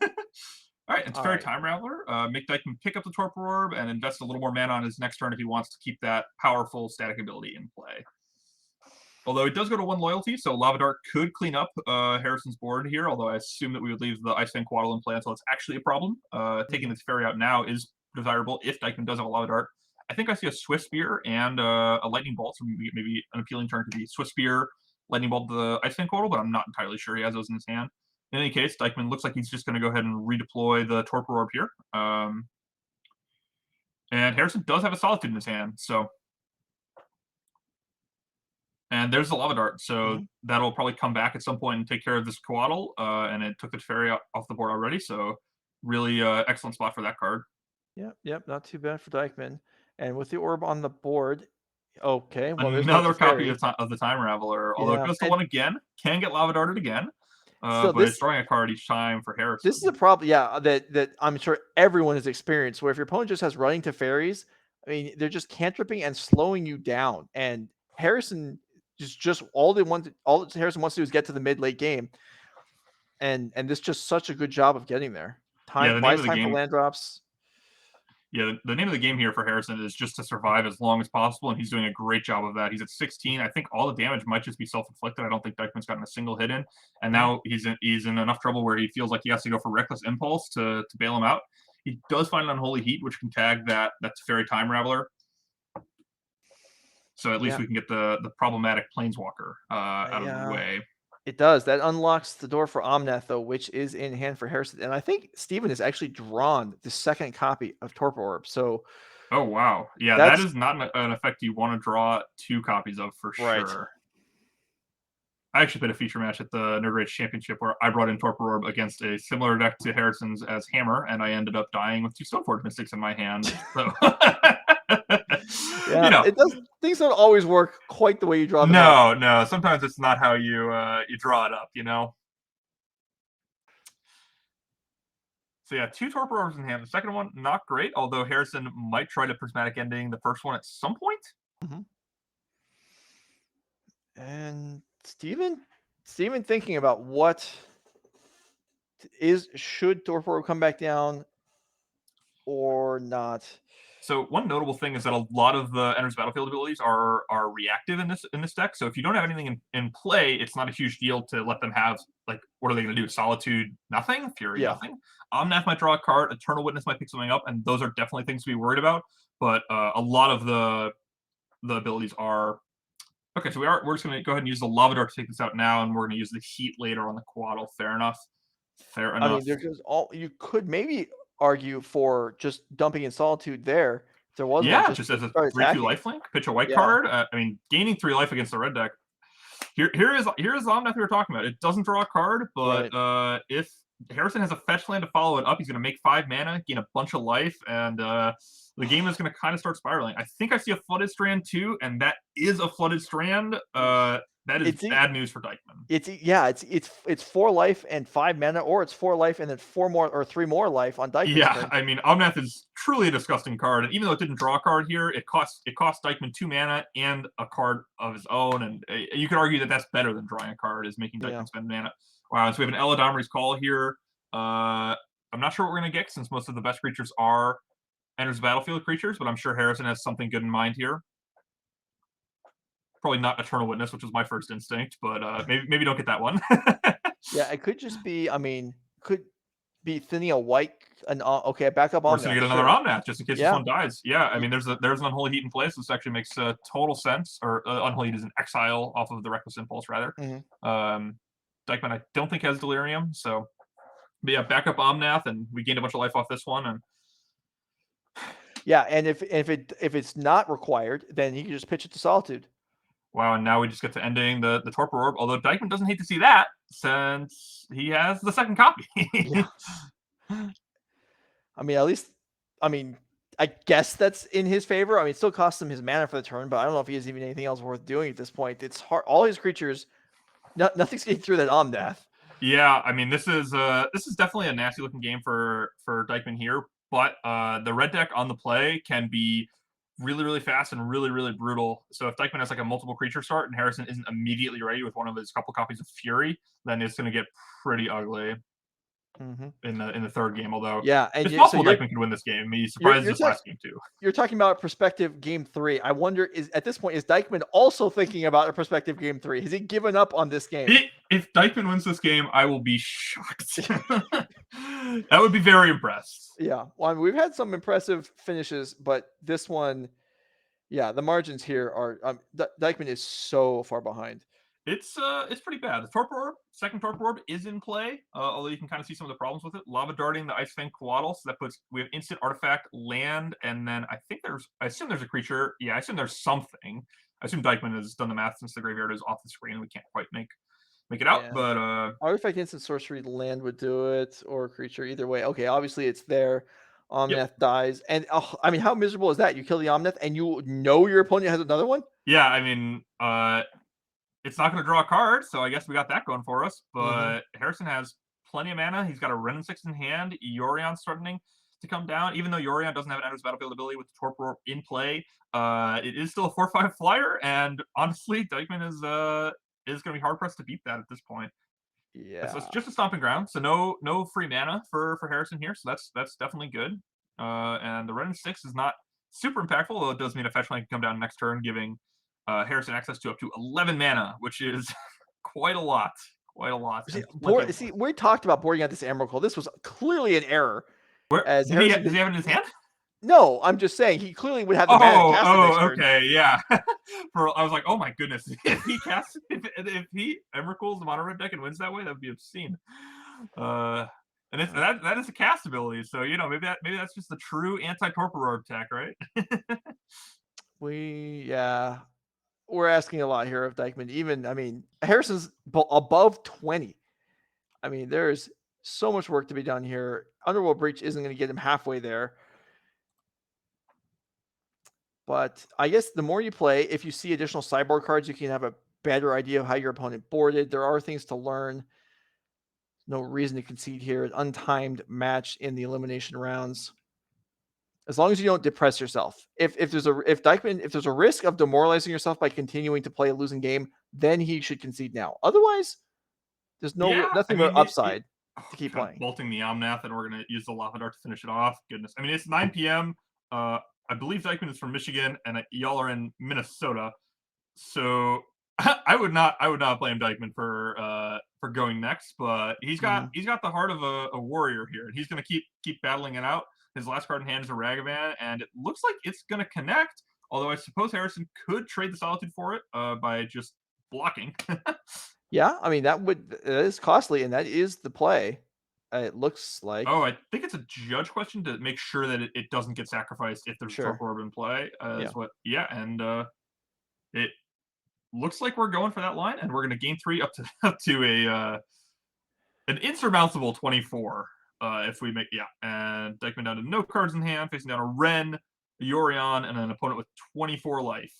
right, it's Fairy Time Raveler. Make Dyke pick up the Torpor Orb and invest a little more mana on his next turn if he wants to keep that powerful static ability in play. Although it does go to 1 loyalty, so Lava Dart could clean up Harrison's board here, although I assume that we would leave the Ice Fang Quaddle in play until it's actually a problem. Taking this Fairy out now is desirable if Dykeman does have a Lava Dart. I think I see a Swift Spear and a Lightning Bolt, so maybe an appealing turn to be Swift Spear, Lightning Bolt the Ice Fang Quaddle, but I'm not entirely sure he has those in his hand. In any case, Dykeman looks like he's just going to go ahead and redeploy the Torpor Orb here. And Harrison does have a Solitude in his hand, so... And there's the Lava Dart, so that'll probably come back at some point and take care of this Quaddle, and it took the Fairy off the board already, so really excellent spot for that card. Yep, not too bad for Dykeman. And with the Orb on the board, okay, well, there's another copy of the Time Raveler, although it goes to 1 again, can get Lava Darted again, but it's drawing a card each time for Harrison. This is a problem, that I'm sure everyone has experienced, where if your opponent just has running to fairies, I mean, they're just cantripping and slowing you down, and Harrison... Just all Harrison wants to do is get to the mid-late game, and this just such a good job of getting there. Time for land drops. Yeah, the name of the game here for Harrison is just to survive as long as possible, and he's doing a great job of that. He's at 16. I think all the damage might just be self-inflicted. I don't think Dykeman's gotten a single hit in, and now he's in enough trouble where he feels like he has to go for Reckless Impulse to bail him out. He does find an Unholy Heat, which can tag that's Fairy Time Raveler. So at least we can get the problematic Planeswalker out of the way. It does. That unlocks the door for Omnath, though, which is in hand for Harrison. And I think Steven has actually drawn the second copy of Torpor Orb. So, oh, wow. Yeah, that is not an effect you want to draw 2 copies of for sure. I actually played a feature match at the NRG Championship where I brought in Torpor Orb against a similar deck to Harrison's as Hammer, and I ended up dying with 2 Stoneforge Mystics in my hand. So... it does. Things don't always work quite the way you draw them. No. Sometimes it's not how you draw it up. So yeah, 2 Torpor Orbs in hand. The second one not great, although Harrison might try to Prismatic Ending the first one at some point. And Steven thinking about should Torpor Orb come back down? or not? So one notable thing is that a lot of the enters battlefield abilities are reactive in this deck. So if you don't have anything in play, it's not a huge deal to let them have, like, what are they going to do? Solitude, nothing. Fury, Yeah. nothing. Omnath might draw a card. Eternal Witness might pick something up, and those are definitely things to be worried about. But a lot of the abilities are okay. So we're just going to go ahead and use the Lava Dart to take this out now, and we're going to use the Heat later on the Quaddle. Fair enough. Fair enough. I mean, there's you could maybe argue for just dumping in Solitude there. If there was one, just as a start 3/2 attacking. lifelink, pitch a white Yeah. card. I mean, gaining 3 life against the red deck. Here is the Omnath we were talking about. It doesn't draw a card, but if Harrison has a fetch land to follow it up, he's going to make 5 mana, gain a bunch of life, and the game is going to kind of start spiraling. I think I see a Flooded Strand too, and that is a Flooded Strand. That is bad news for Dykman. It's 4 life and 5 mana, or it's 4 life and then 4 more or 3 more life on Dykman's Yeah, turn. I mean, Omnath is truly a disgusting card, and even though it didn't draw a card here, it cost Dykman 2 mana and a card of his own, and you could argue that that's better than drawing a card, is making Dykman spend mana. Wow, so we have an Eladamri's Call here. I'm not sure what we're going to get, since most of the best creatures are enters battlefield creatures, but I'm sure Harrison has something good in mind here. Probably not Eternal Witness, which was my first instinct, but maybe don't get that one. Yeah, it could just be, I mean, could be thinning a white, okay, back up on We're just going to get another Omnath, just in case this one dies. Yeah, I mean, there's an Unholy Heat in place. This actually makes total sense, or Unholy Heat is an exile off of the Reckless Impulse, rather. Dykman, I don't think has Delirium, so... But yeah, back up Omnath, and we gained a bunch of life off this one, and... Yeah, and if it's not required, then he can just pitch it to Solitude. Wow, and now we just get to ending the Torpor Orb, although Dykman doesn't hate to see that, since he has the second copy. Yeah. I mean, at least, I guess that's in his favor. I mean, it still costs him his mana for the turn, but I don't know if he has even anything else worth doing at this point. It's hard. All his creatures, nothing's getting through that Omnath. Yeah, I mean, this is definitely a nasty looking game for Dykman here, but the red deck on the play can be really, really fast and really, really brutal. So if Dykman has like a multiple creature start and Harrison isn't immediately ready with one of his couple copies of Fury, then it's going to get pretty ugly in the third game. Although, yeah, and it's possible Dykman could win this game. He surprised us last game too. You're talking about prospective game 3. I wonder, at this point, is Dykman also thinking about a prospective game 3? Has he given up on this game? If Dykman wins this game, I will be shocked. That would be very impressed. Yeah, well, I mean, we've had some impressive finishes, but this one, yeah, the margins here are Dykman is so far behind. It's pretty bad. The Torpor Orb, second Torpor Orb is in play, although you can kind of see some of the problems with it. Lava Darting the Ice Fang Quaddle, so we have instant artifact, land, and then I assume there's a creature. Yeah, I assume there's something. I assume Dykman has done the math since the graveyard is off the screen. We can't quite make it out, but artifact, instant, sorcery, land would do it, or creature, either way. Okay, obviously it's there. Omnath dies, and I mean, how miserable is that? You kill the Omnath, and you know your opponent has another one. Yeah, I mean, it's not going to draw a card, so I guess we got that going for us. But Harrison has plenty of mana. He's got a Wrenn and 6 in hand. Yorion's threatening to come down, even though Yorion doesn't have an enters battlefield ability with the Torpor Orb in play. It is still a 4/5 flyer, and honestly, Dykman is going to be hard pressed to beat that at this point. Yeah, so it's just a stomping ground. So no free mana for Harrison here. So that's definitely good. And the Wrenn and 6 is not super impactful, though it does mean a fetch land can come down next turn, giving Harrison access to up to 11 mana, which is quite a lot. See, we talked about boarding out this Emerald Call. This was clearly an error. Does he have it in his hand? No, I'm just saying he clearly would have the mana to cast it next turn. Okay, yeah. I was like, oh my goodness, if he Emeralds the mono red deck and wins that way, that would be obscene. And that is a cast ability, so maybe that's just the true anti-Torpor Orb attack, right? We're asking a lot here of Dykman. Even, I mean, Harrison's above 20. I mean, there's so much work to be done here. Underworld Breach isn't going to get him halfway there. But I guess the more you play, if you see additional sideboard cards, you can have a better idea of how your opponent boarded. There are things to learn. No reason to concede here. An untimed match in the elimination rounds. As long as you don't depress yourself. If there's a risk of demoralizing yourself by continuing to play a losing game, then he should concede now. Otherwise, there's nothing but upside. to keep kind of playing. bolting the Omnath, and we're going to use the Lava Dart to finish it off. Goodness. I mean, it's 9 p.m. I believe Dykeman is from Michigan, and y'all are in Minnesota. So I would not blame Dykeman for going next, but he's got the heart of a warrior here, and he's going to keep battling it out. His last card in hand is a Ragavan, and it looks like it's going to connect. Although I suppose Harrison could trade the Solitude for it by just blocking. Yeah, I mean that is costly, and that is the play. It looks like. Oh, I think it's a judge question to make sure that it doesn't get sacrificed if there's a Torpor Orb in play. And it looks like we're going for that line, and we're going to gain 3 up to an insurmountable 24 if we make and Dykeman down to no cards in hand, facing down a Ren, a Yorion, and an opponent with 24 life.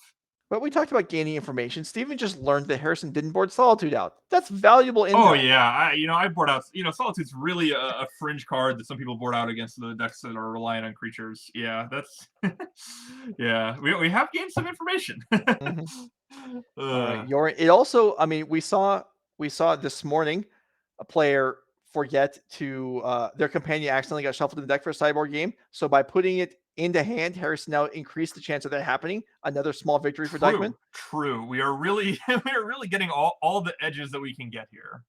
But we talked about gaining information. Steven just learned that Harrison didn't board Solitude out. That's valuable intel. Oh yeah, I board out. Solitude's really a fringe card that some people board out against the decks that are reliant on creatures. Yeah, that's yeah. We have gained some information. All right, it also. I mean, we saw this morning a player forget to their companion accidentally got shuffled in the deck for a sideboard game. So by putting it into hand, Harrison now increased the chance of that happening. Another small victory for Dykeman. True. We are really getting all the edges that we can get here.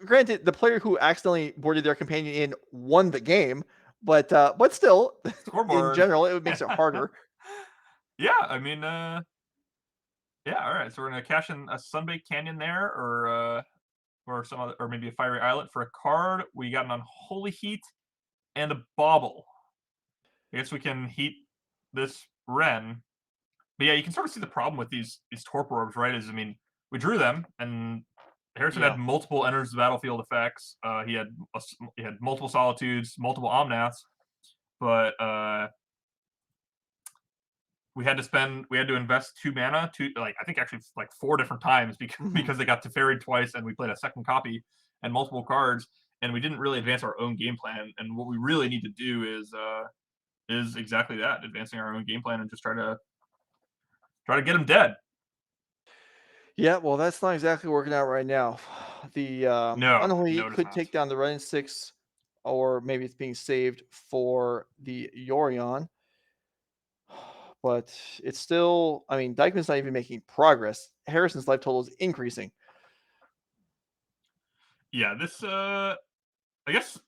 Granted, the player who accidentally boarded their companion in won the game, but still, in general, it makes it harder. Yeah, I mean, all right. So we're gonna cash in a Sunbaked Canyon there, or some other, or maybe a Fiery Islet for a card. We got an Unholy Heat and a Bauble. I guess we can heat this Ren. But yeah, you can sort of see the problem with these Torpor Orbs, right? I mean, we drew them, and Harrison had multiple enters the battlefield effects. He had multiple Solitudes, multiple Omnaths, but we had to invest 2 mana I think actually 4 different times because they got Teferied twice, and we played a second copy and multiple cards, and we didn't really advance our own game plan. And what we really need to do is exactly that, advancing our own game plan and just try to get him dead. Yeah, well, that's not exactly working out right now. The Unholy Heat could take down the Running 6, or maybe it's being saved for the Yorion. But it's still, I mean, Dykeman's not even making progress. Harrison's life total is increasing. Yeah, this, I guess,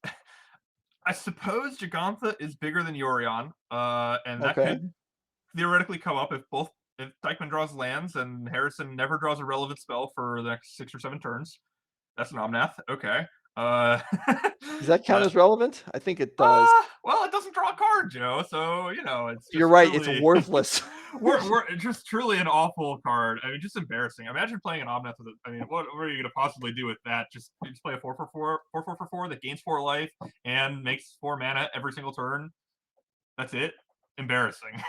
I suppose Jegantha is bigger than Yorion, and that could theoretically come up if Dykeman draws lands and Harrison never draws a relevant spell for the next 6 or 7 turns. That's an Omnath. Okay. Does that count as relevant? I think it does. Well, it doesn't draw a card, Joe. So it's. You're right. It's worthless. we're just truly an awful card. I mean, just embarrassing. Imagine playing an Omnath with it. I mean, what are you going to possibly do with that? Just play a 4/4 that gains 4 life and makes 4 mana every single turn. That's it. Embarrassing.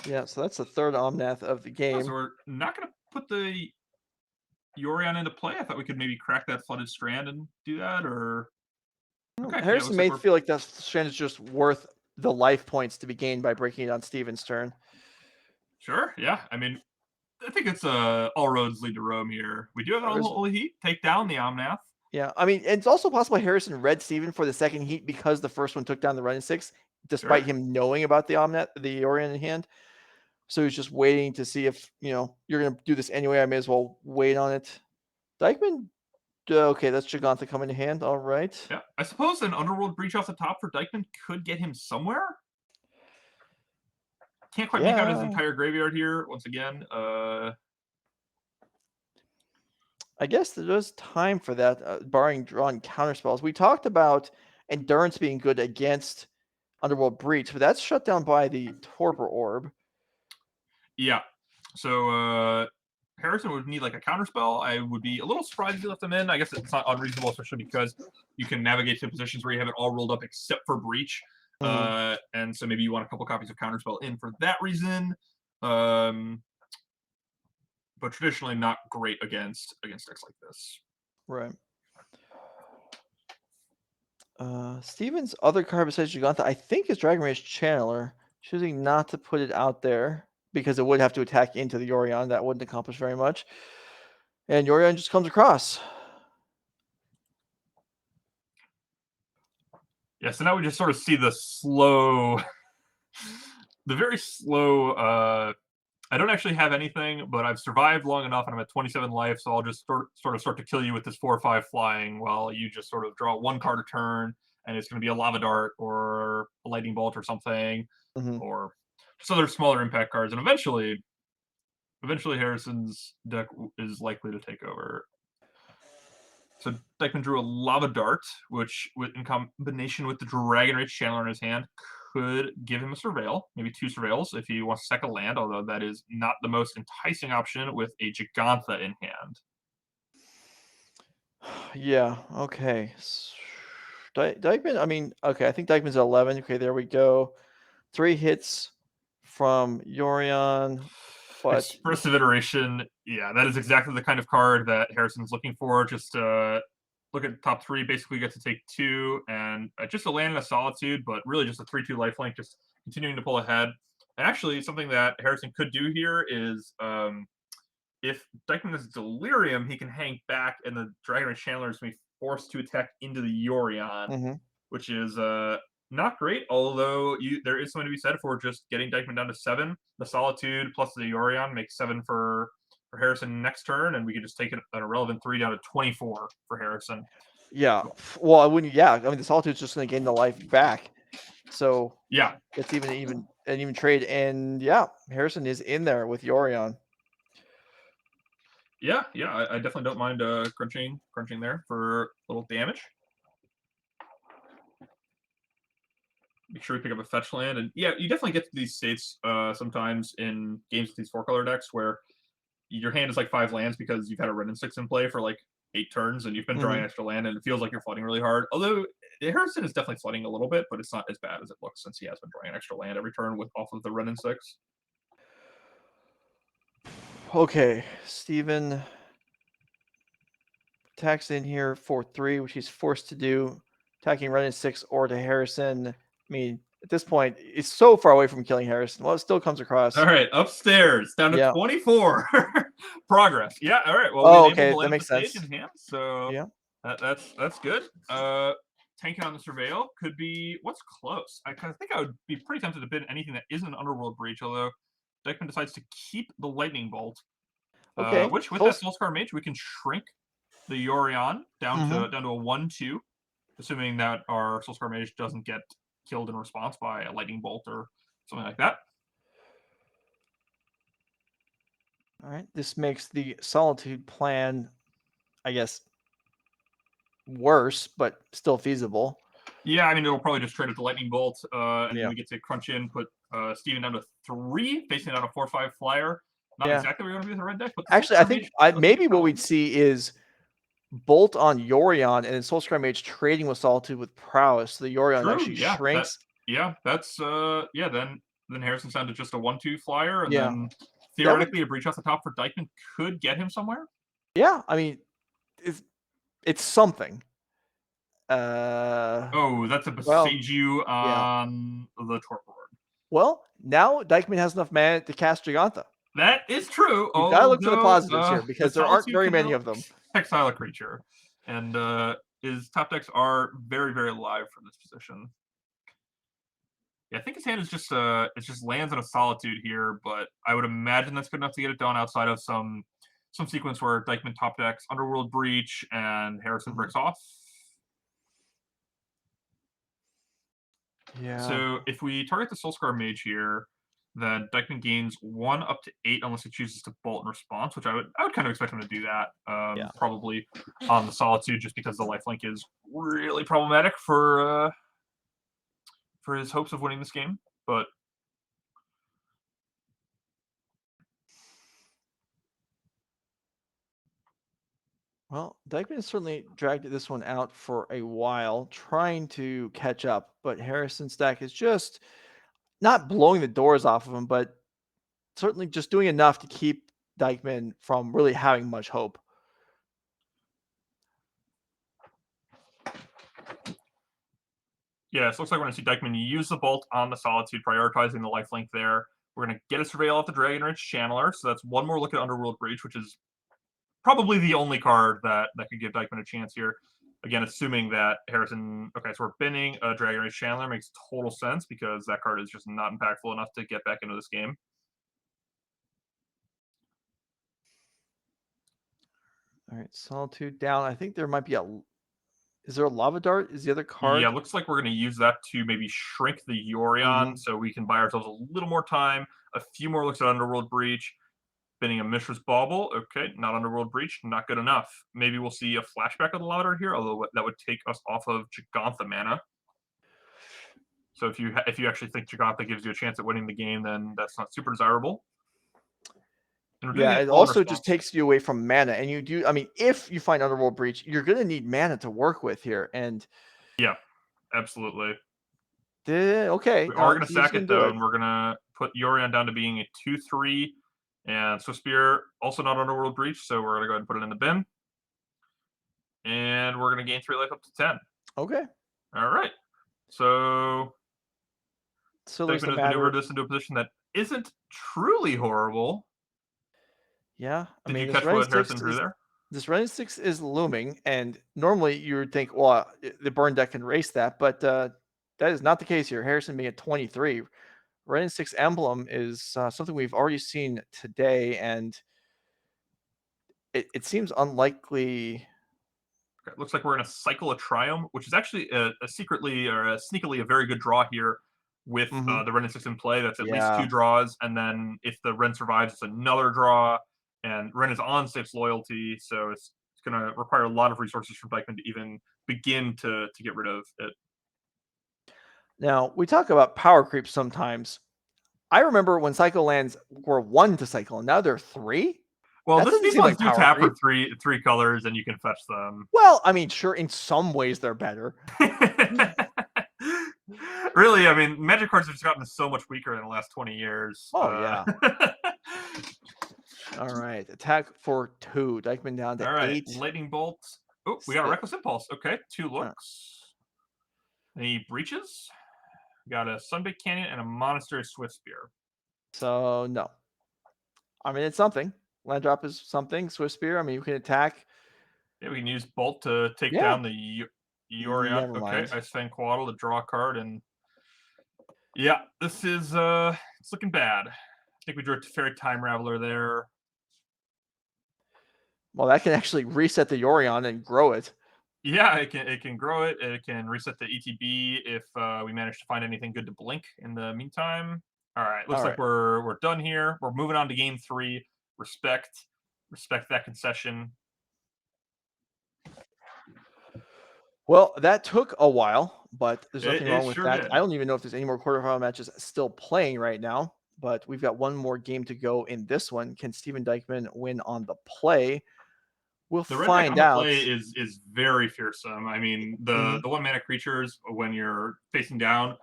Yeah, so that's the 3rd Omnath of the game. So we're not going to put the Yorion into play. I thought we could maybe crack that Flooded Strand and do that, or Harrison may feel like that strand is just worth the life points to be gained by breaking it on Steven's turn. Sure, yeah. I mean, I think it's all roads lead to Rome here. We do have an Unholy Heat take down the Omnath. Yeah, I mean, it's also possible Harrison read Steven for the second heat because the first one took down the Running 6, despite him knowing about the Omnath, the Yorion in hand. So he's just waiting to see if, you're going to do this anyway. I may as well wait on it. Dykeman, okay, that's Jegantha coming to hand. All right. Yeah, I suppose an Underworld Breach off the top for Dykeman could get him somewhere. Can't quite make out his entire graveyard here, once again. I guess there's time for that, barring drawing counterspells. We talked about Endurance being good against Underworld Breach, but that's shut down by the Torpor Orb. Yeah. So Harrison would need a counterspell. I would be a little surprised if he left him in. I guess it's not unreasonable, especially because you can navigate to positions where you have it all rolled up except for Breach. And so maybe you want a couple copies of counterspell in for that reason. But traditionally not great against decks like this. Right. Steven's other card besides Jegantha, I think, is Dragon Rage Channeler, choosing not to put it out there because it would have to attack into the Yorion. That wouldn't accomplish very much. And Yorion just comes across. Yeah, so now we just sort of see the slow, the very slow. I don't actually have anything, but I've survived long enough, and I'm at 27 life, so I'll just sort of start to kill you with this 4 or 5 flying, while you just sort of draw 1 card a turn, and it's going to be a lava dart or a lightning bolt or something, or just other smaller impact cards, and eventually Harrison's deck is likely to take over. So Dykeman drew a lava dart, which, in combination with the Dragon Rage Channeler in his hand, could give him a surveil, maybe 2 surveils if he wants to second land, although that is not the most enticing option with a Gigantha in hand. Yeah, okay. Dykeman, I mean, okay, I think Dykeman's at 11. Okay, there we go. 3 hits from Yorion. But Expressive Iteration, yeah, that is exactly the kind of card that Harrison's looking for. Just look at top 3, basically get to take 2, and just a land in a Solitude, but really just a 3/2 lifelink, just continuing to pull ahead. And actually, something that Harrison could do here is, if Dykeman is Delirium, he can hang back, and the Dragon Rage Channeler is going to be forced to attack into the Yorion, which is not great, although there is something to be said for just getting Dykeman down to 7. The Solitude plus the Yorion makes 7 for Harrison next turn, and we could just take an irrelevant 3 down to 24 for Harrison. Yeah. Well, I wouldn't. Yeah. I mean, the Solitude's just going to gain the life back. So yeah, it's an even trade. And yeah, Harrison is in there with Yorion. Yeah. I definitely don't mind crunching there for a little damage. Make sure we pick up a fetch land, and yeah, you definitely get to these states sometimes in games with these 4-color decks where your hand is like 5 lands because you've had a Red and 6 in play for like 8 turns, and you've been drawing extra land, and it feels like you're flooding really hard. Although Harrison is definitely flooding a little bit, but it's not as bad as it looks since he has been drawing extra land every turn off of the Red and 6. Okay, Steven attacks in here for 3, which he's forced to do, attacking Red and 6 or to Harrison. I mean, at this point, it's so far away from killing Harrison. Well, it still comes across. All right, upstairs, down to 24. Progress. Yeah, all right. Well, okay, that makes sense. In hand, so yeah, that's good. Tanking on the Surveil could be what's close. I kind of think I would be pretty tempted to bid anything that isn't Underworld Breach, although Dykeman decides to keep the Lightning Bolt. Okay. Which with that Soulscar Mage, we can shrink the Yorion down to a 1/2, assuming that our Soulscar Mage doesn't get killed in response by a lightning bolt or something like that. All right. This makes the Solitude plan, I guess, worse, but still feasible. Yeah, I mean, it'll probably just trade with the lightning bolt, and then we get to crunch in, put Steven down to 3, facing down a 4/5 flyer. Not exactly what we want to be with a red deck, but actually, I think maybe what we'd see is Bolt on Yorion and then Soulscar Mage trading with Solitude with Prowess. So the Yorion actually shrinks. That's then Harrison's down to just a 1/2 flyer, and then theoretically a breach off the top for Dykeman could get him somewhere. Yeah, I mean, it's something. That's a Besiege you on the Torpor board. Well, now Dykeman has enough mana to cast Gigantha. That is true. You gotta look for the positives here because there aren't very many of them. Exile a creature, and his top decks are very, very live from this position. Yeah, I think his hand is just it's just lands in a Solitude here, but I would imagine that's good enough to get it done outside of some sequence where Dykeman top decks Underworld Breach and Harrison breaks off. Yeah. So if we target the Soulscar Mage here, then Dykeman gains 1 up to 8 unless he chooses to bolt in response, which I would kind of expect him to do that. Probably on the Solitude, just because the lifelink is really problematic for his hopes of winning this game. But well, Dykeman certainly dragged this one out for a while, trying to catch up, but Harrison's deck is just not blowing the doors off of him, but certainly just doing enough to keep Dykeman from really having much hope. Yeah, so it looks like we're going to see Dykeman use the Bolt on the Solitude, prioritizing the lifelink there. We're going to get a Surveil off the Dragon Rage Channeler, so that's one more look at Underworld Breach, which is probably the only card that could give Dykeman a chance here. Again, assuming that Harrison. Okay, so we're binning a Dragon Race Chandler makes total sense because that card is just not impactful enough to get back into this game. All right, Solitude down. I think there might be a. Is there a Lava Dart? Is the other card? Yeah, looks like we're going to use that to maybe shrink the Yorion so we can buy ourselves a little more time, a few more looks at Underworld Breach, binning a Mishra's Bauble. Okay, not Underworld Breach, not good enough. Maybe we'll see a flashback of the Lava Dart here, although that would take us off of Gigantha mana. So if you actually think Gigantha gives you a chance at winning the game, then that's not super desirable. Yeah, it also just takes you away from mana. And you do, I mean, if you find Underworld Breach, you're going to need mana to work with here. And yeah, absolutely. Okay. We are going to sack it, though, and we're going to put Yorion down to being a 2/3. And Swiftspear, also not Underworld Breach, so we're going to go ahead and put it in the bin. And we're going to gain 3 life up to 10. Okay. All right. So there's Digman has maneuvered this into a position that isn't truly horrible. Yeah. Did you catch what Harrison drew there? This Ren 6 is looming, and normally you would think, well, the burn deck can erase that, but that is not the case here. Harrison being at 23. Ren 6 emblem is something we've already seen today, and it seems unlikely. Okay, it looks like we're going to cycle a Triumph, which is actually secretly or sneakily a very good draw here with the Ren 6 in play. That's at least 2 draws, and then if the Ren survives, it's another draw. And Ren is on 6 loyalty, so it's going to require a lot of resources from Dikeman to even begin to get rid of it. Now, we talk about power creep sometimes. I remember when cycle lands were 1 to cycle, and now they're 3? Well, these ones do tap for three colors, and you can fetch them. Well, I mean, sure, in some ways they're better. Really, I mean, Magic cards have just gotten so much weaker in the last 20 years. Oh, yeah. All right, attack for 2. Dikeman down to 8. Lightning Bolt. Oh, we got a Reckless Impulse. Okay, 2 looks. Any breaches? We got a Sunbaked Canyon and a Monastery Swiftspear. So, no. I mean, it's something. Land drop is something. Swiftspear, I mean, you can attack. Yeah, we can use Bolt to take down the Yorion. Okay, I spend Quaddle to draw a card, and yeah, this is it's looking bad. I think we drew a Fairy Time Raveler there. Well, that can actually reset the Yorion and grow it. Yeah, it can grow it. It can reset the ETB if we manage to find anything good to blink in the meantime. All right, looks like we're done here. We're moving on to game 3. Respect that concession. Well, that took a while, but there's nothing wrong with sure that. Did. I don't even know if there's any more quarterfinal matches still playing right now, but we've got one more game to go in this one. Can Steven Dikeman win on the play? We'll find out. The play is very fearsome. I mean, the 1-mana creatures, when you're facing down,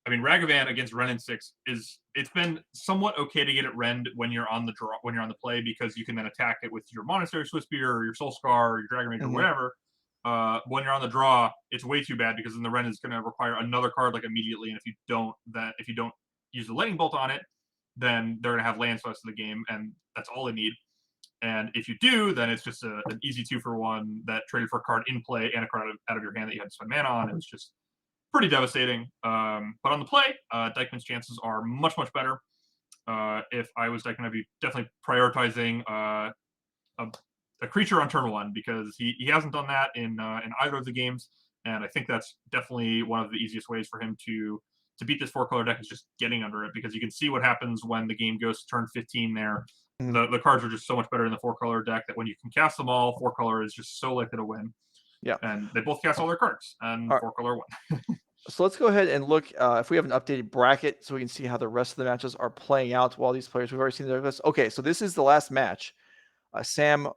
I mean, Ragavan against Ren and 6 it's been somewhat okay to get it rend when you're on the draw, when you're on the play, because you can then attack it with your Monastery Swiftspear or your Soul Scar or your Dragon Rage or whatever. When you're on the draw, it's way too bad because then the Ren is going to require another card like immediately, and if you don't use the Lightning Bolt on it, then they're going to have lands for the rest of the game, and that's all they need. And if you do, then it's just an easy 2-for-1 that traded for a card in play and a card out of your hand that you had to spend mana on. It was just pretty devastating. But on the play, Dikeman's chances are much, much better. If I was Dikeman, I'd be definitely prioritizing a creature on turn 1 because he hasn't done that in either of the games. And I think that's definitely one of the easiest ways for him to beat this 4-color deck is just getting under it, because you can see what happens when the game goes to turn 15 there. The cards are just so much better in the 4-color deck that when you can cast them all, 4-color is just so likely to win. Yeah. And they both cast all their cards, and 4-color win. So let's go ahead and look if we have an updated bracket so we can see how the rest of the matches are playing out while these players, we've already seen their list. Okay, so this is the last match. Sam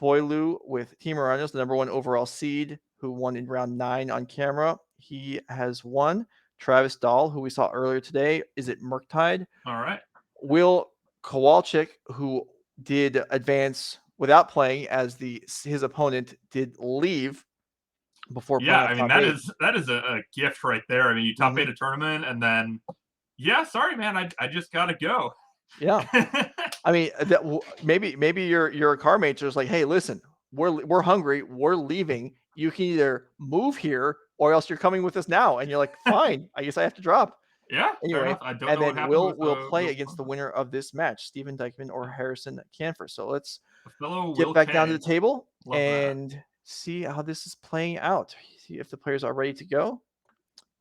Boileau with Team Rhinos, the number 1 overall seed, who won in round 9 on camera. He has won. Travis Dahle, who we saw earlier today, is it Murktide? All right. Will Kowalczyk, who did advance without playing as his opponent did leave before playing. Yeah, I mean, that is a gift right there. I mean, you top 8 a tournament, and then, yeah, sorry, man, I just got to go. Yeah. I mean, maybe your car mates are just like, hey, listen, we're hungry, we're leaving. you can either move here or else you're coming with us now. And you're like, fine, I guess I have to drop. Yeah, fair Anyway, enough. I don't and know what then happened we'll with play Will against the Clemens. winner of this match, Stephen Dykman or Harrison Canfer. So let's A fellow get Will back down to K. the table Love that. and see how this is playing out. See if the players are ready to go.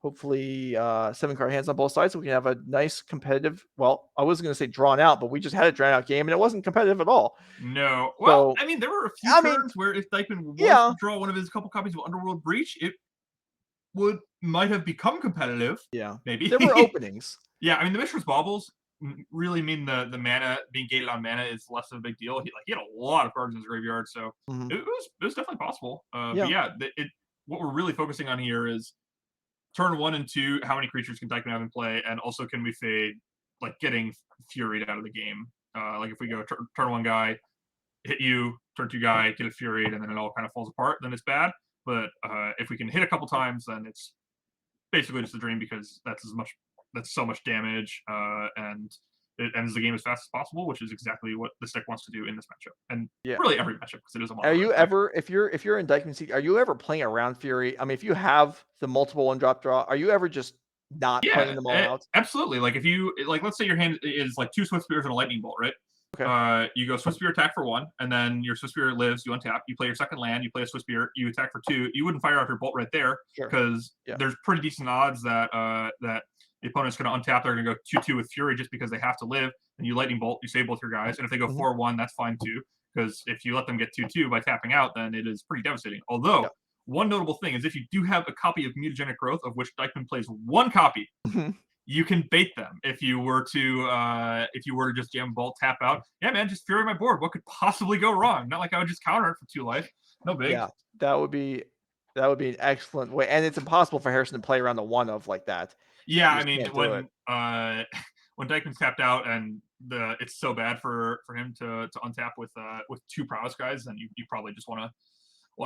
Hopefully, 7-card hands on both sides, so we can have a nice competitive. Well, I wasn't going to say drawn out, but we just had a drawn out game, and it wasn't competitive at all. No. Well, So, I mean, there were a few I mean, turns where if Dykman was yeah. to draw one of his couple copies of Underworld Breach, it might have become competitive. Yeah. Maybe. There were openings. Yeah, I mean, the Mishra's Baubles really mean the mana being gated on mana is less of a big deal. He had a lot of cards in his graveyard, so Mhm. it was definitely possible. Yeah. But yeah, what we're really focusing on here is turn 1 and 2. How many creatures can Dykman have in play, and also can we fade like getting Furied out of the game? Like if we go turn 1 guy, hit you, turn 2 guy, get it Furied, and then it all kind of falls apart, then it's bad. But if we can hit a couple times, then it's basically just a dream because that's so much damage, and it ends the game as fast as possible, which is exactly what this deck wants to do in this matchup, and really every matchup because it is a mono. Are you ever, if you're in Dykman Seed, are you ever playing around Fury? I mean, if you have the multiple 1-drop draw, are you ever just not playing them all out? Absolutely. Like if you let's say your hand is like 2 Swift Spears and a Lightning Bolt, right? Okay. You go Swift Spear attack for 1, and then your Swift Spear lives. You untap. You play your second land. You play a Swift Spear. You attack for 2. You wouldn't fire off your bolt right there because there's pretty decent odds that that the opponent's going to untap. They're going to go 2/2 with Fury just because they have to live. And you Lightning Bolt. You save both your guys. And if they go 4/1, that's fine too. Because if you let them get 2/2 by tapping out, then it is pretty devastating. Although one notable thing is if you do have a copy of Mutagenic Growth, of which Dykman plays 1 copy. You can bait them if you were to just jam bolt, tap out. Yeah, man, just Fury my board. What could possibly go wrong? Not like I would just counter it for 2 life. No big. Yeah, that would be an excellent way, and it's impossible for Harrison to play around the 1 of like that. Yeah, I mean when Dykman's tapped out and it's so bad for him to untap with 2 prowess guys, then you probably just want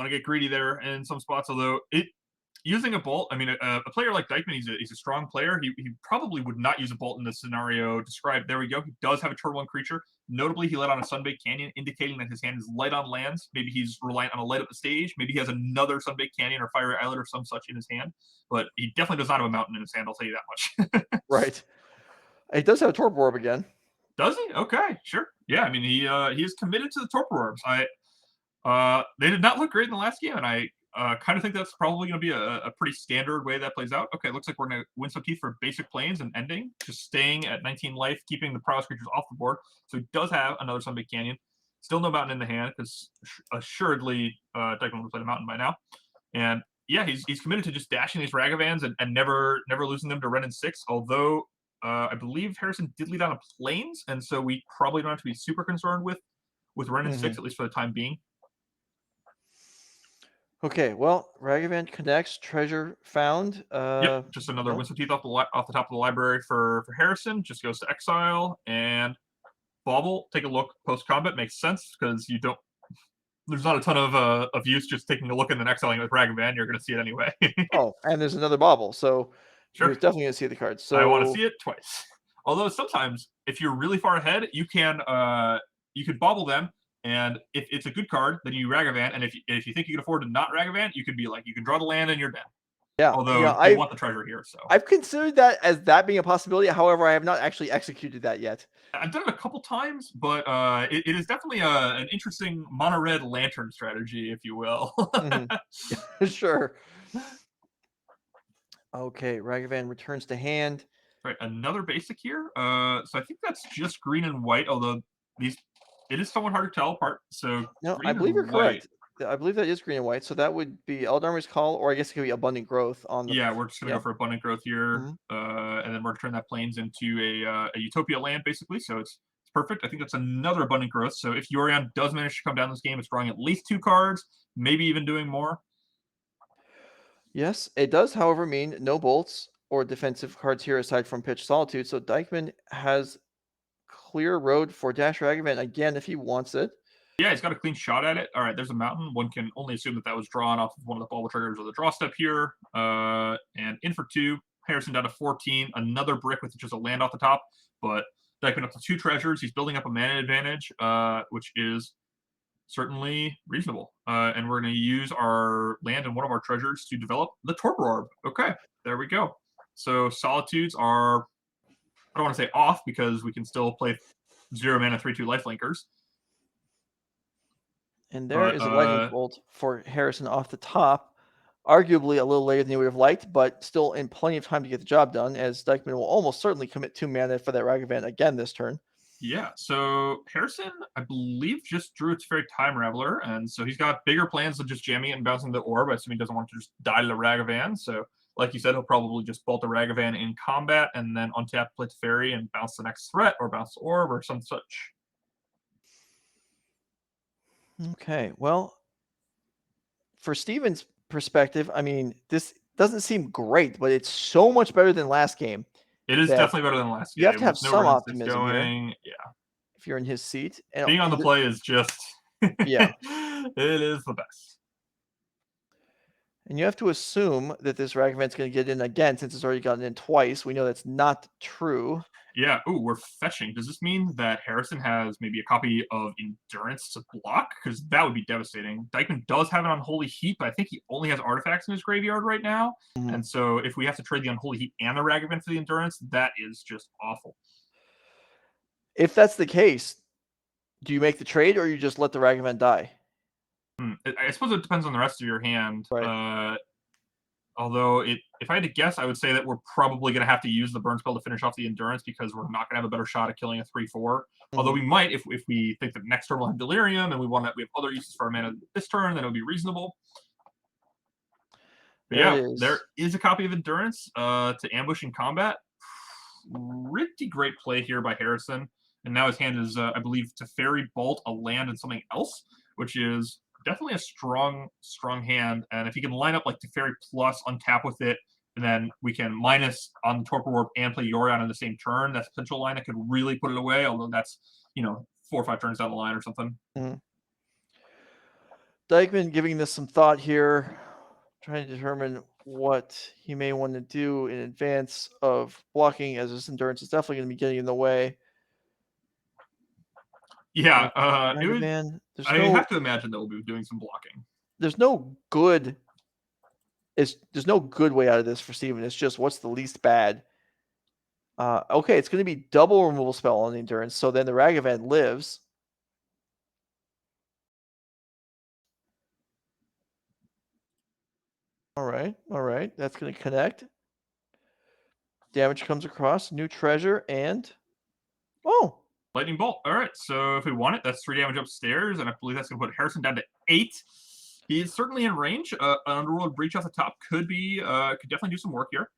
to get greedy there in some spots. Although using a bolt, I mean, a player like Dykman, he's a strong player. He probably would not use a bolt in the scenario described. There we go. He does have a turn 1 creature. Notably, he let on a Sunbaked Canyon, indicating that his hand is light on lands. Maybe he's reliant on a light up the stage. Maybe he has another Sunbaked Canyon or Fiery Islet or some such in his hand. But he definitely does not have a mountain in his hand, I'll tell you that much. Right. He does have a Torpor Orb again. Does he? Okay, sure. Yeah, I mean, he is committed to the Torpor Orbs. They did not look great in the last game, and I kind of think that's probably going to be a pretty standard way that plays out. Okay, looks like we're going to win some teeth for basic planes and ending, just staying at 19 life, keeping the prowess creatures off the board. So he does have another Sunbaked Canyon. Still no mountain in the hand because assuredly Dykman would have played a mountain by now. And yeah, he's committed to just dashing these Ragavans and never losing them to Ren and 6. Although I believe Harrison did lead on a planes, and so we probably don't have to be super concerned with Ren and 6 at least for the time being. Okay, well, Ragavan connects, treasure found. Yep, just another Winsome Teeth off the top of the library for Harrison. Just goes to exile, and Bauble, take a look post-combat. Makes sense, because there's not a ton of use just taking a look and then exiling with Ragavan. You're going to see it anyway. Oh, and there's another Bauble, so you're definitely going to see the cards. So I want to see it twice. Although sometimes, if you're really far ahead, you can Bauble them. And if it's a good card, then you Ragavan. And if you think you can afford to not Ragavan, you could be like, you can draw the land and you're dead. Yeah. Although I want the treasure here, so I've considered that as that being a possibility. However, I have not actually executed that yet. I've done it a couple times, but it is definitely an interesting mono red lantern strategy, if you will. Sure. Okay, Ragavan returns to hand. Right, another basic here. So I think that's just green and white, although it is somewhat hard to tell apart. So no, I believe you're correct. I believe that is green and white. So that would be Eldarmer's Call, or I guess it could be Abundant Growth on the. Yeah, we're just gonna go for Abundant Growth here, and then we're gonna turn that plains into a Utopia land, basically. So it's perfect. I think that's another Abundant Growth. So if Yorion does manage to come down this game, it's drawing at least 2 cards, maybe even doing more. Yes, it does, however, mean no bolts or defensive cards here aside from Pitch Solitude. So Dykman has clear road for Dash Ragavan again if he wants it. Yeah, he's got a clean shot at it. All right, there's a mountain. One can only assume that was drawn off of one of the Bauble triggers or the draw step here. And in for 2. Harrison down to 14. Another brick with just a land off the top. But Dykman up to 2 treasures. He's building up a mana advantage, which is certainly reasonable. And we're going to use our land and one of our treasures to develop the Torpor Orb. Okay, there we go. So Solitudes are, I don't want to say off because we can still play 0 mana 3/2 lifelinkers. And there is a lightning bolt for Harrison off the top. Arguably a little later than he would have liked, but still in plenty of time to get the job done, as Dykman will almost certainly commit 2 mana for that Ragavan again this turn. Yeah, so Pearson, I believe, just drew its Fairy Time Raveler, and so he's got bigger plans than just jamming it and bouncing the orb. I assume he doesn't want to just die to the Ragavan, so like you said, he'll probably just bolt the Ragavan in combat and then untap play Fairy and bounce the next threat, or bounce the orb, or some such. Okay, well, for Steven's perspective, I mean, this doesn't seem great, but it's so much better than last game. It is definitely better than last game. You have to have With some Red 6 optimism going. here. Yeah. If you're in his seat. And being on the play is just yeah. It is the best. And you have to assume that this Ragavan's going to get in again since it's already gotten in twice. We know that's not true. Yeah. Ooh, we're fetching. Does this mean that Harrison has maybe a copy of Endurance to block? Because that would be devastating. Dykman does have an Unholy Heat, but I think he only has artifacts in his graveyard right now. Mhm. And so if we have to trade the Unholy Heat and the Ragavan for the Endurance, that is just awful. If that's the case, do you make the trade or you just let the Ragavan die? I suppose it depends on the rest of your hand. Right. Although, if I had to guess, I would say that we're probably going to have to use the burn spell to finish off the Endurance because we're not going to have a better shot at killing a 3/4. Although we might, if we think that next turn we'll have Delirium and we have other uses for our mana this turn, then it would be reasonable. But there is a copy of Endurance to ambush in combat. Pretty great play here by Harrison. And now his hand is, I believe, to Fairy, Bolt, a land, and something else, which is definitely a strong hand. And if he can line up like Teferi plus untap with it, and then we can minus on the Torpor Orb and play Yorion in the same turn, that's a potential line that could really put it away, although that's, 4 or 5 turns down the line or something. Dykman giving this some thought here, trying to determine what he may want to do in advance of blocking, as this Endurance is definitely going to be getting in the way. Yeah, I have to imagine that we'll be doing some blocking. There's no good way out of this for Steven. It's just what's the least bad. Okay, it's going to be double removal spell on the Endurance, so then the Ragavan lives. All right. That's going to connect. Damage comes across, new treasure, and Lightning Bolt. All right, so if we want it, that's 3 damage upstairs, and I believe that's going to put Harrison down to 8. He's certainly in range. An Underworld Breach off the top could definitely do some work here.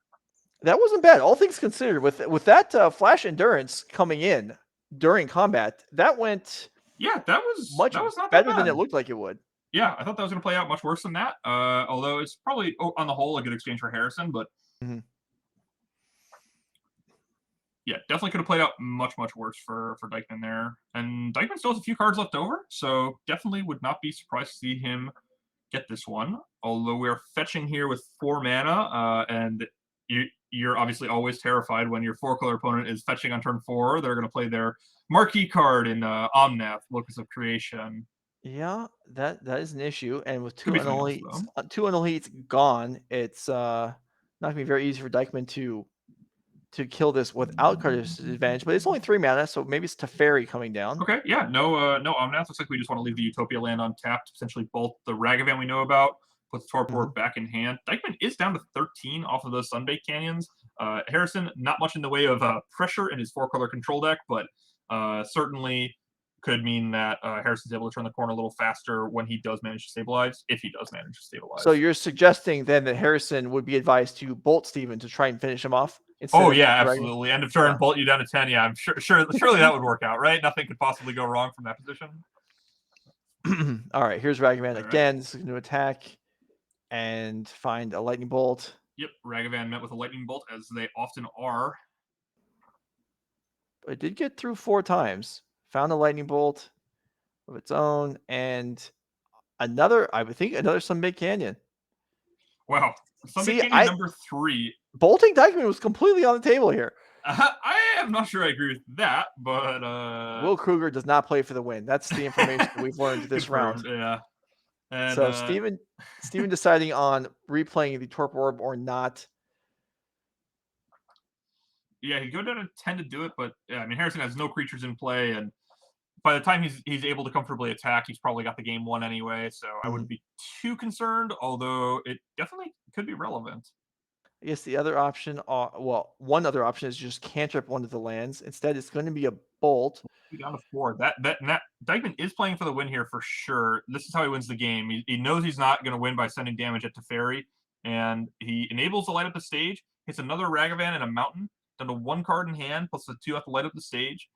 That wasn't bad, all things considered. With that Flash Endurance coming in during combat, that went that was not better than it looked like it would. Yeah, I thought that was going to play out much worse than that. Although it's probably on the whole a good exchange for Harrison, but. Yeah, definitely could have played out much, much worse for Dykman there. And Dykman still has a few cards left over, so definitely would not be surprised to see him get this one. Although we're fetching here with 4 mana, and you're obviously always terrified when your 4-color opponent is fetching on turn 4. They're going to play their marquee card in Omnath, Locus of Creation. Yeah, that is an issue. And with 2 Unholy gone, it's not going to be very easy for Dykman to kill this without card disadvantage, but it's only 3 mana, so maybe it's Teferi coming down. Okay, yeah, no Omnath. Looks like we just want to leave the Utopia land untapped, potentially bolt the Ragavan we know about, put the Torpor back in hand. Dykman is down to 13 off of those Sunbake Canyons. Harrison, not much in the way of pressure in his 4-color control deck, but certainly could mean that Harrison's able to turn the corner a little faster when he does manage to stabilize, if he does manage to stabilize. So you're suggesting then that Harrison would be advised to bolt Steven to try and finish him off? Oh, yeah, absolutely. End of turn, bolt you down to 10. Yeah, I'm surely that would work out, right? Nothing could possibly go wrong from that position. All right, here's Ragavan again. This is going to attack and find a lightning bolt. Yep, Ragavan met with a lightning bolt, as they often are. But it did get through 4 times. Found a lightning bolt of its own, and another Sunbake Canyon. Wow. Sunbake Canyon number 3. bolting Dykeman was completely on the table here. I am not sure I agree with that, but Will Kruger does not play for the win. That's the information we've learned this round. confirmed, yeah. And So Steven deciding on replaying the Torpor Orb or not. Yeah, he'd go down to 10 to do it, but yeah, I mean Harrison has no creatures in play, and by the time he's able to comfortably attack, he's probably got the game won anyway. So I wouldn't be too concerned, although it definitely could be relevant. I guess the other option, one other option is just cantrip one of the lands. Instead, it's going to be a bolt. Down to 4. That Dykeman is playing for the win here for sure. This is how he wins the game. He knows he's not going to win by sending damage at Teferi, and he enables to light up the stage. Hits another Ragavan and a Mountain, down to 1 card in hand, plus the 2 have to light up the stage.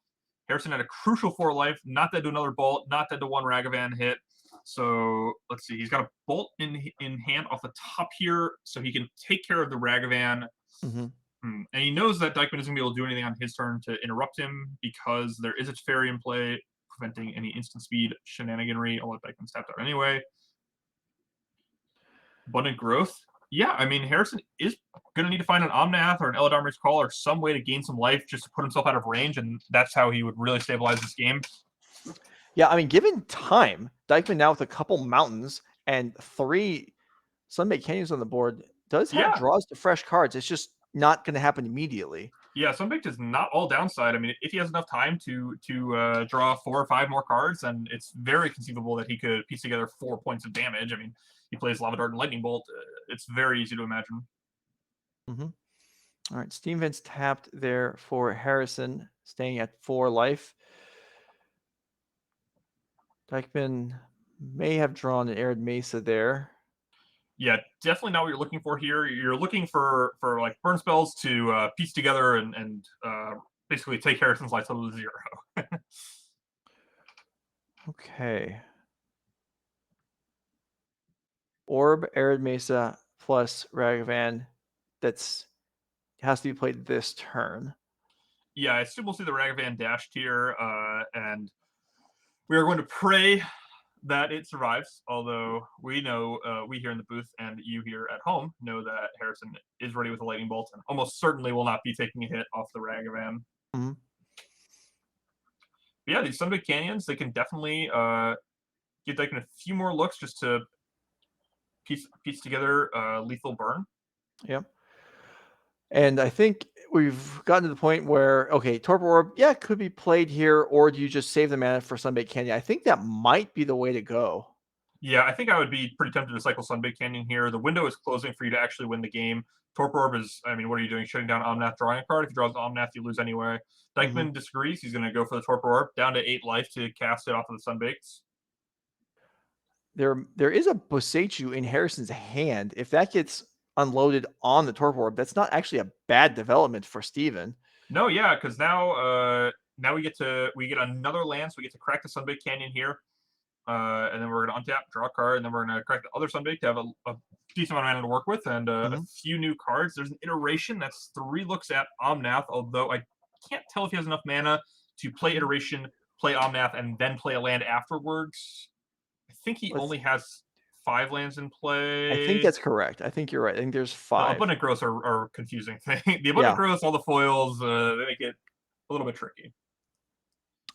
Harrison had a crucial 4 life, not dead to another bolt, not dead to 1 Ragavan hit. So let's see, he's got a bolt in hand off the top here, so he can take care of the Ragavan. And he knows that Dykeman isn't going to be able to do anything on his turn to interrupt him because there is a Teferi in play, preventing any instant speed shenaniganry, although Dykeman's tapped out anyway. Abundant Growth. Yeah, I mean, Harrison is going to need to find an Omnath or an Eladamri's Call or some way to gain some life just to put himself out of range, and that's how he would really stabilize this game. Yeah, I mean, given time, Dykeman now with a couple mountains and 3 Sunbaked Canyons on the board does have draws to fresh cards. It's just not going to happen immediately. Yeah, Sunbaked is not all downside. I mean, if he has enough time to draw 4 or 5 more cards, then it's very conceivable that he could piece together 4 points of damage. I mean, he plays Lava Dart and Lightning Bolt. It's very easy to imagine. All right, Steam Vents tapped there for Harrison, staying at 4 life. Dykeman may have drawn an Arid Mesa there. Yeah, definitely not what you're looking for here. You're looking for like burn spells to piece together and basically take Harrison's life total to 0. Okay. Orb, Arid Mesa plus Ragavan. Has to be played this turn. Yeah, I assume we'll see the Ragavan dashed here, and we are going to pray that it survives, although we know, we here in the booth and you here at home know that Harrison is ready with a Lightning Bolt and almost certainly will not be taking a hit off the Ragavan. But yeah, these Sunbaked Canyons, they can definitely give Dykeman a few more looks just to piece together lethal burn. Yep. And I think we've gotten to the point where, okay, Torpor Orb, yeah, could be played here, or do you just save the mana for Sunbaked Canyon? I think that might be the way to go. Yeah, I think I would be pretty tempted to cycle Sunbaked Canyon here. The window is closing for you to actually win the game. Torpor Orb is, I mean, what are you doing? Shutting down Omnath, drawing a card? If he draws Omnath, you lose anyway. Dykeman disagrees. He's going to go for the Torpor Orb, down to 8 life to cast it off of the Sunbakes. There is a Boseiju in Harrison's hand. If that gets unloaded on the Torpor Orb, that's not actually a bad development for Steven. No, yeah, because now we get another land, so we get to crack the Sunbaked Canyon here, and then we're going to untap, draw a card, and then we're going to crack the other Sunbaked to have a decent amount of mana to work with, and a few new cards. There's an iteration that's 3 looks at Omnath, although I can't tell if he has enough mana to play iteration, play Omnath, and then play a land afterwards. I think he only has 5 lands in play. I think that's correct. I think you're right. I think there's 5. The abundant growths are confusing thing. The abundant growths, all the foils, they make it a little bit tricky.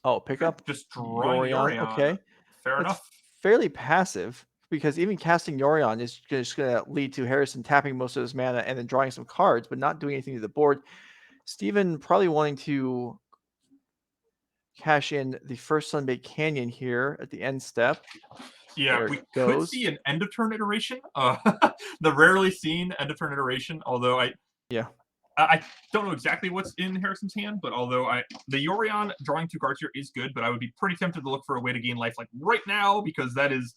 Oh, pick up just drawing Yorion. Okay, fair enough. Fairly passive because even casting Yorion is just going to lead to Harrison tapping most of his mana and then drawing some cards, but not doing anything to the board. Steven probably wanting to cash in the first Sunbaked Canyon here at the end step. Yeah, we could see an end of turn iteration. The rarely seen end of turn iteration, although I don't know exactly what's in Harrison's hand, but although the Yorion drawing 2 cards here is good, but I would be pretty tempted to look for a way to gain life like right now, because that is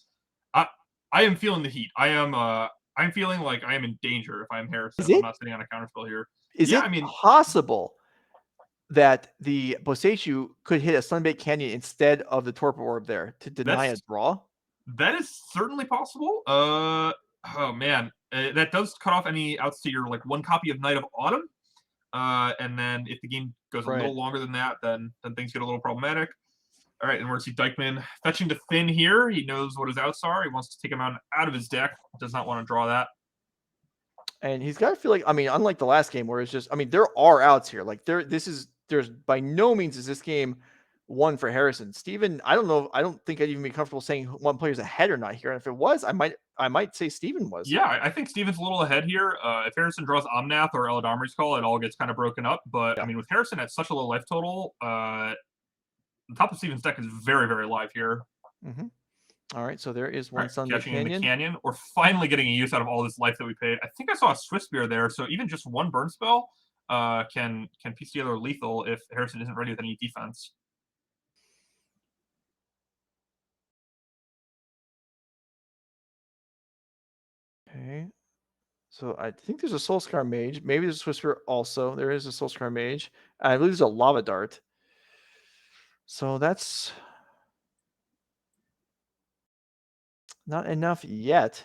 I am feeling the heat. I'm feeling like I am in danger if I'm Harrison. I'm not sitting on a counterspell here. Is it possible that the Boseiju could hit a Sunbaked Canyon instead of the Torpor Orb there to deny a draw? That is certainly possible. Oh man, that does cut off any outs to your 1 copy of Night of Autumn. And then if the game goes a little longer than that, then things get a little problematic. All right, and we're going to see Dykeman fetching to Finn here. He knows what his outs are. He wants to take him out of his deck. Does not want to draw that. And he's got to feel like, I mean, unlike the last game where it's just, I mean, there are outs here. Like there's by no means is this game one for Harrison. Steven, I don't know. I don't think I'd even be comfortable saying one player's ahead or not here. And if it was, I might say Steven was. Yeah, I think Steven's a little ahead here. If Harrison draws Omnath or Eladamri's Call, it all gets kind of broken up. But Yeah. I mean, with Harrison at such a low life total, the top of Steven's deck is very, very live here. Mm-hmm. All right, so there is one Sunday Catching in the Canyon. Canyon. We're finally getting a use out of all this life that we paid. I think I saw a Swift Spear there, so even just one burn spell can piece together lethal if Harrison isn't ready with any defense. Okay. So I think there's a Soulscar Mage. Maybe there's a Swift also. There is a Soulscar Mage. I believe there's a Lava Dart. So that's not enough yet.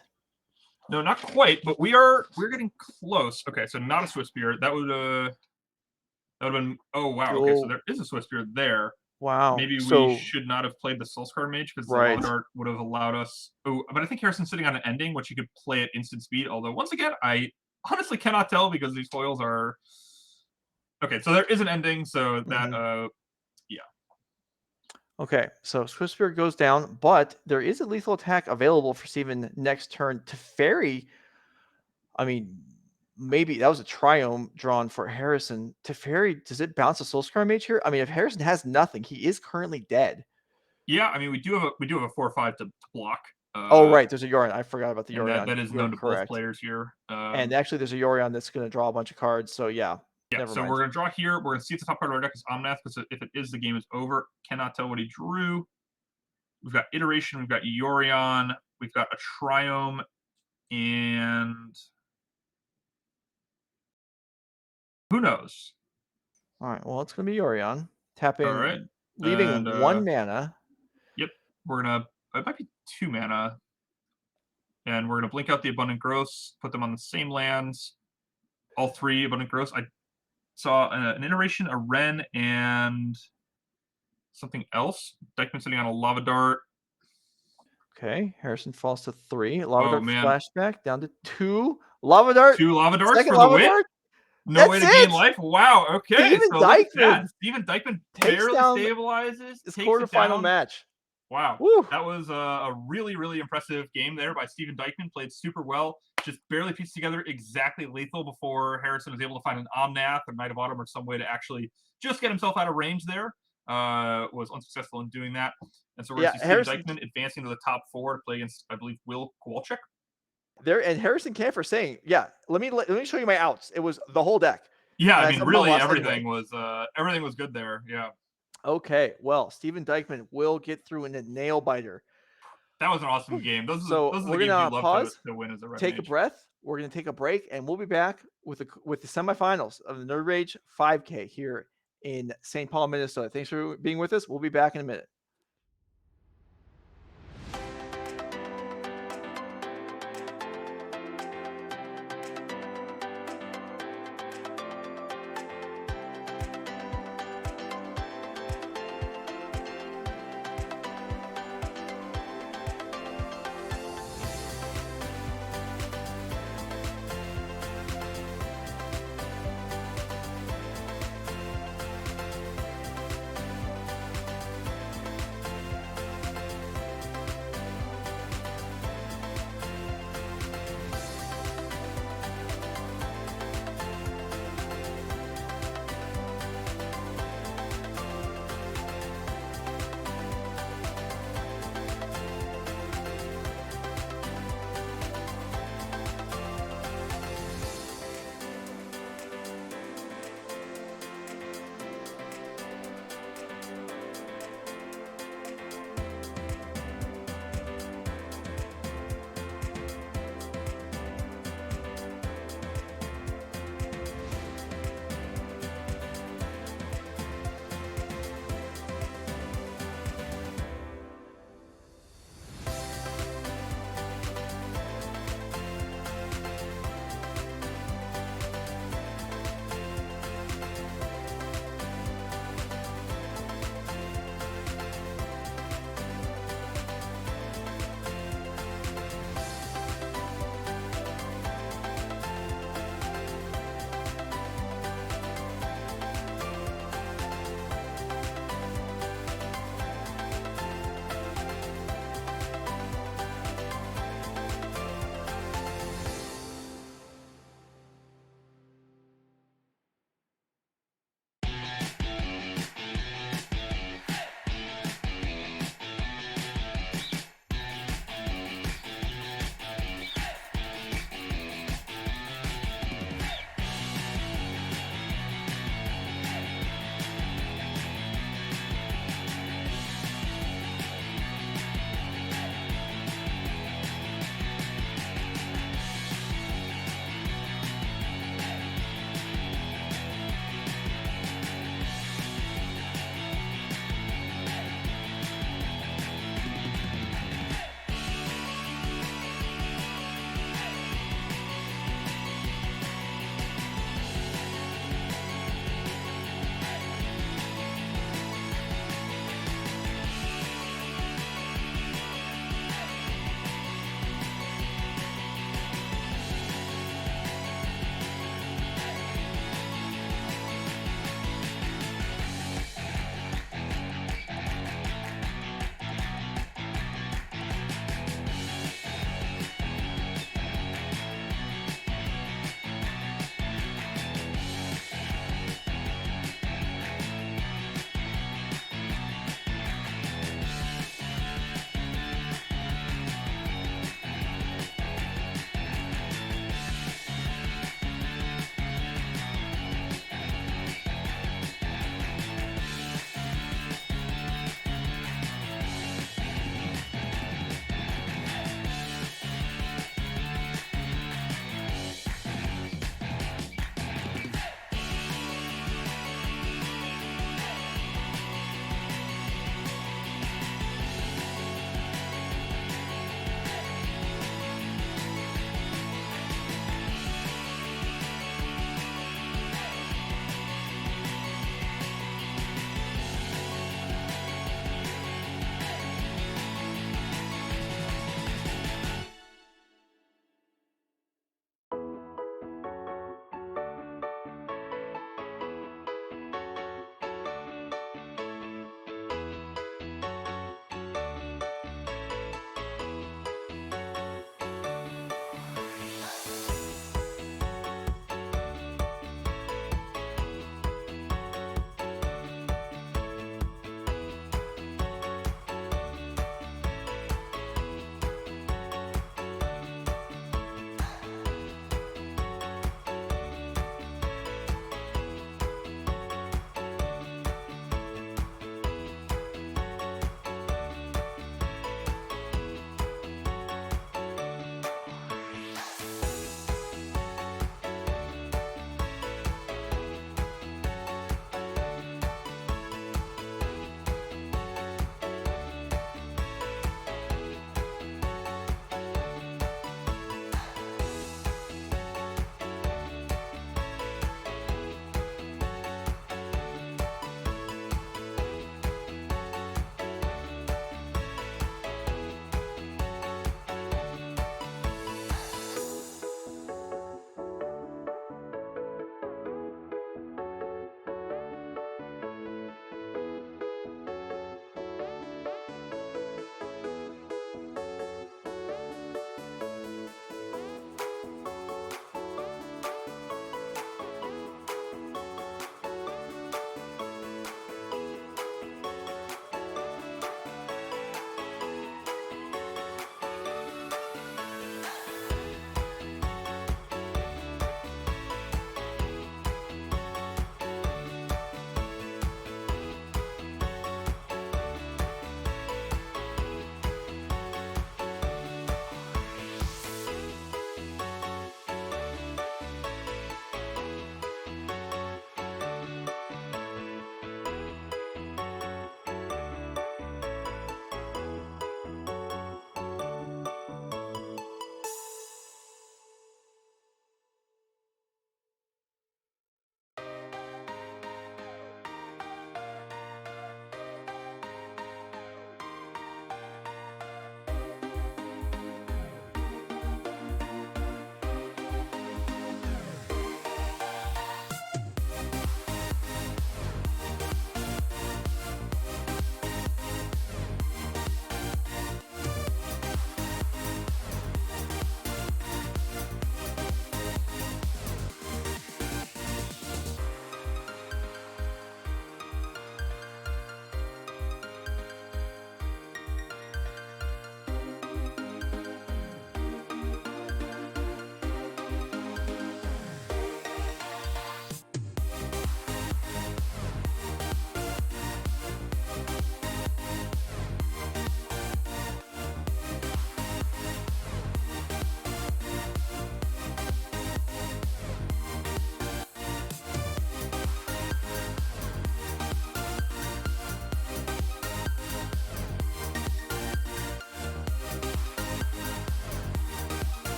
No, not quite, but we're getting close. Okay, so not a Swift Spear. That would have been. Oh wow. Okay, so there is a Swift Spear there. Wow. Maybe so, we should not have played the Soulscar Mage because the Right. Lava Dart would have allowed us. Oh, but I think Harrison's sitting on an ending, which he could play at instant speed. Although once again, I honestly cannot tell because these foils are. Okay, so there is an ending, so that Okay, so Swift Spear goes down, but there is a lethal attack available for Steven next turn. Teferi, I mean, maybe that was a Triome drawn for Harrison. Teferi, does it bounce a Soulscar Mage here? I mean, if Harrison has nothing, he is currently dead. yeah. I mean, we do have a 4/5 to block. Oh, right, there's a Yorion. I forgot about the and Yorion. that is You're known to both correct. players here. And actually, there's a Yorion that's going to draw a bunch of cards. So yeah, Yeah, never so mind. we're going to draw here. We're going to see if the top part of our deck is Omnath, because if it is, the game is over. Cannot tell what he drew. We've got Iteration, we've got Yorion, we've got a Triome, and who knows? All right, well, it's going to be Yorion. Tapping, All right. leaving And, 1 mana. Yep, we're going to, it might be 2 mana. And we're going to blink out the Abundant Growths, put them on the same lands. All 3 Abundant Growths. I saw an Iteration, a Wren, and something else. Dykeman sitting on a Lava Dart. Okay, Harrison falls to 3. Lava Oh, Dart man. flashback down to 2. Lava Dart. 2 Lava Darts Second for the Lava win. Dart. No way to That's gain it! life. Wow. Okay. Steven so look at that. Dykeman Steven Dykeman takes barely down stabilizes. It's takes it quarterfinal down. match. Wow. Woo. That was a really, really impressive game there by Steven Dykeman. Played super well. Just barely pieced together exactly lethal before Harrison was able to find an Omnath or Knight of Autumn or some way to actually just get himself out of range there. Was unsuccessful in doing that. And so we're going to see Steven Dykeman advancing to the top 4 to play against, I believe, Will Kowalczyk. There, and Harrison Camper saying, yeah, let me show you my outs. It was the whole deck. Yeah, And I I mean, somehow really lost everything was good there. Yeah. Okay, well, Steven Dykeman will get through in a nail biter. That was an awesome game. Those So are the we're games gonna you love pause, to win as a Red take a Mage. breath. We're gonna take a break, and we'll be back with the semifinals of the Nerd Rage 5K here in St. Paul, Minnesota. Thanks for being with us. We'll be back in a minute.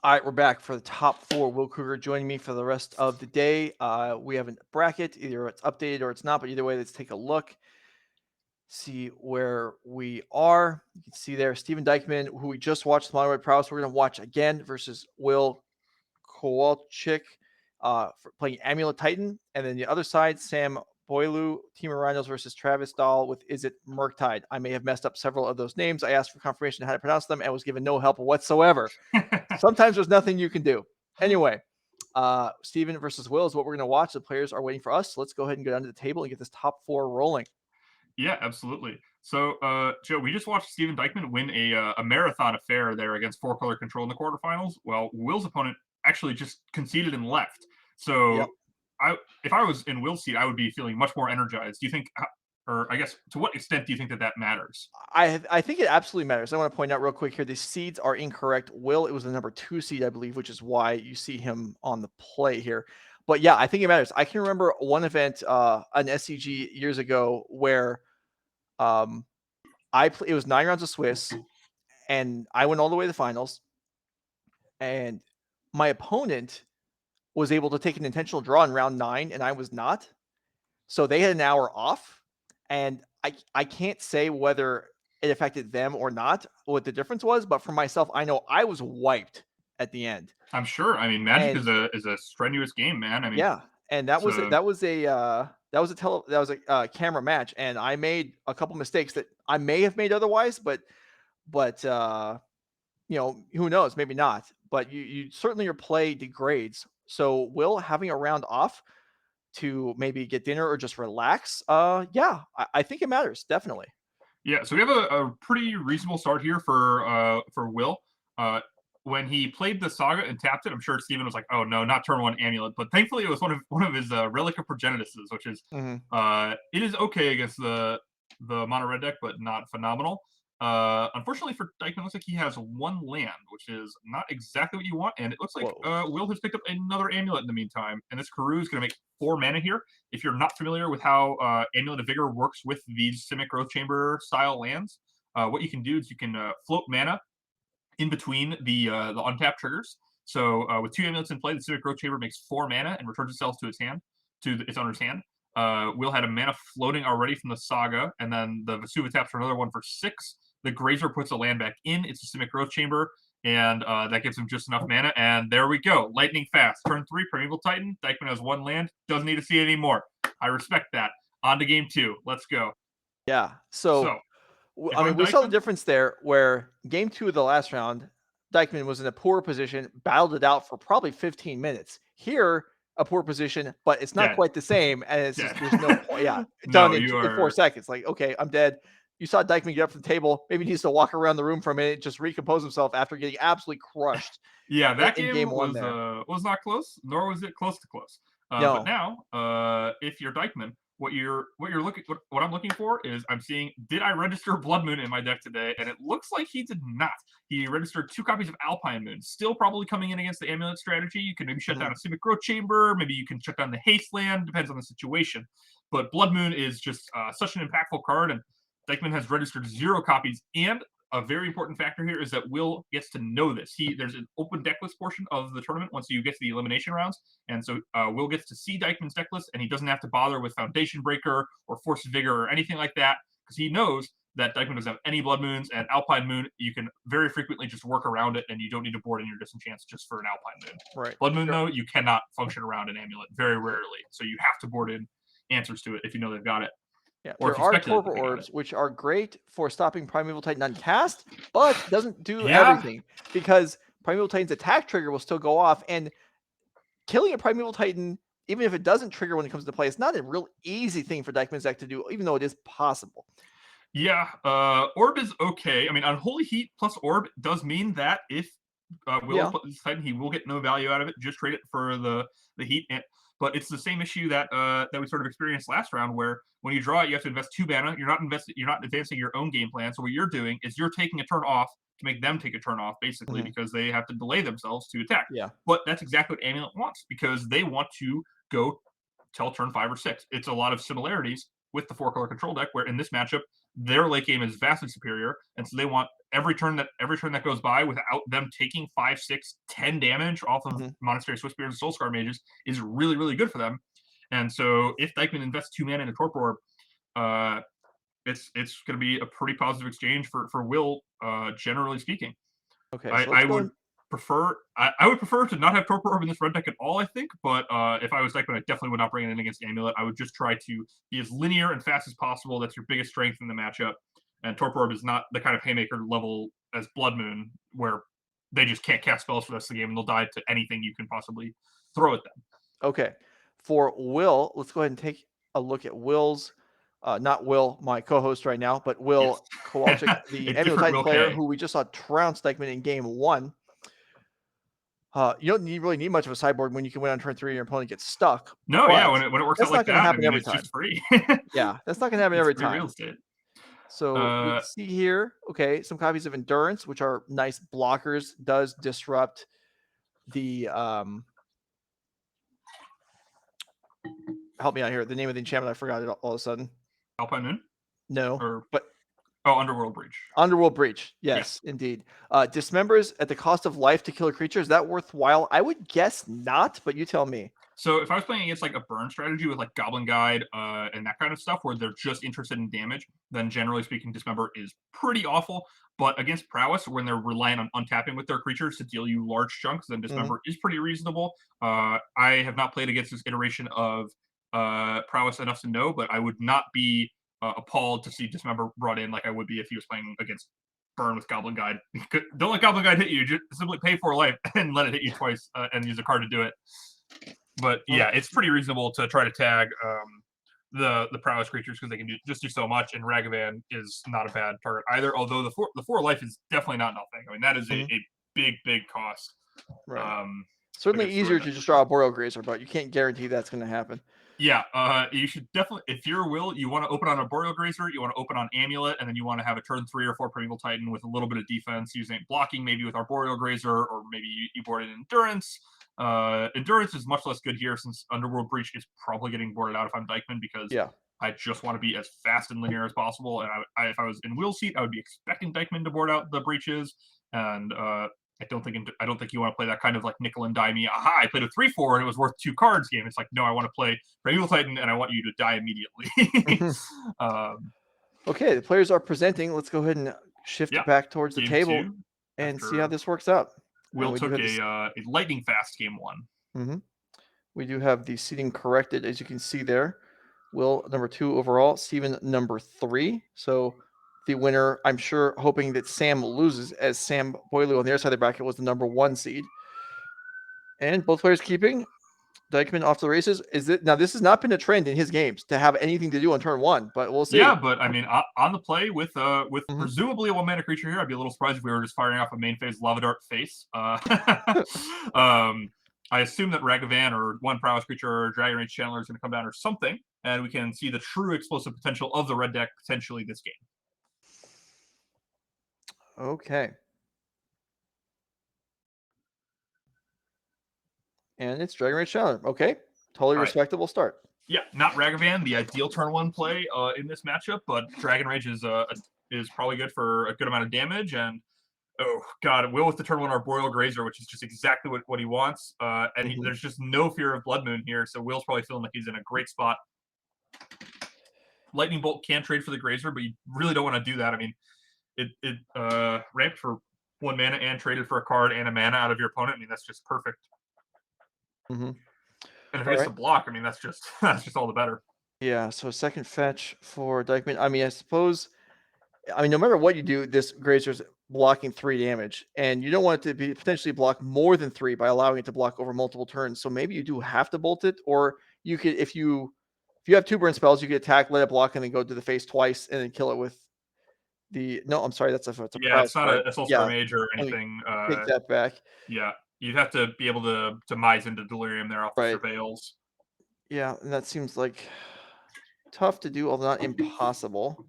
All right, we're back for the top 4. Will Kruger joining me for the rest of the day. We have a bracket. Either it's updated or it's not, but either way, let's take a look. See where we are. You can see there Steven Dykman, who we just watched the Modern Prowess. We're going to watch again versus Will Kowalczyk for playing Amulet Titan. And then the other side, Sam Boilu, Team of Rhinos versus Travis Dahle with Izzet Murktide. I may have messed up several of those names. I asked for confirmation on how to pronounce them and was given no help whatsoever. Sometimes there's nothing you can do. Anyway, Steven versus Will is what we're going to watch. The players are waiting for us. So let's go ahead and go down to the table and get this top 4 rolling. Yeah, absolutely. So, Joe, we just watched Steven Dykman win a marathon affair there against 4-color control in the quarterfinals. Well, Will's opponent actually just conceded and left. So, Yep. If I was in Will's seat, I would be feeling much more energized. Do you think, or I guess, to what extent do you think that matters? I think it absolutely matters. I want to point out real quick here, the seeds are incorrect. Will, it was the number 2 seed, I believe, which is why you see him on the play here. But yeah, I think it matters. I can remember one event, an SCG years ago, where it was 9 rounds of Swiss, and I went all the way to the finals, and my opponent was able to take an intentional draw in round 9, and I was not. So they had an hour off, and I can't say whether it affected them or not, what the difference was, but for myself, I know I was wiped at the end. I'm sure. I mean, Magic is a strenuous game, man. I mean, yeah, and that was a camera match, and I made a couple mistakes that I may have made otherwise, but you know, who knows, maybe not. But you certainly your play degrades. So Will having a round off to maybe get dinner or just relax, yeah, I think it matters, definitely. Yeah, so we have a pretty reasonable start here for Will. When he played the Saga and tapped it, I'm sure Steven was like, "Oh no, not turn 1 Amulet." But thankfully, it was one of his Relic of Progenituses, which is it is okay against the mono red deck, but not phenomenal. Unfortunately for Dykman, it looks like he has 1 land, which is not exactly what you want. And it looks like Will has picked up another Amulet in the meantime. And this Karoo is going to make 4 mana here. If you're not familiar with how Amulet of Vigor works with these Simic Growth Chamber style lands, what you can do is you can float mana in between the untapped triggers. So with 2 Amulets in play, the Simic Growth Chamber makes 4 mana and returns itself to its owner's hand. Will had a mana floating already from the Saga, and then the Vesuva taps for another one for 6. The Grazer puts a land back in. It's a Simic Growth Chamber, and that gives him just enough mana. And there we go. Lightning fast. Turn 3, Primeval Titan. Dykman has 1 land. Doesn't need to see it anymore. I respect that. On to game 2. Let's go. Yeah. So I mean, we saw the difference there where game 2 of the last round, Dykman was in a poor position, battled it out for probably 15 minutes. Here, a poor position, but it's not quite the same. And it's just, there's no point. Yeah. Done in 4 seconds. Like, okay, I'm dead. You saw Dykman get up from the table. Maybe he needs to walk around the room for a minute, just recompose himself after getting absolutely crushed. Yeah, that game was not close, nor was it close to close. No. But now, if you're Dykman, what I'm looking for is I'm seeing, did I register Blood Moon in my deck today? And it looks like he did not. He registered 2 copies of Alpine Moon. Still probably coming in against the Amulet strategy. You can maybe shut down a Simic Growth Chamber. Maybe you can shut down the Haste land. Depends on the situation. But Blood Moon is just such an impactful card, and Dykman has registered 0 copies. And a very important factor here is that Will gets to know this. There's an open deck list portion of the tournament once you get to the elimination rounds. And so Will gets to see Dykman's deck list, and he doesn't have to bother with Foundation Breaker or Force of Vigor or anything like that, because he knows that Dykman doesn't have any Blood Moons, and Alpine Moon, you can very frequently just work around it, and you don't need to board in your Disenchants just for an Alpine Moon. Right. Blood Moon, though, you cannot function around an Amulet very rarely. So you have to board in answers to it if you know they've got it. Yeah, there are Torpor Orbs, which are great for stopping Primeval Titan uncast, but doesn't do everything, because Primeval Titan's attack trigger will still go off, and killing a Primeval Titan, even if it doesn't trigger when it comes to play, it's not a real easy thing for Dykman's deck to do, even though it is possible. Yeah, Orb is okay. I mean, Unholy Heat plus Orb does mean that if Will plays Titan, he will get no value out of it. Just trade it for the Heat. But it's the same issue that we sort of experienced last round, where when you draw it, you have to invest 2 mana. You're not advancing your own game plan. So what you're doing is you're taking a turn off to make them take a turn off, basically, because they have to delay themselves to attack. Yeah. But that's exactly what Amulet wants, because they want to go till turn 5 or 6. It's a lot of similarities with the 4-color control deck, where in this matchup, their late game is vastly superior, and so they want every turn that goes by without them taking 5, 6, 10 damage off of Monastery Swissbeard and Soulscar mages is really, really good for them. And so if Dykman invests 2 mana in a Torpor Orb, it's going to be a pretty positive exchange for Will, generally speaking. Okay, so I would prefer to not have Torpor Orb in this red deck at all, I think, but if I was Dykman, I definitely would not bring it in against Amulet. I would just try to be as linear and fast as possible. That's your biggest strength in the matchup. And Torpor Orb is not the kind of Haymaker level as Blood Moon, where they just can't cast spells for the rest of the game and they'll die to anything you can possibly throw at them. Okay. For Will, let's go ahead and take a look at Will's, not Will, my co-host right now, but Will Kowalczyk, the Amulet Titan player who we just saw trounce Dykman in game 1. You don't really need much of a sideboard when you can win on turn 3 and your opponent gets stuck. No, yeah, when it works out like that, it's just free. Yeah, that's not going to happen every time. Real estate. So we can see here, okay, some copies of Endurance, which are nice blockers, does disrupt the help me out here. The name of the enchantment, I forgot it all of a sudden. Alpine Moon? No, but Underworld Breach. Underworld Breach, yes, indeed. Dismembers at the cost of life to kill a creature. Is that worthwhile? I would guess not, but you tell me. So if I was playing against like a burn strategy with like Goblin Guide and that kind of stuff where they're just interested in damage, then generally speaking, Dismember is pretty awful. But against Prowess, when they're relying on untapping with their creatures to deal you large chunks, then Dismember is pretty reasonable. I have not played against this iteration of Prowess enough to know, but I would not be appalled to see Dismember brought in like I would be if he was playing against Burn with Goblin Guide. Don't let Goblin Guide hit you. Just simply pay 4 life and let it hit you twice and use a card to do it. But yeah, it's pretty reasonable to try to tag the Prowess creatures because they can do so much, and Ragavan is not a bad target either, although the 4 life is definitely not nothing. I mean, that is a big cost. Right. Certainly easier to just draw a Boreal Grazer, but you can't guarantee that's going to happen. Yeah, you should definitely, if you're Will, you want to open on a Boreal Grazer, you want to open on Amulet, and then you want to have a turn 3 or 4 Primeval Titan with a little bit of defense using blocking, maybe with our Boreal Grazer, or maybe you board in Endurance. Endurance is much less good here since Underworld Breach is probably getting boarded out if I'm Dykman because I just want to be as fast and linear as possible. And if I was in Will's seat, I would be expecting Dykman to board out the breaches. And I don't think you want to play that kind of like nickel and dime me. Aha! I played a 3/4 and it was worth 2 cards game. It's like no, I want to play Primeval Titan and I want you to die immediately. Okay, the players are presenting. Let's go ahead and shift it back towards the table and see how this works out. Will took a lightning fast game 1. We do have the seating corrected, as you can see there. Will number 2 overall, Steven number 3. So the winner, I'm sure, hoping that Sam loses, as Sam Boyley on the other side of the bracket was the number 1 seed. And both players keeping Dykman off to the races. Now, this has not been a trend in his games to have anything to do on turn 1, but we'll see. Yeah, but I mean, on the play with presumably a 1-mana creature here, I'd be a little surprised if we were just firing off a main phase Lava Dart face. I assume that Ragavan or one Prowess creature or Dragon Rage Channeler is going to come down or something, and we can see the true explosive potential of the red deck potentially this game. Okay. And it's Dragon Rage Channeler. Okay. Totally respectable start. Yeah, not Ragavan, the ideal turn 1 play in this matchup, but Dragon Rage is probably good for a good amount of damage. And oh god, Will with the turn 1 Arboreal Grazer, which is just exactly what he wants. And there's just no fear of Blood Moon here, so Will's probably feeling like he's in a great spot. Lightning Bolt can trade for the Grazer, but you really don't want to do that. I mean, it ramped for 1 mana and traded for a card and a mana out of your opponent. I mean, that's just perfect. And if it gets to block, I mean, that's just all the better. Yeah, so second fetch for Dykman. I mean, no matter what you do, this Grazer's blocking 3 damage, and you don't want it to be potentially block more than 3 by allowing it to block over multiple turns. So maybe you do have to bolt it, or you could, if you have 2 burn spells, you could attack, let it block, and then go to the face twice, and then kill it with the. No, I'm sorry, it's a it's not a Soulscar Mage or anything. Take that back. Yeah, you'd have to be able to demise into Delirium there off the Surveils. Yeah, and that seems like tough to do, although not impossible.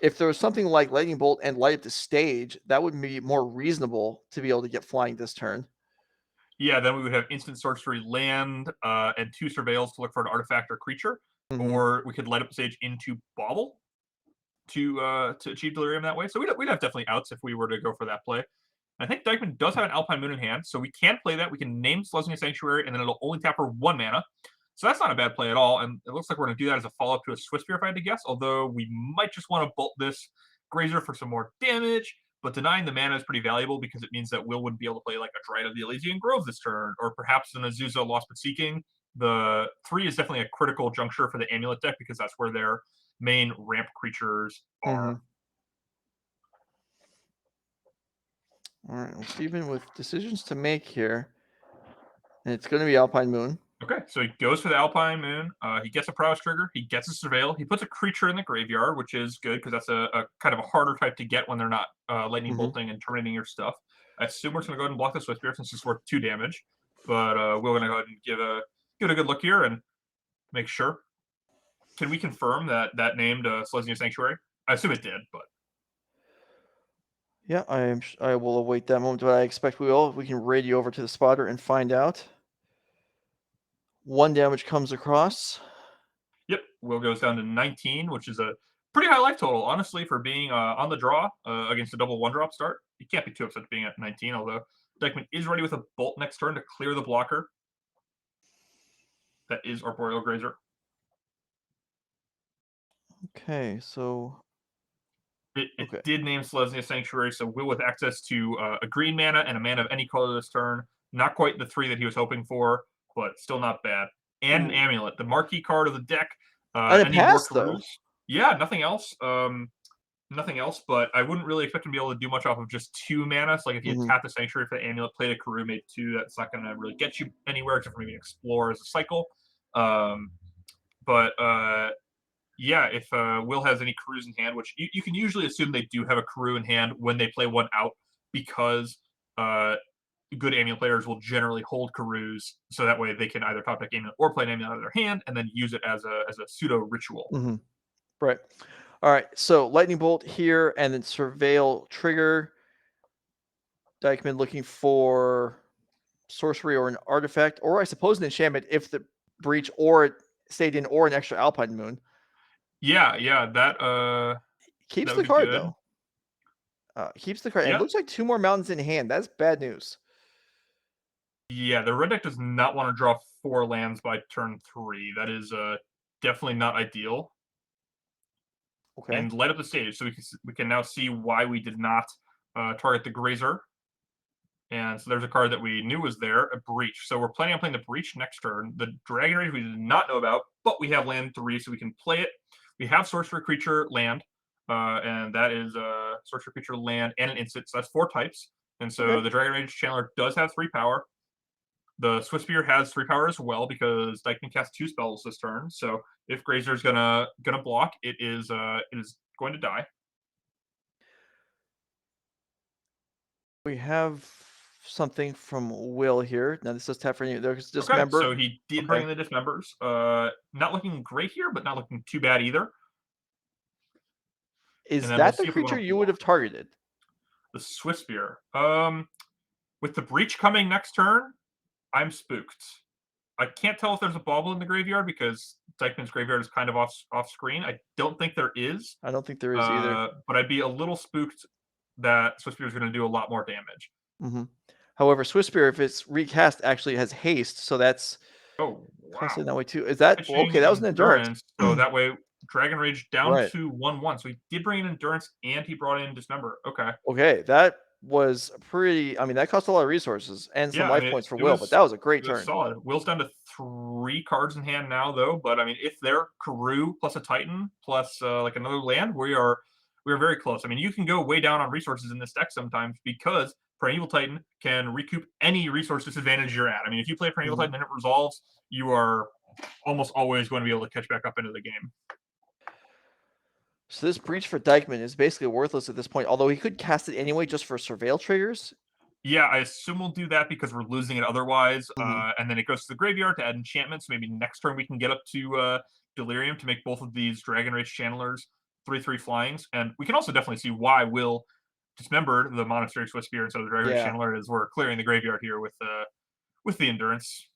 If there was something like Lightning Bolt and light up the stage, that would be more reasonable to be able to get flying this turn. Yeah, then we would have instant sorcery land and 2 Surveils to look for an artifact or creature, or we could light up the stage into Bauble. to achieve Delirium that way. So we'd have definitely outs if we were to go for that play. I think Dykman does have an Alpine Moon in hand, so we can play that. We can name Selesnya Sanctuary, and then it'll only tap for 1 mana. So that's not a bad play at all, and it looks like we're going to do that as a follow-up to a Swiftspear if I had to guess, although we might just want to bolt this Grazer for some more damage, but denying the mana is pretty valuable because it means that Will would be able to play like a Dryad of the Elysian Grove this turn, or perhaps an Azusa Lost But Seeking. The 3 is definitely a critical juncture for the Amulet deck because that's where their main ramp creatures are. All right, well, Steven with decisions to make here, and it's going to be Alpine Moon. Okay, so he goes for the Alpine Moon. He gets a Prowess trigger. He gets a Surveil. He puts a creature in the graveyard, which is good because that's a kind of a harder type to get when they're not lightning bolting and terminating your stuff. I assume we're just going to go ahead and block the Swiftspear since it's worth 2 damage. But we're going to go ahead and give it a good look here and make sure. Can we confirm that named Selesnya Sanctuary? I assume it did, but. Yeah, I will await that moment, but I expect we will. We can radio over to the spotter and find out. 1 damage comes across. Yep, Will goes down to 19, which is a pretty high life total, honestly, for being on the draw against a double 1-drop start. You can't be too upset being at 19, although Dykman is ready with a Bolt next turn to clear the blocker. That is Arboreal Grazer. Okay, so... It did name Selesnya Sanctuary, so Will with access to a green mana and a mana of any color this turn. Not quite the 3 that he was hoping for, but still not bad. And an Amulet, the marquee card of the deck. And a pass, though. Yeah, nothing else. Nothing else, but I wouldn't really expect him to be able to do much off of just 2 mana. So like if you tap the Sanctuary for the Amulet, played a Karoo, made 2, that's not going to really get you anywhere except for maybe Explore as a cycle. Yeah, if Will has any Karoos in hand, which you can usually assume they do have a Karoo in hand when they play one out because good Amulet players will generally hold Karoos, so that way they can either top deck Amulet or play an Amulet out of their hand and then use it as a pseudo ritual. Right. All right. So Lightning Bolt here, and then Surveil trigger. Dykman looking for sorcery or an artifact, or I suppose an enchantment if the breach or it stayed in, or an extra Alpine Moon. Yeah, that keeps that the card good. though. Keeps the card. Yeah. It looks like 2 more mountains in hand. That's bad news. Yeah, the red deck does not want to draw 4 lands by turn 3. That is definitely not ideal. Okay. And light up the stage, so we can now see why we did not target the Grazer. And so there's a card that we knew was there, a Breach. So we're planning on playing the Breach next turn. The Dragon Rage we did not know about, but we have land 3, so we can play it. We have Sorcerer, Creature, Land, and that is Sorcerer, Creature, Land, and an Instant. So that's 4 types. And so the Dragon Rage Channeler does have 3 power. The Swiftspear has 3 power as well because Dykman cast 2 spells this turn. So if Grazer's gonna block, it is going to die. We have something from Will here. Now this is tap for any. There's Dismember. So he did bring in the Dismembers. Not looking great here, but not looking too bad either. Is that the creature you would have targeted? The Swiftspear. With the Breach coming next turn, I'm spooked. I can't tell if there's a bauble in the graveyard because Dykman's graveyard is kind of off screen. I don't think there is. I don't think there is either. But I'd be a little spooked that Swiftspear is going to do a lot more damage. However, Swiftspear, if it's recast, actually has haste, so that's costly that way too. Is that okay? That was an endurance. So that way, Dragon Rage down to 1/1. So he did bring in endurance and he brought in Dismember. Okay, that was pretty. I mean, that cost a lot of resources and some life points for Will, but that was a great turn. Solid. Will's down to 3 cards in hand now, though. But I mean, if they're Karoo plus a Titan plus like another land, we are very close. I mean, you can go way down on resources in this deck sometimes because Primeval Titan can recoup any resource disadvantage you're at. I mean, if you play Primeval Titan and it resolves, you are almost always going to be able to catch back up into the game. So this Breach for Dykman is basically worthless at this point, although he could cast it anyway just for Surveil triggers. Yeah, I assume we'll do that because we're losing it otherwise. And then it goes to the graveyard to add enchantments. Maybe next turn we can get up to Delirium to make both of these Dragon Rage Channelers 3/3 flyings. And we can also definitely see why Will dismembered the Monastery Swiftspear instead of the Dragon Rage Channeler as we're clearing the graveyard here with the endurance.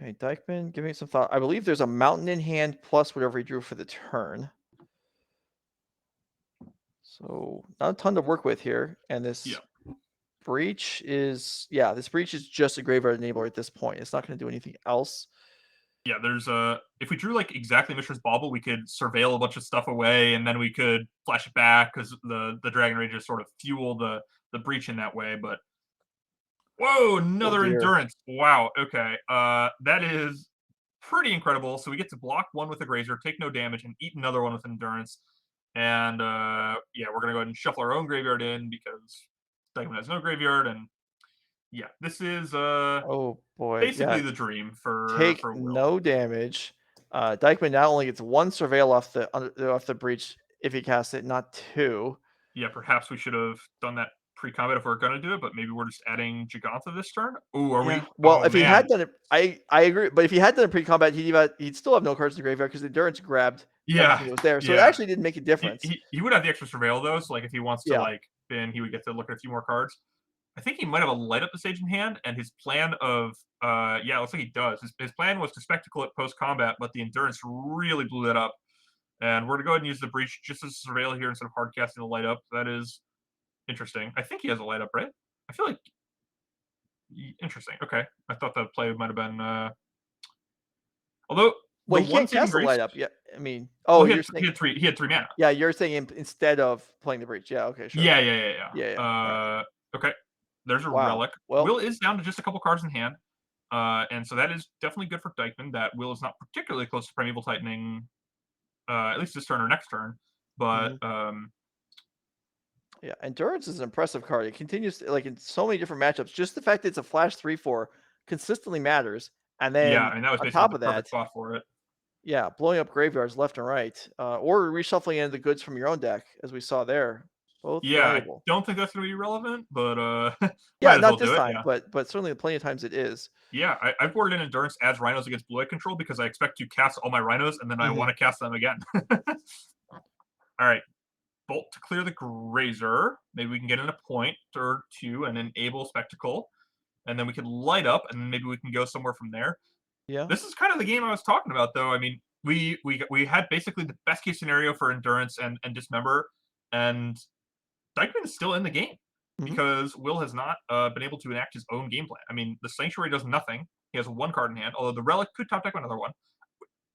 Okay, Dykeman, give me some thought. I believe there's a mountain in hand plus whatever he drew for the turn. So not a ton to work with here. And this breach is, this breach is just a graveyard enabler at this point. It's not going to do anything else. Yeah, there's if we drew like exactly Mishra's Bauble, we could surveil a bunch of stuff away, and then we could flash it back because the Dragon Rage just sort of fuel the breach in that way. But whoa, another endurance! Wow, okay, that is pretty incredible. So we get to block one with a Grazer, take no damage, and eat another one with endurance. And yeah, we're gonna go ahead and shuffle our own graveyard in because Dykeman has no graveyard, and yeah, this is oh boy, basically the dream for take Will. no damage. Dykeman now only gets 1 surveil off the breach if he casts it, not 2. Yeah, perhaps we should have done that pre-combat if we're going to do it, but maybe we're just adding Gigantha this turn. Ooh, are we? Well, if he had done it, I agree. But if he had done it pre-combat, he'd still have no cards in the graveyard because the endurance grabbed everything that was there. So it actually didn't make a difference. He would have the extra surveil though. So like if he wants to like bin, he would get to look at a few more cards. I think he might have a light up the stage in hand, and his plan of it looks like he does. His plan was to spectacle it post-combat, but the endurance really blew that up. And we're gonna go ahead and use the breach just as a surveil here instead of hard casting the light up. That is interesting. I think he has a light up, right? I feel like interesting. Okay, I thought the play might have been. Although, well, he can't cast the light up. Yeah, I mean, he had three mana. Yeah, you're saying instead of playing the breach. Yeah, okay, sure. Yeah. Okay, there's a relic. Well, Will is down to just a couple cards in hand, and so that is definitely good for Dykeman. That Will is not particularly close to Primeval Tightening, at least this turn or next turn, but. Yeah, Endurance is an impressive card. It continues to, like in so many different matchups. Just the fact that it's a flash 3/4 consistently matters. And then that was on top of the perfect that, spot for it. Yeah, blowing up graveyards left and right, or reshuffling in the goods from your own deck, as we saw there. Both valuable. I don't think that's going to be relevant, but not this time, but certainly plenty of times it is. Yeah, I've boarded in Endurance as Rhinos against Blue Eye Control because I expect to cast all my Rhinos and then I want to cast them again. All right. Bolt to clear the Grazer. Maybe we can get in a point or two and enable Spectacle. And then we can light up, and then maybe we can go somewhere from there. Yeah. This is kind of the game I was talking about, though. I mean, we had basically the best case scenario for Endurance and Dismember, and Dykeman is still in the game because Will has not been able to enact his own game plan. I mean, the Sanctuary does nothing. He has 1 card in hand, although the Relic could top deck another one.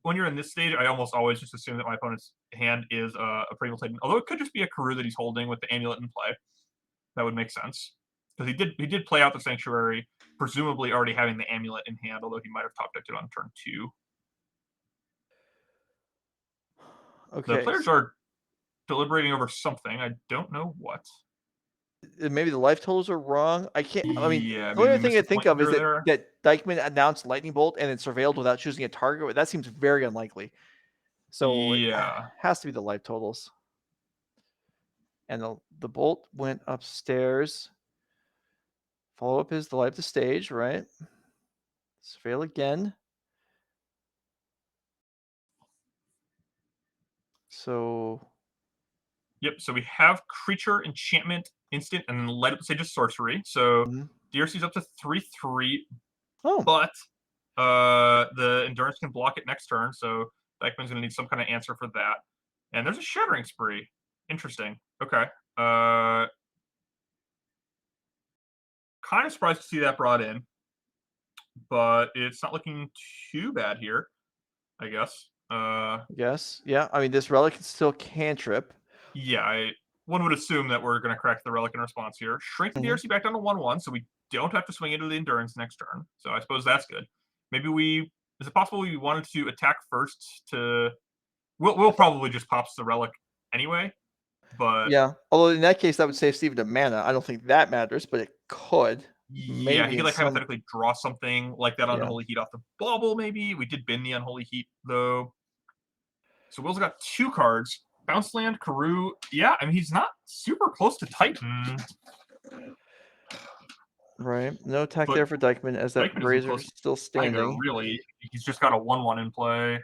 When you're in this stage, I almost always just assume that my opponent's hand is a Primeval Titan. Although it could just be a Karoo that he's holding with the Amulet in play. That would make sense. Because he did play out the Sanctuary, presumably already having the Amulet in hand, although he might have top decked it on turn 2. Okay. The players are deliberating over something. I don't know what. Maybe the life totals are wrong. I can't. I mean, the only thing I think of is that Dykeman announced Lightning Bolt and then surveilled without choosing a target. That seems very unlikely. So it has to be the life totals. And the bolt went upstairs. Follow up is the light up the stage, right? Surveil again. So. Yep. So we have creature, enchantment, instant, and then light up the stage of sorcery. So DRC's up to 3/3. Oh. But the Endurance can block it next turn, so Dykeman's going to need some kind of answer for that. And there's a Shattering Spree. Interesting. Okay. Kind of surprised to see that brought in, but it's not looking too bad here, I guess. Yes. Yeah. I mean, this Relic is still cantrip. Yeah, one would assume that we're going to crack the Relic in response here. Shrink the DRC back down to 1/1, so we don't have to swing into the Endurance next turn. So I suppose that's good. Maybe is it possible we wanted to attack first to... We'll probably just pops the Relic anyway, but... Yeah, although in that case, that would save Steven a mana. I don't think that matters, but it could. Yeah, he could hypothetically draw something like that Unholy Heat off the bauble, maybe. We did bin the Unholy Heat, though. So Will's got 2 cards. Bounce land, Karoo. Yeah, I mean, he's not super close to Titan. Right. No attack there for Dykeman as that Grazer is still standing. Really, he's just got a 1/1 in play.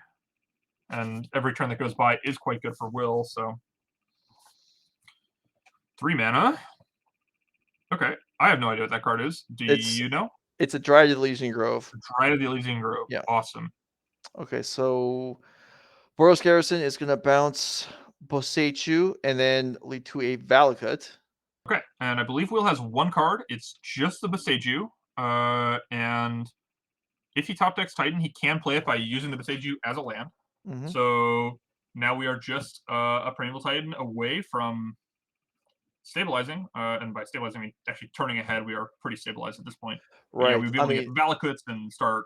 And every turn that goes by is quite good for Will, so. 3 mana. Okay. I have no idea what that card is. Do you know? It's a Dry to the Elysian Grove. Dredge of the Elysian Grove. Yeah. Awesome. Okay, so Boros Garrison is going to bounce Bosechu and then lead to a Valakut. Okay, and I believe Will has one card. It's just the Boseiju. And if he top decks Titan, he can play it by using the Boseiju as a land. Mhm. So now we are just a Primeval Titan away from stabilizing. And by stabilizing, I mean actually turning ahead. We are pretty stabilized at this point. But yeah, Right. we'd be able to get Valakuts and start.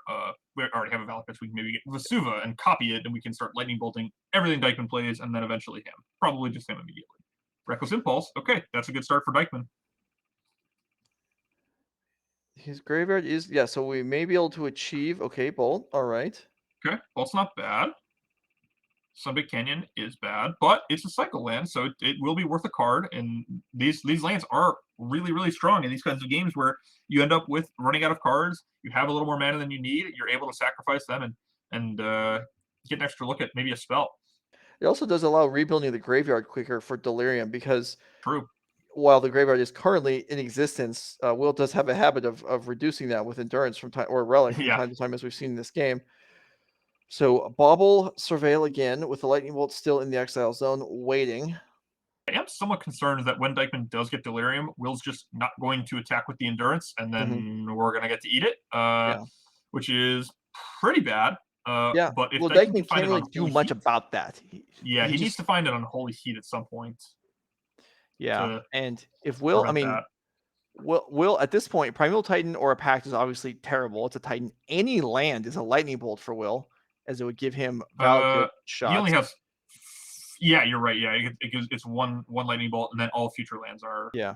We already have a Valakut. We can maybe get Vesuva and copy it, and we can start lightning bolting everything Dykeman plays, and then eventually him. Probably just him immediately. Reckless Impulse. Okay, that's a good start for Dykeman. His graveyard is, yeah, so we may be able to achieve, okay, Bolt, all right. Okay, Bolt's not bad. Sunbig Canyon is bad, but it's a cycle land, so it will be worth a card. And these lands are really, really strong in these kinds of games where you end up with running out of cards. You have a little more mana than you need. You're able to sacrifice them and get an extra look at maybe a spell. It also does allow rebuilding the graveyard quicker for Delirium because True. while the graveyard is currently in existence, Will does have a habit of reducing that with Endurance from time or Relic from Yeah. time to time, as we've seen in this game. So Bauble Surveil again with the Lightning Bolt still in the exile zone, waiting. I am somewhat concerned that when Dykeman does get Delirium, Will's just not going to attack with the Endurance, and then we're going to get to eat it, which is pretty bad. Yeah, But if well, Dykeman Dykeman can find can't it really on do Holy much Heat, about that. he he needs just- to find it on Holy Heat at some point. Yeah, to and if Will, I prevent mean, that. Will at this point, Primeval Titan or a Pact is obviously terrible. It's a Titan. Any land is a Lightning Bolt for Will, as it would give him Valakut shots. He only has. Yeah, you're right. Yeah, it's one lightning bolt, and then all future lands are. Yeah.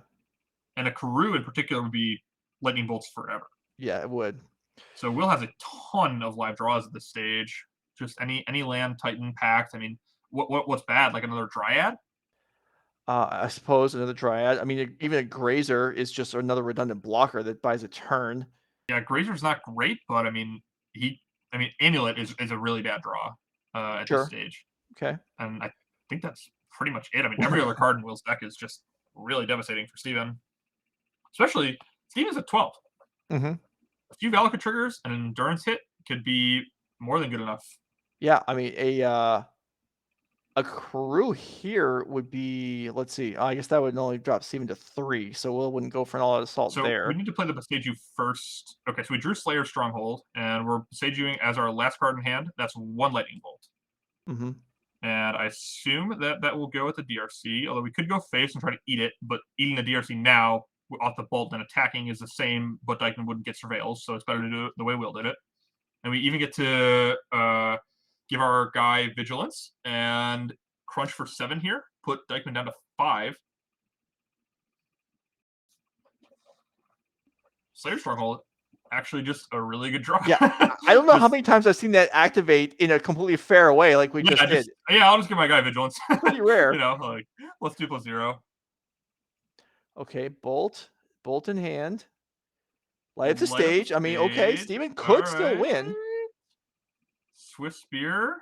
And a Karoo in particular would be lightning bolts forever. Yeah, it would. So Will has a ton of live draws at this stage. Just any land Titan Pact. I mean, what's bad? Like another Dryad? I suppose another Dryad. I mean, even a Grazer is just another redundant blocker that buys a turn. Yeah, Grazer's not great, but I mean, Amulet is a really bad draw at this stage. Okay. And I think that's pretty much it. I mean, every other card in Will's deck is just really devastating for Steven. Especially, Steven's at 12. Mm-hmm. A few Valakut triggers and an Endurance hit could be more than good enough. Yeah, I mean, a Karoo here would be, let's see, I guess that would only drop Steven to 3, so Will wouldn't go for an all-out assault So there. we need to play the Boseiju first. Okay, so we drew Slayer Stronghold, and we're Boseijuing as our last card in hand. That's one Lightning Bolt. Mm-hmm. And I assume that will go at the DRC, although we could go face and try to eat it, but eating the DRC now off the bolt and attacking is the same, but Dykeman wouldn't get Surveils, so it's better to do it the way Will did it. And we even get to give our guy Vigilance and crunch for 7 here, put Dykeman down to 5. Slayer Stronghold, actually just a really good draw. Yeah, I don't know how many times I've seen that activate in a completely fair way like we just did. Yeah, I'll just give my guy Vigilance. Pretty rare. Like, let's do +0. Okay, Bolt in hand. Light the stage. I mean, okay, Steven could still win. Swift Spear.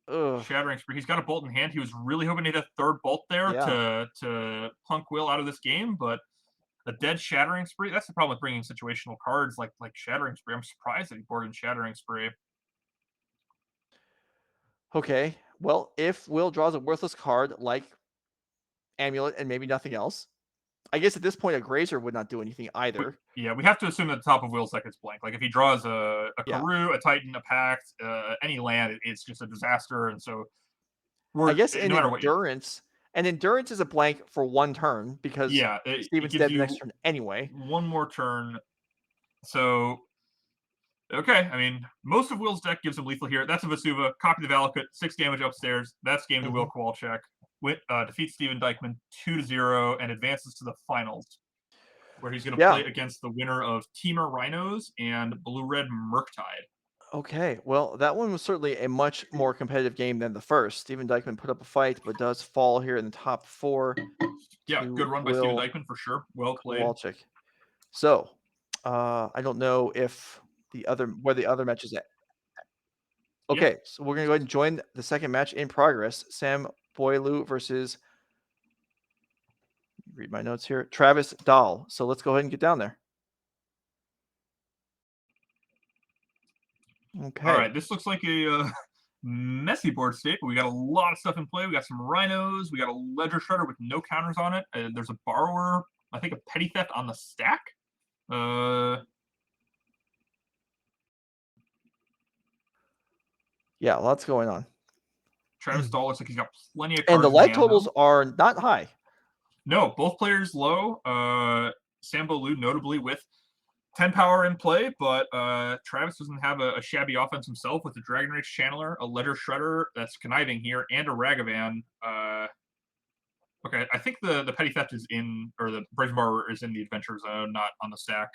Ugh. Shattering Spree. He's got a bolt in hand. He was really hoping to hit a third bolt there to punk Will out of this game, but a dead Shattering Spree. That's the problem with bringing situational cards like Shattering Spree. I'm surprised that he boarded Shattering Spree. Okay, well, if Will draws a worthless card like Amulet and maybe nothing else, I guess at this point a Grazer would not do anything either. We have to assume that the top of Will's deck is blank. Like if he draws a Karoo, a Titan, a Pact, any land, it's just a disaster. And so I guess in Endurance, and Endurance is a blank for one turn because Steven's dead the next turn anyway. One more turn. So okay, I mean, most of Will's deck gives him lethal here. That's a Vesuva. Copy the Valakut, 6 damage upstairs. That's game to Will Kowalczyk. Defeats Steven Dykeman 2-0 and advances to the finals, where he's going to play against the winner of Temur Rhinos and Blue-Red Murktide. Okay, well, that one was certainly a much more competitive game than the first. Steven Dykeman put up a fight, but does fall here in the top 4. Yeah, good run by Steven Dykeman for sure. Well played. Kowalczyk. So, I don't know if where the other match is at. Okay, so we're going to go ahead and join the second match in progress. Sam Boileau versus, read my notes here, Travis Dahle. So let's go ahead and get down there. Okay. All right, this looks like a messy board state, but we got a lot of stuff in play. We got some Rhinos. We got a Ledger Shredder with no counters on it. There's a Borrower, I think a Petty Theft on the stack. Yeah, lots going on. Travis Dahle looks like he's got plenty of cards. And the in life hand, though. totals are not high. No, both players low. Sambo Lu notably with 10 power in play, but Travis doesn't have a shabby offense himself with a Dragon Rage Channeler, a Ledger Shredder that's conniving here, and a Ragavan. Okay, I think the Petty Theft is in, or the Brazen Borrower is in the Adventure Zone, not on the stack.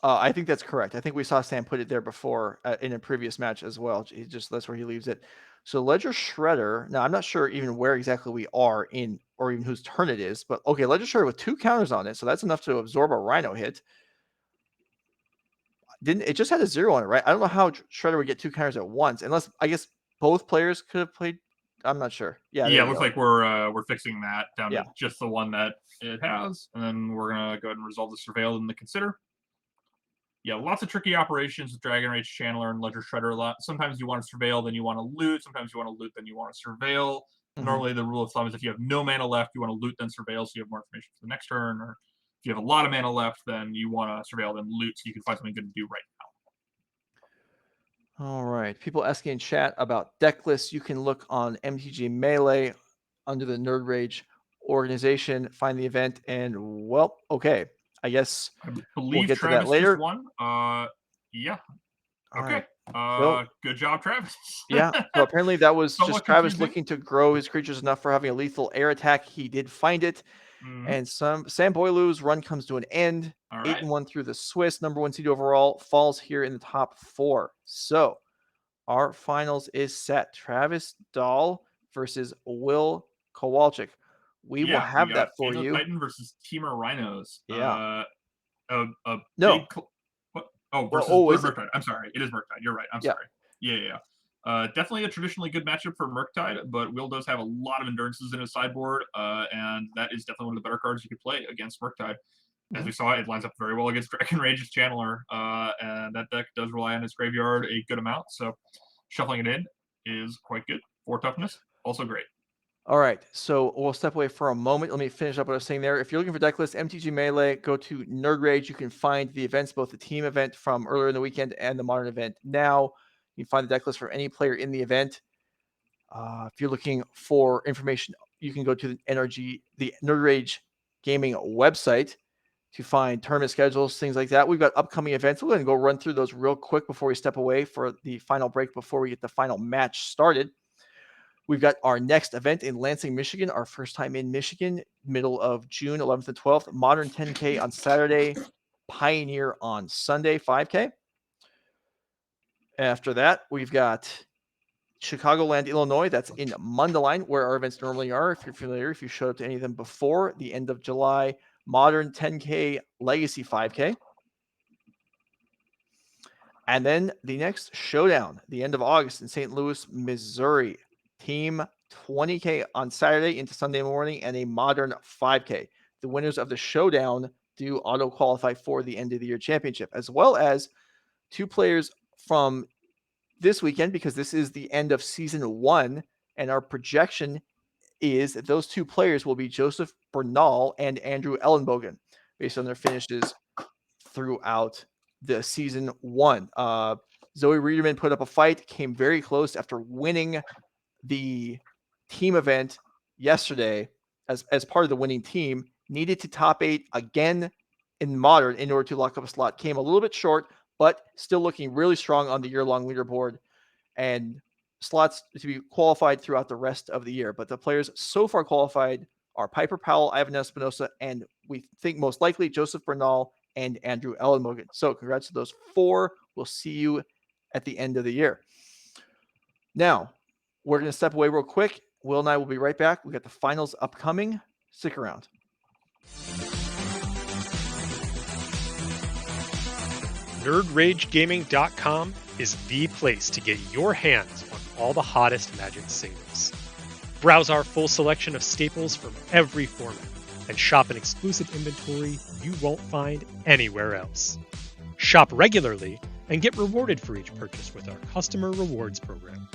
I think that's correct. I think we saw Sam put it there before in a previous match as well. That's where he leaves it. So Ledger Shredder. Now I'm not sure even where exactly we are in, or even whose turn it is. But okay, Ledger Shredder with 2 counters on it, so that's enough to absorb a Rhino hit. It just had a 0 on it, right? I don't know how Shredder would get 2 counters at once, unless I guess both players could have played. I'm not sure. Yeah, it looks like we're fixing that down to just the one that it has, and then we're gonna go ahead and resolve the Surveil and the Consider. Yeah, lots of tricky operations with Dragon Rage Channeler and Ledger Shredder. A lot. Sometimes you want to surveil, then you want to loot. Sometimes you want to loot, then you want to surveil. Mm-hmm. Normally, the rule of thumb is if you have no mana left, you want to loot, then surveil, so you have more information for the next turn. Or if you have a lot of mana left, then you want to surveil, then loot, so you can find something good to do right now. All right. People asking in chat about deck lists. You can look on MTG Melee under the Nerd Rage organization, find the event, and well, okay. I guess we'll get Travis to that later. Won. Yeah. Okay. Right. Good job, Travis. Yeah. So apparently that was just Travis looking to grow his creatures enough for having a lethal air attack. He did find it. Mm-hmm. And Sam Boilu's run comes to an end. All right. 8-1 through the Swiss, #1 seed overall, falls here in the top 4. So our finals is set. Travis Dahle versus Will Kowalczyk. We will have that for you. Titan versus Temur Rhinos. Yeah. Versus Murktide. I'm sorry. It is Murktide. You're right. I'm sorry. Yeah. Definitely a traditionally good matchup for Murktide, but Will does have a lot of endurances in his sideboard, and that is definitely one of the better cards you could play against Murktide. As we saw, it lines up very well against Dragon Rage's Channeler, and that deck does rely on its graveyard a good amount, so shuffling it in is quite good. 4 toughness, also great. All right, so we'll step away for a moment. Let me finish up what I was saying there. If you're looking for deck lists, MTG Melee, go to Nerd Rage. You can find the events, both the team event from earlier in the weekend and the modern event now. You can find the deck list for any player in the event. If you're looking for information, you can go to the NRG, the Nerd Rage Gaming website to find tournament schedules, things like that. We've got upcoming events. We're going to go run through those real quick before we step away for the final break, before we get the final match started. We've got our next event in Lansing, Michigan, our first time in Michigan, middle of June, 11th and 12th. Modern 10K on Saturday, Pioneer on Sunday, 5K. After that, we've got Chicagoland, Illinois. That's in Mundelein, where our events normally are. If you're familiar, if you showed up to any of them before the end of July, Modern 10K Legacy 5K. And then the next showdown, the end of August in St. Louis, Missouri. Team 20K on Saturday into Sunday morning, and a Modern 5K. The winners of the showdown do auto qualify for the end of the year championship, as well as 2 players from this weekend, because this is the end of season 1, and our projection is that those 2 players will be Joseph Bernal and Andrew Ellenbogen, based on their finishes throughout the season 1. Zoe Riederman put up a fight, came very close after winning the team event yesterday as part of the winning team, needed to top 8 again in Modern in order to lock up a slot. Came a little bit short, but still looking really strong on the year-long leaderboard, and slots to be qualified throughout the rest of the year. But the players so far qualified are Piper Powell, Ivan Espinosa, and we think most likely Joseph Bernal and Andrew Ellenbogen. So congrats to those 4. We'll see you at the end of the year. Now, we're going to step away real quick. Will and I will be right back. We got the finals upcoming. Stick around. NerdRageGaming.com is the place to get your hands on all the hottest Magic singles. Browse our full selection of staples from every format and shop an exclusive inventory you won't find anywhere else. Shop regularly and get rewarded for each purchase with our customer rewards program.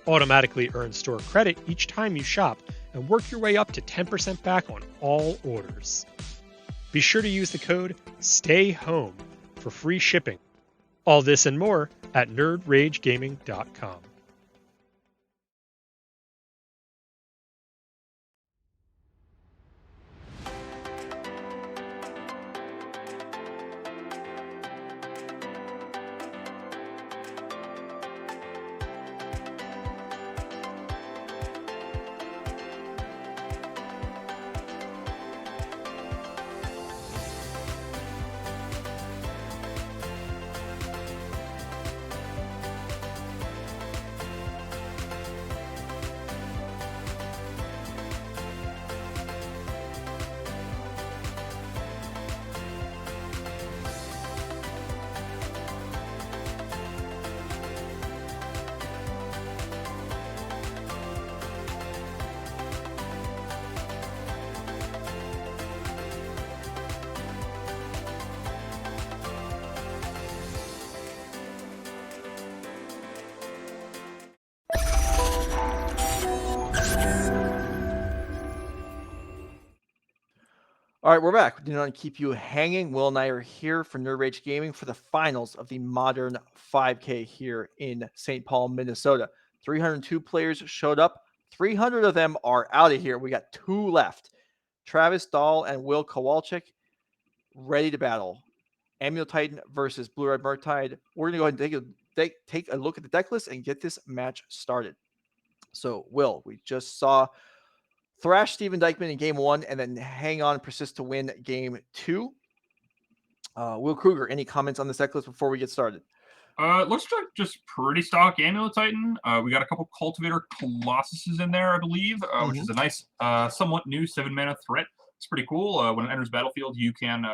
Automatically earn store credit each time you shop and work your way up to 10% back on all orders. Be sure to use the code STAYHOME for free shipping. All this and more at nerdragegaming.com. All right, we're back. We didn't want to keep you hanging. Will and I are here for Nerd Rage Gaming for the finals of the Modern 5K here in St. Paul, Minnesota. 302 players showed up. 300 of them are out of here. We got 2 left. Travis Dahle and Will Kowalczyk ready to battle. Amulet Titan versus Blue Red Murktide. We're going to go ahead and take a look at the deck list and get this match started. So, Will, we just saw thrash Steven Dykman in game 1 and then hang on and persist to win game 2. Will Kruger, any comments on this deck list before we get started? Looks like just pretty stock Amulet Titan. We got a couple Cultivator Colossuses in there, I believe, which is a nice, somewhat new 7-mana threat. It's pretty cool. When it enters battlefield, you can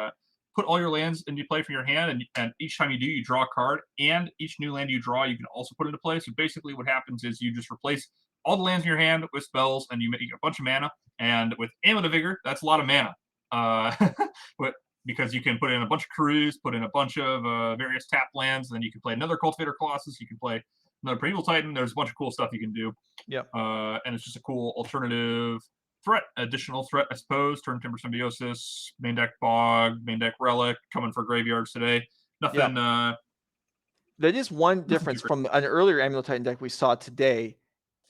put all your lands into play from your hand, and each time you do, you draw a card, and each new land you draw, you can also put into play. So basically what happens is you just replace all the lands in your hand with spells, and you make a bunch of mana. And with Amulet of Vigor, that's a lot of mana. Because you can put in a bunch of crews, put in a bunch of various tap lands, and then you can play another Cultivator Colossus, you can play another Primeval Titan. There's a bunch of cool stuff you can do. Yep. And it's just a cool alternative threat, additional threat, I suppose. Turn Timber Symbiosis, main deck Bog, main deck Relic, coming for graveyards today. Nothing. Yep. There is one difference from an earlier Amulet Titan deck we saw today.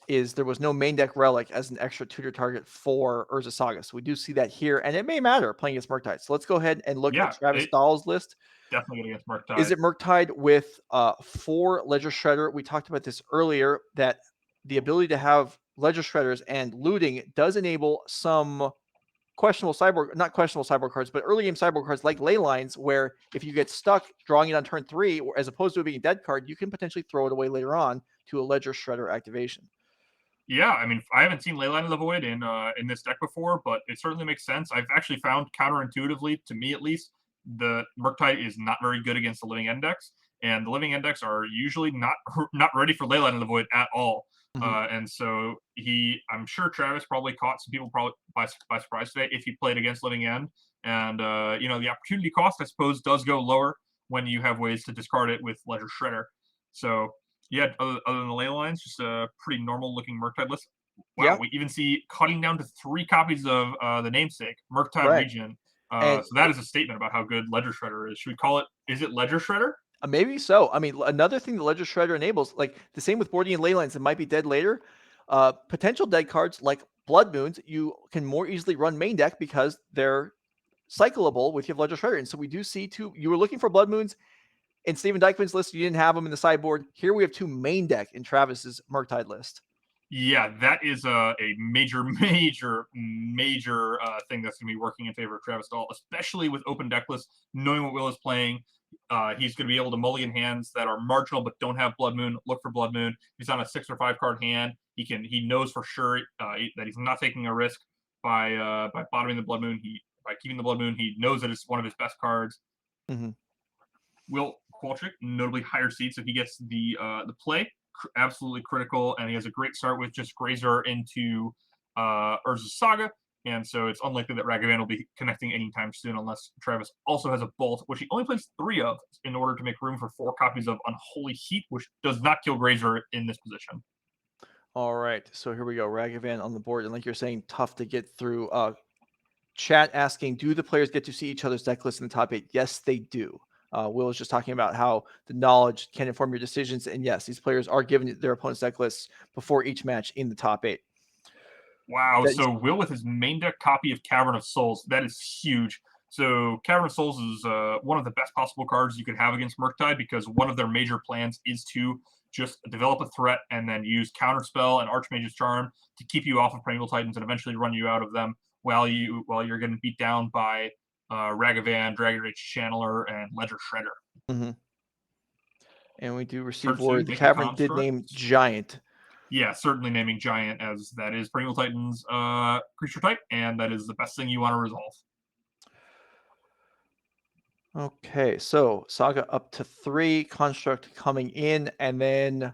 Is there was no main deck Relic as an extra tutor target for Urza Saga. So we do see that here, and it may matter playing against Murktide. So let's go ahead and look at Travis Dahle's list. Definitely going against Murktide. Is it Murktide with 4 Ledger Shredder? We talked about this earlier, that the ability to have Ledger Shredders and looting does enable some questionable cyborg, not questionable cyborg cards, but early game cyborg cards like Ley Lines, where if you get stuck drawing it on turn 3, or as opposed to it being a dead card, you can potentially throw it away later on to a Ledger Shredder activation. Yeah, I mean, I haven't seen Leyline of the Void in this deck before, but it certainly makes sense. I've actually found counterintuitively, to me at least, the Murktide is not very good against the Living Index, and the Living Index are usually not ready for Leyline of the Void at all. And so I'm sure Travis probably caught some people probably by surprise today if he played against Living End. And the opportunity cost, I suppose, does go lower when you have ways to discard it with Ledger Shredder. So yeah, other than the ley lines, just a pretty normal looking Murktide list. Wow, yeah. We even see cutting down to 3 copies of the namesake, Murktide Region. So that is a statement about how good Ledger Shredder is. Should we call it, is it Ledger Shredder? Maybe so. I mean, another thing the Ledger Shredder enables, like the same with boarding and ley lines that might be dead later, potential dead cards like Blood Moons, you can more easily run main deck because they're cyclable with your Ledger Shredder. And so we do see 2, you were looking for Blood Moons in Steven Dykman's list, you didn't have them in the sideboard. Here we have 2 main deck in Travis's Murktide list. Yeah, that is a major thing that's going to be working in favor of Travis Dahle, especially with open deck lists, knowing what Will is playing. He's going to be able to mulligan hands that are marginal but don't have Blood Moon. Look for Blood Moon. He's on a 6 or 5 card hand. He knows for sure that he's not taking a risk by bottoming the Blood Moon. By keeping the Blood Moon, he knows that it's one of his best cards. Will Kowalczyk, notably higher seed, so he gets the play, absolutely critical, and he has a great start with just Grazer into Urza Saga. and so it's unlikely that Ragavan will be connecting anytime soon unless Travis also has a Bolt, which he only plays 3 of in order to make room for 4 copies of Unholy Heat, which does not kill Grazer in this position. All right, so here we go. Ragavan on the board, and like you're saying, tough to get through. Chat asking, do the players get to see each other's deck list in the top 8? Yes, they do. Will was just talking about how the knowledge can inform your decisions, and yes, these players are given their opponent's deck lists before each match in the top 8. Wow, That so Will with his main deck copy of Cavern of Souls, that is huge. So Cavern of Souls is one of the best possible cards you could have against Murktide, because one of their major plans is to just develop a threat and then use Counterspell and Archmage's Charm to keep you off of Primeval Titans and eventually run you out of them while you're getting beat down by Ragavan, Dragon Rage Channeler, and Ledger Shredder. Mm-hmm. And we do receive Turn word two, the make a Cavern did construct. name Giant. Yeah, certainly naming Giant, as that is Primeval Titan's creature type, and that is the best thing you want to resolve. Okay, so Saga up to 3, Construct coming in, and then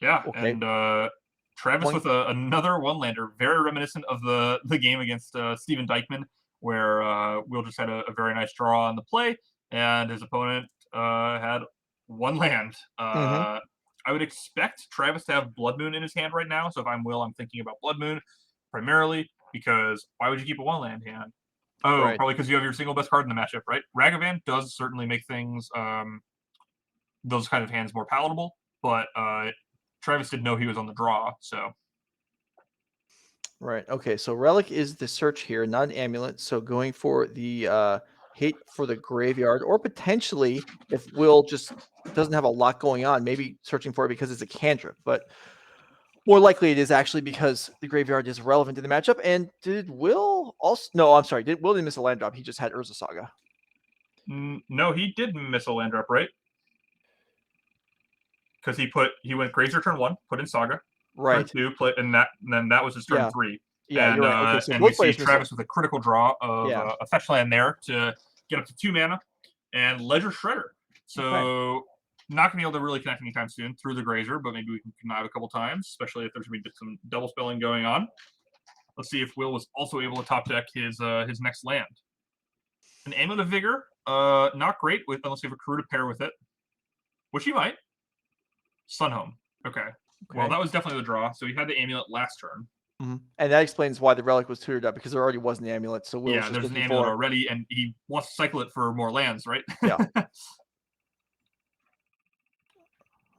Yeah, okay. and Travis with another one-lander, very reminiscent of the game against Steven Dykman, where Will just had a very nice draw on the play, and his opponent had 1 land. I would expect Travis to have Blood Moon in his hand right now, so if I'm Will, I'm thinking about Blood Moon primarily, because why would you keep a 1-land hand? Oh, Right. Probably because you have your single best card in the matchup, right? Ragavan does certainly make things, those kind of hands more palatable, but Travis didn't know he was on the draw, so. Right. Okay, so Relic is the search here, not an amulet. So going for the hit for the graveyard, or potentially if Will just doesn't have a lot going on, maybe searching for it because it's a cantrip. But more likely it is actually because the graveyard is relevant to the matchup. And did Will also? No, I'm sorry. Will didn't miss a land drop. He just had Urza Saga. No, he did miss a land drop, right? Because he went Grazer turn 1, put in Saga. Right. Turn 2, and then that was his turn 3. Yeah, and, you're right. Okay, so and both we see players Travis with a critical draw of Yeah. a fetch land there to get up to 2 mana, and Ledger Shredder. So not going to be able to really connect anytime soon through the Grazer, but maybe we can connive a couple times, especially if there's going to be some double spelling going on. Let's see if Will was also able to top deck his next land. An Amulet of Vigor, not great unless you have a crew to pair with it, which he might. Sunhome. Okay. Well, that was definitely the draw. So he had the amulet last turn. And that explains why the Relic was tutored up, because there already was an amulet. So Will there's an amulet already, and he wants to cycle it for more lands, right? Yeah.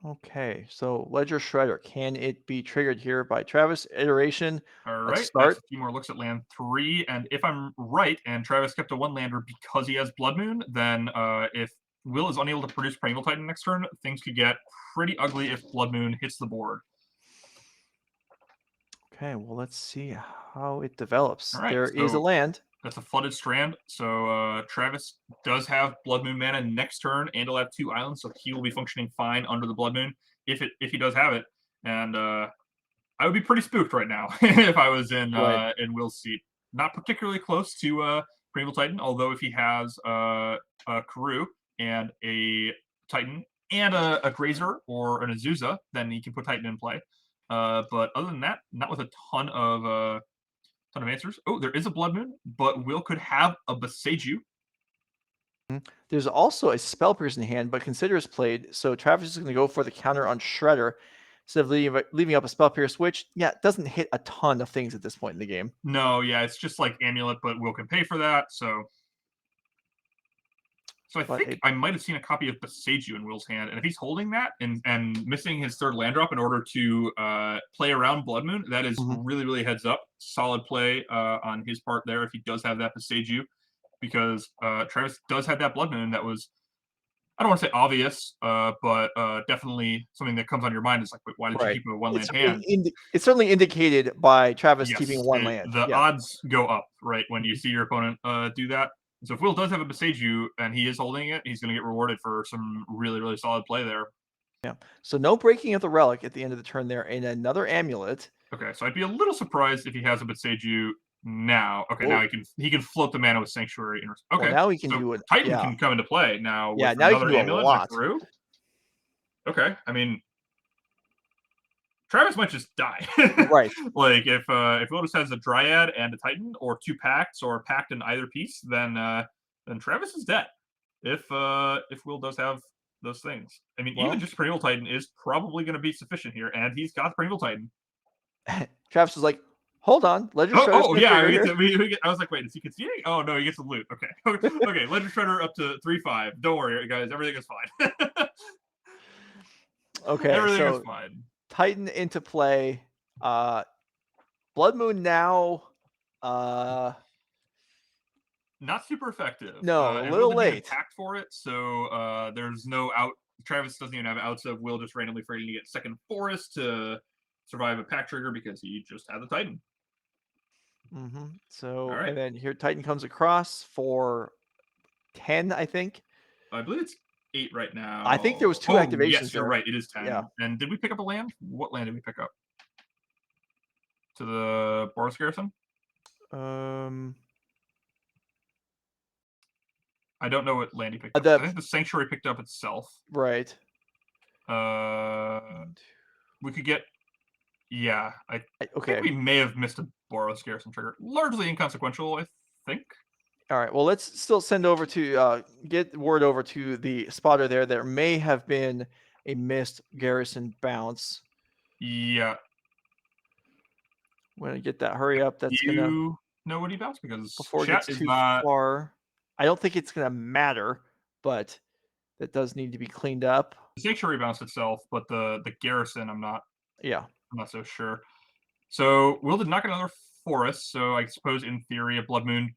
Okay, so Ledger Shredder, can it be triggered here by Travis? Iteration. All Let's right. start. A few more looks at land 3, and if I'm right, and Travis kept a 1-lander because he has Blood Moon, then if Will is unable to produce Primeval Titan next turn, things could get pretty ugly if Blood Moon hits the board. Okay, well, let's see how it develops. All right, There is a land. That's a flooded strand. So Travis does have Blood Moon mana next turn, and he'll have 2 islands, so he will be functioning fine under the Blood Moon if he does have it. And I would be pretty spooked right now if I was in Will's seat. Not particularly close to Primeval Titan, although if he has a Karoo and a Titan and a Grazer or an Azusa, then he can put Titan in play. But other than that, not with a ton of answers. Oh, there is a Blood Moon, but Will could have a Boseiju. There's also a Spell Pearson hand, but Consider is played, so Travis is going to go for the counter on Shredder instead of leaving up a Spell Pierce, which, doesn't hit a ton of things at this point in the game. No, it's just like Amulet, but Will can pay for that, so I think I might have seen a copy of Boseiju in Will's hand, and if he's holding that and missing his 3rd land drop in order to play around Blood Moon, that is really, really heads up. Solid play on his part there if he does have that Boseiju, because Travis does have that Blood Moon that was, I don't want to say obvious, but definitely something that comes on your mind is like, wait, why did you keep a 1-land hand? It's certainly indicated by Travis keeping 1 land. The odds go up, right, when you see your opponent do that. So if Will does have a Boseiju and he is holding it, he's going to get rewarded for some really, really solid play there. Yeah. So no breaking of the Relic at the end of the turn there, and another Amulet. Okay, so I'd be a little surprised if he has a Boseiju now. Okay, now he can float the mana with Sanctuary. Okay, well, now he can do it. Titan can come into play now. Yeah, with now he another can do amulet a lot. through. Okay, I mean, Travis might just die. Right. Like if Will just has a Dryad and a Titan, or 2 Pacts, or a Pact in either piece, then Travis is dead. If Will does have those things, I mean, even just Primeval Titan is probably going to be sufficient here, and he's got Primeval Titan. Travis is like, hold on, Ledger Shredder's Oh yeah, here. I was like, wait, is he conceding? Oh no, he gets the loot. Okay, okay, Ledger Shredder up to 3-5. Don't worry, guys, everything is fine. Okay, everything so is fine. Titan into play. Blood Moon now. Not super effective. No, a and little Will didn't even late. pact for it, so there's no out. Travis doesn't even have outs of Will just randomly failing to get second Forest to survive a pack trigger because he just had the Titan. So, right. and then here Titan comes across for 10, I think. I believe it's 8 right now. I think there was 2 activations. Yes, you're there. right. It is 10. Yeah. And did we pick up a land? What land did we pick up? To the Boros Garrison? I don't know what land he picked up. I think the Sanctuary picked up itself. Right. We could get... Yeah. I okay. think we may have missed a Boros Garrison trigger. Largely inconsequential, I think. All right. Well, let's still send over to... get word over to the spotter there. There may have been a missed Garrison bounce. Yeah. I'm going to get that. Hurry up. That's going to... You know what he bounced? Because before it chat gets is too not... far... I don't think it's going to matter, but that does need to be cleaned up. The Sanctuary bounced itself, but the Garrison, I'm not so sure. So Will did not get another Forest, so I suppose in theory a Blood Moon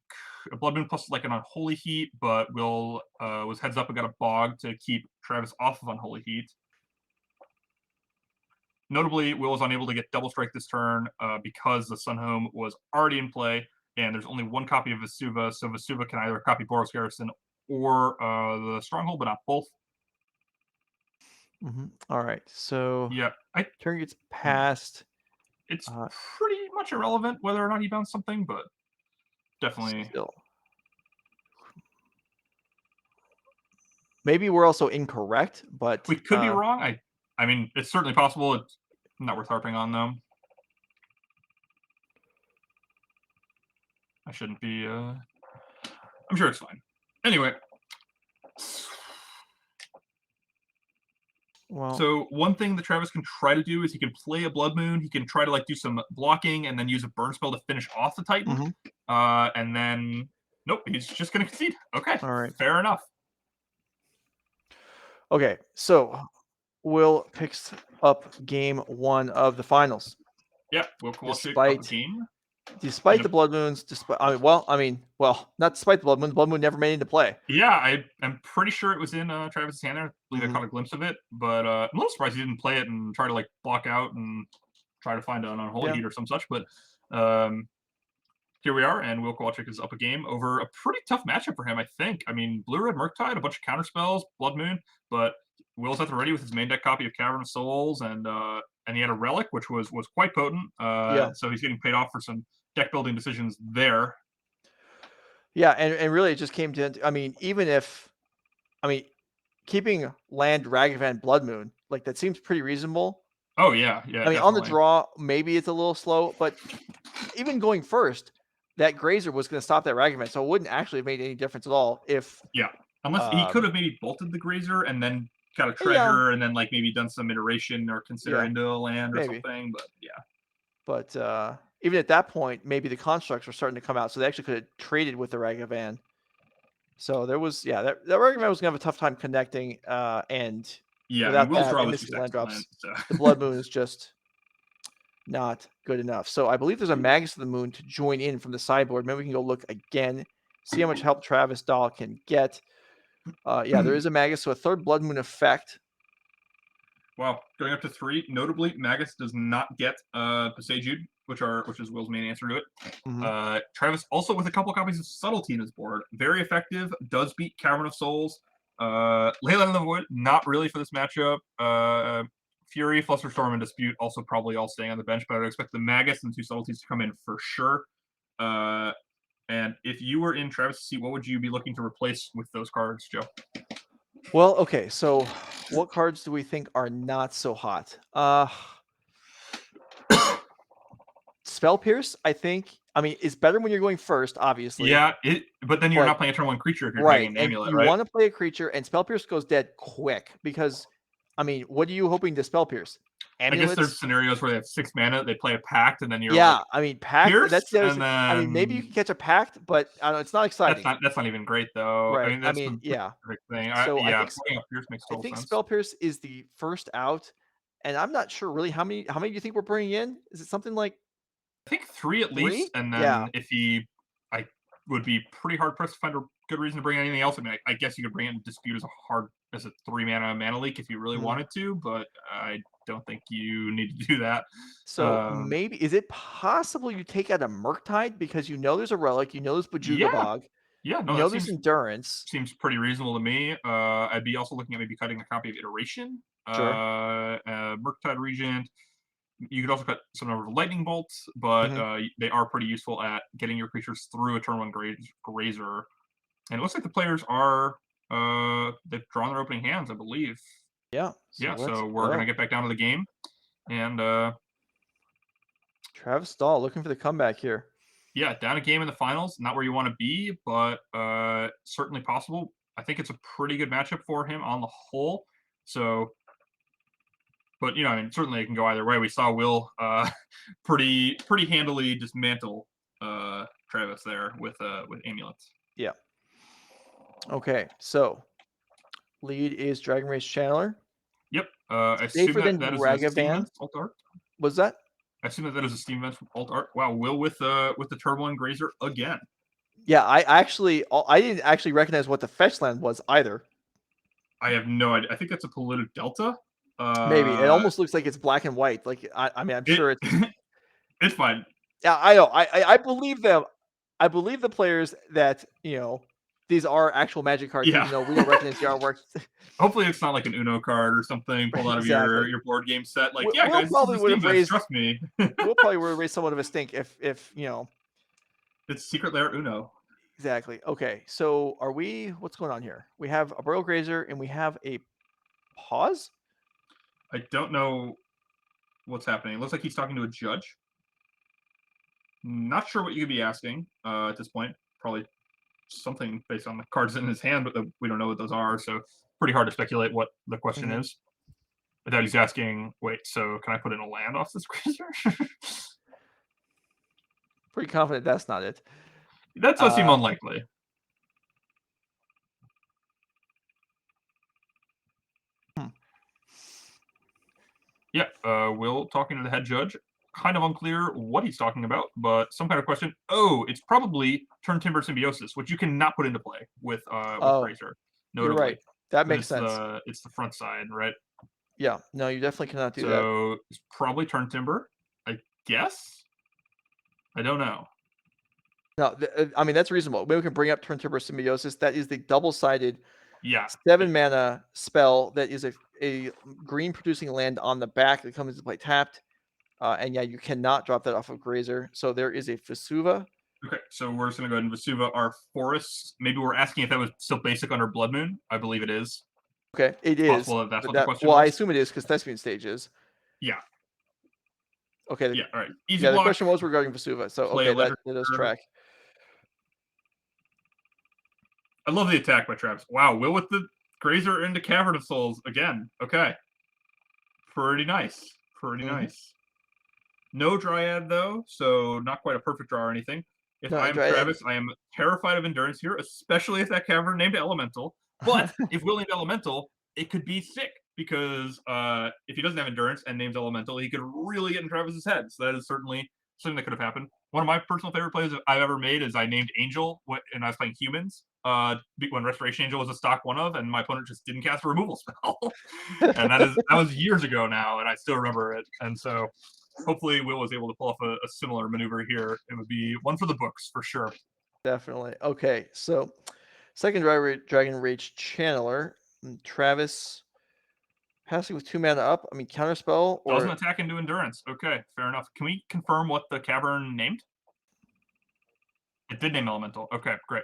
plus like an Unholy Heat, but Will was heads up and got a Bog to keep Travis off of Unholy Heat. Notably, Will was unable to get Double Strike this turn because the Sunhome was already in play, and there's only 1 copy of Vesuva, so Vesuva can either copy Boros Garrison or the Stronghold, but not both. All right, so yeah, turn gets passed. It's pretty much irrelevant whether or not he bounced something, but definitely. Still. Maybe we're also incorrect, but we could be wrong. I mean, it's certainly possible. It's not worth harping on, though. I shouldn't be. I'm sure it's fine. Anyway. Well, so one thing that Travis can try to do is he can play a Blood Moon. He can try to like do some blocking and then use a burn spell to finish off the Titan. And then nope, he's just going to concede. Okay, all right, fair enough. Okay, so Will picks up game 1 of the finals. Yeah, Will Kowalczyk up the team. Despite the Blood Moons, not despite the Blood Moon. The Blood Moon never made into play. Yeah, I'm pretty sure it was in Travis's hand there. I believe I caught a glimpse of it, but I'm a little surprised he didn't play it and try to like block out and try to find an Unholy Heat or some such. But here we are, and Will Kowalczyk is up a game over a pretty tough matchup for him, I think. I mean, Blue-Red Murktide, a bunch of counter spells, Blood Moon, but Will's at the ready with his main deck copy of Cavern of Souls, and he had a Relic, which was quite potent. So he's getting paid off for some deck building decisions there. Yeah, and really it just came to, keeping land Ragavan Blood Moon, like that seems pretty reasonable. Oh yeah. I mean, definitely. On the draw, maybe it's a little slow, but even going first, that Grazer was going to stop that Ragavan, so it wouldn't actually have made any difference at all if... Yeah, unless he could have maybe bolted the Grazer and then got a treasure and then like maybe done some iteration or consider into a land or something, but yeah. But even at that point, maybe the constructs were starting to come out, so they actually could have traded with the Ragavan. So there was, that Ragavan was going to have a tough time connecting, and without that, missing land drops, the Blood Moon is just not good enough. So I believe there's a Magus of the Moon to join in from the sideboard. Maybe we can go look again, see how much help Travis Dahle can get. There is a Magus, so a 3rd Blood Moon effect. Wow, going up to 3. Notably, Magus does not get Passajude, which is Will's main answer to it. Travis also with a couple copies of Subtlety in his board. Very effective, does beat Cavern of Souls. Leyline of the Void, not really for this matchup. Fury, Flusterstorm, and Dispute also probably all staying on the bench, but I would expect the Magus and 2 Subtleties to come in for sure. And if you were in Travis' seat, what would you be looking to replace with those cards, Joe? Well, okay, so what cards do we think are not so hot? Spell Pierce, I think, is better when you're going first, obviously. Yeah, but then you're But- not playing a turn 1 creature if you're Right, taking an and amulet, you right? want to play a creature, and Spell Pierce goes dead quick because, what are you hoping to Spell Pierce? Amulets? I guess there's scenarios where they have 6 mana, they play a Pact, and then you're Yeah, like, Pact. Pierce, That's the other. and then maybe you can catch a Pact, but I don't know, it's not exciting. that's not even great though. Right. I mean, that's the yeah. perfect thing. So I yeah, think playing a Pierce makes I total think sense. Spell Pierce is the first out, and I'm not sure really how many do you think we're bringing in? Is it something like I think 3 at least, 3? and then Yeah. if I would be pretty hard pressed to find a good reason to bring anything else. I mean, I guess you could bring in Dispute as a 3 mana leak if you really Mhm. wanted to, but I don't think you need to do that. So maybe is it possible you take out a Murktide because there's a relic, there's Bajuga Yeah. Bog, Yeah, no, that there's seems endurance. pretty reasonable to me. I'd be also looking at maybe cutting a copy of Iteration. Sure. Murktide Regent. You could also cut some number of Lightning Bolts, but they are pretty useful at getting your creatures through a turn 1 Grazer. And it looks like the players are they've drawn their opening hands, I believe. Yeah. So we're gonna get back down to the game, and Travis Dahle looking for the comeback here. Yeah, down a game in the finals, not where you want to be, but certainly possible. I think it's a pretty good matchup for him on the whole. So, but certainly it can go either way. We saw Will pretty handily dismantle Travis there with amulets. Yeah. Okay, so lead is Dragon Race Channeler. Yep. I assume Safer than that is a Steam Ragavan. Events alt art. Was that? I assume that is a Steam Events alt art. Wow, Will with the Turbo and Grazer again. Yeah, I didn't actually recognize what the fetch land was either. I have no idea. I think that's a Polluted Delta. Maybe it almost looks like it's black and white. Like I'm sure it's. It's fine. Yeah, I know. I believe them. I believe the players that these are actual Magic cards. Yeah. We don't recognize the artwork. Hopefully, it's not like an Uno card or something pulled out of Exactly. your board game set. Like, Will guys, probably would have raised. Trust me. We'll probably would have raised somewhat of a stink if It's Secret Lair Uno. Exactly. Okay, so what's going on here? We have a Burrow Grazer and we have a pause. I don't know what's happening. It looks like he's talking to a judge. Not sure what you could be asking at this point. Probably something based on the cards in his hand, but we don't know what those are. So pretty hard to speculate what the question is. But that he's asking, wait, so can I put in a land off this Grazer? Pretty confident that's not it. That does seem unlikely. Yeah, Will talking to the head judge. Kind of unclear what he's talking about, but some kind of question. Oh, it's probably Turn Timber Symbiosis, which you cannot put into play with Grazer. You're right. That makes sense. It's the front side, right? Yeah. No, you definitely cannot do that. So it's probably Turn Timber, I guess. I don't know. No, that's reasonable. Maybe we can bring up Turn Timber Symbiosis. That is the double-sided 7 mana spell that is a green producing land on the back that comes into play tapped. And yeah, you cannot drop that off of Grazer. So there is a Vesuva. Okay, so we're just going to go ahead and Vesuva our forests. Maybe we're asking if that was still basic under Blood Moon. I believe it is. Okay, it is. Possible that's what the question was. I assume it is because Thespian Stage is. Yeah. Okay. Yeah, all right. Easy block. The question was regarding Vesuva. So, okay, that does track. I love the attack by Travis. Wow, Will with the Grazer into Cavern of Souls again. Okay. Pretty nice. Pretty nice. No Dryad, though, so not quite a perfect draw or anything. If I'm Travis, I am terrified of Endurance here, especially if that Cavern named Elemental. But if Will named Elemental, it could be sick, because if he doesn't have Endurance and names Elemental, he could really get in Travis's head. So that is certainly something that could have happened. One of my personal favorite plays I've ever made is I named Angel and I was playing humans when Restoration Angel was a stock one of, and my opponent just didn't cast a removal spell. And that was years ago now, and I still remember it. And so hopefully Will was able to pull off a similar maneuver here. It would be one for the books for sure. Definitely. Okay, so second Dragon Rage Channeler, Travis passing with 2 mana up. Counterspell or doesn't attack into Endurance. Okay, fair enough. Can we confirm what the Cavern named? It did name Elemental. Okay, great.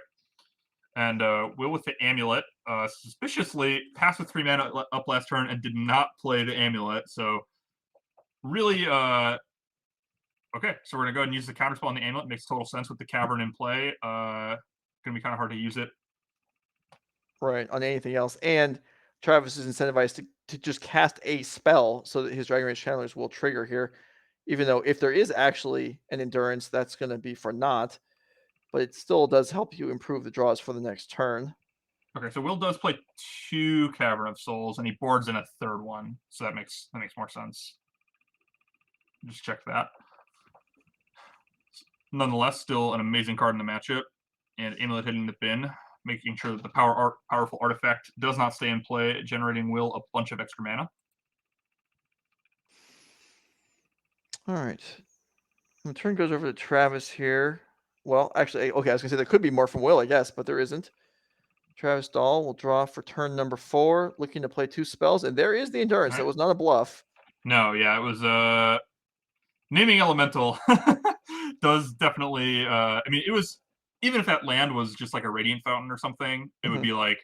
And Will with the Amulet suspiciously passed with 3 mana up last turn and did not play the Amulet. So really Okay, so we're gonna go ahead and use the counterspell on the Amulet. Makes total sense with the Cavern in play. Gonna be kind of hard to use it. Right, on anything else. And Travis is incentivized to just cast a spell so that his Dragon Rage Channelers will trigger here. Even though if there is actually an Endurance, that's going to be for naught. But it still does help you improve the draws for the next turn. Okay, so Will does play 2 Cavern of Souls, and he boards in a 3rd one. So that makes more sense. Just check that. Nonetheless, still an amazing card in the matchup. And Amulet hitting the bin, making sure that the powerful artifact does not stay in play, generating Will a bunch of extra mana. All right. The turn goes over to Travis here. Well, actually, okay, I was going to say there could be more from Will, I guess, but there isn't. Travis Dahle will draw for turn number 4, looking to play 2 spells, and there is the Endurance. Right. That was not a bluff. No, yeah, it was naming Elemental does definitely I mean, it was, even if that land was just like a Radiant Fountain or something, it would be like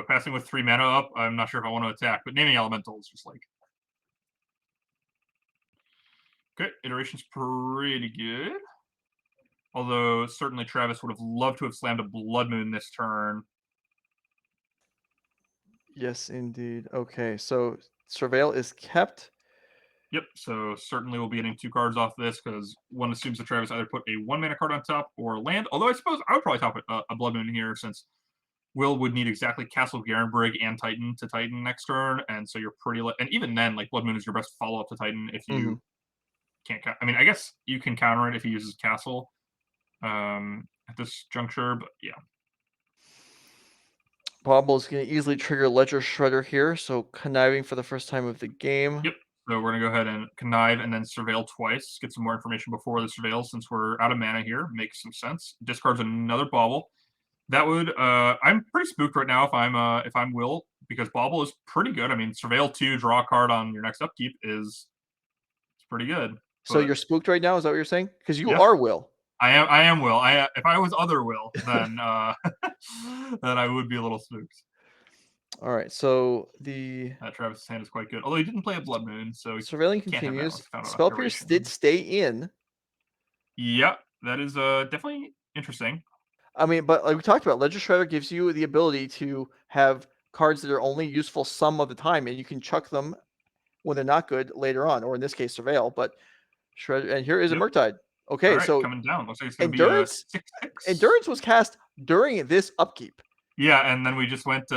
passing with 3 mana up, I'm not sure if I want to attack, but naming Elemental is just like, okay, iteration's pretty good. Although certainly Travis would have loved to have slammed a Blood Moon this turn. Yes, indeed. Okay, so Surveil is kept. Yep, so certainly we'll be getting 2 cards off this, because one assumes that Travis either put a 1-mana card on top or a land. Although I suppose I would probably top a Blood Moon here, since Will would need exactly Castle Garenbrig and Titan to Titan next turn, and so you're pretty... and even then, like, Blood Moon is your best follow-up to Titan if you can't... I mean, I guess you can counter it if he uses Castle at this juncture, but yeah. Bobble is going to easily trigger Ledger Shredder here, so conniving for the first time of the game. Yep. So we're going to go ahead and connive and then surveil twice. Get some more information before the surveil, since we're out of mana here. Makes some sense. Discards another Bauble. That would I'm pretty spooked right now if I'm Will, because Bauble is pretty good. I mean, surveil 2, draw a card on your next upkeep is pretty good. So you're spooked right now, is that what you're saying? Because you Yes. are Will. I am Will. If I was other Will, then then I would be a little spooked. All right, so the Travis' hand is quite good. Although he didn't play a Blood Moon, so he surveilling can't have that continues. unless he found out Spell iteration. Pierce did stay in. Yep, that is definitely interesting. I mean, but like we talked about, Ledger Shredder gives you the ability to have cards that are only useful some of the time, and you can chuck them when they're not good later on, or in this case, Surveil. But Shredder, and here is a Murktide. Okay, Right, so coming down. Looks like it's going to be Endurance. 6/6. Endurance was cast during this upkeep. Yeah, and then we just went,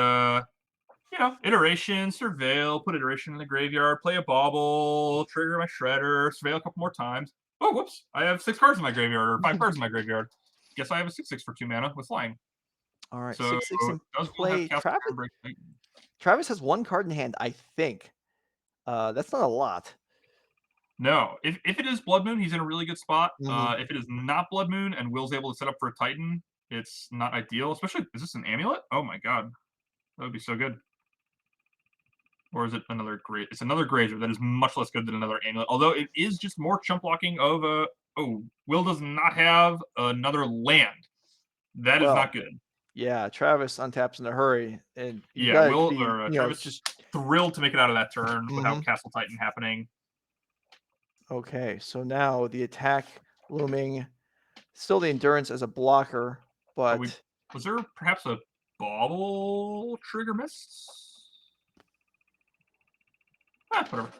iteration, surveil, put iteration in the graveyard, play a Bauble, trigger my Shredder, surveil a couple more times. Oh, whoops! I have 6 cards in my graveyard, or 5 cards in my graveyard. Guess I have a 6/6 for 2 mana with flying. All right, So 6/6 in does Will play. have Castle Garenbrig? Travis has 1 card in hand, I think. That's not a lot. No, if it is Blood Moon, he's in a really good spot. Mhm. If it is not Blood Moon and Will's able to set up for a Titan, it's not ideal. Especially, is this an Amulet? Oh my god, that would be so good. Or is it another Grazer? It's another Grazer that is much less good than another Amulet. Although it is just more chump blocking of a... Oh, Will does not have another land. That is not good. Yeah, Travis untaps in a hurry, and Yeah, Will be, or Travis just thrilled to make it out of that turn without Castle Titan happening. Okay, so now the attack looming, still the Endurance as a blocker, but was there perhaps a Bauble trigger miss? Whatever.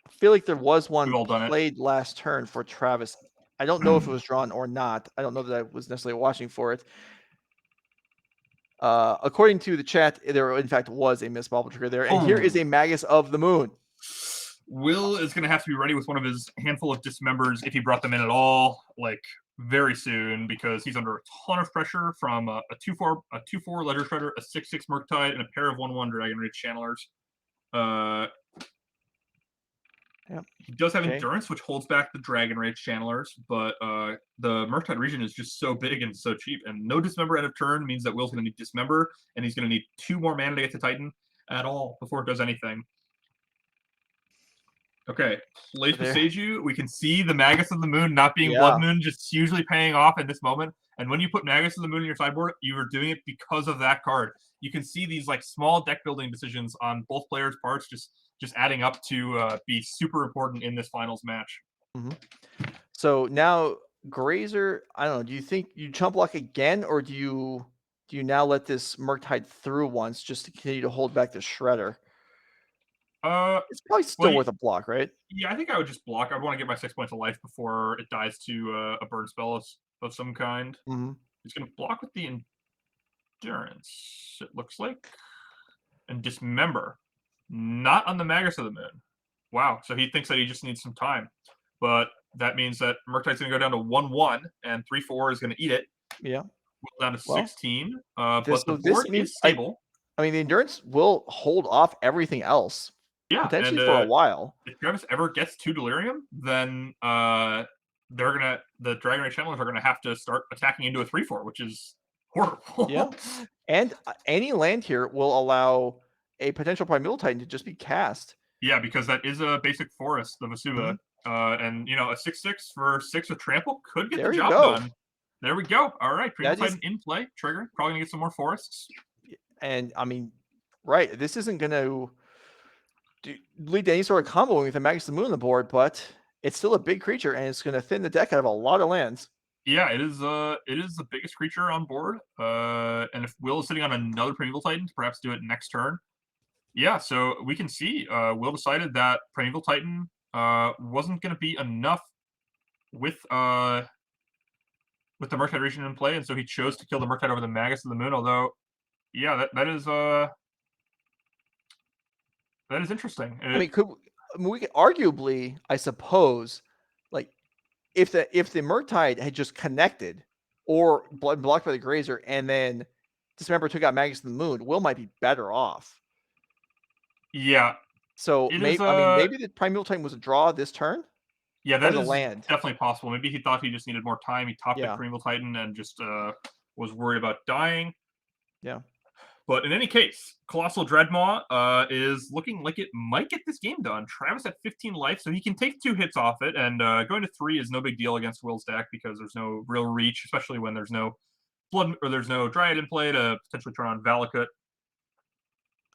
I feel like there was one We've all done it. played last turn for Travis. I don't know if it was drawn or not. I don't know that I was necessarily watching for it. According to the chat, there in fact was a missed Bauble trigger there, and here is a Magus of the Moon. Will is going to have to be ready with one of his handful of dismembers if he brought them in at all, like very soon, because he's under a ton of pressure from a 2/4 Ledger Shredder, a 6/6 Murktide, and a pair of 1/1 Dragon Rage Channelers. He does have Endurance, which holds back the Dragon Rage Channelers, but the Murktide region is just so big and so cheap, and no Dismember end of turn means that Will's going to need Dismember, and he's going to need 2 more mana to get to Titan at all before it does anything. Okay, Place Beseiju, we can see the Magus of the Moon not being Blood Moon, just hugely paying off in this moment. And when you put Magus of the Moon in your sideboard, you are doing it because of that card. You can see these like small deck building decisions on both players' parts just adding up to be super important in this finals match. So now Grazer, I don't know. Do you think you chump block again, or do you now let this Murktide through once just to continue to hold back the Shredder? It's probably still Well, worth a block, right? yeah, I think I would just block. I want to get my 6 points of life before it dies to a burn spell of some kind. Mm-hmm. He's going to block with the endurance, it looks like, and dismember. Not on the Magus of the Moon. Wow, so he thinks that he just needs some time. But that means that Murktide's going to go down to 1-1, and 3-4 is going to eat it. Yeah. Down to Well, 16. But the so this board means is stable. I mean, the endurance will hold off everything else Yeah, potentially and, for a while. If Travis ever gets 2 Delirium, then the Dragon Rage Channelers are gonna have to start attacking into a 3-4, which is horrible. Yeah. And any land here will allow a potential Primeval Titan to just be cast. Yeah, because that is a basic forest, the Vesuva. And you know, a 6/6 for 6 with trample could get There the you job go. done. There we go. All right, Primeval That is- Titan in play, trigger. Probably gonna get some more forests. And I mean, right, this isn't going to lead to any sort of comboing with the Magus of the Moon on the board, but it's still a big creature and it's going to thin the deck out of a lot of lands. Yeah, it is the biggest creature on board. And if Will is sitting on another Primeval Titan to perhaps do it next turn. Yeah, so we can see Will decided that Primeval Titan wasn't going to be enough with the Murktide region in play, and so he chose to kill the Murktide over the Magus of the Moon. Although, yeah, that is interesting. I mean, we could arguably, I suppose, like if the Murktide had just connected or blocked by the Grazer and then Dismember took out Magus of the Moon, Will might be better off. Yeah. So maybe the Primeval Titan was a draw this turn. Yeah, that the is land. Definitely possible. Maybe he thought he just needed more time. He topped Yeah. the Primeval Titan and just was worried about dying. Yeah. But in any case, Colossal Dreadmaw is looking like it might get this game done. Travis at 15 life, so he can take 2 hits off it, and going to 3 is no big deal against Will's deck because there's no real reach, especially when there's no blood or there's no Dryad in play to potentially turn on Valakut.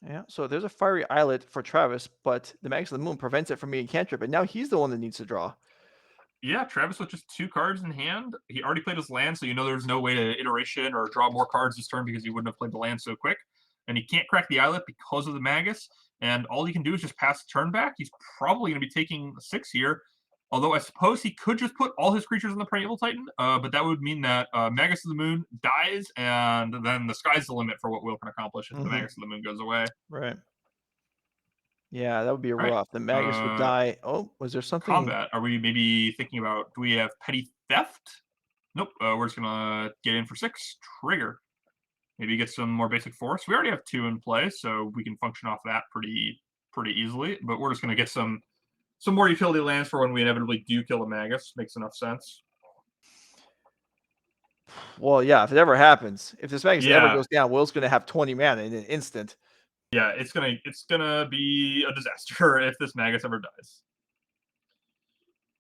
Yeah, so there's a Fiery Islet for Travis, but the Magus of the Moon prevents it from being cantrip, and now he's the one that needs to draw. Yeah, Travis with just 2 cards in hand. He already played his land, so you know there's no way to iteration or draw more cards this turn because he wouldn't have played the land so quick. And he can't crack the Islet because of the Magus, and all he can do is just pass the turn back. He's probably going to be taking 6 here, although I suppose he could just put all his creatures on the Primeval Titan, but that would mean that Magus of the Moon dies, and then the sky's the limit for what Will can accomplish if the Magus of the Moon goes away. Right. Yeah, that would be Right. rough. The Magus would die. Oh, was there something? Combat. Are we maybe thinking about, do we have Petty Theft? Nope. We're just going to get in for 6. Trigger. Maybe get some more basic force. We already have 2 in play, so we can function off that pretty easily. But we're just going to get some more utility lands for when we inevitably do kill the Magus. Makes enough sense. Well, yeah, if it ever happens, if this Magus ever goes down, Will's going to have 20 mana in an instant. Yeah, it's gonna be a disaster if this Magus ever dies.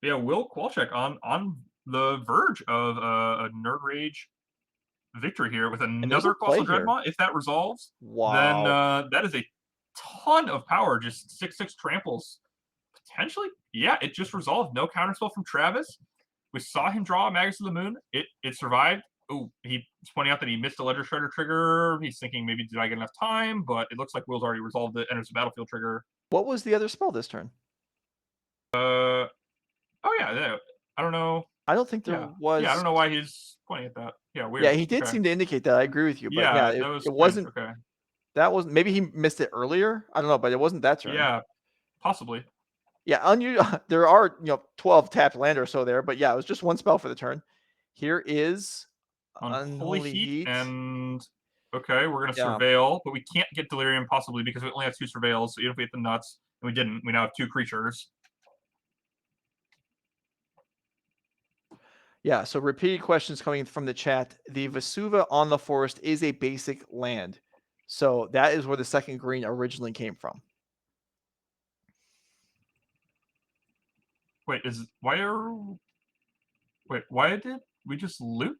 Yeah, Will Qualcheck on the verge of a Nerd Rage victory here with another Colossal Dreadmaw. If that resolves, then that is a ton of power. Just 6/6 tramples. Potentially, yeah, it just resolved. No counterspell from Travis. We saw him draw a Magus of the Moon. It survived. Oh, he's pointing out that he missed a Ledger Shredder trigger. He's thinking maybe did I get enough time? But it looks like Will's already resolved it. Enters the battlefield trigger. What was the other spell this turn? Oh yeah. I don't know. I don't think there was. Yeah, I don't know why he's pointing at that. Yeah, weird. Yeah, he did seem to indicate that. I agree with you. But yeah, it wasn't. Okay. That wasn't. Maybe he missed it earlier. I don't know, but it wasn't that turn. Yeah, possibly. Yeah, unusual. There are 12 tapped land or so there, but yeah, it was just one spell for the turn. Here is Unholy Heat, and okay, we're gonna surveil, but we can't get Delirium possibly because we only have 2 surveils. So even if we hit the nuts, and we didn't, we now have 2 creatures. Yeah, so repeated questions coming from the chat. The Vesuva on the forest is a basic land. So that is where the second green originally came from. Wait, why did we just loot?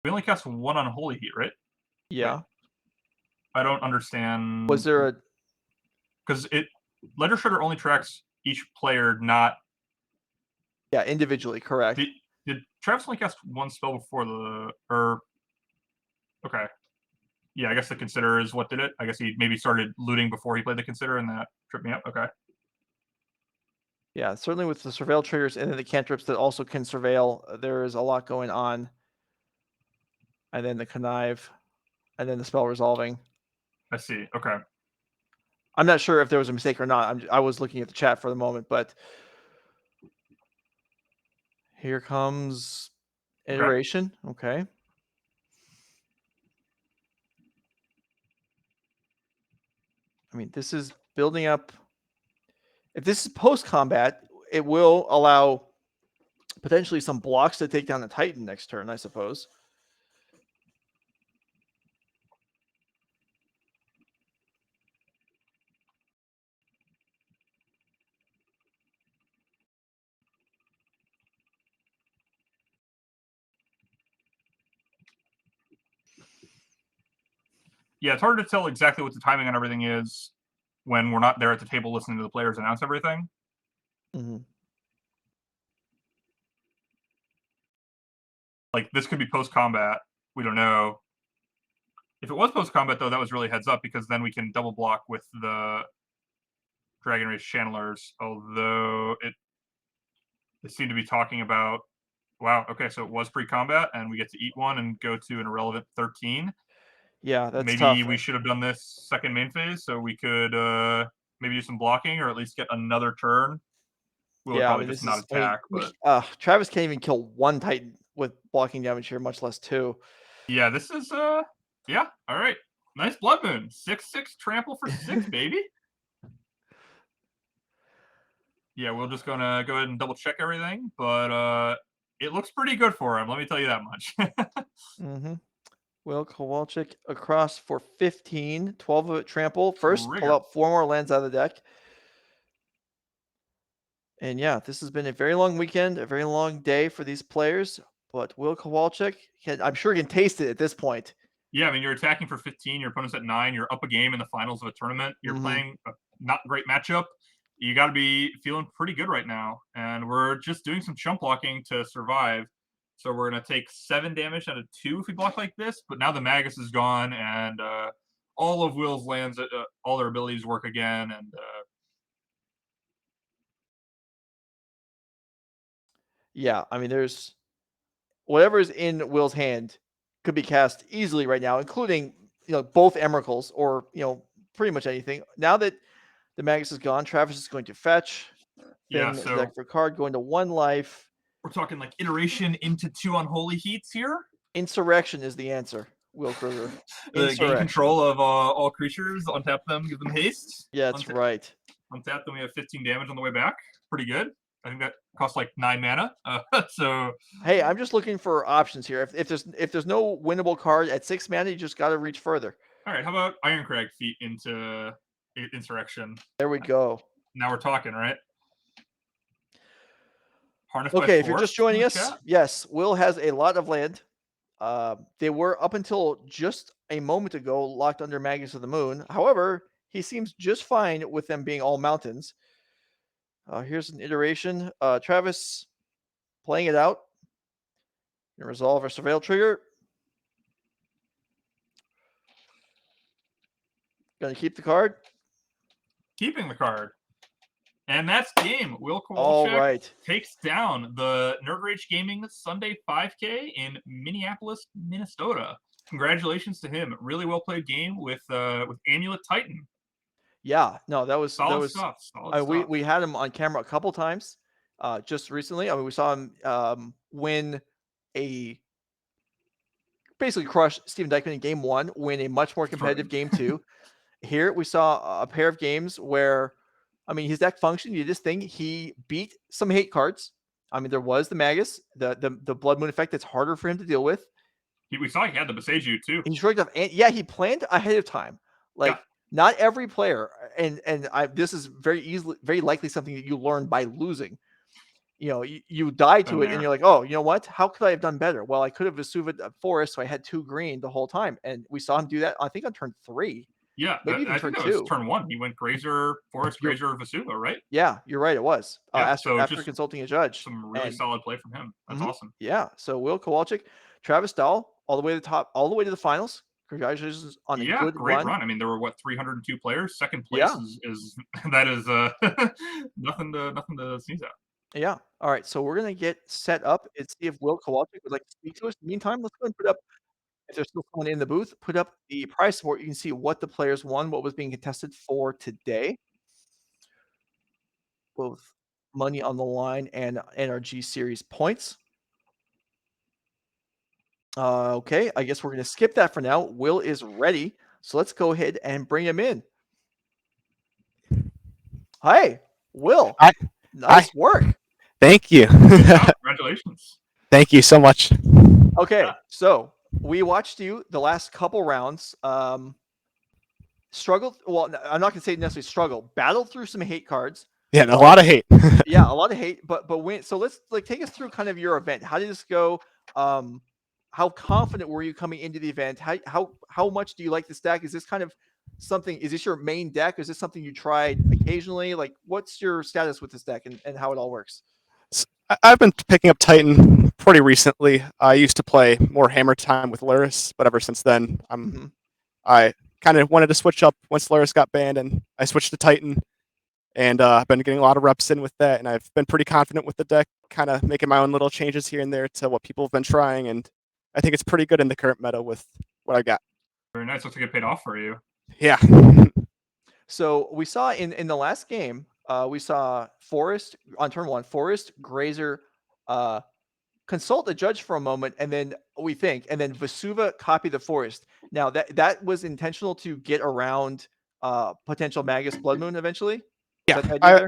We only cast 1 on Holy Heat, right? Yeah. Wait, I don't understand. Was there a... Because Ledger Shredder only tracks each player, not Yeah, individually, correct. Did Travis only cast one spell before okay. Yeah, I guess the Consider is what did it. I guess he maybe started looting before he played the Consider, and that tripped me up. Okay. Yeah, certainly with the surveil triggers and then the cantrips that also can surveil, there is a lot going on. And then the connive, and then the spell resolving. I see. Okay. I'm not sure if there was a mistake or not. I was looking at the chat for the moment, but here comes iteration. Okay. I mean, this is building up. If this is post-combat, it will allow potentially some blocks to take down the Titan next turn, I suppose. Yeah, it's hard to tell exactly what the timing on everything is when we're not there at the table listening to the players announce everything. Mm-hmm. Like, this could be post-combat. We don't know. If it was post-combat, though, that was really heads up, because then we can double block with the Dragon Race Channelers, although they seem to be talking about, wow, okay, so it was pre-combat, and we get to eat one and go to an irrelevant 13. Yeah, that's maybe tough. We should have done this second main phase, so we could maybe do some blocking, or at least get another turn. We'll probably just not attack. Travis can't even kill one Titan with blocking damage here, much less two. Yeah, this is yeah, all right. Nice Blood Moon. 6/6 trample for 6, baby. Yeah, we're just gonna go ahead and double check everything, but it looks pretty good for him, let me tell you that much. Mm-hmm. Will Kowalczyk across for 15, 12 of it trample. First, pull out 4 more lands out of the deck. And yeah, this has been a very long weekend, a very long day for these players. But Will Kowalczyk, I'm sure he can taste it at this point. Yeah, I mean, you're attacking for 15, your opponent's at 9, you're up a game in the finals of a tournament, you're playing a not great matchup. You got to be feeling pretty good right now. And we're just doing some chump blocking to survive. So we're going to take 7 damage out of 2 if we block like this. But now the Magus is gone, and all of Will's lands, all their abilities work again. And yeah, I mean, there's whatever is in Will's hand could be cast easily right now, including both Emeralds or pretty much anything. Now that the Magus is gone, Travis is going to fetch. Yeah, so deck for card going to 1 life. We're talking like iteration into 2 unholy heats here. Insurrection is the answer, Will Kruger. The gain control of all creatures, untap them, give them haste. Yeah, that's right. Untap them, we have 15 damage on the way back. Pretty good. I think that costs like 9 mana. So hey, I'm just looking for options here. If there's no winnable card at 6 mana, you just got to reach further. All right, how about Ironcrag feet into Insurrection? There we go. Now we're talking, right? Okay, if you're just joining us, yes, Will has a lot of land. They were, up until just a moment ago, locked under Magus of the Moon. However, he seems just fine with them being all mountains. Here's an iteration. Travis playing it out. Gonna resolve our surveil trigger. Gonna keep the card. Keeping the card. And that's game. Will Kowalczyk takes down the Nerd Rage Gaming Sunday 5K in Minneapolis, Minnesota. Congratulations to him. Really well played game with Amulet Titan. Yeah, no, that was solid stuff. We had him on camera a couple times just recently. I mean, we saw him basically crush Steven Dykman in game 1, win a much more competitive game 2. Here we saw a pair of games where, I mean, his deck functioned. You just think he beat some hate cards. I mean, there was the Magus, the Blood Moon effect that's harder for him to deal with. We saw he had the Beseju too. He shrugged off, and yeah, he planned ahead of time. Not every player, and this is very likely something that you learn by losing. You die to it, and you're like, oh, you know what? How could I have done better? Well, I could have Vesuvied a forest, so I had 2 green the whole time, and we saw him do that. I think on turn 3. Yeah, maybe even I turn think that was 2. turn 1. He went Grazer, Forest, You're- Grazer, Vesuva, right? Yeah, you're right. It was Yeah, after, so after just consulting a judge. Some really And- solid play from him. That's Mhm. awesome. Yeah. So Will Kowalczyk, Travis Dahle, all the way to the top, all the way to the finals. Congratulations on a Yeah, good great run. run. I mean, there were 302 players. Second place Yeah. is that is nothing to sneeze at. Yeah. All right. So we're gonna get set up and see if Will Kowalczyk would like to speak to us. Meantime, let's go and put up, if there's still someone in the booth, put up the prize support. You can see what the players won, what was being contested for today. Both money on the line and NRG series points. Okay, I guess we're going to skip that for now. Will is ready, so let's go ahead and bring him in. Hi, Will. Hi. Nice work. Thank you. Good job. Congratulations. Thank you so much. Okay, Yeah. so we watched you the last couple rounds. Struggled. Well, I'm not going to say necessarily struggle. Battled through some hate cards. Yeah, a lot of hate. Yeah, a lot of hate, but win. So let's take us through kind of your event. How did this go? How confident were you coming into the event? How much do you like this deck? Is this kind of something? Is this your main deck? Or is this something you tried occasionally? Like, what's your status with this deck and how it all works? I've been picking up Titan pretty recently. I used to play more Hammer Time with Luris, but ever since then, I kind of wanted to switch up once Luris got banned, and I switched to Titan. And I've been getting a lot of reps in with that, and I've been pretty confident with the deck, kind of making my own little changes here and there to what people have been trying, and I think it's pretty good in the current meta with what I got. Very nice. Looks like it paid off for you. Yeah. So we saw in the last game, we saw Forest on turn 1, Forest, Grazer, consult the judge for a moment, and then Vesuva copy the Forest. Now that was intentional to get around potential Magus Blood Moon eventually. Yeah,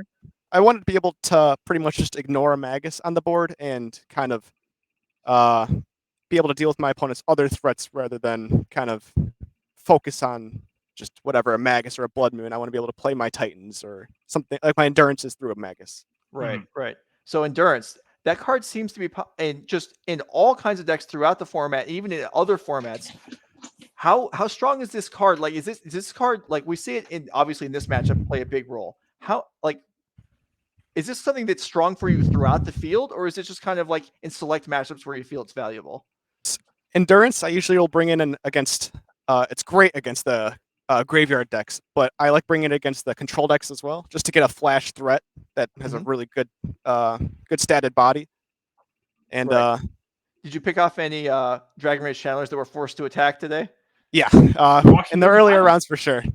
I wanted to be able to pretty much just ignore a Magus on the board and kind of be able to deal with my opponent's other threats rather than kind of focus on just whatever, a Magus or a Blood Moon. I want to be able to play my Titans or something, like my Endurance is through a Magus. Right, right. So Endurance, that card seems to be in all kinds of decks throughout the format, even in other formats. How strong is this card? Like, is this card, like we see it obviously in this matchup play a big role? How, like, is this something that's strong for you throughout the field, or is it just kind of like in select matchups where you feel it's valuable? Endurance, I usually will bring in against. It's great against the graveyard decks, but I like bringing it against the control decks as well, just to get a flash threat that has a really good statted body. And did you pick off any Dragon Rage channelers that were forced to attack today? Yeah, in the earlier rounds for sure.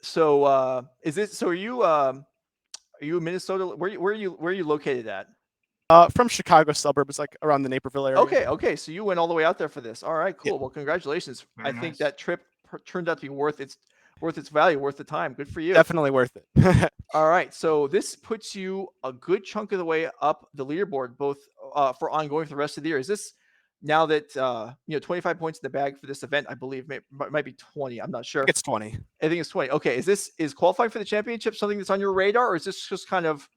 So are you in Minnesota? Where are you located at? From Chicago suburbs, like around the Naperville area. Okay. So you went all the way out there for this. All right, cool. Yeah. Well, congratulations. Very I think nice. that trip turned out to be worth its value, worth the time. Good for you. Definitely worth it. All right. So this puts you a good chunk of the way up the leaderboard, both for ongoing for the rest of the year. Is this now that 25 points in the bag for this event? I believe might be 20. I'm not sure. It's 20. I think it's 20. Okay. Is qualifying for the championship something that's on your radar, or is this just kind of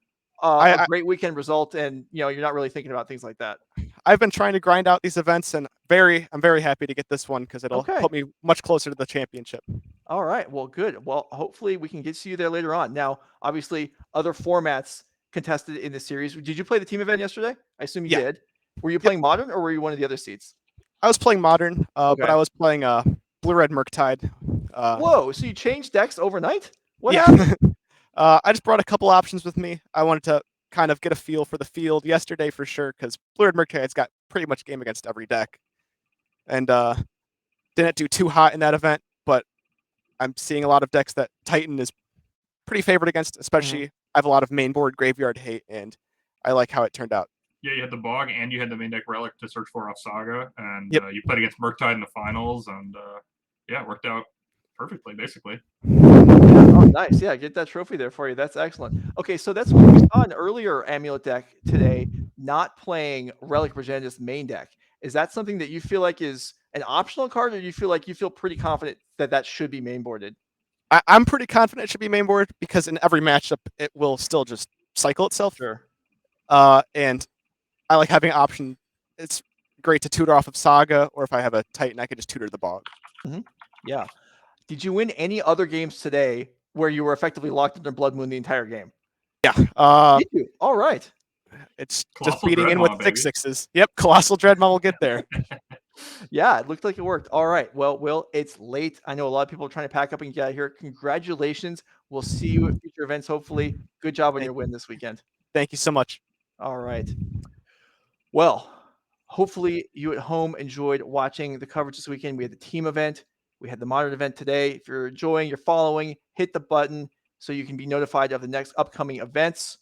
a great weekend result, and you're not really thinking about things like that? I've been trying to grind out these events, and I'm very happy to get this one because it'll put me much closer to the championship. All right. Well, good. Well, hopefully we can get you there later on. Now, obviously, other formats contested in the series. Did you play the team event yesterday? I assume you did. Were you playing Modern, or were you one of the other seeds? I was playing Modern, but I was playing Blue-Red Murktide. Whoa! So you changed decks overnight? What happened? I just brought a couple options with me. I wanted to kind of get a feel for the field yesterday for sure, because Blue-Red Murktide's got pretty much game against every deck. And didn't do too hot in that event, but I'm seeing a lot of decks that Titan is pretty favored against, especially I have a lot of main board graveyard hate, and I like how it turned out. Yeah, you had the Bog and you had the main deck Relic to search for off Saga, and you played against Murktide in the finals, and it worked out perfectly, basically. Oh, nice. Yeah, get that trophy there for you. That's excellent. Okay, so that's what we saw an earlier Amulet deck today, not playing Relic Progenita's main deck. Is that something that you feel like is an optional card, or do you feel pretty confident that should be mainboarded? I'm pretty confident it should be mainboard because in every matchup it will still just cycle itself. Sure. And I like having an option. It's great to tutor off of Saga, or if I have a Titan, I could just tutor the Bog. Yeah. Did you win any other games today where you were effectively locked under Blood Moon the entire game? Yeah. Did you? All right. It's just Colossal beating in with Dreadmaw, six baby. sixes. Yep, Colossal Dreadmaw will get there. Yeah, it looked like it worked. All right. Well, Will, it's late. I know a lot of people are trying to pack up and get out of here. Congratulations. We'll see you at future events, hopefully. Good job on your win this weekend. Thank you so much. All right. Well, hopefully you at home enjoyed watching the coverage this weekend. We had the team event. We had the modern event today. If you're enjoying, you're following, hit the button so you can be notified of the next upcoming events.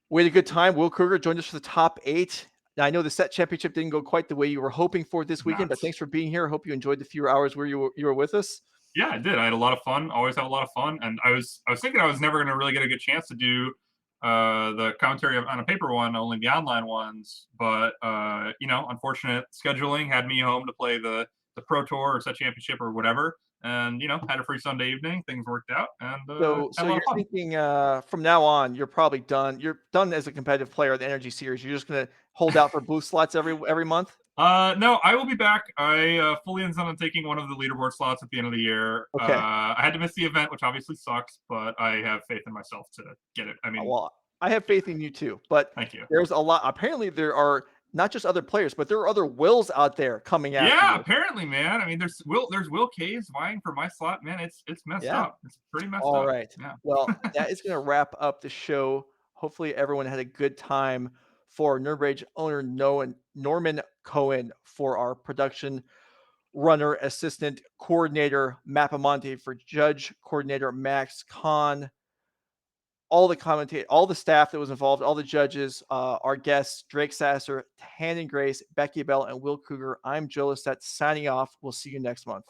We had a good time. Will Kruger joined us for the top 8. Now, I know the set championship didn't go quite the way you were hoping for this weekend, but thanks for being here. I hope you enjoyed the few hours where you were with us. Yeah, I did. I had a lot of fun. Always have a lot of fun. And I was thinking I was never going to really get a good chance to do the commentary on a paper one, only the online ones. But unfortunate scheduling had me home to play the Pro Tour or set championship or whatever. And had a free Sunday evening. Things worked out. And so you're thinking from now on, you're probably done. You're done as a competitive player at the NRG series. You're just going to hold out for boost slots every month. No, I will be back. I fully intend on taking one of the leaderboard slots at the end of the year. Okay. I had to miss the event, which obviously sucks, but I have faith in myself to get it. I mean, well, I have faith in you too, but thank you. There's a lot. Apparently, there are not just other players, but there are other Wills out there coming out. Yeah, apparently, man. I mean, there's Will K's vying for my slot, man. It's messed up. It's pretty messed up. All right. Yeah. Well, that is going to wrap up the show. Hopefully, everyone had a good time. For Nerd owner Norman Cohen, for our production runner, assistant, coordinator, Mapamonte, for judge, coordinator, Max Khan, all the staff that was involved, all the judges, our guests, Drake Sasser, Hannon Grace, Becky Bell, and Will Kruger. I'm Joe Lisette signing off. We'll see you next month.